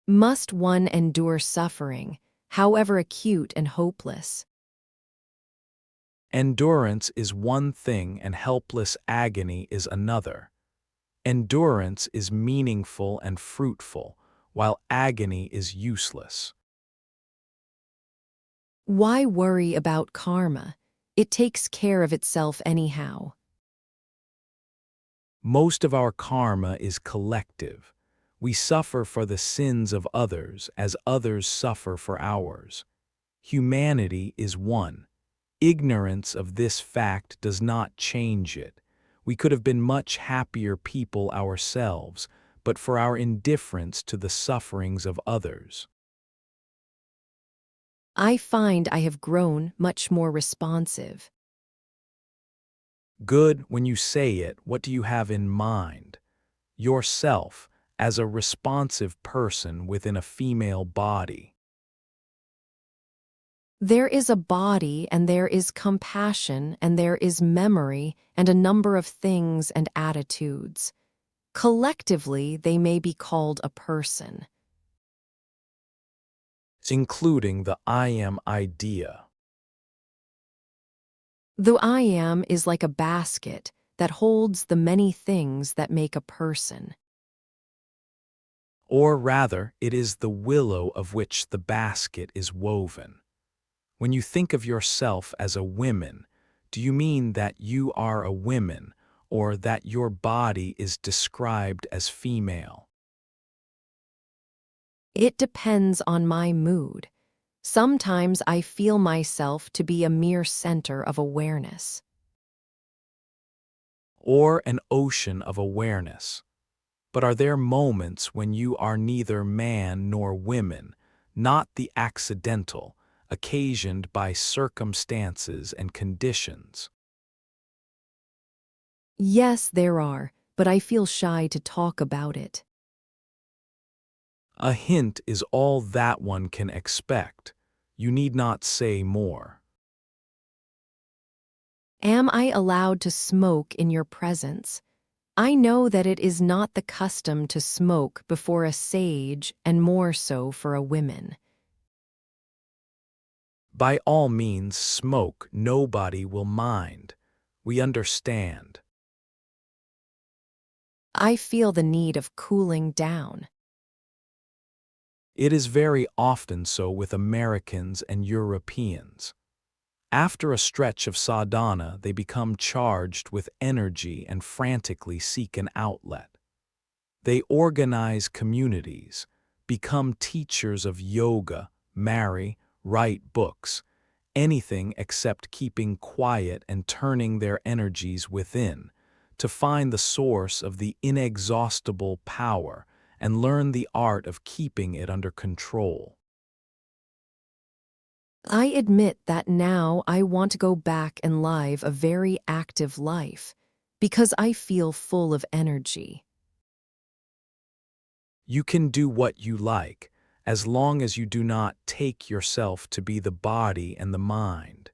Must one endure suffering, however acute and hopeless? Endurance is one thing and helpless agony is another. Endurance is meaningful and fruitful, while agony is useless. Why worry about karma? It takes care of itself anyhow. Most of our karma is collective. We suffer for the sins of others as others suffer for ours. Humanity is one. Ignorance of this fact does not change it. We could have been much happier people ourselves, but for our indifference to the sufferings of others. I find I have grown much more responsive. Good, when you say it, what do you have in mind? Yourself, as a responsive person within a female body. There is a body, and there is compassion, and there is memory, and a number of things and attitudes. Collectively, they may be called a person. Including the I am idea. The I am is like a basket that holds the many things that make a person. Or rather, it is the willow of which the basket is woven. When you think of yourself as a woman, do you mean that you are a woman, or that your body is described as female? It depends on my mood. Sometimes I feel myself to be a mere center of awareness. Or an ocean of awareness? But are there moments when you are neither man nor woman, not the accidental, occasioned by circumstances and conditions? Yes, there are, but I feel shy to talk about it. A hint is all that one can expect. You need not say more. Am I allowed to smoke in your presence? I know that it is not the custom to smoke before a sage and more so for a woman. By all means, smoke, nobody will mind. We understand. I feel the need of cooling down. It is very often so with Americans and Europeans. After a stretch of sadhana, they become charged with energy and frantically seek an outlet. They organize communities, become teachers of yoga, marry, write books, anything except keeping quiet and turning their energies within to find the source of the inexhaustible power and learn the art of keeping it under control. I admit that now I want to go back and live a very active life because I feel full of energy. You can do what you like, as long as you do not take yourself to be the body and the mind.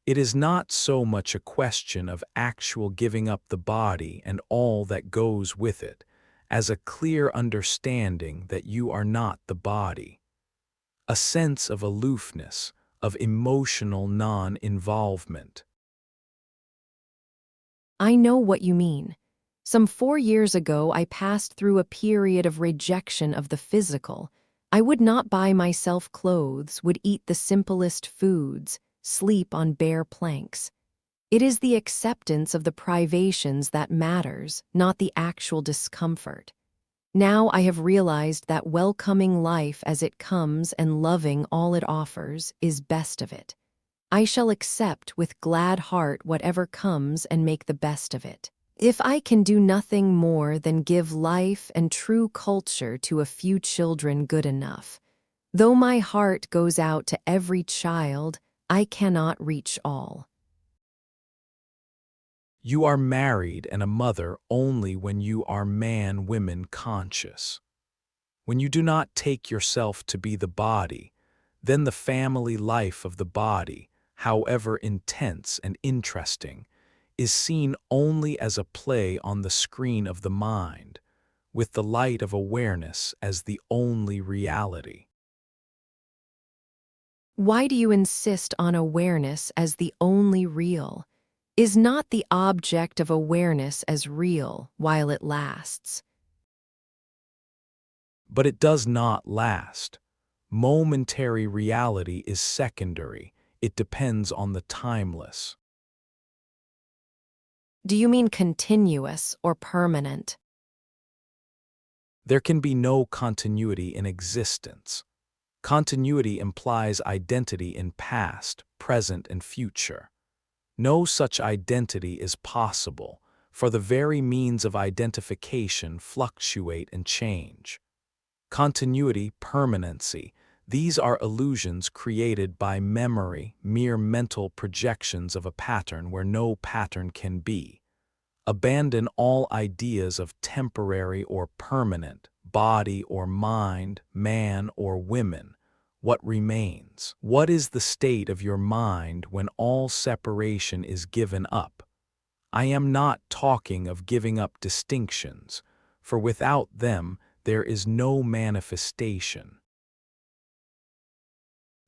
It is not so much a question of actual giving up the body and all that goes with it, as a clear understanding that you are not the body. A sense of aloofness, of emotional non-involvement. I know what you mean. Some 4 years ago, I passed through a period of rejection of the physical. I would not buy myself clothes, would eat the simplest foods, sleep on bare planks. It is the acceptance of the privations that matters, not the actual discomfort. Now I have realized that welcoming life as it comes and loving all it offers is best of it. I shall accept with glad heart whatever comes and make the best of it. If I can do nothing more than give life and true culture to a few children, good enough. Though my heart goes out to every child, I cannot reach all. You are married and a mother only when you are man-women conscious. When you do not take yourself to be the body, then the family life of the body, however intense and interesting, is seen only as a play on the screen of the mind, with the light of awareness as the only reality. Why do you insist on awareness as the only real? Is not the object of awareness as real while it lasts? But it does not last. Momentary reality is secondary. It depends on the timeless. Do you mean continuous or permanent? There can be no continuity in existence. Continuity implies identity in past, present, and future. No such identity is possible, for the very means of identification fluctuate and change. Continuity, permanency, these are illusions created by memory, mere mental projections of a pattern where no pattern can be. Abandon all ideas of temporary or permanent, body or mind, man or women. What remains? What is the state of your mind when all separation is given up? I am not talking of giving up distinctions, for without them there is no manifestation.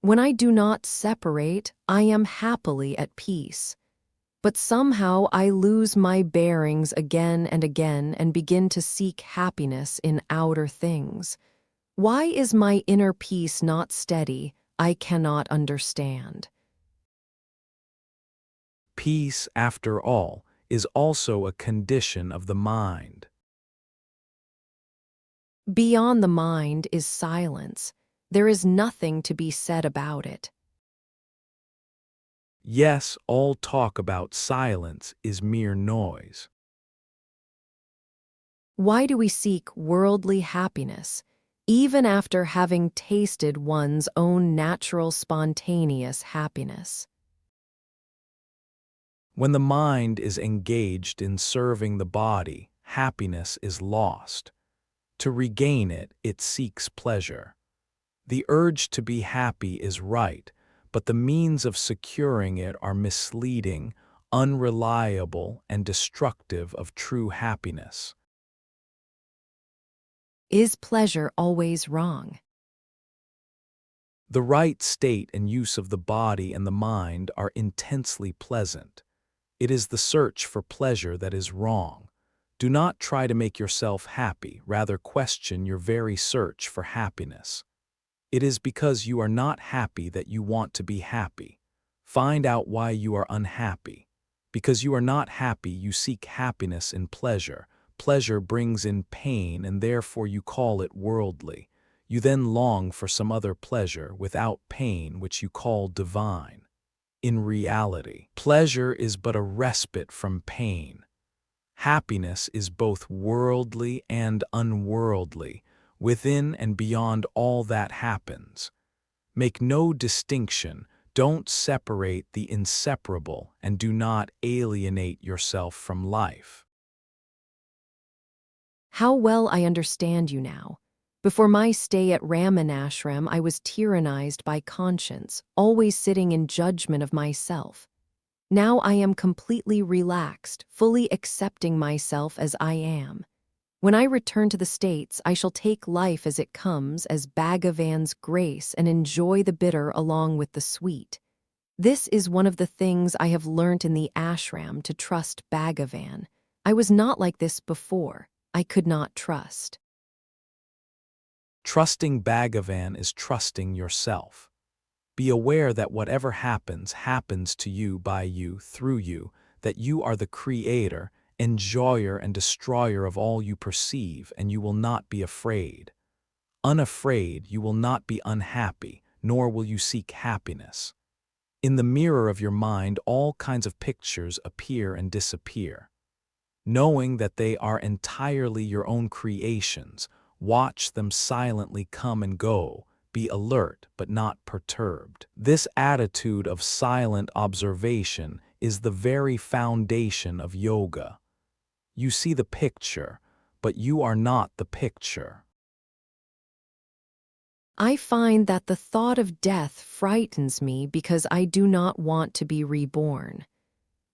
When I do not separate, I am happily at peace. But somehow I lose my bearings again and again and begin to seek happiness in outer things. Why is my inner peace not steady? I cannot understand. Peace, after all, is also a condition of the mind. Beyond the mind is silence. There is nothing to be said about it. Yes, all talk about silence is mere noise. Why do we seek worldly happiness, even after having tasted one's own natural spontaneous happiness? When the mind is engaged in serving the body, happiness is lost. To regain it, it seeks pleasure. The urge to be happy is right, but the means of securing it are misleading, unreliable and destructive of true happiness. Is pleasure always wrong? The right state and use of the body and the mind are intensely pleasant. It is the search for pleasure that is wrong. Do not try to make yourself happy, rather question your very search for happiness. It is because you are not happy that you want to be happy. Find out why you are unhappy. Because you are not happy, you seek happiness in pleasure. Pleasure brings in pain, and therefore you call it worldly. You then long for some other pleasure without pain, which you call divine. In reality, pleasure is but a respite from pain. Happiness is both worldly and unworldly, within and beyond all that happens. Make no distinction, don't separate the inseparable, and do not alienate yourself from life. How well I understand you now. Before my stay at Ramanashram, I was tyrannized by conscience, always sitting in judgment of myself. Now I am completely relaxed, fully accepting myself as I am. When I return to the States, I shall take life as it comes, as Bhagavan's grace, and enjoy the bitter along with the sweet. This is one of the things I have learnt in the ashram, to trust Bhagavan. I was not like this before. I could not trust. Trusting Bhagavan is trusting yourself. Be aware that whatever happens, happens to you, by you, through you, that you are the creator, enjoyer, and destroyer of all you perceive, and you will not be afraid. Unafraid, you will not be unhappy, nor will you seek happiness. In the mirror of your mind, all kinds of pictures appear and disappear. Knowing that they are entirely your own creations, watch them silently come and go. Be alert but not perturbed. This attitude of silent observation is the very foundation of yoga. You see the picture, but you are not the picture. I find that the thought of death frightens me because I do not want to be reborn.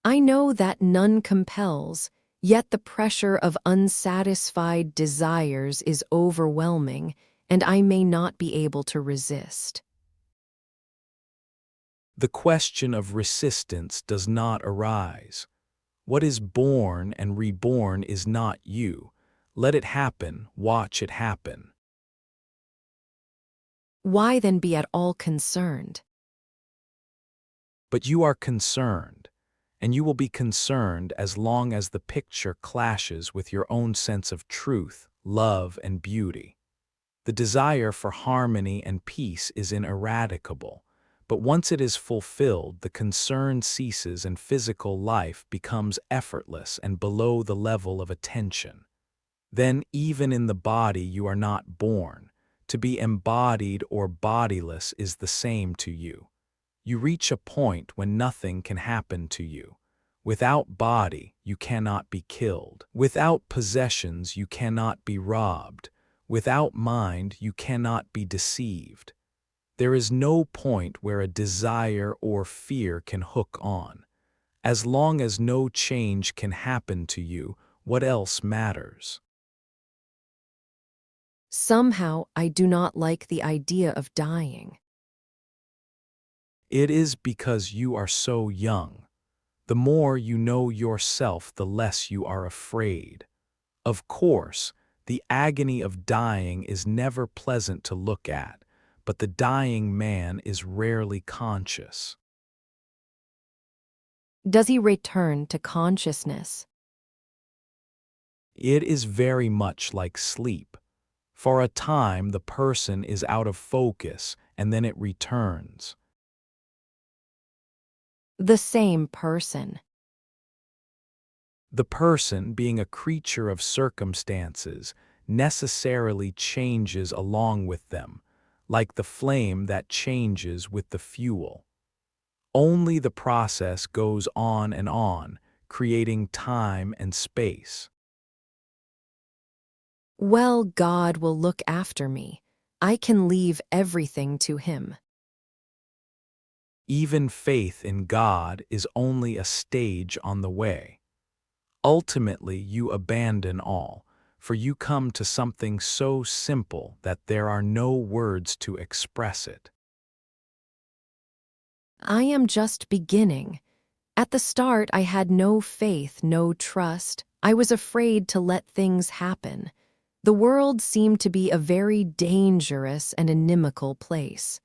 I know that none compels, yet the pressure of unsatisfied desires is overwhelming, and I may not be able to resist. The question of resistance does not arise. What is born and reborn is not you. Let it happen, watch it happen. Why then be at all concerned? But you are concerned, and you will be concerned as long as the picture clashes with your own sense of truth, love, and beauty. The desire for harmony and peace is ineradicable, but once it is fulfilled, the concern ceases and physical life becomes effortless and below the level of attention. Then even in the body you are not born. To be embodied or bodiless is the same to you. You reach a point when nothing can happen to you. Without body, you cannot be killed. Without possessions, you cannot be robbed. Without mind, you cannot be deceived. There is no point where a desire or fear can hook on. As long as no change can happen to you, what else matters? Somehow I do not like the idea of dying. It is because you are so young. The more you know yourself, the less you are afraid. Of course, the agony of dying is never pleasant to look at, but the dying man is rarely conscious. Does he return to consciousness? It is very much like sleep. For a time, the person is out of focus, and then it returns. The same person. The person, being a creature of circumstances, necessarily changes along with them, like the flame that changes with the fuel. Only the process goes on, creating time and space. Well, God will look after me. I can leave everything to him. Even faith in God is only a stage on the way. Ultimately, you abandon all, for you come to something so simple that there are no words to express it. I am just beginning. At the start, I had no faith, no trust. I was afraid to let things happen. The world seemed to be a very dangerous and inimical place.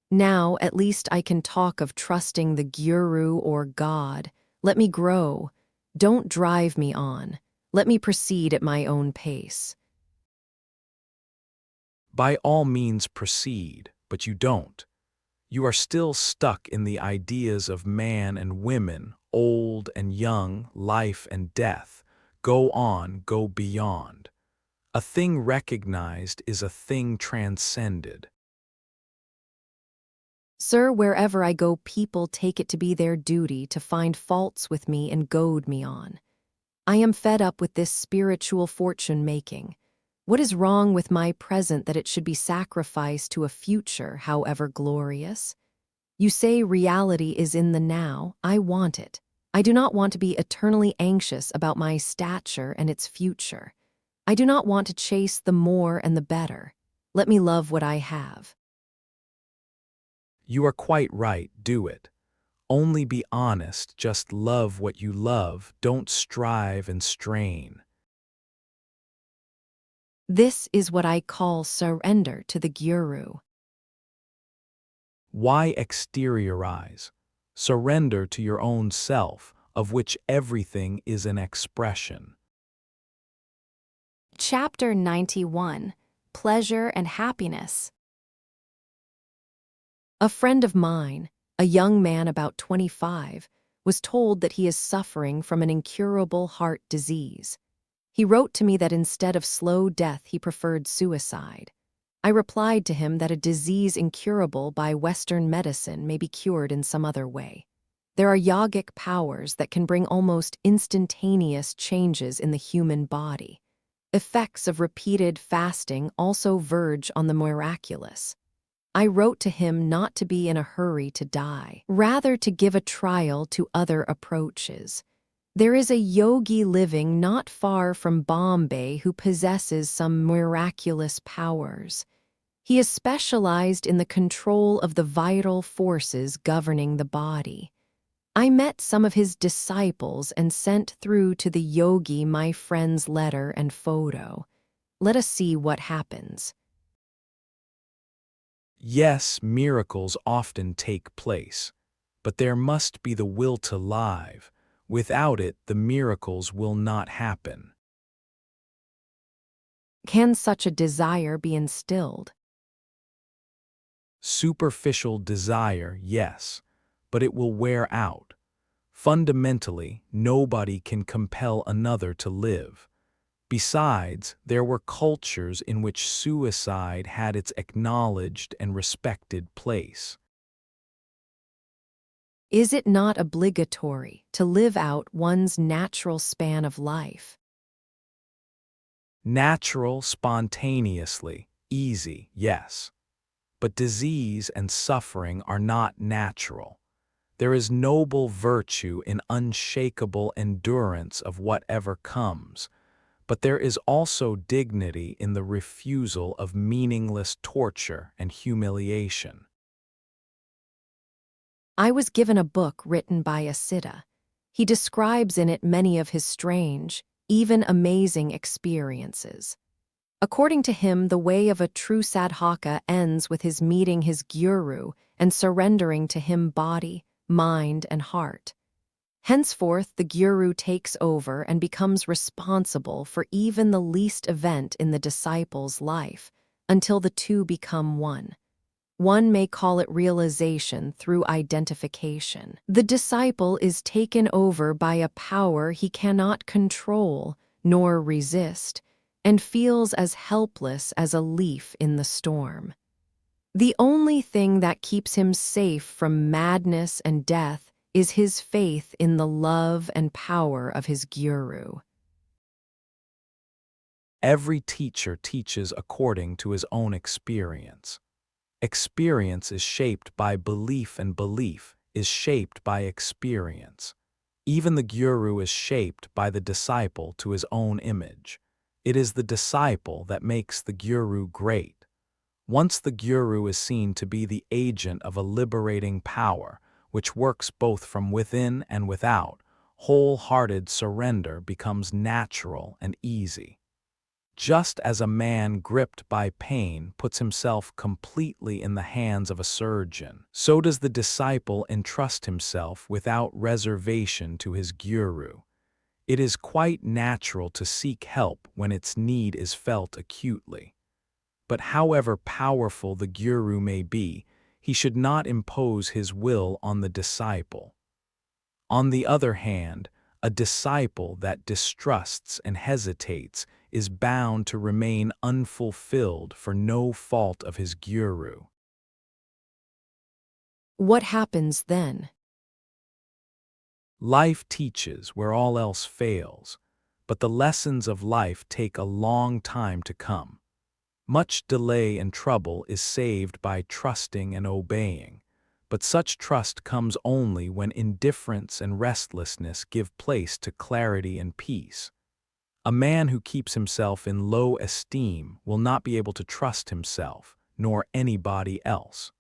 Now, at least I can talk of trusting the Guru or God. Let me grow. Don't drive me on. Let me proceed at my own pace. By all means proceed, but you don't. You are still stuck in the ideas of man and women, old and young, life and death. Go on, go beyond. A thing recognized is a thing transcended. Sir, wherever I go, people take it to be their duty to find faults with me and goad me on. I am fed up with this spiritual fortune-making. What is wrong with my present that it should be sacrificed to a future, however glorious? You say reality is in the now. I want it. I do not want to be eternally anxious about my stature and its future. I do not want to chase the more and the better. Let me love what I have. You are quite right, do it. Only be honest, just love what you love, don't strive and strain. This is what I call surrender to the Guru. Why exteriorize? Surrender to your own self, of which everything is an expression. Chapter 91: Pleasure and Happiness. A friend of mine, a young man about 25, was told that he is suffering from an incurable heart disease. He wrote to me that instead of slow death, he preferred suicide. I replied to him that a disease incurable by Western medicine may be cured in some other way. There are yogic powers that can bring almost instantaneous changes in the human body. Effects of repeated fasting also verge on the miraculous. I wrote to him not to be in a hurry to die, rather to give a trial to other approaches. There is a yogi living not far from Bombay who possesses some miraculous powers. He is specialized in the control of the vital forces governing the body. I met some of his disciples and sent through to the yogi my friend's letter and photo. Let us see what happens. Yes, miracles often take place, but there must be the will to live. Without it, the miracles will not happen. Can such a desire be instilled? Superficial desire, yes, but it will wear out. Fundamentally, nobody can compel another to live. Besides, there were cultures in which suicide had its acknowledged and respected place. Is it not obligatory to live out one's natural span of life? Natural, spontaneously, easy, yes. But disease and suffering are not natural. There is noble virtue in unshakable endurance of whatever comes, but there is also dignity in the refusal of meaningless torture and humiliation. I was given a book written by a Siddha. He describes in it many of his strange, even amazing experiences. According to him, the way of a true sadhaka ends with his meeting his guru and surrendering to him body, mind, and heart. Henceforth, the guru takes over and becomes responsible for even the least event in the disciple's life, until the two become one. One may call it realization through identification. The disciple is taken over by a power he cannot control nor resist, and feels as helpless as a leaf in the storm. The only thing that keeps him safe from madness and death is his faith in the love and power of his guru. Every teacher teaches according to his own experience. Experience is shaped by belief and belief is shaped by experience. Even the guru is shaped by the disciple to his own image. It is the disciple that makes the guru great. Once the guru is seen to be the agent of a liberating power, which works both from within and without, wholehearted surrender becomes natural and easy. Just as a man gripped by pain puts himself completely in the hands of a surgeon, so does the disciple entrust himself without reservation to his guru. It is quite natural to seek help when its need is felt acutely. But however powerful the guru may be, he should not impose his will on the disciple. On the other hand, a disciple that distrusts and hesitates is bound to remain unfulfilled for no fault of his guru. What happens then? Life teaches where all else fails, but the lessons of life take a long time to come. Much delay and trouble is saved by trusting and obeying, but such trust comes only when indifference and restlessness give place to clarity and peace. A man who keeps himself in low esteem will not be able to trust himself, nor anybody else.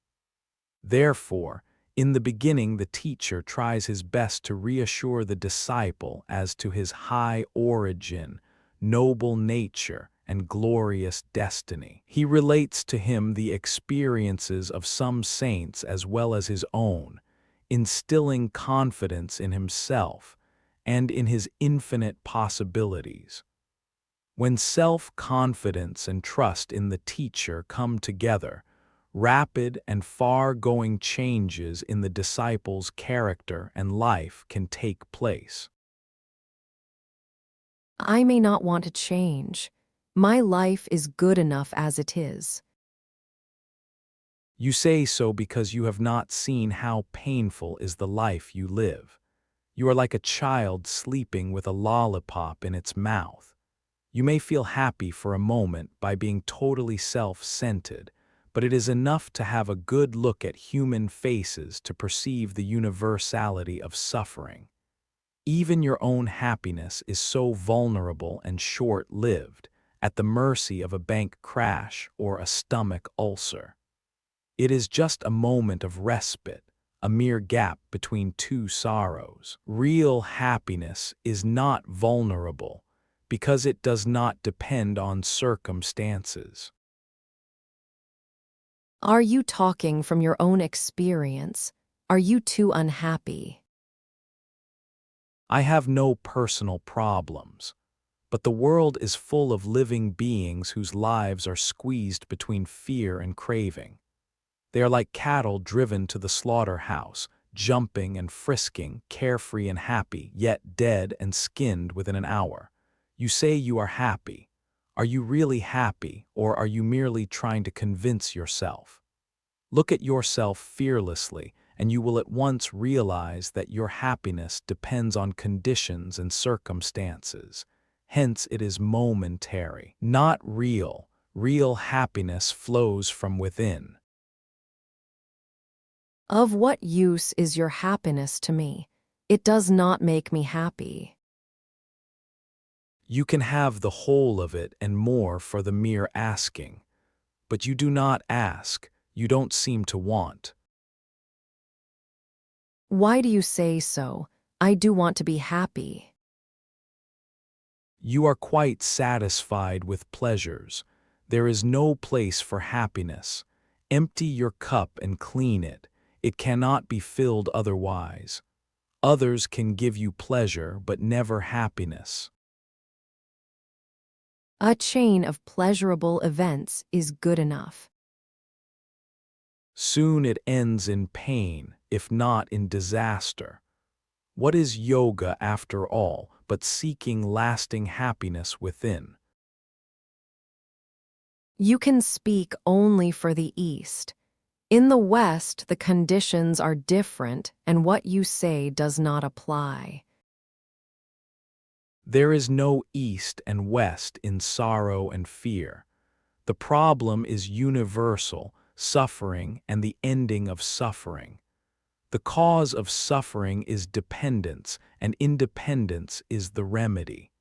Therefore, in the beginning the teacher tries his best to reassure the disciple as to his high origin, noble nature, and glorious destiny. He relates to him the experiences of some saints as well as his own, instilling confidence in himself and in his infinite possibilities. When self-confidence and trust in the teacher come together, rapid and far-going changes in the disciple's character and life can take place. I may not want to change. My life is good enough as it is. You say so because you have not seen how painful is the life you live. You are like a child sleeping with a lollipop in its mouth. You may feel happy for a moment by being totally self-centered, but it is enough to have a good look at human faces to perceive the universality of suffering. Even your own happiness is so vulnerable and short-lived, at the mercy of a bank crash or a stomach ulcer. It is just a moment of respite, a mere gap between two sorrows. Real happiness is not vulnerable because it does not depend on circumstances. Are you talking from your own experience? Are you too unhappy? I have no personal problems, but the world is full of living beings whose lives are squeezed between fear and craving. They are like cattle driven to the slaughterhouse, jumping and frisking, carefree and happy, yet dead and skinned within an hour. You say you are happy. Are you really happy, or are you merely trying to convince yourself? Look at yourself fearlessly, and you will at once realize that your happiness depends on conditions and circumstances. Hence it is momentary, not real. Real happiness flows from within. Of what use is your happiness to me? It does not make me happy. You can have the whole of it and more for the mere asking. But you do not ask, you don't seem to want. Why do you say so? I do want to be happy. You are quite satisfied with pleasures. There is no place for happiness. Empty your cup and clean it. It cannot be filled otherwise. Others can give you pleasure, but never happiness. A chain of pleasurable events is good enough. Soon it ends in pain, if not in disaster. What is yoga, after all, but seeking lasting happiness within? You can speak only for the East. In the West, the conditions are different, and what you say does not apply. There is no East and West in sorrow and fear. The problem is universal, suffering, and the ending of suffering. The cause of suffering is dependence, and independence is the remedy.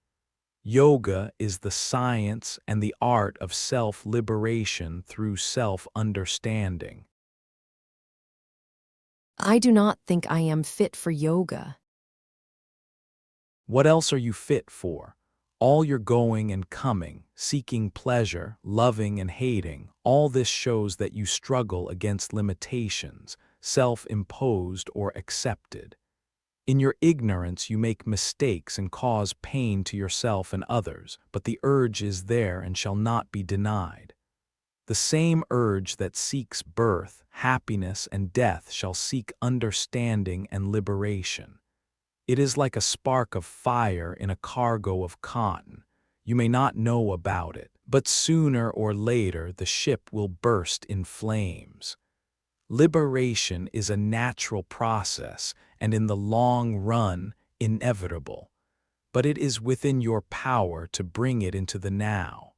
Yoga is the science and the art of self-liberation through self-understanding. I do not think I am fit for yoga. What else are you fit for? All your going and coming, seeking pleasure, loving and hating, all this shows that you struggle against limitations, self-imposed or accepted. In your ignorance, you make mistakes and cause pain to yourself and others, but the urge is there and shall not be denied. The same urge that seeks birth, happiness, and death shall seek understanding and liberation. It is like a spark of fire in a cargo of cotton. You may not know about it, but sooner or later the ship will burst in flames. Liberation is a natural process and in the long run inevitable, but it is within your power to bring it into the now.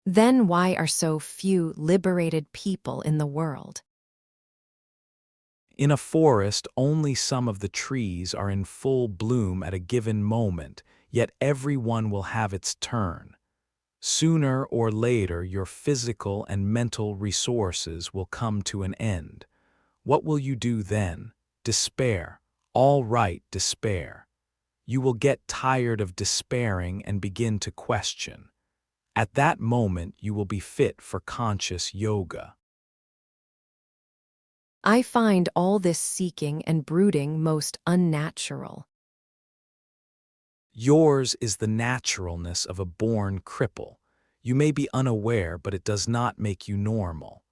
Then why are so few liberated people in the world? In a forest, only some of the trees are in full bloom at a given moment, yet every one will have its turn. Sooner or later, your physical and mental resources will come to an end. What will you do then? Despair. All right, despair. You will get tired of despairing and begin to question. At that moment, you will be fit for conscious yoga. I find all this seeking and brooding most unnatural. Yours is the naturalness of a born cripple. You may be unaware, but it does not make you normal.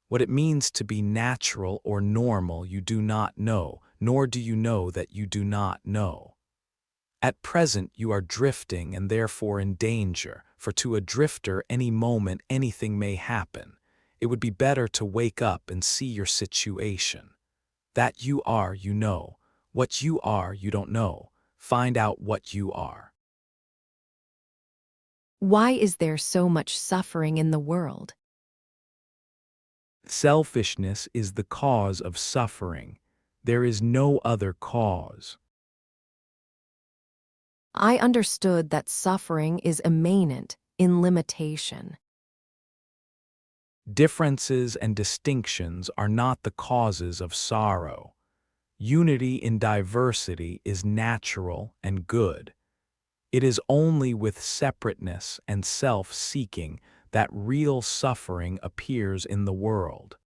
What it means to be natural or normal you do not know, nor do you know that you do not know. At present you are drifting and therefore in danger, for to a drifter any moment anything may happen. It would be better to wake up and see your situation. That you are, you know. What you are, you don't know. Find out what you are. Why is there so much suffering in the world? Selfishness is the cause of suffering. There is no other cause. I understood that suffering is immanent in limitation. Differences and distinctions are not the causes of sorrow. Unity in diversity is natural and good. It is only with separateness and self-seeking that real suffering appears in the world.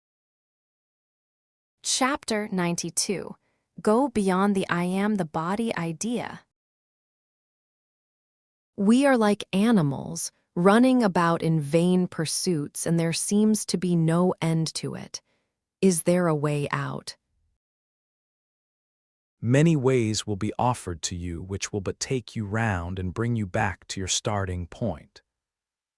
Chapter 92. Go beyond the I am the body idea. We are like animals, running about in vain pursuits, and there seems to be no end to it. Is there a way out? Many ways will be offered to you which will but take you round and bring you back to your starting point.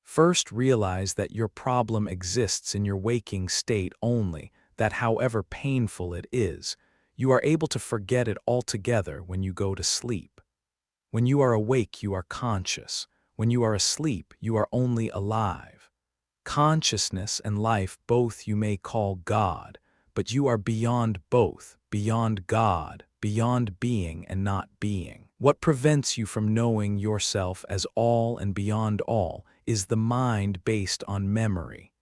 First, realize that your problem exists in your waking state only, that however painful it is, you are able to forget it altogether when you go to sleep. When you are awake, you are conscious. When you are asleep, you are only alive. Consciousness and life both you may call God, but you are beyond both, beyond God, beyond being and not being. What prevents you from knowing yourself as all and beyond all is the mind based on memory.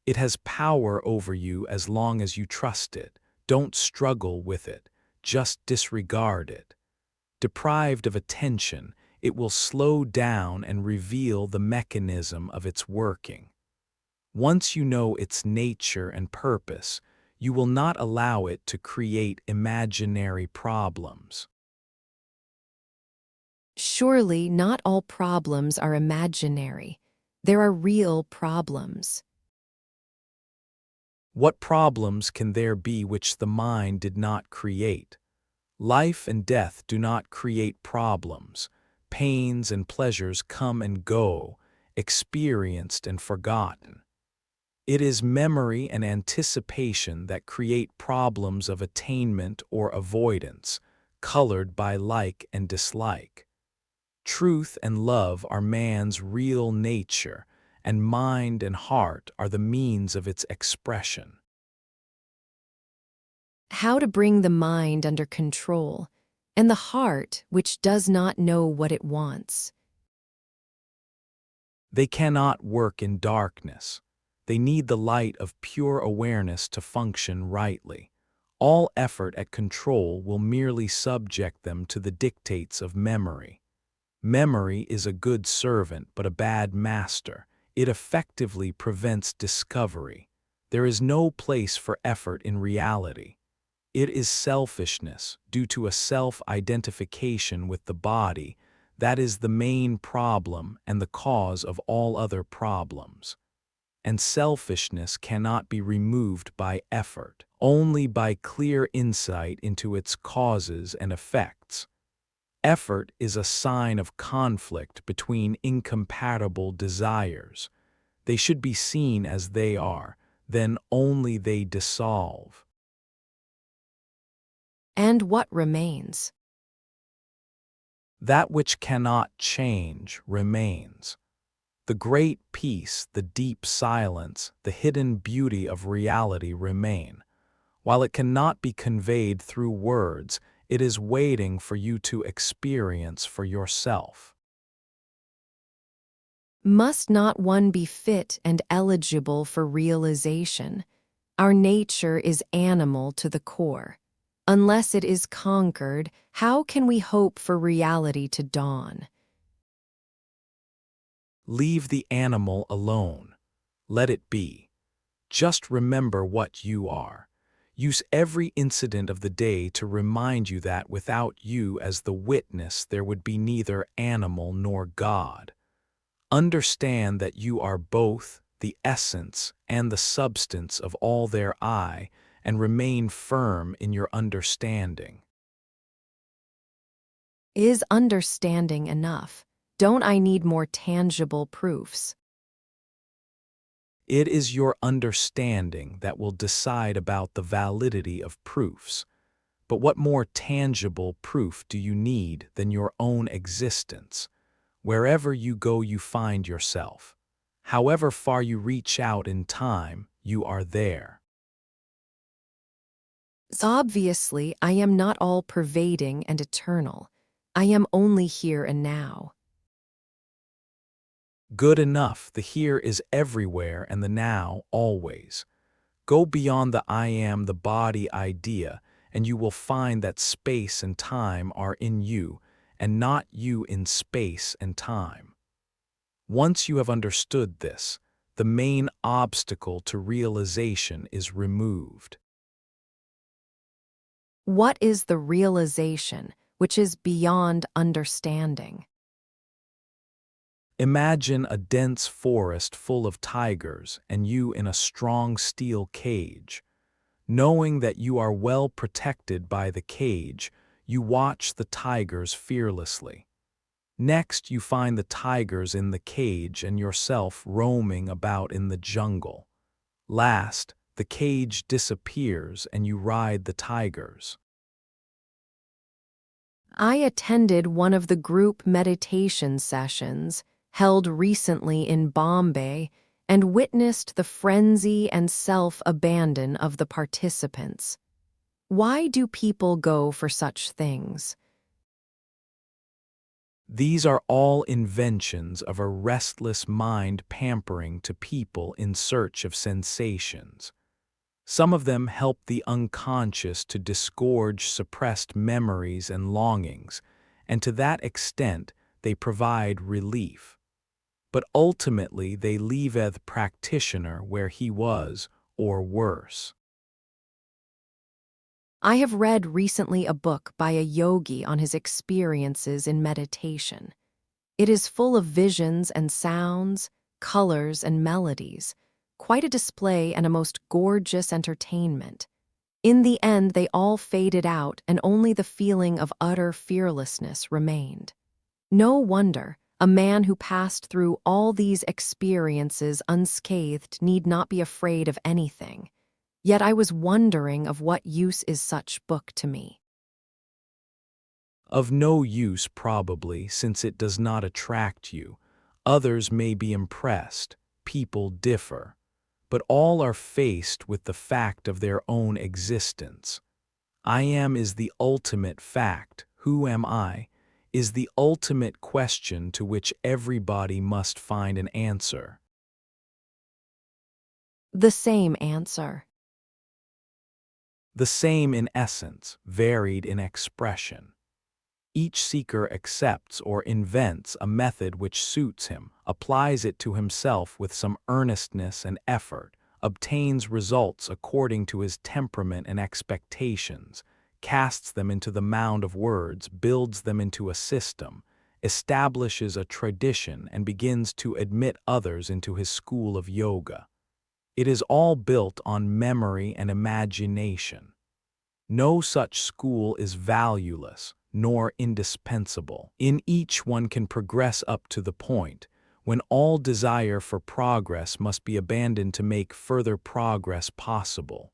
It has power over you as long as you trust it. Don't struggle with it. Just disregard it. Deprived of attention, it will slow down and reveal the mechanism of its working. Once you know its nature and purpose, you will not allow it to create imaginary problems. Surely not all problems are imaginary. There are real problems. What problems can there be which the mind did not create? Life and death do not create problems. Pains and pleasures come and go, experienced and forgotten. It is memory and anticipation that create problems of attainment or avoidance, colored by like and dislike. Truth and love are man's real nature, and mind and heart are the means of its expression. How to bring the mind under control, and the heart which does not know what it wants. They cannot work in darkness. They need the light of pure awareness to function rightly. All effort at control will merely subject them to the dictates of memory. Memory is a good servant but a bad master. It effectively prevents discovery. There is no place for effort in reality. It is selfishness due to a self-identification with the body that is the main problem and the cause of all other problems. And selfishness cannot be removed by effort, only by clear insight into its causes and effects. Effort is a sign of conflict between incompatible desires. They should be seen as they are, then only they dissolve. And what remains? That which cannot change remains. The great peace, the deep silence, the hidden beauty of reality remain. While it cannot be conveyed through words, it is waiting for you to experience for yourself. Must not one be fit and eligible for realization? Our nature is animal to the core. Unless it is conquered, how can we hope for reality to dawn? Leave the animal alone. Let it be. Just remember what you are. Use every incident of the day to remind you that without you as the witness there would be neither animal nor God. Understand that you are both the essence and the substance of all there I, and remain firm in your understanding. Is understanding enough? Don't I need more tangible proofs? It is your understanding that will decide about the validity of proofs. But what more tangible proof do you need than your own existence? Wherever you go, you find yourself. However far you reach out in time, you are there. Obviously, I am not all-pervading and eternal. I am only here and now. Good enough, the here is everywhere and the now always. Go beyond the I am the body idea, and you will find that space and time are in you, and not you in space and time. Once you have understood this, the main obstacle to realization is removed. What is the realization which is beyond understanding? Imagine a dense forest full of tigers and you in a strong steel cage. Knowing that you are well protected by the cage, you watch the tigers fearlessly. Next, you find the tigers in the cage and yourself roaming about in the jungle. Last, the cage disappears and you ride the tigers. I attended one of the group meditation sessions held recently in Bombay and witnessed the frenzy and self-abandon of the participants. Why do people go for such things? These are all inventions of a restless mind pampering to people in search of sensations. Some of them help the unconscious to disgorge suppressed memories and longings, and to that extent they provide relief. But ultimately they leaveth practitioner where he was, or worse. I have read recently a book by a yogi on his experiences in meditation. It is full of visions and sounds, colors and melodies, quite a display and a most gorgeous entertainment. In the end, they all faded out and only the feeling of utter fearlessness remained. No wonder a man who passed through all these experiences unscathed need not be afraid of anything. Yet I was wondering of what use is such book to me. Of no use probably, since it does not attract you. Others may be impressed. people differ, but all are faced with the fact of their own existence. I am is the ultimate fact. Who am I? Is the ultimate question to which everybody must find an answer. The same answer. The same in essence, varied in expression. Each seeker accepts or invents a method which suits him, applies it to himself with some earnestness and effort, obtains results according to his temperament and expectations, casts them into the mound of words, builds them into a system, establishes a tradition, and begins to admit others into his school of yoga. It is all built on memory and imagination. No such school is valueless, nor indispensable. In each one can progress up to the point when all desire for progress must be abandoned to make further progress possible.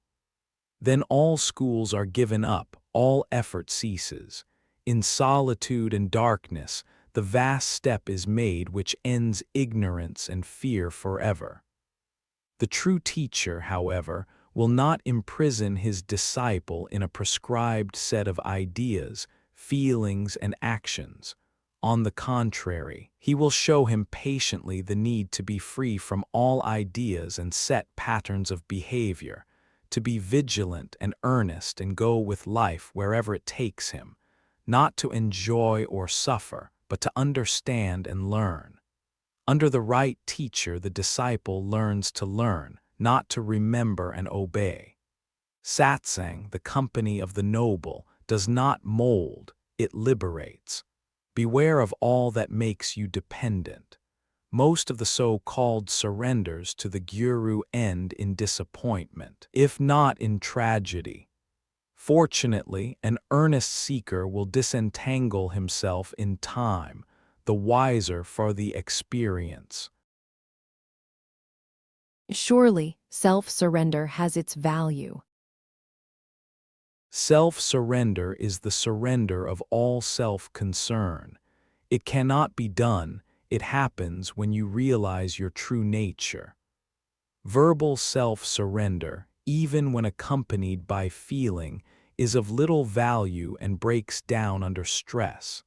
Then all schools are given up, all effort ceases. In solitude and darkness, the vast step is made which ends ignorance and fear forever. The true teacher, however, will not imprison his disciple in a prescribed set of ideas, feelings, and actions. On the contrary, he will show him patiently the need to be free from all ideas and set patterns of behavior, to be vigilant and earnest and go with life wherever it takes him, not to enjoy or suffer, but to understand and learn. Under the right teacher, the disciple learns to learn, not to remember and obey. Satsang, the company of the noble, does not mold, it liberates. Beware of all that makes you dependent. Most of the so-called surrenders to the guru end in disappointment, if not in tragedy. Fortunately, an earnest seeker will disentangle himself in time, the wiser for the experience. Surely, self-surrender has its value. Self-surrender is the surrender of all self-concern. It cannot be done, it happens when you realize your true nature. Verbal self-surrender, even when accompanied by feeling, is of little value and breaks down under stress.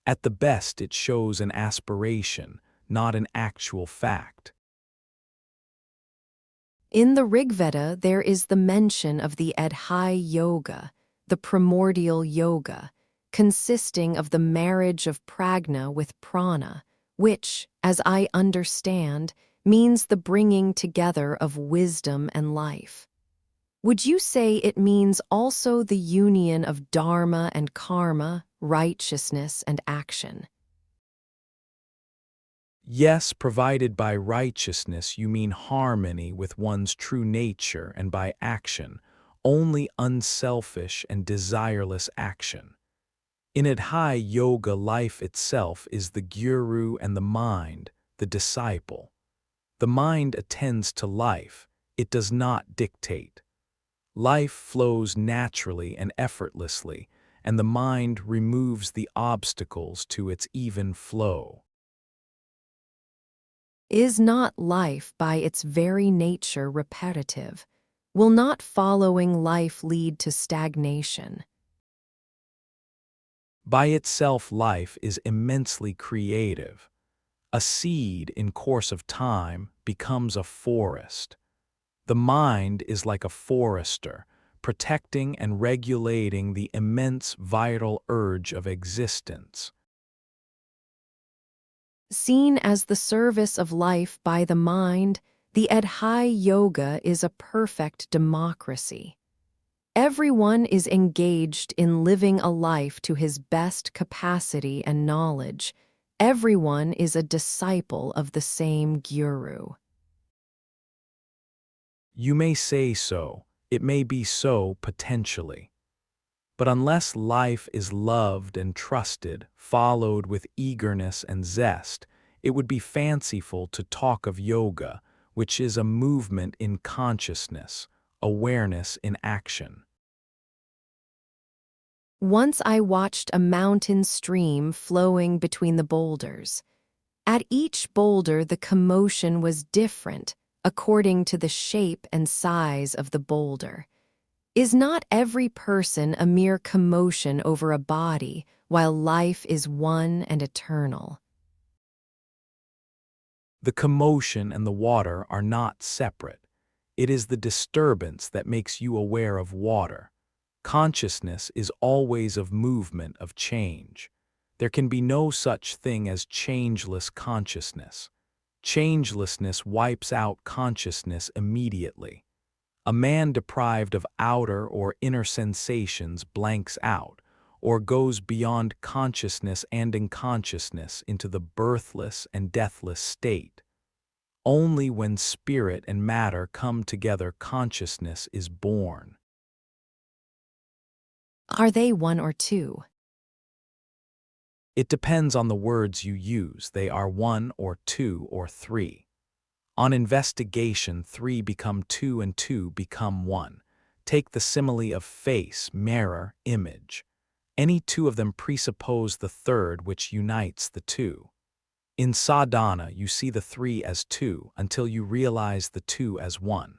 At the best, it shows an aspiration, not an actual fact. In the Rigveda, there is the mention of the Adhyaya Yoga, the primordial yoga, consisting of the marriage of prajna with prana, which, as I understand, means the bringing together of wisdom and life. Would you say it means also the union of dharma and karma, righteousness and action? Yes, provided by righteousness you mean harmony with one's true nature, and by action, only unselfish and desireless action. In Adhyaya Yoga, life itself is the guru and the mind, the disciple. The mind attends to life, it does not dictate. Life flows naturally and effortlessly, and the mind removes the obstacles to its even flow. Is not life by its very nature repetitive? Will not following life lead to stagnation? By itself, life is immensely creative. A seed in course of time becomes a forest. The mind is like a forester, protecting and regulating the immense vital urge of existence. Seen as the service of life by the mind, the Adhyaya Yoga is a perfect democracy. Everyone is engaged in living a life to his best capacity and knowledge. Everyone is a disciple of the same guru. You may say so, it may be so potentially. But unless life is loved and trusted, followed with eagerness and zest, it would be fanciful to talk of yoga, which is a movement in consciousness, awareness in action. Once I watched a mountain stream flowing between the boulders. At each boulder, the commotion was different according to the shape and size of the boulder. Is not every person a mere commotion over a body, while life is one and eternal? The commotion and the water are not separate. It is the disturbance that makes you aware of water. Consciousness is always of movement, of change. There can be no such thing as changeless consciousness. Changelessness wipes out consciousness immediately. A man deprived of outer or inner sensations blanks out, or goes beyond consciousness and unconsciousness into the birthless and deathless state. Only when spirit and matter come together consciousness is born. Are they one or two? It depends on the words you use. They are one or two or three. On investigation, three become two and two become one. Take the simile of face, mirror, image. Any two of them presuppose the third which unites the two. In sadhana, you see the three as two until you realize the two as one.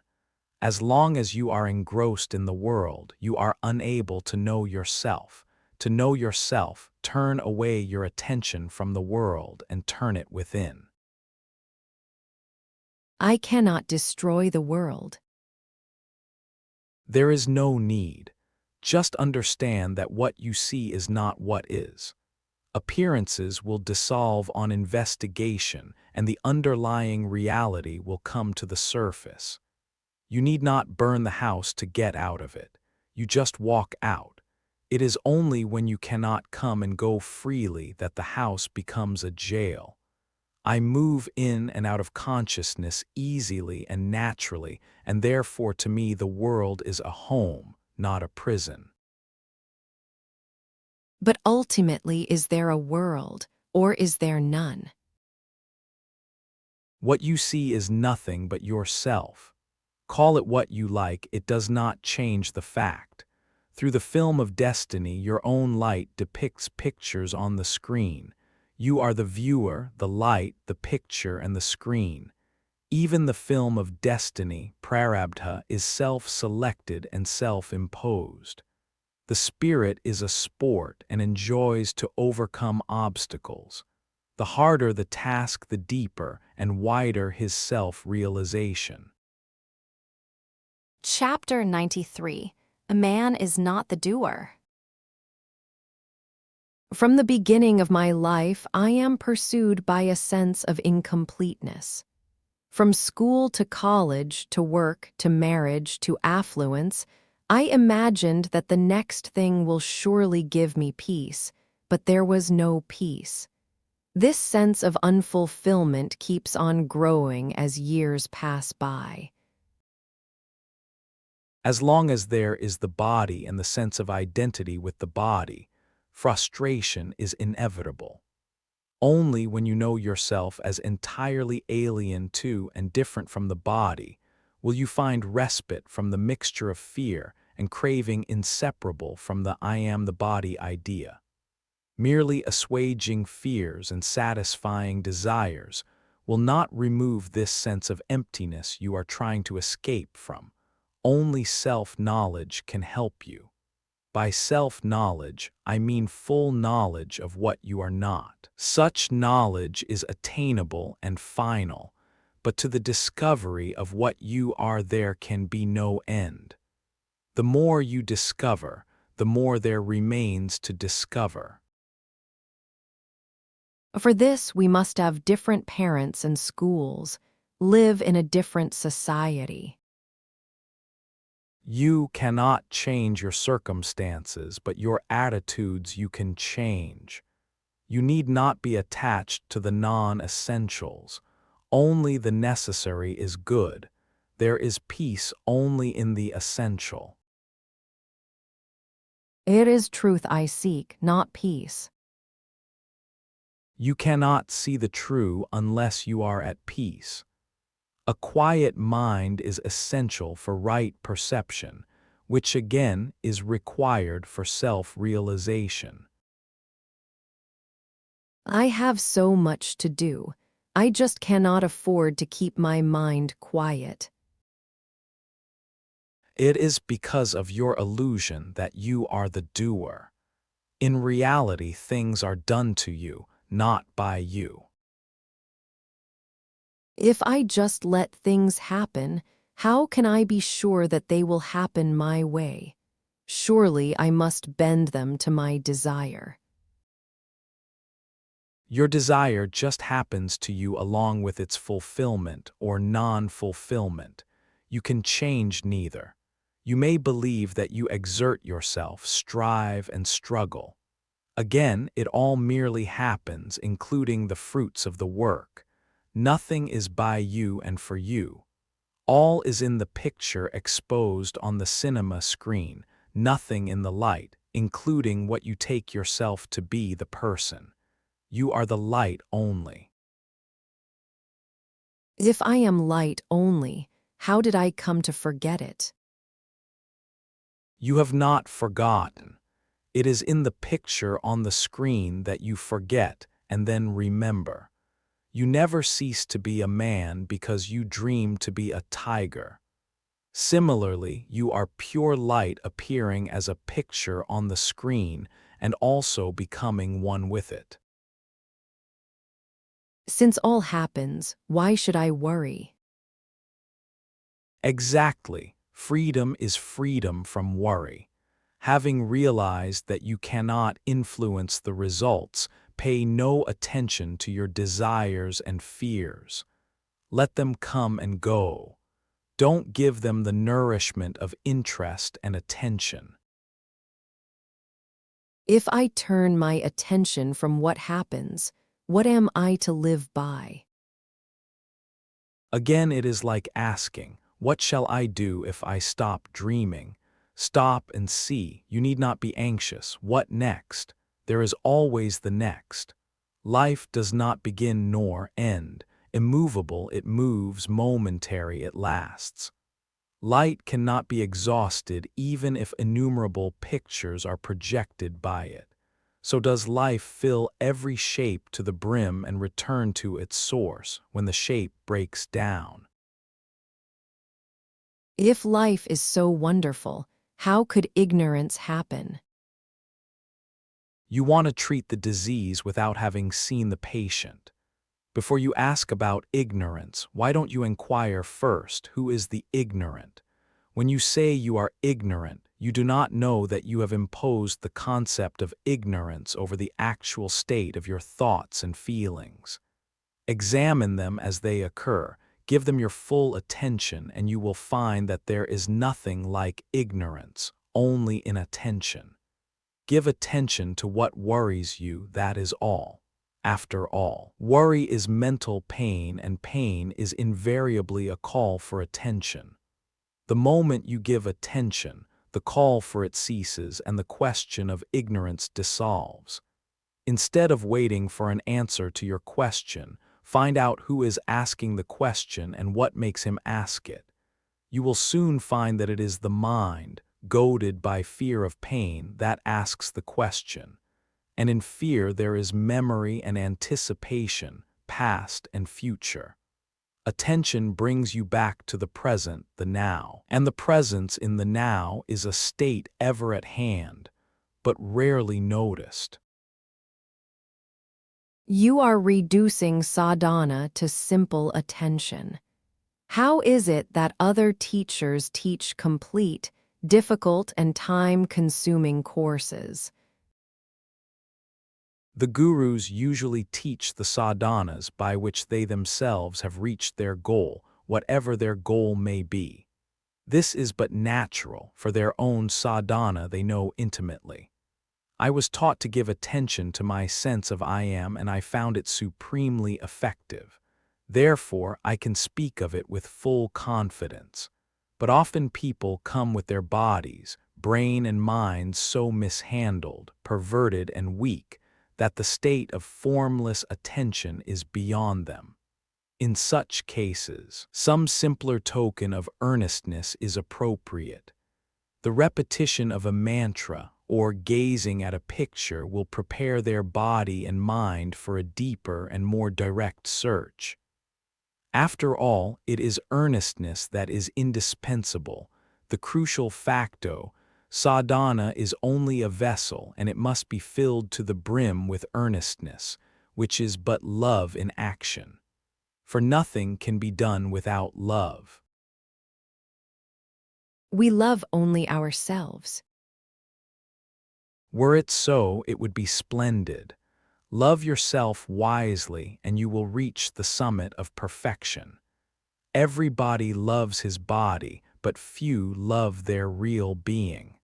As long as you are engrossed in the world, you are unable to know yourself. To know yourself, turn away your attention from the world and turn it within. I cannot destroy the world. There is no need. Just understand that what you see is not what is. Appearances will dissolve on investigation, and the underlying reality will come to the surface. You need not burn the house to get out of it. You just walk out. It is only when you cannot come and go freely that the house becomes a jail. I move in and out of consciousness easily and naturally, and therefore to me the world is a home, not a prison. But ultimately, is there a world, or is there none? What you see is nothing but yourself. Call it what you like, it does not change the fact. Through the film of destiny, your own light depicts pictures on the screen. You are the viewer, the light, the picture, and the screen. Even the film of destiny, prarabdha, is self-selected and self-imposed. The spirit is a sport and enjoys to overcome obstacles. The harder the task, the deeper and wider his self-realization. Chapter 93. A man is not the doer. From the beginning of my life, I am pursued by a sense of incompleteness. From school to college, to work, to marriage, to affluence, I imagined that the next thing will surely give me peace, but there was no peace. This sense of unfulfillment keeps on growing as years pass by. As long as there is the body and the sense of identity with the body, frustration is inevitable. Only when you know yourself as entirely alien to and different from the body will you find respite from the mixture of fear and craving inseparable from the I am the body idea. Merely assuaging fears and satisfying desires will not remove this sense of emptiness you are trying to escape from. Only self-knowledge can help you. By self-knowledge, I mean full knowledge of what you are not. Such knowledge is attainable and final, but to the discovery of what you are there can be no end. The more you discover, the more there remains to discover. For this, we must have different parents and schools, live in a different society. You cannot change your circumstances, but your attitudes you can change. You need not be attached to the non-essentials. Only the necessary is good. There is peace only in the essential. It is truth I seek, not peace. You cannot see the true unless you are at peace. A quiet mind is essential for right perception, which again is required for self-realization. I have so much to do. I just cannot afford to keep my mind quiet. It is because of your illusion that you are the doer. In reality, things are done to you, not by you. If I just let things happen, how can I be sure that they will happen my way? Surely I must bend them to my desire. Your desire just happens to you along with its fulfillment or non-fulfillment. You can change neither. You may believe that you exert yourself, strive, and struggle. Again, it all merely happens, including the fruits of the work. Nothing is by you and for you. All is in the picture exposed on the cinema screen, nothing in the light, including what you take yourself to be the person. You are the light only. If I am light only, how did I come to forget it? You have not forgotten. It is in the picture on the screen that you forget and then remember. You never cease to be a man because you dream to be a tiger. Similarly, you are pure light appearing as a picture on the screen and also becoming one with it. Since all happens, why should I worry? Exactly. Freedom is freedom from worry. Having realized that you cannot influence the results, pay no attention to your desires and fears. Let them come and go. Don't give them the nourishment of interest and attention. If I turn my attention from what happens, what am I to live by? Again, it is like asking, what shall I do if I stop dreaming? Stop and see. You need not be anxious. What next? There is always the next. Life does not begin nor end. Immovable, it moves. Momentary, it lasts. Light cannot be exhausted even if innumerable pictures are projected by it. So does life fill every shape to the brim and return to its source when the shape breaks down. If life is so wonderful, how could ignorance happen? You want to treat the disease without having seen the patient. Before you ask about ignorance, why don't you inquire first, who is the ignorant? When you say you are ignorant, you do not know that you have imposed the concept of ignorance over the actual state of your thoughts and feelings. Examine them as they occur, give them your full attention, and you will find that there is nothing like ignorance, only inattention. Give attention to what worries you, that is all. After all, worry is mental pain, and pain is invariably a call for attention. The moment you give attention, the call for it ceases and the question of ignorance dissolves. Instead of waiting for an answer to your question, find out who is asking the question and what makes him ask it. You will soon find that it is the mind, goaded by fear of pain, that asks the question. And in fear there is memory and anticipation, past and future. Attention brings you back to the present, the now. And the presence in the now is a state ever at hand, but rarely noticed. You are reducing sadhana to simple attention. How is it that other teachers teach complete, difficult, and time-consuming courses? The gurus usually teach the sadhanas by which they themselves have reached their goal, whatever their goal may be. This is but natural, for their own sadhana they know intimately. I was taught to give attention to my sense of I am, and I found it supremely effective. Therefore, I can speak of it with full confidence. But often people come with their bodies, brain and minds so mishandled, perverted, and weak that the state of formless attention is beyond them. In such cases, some simpler token of earnestness is appropriate. The repetition of a mantra or gazing at a picture will prepare their body and mind for a deeper and more direct search. After all, it is earnestness that is indispensable, the crucial facto. Sadhana is only a vessel, and it must be filled to the brim with earnestness, which is but love in action. For nothing can be done without love. We love only ourselves. Were it so, it would be splendid. Love yourself wisely, and you will reach the summit of perfection. Everybody loves his body, but few love their real being.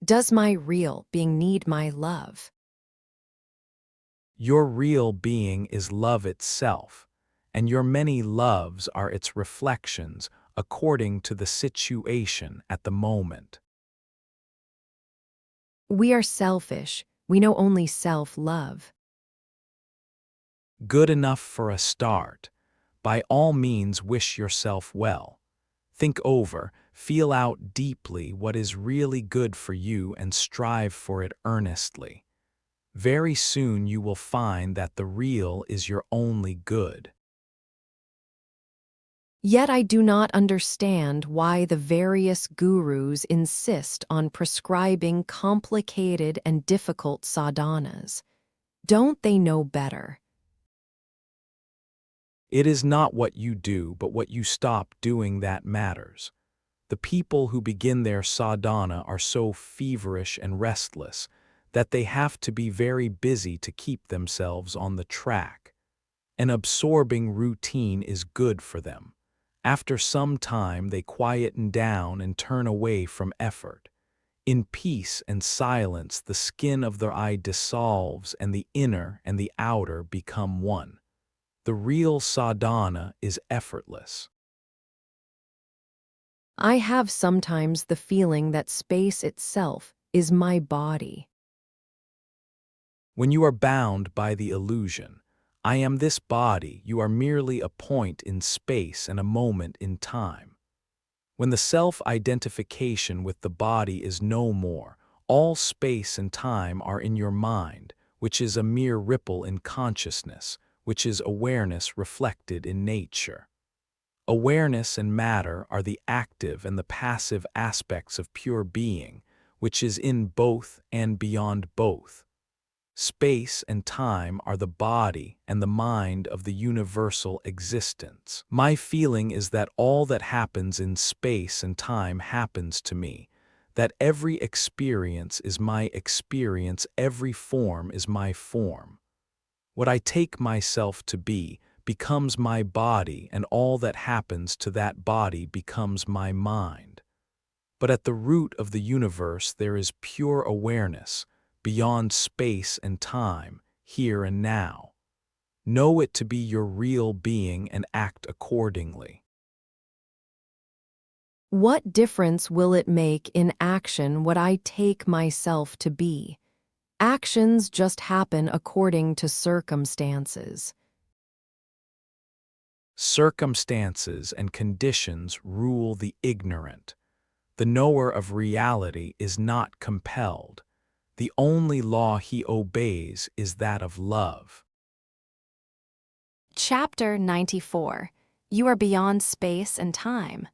Does my real being need my love? Your real being is love itself, and your many loves are its reflections according to the situation at the moment. We are selfish. We know only self-love. Good enough for a start. By all means wish yourself well. Think over, feel out deeply what is really good for you and strive for it earnestly. Very soon you will find that the real is your only good. Yet I do not understand why the various gurus insist on prescribing complicated and difficult sadhanas. Don't they know better? It is not what you do, but what you stop doing that matters. The people who begin their sadhana are so feverish and restless that they have to be very busy to keep themselves on the track. An absorbing routine is good for them. After some time, they quieten down and turn away from effort. In peace and silence, the skin of their eye dissolves and the inner and the outer become one. The real sadhana is effortless. I have sometimes the feeling that space itself is my body. When you are bound by the illusion, I am this body, you are merely a point in space and a moment in time. When the self-identification with the body is no more, all space and time are in your mind, which is a mere ripple in consciousness, which is awareness reflected in nature. Awareness and matter are the active and the passive aspects of pure being, which is in both and beyond both. Space and time are the body and the mind of the universal existence. My feeling is that all that happens in space and time happens to me, that every experience is my experience, every form is my form. What I take myself to be becomes my body, and all that happens to that body becomes my mind. But at the root of the universe there is pure awareness, beyond space and time, here and now. Know it to be your real being and act accordingly. What difference will it make in action what I take myself to be? Actions just happen according to circumstances. Circumstances and conditions rule the ignorant. The knower of reality is not compelled. The only law he obeys is that of love. Chapter 94. You are beyond space and time.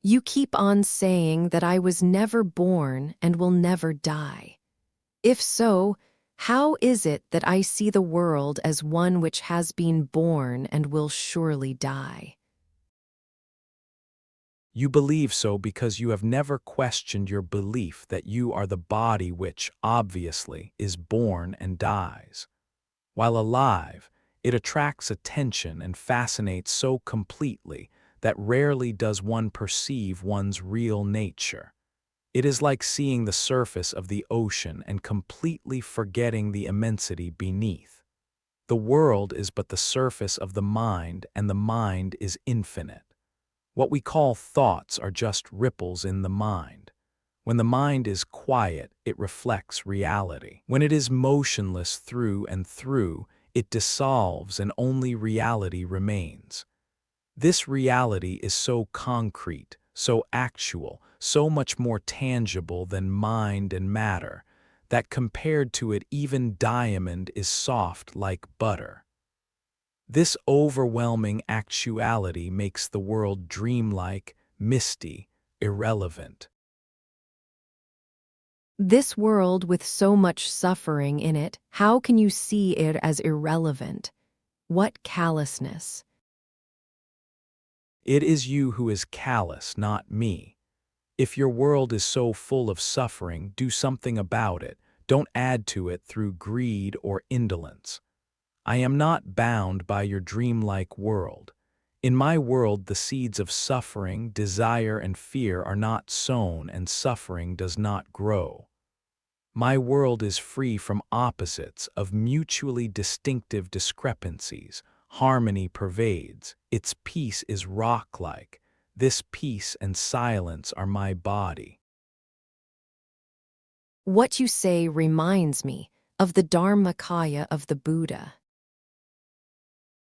You keep on saying that I was never born and will never die. If so, how is it that I see the world as one which has been born and will surely die? You believe so because you have never questioned your belief that you are the body which, obviously, is born and dies. While alive, it attracts attention and fascinates so completely that rarely does one perceive one's real nature. It is like seeing the surface of the ocean and completely forgetting the immensity beneath. The world is but the surface of the mind, and the mind is infinite. What we call thoughts are just ripples in the mind. When the mind is quiet, it reflects reality. When it is motionless through and through, it dissolves and only reality remains. This reality is so concrete, so actual, so much more tangible than mind and matter, that compared to it even diamond is soft like butter. This overwhelming actuality makes the world dreamlike, misty, irrelevant. This world with so much suffering in it, how can you see it as irrelevant? What callousness! It is you who is callous, not me. If your world is so full of suffering, do something about it. Don't add to it through greed or indolence. I am not bound by your dreamlike world. In my world, the seeds of suffering, desire, and fear are not sown, and suffering does not grow. My world is free from opposites, of mutually distinctive discrepancies. Harmony pervades. Its peace is rock-like. This peace and silence are my body. What you say reminds me of the Dharmakaya of the Buddha.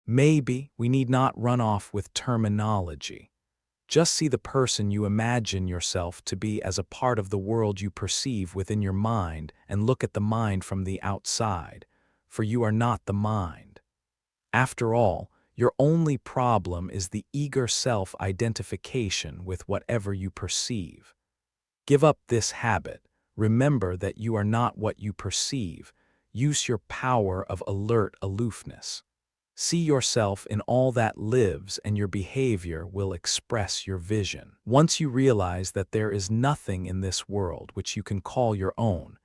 Maybe we need not run off with terminology. Just see the person you imagine yourself to be as a part of the world you perceive within your mind, and look at the mind from the outside, for you are not the mind. After all, your only problem is the eager self-identification with whatever you perceive. Give up this habit. Remember that you are not what you perceive. Use your power of alert aloofness. See yourself in all that lives, and your behavior will express your vision. Once you realize that there is nothing in this world which you can call your own,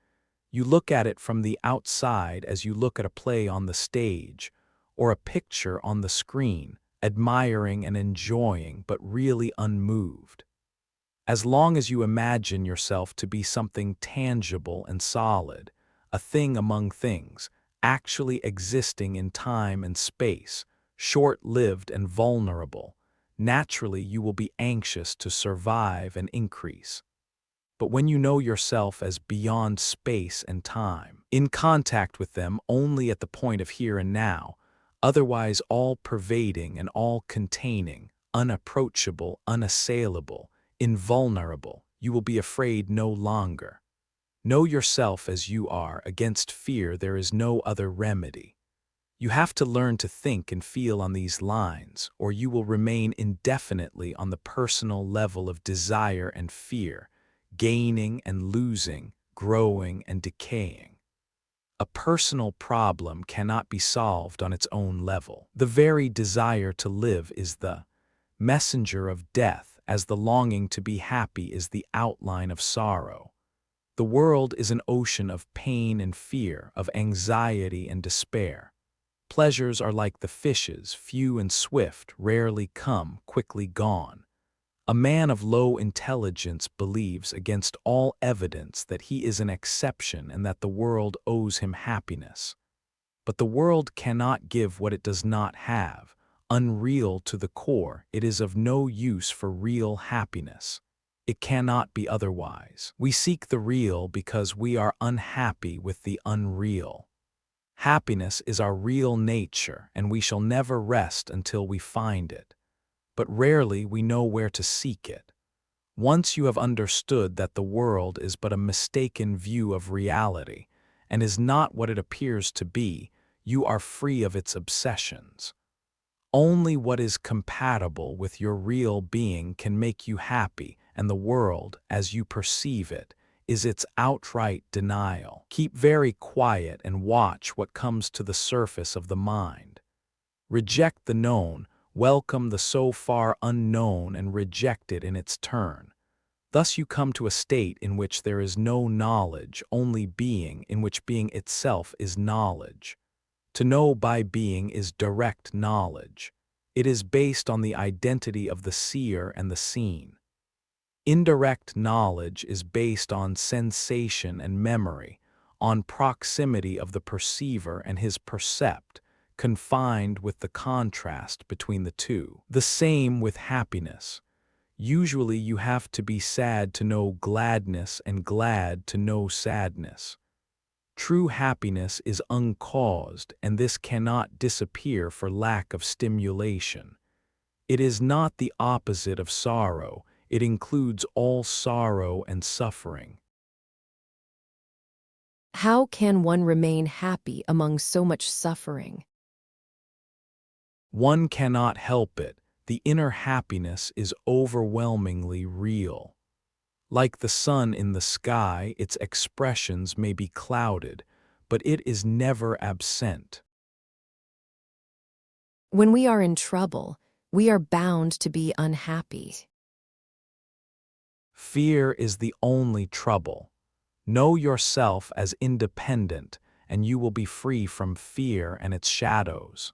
you look at it from the outside as you look at a play on the stage or a picture on the screen, admiring and enjoying but really unmoved. As long as you imagine yourself to be something tangible and solid, a thing among things, actually existing in time and space, short-lived and vulnerable, naturally you will be anxious to survive and increase. But when you know yourself as beyond space and time, in contact with them only at the point of here and now, otherwise all-pervading and all-containing, unapproachable, unassailable, invulnerable, you will be afraid no longer. Know yourself as you are. Against fear there is no other remedy. You have to learn to think and feel on these lines, or you will remain indefinitely on the personal level of desire and fear, gaining and losing, growing and decaying. A personal problem cannot be solved on its own level. The very desire to live is the messenger of death, as the longing to be happy is the outline of sorrow. The world is an ocean of pain and fear, of anxiety and despair. Pleasures are like the fishes, few and swift, rarely come, quickly gone. A man of low intelligence believes against all evidence that he is an exception and that the world owes him happiness. But the world cannot give what it does not have. Unreal to the core, it is of no use for real happiness. It cannot be otherwise. We seek the real because we are unhappy with the unreal. Happiness is our real nature, and we shall never rest until we find it. But rarely we know where to seek it. Once you have understood that the world is but a mistaken view of reality, and is not what it appears to be, you are free of its obsessions. Only what is compatible with your real being can make you happy, and the world, as you perceive it, is its outright denial. Keep very quiet and watch what comes to the surface of the mind. Reject the known, welcome the so far unknown, and reject it in its turn. Thus you come to a state in which there is no knowledge, only being, in which being itself is knowledge. To know by being is direct knowledge. It is based on the identity of the seer and the seen. Indirect knowledge is based on sensation and memory, on proximity of the perceiver and his percept, confined with the contrast between the two. The same with happiness. Usually you have to be sad to know gladness and glad to know sadness. True happiness is uncaused, and this cannot disappear for lack of stimulation. It is not the opposite of sorrow, It includes all sorrow and suffering. How can one remain happy among so much suffering? One cannot help it. The inner happiness is overwhelmingly real. Like the sun in the sky, its expressions may be clouded, but it is never absent. When we are in trouble, we are bound to be unhappy. Fear is the only trouble. Know yourself as independent, and you will be free from fear and its shadows.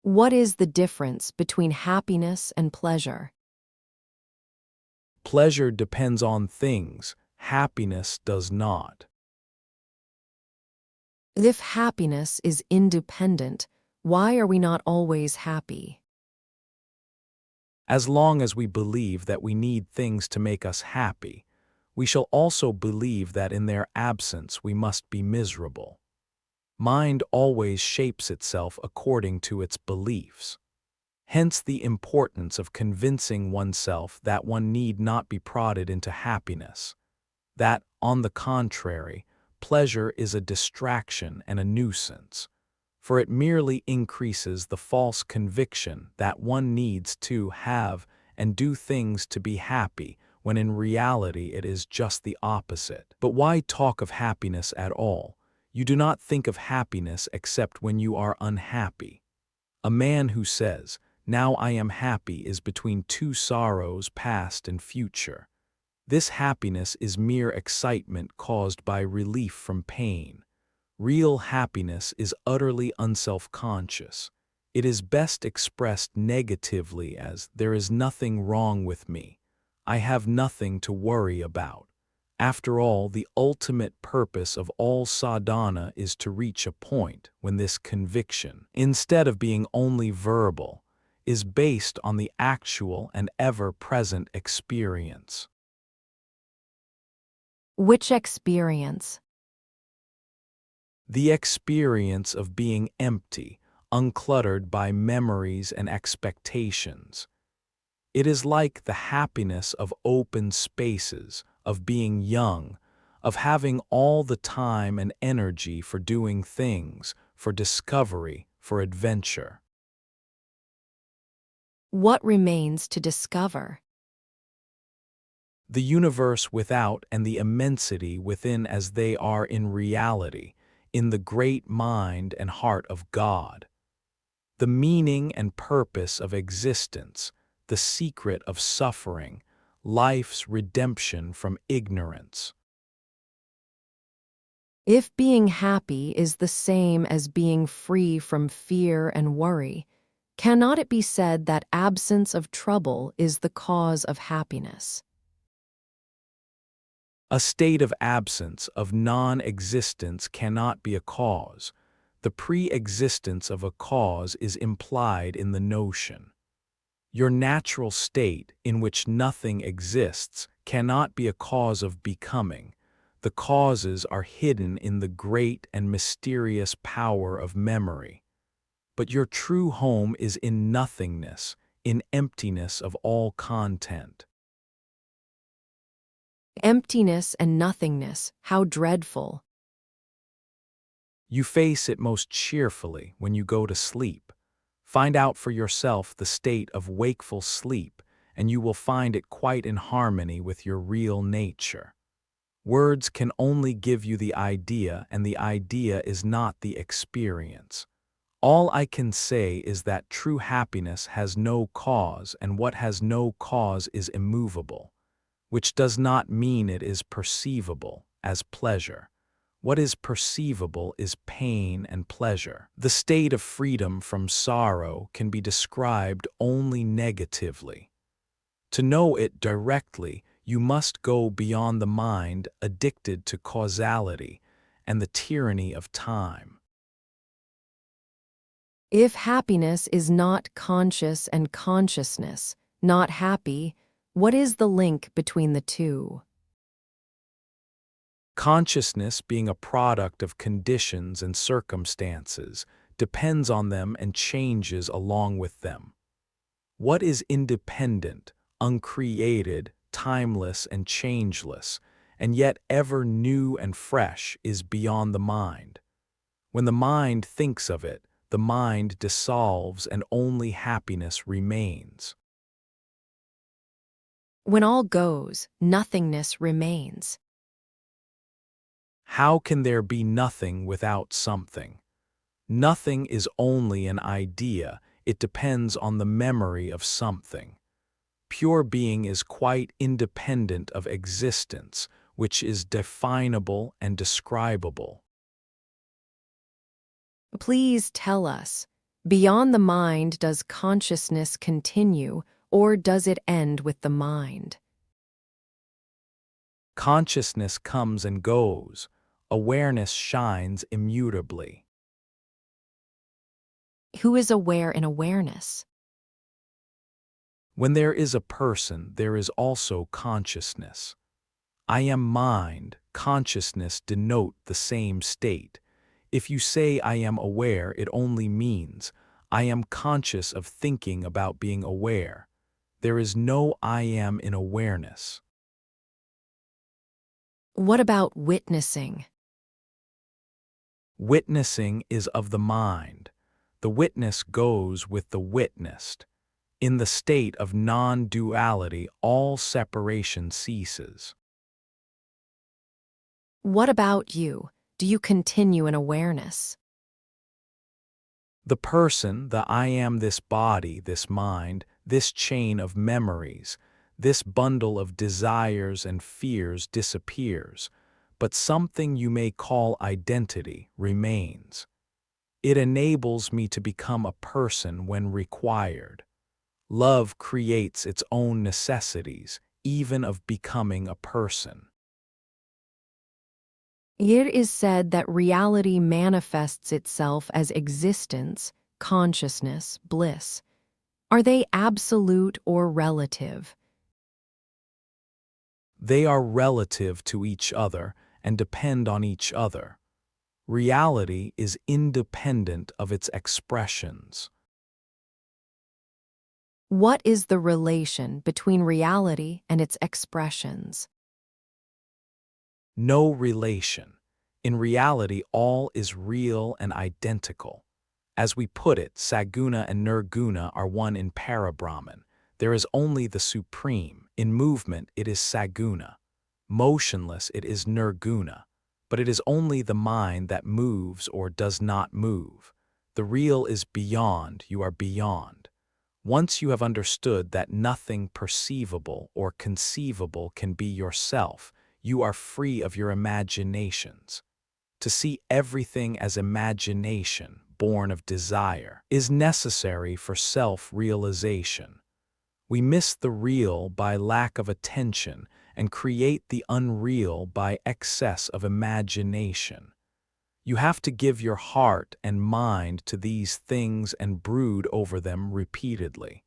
What is the difference between happiness and pleasure? Pleasure depends on things, happiness does not. If happiness is independent, why are we not always happy? As long as we believe that we need things to make us happy, we shall also believe that in their absence we must be miserable. Mind always shapes itself according to its beliefs. Hence the importance of convincing oneself that one need not be prodded into happiness, that, on the contrary, pleasure is a distraction and a nuisance, for it merely increases the false conviction that one needs to have and do things to be happy, when in reality it is just the opposite. But why talk of happiness at all? You do not think of happiness except when you are unhappy. A man who says, "Now I am happy," is between two sorrows, past and future. This happiness is mere excitement caused by relief from pain. Real happiness is utterly unself-conscious. It is best expressed negatively as, "There is nothing wrong with me. I have nothing to worry about." After all, the ultimate purpose of all sadhana is to reach a point when this conviction, instead of being only verbal, is based on the actual and ever-present experience. Which experience? The experience of being empty, uncluttered by memories and expectations. It is like the happiness of open spaces, of being young, of having all the time and energy for doing things, for discovery, for adventure. What remains to discover? The universe without and the immensity within as they are in reality, in the great mind and heart of God. The meaning and purpose of existence, the secret of suffering, life's redemption from ignorance. If being happy is the same as being free from fear and worry, cannot it be said that absence of trouble is the cause of happiness? A state of absence, of non-existence, cannot be a cause. The pre-existence of a cause is implied in the notion. Your natural state, in which nothing exists, cannot be a cause of becoming. The causes are hidden in the great and mysterious power of memory. But your true home is in nothingness, in emptiness of all content. Emptiness and nothingness, how dreadful. You face it most cheerfully when you go to sleep. Find out for yourself the state of wakeful sleep, and you will find it quite in harmony with your real nature. Words can only give you the idea, and the idea is not the experience. All I can say is that true happiness has no cause, and what has no cause is immovable, which does not mean it is perceivable, as pleasure. What is perceivable is pain and pleasure. The state of freedom from sorrow can be described only negatively. To know it directly, you must go beyond the mind addicted to causality and the tyranny of time. If happiness is not conscious and consciousness, not happy, what is the link between the two? Consciousness, being a product of conditions and circumstances, depends on them and changes along with them. What is independent, uncreated, timeless, and changeless, and yet ever new and fresh is beyond the mind. When the mind thinks of it, the mind dissolves and only happiness remains. When all goes, nothingness remains. How can there be nothing without something? Nothing is only an idea, it depends on the memory of something. Pure being is quite independent of existence, which is definable and describable. Please tell us, beyond the mind, does consciousness continue, or does it end with the mind? Consciousness comes and goes. Awareness shines immutably. Who is aware in awareness? When there is a person, there is also consciousness. I am mind, consciousness denote the same state. If you say I am aware, it only means I am conscious of thinking about being aware. There is no I am in awareness. What about witnessing? Witnessing is of the mind. The witness goes with the witnessed. In the state of non-duality, all separation ceases. What about you? Do you continue in awareness? The person, the I am, this body, this mind, this chain of memories, this bundle of desires and fears disappears, but something you may call identity remains. It enables me to become a person when required. Love creates its own necessities, even of becoming a person. It is said that reality manifests itself as existence, consciousness, bliss. Are they absolute or relative? They are relative to each other and depend on each other. Reality is independent of its expressions. What is the relation between reality and its expressions? No relation. In reality, all is real and identical. As we put it, Saguna and Nirguna are one in Parabrahman. There is only the supreme. In movement, it is Saguna. Motionless, it is Nirguna. But it is only the mind that moves or does not move. The real is beyond, you are beyond. Once you have understood that nothing perceivable or conceivable can be yourself, you are free of your imaginations. To see everything as imagination, born of desire, is necessary for self-realization. We miss the real by lack of attention and create the unreal by excess of imagination. You have to give your heart and mind to these things and brood over them repeatedly.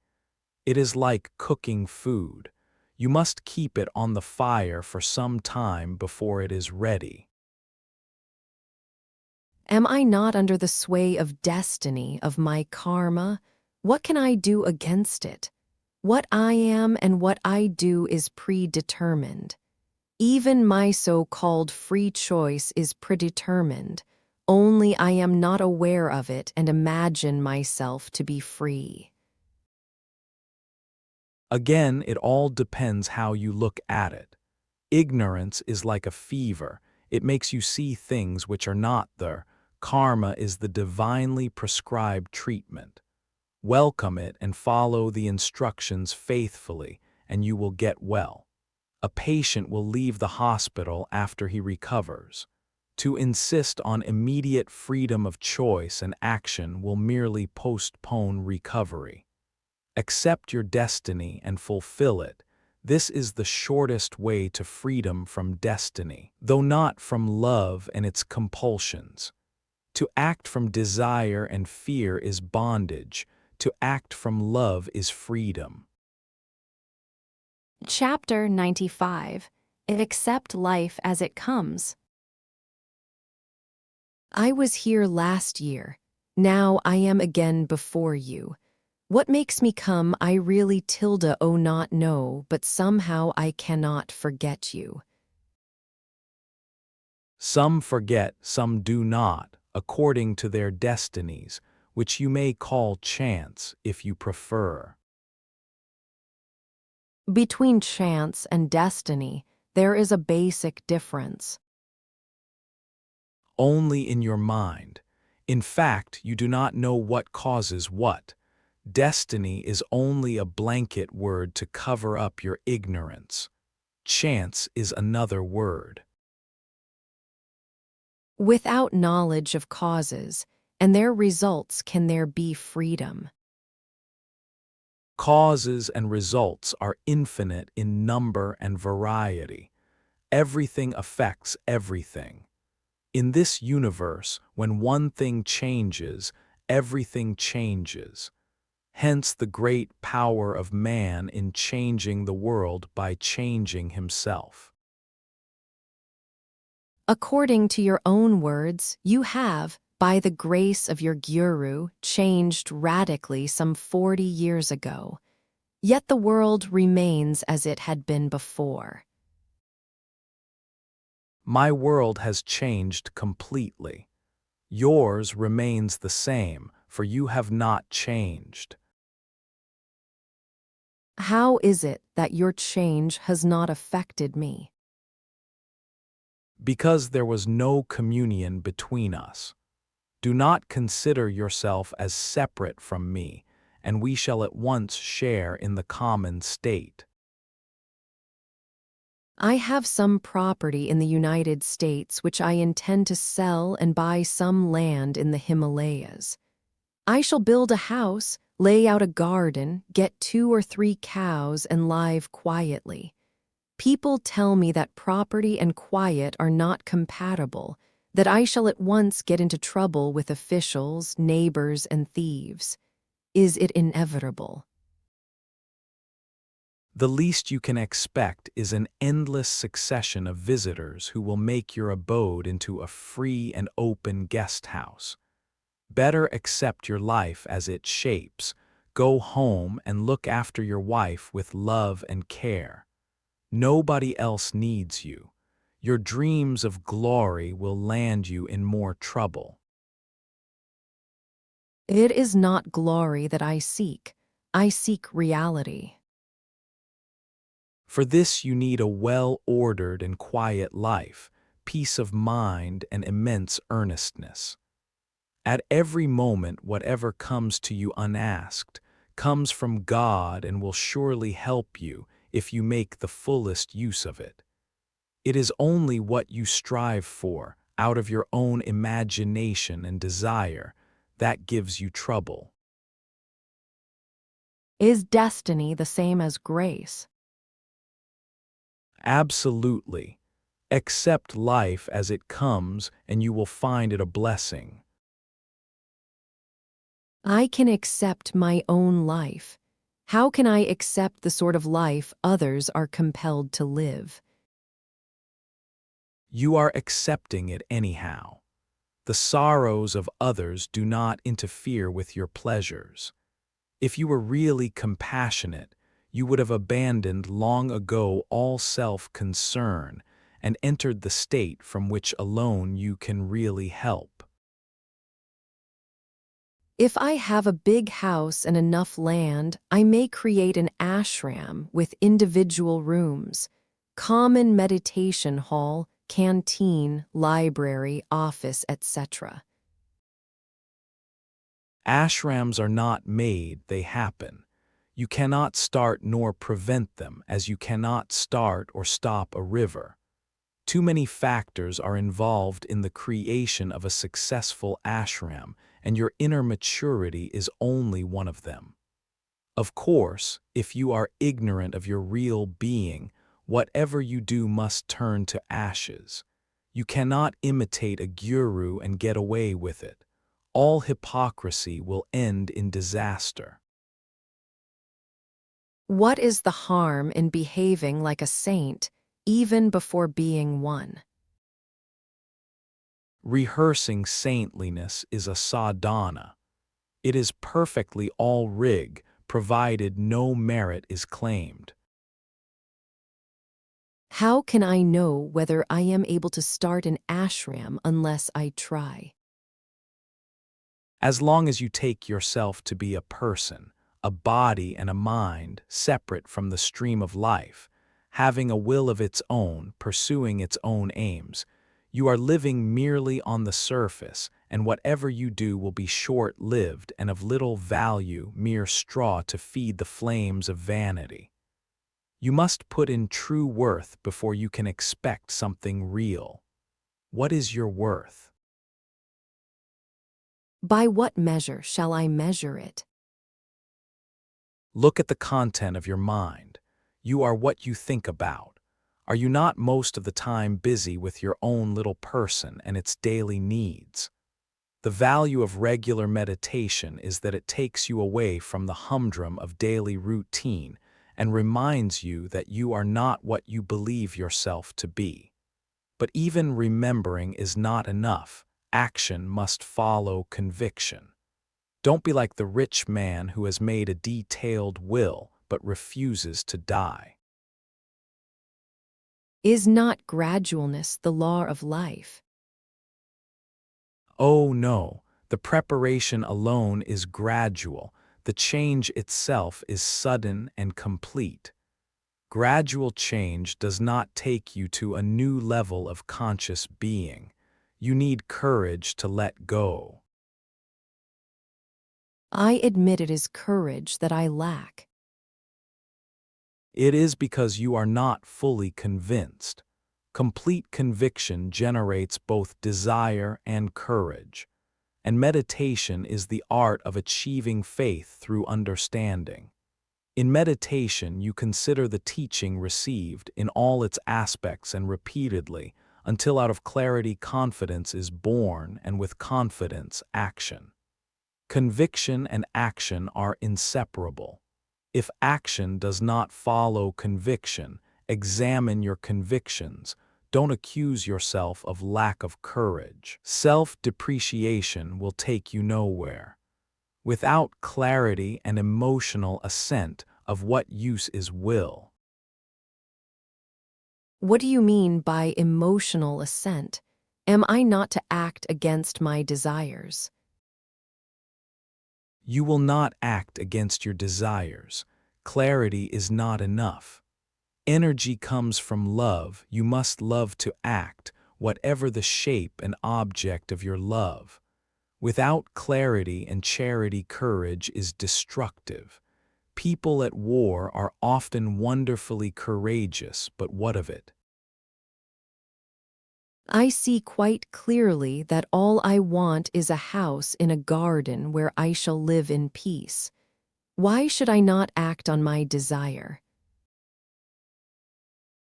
It is like cooking food. You must keep it on the fire for some time before it is ready. Am I not under the sway of destiny, of my karma? What can I do against it? What I am and what I do is predetermined. Even my so-called free choice is predetermined. Only I am not aware of it and imagine myself to be free. Again, it all depends how you look at it. Ignorance is like a fever. It makes you see things which are not there. Karma is the divinely prescribed treatment. Welcome it and follow the instructions faithfully, and you will get well. A patient will leave the hospital after he recovers. To insist on immediate freedom of choice and action will merely postpone recovery. Accept your destiny and fulfill it. This is the shortest way to freedom from destiny, though not from love and its compulsions. To act from desire and fear is bondage. To act from love is freedom. Chapter 95. Accept life as it comes. I was here last year. Now I am again before you. What makes me come, I really tilde oh not know, but somehow I cannot forget you. Some forget, some do not, according to their destinies, which you may call chance if you prefer. Between chance and destiny, there is a basic difference. Only in your mind. In fact, you do not know what causes what. Destiny is only a blanket word to cover up your ignorance. Chance is another word. Without knowledge of causes and their results, can there be freedom? Causes and results are infinite in number and variety. Everything affects everything. In this universe, when one thing changes, everything changes. Hence the great power of man in changing the world by changing himself. According to your own words, you have, by the grace of your guru, changed radically some 40 years ago. Yet the world remains as it had been before. My world has changed completely. Yours remains the same, for you have not changed. How is it that your change has not affected me? Because there was no communion between us. Do not consider yourself as separate from me, and we shall at once share in the common state. I have some property in the United States which I intend to sell and buy some land in the Himalayas. I shall build a house, lay out a garden, get 2 or 3 cows, and live quietly. People tell me that property and quiet are not compatible, that I shall at once get into trouble with officials, neighbors, and thieves. Is it inevitable? The least you can expect is an endless succession of visitors who will make your abode into a free and open guest house. Better accept your life as it shapes. Go home and look after your wife with love and care. Nobody else needs you. Your dreams of glory will land you in more trouble. It is not glory that I seek reality. For this you need a well-ordered and quiet life, peace of mind and immense earnestness. At every moment whatever comes to you unasked comes from God and will surely help you if you make the fullest use of it. It is only what you strive for, out of your own imagination and desire, that gives you trouble. Is destiny the same as grace? Absolutely. Accept life as it comes and you will find it a blessing. I can accept my own life. How can I accept the sort of life others are compelled to live? You are accepting it anyhow. The sorrows of others do not interfere with your pleasures. If you were really compassionate, you would have abandoned long ago all self-concern and entered the state from which alone you can really help. If I have a big house and enough land, I may create an ashram with individual rooms, common meditation hall, canteen, library, office, etc. Ashrams are not made, they happen. You cannot start nor prevent them, as you cannot start or stop a river. Too many factors are involved in the creation of a successful ashram, and your inner maturity is only one of them. Of course, if you are ignorant of your real being, whatever you do must turn to ashes. You cannot imitate a guru and get away with it. All hypocrisy will end in disaster. What is the harm in behaving like a saint, even before being one? Rehearsing saintliness is a sadhana. It is perfectly all rig, provided no merit is claimed. How can I know whether I am able to start an ashram unless I try? As long as you take yourself to be a person, a body and a mind separate from the stream of life, having a will of its own, pursuing its own aims, you are living merely on the surface, and whatever you do will be short-lived and of little value, mere straw to feed the flames of vanity. You must put in true worth before you can expect something real. What is your worth? By what measure shall I measure it? Look at the content of your mind. You are what you think about. Are you not most of the time busy with your own little person and its daily needs? The value of regular meditation is that it takes you away from the humdrum of daily routine and reminds you that you are not what you believe yourself to be. But even remembering is not enough. Action must follow conviction. Don't be like the rich man who has made a detailed will but refuses to die. Is not gradualness the law of life? Oh no, the preparation alone is gradual. The change itself is sudden and complete. Gradual change does not take you to a new level of conscious being. You need courage to let go. I admit it is courage that I lack. It is because you are not fully convinced. Complete conviction generates both desire and courage, and meditation is the art of achieving faith through understanding. In meditation, you consider the teaching received in all its aspects and repeatedly, until out of clarity confidence is born, and with confidence action. Conviction and action are inseparable. If action does not follow conviction, examine your convictions. Don't accuse yourself of lack of courage. Self-depreciation will take you nowhere. Without clarity and emotional assent, of what use is will? What do you mean by emotional assent? Am I not to act against my desires? You will not act against your desires. Clarity is not enough. Energy comes from love. You must love to act, whatever the shape and object of your love. Without clarity and charity, courage is destructive. People at war are often wonderfully courageous, but what of it? I see quite clearly that all I want is a house in a garden where I shall live in peace. Why should I not act on my desire?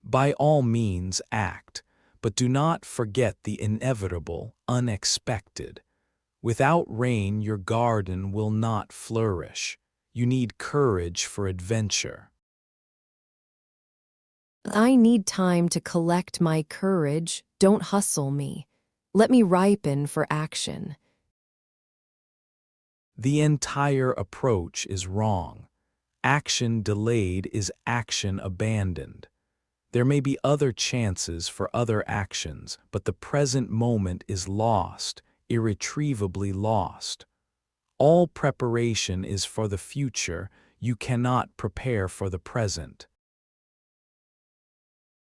By all means act, but do not forget the inevitable, unexpected. Without rain, your garden will not flourish. You need courage for adventure. I need time to collect my courage. Don't hustle me. Let me ripen for action. The entire approach is wrong. Action delayed is action abandoned. There may be other chances for other actions, but the present moment is lost, irretrievably lost. All preparation is for the future. You cannot prepare for the present.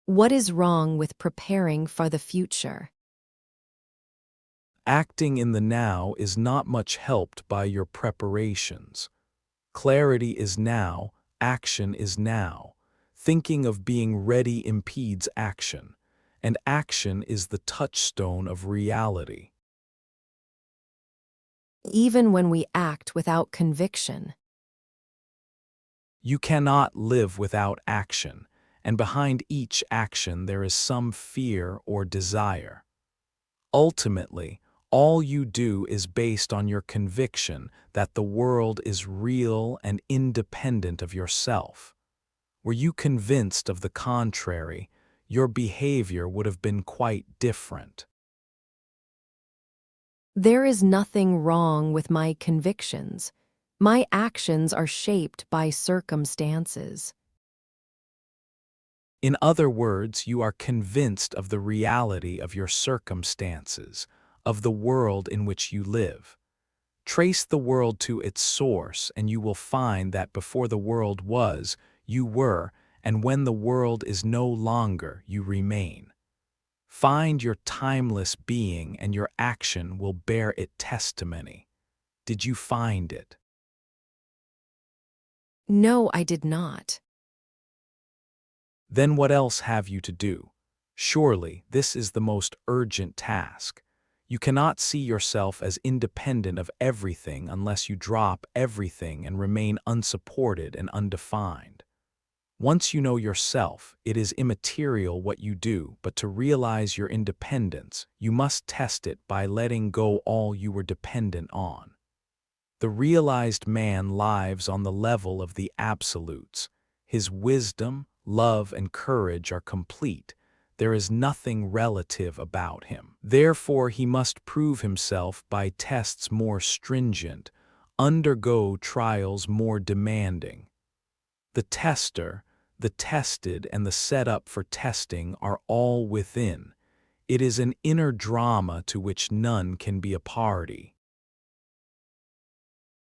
What is wrong with preparing for the future? Acting in the now is not much helped by your preparations. Clarity is now, action is now. Thinking of being ready impedes action, and action is the touchstone of reality. Even when we act without conviction, You cannot live without action, and behind each action there is some fear or desire. Ultimately, all you do is based on your conviction that the world is real and independent of yourself. Were you convinced of the contrary, your behavior would have been quite different. There is nothing wrong with my convictions. My actions are shaped by circumstances. In other words, you are convinced of the reality of your circumstances, of the world in which you live. Trace the world to its source, and you will find that before the world was, you were, and when the world is no longer, you remain. Find your timeless being, and your action will bear it testimony. Did you find it? No, I did not. Then what else have you to do? Surely this is the most urgent task. You cannot see yourself as independent of everything unless you drop everything and remain unsupported and undefined. Once you know yourself, it is immaterial what you do, but to realize your independence, you must test it by letting go all you were dependent on. The realized man lives on the level of the absolutes. His wisdom, love, and courage are complete. There is nothing relative about him. Therefore, he must prove himself by tests more stringent, undergo trials more demanding. The tester, the tested, and the setup for testing are all within. It is an inner drama to which none can be a party.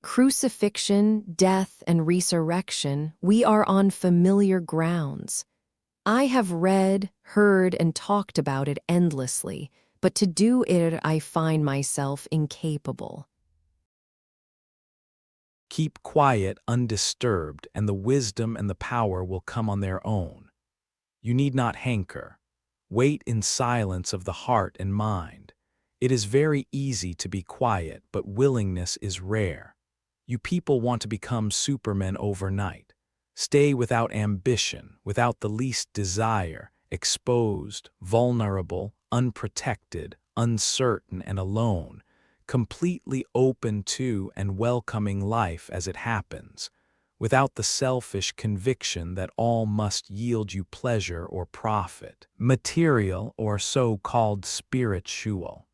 Crucifixion, death, and resurrection, we are on familiar grounds. I have read, heard, and talked about it endlessly, but to do it I find myself incapable. Keep quiet, undisturbed, and the wisdom and the power will come on their own. You need not hanker. Wait in silence of the heart and mind. It is very easy to be quiet, but willingness is rare. You people want to become supermen overnight. Stay without ambition, without the least desire, exposed, vulnerable, unprotected, uncertain, and alone, completely open to and welcoming life as it happens, without the selfish conviction that all must yield you pleasure or profit, material or so-called spiritual.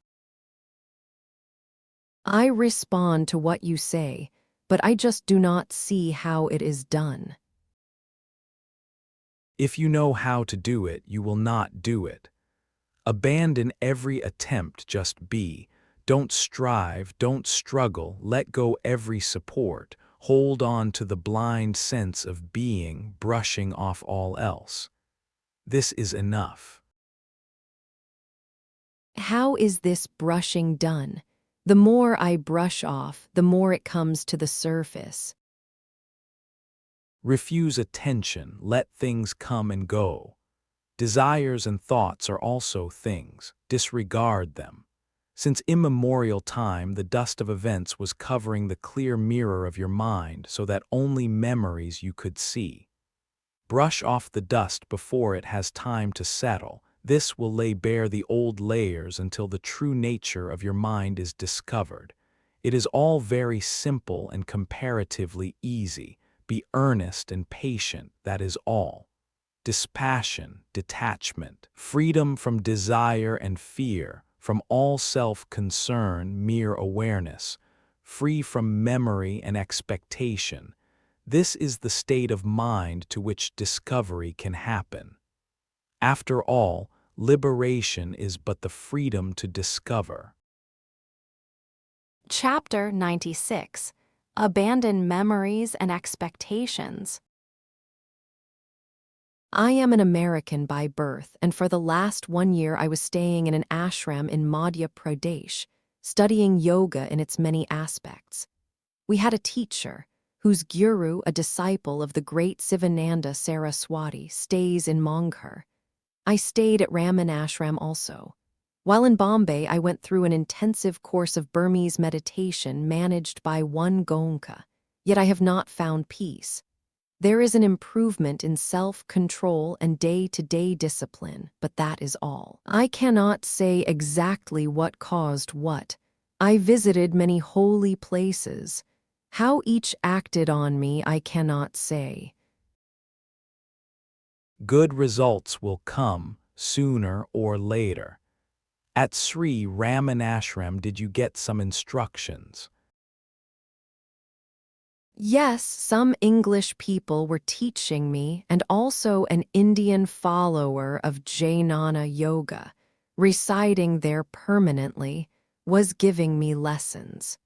I respond to what you say, but I just do not see how it is done. If you know how to do it, you will not do it. Abandon every attempt, just be. Don't strive, don't struggle, let go every support. Hold on to the blind sense of being, brushing off all else. This is enough. How is this brushing done? The more I brush off, the more it comes to the surface. Refuse attention, let things come and go. Desires and thoughts are also things, disregard them. Since immemorial time, the dust of events was covering the clear mirror of your mind so that only memories you could see. Brush off the dust before it has time to settle. This will lay bare the old layers until the true nature of your mind is discovered. It is all very simple and comparatively easy. Be earnest and patient, that is all. Dispassion, detachment, freedom from desire and fear, from all self-concern, mere awareness, free from memory and expectation. This is the state of mind to which discovery can happen. After all, liberation is but the freedom to discover. Chapter 96. Abandon Memories and Expectations. I am an American by birth, and for the last 1 year I was staying in an ashram in Madhya Pradesh, studying yoga in its many aspects. We had a teacher, whose guru, a disciple of the great Sivananda Saraswati, stays in Manghar. I stayed at Raman Ashram also. While in Bombay, I went through an intensive course of Burmese meditation managed by one Gonka, yet I have not found peace. There is an improvement in self-control and day-to-day discipline, but that is all. I cannot say exactly what caused what. I visited many holy places. How each acted on me, I cannot say. Good results will come sooner or later. At Sri Ramanashram, did you get some instructions? Yes, some English people were teaching me, and also an Indian follower of Jnana Yoga, residing there permanently, was giving me lessons.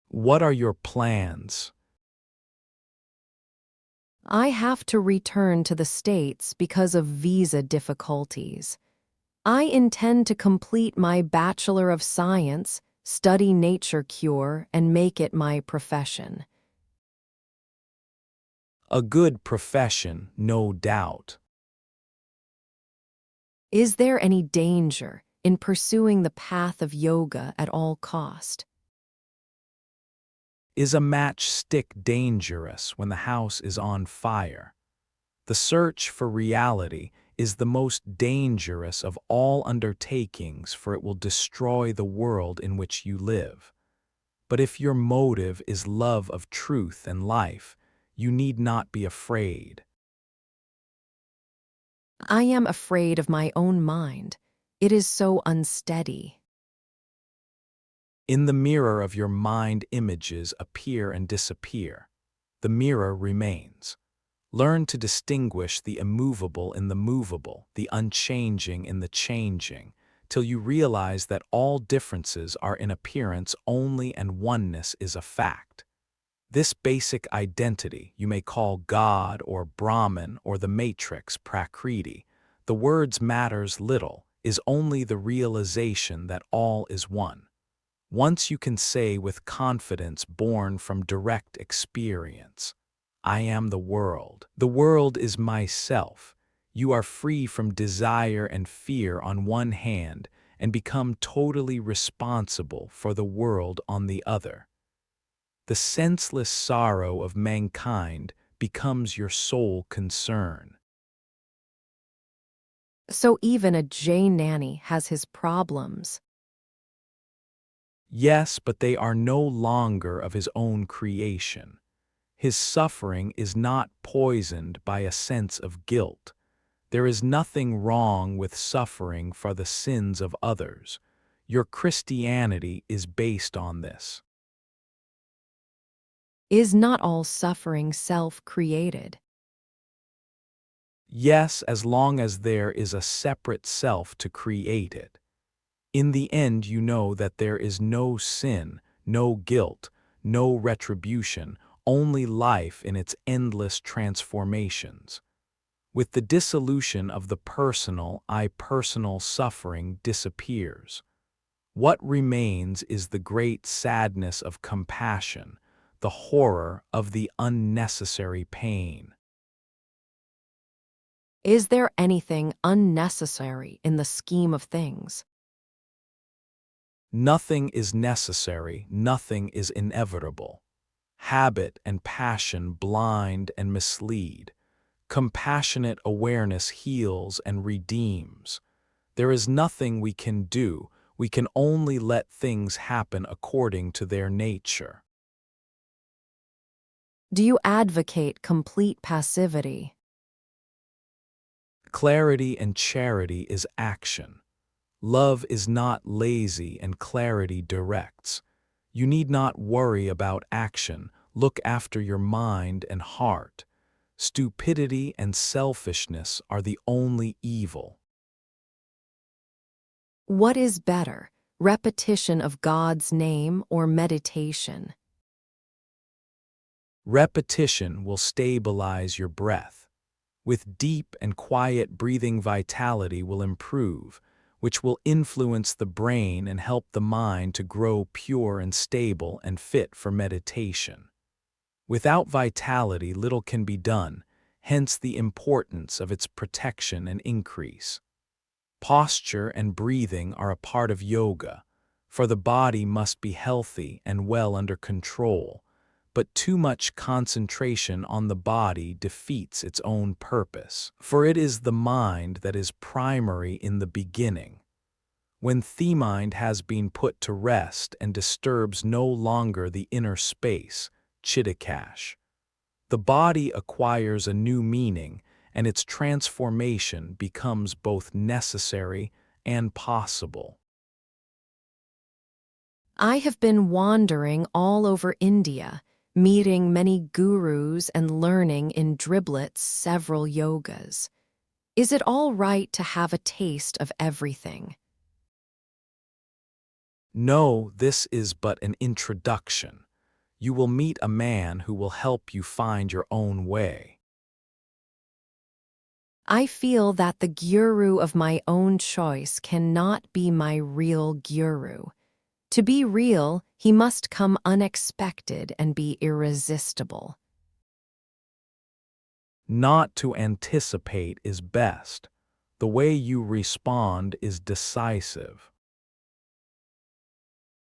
What are your plans? I have to return to the States because of visa difficulties. I intend to complete my Bachelor of Science, study nature cure, and make it my profession. A good profession, no doubt. Is there any danger in pursuing the path of yoga at all cost? Is a matchstick dangerous when the house is on fire? The search for reality is the most dangerous of all undertakings, for it will destroy the world in which you live. But if your motive is love of truth and life, you need not be afraid. I am afraid of my own mind. It is so unsteady. In the mirror of your mind, images appear and disappear. The mirror remains. Learn to distinguish the immovable in the movable, the unchanging in the changing, till you realize that all differences are in appearance only and oneness is a fact. This basic identity you may call God or Brahman or the matrix Prakriti. The words matters little, is only the realization that all is one. Once you can say with confidence born from direct experience, I am the world. The world is myself. You are free from desire and fear on one hand and become totally responsible for the world on the other. The senseless sorrow of mankind becomes your sole concern. So even a Jay nanny has his problems. Yes, but they are no longer of his own creation. His suffering is not poisoned by a sense of guilt. There is nothing wrong with suffering for the sins of others. Your Christianity is based on this. Is not all suffering self-created? Yes, as long as there is a separate self to create it. In the end, you know that there is no sin, no guilt, no retribution, only life in its endless transformations. With the dissolution of the personal, I-personal suffering disappears. What remains is the great sadness of compassion, the horror of the unnecessary pain. Is there anything unnecessary in the scheme of things? Nothing is necessary, nothing is inevitable. Habit and passion blind and mislead. Compassionate awareness heals and redeems. There is nothing we can do, we can only let things happen according to their nature. Do you advocate complete passivity? Clarity and charity is action. Love is not lazy and clarity directs. You need not worry about action, look after your mind and heart. Stupidity and selfishness are the only evil. What is better, repetition of God's name or meditation? Repetition will stabilize your breath. With deep and quiet breathing, vitality will improve, which will influence the brain and help the mind to grow pure and stable and fit for meditation. Without vitality, little can be done, hence the importance of its protection and increase. Posture and breathing are a part of yoga, for the body must be healthy and well under control, but too much concentration on the body defeats its own purpose, for it is the mind that is primary in the beginning. When the mind has been put to rest and disturbs no longer the inner space, Chittakash, the body acquires a new meaning and its transformation becomes both necessary and possible. I have been wandering all over India, meeting many gurus and learning in driblets several yogas. Is it all right to have a taste of everything? No, this is but an introduction. You will meet a man who will help you find your own way. I feel that the guru of my own choice cannot be my real guru. To be real, he must come unexpected and be irresistible. Not to anticipate is best. The way you respond is decisive.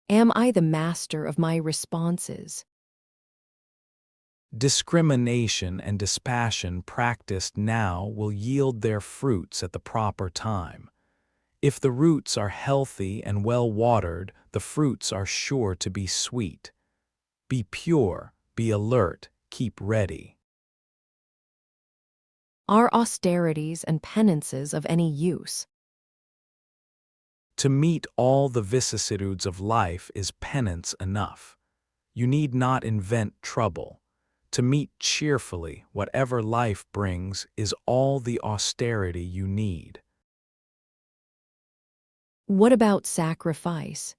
Am I the master of my responses? Discrimination and dispassion practiced now will yield their fruits at the proper time. If the roots are healthy and well watered, the fruits are sure to be sweet. Be pure, be alert, keep ready. Are austerities and penances of any use? To meet all the vicissitudes of life is penance enough. You need not invent trouble. To meet cheerfully whatever life brings is all the austerity you need. What about sacrifice?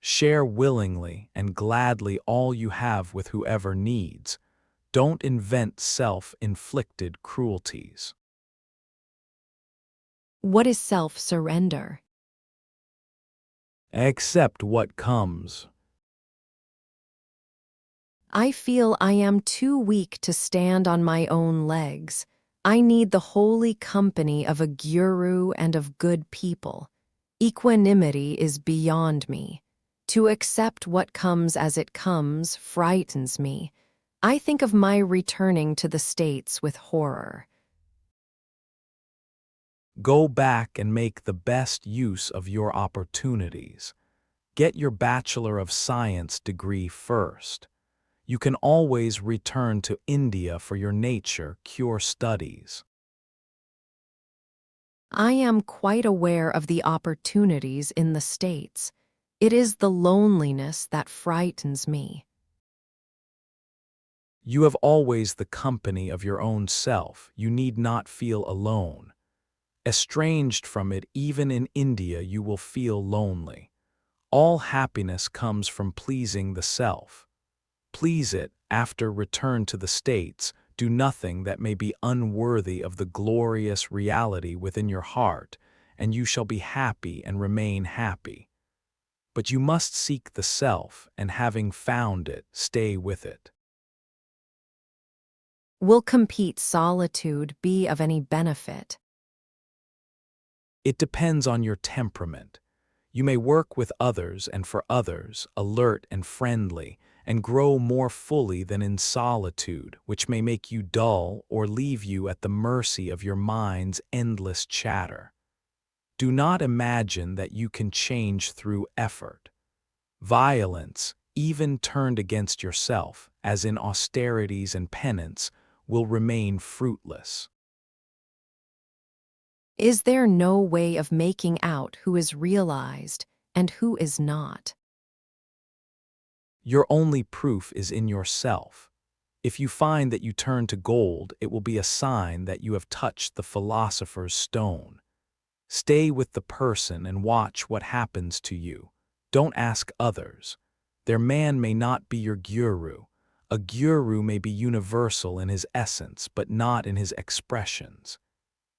Share willingly and gladly all you have with whoever needs. Don't invent self-inflicted cruelties. What is self-surrender? Accept what comes. I feel I am too weak to stand on my own legs. I need the holy company of a guru and of good people. Equanimity is beyond me. To accept what comes as it comes frightens me. I think of my returning to the States with horror. Go back and make the best use of your opportunities. Get your Bachelor of Science degree first. You can always return to India for your nature cure studies. I am quite aware of the opportunities in the States. It is the loneliness that frightens me. You have always the company of your own self. You need not feel alone. Estranged from it, even in India, you will feel lonely. All happiness comes from pleasing the self. Please it, after return to the States, do nothing that may be unworthy of the glorious reality within your heart, and you shall be happy and remain happy. But you must seek the self, and having found it, stay with it. Will complete solitude be of any benefit? It depends on your temperament. You may work with others and for others, alert and friendly, and grow more fully than in solitude, which may make you dull or leave you at the mercy of your mind's endless chatter. Do not imagine that you can change through effort. Violence, even turned against yourself, as in austerities and penance, will remain fruitless. Is there no way of making out who is realized and who is not? Your only proof is in yourself. If you find that you turn to gold, it will be a sign that you have touched the philosopher's stone. Stay with the person and watch what happens to you. Don't ask others. Their man may not be your guru. A guru may be universal in his essence, but not in his expressions.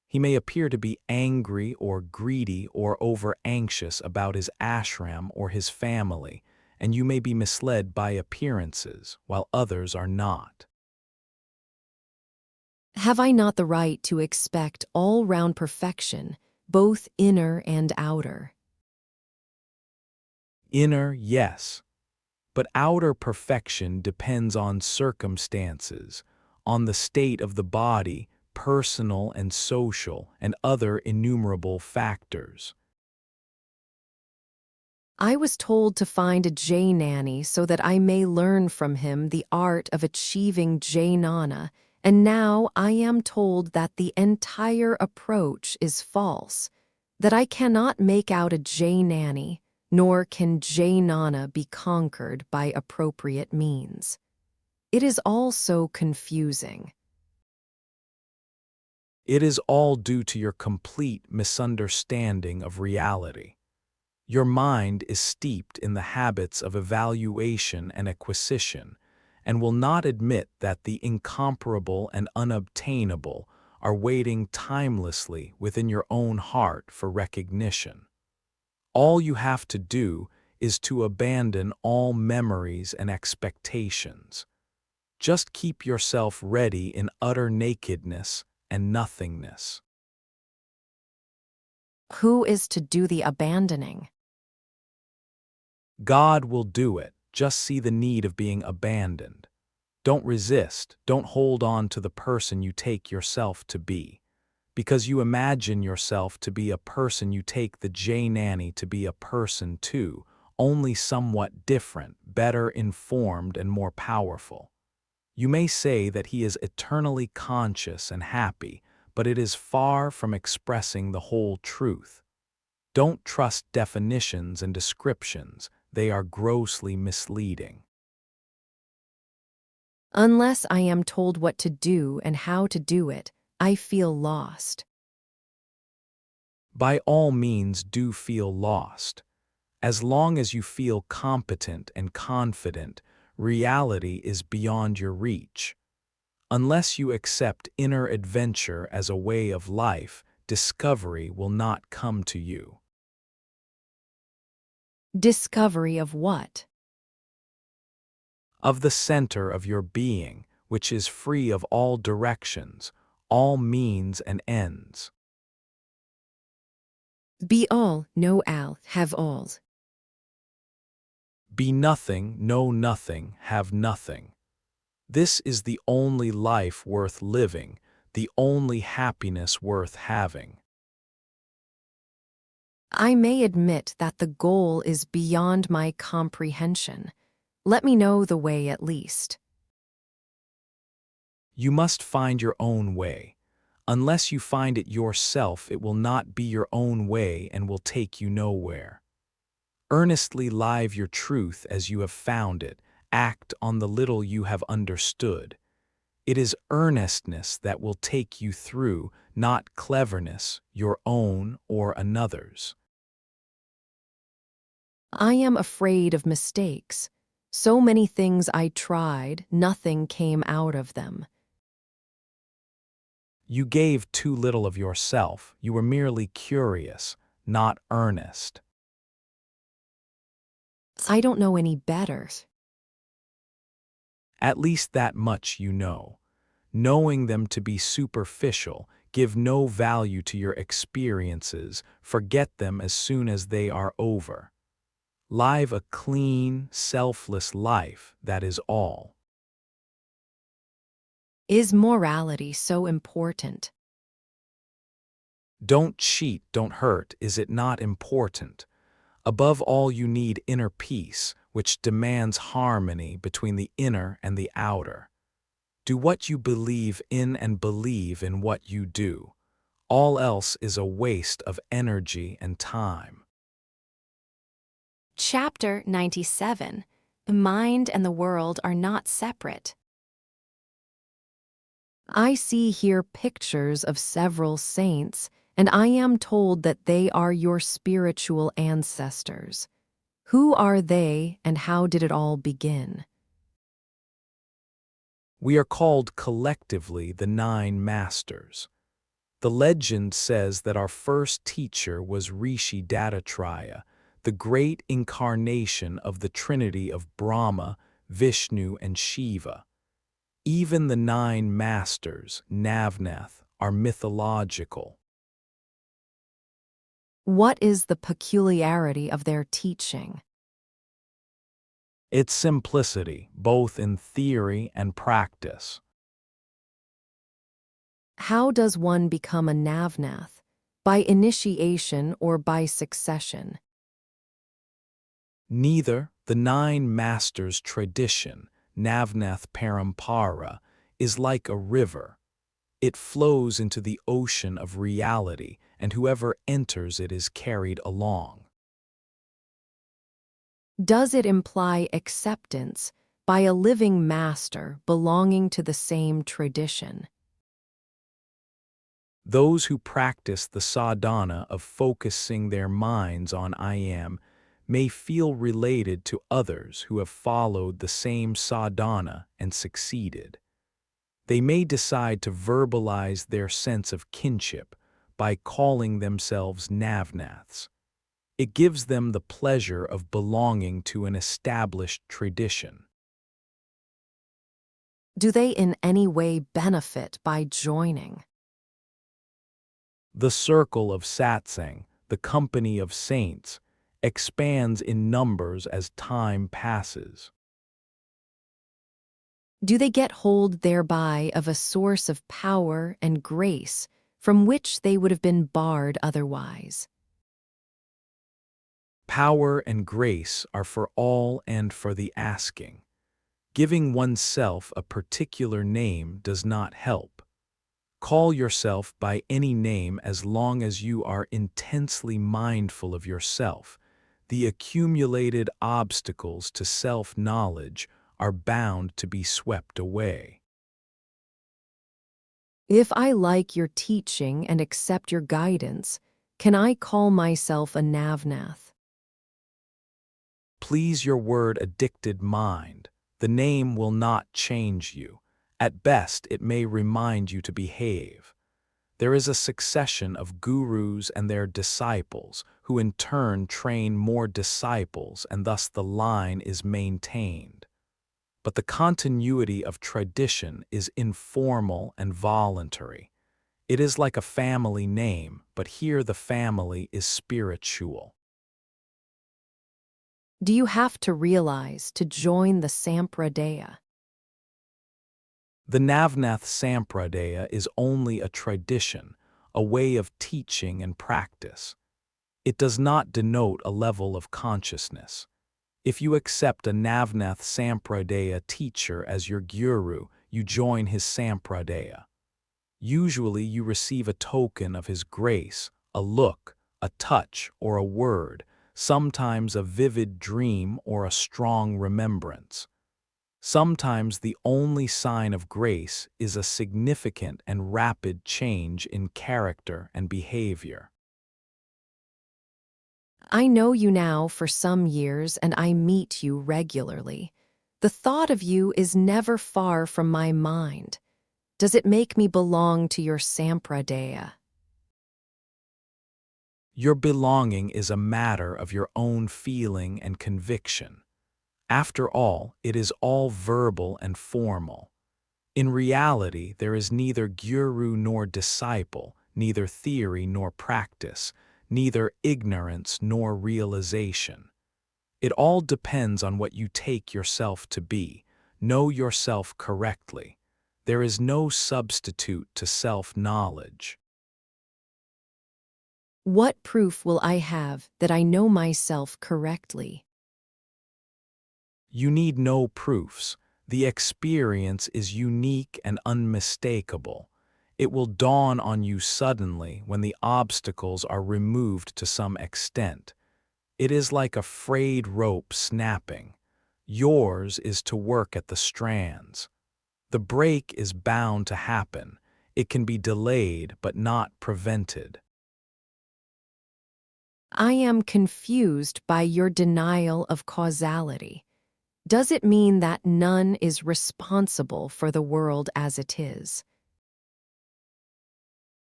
He may appear to be angry or greedy or over-anxious about his ashram or his family, and you may be misled by appearances, while others are not. Have I not the right to expect all-round perfection, both inner and outer? Inner, yes, but outer perfection depends on circumstances, on the state of the body, personal and social, and other innumerable factors. I was told to find a Jnani so that I may learn from him the art of achieving Jnana And now I am told that the entire approach is false, that I cannot make out a Jnani, nor can Jnana be conquered by appropriate means. It is all so confusing. It is all due to your complete misunderstanding of reality. Your mind is steeped in the habits of evaluation and acquisition, and will not admit that the incomparable and unobtainable are waiting timelessly within your own heart for recognition. All you have to do is to abandon all memories and expectations. Just keep yourself ready in utter nakedness and nothingness. Who is to do the abandoning? God will do it. Just see the need of being abandoned. Don't resist. Don't hold on to the person you take yourself to be. Because you imagine yourself to be a person, you take the Jnani to be a person too, only somewhat different, better informed, and more powerful. You may say that he is eternally conscious and happy, but it is far from expressing the whole truth. Don't trust definitions and descriptions, they are grossly misleading. Unless I am told what to do and how to do it, I feel lost. By all means, do feel lost. As long as you feel competent and confident, reality is beyond your reach. Unless you accept inner adventure as a way of life, discovery will not come to you. Discovery of what? Of the center of your being, which is free of all directions, all means and ends. Be all, know all, have all. Be nothing, know nothing, have nothing. This is the only life worth living, the only happiness worth having. I may admit that the goal is beyond my comprehension. Let me know the way at least. You must find your own way. Unless you find it yourself, it will not be your own way and will take you nowhere. Earnestly live your truth as you have found it. Act on the little you have understood. It is earnestness that will take you through, not cleverness, your own or another's. I am afraid of mistakes. So many things I tried, nothing came out of them. You gave too little of yourself. You were merely curious, not earnest. I don't know any better. At least that much you know. Knowing them to be superficial, give no value to your experiences, forget them as soon as they are over. Live a clean, selfless life, that is all. Is morality so important? Don't cheat, don't hurt, is it not important? Above all, you need inner peace, which demands harmony between the inner and the outer. Do what you believe in and believe in what you do. All else is a waste of energy and time. Chapter 97. The mind and the world are not separate. I see here pictures of several saints, and I am told that they are your spiritual ancestors. Who are they, and how did it all begin? We are called collectively the 9 Masters. The legend says that our first teacher was Rishi Dattatreya, the great incarnation of the trinity of Brahma, Vishnu, and Shiva. Even the 9 Masters, Navnath, are mythological. What is the peculiarity of their teaching? Its simplicity, both in theory and practice. How does one become a Navnath? By initiation or by succession? Neither the 9 Masters' tradition, Navnath Parampara, is like a river. It flows into the ocean of reality, and whoever enters it is carried along. Does it imply acceptance by a living master belonging to the same tradition? Those who practice the sadhana of focusing their minds on I am may feel related to others who have followed the same sadhana and succeeded. They may decide to verbalize their sense of kinship by calling themselves Navnaths. It gives them the pleasure of belonging to an established tradition. Do they in any way benefit by joining? The circle of satsang, the company of saints, expands in numbers as time passes. Do they get hold thereby of a source of power and grace from which they would have been barred otherwise? Power and grace are for all and for the asking. Giving oneself a particular name does not help. Call yourself by any name as long as you are intensely mindful of yourself. The accumulated obstacles to self-knowledge are bound to be swept away. If I like your teaching and accept your guidance, can I call myself a Navnath? Please your word-addicted mind. The name will not change you. At best, it may remind you to behave. There is a succession of gurus and their disciples who in turn train more disciples, and thus the line is maintained. But the continuity of tradition is informal and voluntary. It is like a family name, but here the family is spiritual. Do you have to realize to join the Sampradaya? The Navnath Sampradaya is only a tradition, a way of teaching and practice. It does not denote a level of consciousness. If you accept a Navnath Sampradaya teacher as your guru, you join his Sampradaya. Usually you receive a token of his grace, a look, a touch, or a word, sometimes a vivid dream or a strong remembrance. Sometimes the only sign of grace is a significant and rapid change in character and behavior. I know you now for some years and I meet you regularly. The thought of you is never far from my mind. Does it make me belong to your Sampradaya? Your belonging is a matter of your own feeling and conviction. After all, it is all verbal and formal. In reality, there is neither guru nor disciple, neither theory nor practice, neither ignorance nor realization. It all depends on what you take yourself to be. Know yourself correctly. There is no substitute to self-knowledge. What proof will I have that I know myself correctly? You need no proofs. The experience is unique and unmistakable. It will dawn on you suddenly when the obstacles are removed to some extent. It is like a frayed rope snapping. Yours is to work at the strands. The break is bound to happen. It can be delayed but not prevented. I am confused by your denial of causality. Does it mean that none is responsible for the world as it is?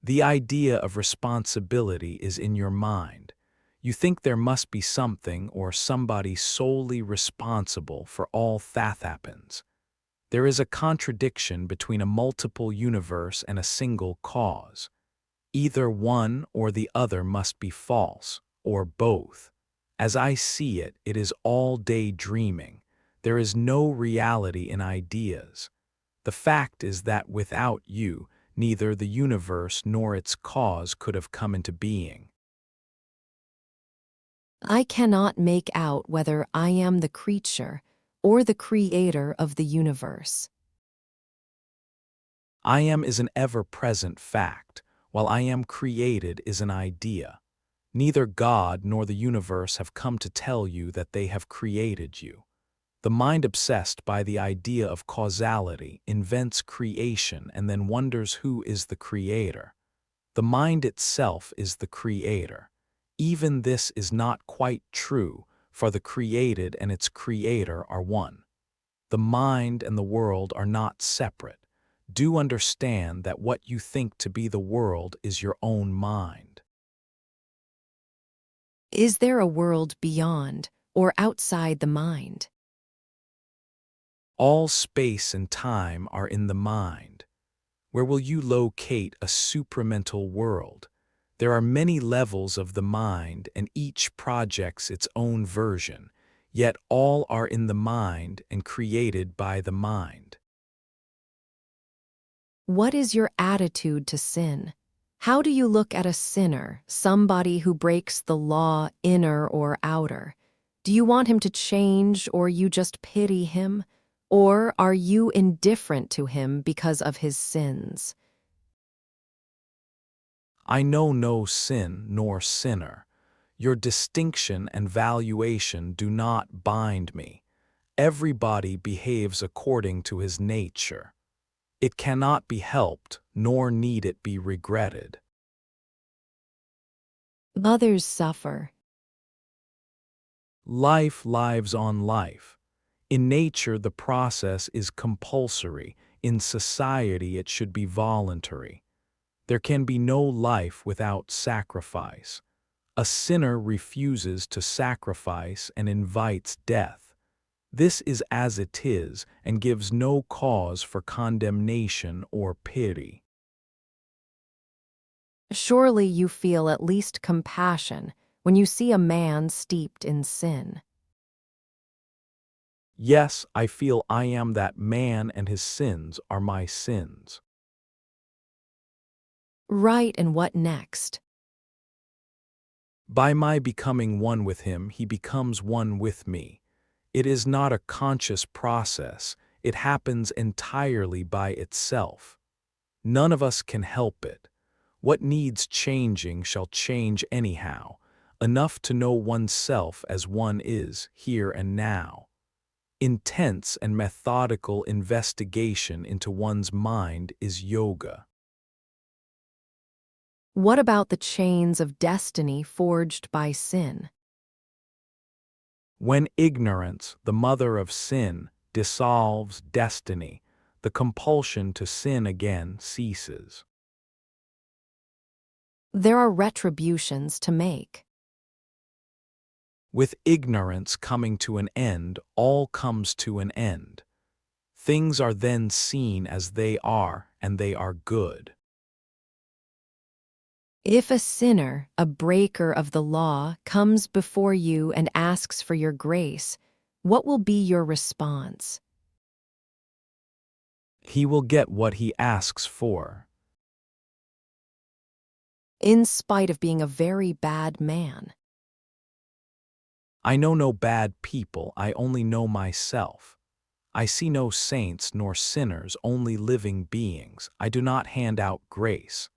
The idea of responsibility is in your mind. You think there must be something or somebody solely responsible for all that happens. There is a contradiction between a multiple universe and a single cause. Either one or the other must be false, or both. As I see it, it is all daydreaming. There is no reality in ideas. The fact is that without you, neither the universe nor its cause could have come into being. I cannot make out whether I am the creature or the creator of the universe. I am is an ever-present fact, while I am created is an idea. Neither God nor the universe have come to tell you that they have created you. The mind obsessed by the idea of causality invents creation and then wonders who is the creator. The mind itself is the creator. Even this is not quite true, for the created and its creator are one. The mind and the world are not separate. Do understand that what you think to be the world is your own mind. Is there a world beyond or outside the mind? All space and time are in the mind. Where will you locate a supramental world? There are many levels of the mind, and each projects its own version, yet all are in the mind and created by the mind. What is your attitude to sin? How do you look at a sinner, somebody who breaks the law, inner or outer? Do you want him to change, or you just pity him? Or are you indifferent to him because of his sins? I know no sin nor sinner. Your distinction and valuation do not bind me. Everybody behaves according to his nature. It cannot be helped, nor need it be regretted. Others suffer. Life lives on life. In nature, the process is compulsory. In society, it should be voluntary. There can be no life without sacrifice. A sinner refuses to sacrifice and invites death. This is as it is and gives no cause for condemnation or pity. Surely you feel at least compassion when you see a man steeped in sin. Yes, I feel I am that man and his sins are my sins. Right, and what next? By my becoming one with him, he becomes one with me. It is not a conscious process, it happens entirely by itself. None of us can help it. What needs changing shall change anyhow, enough to know oneself as one is, here and now. Intense and methodical investigation into one's mind is yoga. What about the chains of destiny forged by sin? When ignorance, the mother of sin, dissolves destiny, the compulsion to sin again ceases. There are retributions to make. With ignorance coming to an end, all comes to an end. Things are then seen as they are, and they are good. If a sinner, a breaker of the law, comes before you and asks for your grace, what will be your response? He will get what he asks for. In spite of being a very bad man. I know no bad people, I only know myself. I see no saints nor sinners, only living beings. I do not hand out grace.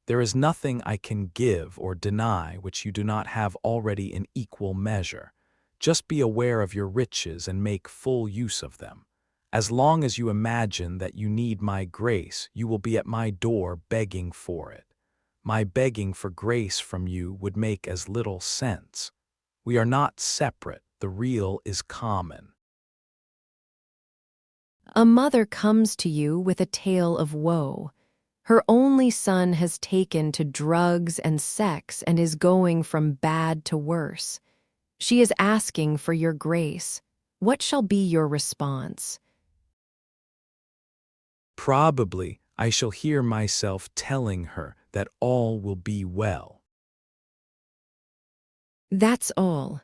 There is nothing I can give or deny which you do not have already in equal measure. Just be aware of your riches and make full use of them. As long as you imagine that you need my grace, you will be at my door begging for it. My begging for grace from you would make as little sense. We are not separate, the real is common. A mother comes to you with a tale of woe. Her only son has taken to drugs and sex and is going from bad to worse. She is asking for your grace. What shall be your response? Probably I shall hear myself telling her that all will be well. That's all.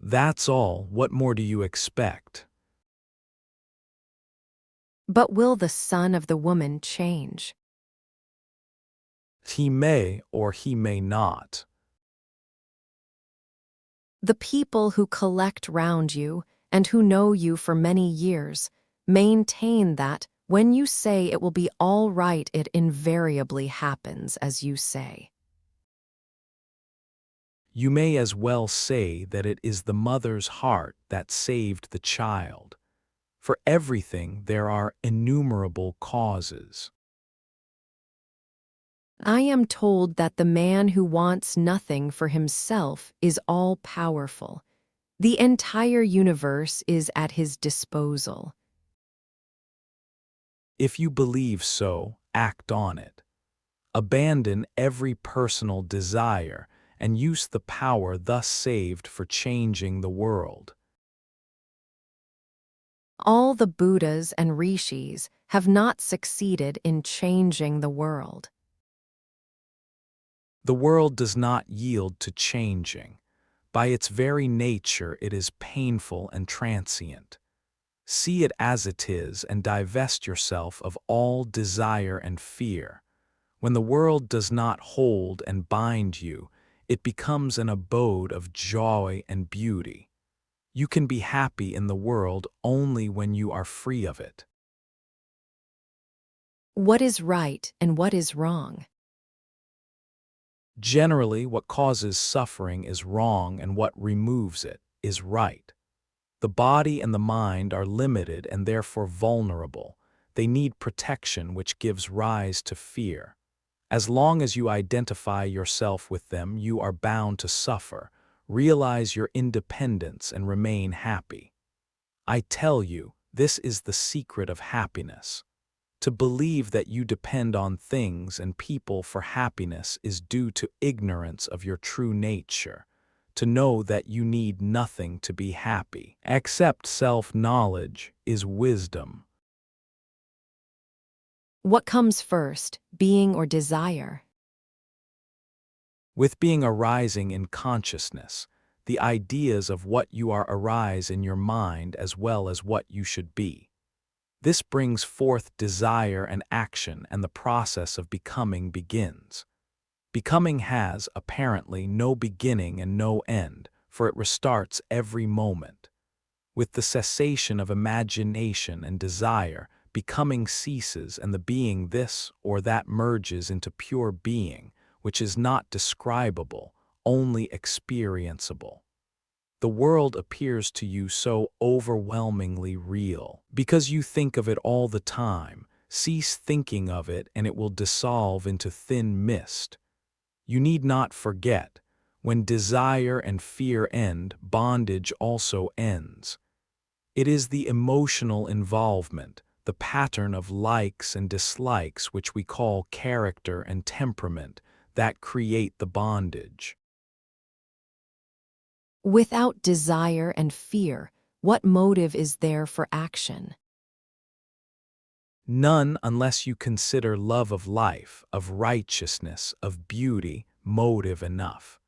That's all, what more do you expect? But will the son of the woman change? He may or he may not. The people who collect round you and who know you for many years maintain that, When you say it will be all right, it invariably happens as you say. You may as well say that it is the mother's heart that saved the child. For everything there are innumerable causes. I am told that the man who wants nothing for himself is all-powerful. The entire universe is at his disposal. If you believe so, act on it. Abandon every personal desire and use the power thus saved for changing the world. All the Buddhas and rishis have not succeeded in changing the world. The world does not yield to changing. By its very nature, it is painful and transient. See it as it is and divest yourself of all desire and fear. When the world does not hold and bind you, it becomes an abode of joy and beauty. You can be happy in the world only when you are free of it. What is right and what is wrong? Generally, what causes suffering is wrong and what removes it is right. The body and the mind are limited and therefore vulnerable. They need protection, which gives rise to fear. As long as you identify yourself with them, you are bound to suffer. Realize your independence and remain happy. I tell you, this is the secret of happiness. To believe that you depend on things and people for happiness is due to ignorance of your true nature. To know that you need nothing to be happy, except self-knowledge, is wisdom. What comes first, being or desire? With being arising in consciousness, the ideas of what you are arise in your mind as well as what you should be. This brings forth desire and action, and the process of becoming begins. Becoming has, apparently, no beginning and no end, for it restarts every moment. With the cessation of imagination and desire, becoming ceases and the being this or that merges into pure being, which is not describable, only experienceable. The world appears to you so overwhelmingly real. Because you think of it all the time, cease thinking of it and it will dissolve into thin mist. You need not forget, when desire and fear end, bondage also ends. It is the emotional involvement, the pattern of likes and dislikes which we call character and temperament, that create the bondage. Without desire and fear, what motive is there for action? None unless you consider love of life, of righteousness, of beauty, motive enough.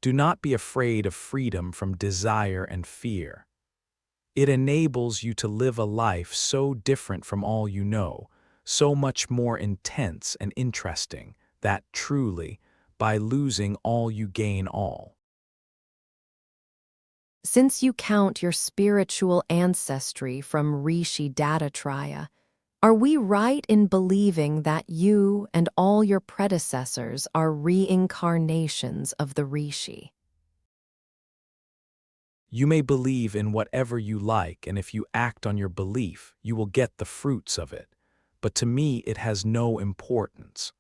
Do not be afraid of freedom from desire and fear. It enables you to live a life so different from all you know, so much more intense and interesting, that truly, by losing all you gain all. Since you count your spiritual ancestry from Rishi Dattatreya, are we right in believing that you and all your predecessors are reincarnations of the Rishi? You may believe in whatever you like, and if you act on your belief, you will get the fruits of it. But to me, it has no importance.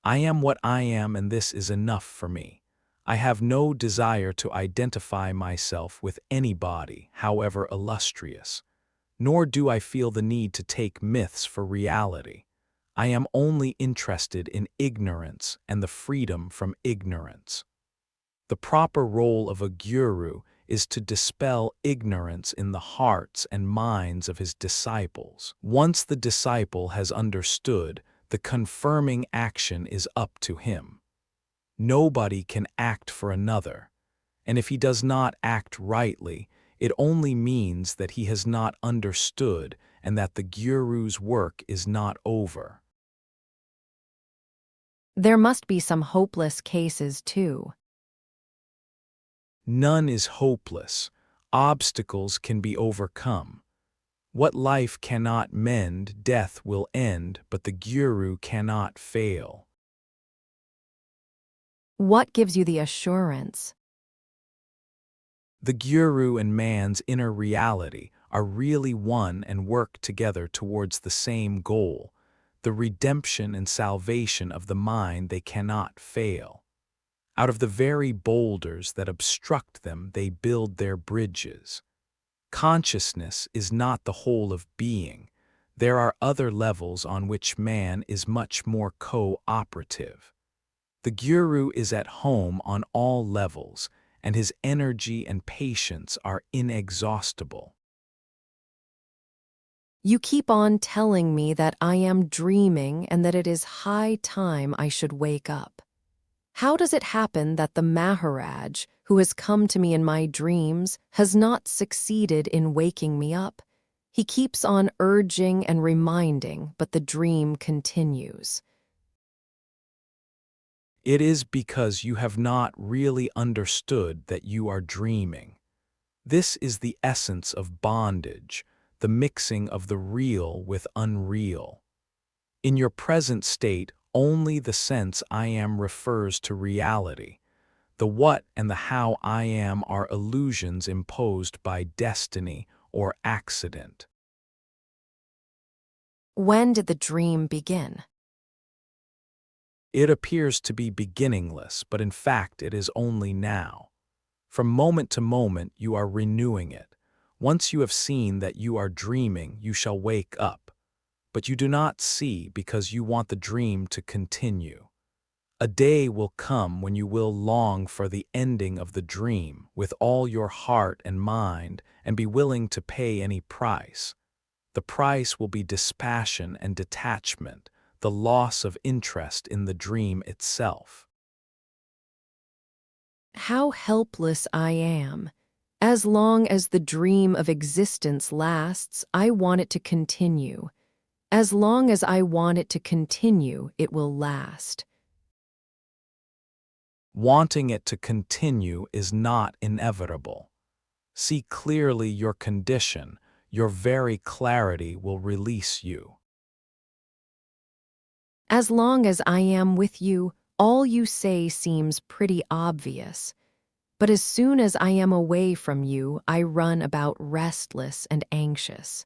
I am what I am, and this is enough for me. I have no desire to identify myself with anybody, however illustrious. Nor do I feel the need to take myths for reality. I am only interested in ignorance and the freedom from ignorance. The proper role of a guru is to dispel ignorance in the hearts and minds of his disciples. Once the disciple has understood, the confirming action is up to him. Nobody can act for another, and if he does not act rightly, it only means that he has not understood and that the guru's work is not over. There must be some hopeless cases, too. None is hopeless. Obstacles can be overcome. What life cannot mend, death will end, but the Guru cannot fail. What gives you the assurance? The Guru and man's inner reality are really one and work together towards the same goal, the redemption and salvation of the mind. They cannot fail. Out of the very boulders that obstruct them, they build their bridges. Consciousness is not the whole of being. There are other levels on which man is much more cooperative. The Guru is at home on all levels, and his energy and patience are inexhaustible. You keep on telling me that I am dreaming and that it is high time I should wake up. How does it happen that the Maharaj, who has come to me in my dreams, has not succeeded in waking me up? He keeps on urging and reminding, but the dream continues. It is because you have not really understood that you are dreaming. This is the essence of bondage, the mixing of the real with unreal. In your present state, only the sense I am refers to reality. The what and the how I am are illusions imposed by destiny or accident. When did the dream begin? It appears to be beginningless, but in fact it is only now. From moment to moment you are renewing it. Once you have seen that you are dreaming, you shall wake up. But you do not see because you want the dream to continue. A day will come when you will long for the ending of the dream with all your heart and mind and be willing to pay any price. The price will be dispassion and detachment, the loss of interest in the dream itself. How helpless I am. As long as the dream of existence lasts, I want it to continue. As long as I want it to continue, it will last. Wanting it to continue is not inevitable. See clearly your condition, your very clarity will release you. As long as I am with you, all you say seems pretty obvious. But as soon as I am away from you, I run about restless and anxious.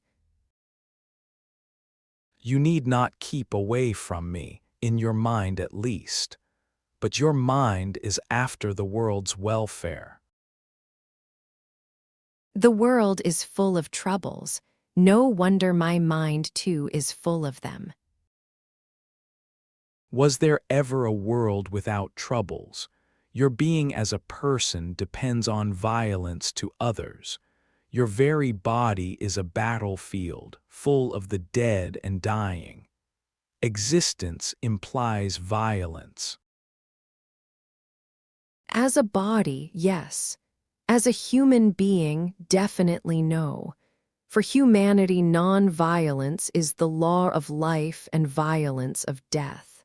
You need not keep away from me, in your mind at least. But your mind is after the world's welfare. The world is full of troubles. No wonder my mind, too, is full of them. Was there ever a world without troubles? Your being as a person depends on violence to others. Your very body is a battlefield, full of the dead and dying. Existence implies violence. As a body, yes. As a human being, definitely no. For humanity, non-violence is the law of life and violence of death.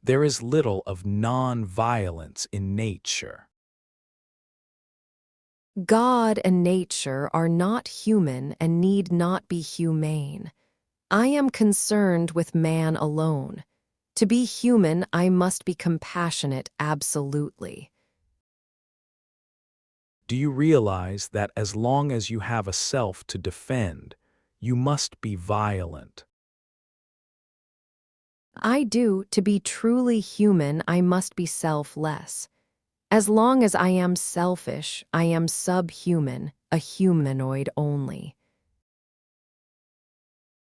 There is little of non-violence in nature. God and nature are not human and need not be humane. I am concerned with man alone. To be human, I must be compassionate absolutely. Do you realize that as long as you have a self to defend, you must be violent? I do. To be truly human, I must be selfless. As long as I am selfish, I am subhuman, a humanoid only.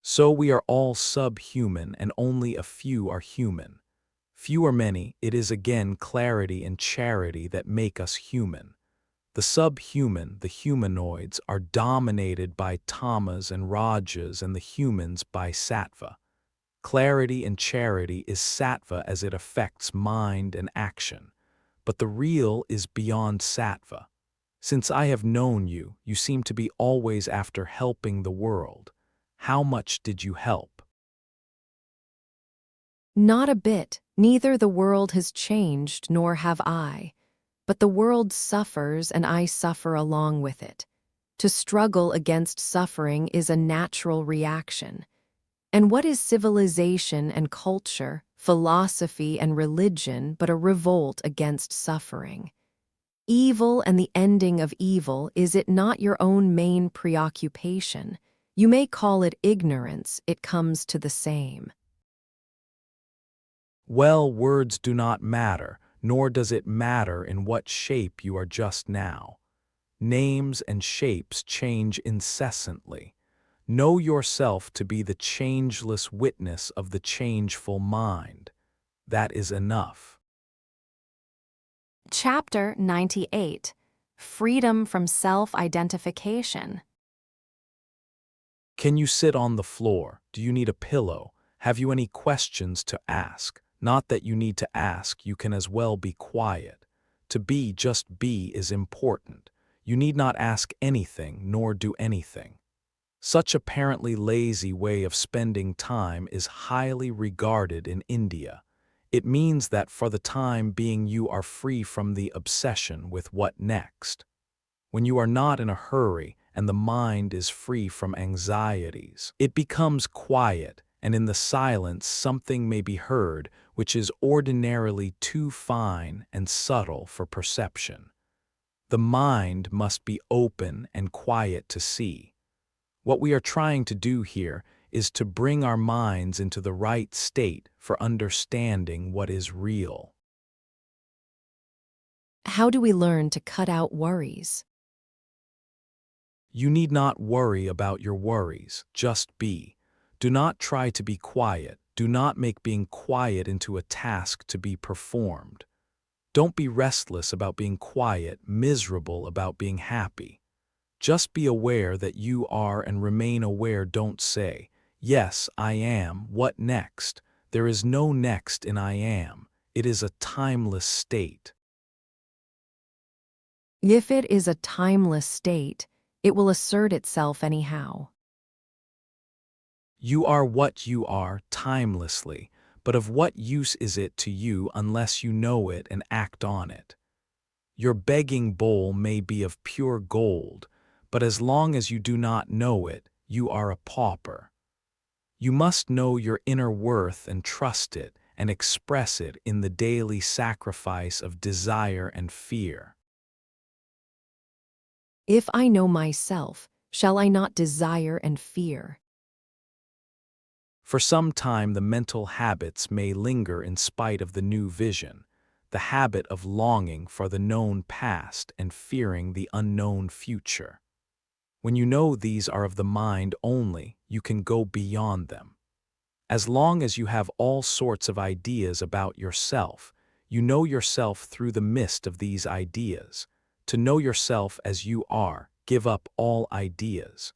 So we are all subhuman and only a few are human. Few or many, it is again clarity and charity that make us human. The subhuman, the humanoids, are dominated by tamas and rajas and the humans by sattva. Clarity and charity is sattva as it affects mind and action. But the real is beyond sattva. Since I have known you, you seem to be always after helping the world. How much did you help? Not a bit. Neither the world has changed, nor have I. But the world suffers, and I suffer along with it. To struggle against suffering is a natural reaction. And what is civilization and culture, philosophy and religion but a revolt against suffering? Evil and the ending of evil, is it not your own main preoccupation? You may call it ignorance, it comes to the same. Well, words do not matter, nor does it matter in what shape you are just now. Names and shapes change incessantly. Know yourself to be the changeless witness of the changeful mind. That is enough. Chapter 98. Freedom from Self-Identification. Can you sit on the floor? Do you need a pillow? Have you any questions to ask? Not that you need to ask, you can as well be quiet. To be, just be, is important. You need not ask anything, nor do anything. Such apparently lazy way of spending time is highly regarded in India. It means that for the time being you are free from the obsession with what next. When you are not in a hurry and the mind is free from anxieties, it becomes quiet, and in the silence something may be heard which is ordinarily too fine and subtle for perception. The mind must be open and quiet to see. What we are trying to do here is to bring our minds into the right state for understanding what is real. How do we learn to cut out worries? You need not worry about your worries, just be. Do not try to be quiet. Do not make being quiet into a task to be performed. Don't be restless about being quiet, miserable about being happy. Just be aware that you are and remain aware. Don't say, "Yes, I am, what next?" There is no next in I am. It is a timeless state. If it is a timeless state, it will assert itself anyhow. You are what you are timelessly, but of what use is it to you unless you know it and act on it? Your begging bowl may be of pure gold, but as long as you do not know it, you are a pauper. You must know your inner worth and trust it and express it in the daily sacrifice of desire and fear. If I know myself, shall I not desire and fear? For some time the mental habits may linger in spite of the new vision, the habit of longing for the known past and fearing the unknown future. When you know these are of the mind only, you can go beyond them. As long as you have all sorts of ideas about yourself, you know yourself through the mist of these ideas. To know yourself as you are, give up all ideas.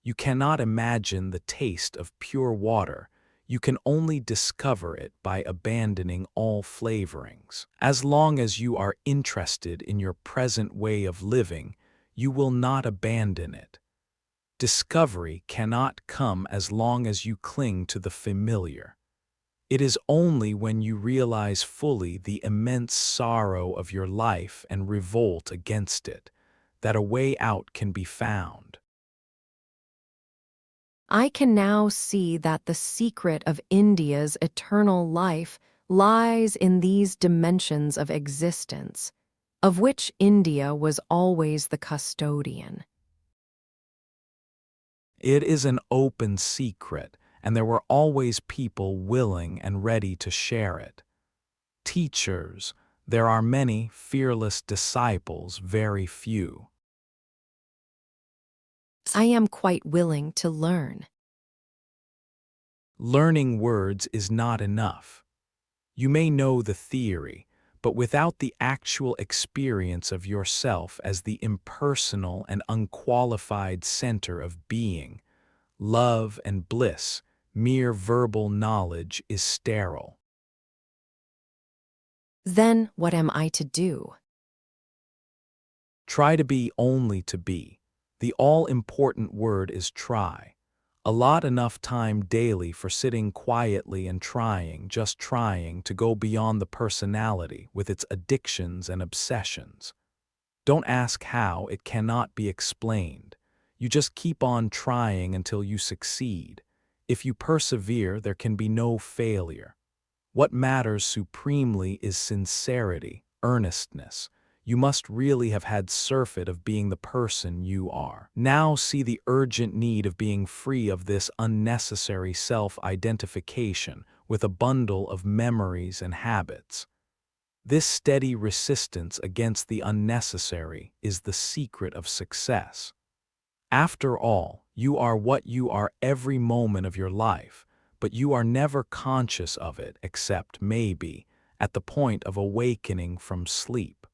You cannot imagine the taste of pure water. You can only discover it by abandoning all flavorings. As long as you are interested in your present way of living, you will not abandon it. Discovery cannot come as long as you cling to the familiar. It is only when you realize fully the immense sorrow of your life and revolt against it that a way out can be found. I can now see that the secret of India's eternal life lies in these dimensions of existence, of which India was always the custodian. It is an open secret, and there were always people willing and ready to share it. Teachers, there are many; fearless disciples, very few. I am quite willing to learn. Learning words is not enough. You may know the theory, but without the actual experience of yourself as the impersonal and unqualified center of being, love and bliss, mere verbal knowledge is sterile. Then what am I to do? Try to be only to be. The all-important word is try. Allot enough time daily for sitting quietly and trying, just trying to go beyond the personality with its addictions and obsessions. Don't ask how, it cannot be explained. You just keep on trying until you succeed. If you persevere, there can be no failure. What matters supremely is sincerity, earnestness. You must really have had surfeit of being the person you are. Now see the urgent need of being free of this unnecessary self-identification with a bundle of memories and habits. This steady resistance against the unnecessary is the secret of success. After all, you are what you are every moment of your life, but you are never conscious of it except, maybe, at the point of awakening from sleep.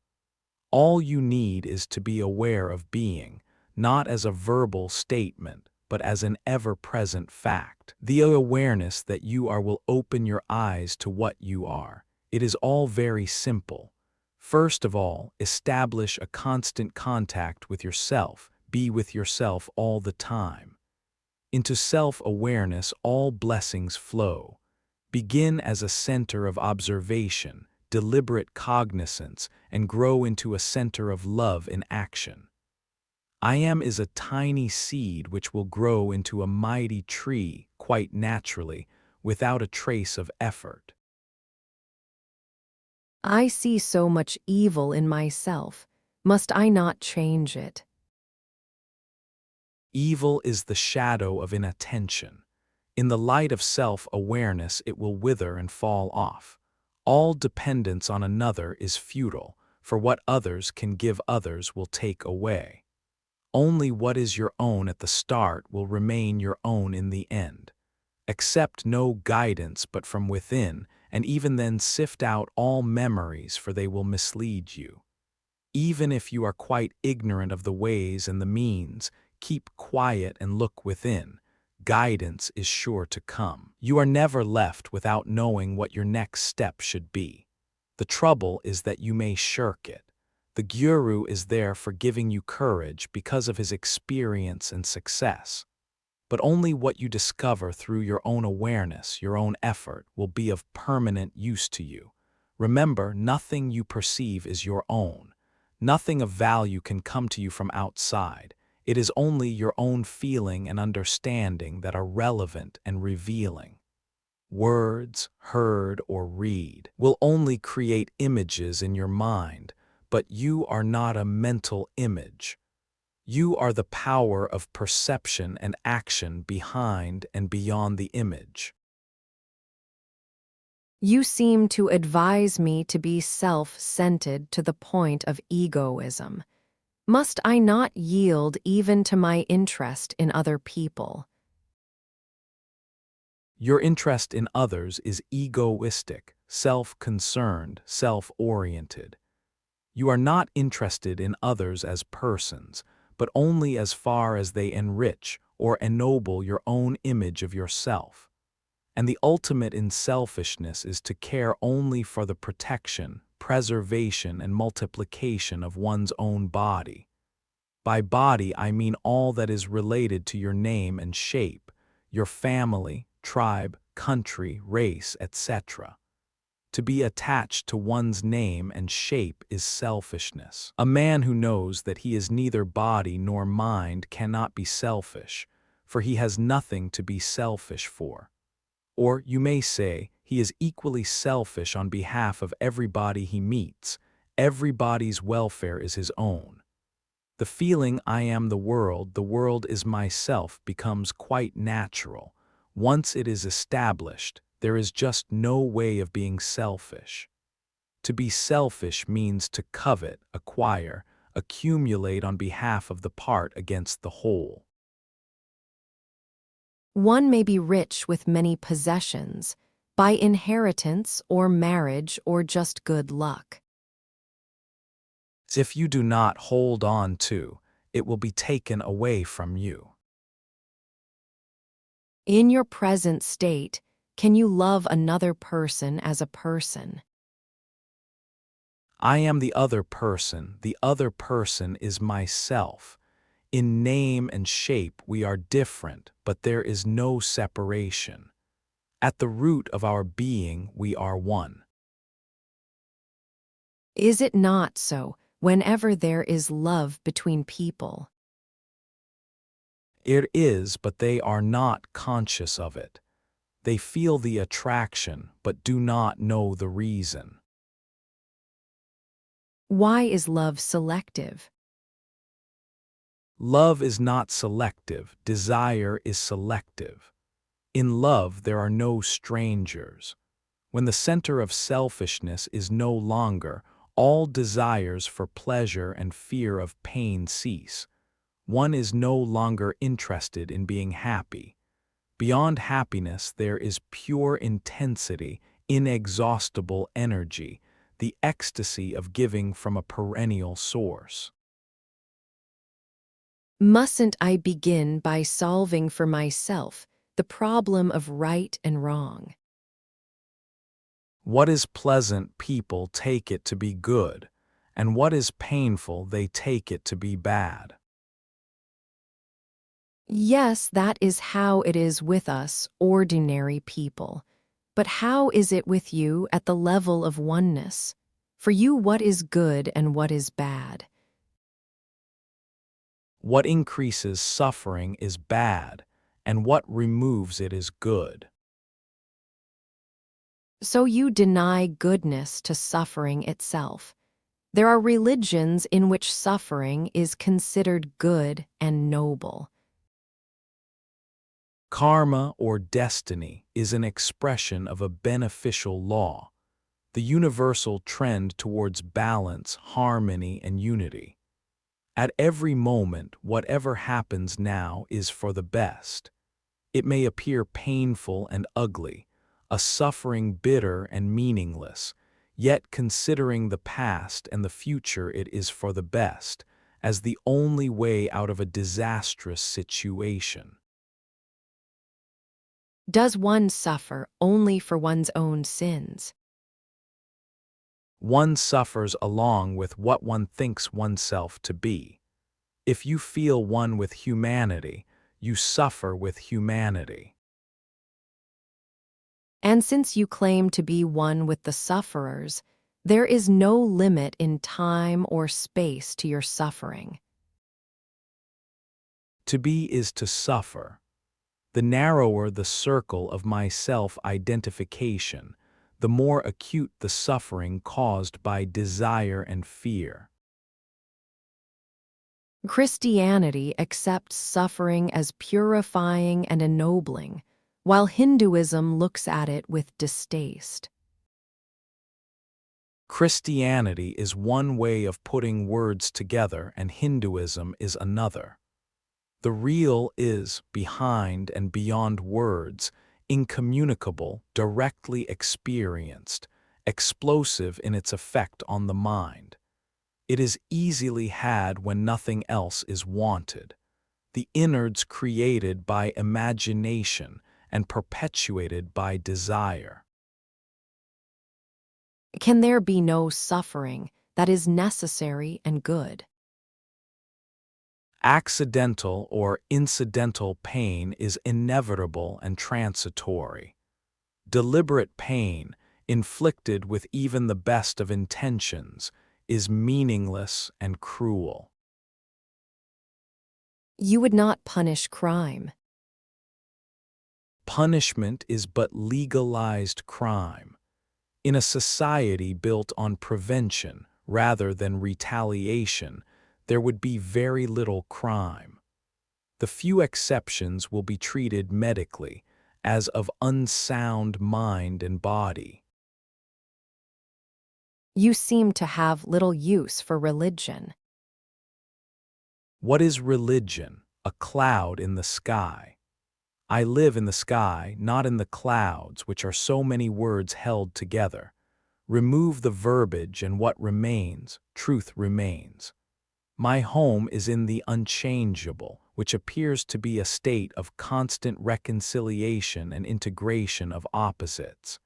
All you need is to be aware of being, not as a verbal statement, but as an ever-present fact. The awareness that you are will open your eyes to what you are. It is all very simple. First of all, establish a constant contact with yourself. Be with yourself all the time. Into self-awareness all blessings flow. Begin as a center of observation, deliberate cognizance, and grow into a center of love in action. I am is a tiny seed which will grow into a mighty tree quite naturally, without a trace of effort. I see so much evil in myself. Must I not change it? Evil is the shadow of inattention. In the light of self-awareness it will wither and fall off. All dependence on another is futile, for what others can give others will take away. Only what is your own at the start will remain your own in the end. Accept no guidance but from within, and even then sift out all memories, for they will mislead you. Even if you are quite ignorant of the ways and the means, keep quiet and look within. Guidance is sure to come. You are never left without knowing what your next step should be. The trouble is that you may shirk it. The guru is there for giving you courage because of his experience and success. But only what you discover through your own awareness, your own effort, will be of permanent use to you. Remember, nothing you perceive is your own. Nothing of value can come to you from outside. It is only your own feeling and understanding that are relevant and revealing. Words, heard or read, will only create images in your mind, but you are not a mental image. You are the power of perception and action behind and beyond the image. You seem to advise me to be self-centered to the point of egoism. Must I not yield even to my interest in other people? Your interest in others is egoistic, self-concerned, self-oriented. You are not interested in others as persons, but only as far as they enrich or ennoble your own image of yourself. And the ultimate in selfishness is to care only for the protection, preservation, and multiplication of one's own body. By body, I mean all that is related to your name and shape, your family, tribe, country, race, etc. To be attached to one's name and shape is selfishness. A man who knows that he is neither body nor mind cannot be selfish, for he has nothing to be selfish for. Or, you may say, he is equally selfish on behalf of everybody he meets. Everybody's welfare is his own. The feeling I am the world is myself becomes quite natural. Once it is established, there is just no way of being selfish. To be selfish means to covet, acquire, accumulate on behalf of the part against the whole. One may be rich with many possessions, by inheritance or marriage or just good luck. If you do not hold on to, it will be taken away from you. In your present state, can you love another person as a person? I am the other person is myself. In name and shape we are different, but there is no separation. At the root of our being we are one. Is it not so whenever there is love between people? It is, but they are not conscious of it. They feel the attraction, but do not know the reason. Why is love selective? Love is not selective, desire is selective. In love, there are no strangers. When the center of selfishness is no longer, all desires for pleasure and fear of pain cease. One is no longer interested in being happy. Beyond happiness, there is pure intensity, inexhaustible energy, the ecstasy of giving from a perennial source. Mustn't I begin by solving for myself the problem of right and wrong? What is pleasant, people take it to be good, and what is painful, they take it to be bad. Yes, that is how it is with us, ordinary people. But how is it with you at the level of oneness? For you, what is good and what is bad? What increases suffering is bad, and what removes it is good. So you deny goodness to suffering itself. There are religions in which suffering is considered good and noble. Karma or destiny is an expression of a beneficial law, the universal trend towards balance, harmony, and unity. At every moment, whatever happens now is for the best. It may appear painful and ugly, a suffering bitter and meaningless, yet considering the past and the future it is for the best, as the only way out of a disastrous situation. Does one suffer only for one's own sins? One suffers along with what one thinks oneself to be. If you feel one with humanity, you suffer with humanity. And since you claim to be one with the sufferers, there is no limit in time or space to your suffering. To be is to suffer. The narrower the circle of my self-identification, the more acute the suffering caused by desire and fear. Christianity accepts suffering as purifying and ennobling, while Hinduism looks at it with distaste. Christianity is one way of putting words together and Hinduism is another. The real is behind and beyond words, incommunicable, directly experienced, explosive in its effect on the mind. It is easily had when nothing else is wanted. The innards created by imagination and perpetuated by desire. Can there be no suffering that is necessary and good? Accidental or incidental pain is inevitable and transitory. Deliberate pain, inflicted with even the best of intentions, is meaningless and cruel. You would not punish crime. Punishment is but legalized crime. In a society built on prevention rather than retaliation, there would be very little crime. The few exceptions will be treated medically as of unsound mind and body. You seem to have little use for religion. What is religion? A cloud in the sky. I live in the sky, not in the clouds, which are so many words held together. Remove the verbiage and what remains, truth remains. My home is in the unchangeable, which appears to be a state of constant reconciliation and integration of opposites.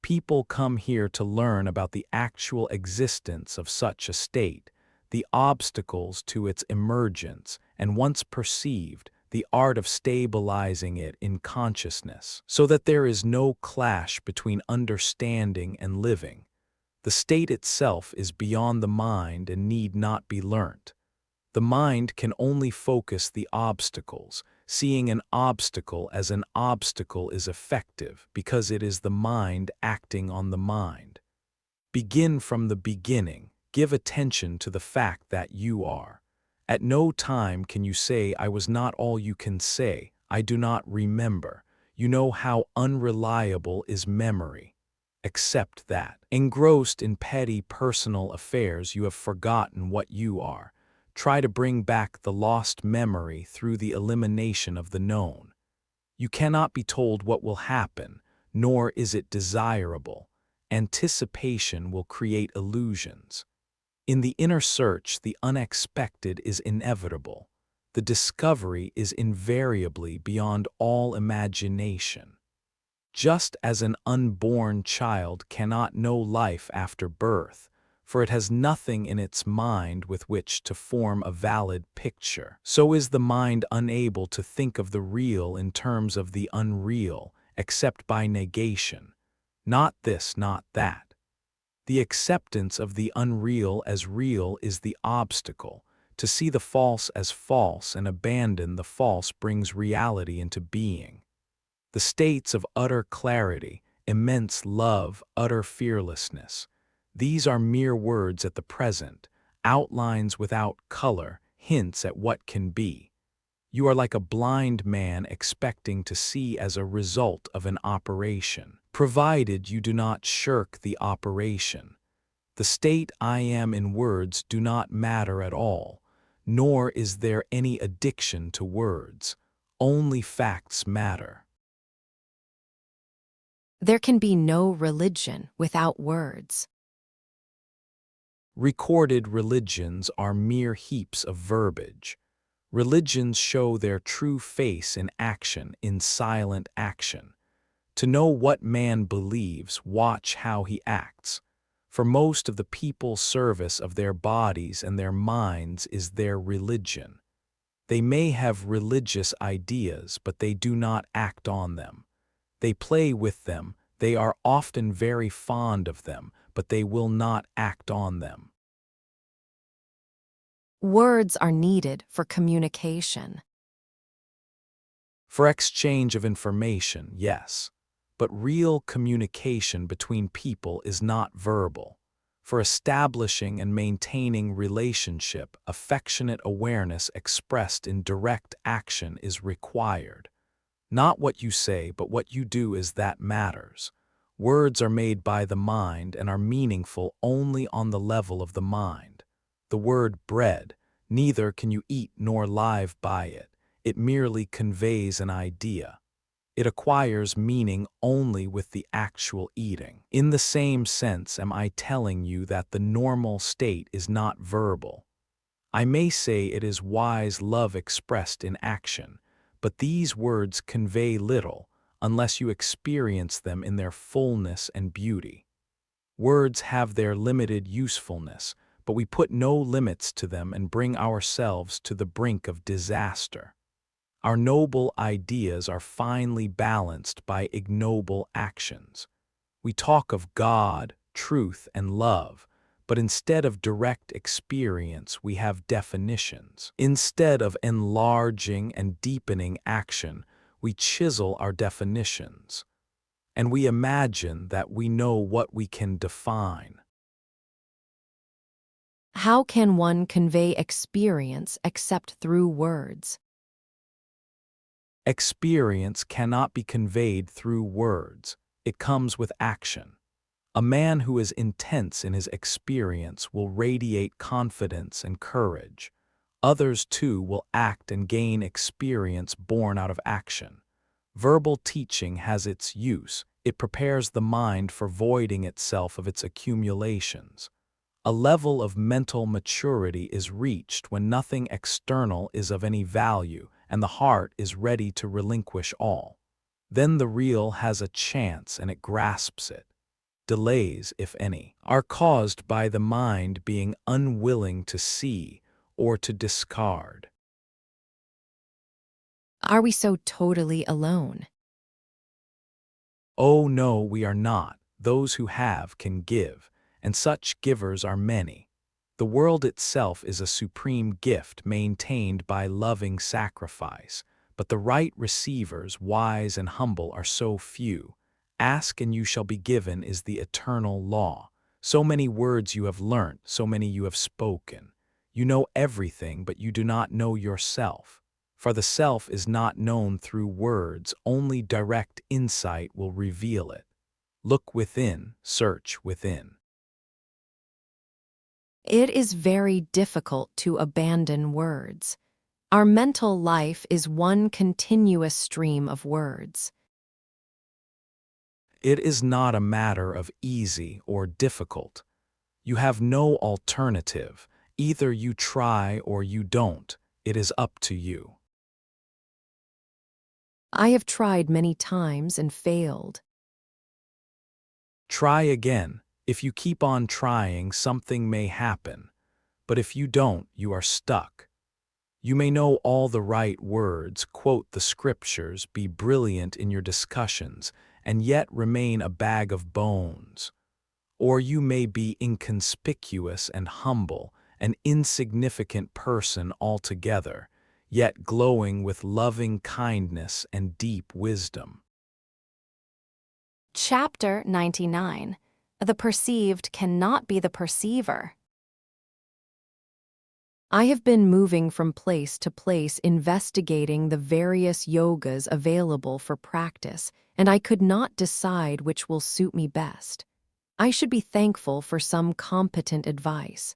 People come here to learn about the actual existence of such a state, the obstacles to its emergence, and once perceived, the art of stabilizing it in consciousness, so that there is no clash between understanding and living. The state itself is beyond the mind and need not be learnt. The mind can only focus the obstacles. Seeing an obstacle as an obstacle is effective because it is the mind acting on the mind. Begin from the beginning. Give attention to the fact that you are. At no time can you say, I was not. All you can say, I do not remember. You know how unreliable is memory. Accept that. Engrossed in petty personal affairs, you have forgotten what you are. Try to bring back the lost memory through the elimination of the known. You cannot be told what will happen, nor is it desirable. Anticipation will create illusions. In the inner search, the unexpected is inevitable. The discovery is invariably beyond all imagination. Just as an unborn child cannot know life after birth, for it has nothing in its mind with which to form a valid picture, so is the mind unable to think of the real in terms of the unreal, except by negation. Not this, not that. The acceptance of the unreal as real is the obstacle. To see the false as false and abandon the false brings reality into being. The states of utter clarity, immense love, utter fearlessness. These are mere words at the present, outlines without color, hints at what can be. You are like a blind man expecting to see as a result of an operation, provided you do not shirk the operation. The state I am in words do not matter at all, nor is there any addiction to words. Only facts matter. There can be no religion without words. Recorded religions are mere heaps of verbiage. Religions show their true face in action, in silent action. To know what man believes, watch how he acts. For most of the people's service of their bodies and their minds is their religion. They may have religious ideas, but they do not act on them. They play with them, they are often very fond of them, but they will not act on them. Words are needed for communication. For exchange of information, yes, but real communication between people is not verbal. For establishing and maintaining relationship, affectionate awareness expressed in direct action is required. Not what you say, but what you do is that matters. Words are made by the mind and are meaningful only on the level of the mind. The word bread, neither can you eat nor live by it. It merely conveys an idea. It acquires meaning only with the actual eating. In the same sense am I telling you that the normal state is not verbal. I may say it is wise love expressed in action, but these words convey little unless you experience them in their fullness and beauty. Words have their limited usefulness, but we put no limits to them and bring ourselves to the brink of disaster. Our noble ideas are finely balanced by ignoble actions. We talk of God, truth, and love, but instead of direct experience, we have definitions. Instead of enlarging and deepening action, we chisel our definitions, and we imagine that we know what we can define. How can one convey experience except through words? Experience cannot be conveyed through words. It comes with action. A man who is intense in his experience will radiate confidence and courage. Others, too, will act and gain experience born out of action. Verbal teaching has its use. It prepares the mind for voiding itself of its accumulations. A level of mental maturity is reached when nothing external is of any value and the heart is ready to relinquish all. Then the real has a chance and it grasps it. Delays, if any, are caused by the mind being unwilling to see or to discard. Are we so totally alone? Oh no, we are not. Those who have can give, and such givers are many. The world itself is a supreme gift maintained by loving sacrifice, but the right receivers, wise and humble, are so few. Ask and you shall be given is the eternal law. So many words you have learnt, so many you have spoken. You know everything, but you do not know yourself. For the self is not known through words, only direct insight will reveal it. Look within, search within. It is very difficult to abandon words. Our mental life is one continuous stream of words. It is not a matter of easy or difficult. You have no alternative. Either you try or you don't. It is up to you. I have tried many times and failed. Try again. If you keep on trying, something may happen. But if you don't, you are stuck. You may know all the right words, quote the scriptures, be brilliant in your discussions, and yet remain a bag of bones. Or you may be inconspicuous and humble, an insignificant person altogether, yet glowing with loving kindness and deep wisdom. Chapter 99. The perceived cannot be the perceiver. I have been moving from place to place investigating the various yogas available for practice, and I could not decide which will suit me best. I should be thankful for some competent advice.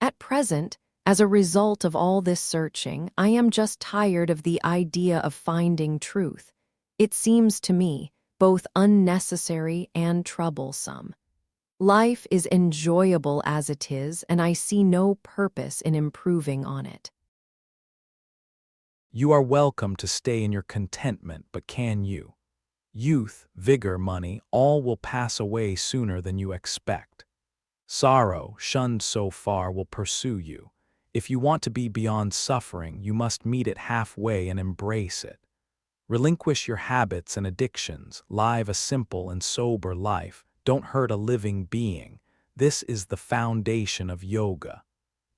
At present, as a result of all this searching, I am just tired of the idea of finding truth. It seems to me both unnecessary and troublesome. Life is enjoyable as it is, and I see no purpose in improving on it. You are welcome to stay in your contentment, but can you? Youth, vigor, money, all will pass away sooner than you expect. Sorrow, shunned so far, will pursue you. If you want to be beyond suffering, you must meet it halfway and embrace it. Relinquish your habits and addictions, live a simple and sober life, don't hurt a living being. This is the foundation of yoga.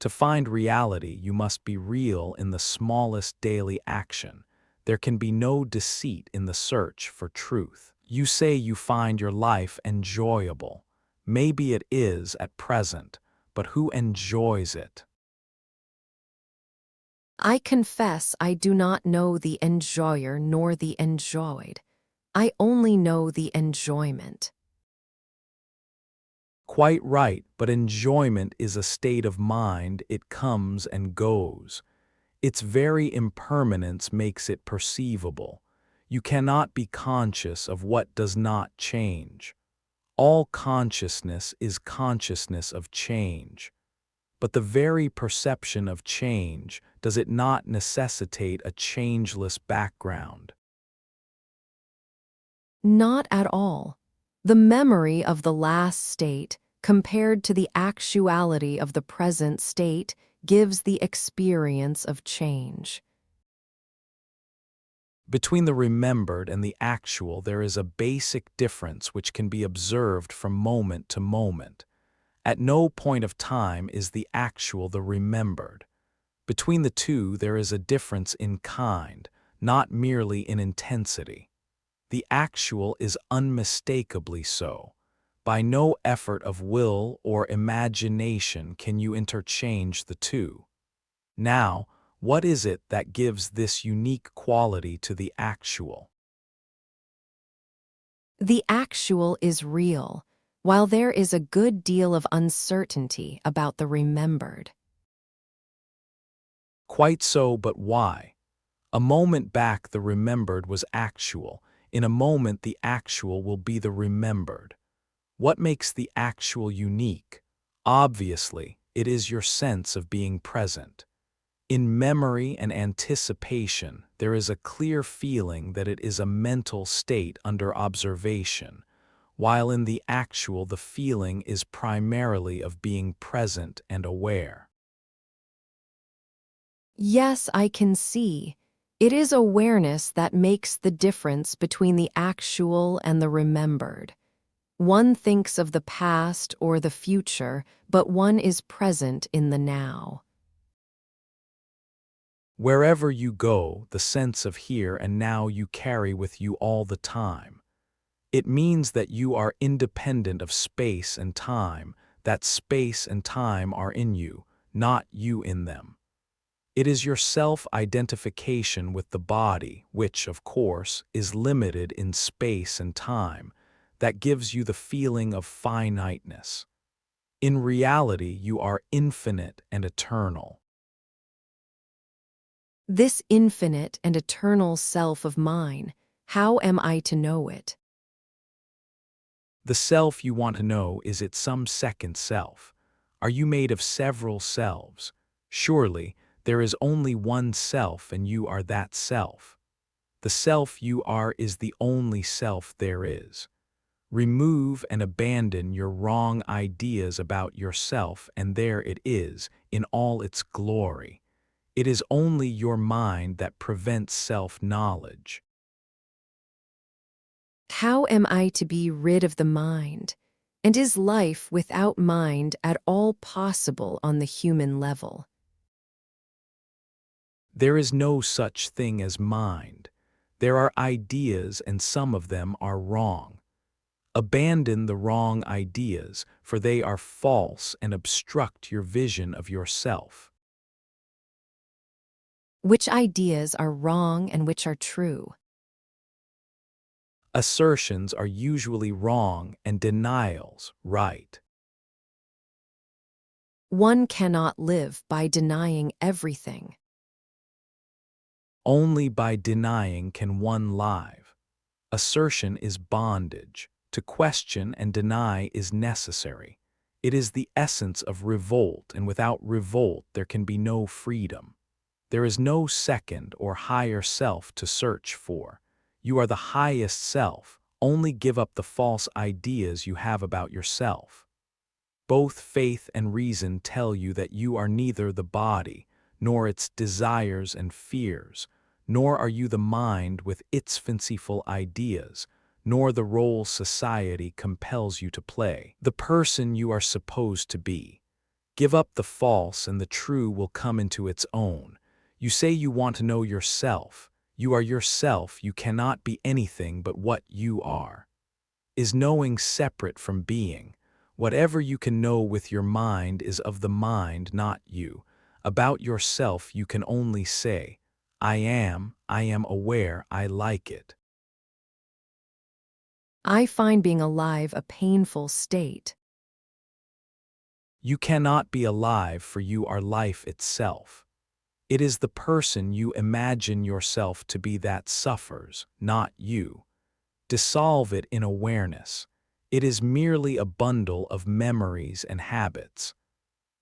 To find reality, you must be real in the smallest daily action. There can be no deceit in the search for truth. You say you find your life enjoyable. Maybe it is at present, but who enjoys it? I confess I do not know the enjoyer nor the enjoyed. I only know the enjoyment. Quite right, but enjoyment is a state of mind, it comes and goes. Its very impermanence makes it perceivable. You cannot be conscious of what does not change. All consciousness is consciousness of change. But the very perception of change, does it not necessitate a changeless background? Not at all. The memory of the last state, compared to the actuality of the present state, gives the experience of change. Between the remembered and the actual, there is a basic difference which can be observed from moment to moment. At no point of time is the actual the remembered. Between the two, there is a difference in kind, not merely in intensity. The actual is unmistakably so. By no effort of will or imagination can you interchange the two. Now, what is it that gives this unique quality to the actual? The actual is real, while there is a good deal of uncertainty about the remembered. Quite so, but why? A moment back the remembered was actual. In a moment the actual will be the remembered. What makes the actual unique? Obviously, it is your sense of being present. In memory and anticipation, there is a clear feeling that it is a mental state under observation, while in the actual the feeling is primarily of being present and aware. Yes, I can see. It is awareness that makes the difference between the actual and the remembered. One thinks of the past or the future, but one is present in the now. Wherever you go, the sense of here and now you carry with you all the time. It means that you are independent of space and time, that space and time are in you, not you in them. It is your self-identification with the body, which, of course, is limited in space and time, that gives you the feeling of finiteness. In reality, you are infinite and eternal. This infinite and eternal self of mine, how am I to know it? The self you want to know, is it some second self? Are you made of several selves? Surely, there is only one self and you are that self. The self you are is the only self there is. Remove and abandon your wrong ideas about yourself and there it is, in all its glory. It is only your mind that prevents self-knowledge. How am I to be rid of the mind? And is life without mind at all possible on the human level? There is no such thing as mind. There are ideas and some of them are wrong. Abandon the wrong ideas, for they are false and obstruct your vision of yourself. Which ideas are wrong and which are true? Assertions are usually wrong and denials right. One cannot live by denying everything. Only by denying can one live. Assertion is bondage. To question and deny is necessary. It is the essence of revolt, and without revolt there can be no freedom. There is no second or higher self to search for. You are the highest self. Only give up the false ideas you have about yourself. Both faith and reason tell you that you are neither the body, nor its desires and fears, nor are you the mind with its fanciful ideas, nor the role society compels you to play, the person you are supposed to be. Give up the false and the true will come into its own. You say you want to know yourself. You are yourself. You cannot be anything but what you are. Is knowing separate from being? Whatever you can know with your mind is of the mind, not you. About yourself you can only say, I am aware, I like it. I find being alive a painful state. You cannot be alive, for you are life itself. It is the person you imagine yourself to be that suffers, not you. Dissolve it in awareness. It is merely a bundle of memories and habits.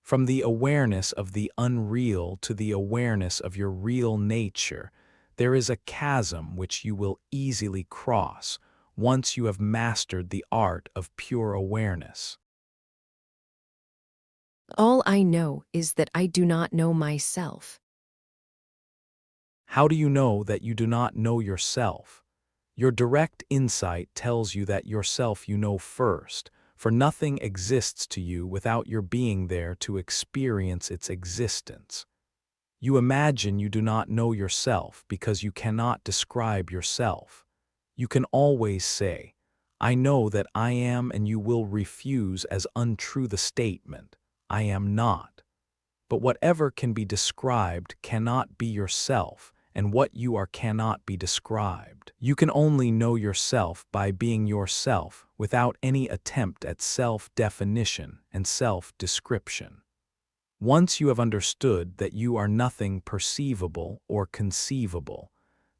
From the awareness of the unreal to the awareness of your real nature, there is a chasm which you will easily cross once you have mastered the art of pure awareness. All I know is that I do not know myself. How do you know that you do not know yourself? Your direct insight tells you that yourself you know first, for nothing exists to you without your being there to experience its existence. You imagine you do not know yourself because you cannot describe yourself. You can always say, I know that I am, and you will refuse as untrue the statement, I am not. But whatever can be described cannot be yourself, and what you are cannot be described. You can only know yourself by being yourself without any attempt at self-definition and self-description. Once you have understood that you are nothing perceivable or conceivable,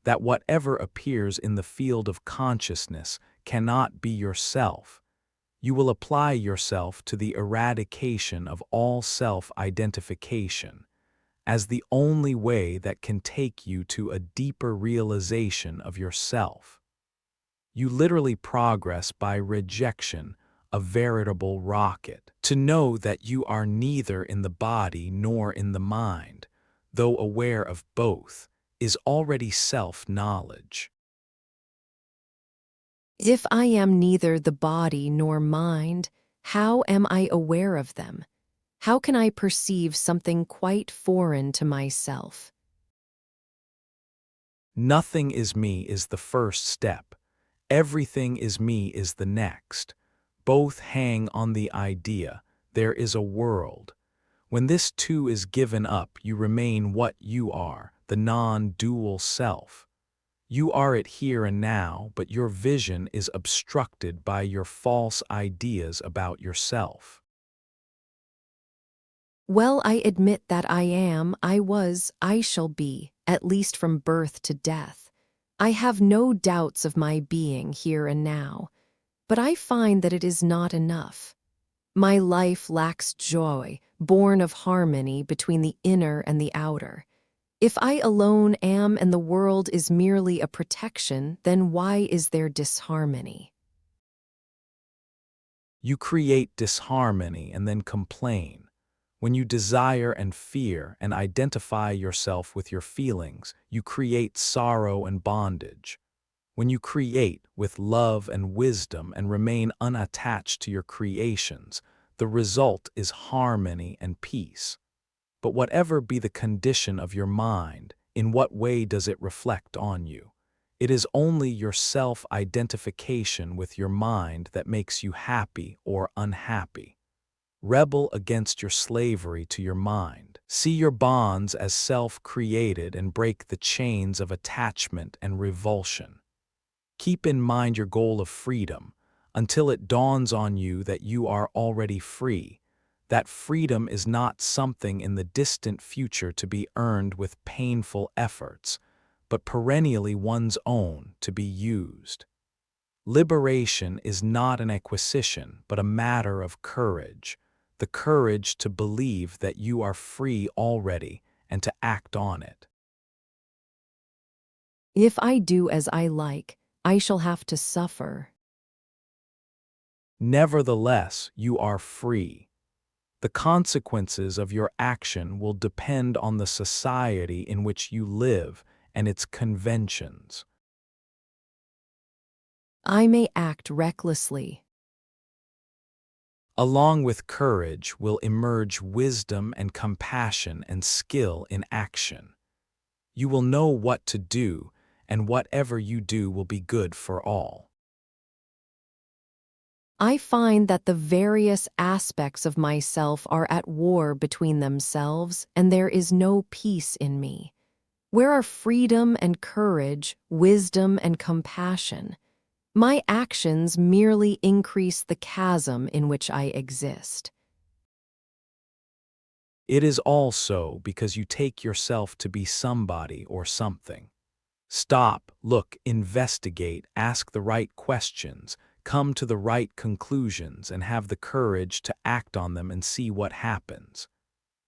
that whatever appears in the field of consciousness cannot be yourself, you will apply yourself to the eradication of all self-identification as the only way that can take you to a deeper realization of yourself. You literally progress by rejection, a veritable rocket. To know that you are neither in the body nor in the mind, though aware of both, is already self-knowledge. If I am neither the body nor mind, how am I aware of them? How can I perceive something quite foreign to myself? Nothing is me is the first step. Everything is me is the next. Both hang on the idea, there is a world. When this too is given up, you remain what you are, the non-dual self. You are it here and now, but your vision is obstructed by your false ideas about yourself. Well, I admit that I am, I was, I shall be, at least from birth to death. I have no doubts of my being here and now, but I find that it is not enough. My life lacks joy, born of harmony between the inner and the outer. If I alone am and the world is merely a protection, then why is there disharmony? You create disharmony and then complain. When you desire and fear and identify yourself with your feelings, you create sorrow and bondage. When you create with love and wisdom and remain unattached to your creations, the result is harmony and peace. But whatever be the condition of your mind, in what way does it reflect on you? It is only your self-identification with your mind that makes you happy or unhappy. Rebel against your slavery to your mind. See your bonds as self-created and break the chains of attachment and revulsion. Keep in mind your goal of freedom until it dawns on you that you are already free. That freedom is not something in the distant future to be earned with painful efforts, but perennially one's own to be used. Liberation is not an acquisition, but a matter of courage, the courage to believe that you are free already and to act on it. If I do as I like, I shall have to suffer. Nevertheless, you are free. The consequences of your action will depend on the society in which you live and its conventions. I may act recklessly. Along with courage will emerge wisdom and compassion and skill in action. You will know what to do, and whatever you do will be good for all. I find that the various aspects of myself are at war between themselves, and there is no peace in me. Where are freedom and courage, wisdom and compassion? My actions merely increase the chasm in which I exist. It is all so because you take yourself to be somebody or something. Stop, look, investigate, ask the right questions, come to the right conclusions, and have the courage to act on them and see what happens.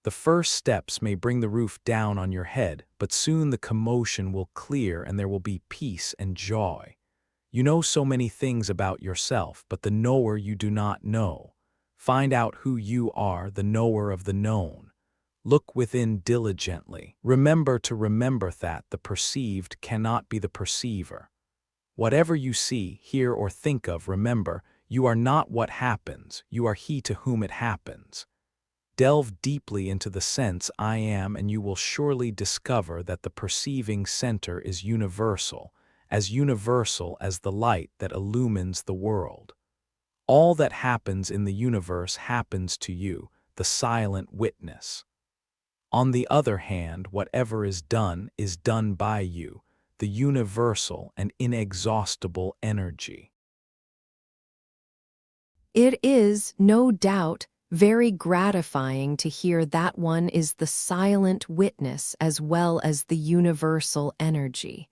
The first steps may bring the roof down on your head, but soon the commotion will clear and there will be peace and joy. You know so many things about yourself, but the knower you do not know. Find out who you are, the knower of the known. Look within diligently. Remember to remember that the perceived cannot be the perceiver. Whatever you see, hear, or think of, remember, you are not what happens, you are he to whom it happens. Delve deeply into the sense I am and you will surely discover that the perceiving center is universal as the light that illumines the world. All that happens in the universe happens to you, the silent witness. On the other hand, whatever is done by you, the universal and inexhaustible energy. It is, no doubt, very gratifying to hear that one is the silent witness as well as the universal energy.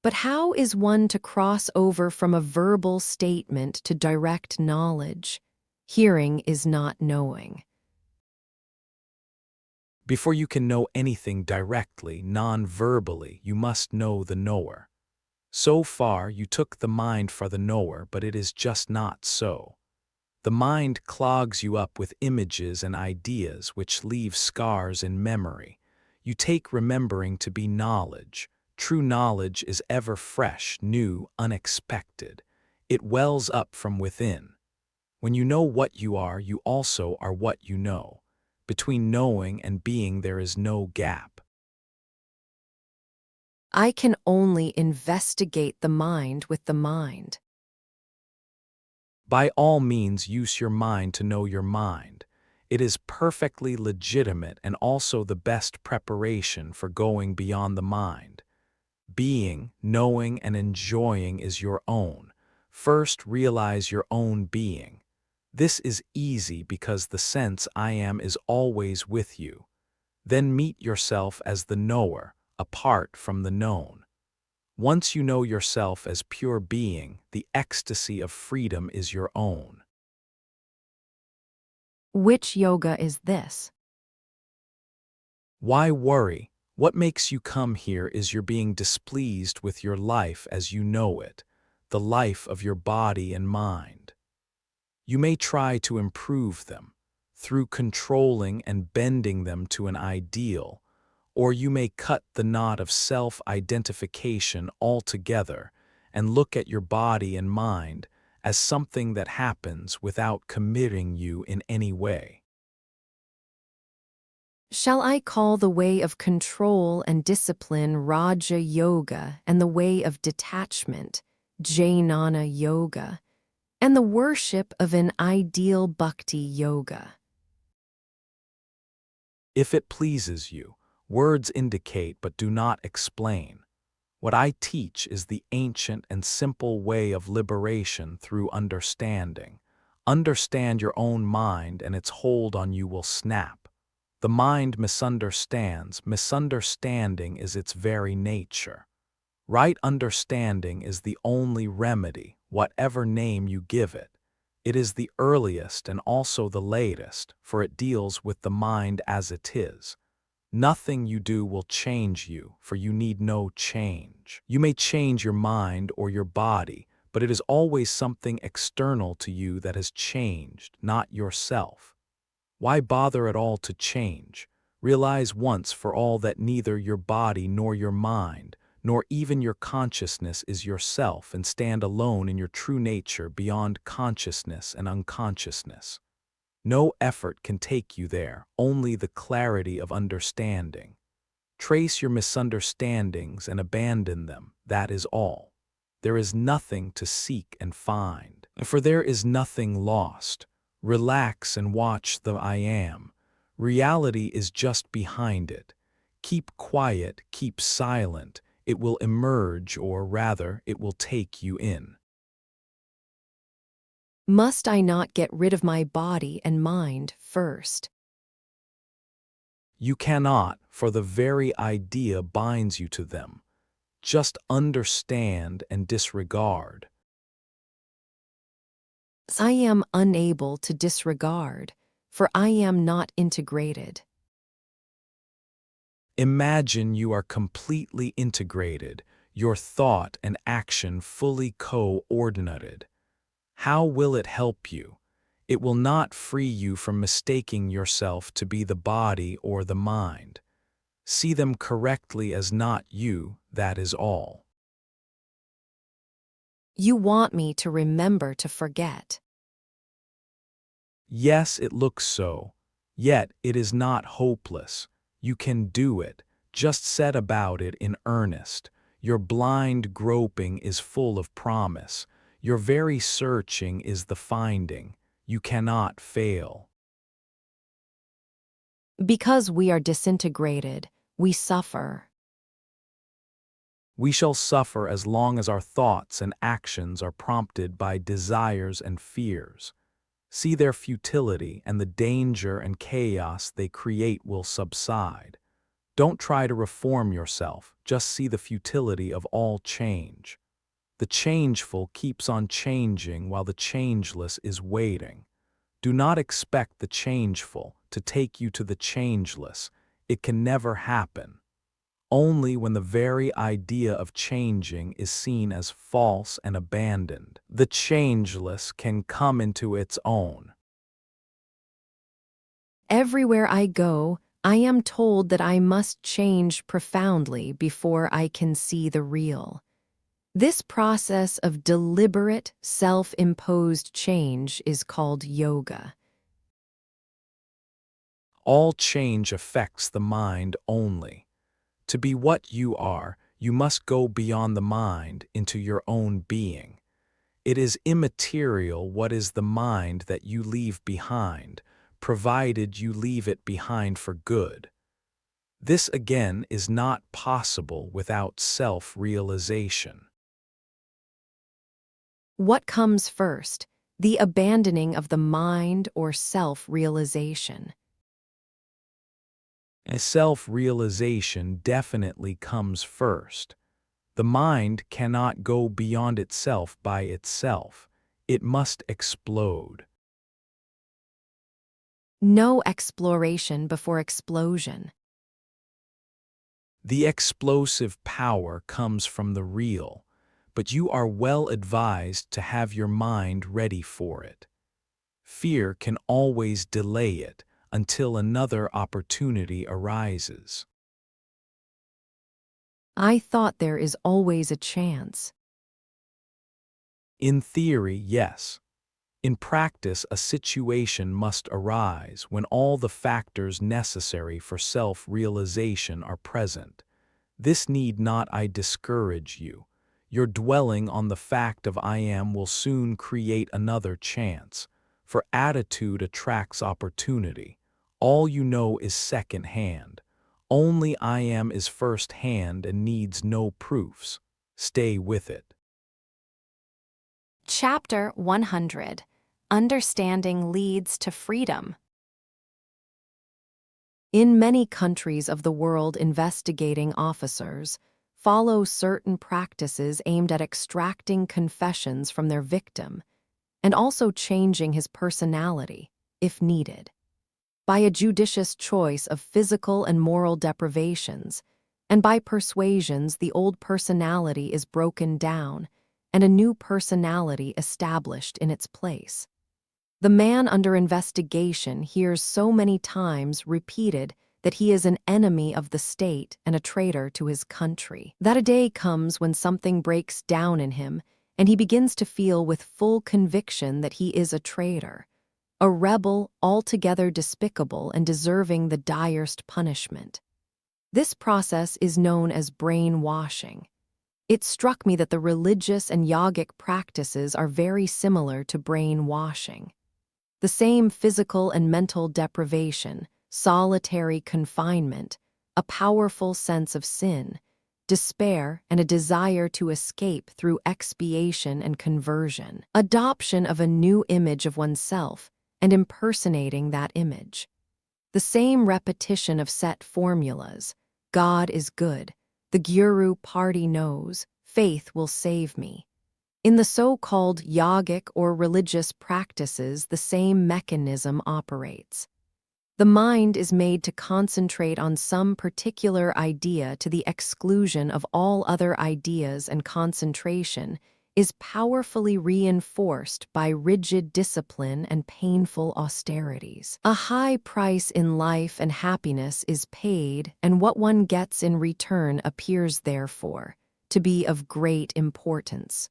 But how is one to cross over from a verbal statement to direct knowledge? Hearing is not knowing. Before you can know anything directly, non-verbally, you must know the knower. So far, you took the mind for the knower, but it is just not so. The mind clogs you up with images and ideas which leave scars in memory. You take remembering to be knowledge. True knowledge is ever fresh, new, unexpected. It wells up from within. When you know what you also are what you know. Between knowing and being there is no gap. I can only investigate the mind with the mind. By all means, use your mind to know your mind. It is perfectly legitimate and also the best preparation for going beyond the mind. Being, knowing, and enjoying is your own. First, realize your own being. This is easy because the sense I am is always with you. Then meet yourself as the knower, apart from the known. Once you know yourself as pure being, the ecstasy of freedom is your own. Which yoga is this? Why worry? What makes you come here is you're being displeased with your life as you know it, the life of your body and mind. You may try to improve them through controlling and bending them to an ideal, or you may cut the knot of self-identification altogether and look at your body and mind as something that happens without committing you in any way. Shall I call the way of control and discipline Raja Yoga and the way of detachment Jnana Yoga and the worship of an ideal Bhakti Yoga? If it pleases you, words indicate but do not explain. What I teach is the ancient and simple way of liberation through understanding. Understand your own mind and its hold on you will snap. The mind misunderstands. Misunderstanding is its very nature. Right understanding is the only remedy, whatever name you give it. It is the earliest and also the latest, for it deals with the mind as it is. Nothing you do will change you, for you need no change. You may change your mind or your body, but it is always something external to you that has changed, not yourself. Why bother at all to change? Realize once for all that neither your body nor your mind, nor even your consciousness is yourself, and stand alone in your true nature beyond consciousness and unconsciousness. No effort can take you there, only the clarity of understanding. Trace your misunderstandings and abandon them, that is all. There is nothing to seek and find, for there is nothing lost. Relax and watch the I am. Reality is just behind it. Keep quiet, keep silent. It will emerge, or rather, it will take you in. Must I not get rid of my body and mind first? You cannot, for the very idea binds you to them. Just understand and disregard. I am unable to disregard, for I am not integrated. Imagine you are completely integrated, your thought and action fully coordinated. How will it help you? It will not free you from mistaking yourself to be the body or the mind. See them correctly as not you, that is all. You want me to remember to forget. Yes, it looks so. Yet it is not hopeless. You can do it. Just set about it in earnest. Your blind groping is full of promise. Your very searching is the finding. You cannot fail. Because we are disintegrated, we suffer. We shall suffer as long as our thoughts and actions are prompted by desires and fears. See their futility, and the danger and chaos they create will subside. Don't try to reform yourself, just see the futility of all change. The changeful keeps on changing while the changeless is waiting. Do not expect the changeful to take you to the changeless. It can never happen. Only when the very idea of changing is seen as false and abandoned, the changeless can come into its own. Everywhere I go, I am told that I must change profoundly before I can see the real. This process of deliberate, self-imposed change is called yoga. All change affects the mind only. To be what you are, you must go beyond the mind into your own being. It is immaterial what is the mind that you leave behind, provided you leave it behind for good. This again is not possible without self-realization. What comes first? The abandoning of the mind or self-realization? Self-realization definitely comes first. The mind cannot go beyond itself by itself. It must explode. No exploration before explosion. The explosive power comes from the real, but you are well advised to have your mind ready for it. Fear can always delay it until another opportunity arises. I thought there is always a chance. In theory, yes. In practice, a situation must arise when all the factors necessary for self-realization are present. This need not I discourage you. Your dwelling on the fact of I am will soon create another chance, for attitude attracts opportunity. All you know is second hand. Only I am is first hand and needs no proofs. Stay with it. Chapter 100. Understanding leads to freedom. In many countries of the world, investigating officers follow certain practices aimed at extracting confessions from their victim and also changing his personality, if needed. By a judicious choice of physical and moral deprivations, and by persuasions, the old personality is broken down and a new personality established in its place. The man under investigation hears so many times repeated that he is an enemy of the state and a traitor to his country, that a day comes when something breaks down in him and he begins to feel with full conviction that he is a traitor, a rebel altogether despicable and deserving the direst punishment. This process is known as brainwashing. It struck me that the religious and yogic practices are very similar to brainwashing. The same physical and mental deprivation, solitary confinement, a powerful sense of sin, despair, and a desire to escape through expiation and conversion, adoption of a new image of oneself, and impersonating that image. The same repetition of set formulas, God is good, the Guru party knows, faith will save me. In the so-called yogic or religious practices, the same mechanism operates. The mind is made to concentrate on some particular idea to the exclusion of all other ideas, and concentration is powerfully reinforced by rigid discipline and painful austerities. A high price in life and happiness is paid, and what one gets in return appears, therefore, to be of great importance.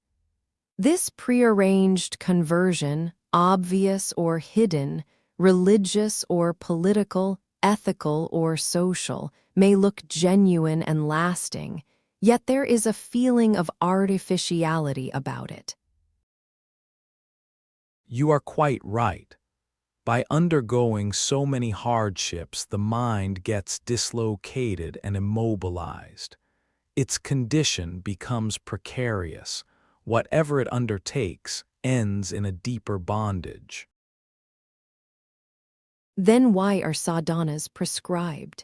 This prearranged conversion, obvious or hidden, religious or political, ethical or social, may look genuine and lasting, yet there is a feeling of artificiality about it. You are quite right. By undergoing so many hardships, the mind gets dislocated and immobilized. Its condition becomes precarious. Whatever it undertakes ends in a deeper bondage. Then why are sadhanas prescribed?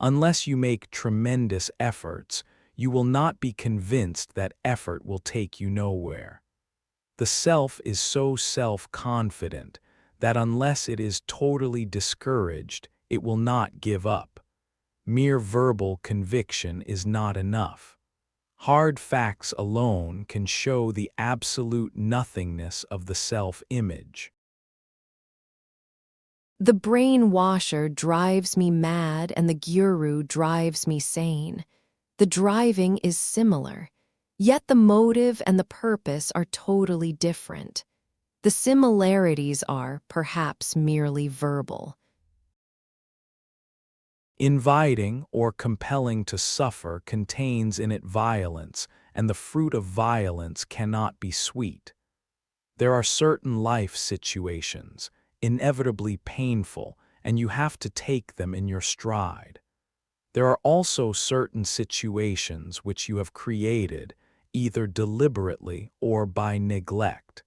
Unless you make tremendous efforts, you will not be convinced that effort will take you nowhere. The self is so self-confident that unless it is totally discouraged, it will not give up. Mere verbal conviction is not enough. Hard facts alone can show the absolute nothingness of the self-image. The brainwasher drives me mad and the guru drives me sane. The driving is similar, yet the motive and the purpose are totally different. The similarities are, perhaps, merely verbal. Inviting or compelling to suffer contains in it violence, and the fruit of violence cannot be sweet. There are certain life situations, inevitably painful, and you have to take them in your stride. There are also certain situations which you have created, either deliberately or by neglect.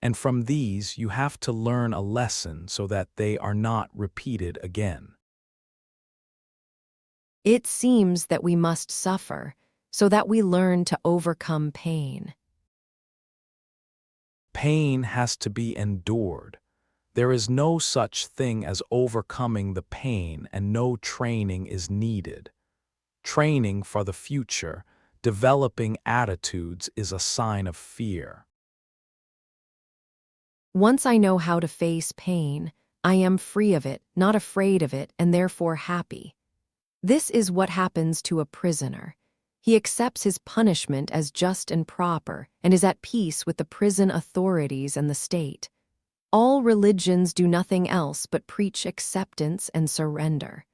And from these you have to learn a lesson so that they are not repeated again. It seems that we must suffer so that we learn to overcome pain. Pain has to be endured. There is no such thing as overcoming the pain, and no training is needed. Training for the future, developing attitudes, is a sign of fear. Once I know how to face pain, I am free of it, not afraid of it, and therefore happy. This is what happens to a prisoner. He accepts his punishment as just and proper and is at peace with the prison authorities and the state. All religions do nothing else but preach acceptance and surrender.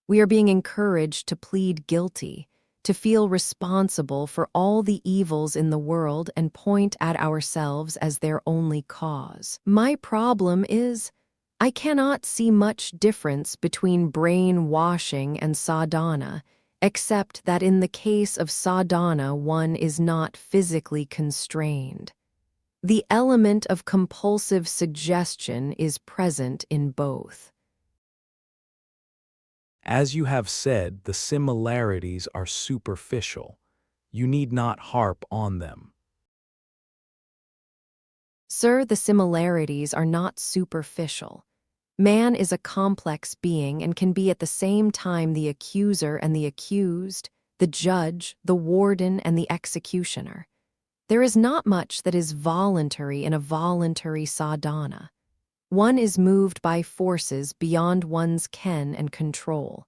We are being encouraged to plead guilty, to feel responsible for all the evils in the world and point at ourselves as their only cause. My problem is, I cannot see much difference between brainwashing and sadhana, except that in the case of sadhana one is not physically constrained. The element of compulsive suggestion is present in both. As you have said, the similarities are superficial. You need not harp on them. Sir, the similarities are not superficial. Man is a complex being and can be at the same time the accuser and the accused, the judge, the warden, and the executioner. There is not much that is voluntary in a voluntary sadhana. One is moved by forces beyond one's ken and control.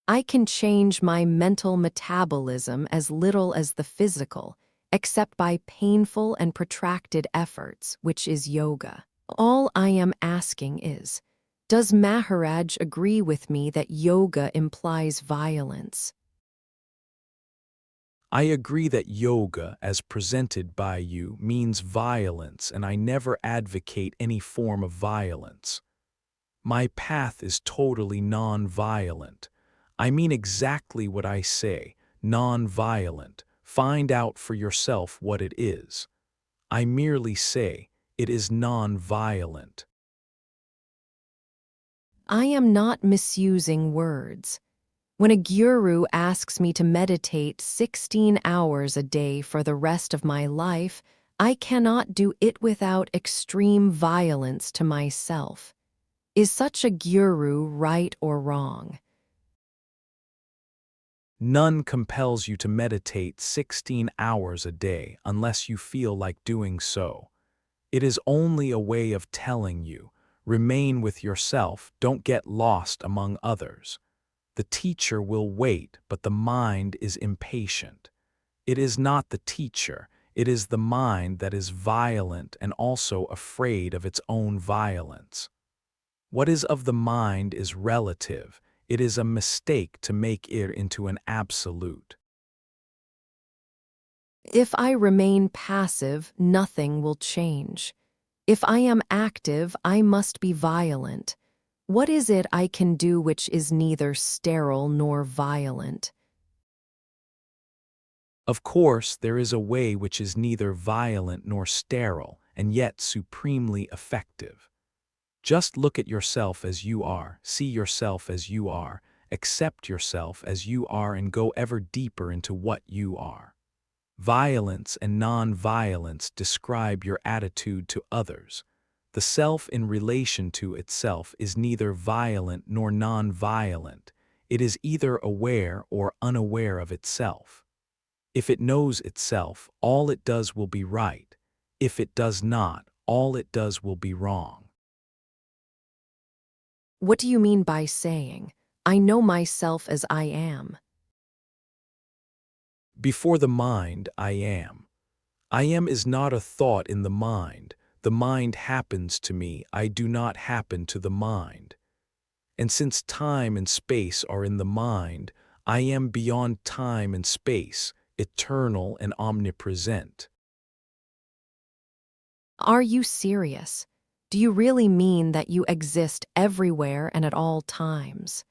I can change my mental metabolism as little as the physical, except by painful and protracted efforts, which is yoga. All I am asking is, does Maharaj agree with me that yoga implies violence? I agree that yoga, as presented by you, means violence, and I never advocate any form of violence. My path is totally non-violent. I mean exactly what I say, non-violent. Find out for yourself what it is. I merely say, it is non-violent. I am not misusing words. When a guru asks me to meditate 16 hours a day for the rest of my life, I cannot do it without extreme violence to myself. Is such a guru right or wrong? None compels you to meditate 16 hours a day unless you feel like doing so. It is only a way of telling you, remain with yourself, don't get lost among others. The teacher will wait, but the mind is impatient. It is not the teacher, it is the mind that is violent and also afraid of its own violence. What is of the mind is relative. It is a mistake to make it into an absolute. If I remain passive, nothing will change. If I am active, I must be violent. What is it I can do which is neither sterile nor violent? Of course, there is a way which is neither violent nor sterile, and yet supremely effective. Just look at yourself as you are, see yourself as you are, accept yourself as you are, and go ever deeper into what you are. Violence and non-violence describe your attitude to others. The self in relation to itself is neither violent nor non-violent. It is either aware or unaware of itself. If it knows itself, all it does will be right. If it does not, all it does will be wrong. What do you mean by saying, I know myself as I am? Before the mind, I am. I am is not a thought in the mind. The mind happens to me, I do not happen to the mind. And since time and space are in the mind, I am beyond time and space, eternal and omnipresent. Are you serious? Do you really mean that you exist everywhere and at all times?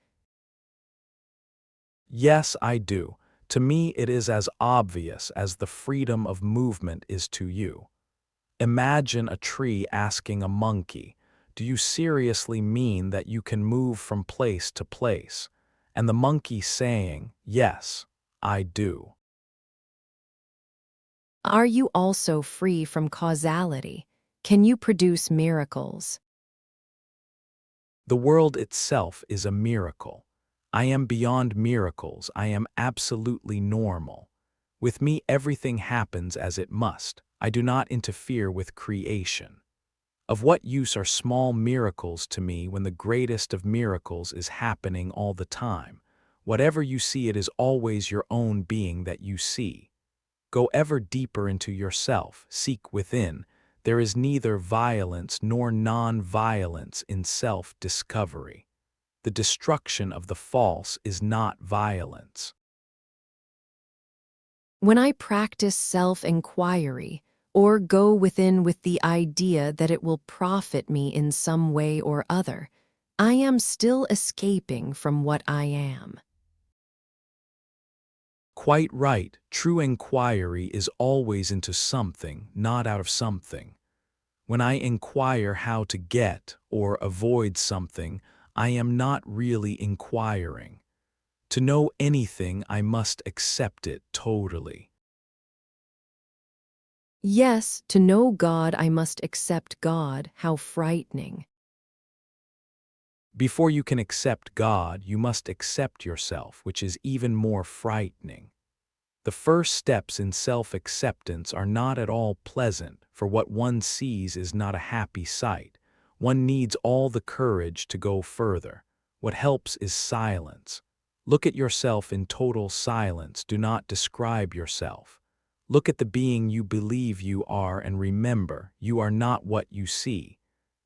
Yes, I do. To me, it is as obvious as the freedom of movement is to you. Imagine a tree asking a monkey, "Do you seriously mean that you can move from place to place?" And the monkey saying, "Yes, I do." Are you also free from causality? Can you produce miracles? The world itself is a miracle. I am beyond miracles. I am absolutely normal. With me, everything happens as it must. I do not interfere with creation. Of what use are small miracles to me when the greatest of miracles is happening all the time? Whatever you see, it is always your own being that you see. Go ever deeper into yourself, seek within. There is neither violence nor non-violence in self-discovery. The destruction of the false is not violence. When I practice self-inquiry or go within with the idea that it will profit me in some way or other, I am still escaping from what I am. Quite right, true inquiry is always into something, not out of something. When I inquire how to get or avoid something, I am not really inquiring. To know anything, I must accept it totally. Yes, to know God, I must accept God. How frightening. Before you can accept God, you must accept yourself, which is even more frightening. The first steps in self-acceptance are not at all pleasant, for what one sees is not a happy sight. One needs all the courage to go further. What helps is silence. Look at yourself in total silence. Do not describe yourself. Look at the being you believe you are and remember, you are not what you see.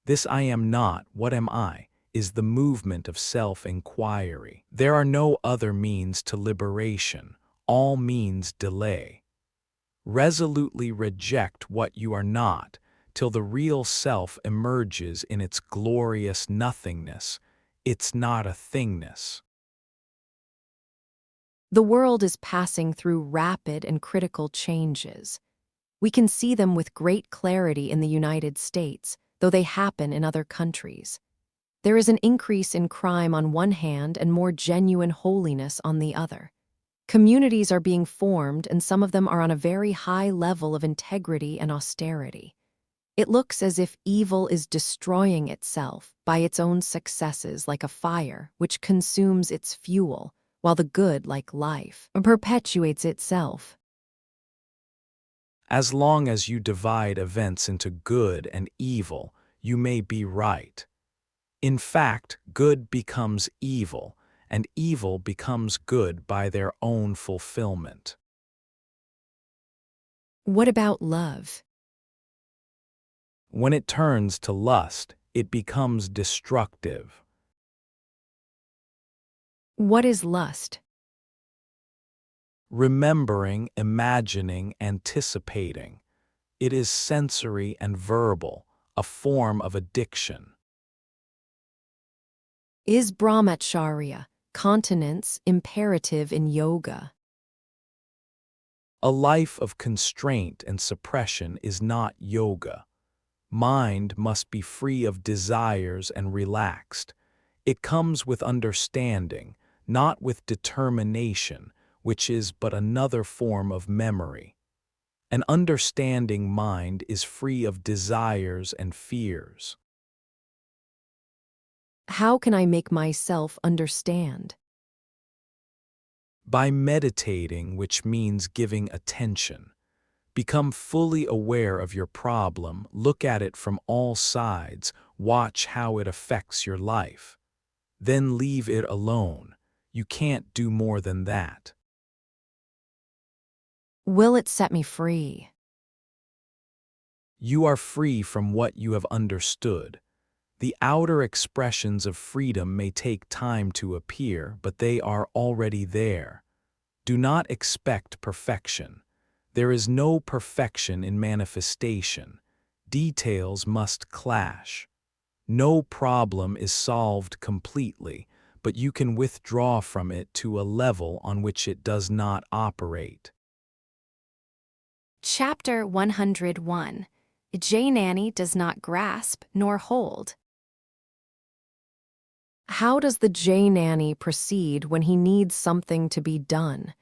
This I am not, what am I, is the movement of self-inquiry. There are no other means to liberation. All means delay. Resolutely reject what you are not, till the real self emerges in its glorious nothingness. It's not a thingness. The world is passing through rapid and critical changes. We can see them with great clarity in the United States, though they happen in other countries. There is an increase in crime on one hand and more genuine holiness on the other. Communities are being formed, and some of them are on a very high level of integrity and austerity. It looks as if evil is destroying itself by its own successes like a fire, which consumes its fuel, while the good, like life, perpetuates itself. As long as you divide events into good and evil, you may be right. In fact, good becomes evil, and evil becomes good by their own fulfillment. What about love? When it turns to lust, it becomes destructive. What is lust? Remembering, imagining, anticipating. It is sensory and verbal, a form of addiction. Is brahmacharya, continence, imperative in yoga? A life of constraint and suppression is not yoga. Mind must be free of desires and relaxed. It comes with understanding, not with determination, which is but another form of memory. An understanding mind is free of desires and fears. How can I make myself understand? By meditating, which means giving attention. Become fully aware of your problem, look at it from all sides, watch how it affects your life. Then leave it alone. You can't do more than that. Will it set me free? You are free from what you have understood. The outer expressions of freedom may take time to appear, but they are already there. Do not expect perfection. There is no perfection in manifestation. Details must clash. No problem is solved completely, but you can withdraw from it to a level on which it does not operate. Chapter 101. J Nanny does not grasp nor hold. How does the J nanny proceed when he needs something to be done?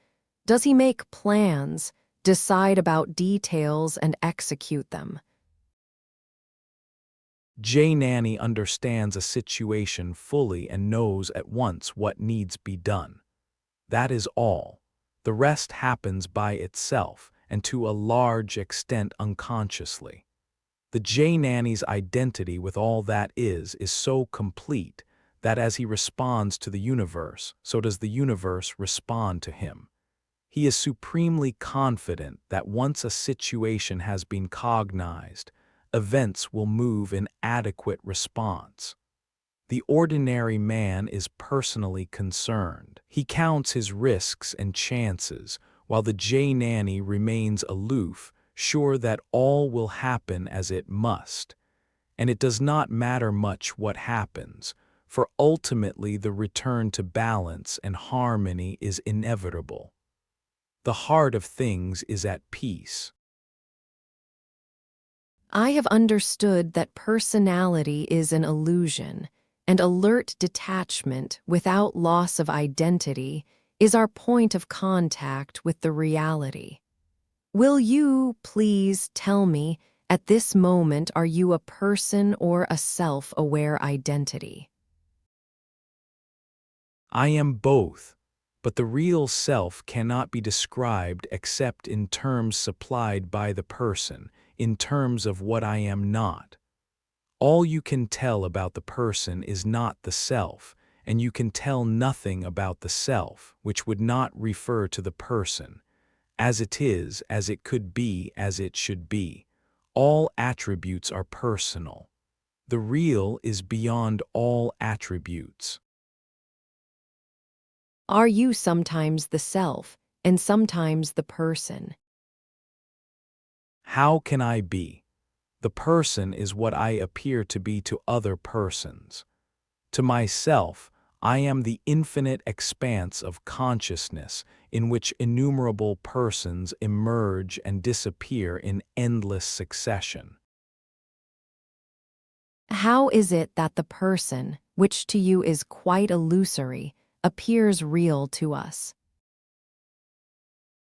Does he make plans, decide about details, and execute them? J Nanny understands a situation fully and knows at once what needs be done. That is all. The rest happens by itself and to a large extent unconsciously. The J Nanny's identity with all that is so complete that as he responds to the universe, so does the universe respond to him. He is supremely confident that once a situation has been cognized, events will move in adequate response. The ordinary man is personally concerned. He counts his risks and chances, while the J Nanny remains aloof, sure that all will happen as it must. And it does not matter much what happens, for ultimately the return to balance and harmony is inevitable. The heart of things is at peace. I have understood that personality is an illusion, and alert detachment without loss of identity is our point of contact with the reality. Will you please tell me, at this moment, are you a person or a self-aware identity? I am both, but the real self cannot be described except in terms supplied by the person, in terms of what I am not. All you can tell about the person is not the self, and you can tell nothing about the self which would not refer to the person, as it is, as it could be, as it should be. All attributes are personal. The real is beyond all attributes. Are you sometimes the self and sometimes the person? How can I be? The person is what I appear to be to other persons. To myself, I am the infinite expanse of consciousness in which innumerable persons emerge and disappear in endless succession. How is it that the person, which to you is quite illusory, appears real to us?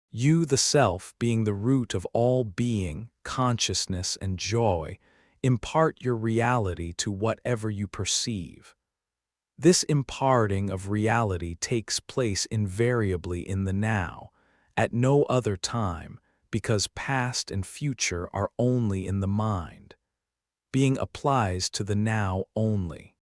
You, the self, being the root of all being, consciousness, and joy, impart your reality to whatever you perceive. This imparting of reality takes place invariably in the now, at no other time, because past and future are only in the mind. Being applies to the now only.